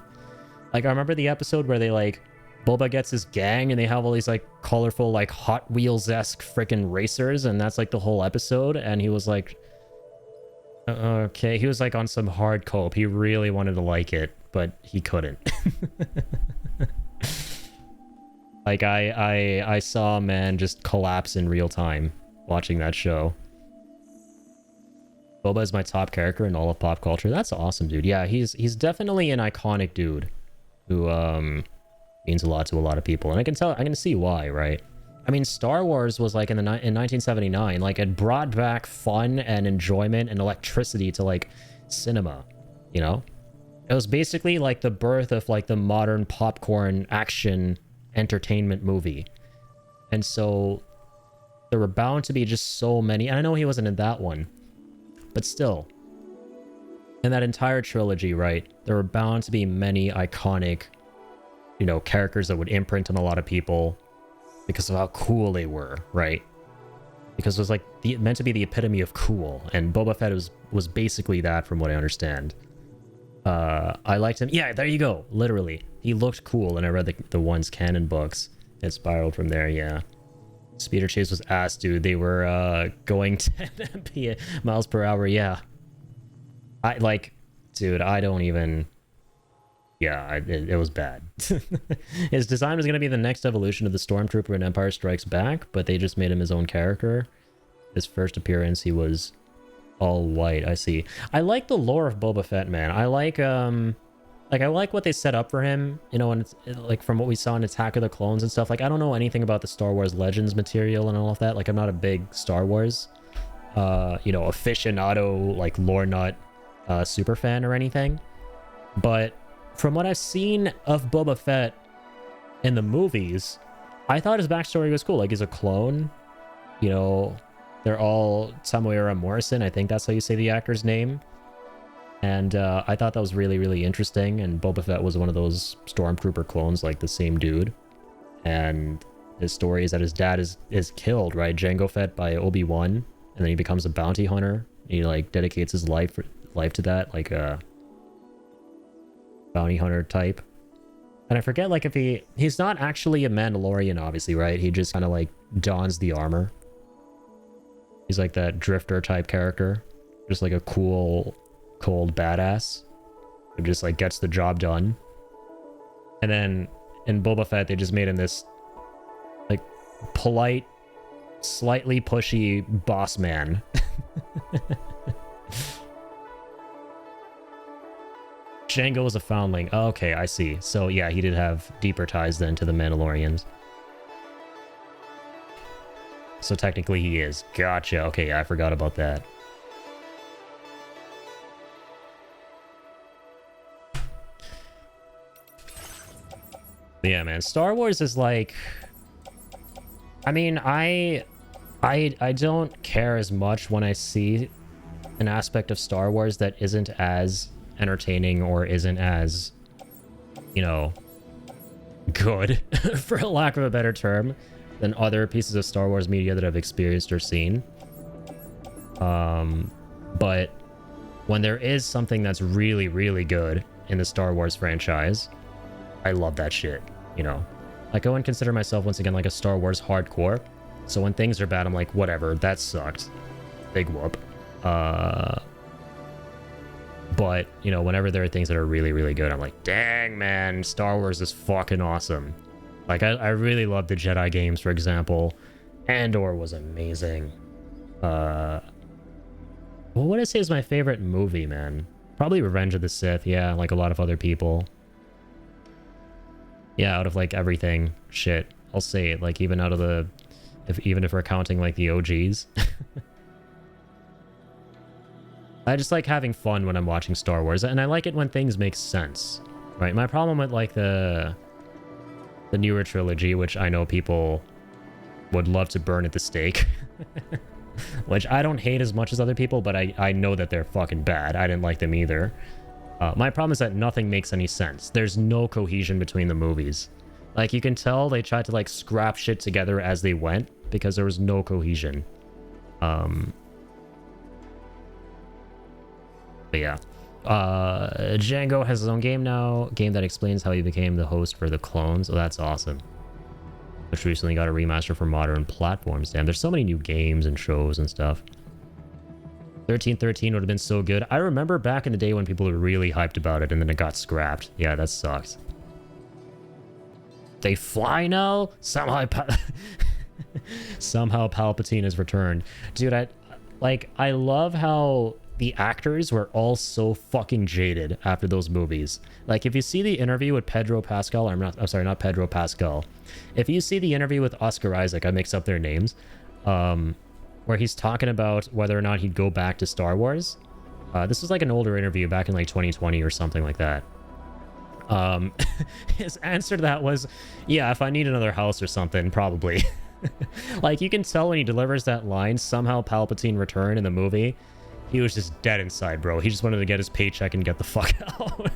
Like, I remember the episode where they, like, Boba gets his gang and they have all these, like, colorful, like, Hot Wheels-esque freaking racers, and that's, like, the whole episode, and he was like, okay, he was, like, on some hard cope. He really wanted to like it, but he couldn't. Like, I saw a man just collapse in real time watching that show. Boba is my top character in all of pop culture. That's awesome, dude. Yeah, he's definitely an iconic dude who means a lot to a lot of people, and I can see why, right? I mean, Star Wars was like in 1979, like it brought back fun and enjoyment and electricity to like cinema, you know? It was basically like the birth of like the modern popcorn action entertainment movie. And so there were bound to be just so many, and I know he wasn't in that one, but still, in that entire trilogy, right, there were bound to be many iconic, you know, characters that would imprint on a lot of people because of how cool they were, right? Because it was like meant to be the epitome of cool, and Boba Fett was basically that from what I understand. I liked him. Yeah, there you go. Literally, he looked cool, and I read the one's canon books. It spiraled from there. Yeah, Speeder Chase was ass, dude. They were going 10 miles per hour. Yeah, dude, I don't even. Yeah, it was bad. His design was going to be the next evolution of the Stormtrooper in Empire Strikes Back, but they just made him his own character. His first appearance, he was all white. I see. I like the lore of Boba Fett, man. I like what they set up for him, you know, and it's like from what we saw in Attack of the Clones and stuff. Like, I don't know anything about the Star Wars Legends material and all of that. Like, I'm not a big Star Wars, you know, aficionado, like lore nut, super fan or anything. But from what I've seen of Boba Fett in the movies, I thought his backstory was cool. Like, he's a clone, you know. They're all Samuel Morrison. I think that's how you say the actor's name. And I thought that was really, really interesting. And Boba Fett was one of those Stormtrooper clones, like the same dude. And his story is that his dad is killed, right? Jango Fett by Obi-Wan. And then he becomes a bounty hunter. He, like, dedicates his life to that, like a bounty hunter type. And I forget, like, if he's not actually a Mandalorian, obviously, right? He just kind of, like, dons the armor. He's like that drifter type character. Just like a cool, cold badass who just like gets the job done. And then in Boba Fett, they just made him this like polite, slightly pushy boss man. Jango was a foundling. Oh, okay, I see. So yeah, he did have deeper ties then to the Mandalorians. So technically he is. Gotcha. Okay, I forgot about that. Yeah, man. Star Wars is like... I mean, I don't care as much when I see an aspect of Star Wars that isn't as entertaining or isn't as, you know, good, for lack of a better term, than other pieces of Star Wars media that I've experienced or seen. But when there is something that's really, really good in the Star Wars franchise, I love that shit, you know? Like, I wouldn't consider myself, once again, like a Star Wars hardcore. So when things are bad, I'm like, whatever, that sucked. Big whoop. But, you know, whenever there are things that are really, really good, I'm like, dang, man, Star Wars is fucking awesome. Like, I really love the Jedi games, for example. Andor was amazing. Well, what would I say is my favorite movie, man? Probably Revenge of the Sith, yeah, like a lot of other people. Yeah, out of, like, everything. Shit. I'll say it, like, even out of the... Even if we're counting, like, the OGs. I just like having fun when I'm watching Star Wars, and I like it when things make sense, right? My problem with, like, the newer trilogy, which I know people would love to burn at the stake, which I don't hate as much as other people, but I know that they're fucking bad. I didn't like them either. My problem is that nothing makes any sense. There's no cohesion between the movies. Like, you can tell they tried to, like, scrap shit together as they went, because there was no cohesion. But yeah. Django has his own game now. Game that explains how he became the host for the clones. Oh, that's awesome. Which recently got a remaster for modern platforms. Damn, there's so many new games and shows and stuff. 1313 would have been so good. I remember back in the day when people were really hyped about it and then it got scrapped. Yeah, that sucks. They fly now? Somehow Palpatine has returned. Dude, I love how the actors were all so fucking jaded after those movies. Like, if you see the interview with Pedro Pascal, I'm sorry, not Pedro Pascal. If you see the interview with Oscar Isaac, I mix up their names, where he's talking about whether or not he'd go back to Star Wars. This was like an older interview back in like 2020 or something like that. His answer to that was, yeah, if I need another house or something, probably. Like, you can tell when he delivers that line, somehow Palpatine returned in the movie. He was just dead inside, bro. He just wanted to get his paycheck and get the fuck out.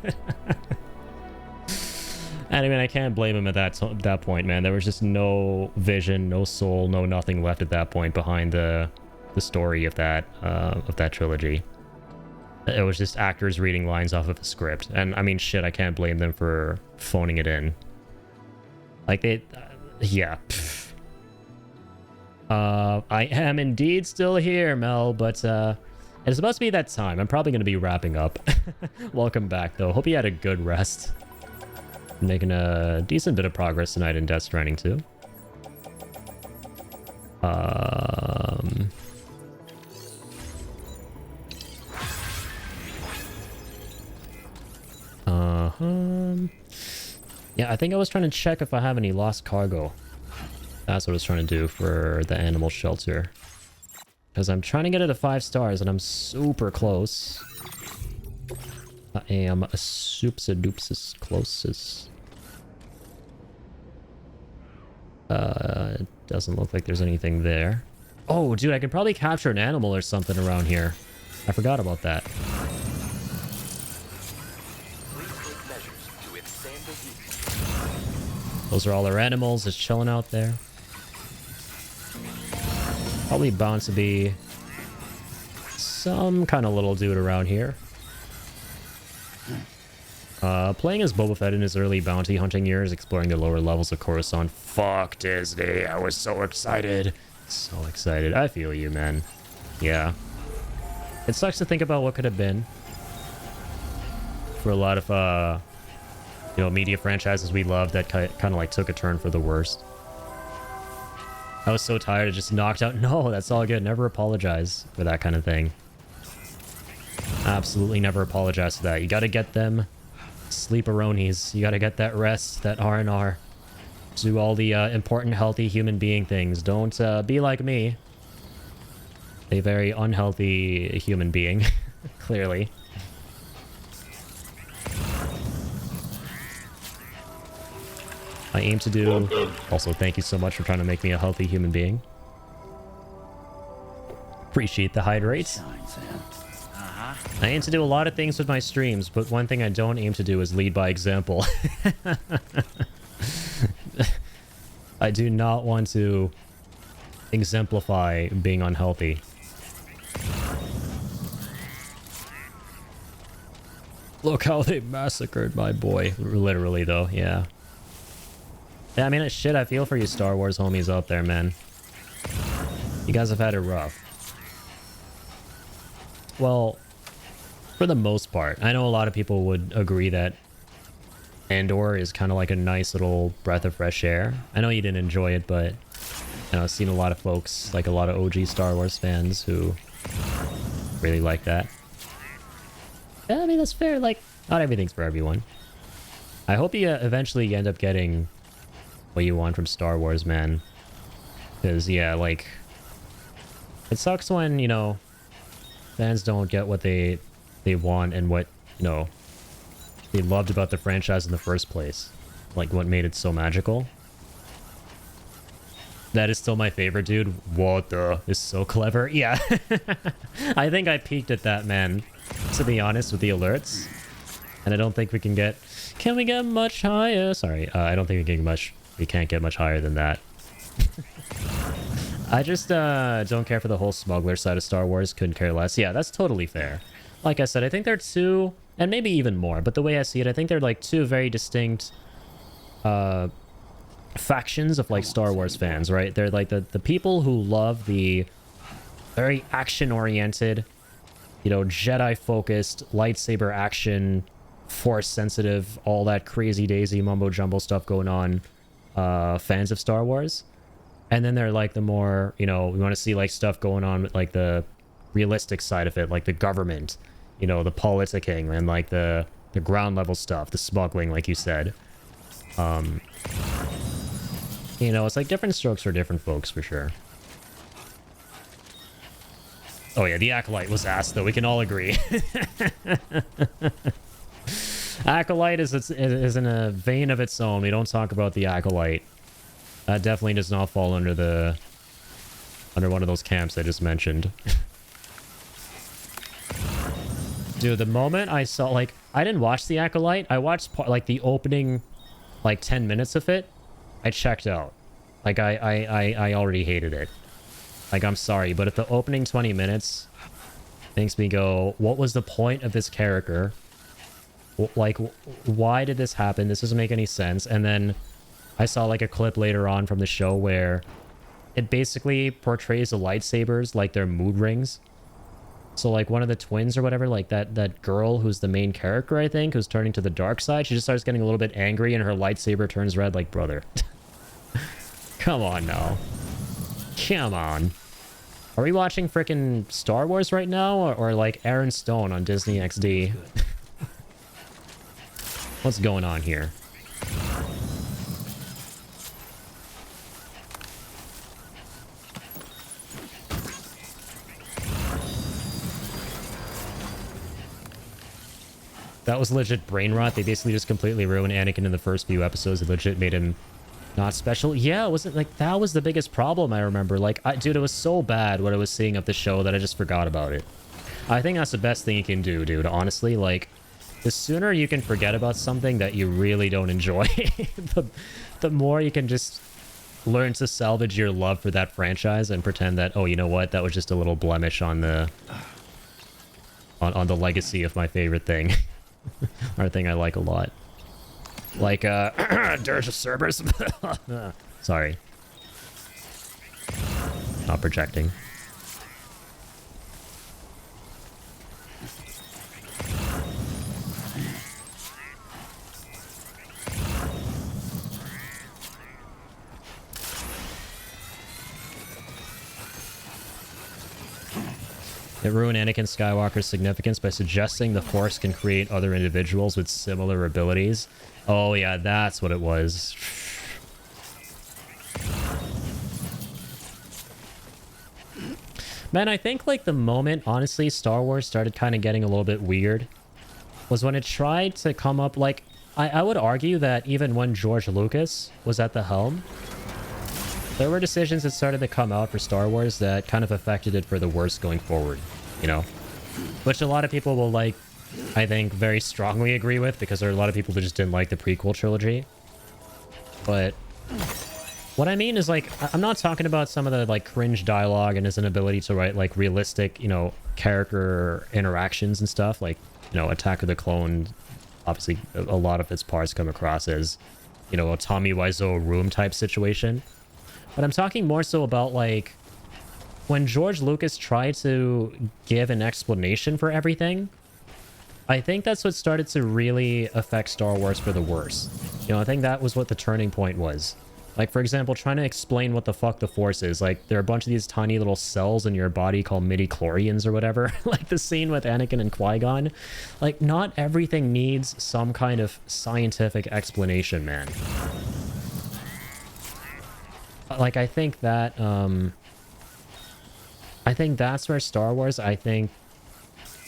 And I mean, I can't blame him at that point, man. There was just no vision, no soul, no nothing left at that point behind the story of that trilogy. It was just actors reading lines off of a script. And I mean, shit, I can't blame them for phoning it in. Like, yeah. I am indeed still here, Mel, but it's supposed to be that time. I'm probably going to be wrapping up. Welcome back, though. Hope you had a good rest. Making a decent bit of progress tonight in Death Stranding 2. Yeah, I think I was trying to check if I have any lost cargo. That's what I was trying to do for the animal shelter. Because I'm trying to get it to 5 stars and I'm super close. I am a soupsa-doopsis closest. It doesn't look like there's anything there. Oh, dude, I could probably capture an animal or something around here. I forgot about that. Those are all our animals just chilling out there. Probably bound to be some kind of little dude around here. Playing as Boba Fett in his early bounty hunting years, exploring the lower levels of Coruscant. Fuck Disney, I was so excited. So excited. I feel you, man. Yeah. It sucks to think about what could have been. For a lot of, you know, media franchises we love that kind of like took a turn for the worst. I was so tired of just knocked out. No, that's all good. Never apologize for that kind of thing. Absolutely never apologize for that. You gotta get them sleeperonies. You gotta get that rest, that R&R. Do all the important, healthy human being things. Don't be like me. A very unhealthy human being, clearly. I aim to do... Also, thank you so much for trying to make me a healthy human being. Appreciate the hydrate. I aim to do a lot of things with my streams, but one thing I don't aim to do is lead by example. I do not want to exemplify being unhealthy. Look how they massacred my boy. Literally, though, yeah. Yeah, I mean, shit, I feel for you Star Wars homies out there, man. You guys have had it rough. Well, For the most part. I know a lot of people would agree that Andor is kind of like a nice little breath of fresh air. I know you didn't enjoy it, but you know, I've seen a lot of folks, like a lot of OG Star Wars fans who really like that. Yeah, I mean, that's fair. Like, not everything's for everyone. I hope you eventually end up getting what you want from Star Wars, man. Because, yeah, like, it sucks when, you know, fans don't get what they want and what, you know, they loved about the franchise in the first place. Like, what made it so magical. That is still my favorite, dude. What the? Is so clever. Yeah. I think I peaked at that, man. To be honest, with the alerts. And I don't think we can get... Can we get much higher? Sorry, I don't think we can get much... We can't get much higher than that. I just don't care for the whole smuggler side of Star Wars. Couldn't care less. Yeah, that's totally fair. Like I said, I think they're two... And maybe even more. But the way I see it, I think they're like two very distinct... factions of like Star Wars fans, right? They're like the people who love the very action-oriented, you know, Jedi-focused, lightsaber action, Force-sensitive, all that crazy-daisy mumbo-jumbo stuff going on, fans of Star Wars. And then they're like the more, you know, we want to see like stuff going on with like the realistic side of it, like the government, you know, the politicking, and like the ground level stuff, the smuggling, like you said. You know, it's like different strokes for different folks, for sure. Oh yeah, the Acolyte was asked, though. We can all agree. Acolyte is in a vein of its own. We don't talk about the Acolyte. That definitely does not fall under one of those camps I just mentioned. Dude, the moment I saw, like, I didn't watch the Acolyte. I watched like the opening, like 10 minutes of it. I checked out. Like, I already hated it. Like, I'm sorry, but at the opening 20 minutes makes me go, what was the point of this character? Like, why did this happen? This doesn't make any sense. And then I saw, like, a clip later on from the show where it basically portrays the lightsabers like they're mood rings. So, like, one of the twins or whatever, like, that girl who's the main character, I think, who's turning to the dark side, she just starts getting a little bit angry and her lightsaber turns red like, brother. Come on now. Come on. Are we watching frickin' Star Wars right now? Or like Aaron Stone on Disney XD? What's going on here? That was legit brain rot. They basically just completely ruined Anakin in the first few episodes. It legit made him not special. Yeah, it wasn't like that was the biggest problem I remember. Like, dude, it was so bad what I was seeing of the show that I just forgot about it. I think that's the best thing you can do, dude. Honestly, like, the sooner you can forget about something that you really don't enjoy, the more you can just learn to salvage your love for that franchise and pretend that, oh, you know what, that was just a little blemish on the legacy of my favorite thing. Or thing I like a lot. Like, Dirge of Cerberus. Sorry. Not projecting. It ruined Anakin Skywalker's significance by suggesting the Force can create other individuals with similar abilities. Oh yeah, that's what it was. Man, I think like the moment, honestly, Star Wars started kind of getting a little bit weird was when it tried to come up, like, I would argue that even when George Lucas was at the helm, there were decisions that started to come out for Star Wars that kind of affected it for the worse going forward, you know? Which a lot of people will, like, I think, very strongly agree with, because there are a lot of people who just didn't like the prequel trilogy. But what I mean is, like, I'm not talking about some of the, like, cringe dialogue and his inability to write, like, realistic, you know, character interactions and stuff. Like, you know, Attack of the Clone, obviously, a lot of its parts come across as, you know, a Tommy Wiseau room type situation. But I'm talking more so about, like, when George Lucas tried to give an explanation for everything, I think that's what started to really affect Star Wars for the worse. You know, I think that was what the turning point was. Like, for example, trying to explain what the fuck the Force is. Like, there are a bunch of these tiny little cells in your body called midi-chlorians or whatever. Like the scene with Anakin and Qui-Gon. Like, not everything needs some kind of scientific explanation, man. Like, I think that, I think that's where Star Wars, I think,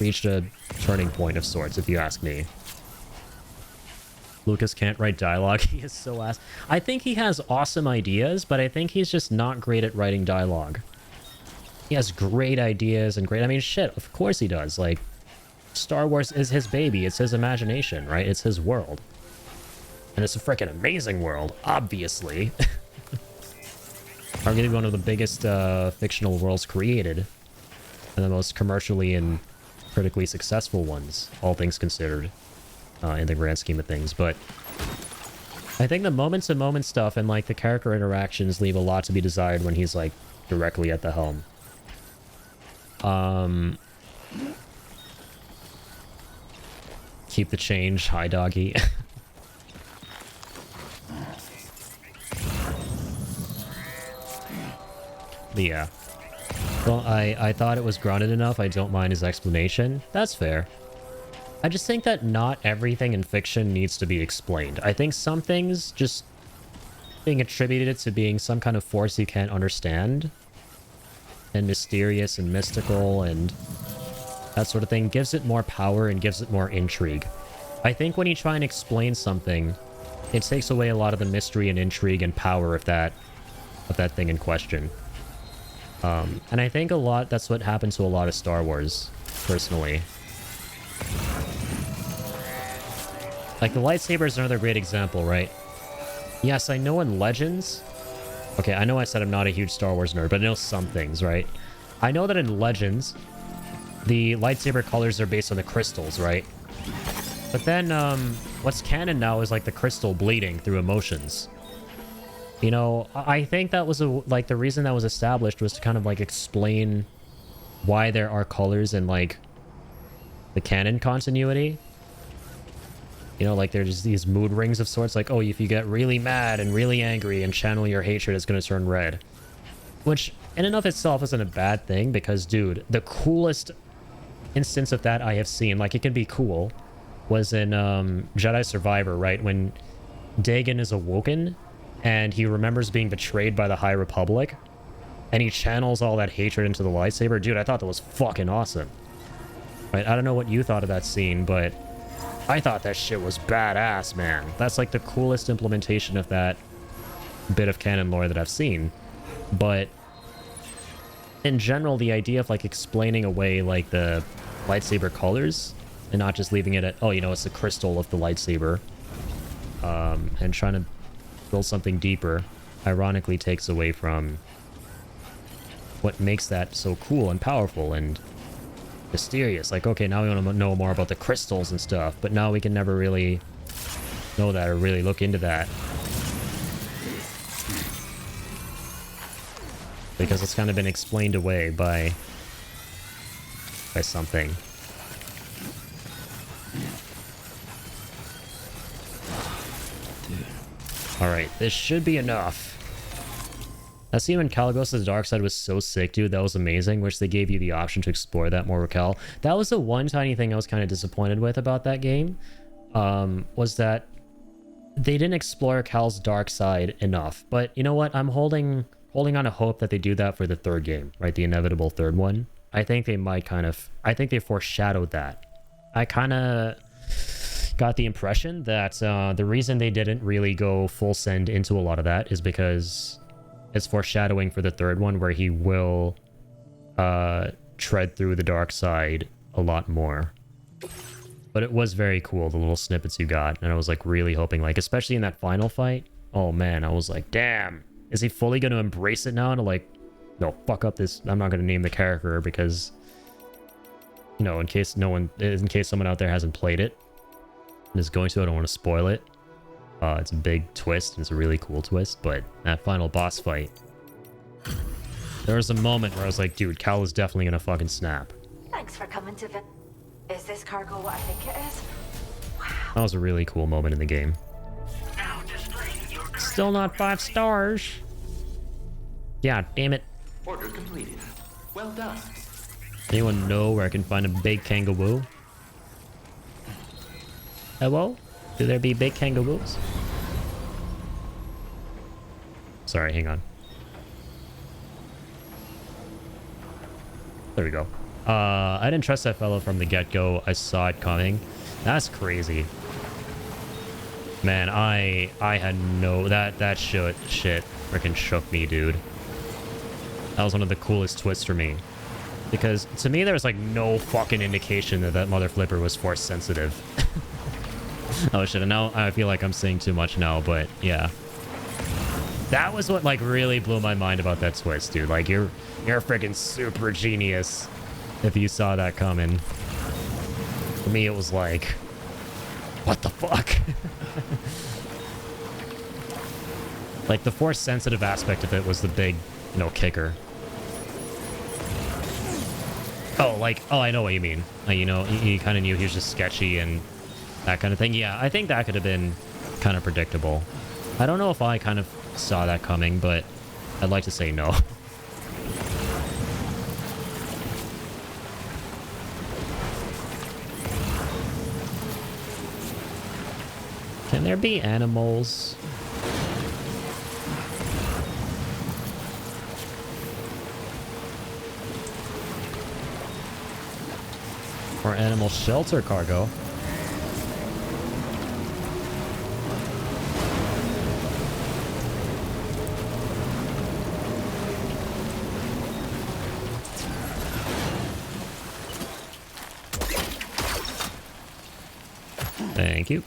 reached a turning point of sorts, if you ask me. Lucas can't write dialogue. He is so ass. I think he has awesome ideas, but I think he's just not great at writing dialogue. He has great ideas and great... I mean, shit, of course he does. Like, Star Wars is his baby. It's his imagination, right? It's his world. And it's a freaking amazing world, obviously. Arguably one of the biggest fictional worlds created. And the most commercially and critically successful ones, all things considered. In the grand scheme of things, but I think the moment-to-moment stuff and like the character interactions leave a lot to be desired when he's like directly at the helm. Keep the change. Hi, doggy. But yeah. Well, I thought it was grounded enough. I don't mind his explanation. That's fair. I just think that not everything in fiction needs to be explained. I think some things just being attributed to being some kind of force you can't understand and mysterious and mystical and that sort of thing gives it more power and gives it more intrigue. I think when you try and explain something, it takes away a lot of the mystery and intrigue and power of that thing in question. And I think that's what happened to a lot of Star Wars, personally. Like, the lightsaber is another great example, right? Yes, I know in Legends... Okay, I know I said I'm not a huge Star Wars nerd, but I know some things, right? I know that in Legends, the lightsaber colors are based on the crystals, right? But then, what's canon now is, like, the crystal bleeding through emotions. You know, I think that was, like, the reason that was established was to kind of, like, explain why there are colors in, like, the canon continuity. You know, like, there's these mood rings of sorts, like, oh, if you get really mad and really angry and channel your hatred, it's going to turn red. Which, in and of itself, isn't a bad thing, because, dude, the coolest instance of that I have seen, like, it can be cool, was in Jedi Survivor, right? When Dagon is awoken, and he remembers being betrayed by the High Republic, and he channels all that hatred into the lightsaber. Dude, I thought that was fucking awesome. Right? I don't know what you thought of that scene, but I thought that shit was badass, man. That's like the coolest implementation of that bit of canon lore that I've seen. But in general, the idea of like explaining away like the lightsaber colors and not just leaving it at, oh, you know, it's the crystal of the lightsaber, and trying to build something deeper, ironically takes away from what makes that so cool and powerful and mysterious. Like, okay, now we want to know more about the crystals and stuff, but now we can never really know that or really look into that because it's kind of been explained away by something. Alright, this should be enough. That scene when Cal goes to the dark side was so sick, dude. That was amazing. Wish they gave you the option to explore that more with Cal. That was the one tiny thing I was kind of disappointed with about that game. Was that they didn't explore Cal's dark side enough. But you know what? I'm holding on to hope that they do that for the third game, right? The inevitable third one. I think they might kind of... I think they foreshadowed that. I kind of got the impression that the reason they didn't really go full send into a lot of that is because it's foreshadowing for the third one, where he will tread through the dark side a lot more. But it was very cool, the little snippets you got, and I was like really hoping, like, especially in that final fight, oh man, I was like, damn, is he fully going to embrace it now and like, no, fuck up this, I'm not going to name the character because, you know, in case someone out there hasn't played it and is going to, I don't want to spoil it. It's a big twist, and it's a really cool twist, but that final boss fight, there was a moment where I was like, dude, Cal is definitely gonna fucking snap. Thanks for coming to Is this cargo what I think it is? That was a really cool moment in the game. Now displaying your current Still not 5 stars. Yeah, damn it. Order completed. Well done. Anyone know where I can find a big kangaroo? Hello? Do there be big kangaroos? Sorry, hang on. There we go. I didn't trust that fellow from the get-go. I saw it coming. That's crazy. Man, I had no... That shit freaking shook me, dude. That was one of the coolest twists for me. Because to me, there was like no fucking indication that that mother flipper was force sensitive. Oh shit, and now I feel like I'm saying too much now, but yeah. That was what like really blew my mind about that twist, dude. Like you're freaking super genius if you saw that coming. For me, it was like, what the fuck? Like the force sensitive aspect of it was the big, you know, kicker. Oh, like, oh, I know what you mean. You know, you kind of knew he was just sketchy and that kind of thing. Yeah, I think that could have been kind of predictable. I don't know if I kind of saw that coming, but I'd like to say no. Can there be animals? Or animal shelter cargo? Thank you.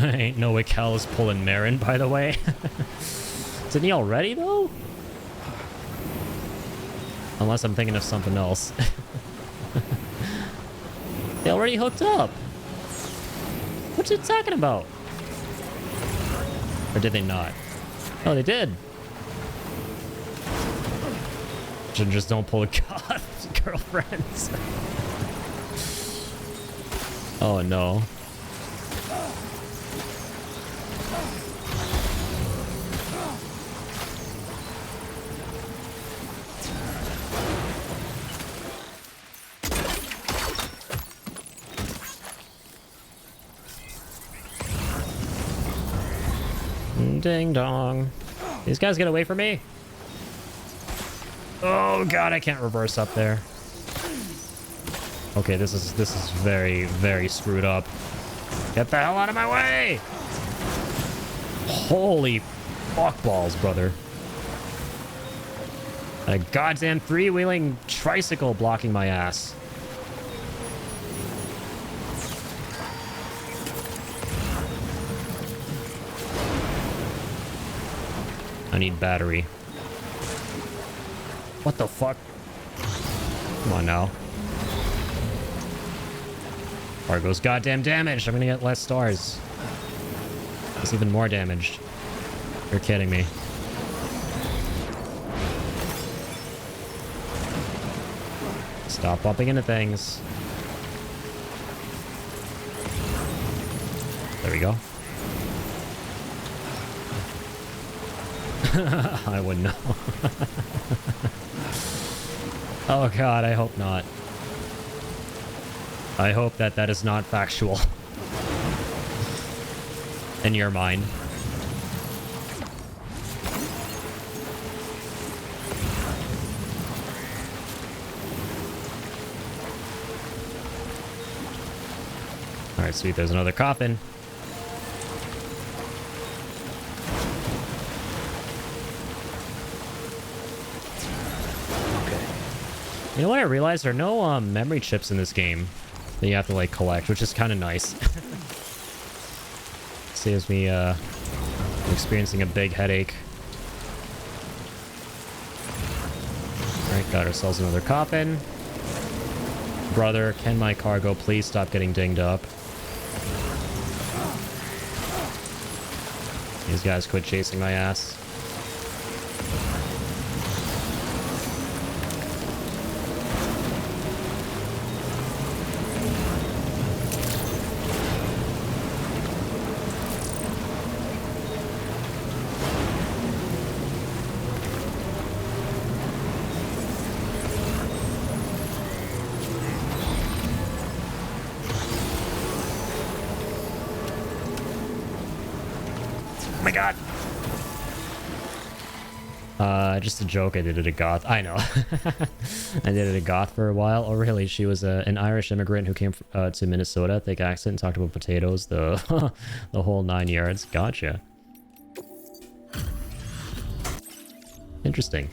Ain't no way Cal is pulling Marin, by the way. Isn't he already, though? Unless I'm thinking of something else. They already hooked up. What you talking about? Or did they not? Oh, they did. Just don't pull a goth girlfriends. Oh, no. Ding dong. These guys get away from me. Oh god, I can't reverse up there. Okay, this is very, very screwed up. Get the hell out of my way! Holy fuck balls, brother. A goddamn three-wheeling tricycle blocking my ass. I need battery. What the fuck? Come on now. Cargo's goddamn damaged. I'm gonna get less stars. It's even more damaged. You're kidding me. Stop bumping into things. There we go. I wouldn't know. Oh god, I hope not. I hope that that is not factual. In your mind. Alright, sweet, there's another coffin. You know what I realized? There are no memory chips in this game that you have to like collect, which is kind of nice. Saves me experiencing a big headache. Alright, got ourselves another coffin. Brother, can my cargo please stop getting dinged up? These guys quit chasing my ass. Oh my god. Just a joke. I did it at Goth. I know. I did it at Goth for a while. Oh, really? She was an Irish immigrant who came to Minnesota, thick accent, and talked about potatoes, the the whole 9 yards. Gotcha. Interesting.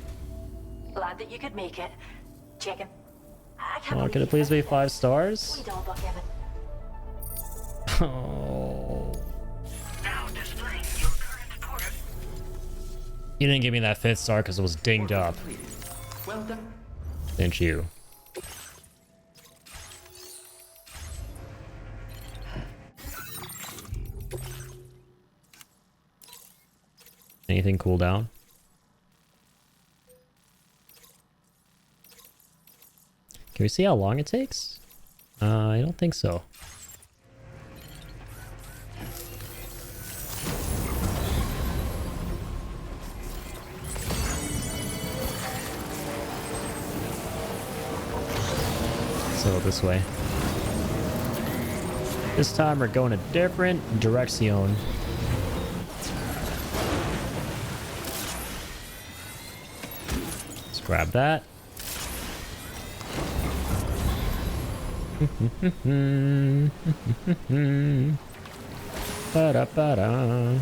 Glad that you could make it. Chicken. I can't Oh, believe can it you please did be that. 5 stars? We don't look Evan. Oh. Now displaying your current course. You didn't give me that 5th star because it was dinged up. Well done. Didn't you? Anything cool down? Can we see how long it takes? I don't think so. So this way. This time we're going a different direction. Let's grab that. Ba-da-ba-da.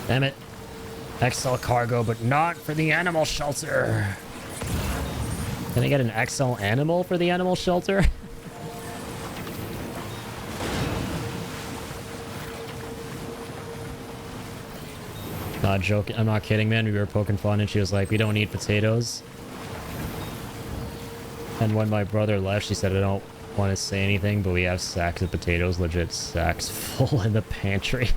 Damn it. XL cargo, but not for the animal shelter. Can I get an XL animal for the animal shelter? Not joking. I'm not kidding, man. We were poking fun and she was like, we don't need potatoes. And when my brother left, she said, I don't want to say anything, but we have sacks of potatoes, legit sacks full in the pantry.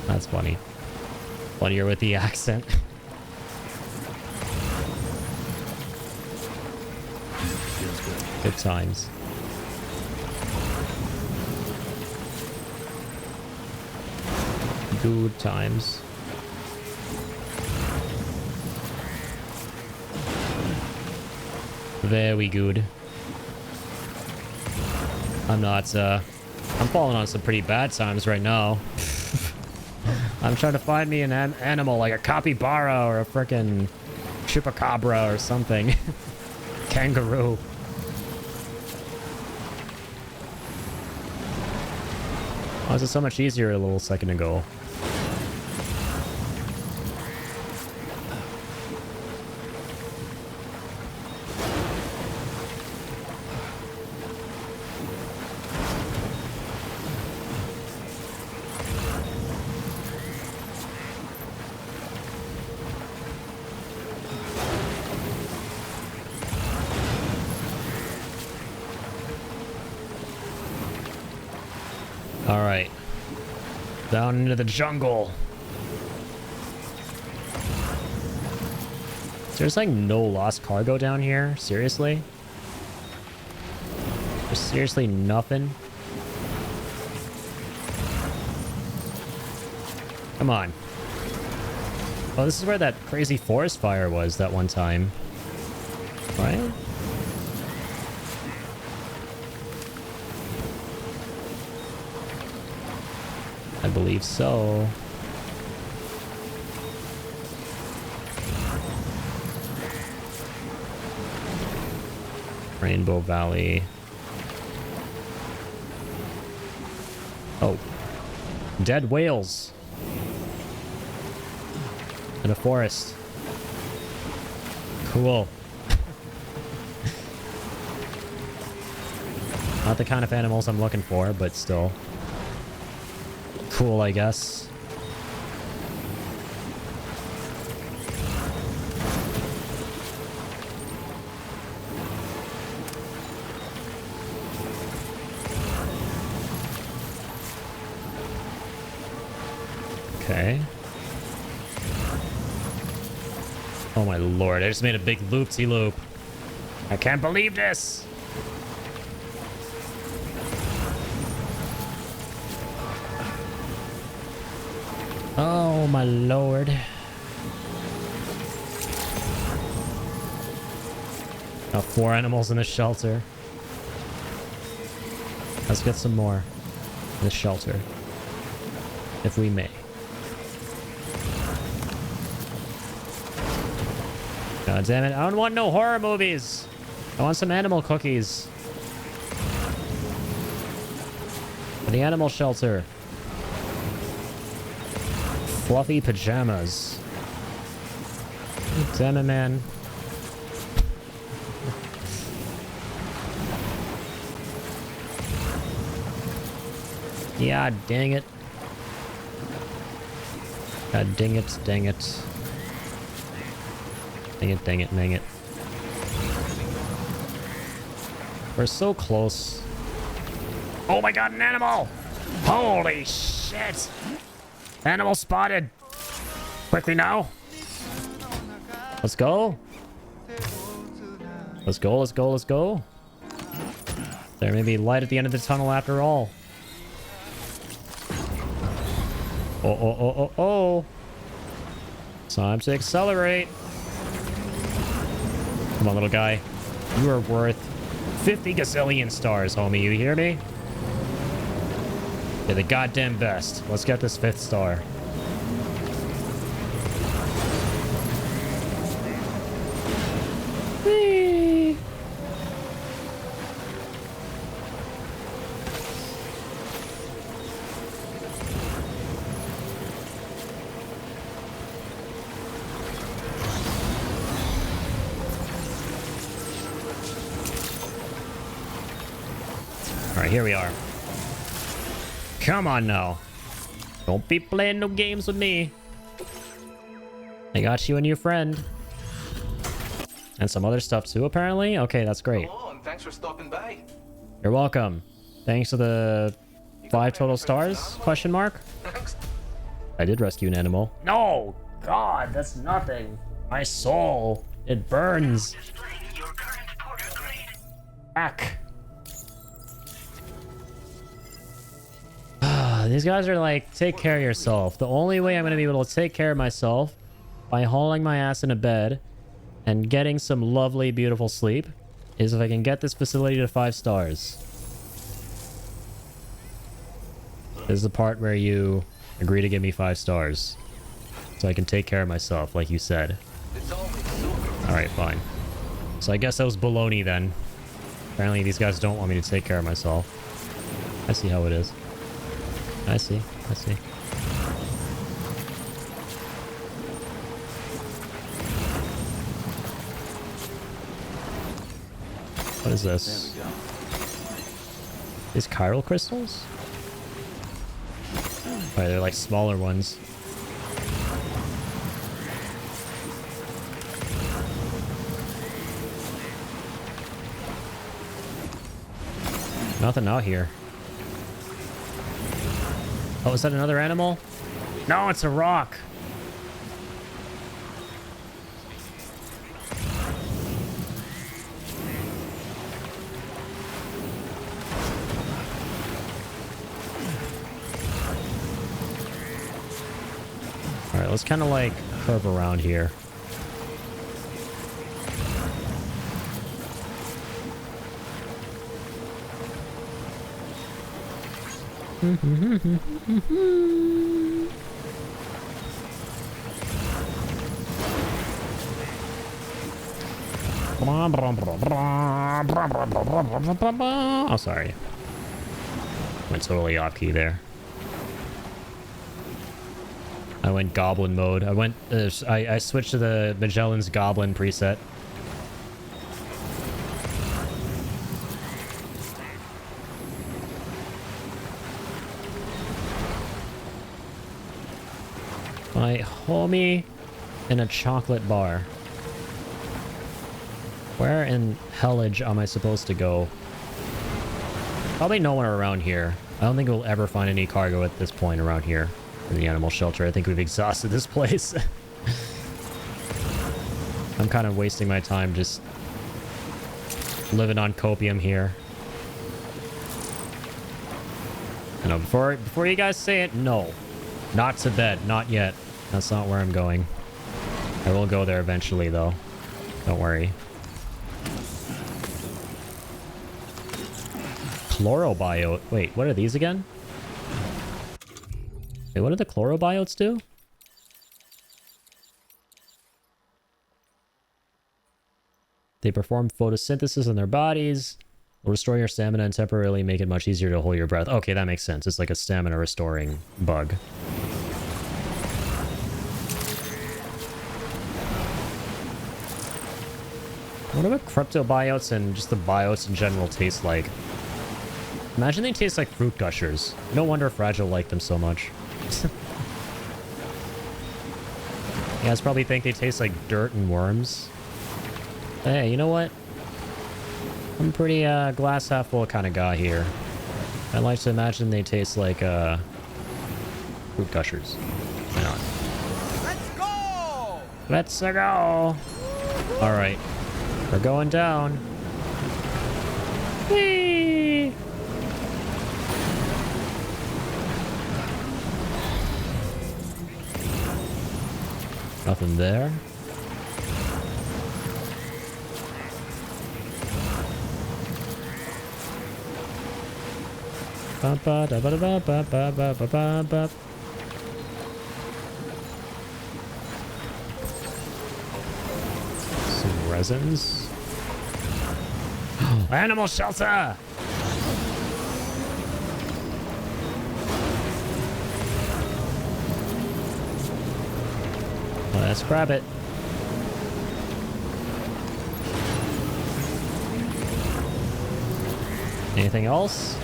That's funny. Funnier with the accent. Good times. Good times. Very good. I'm falling on some pretty bad times right now. I'm trying to find me an animal like a capybara or a frickin' chupacabra or something. Kangaroo. Oh, this is so much easier a little second ago. Alright. Down into the jungle. There's like no lost cargo down here? Seriously? There's seriously nothing? Come on. Oh, this is where that crazy forest fire was that one time. Right? I believe so. Rainbow Valley. Oh. Dead whales. In a forest. Cool. Not the kind of animals I'm looking for, but still. Cool, I guess. Okay. Oh my lord, I just made a big loop-de-loop. I can't believe this! Oh my lord. Got 4 animals in the shelter. Let's get some more in the shelter. If we may. God damn it. I don't want no horror movies. I want some animal cookies. For the animal shelter. Fluffy pajamas. Damn it, man. Yeah, dang it. God dang it, dang it. Dang it, dang it, dang it. We're so close. Oh my god, an animal! Holy shit! Animal spotted! Quickly now! Let's go! Let's go, let's go, let's go! There may be light at the end of the tunnel after all. Oh, oh, oh, oh, oh! Time to accelerate! Come on, little guy. You are worth 50 gazillion stars, homie. You hear me? You're the goddamn best. Let's get this 5th star. Whee! Alright, here we are. Come on now. Don't be playing no games with me. I got you a new friend. And some other stuff too, apparently? Okay, that's great. Hello, and thanks for stopping by. You're welcome. Thanks to the 5 total stars? Question mark? Thanks. I did rescue an animal. No! God, that's nothing. My soul. It burns. Displaying your current porter grade. Back. These guys are like, take care of yourself. The only way I'm going to be able to take care of myself by hauling my ass in a bed and getting some lovely, beautiful sleep is if I can get this facility to 5 stars. This is the part where you agree to give me 5 stars so I can take care of myself, like you said. Alright, fine. So I guess that was baloney then. Apparently these guys don't want me to take care of myself. I see how it is. I see. I see. What is this? There we go. These chiral crystals? Right, they're like smaller ones. Nothing out here. Oh, is that another animal? No, it's a rock. All right, let's kind of like curve around here. Oh, sorry. Went totally off key there. I went goblin mode. I switched to the Magellan's Goblin preset. My homie in a chocolate bar. Where in hellage am I supposed to go? Probably nowhere around here. I don't think we'll ever find any cargo at this point around here. in the animal shelter. I think we've exhausted this place. I'm kind of wasting my time just living on copium here. You know, before you guys say it, no. Not to bed. Not yet. That's not where I'm going. I will go there eventually, though. Don't worry. Chlorobiote. Wait, what are these again? Wait, what do the chlorobiotes do? They perform photosynthesis in their bodies, will restore your stamina and temporarily make it much easier to hold your breath. Okay, that makes sense. It's like a stamina restoring bug. What about cryptobiotes and just the biotes in general taste like? Imagine they taste like fruit gushers. No wonder Fragile liked them so much. You guys probably think they taste like dirt and worms. Hey, you know what? I'm pretty glass half full kind of guy here. I like to imagine they taste like fruit gushers. Why not? Let's go! All right, we're going down. Whee! Nothing there. Ba ba da ba da ba ba ba ba ba ba ba. Some resins. Animal shelter! Let's grab it. Anything else?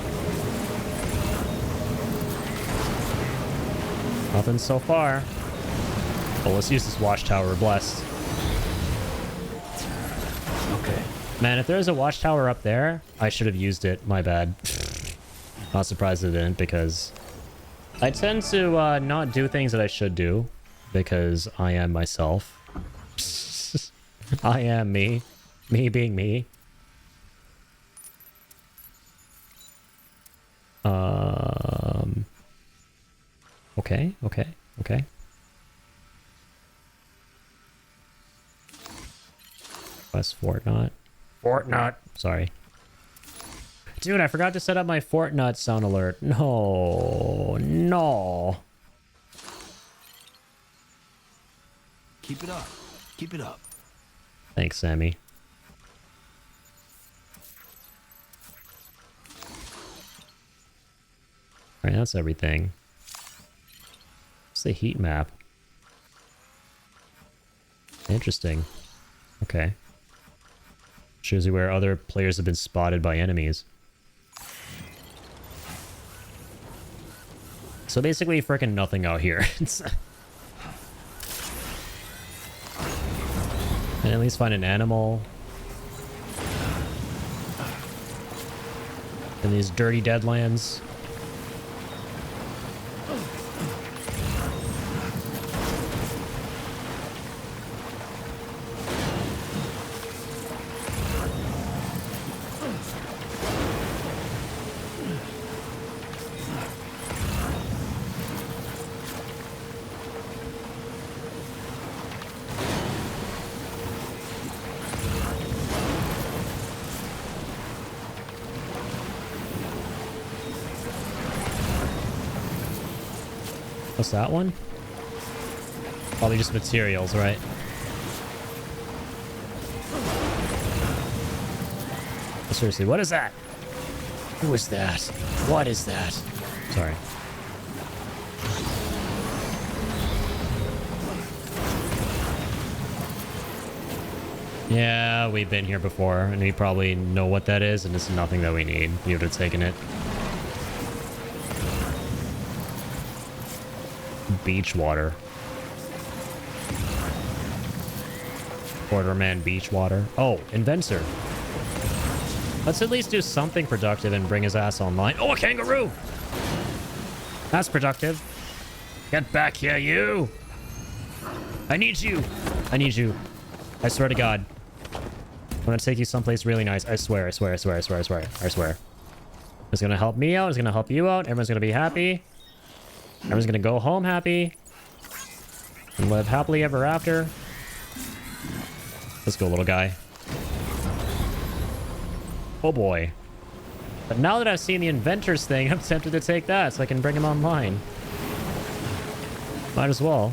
Nothing so far. Well, let's use this watchtower. We're blessed. Okay. Man, if there's a watchtower up there, I should have used it. My bad. Not surprised it didn't, because I tend to not do things that I should do, because I am myself. I am me. Me being me. Okay, okay, okay. West Fortnite. Fortnite! Sorry. Dude, I forgot to set up my Fortnite sound alert. No. No. Keep it up. Keep it up. Thanks, Sammy. Alright, that's everything. What's the heat map? Interesting. Okay. Shows you where other players have been spotted by enemies. So basically, frickin' nothing out here. And at least find an animal. In these dirty deadlands. What's that one? Probably just materials, right? Seriously, what is that? Who is that? What is that? Sorry. Yeah, we've been here before, and we probably know what that is, and it's nothing that we need. You would have taken it. Beach water. Quarterman beach water. Oh, inventor. Let's at least do something productive and bring his ass online. Oh, a kangaroo! That's productive. Get back here, you! I need you! I need you. I swear to God. I'm gonna take you someplace really nice. I swear, I swear, I swear, I swear, I swear, I swear. It's gonna help me out. It's gonna help you out. Everyone's gonna be happy. Everyone's gonna go home happy. And live happily ever after. Let's go, little guy. Oh boy. But now that I've seen the inventors thing, I'm tempted to take that so I can bring him online. Might as well.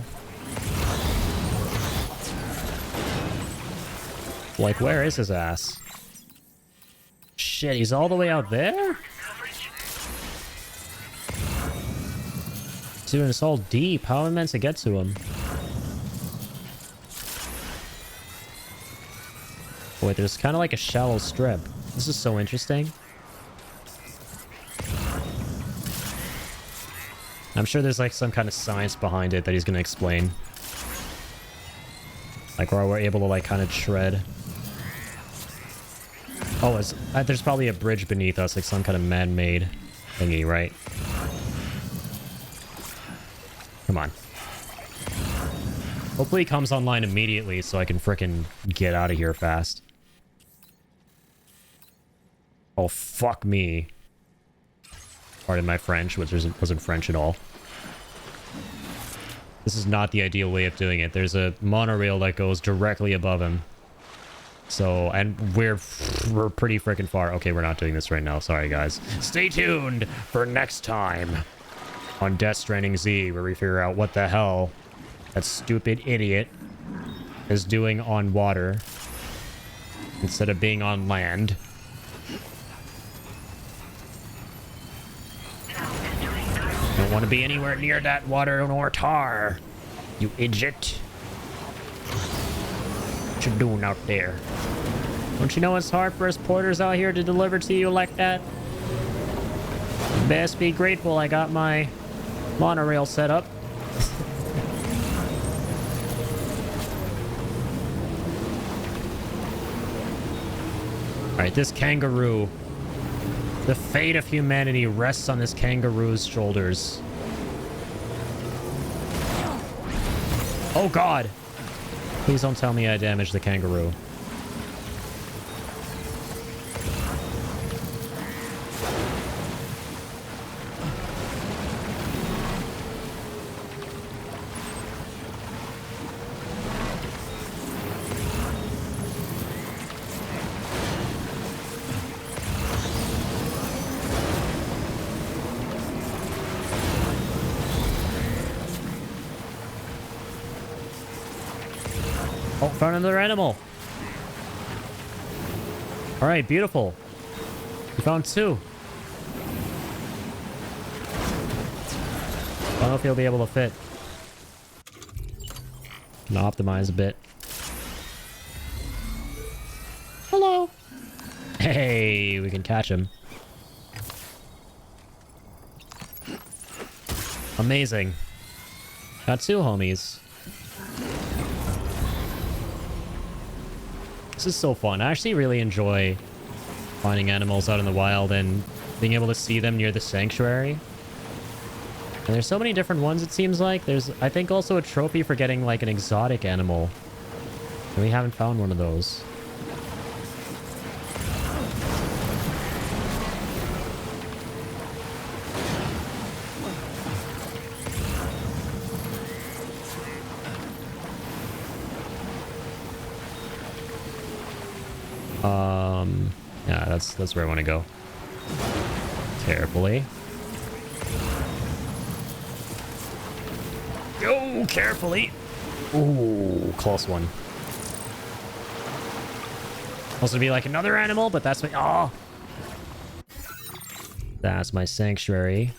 Like, where is his ass? Shit, he's all the way out there? Dude, it's all deep. How am I meant to get to him? Wait, there's kind of like a shallow strip. This is so interesting. I'm sure there's like some kind of science behind it that he's gonna explain. Like where we're able to like kind of tread. Oh, there's probably a bridge beneath us, like some kind of man-made thingy, right? Come on. Hopefully he comes online immediately so I can frickin' get out of here fast. Oh, fuck me. Pardon my French, which wasn't French at all. This is not the ideal way of doing it. There's a monorail that goes directly above him. So, and we're pretty freaking far. Okay, we're not doing this right now. Sorry, guys. Stay tuned for next time on Death Stranding Z, where we figure out what the hell that stupid idiot is doing on water instead of being on land. Don't want to be anywhere near that water nor tar, you idiot. What you doing out there? Don't you know it's hard for us porters out here to deliver to you like that? Best be grateful I got my monorail set up. Alright, this kangaroo. The fate of humanity rests on this kangaroo's shoulders. Oh god! Please don't tell me I damaged the kangaroo. Oh, found another animal. All right, beautiful. We found two. I don't know if he'll be able to fit. Gonna optimize a bit. Hello. Hey, we can catch him. Amazing. Got two homies. This is so fun. I actually really enjoy finding animals out in the wild and being able to see them near the sanctuary. And there's so many different ones, it seems like. There's, I think, also a trophy for getting, like, an exotic animal. And we haven't found one of those. Yeah, that's where I want to go. Carefully. Go carefully. Ooh, close one. Supposed to be like another animal, but that's my... Oh! That's my sanctuary.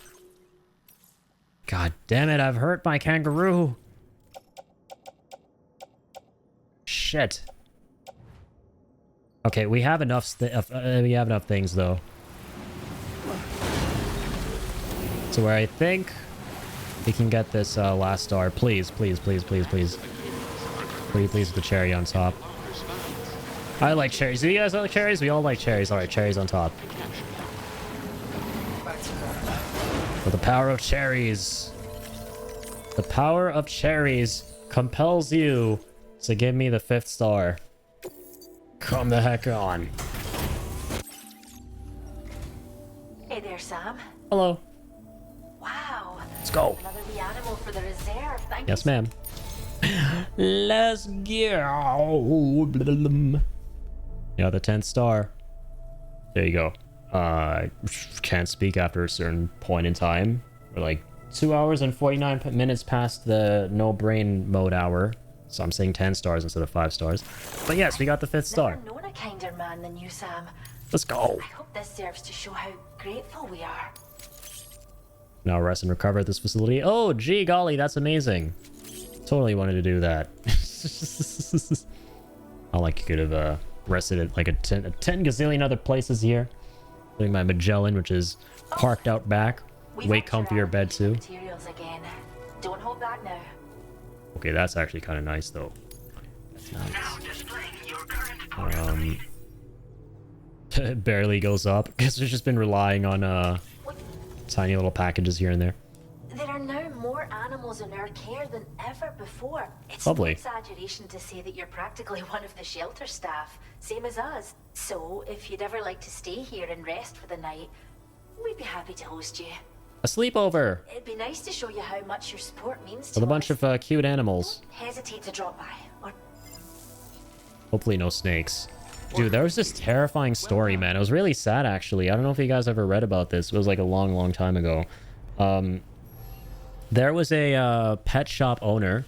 God damn it, I've hurt my kangaroo. Shit. Okay, we have enough things though. So where I think we can get this last star. Please, please, please, please, please. Please, please, the cherry on top. I like cherries. Do you guys like cherries? We all like cherries. Alright, cherries on top. For the power of cherries. The power of cherries compels you to give me the 5th star. Come the heck on. Hey there, Sam. Hello. Wow. Let's go. Another wee animal for the reserve. Thank Yes, you. ma'am. Let's go. Yeah, the 10th star. There you go. Can't speak after a certain point in time. We're like 2 hours and 49 minutes past the no brain mode hour. So I'm saying 10 stars instead of 5 stars. But yes, we got the 5th star. Never known a kinder man than you, Sam. Let's go. I hope this serves to show how grateful we are. Now rest and recover at this facility. Oh, gee golly, that's amazing. Totally wanted to do that. I like could have rested at like a 10 gazillion other places here. Including my Magellan, which is parked out back. Way comfier bed too. Materials again. Don't hold back now. Okay, that's actually kind of nice though. That's nice. It barely goes up because we've just been relying on tiny little packages here and there. There are now more animals in our care than ever before. It's Lovely. no exaggeration to say that you're practically one of the shelter staff, same as us. So, if you'd ever like to stay here and rest for the night, we'd be happy to host you. A sleepover It'd be nice to show you how much your support means to with a bunch us. of cute animals. Don't hesitate to drop by. Or Hopefully no snakes. Dude, there was this terrifying story, man. It was really sad, actually. I don't know if you guys ever read about this. It was like a long, long time ago. There was a pet shop owner.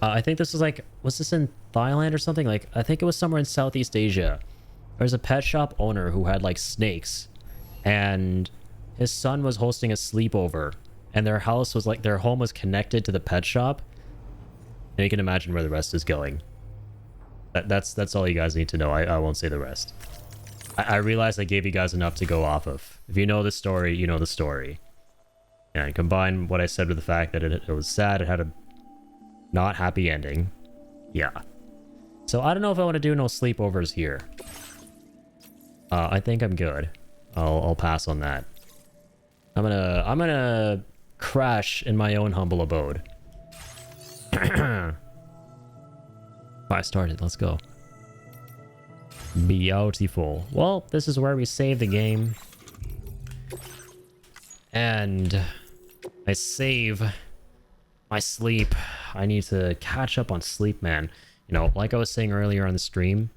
I think this was like... Was this in Thailand or something? Like, I think it was somewhere in Southeast Asia. There was a pet shop owner who had, like, snakes. And his son was hosting a sleepover. And their house was, like... Their home was connected to the pet shop. And you can imagine where the rest is going. That's all you guys need to know. I won't say the rest. I realized I gave you guys enough to go off of. If you know the story, you know the story. And combine what I said with the fact that it was sad, it had a not happy ending. Yeah. So I don't know if I want to do no sleepovers here. I think I'm good. I'll pass on that. I'm gonna crash in my own humble abode. I started. Let's go. Beautiful. Well, this is where we save the game. And I save my sleep. I need to catch up on sleep, man. You know, like I was saying earlier on the stream.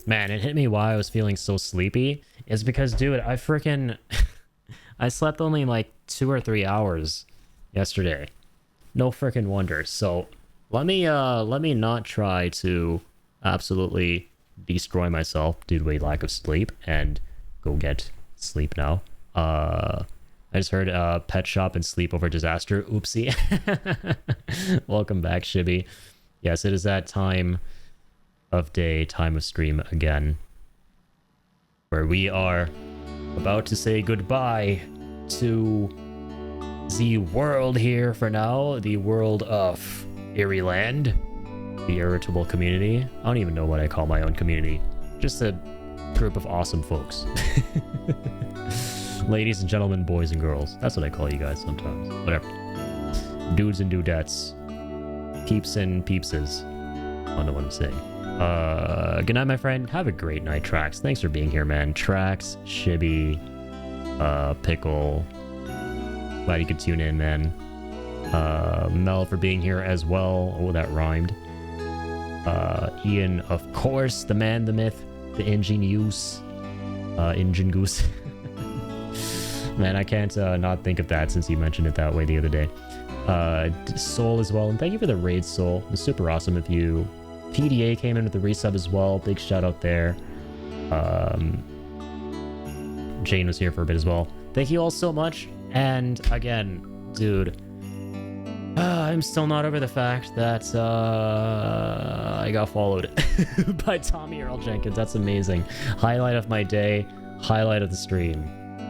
Man, it hit me why I was feeling so sleepy. It's because, dude, I freaking... I slept only like 2 or 3 hours yesterday. No freaking wonder. So let me not try to absolutely destroy myself due to a lack of sleep and go get sleep now. I just heard pet shop and sleepover disaster. Oopsie. Welcome back, Shibby. Yes, it is that time of day, time of stream again, where we are about to say goodbye to the world here for now, the world of Eerieland, the irritable community. I don't even know what I call my own community. Just a group of awesome folks. Ladies and gentlemen, boys and girls. That's what I call you guys sometimes. Whatever. Dudes and dudettes. Peeps and peepses. I don't know what I'm saying. Good night, my friend. Have a great night, Trax. Thanks for being here, man. Trax, Shibby, Pickle. Glad you could tune in, man. Mel for being here as well. Oh, that rhymed. Ian, of course. The man, the myth, the ingenious. Engine Goose. Man, I can't not think of that since you mentioned it that way the other day. Soul as well. And thank you for the raid, Soul. It was super awesome of you. PDA came in with the resub as well. Big shout out there. Jane was here for a bit as well. Thank you all so much. And again, dude, I'm still not over the fact that I got followed by Tommy Earl Jenkins. That's amazing. Highlight of my day. Highlight of the stream.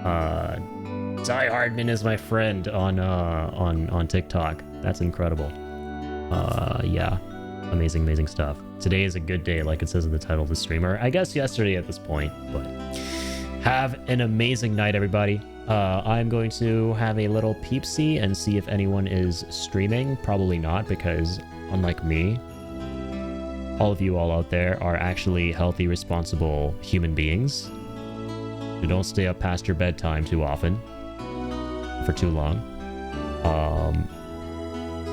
Die Hardman is my friend on TikTok. That's incredible. Yeah. Amazing stuff. Today is a good day, like it says in the title of the stream. Or I guess yesterday at this point, but Have an amazing night, everybody. I'm going to have a little peep-see and see if anyone is streaming. Probably not, because unlike me, all of you all out there are actually healthy, responsible human beings who don't stay up past your bedtime too often, for too long.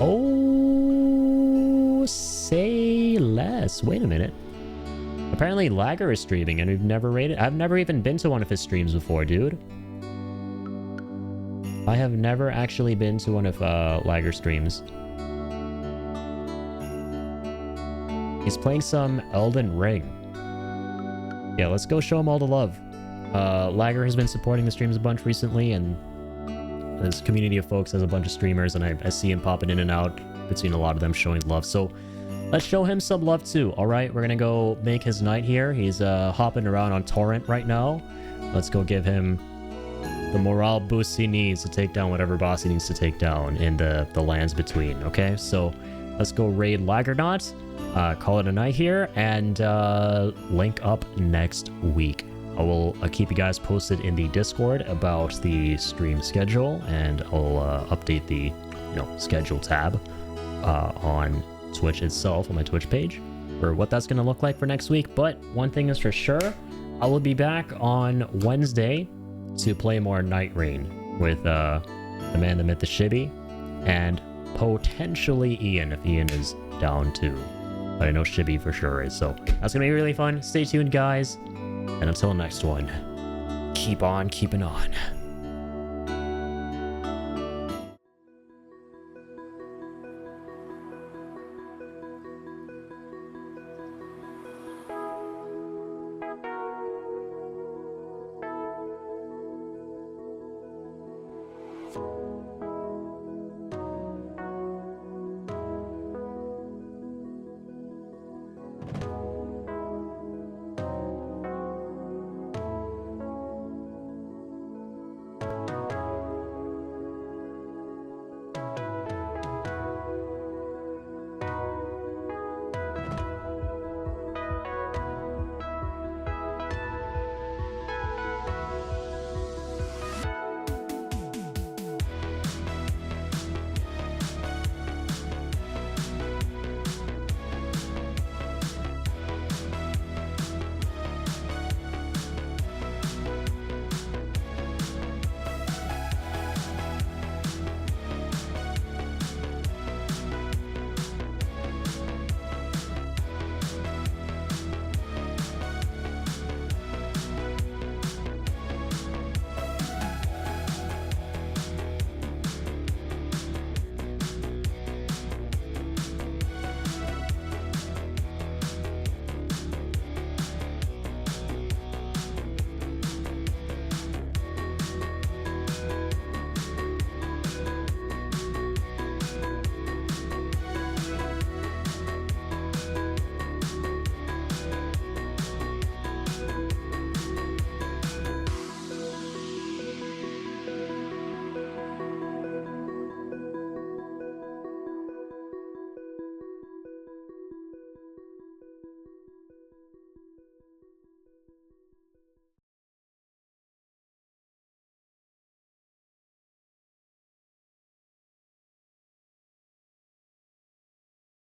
Oh, say less. Wait a minute. Apparently Lagger is streaming and we've never rated. I've never even been to one of his streams before, dude. I have never actually been to one of Lagger's streams. He's playing some Elden Ring. Yeah, let's go show him all the love. Lagger has been supporting the streams a bunch recently, and this community of folks has a bunch of streamers, and I see him popping in and out between a lot of them showing love. So let's show him some love too. All right, we're gonna go make his night here. He's hopping around on Torrent right now. Let's go give him the morale boost he needs to take down whatever boss he needs to take down in the lands between. Okay, so let's go raid Laggernaut. Call it a night here, and link up next week. I will keep you guys posted in the Discord about the stream schedule, and I'll update the schedule tab on Twitch itself, on my Twitch page, for what that's going to look like for next week. But one thing is for sure, I will be back on Wednesday to play more Night Rain with the man, the myth, the Shibby, and potentially Ian, if Ian is down too. But I know Shibby for sure is, so that's going to be really fun. Stay tuned, guys. And until next one, keep on keeping on.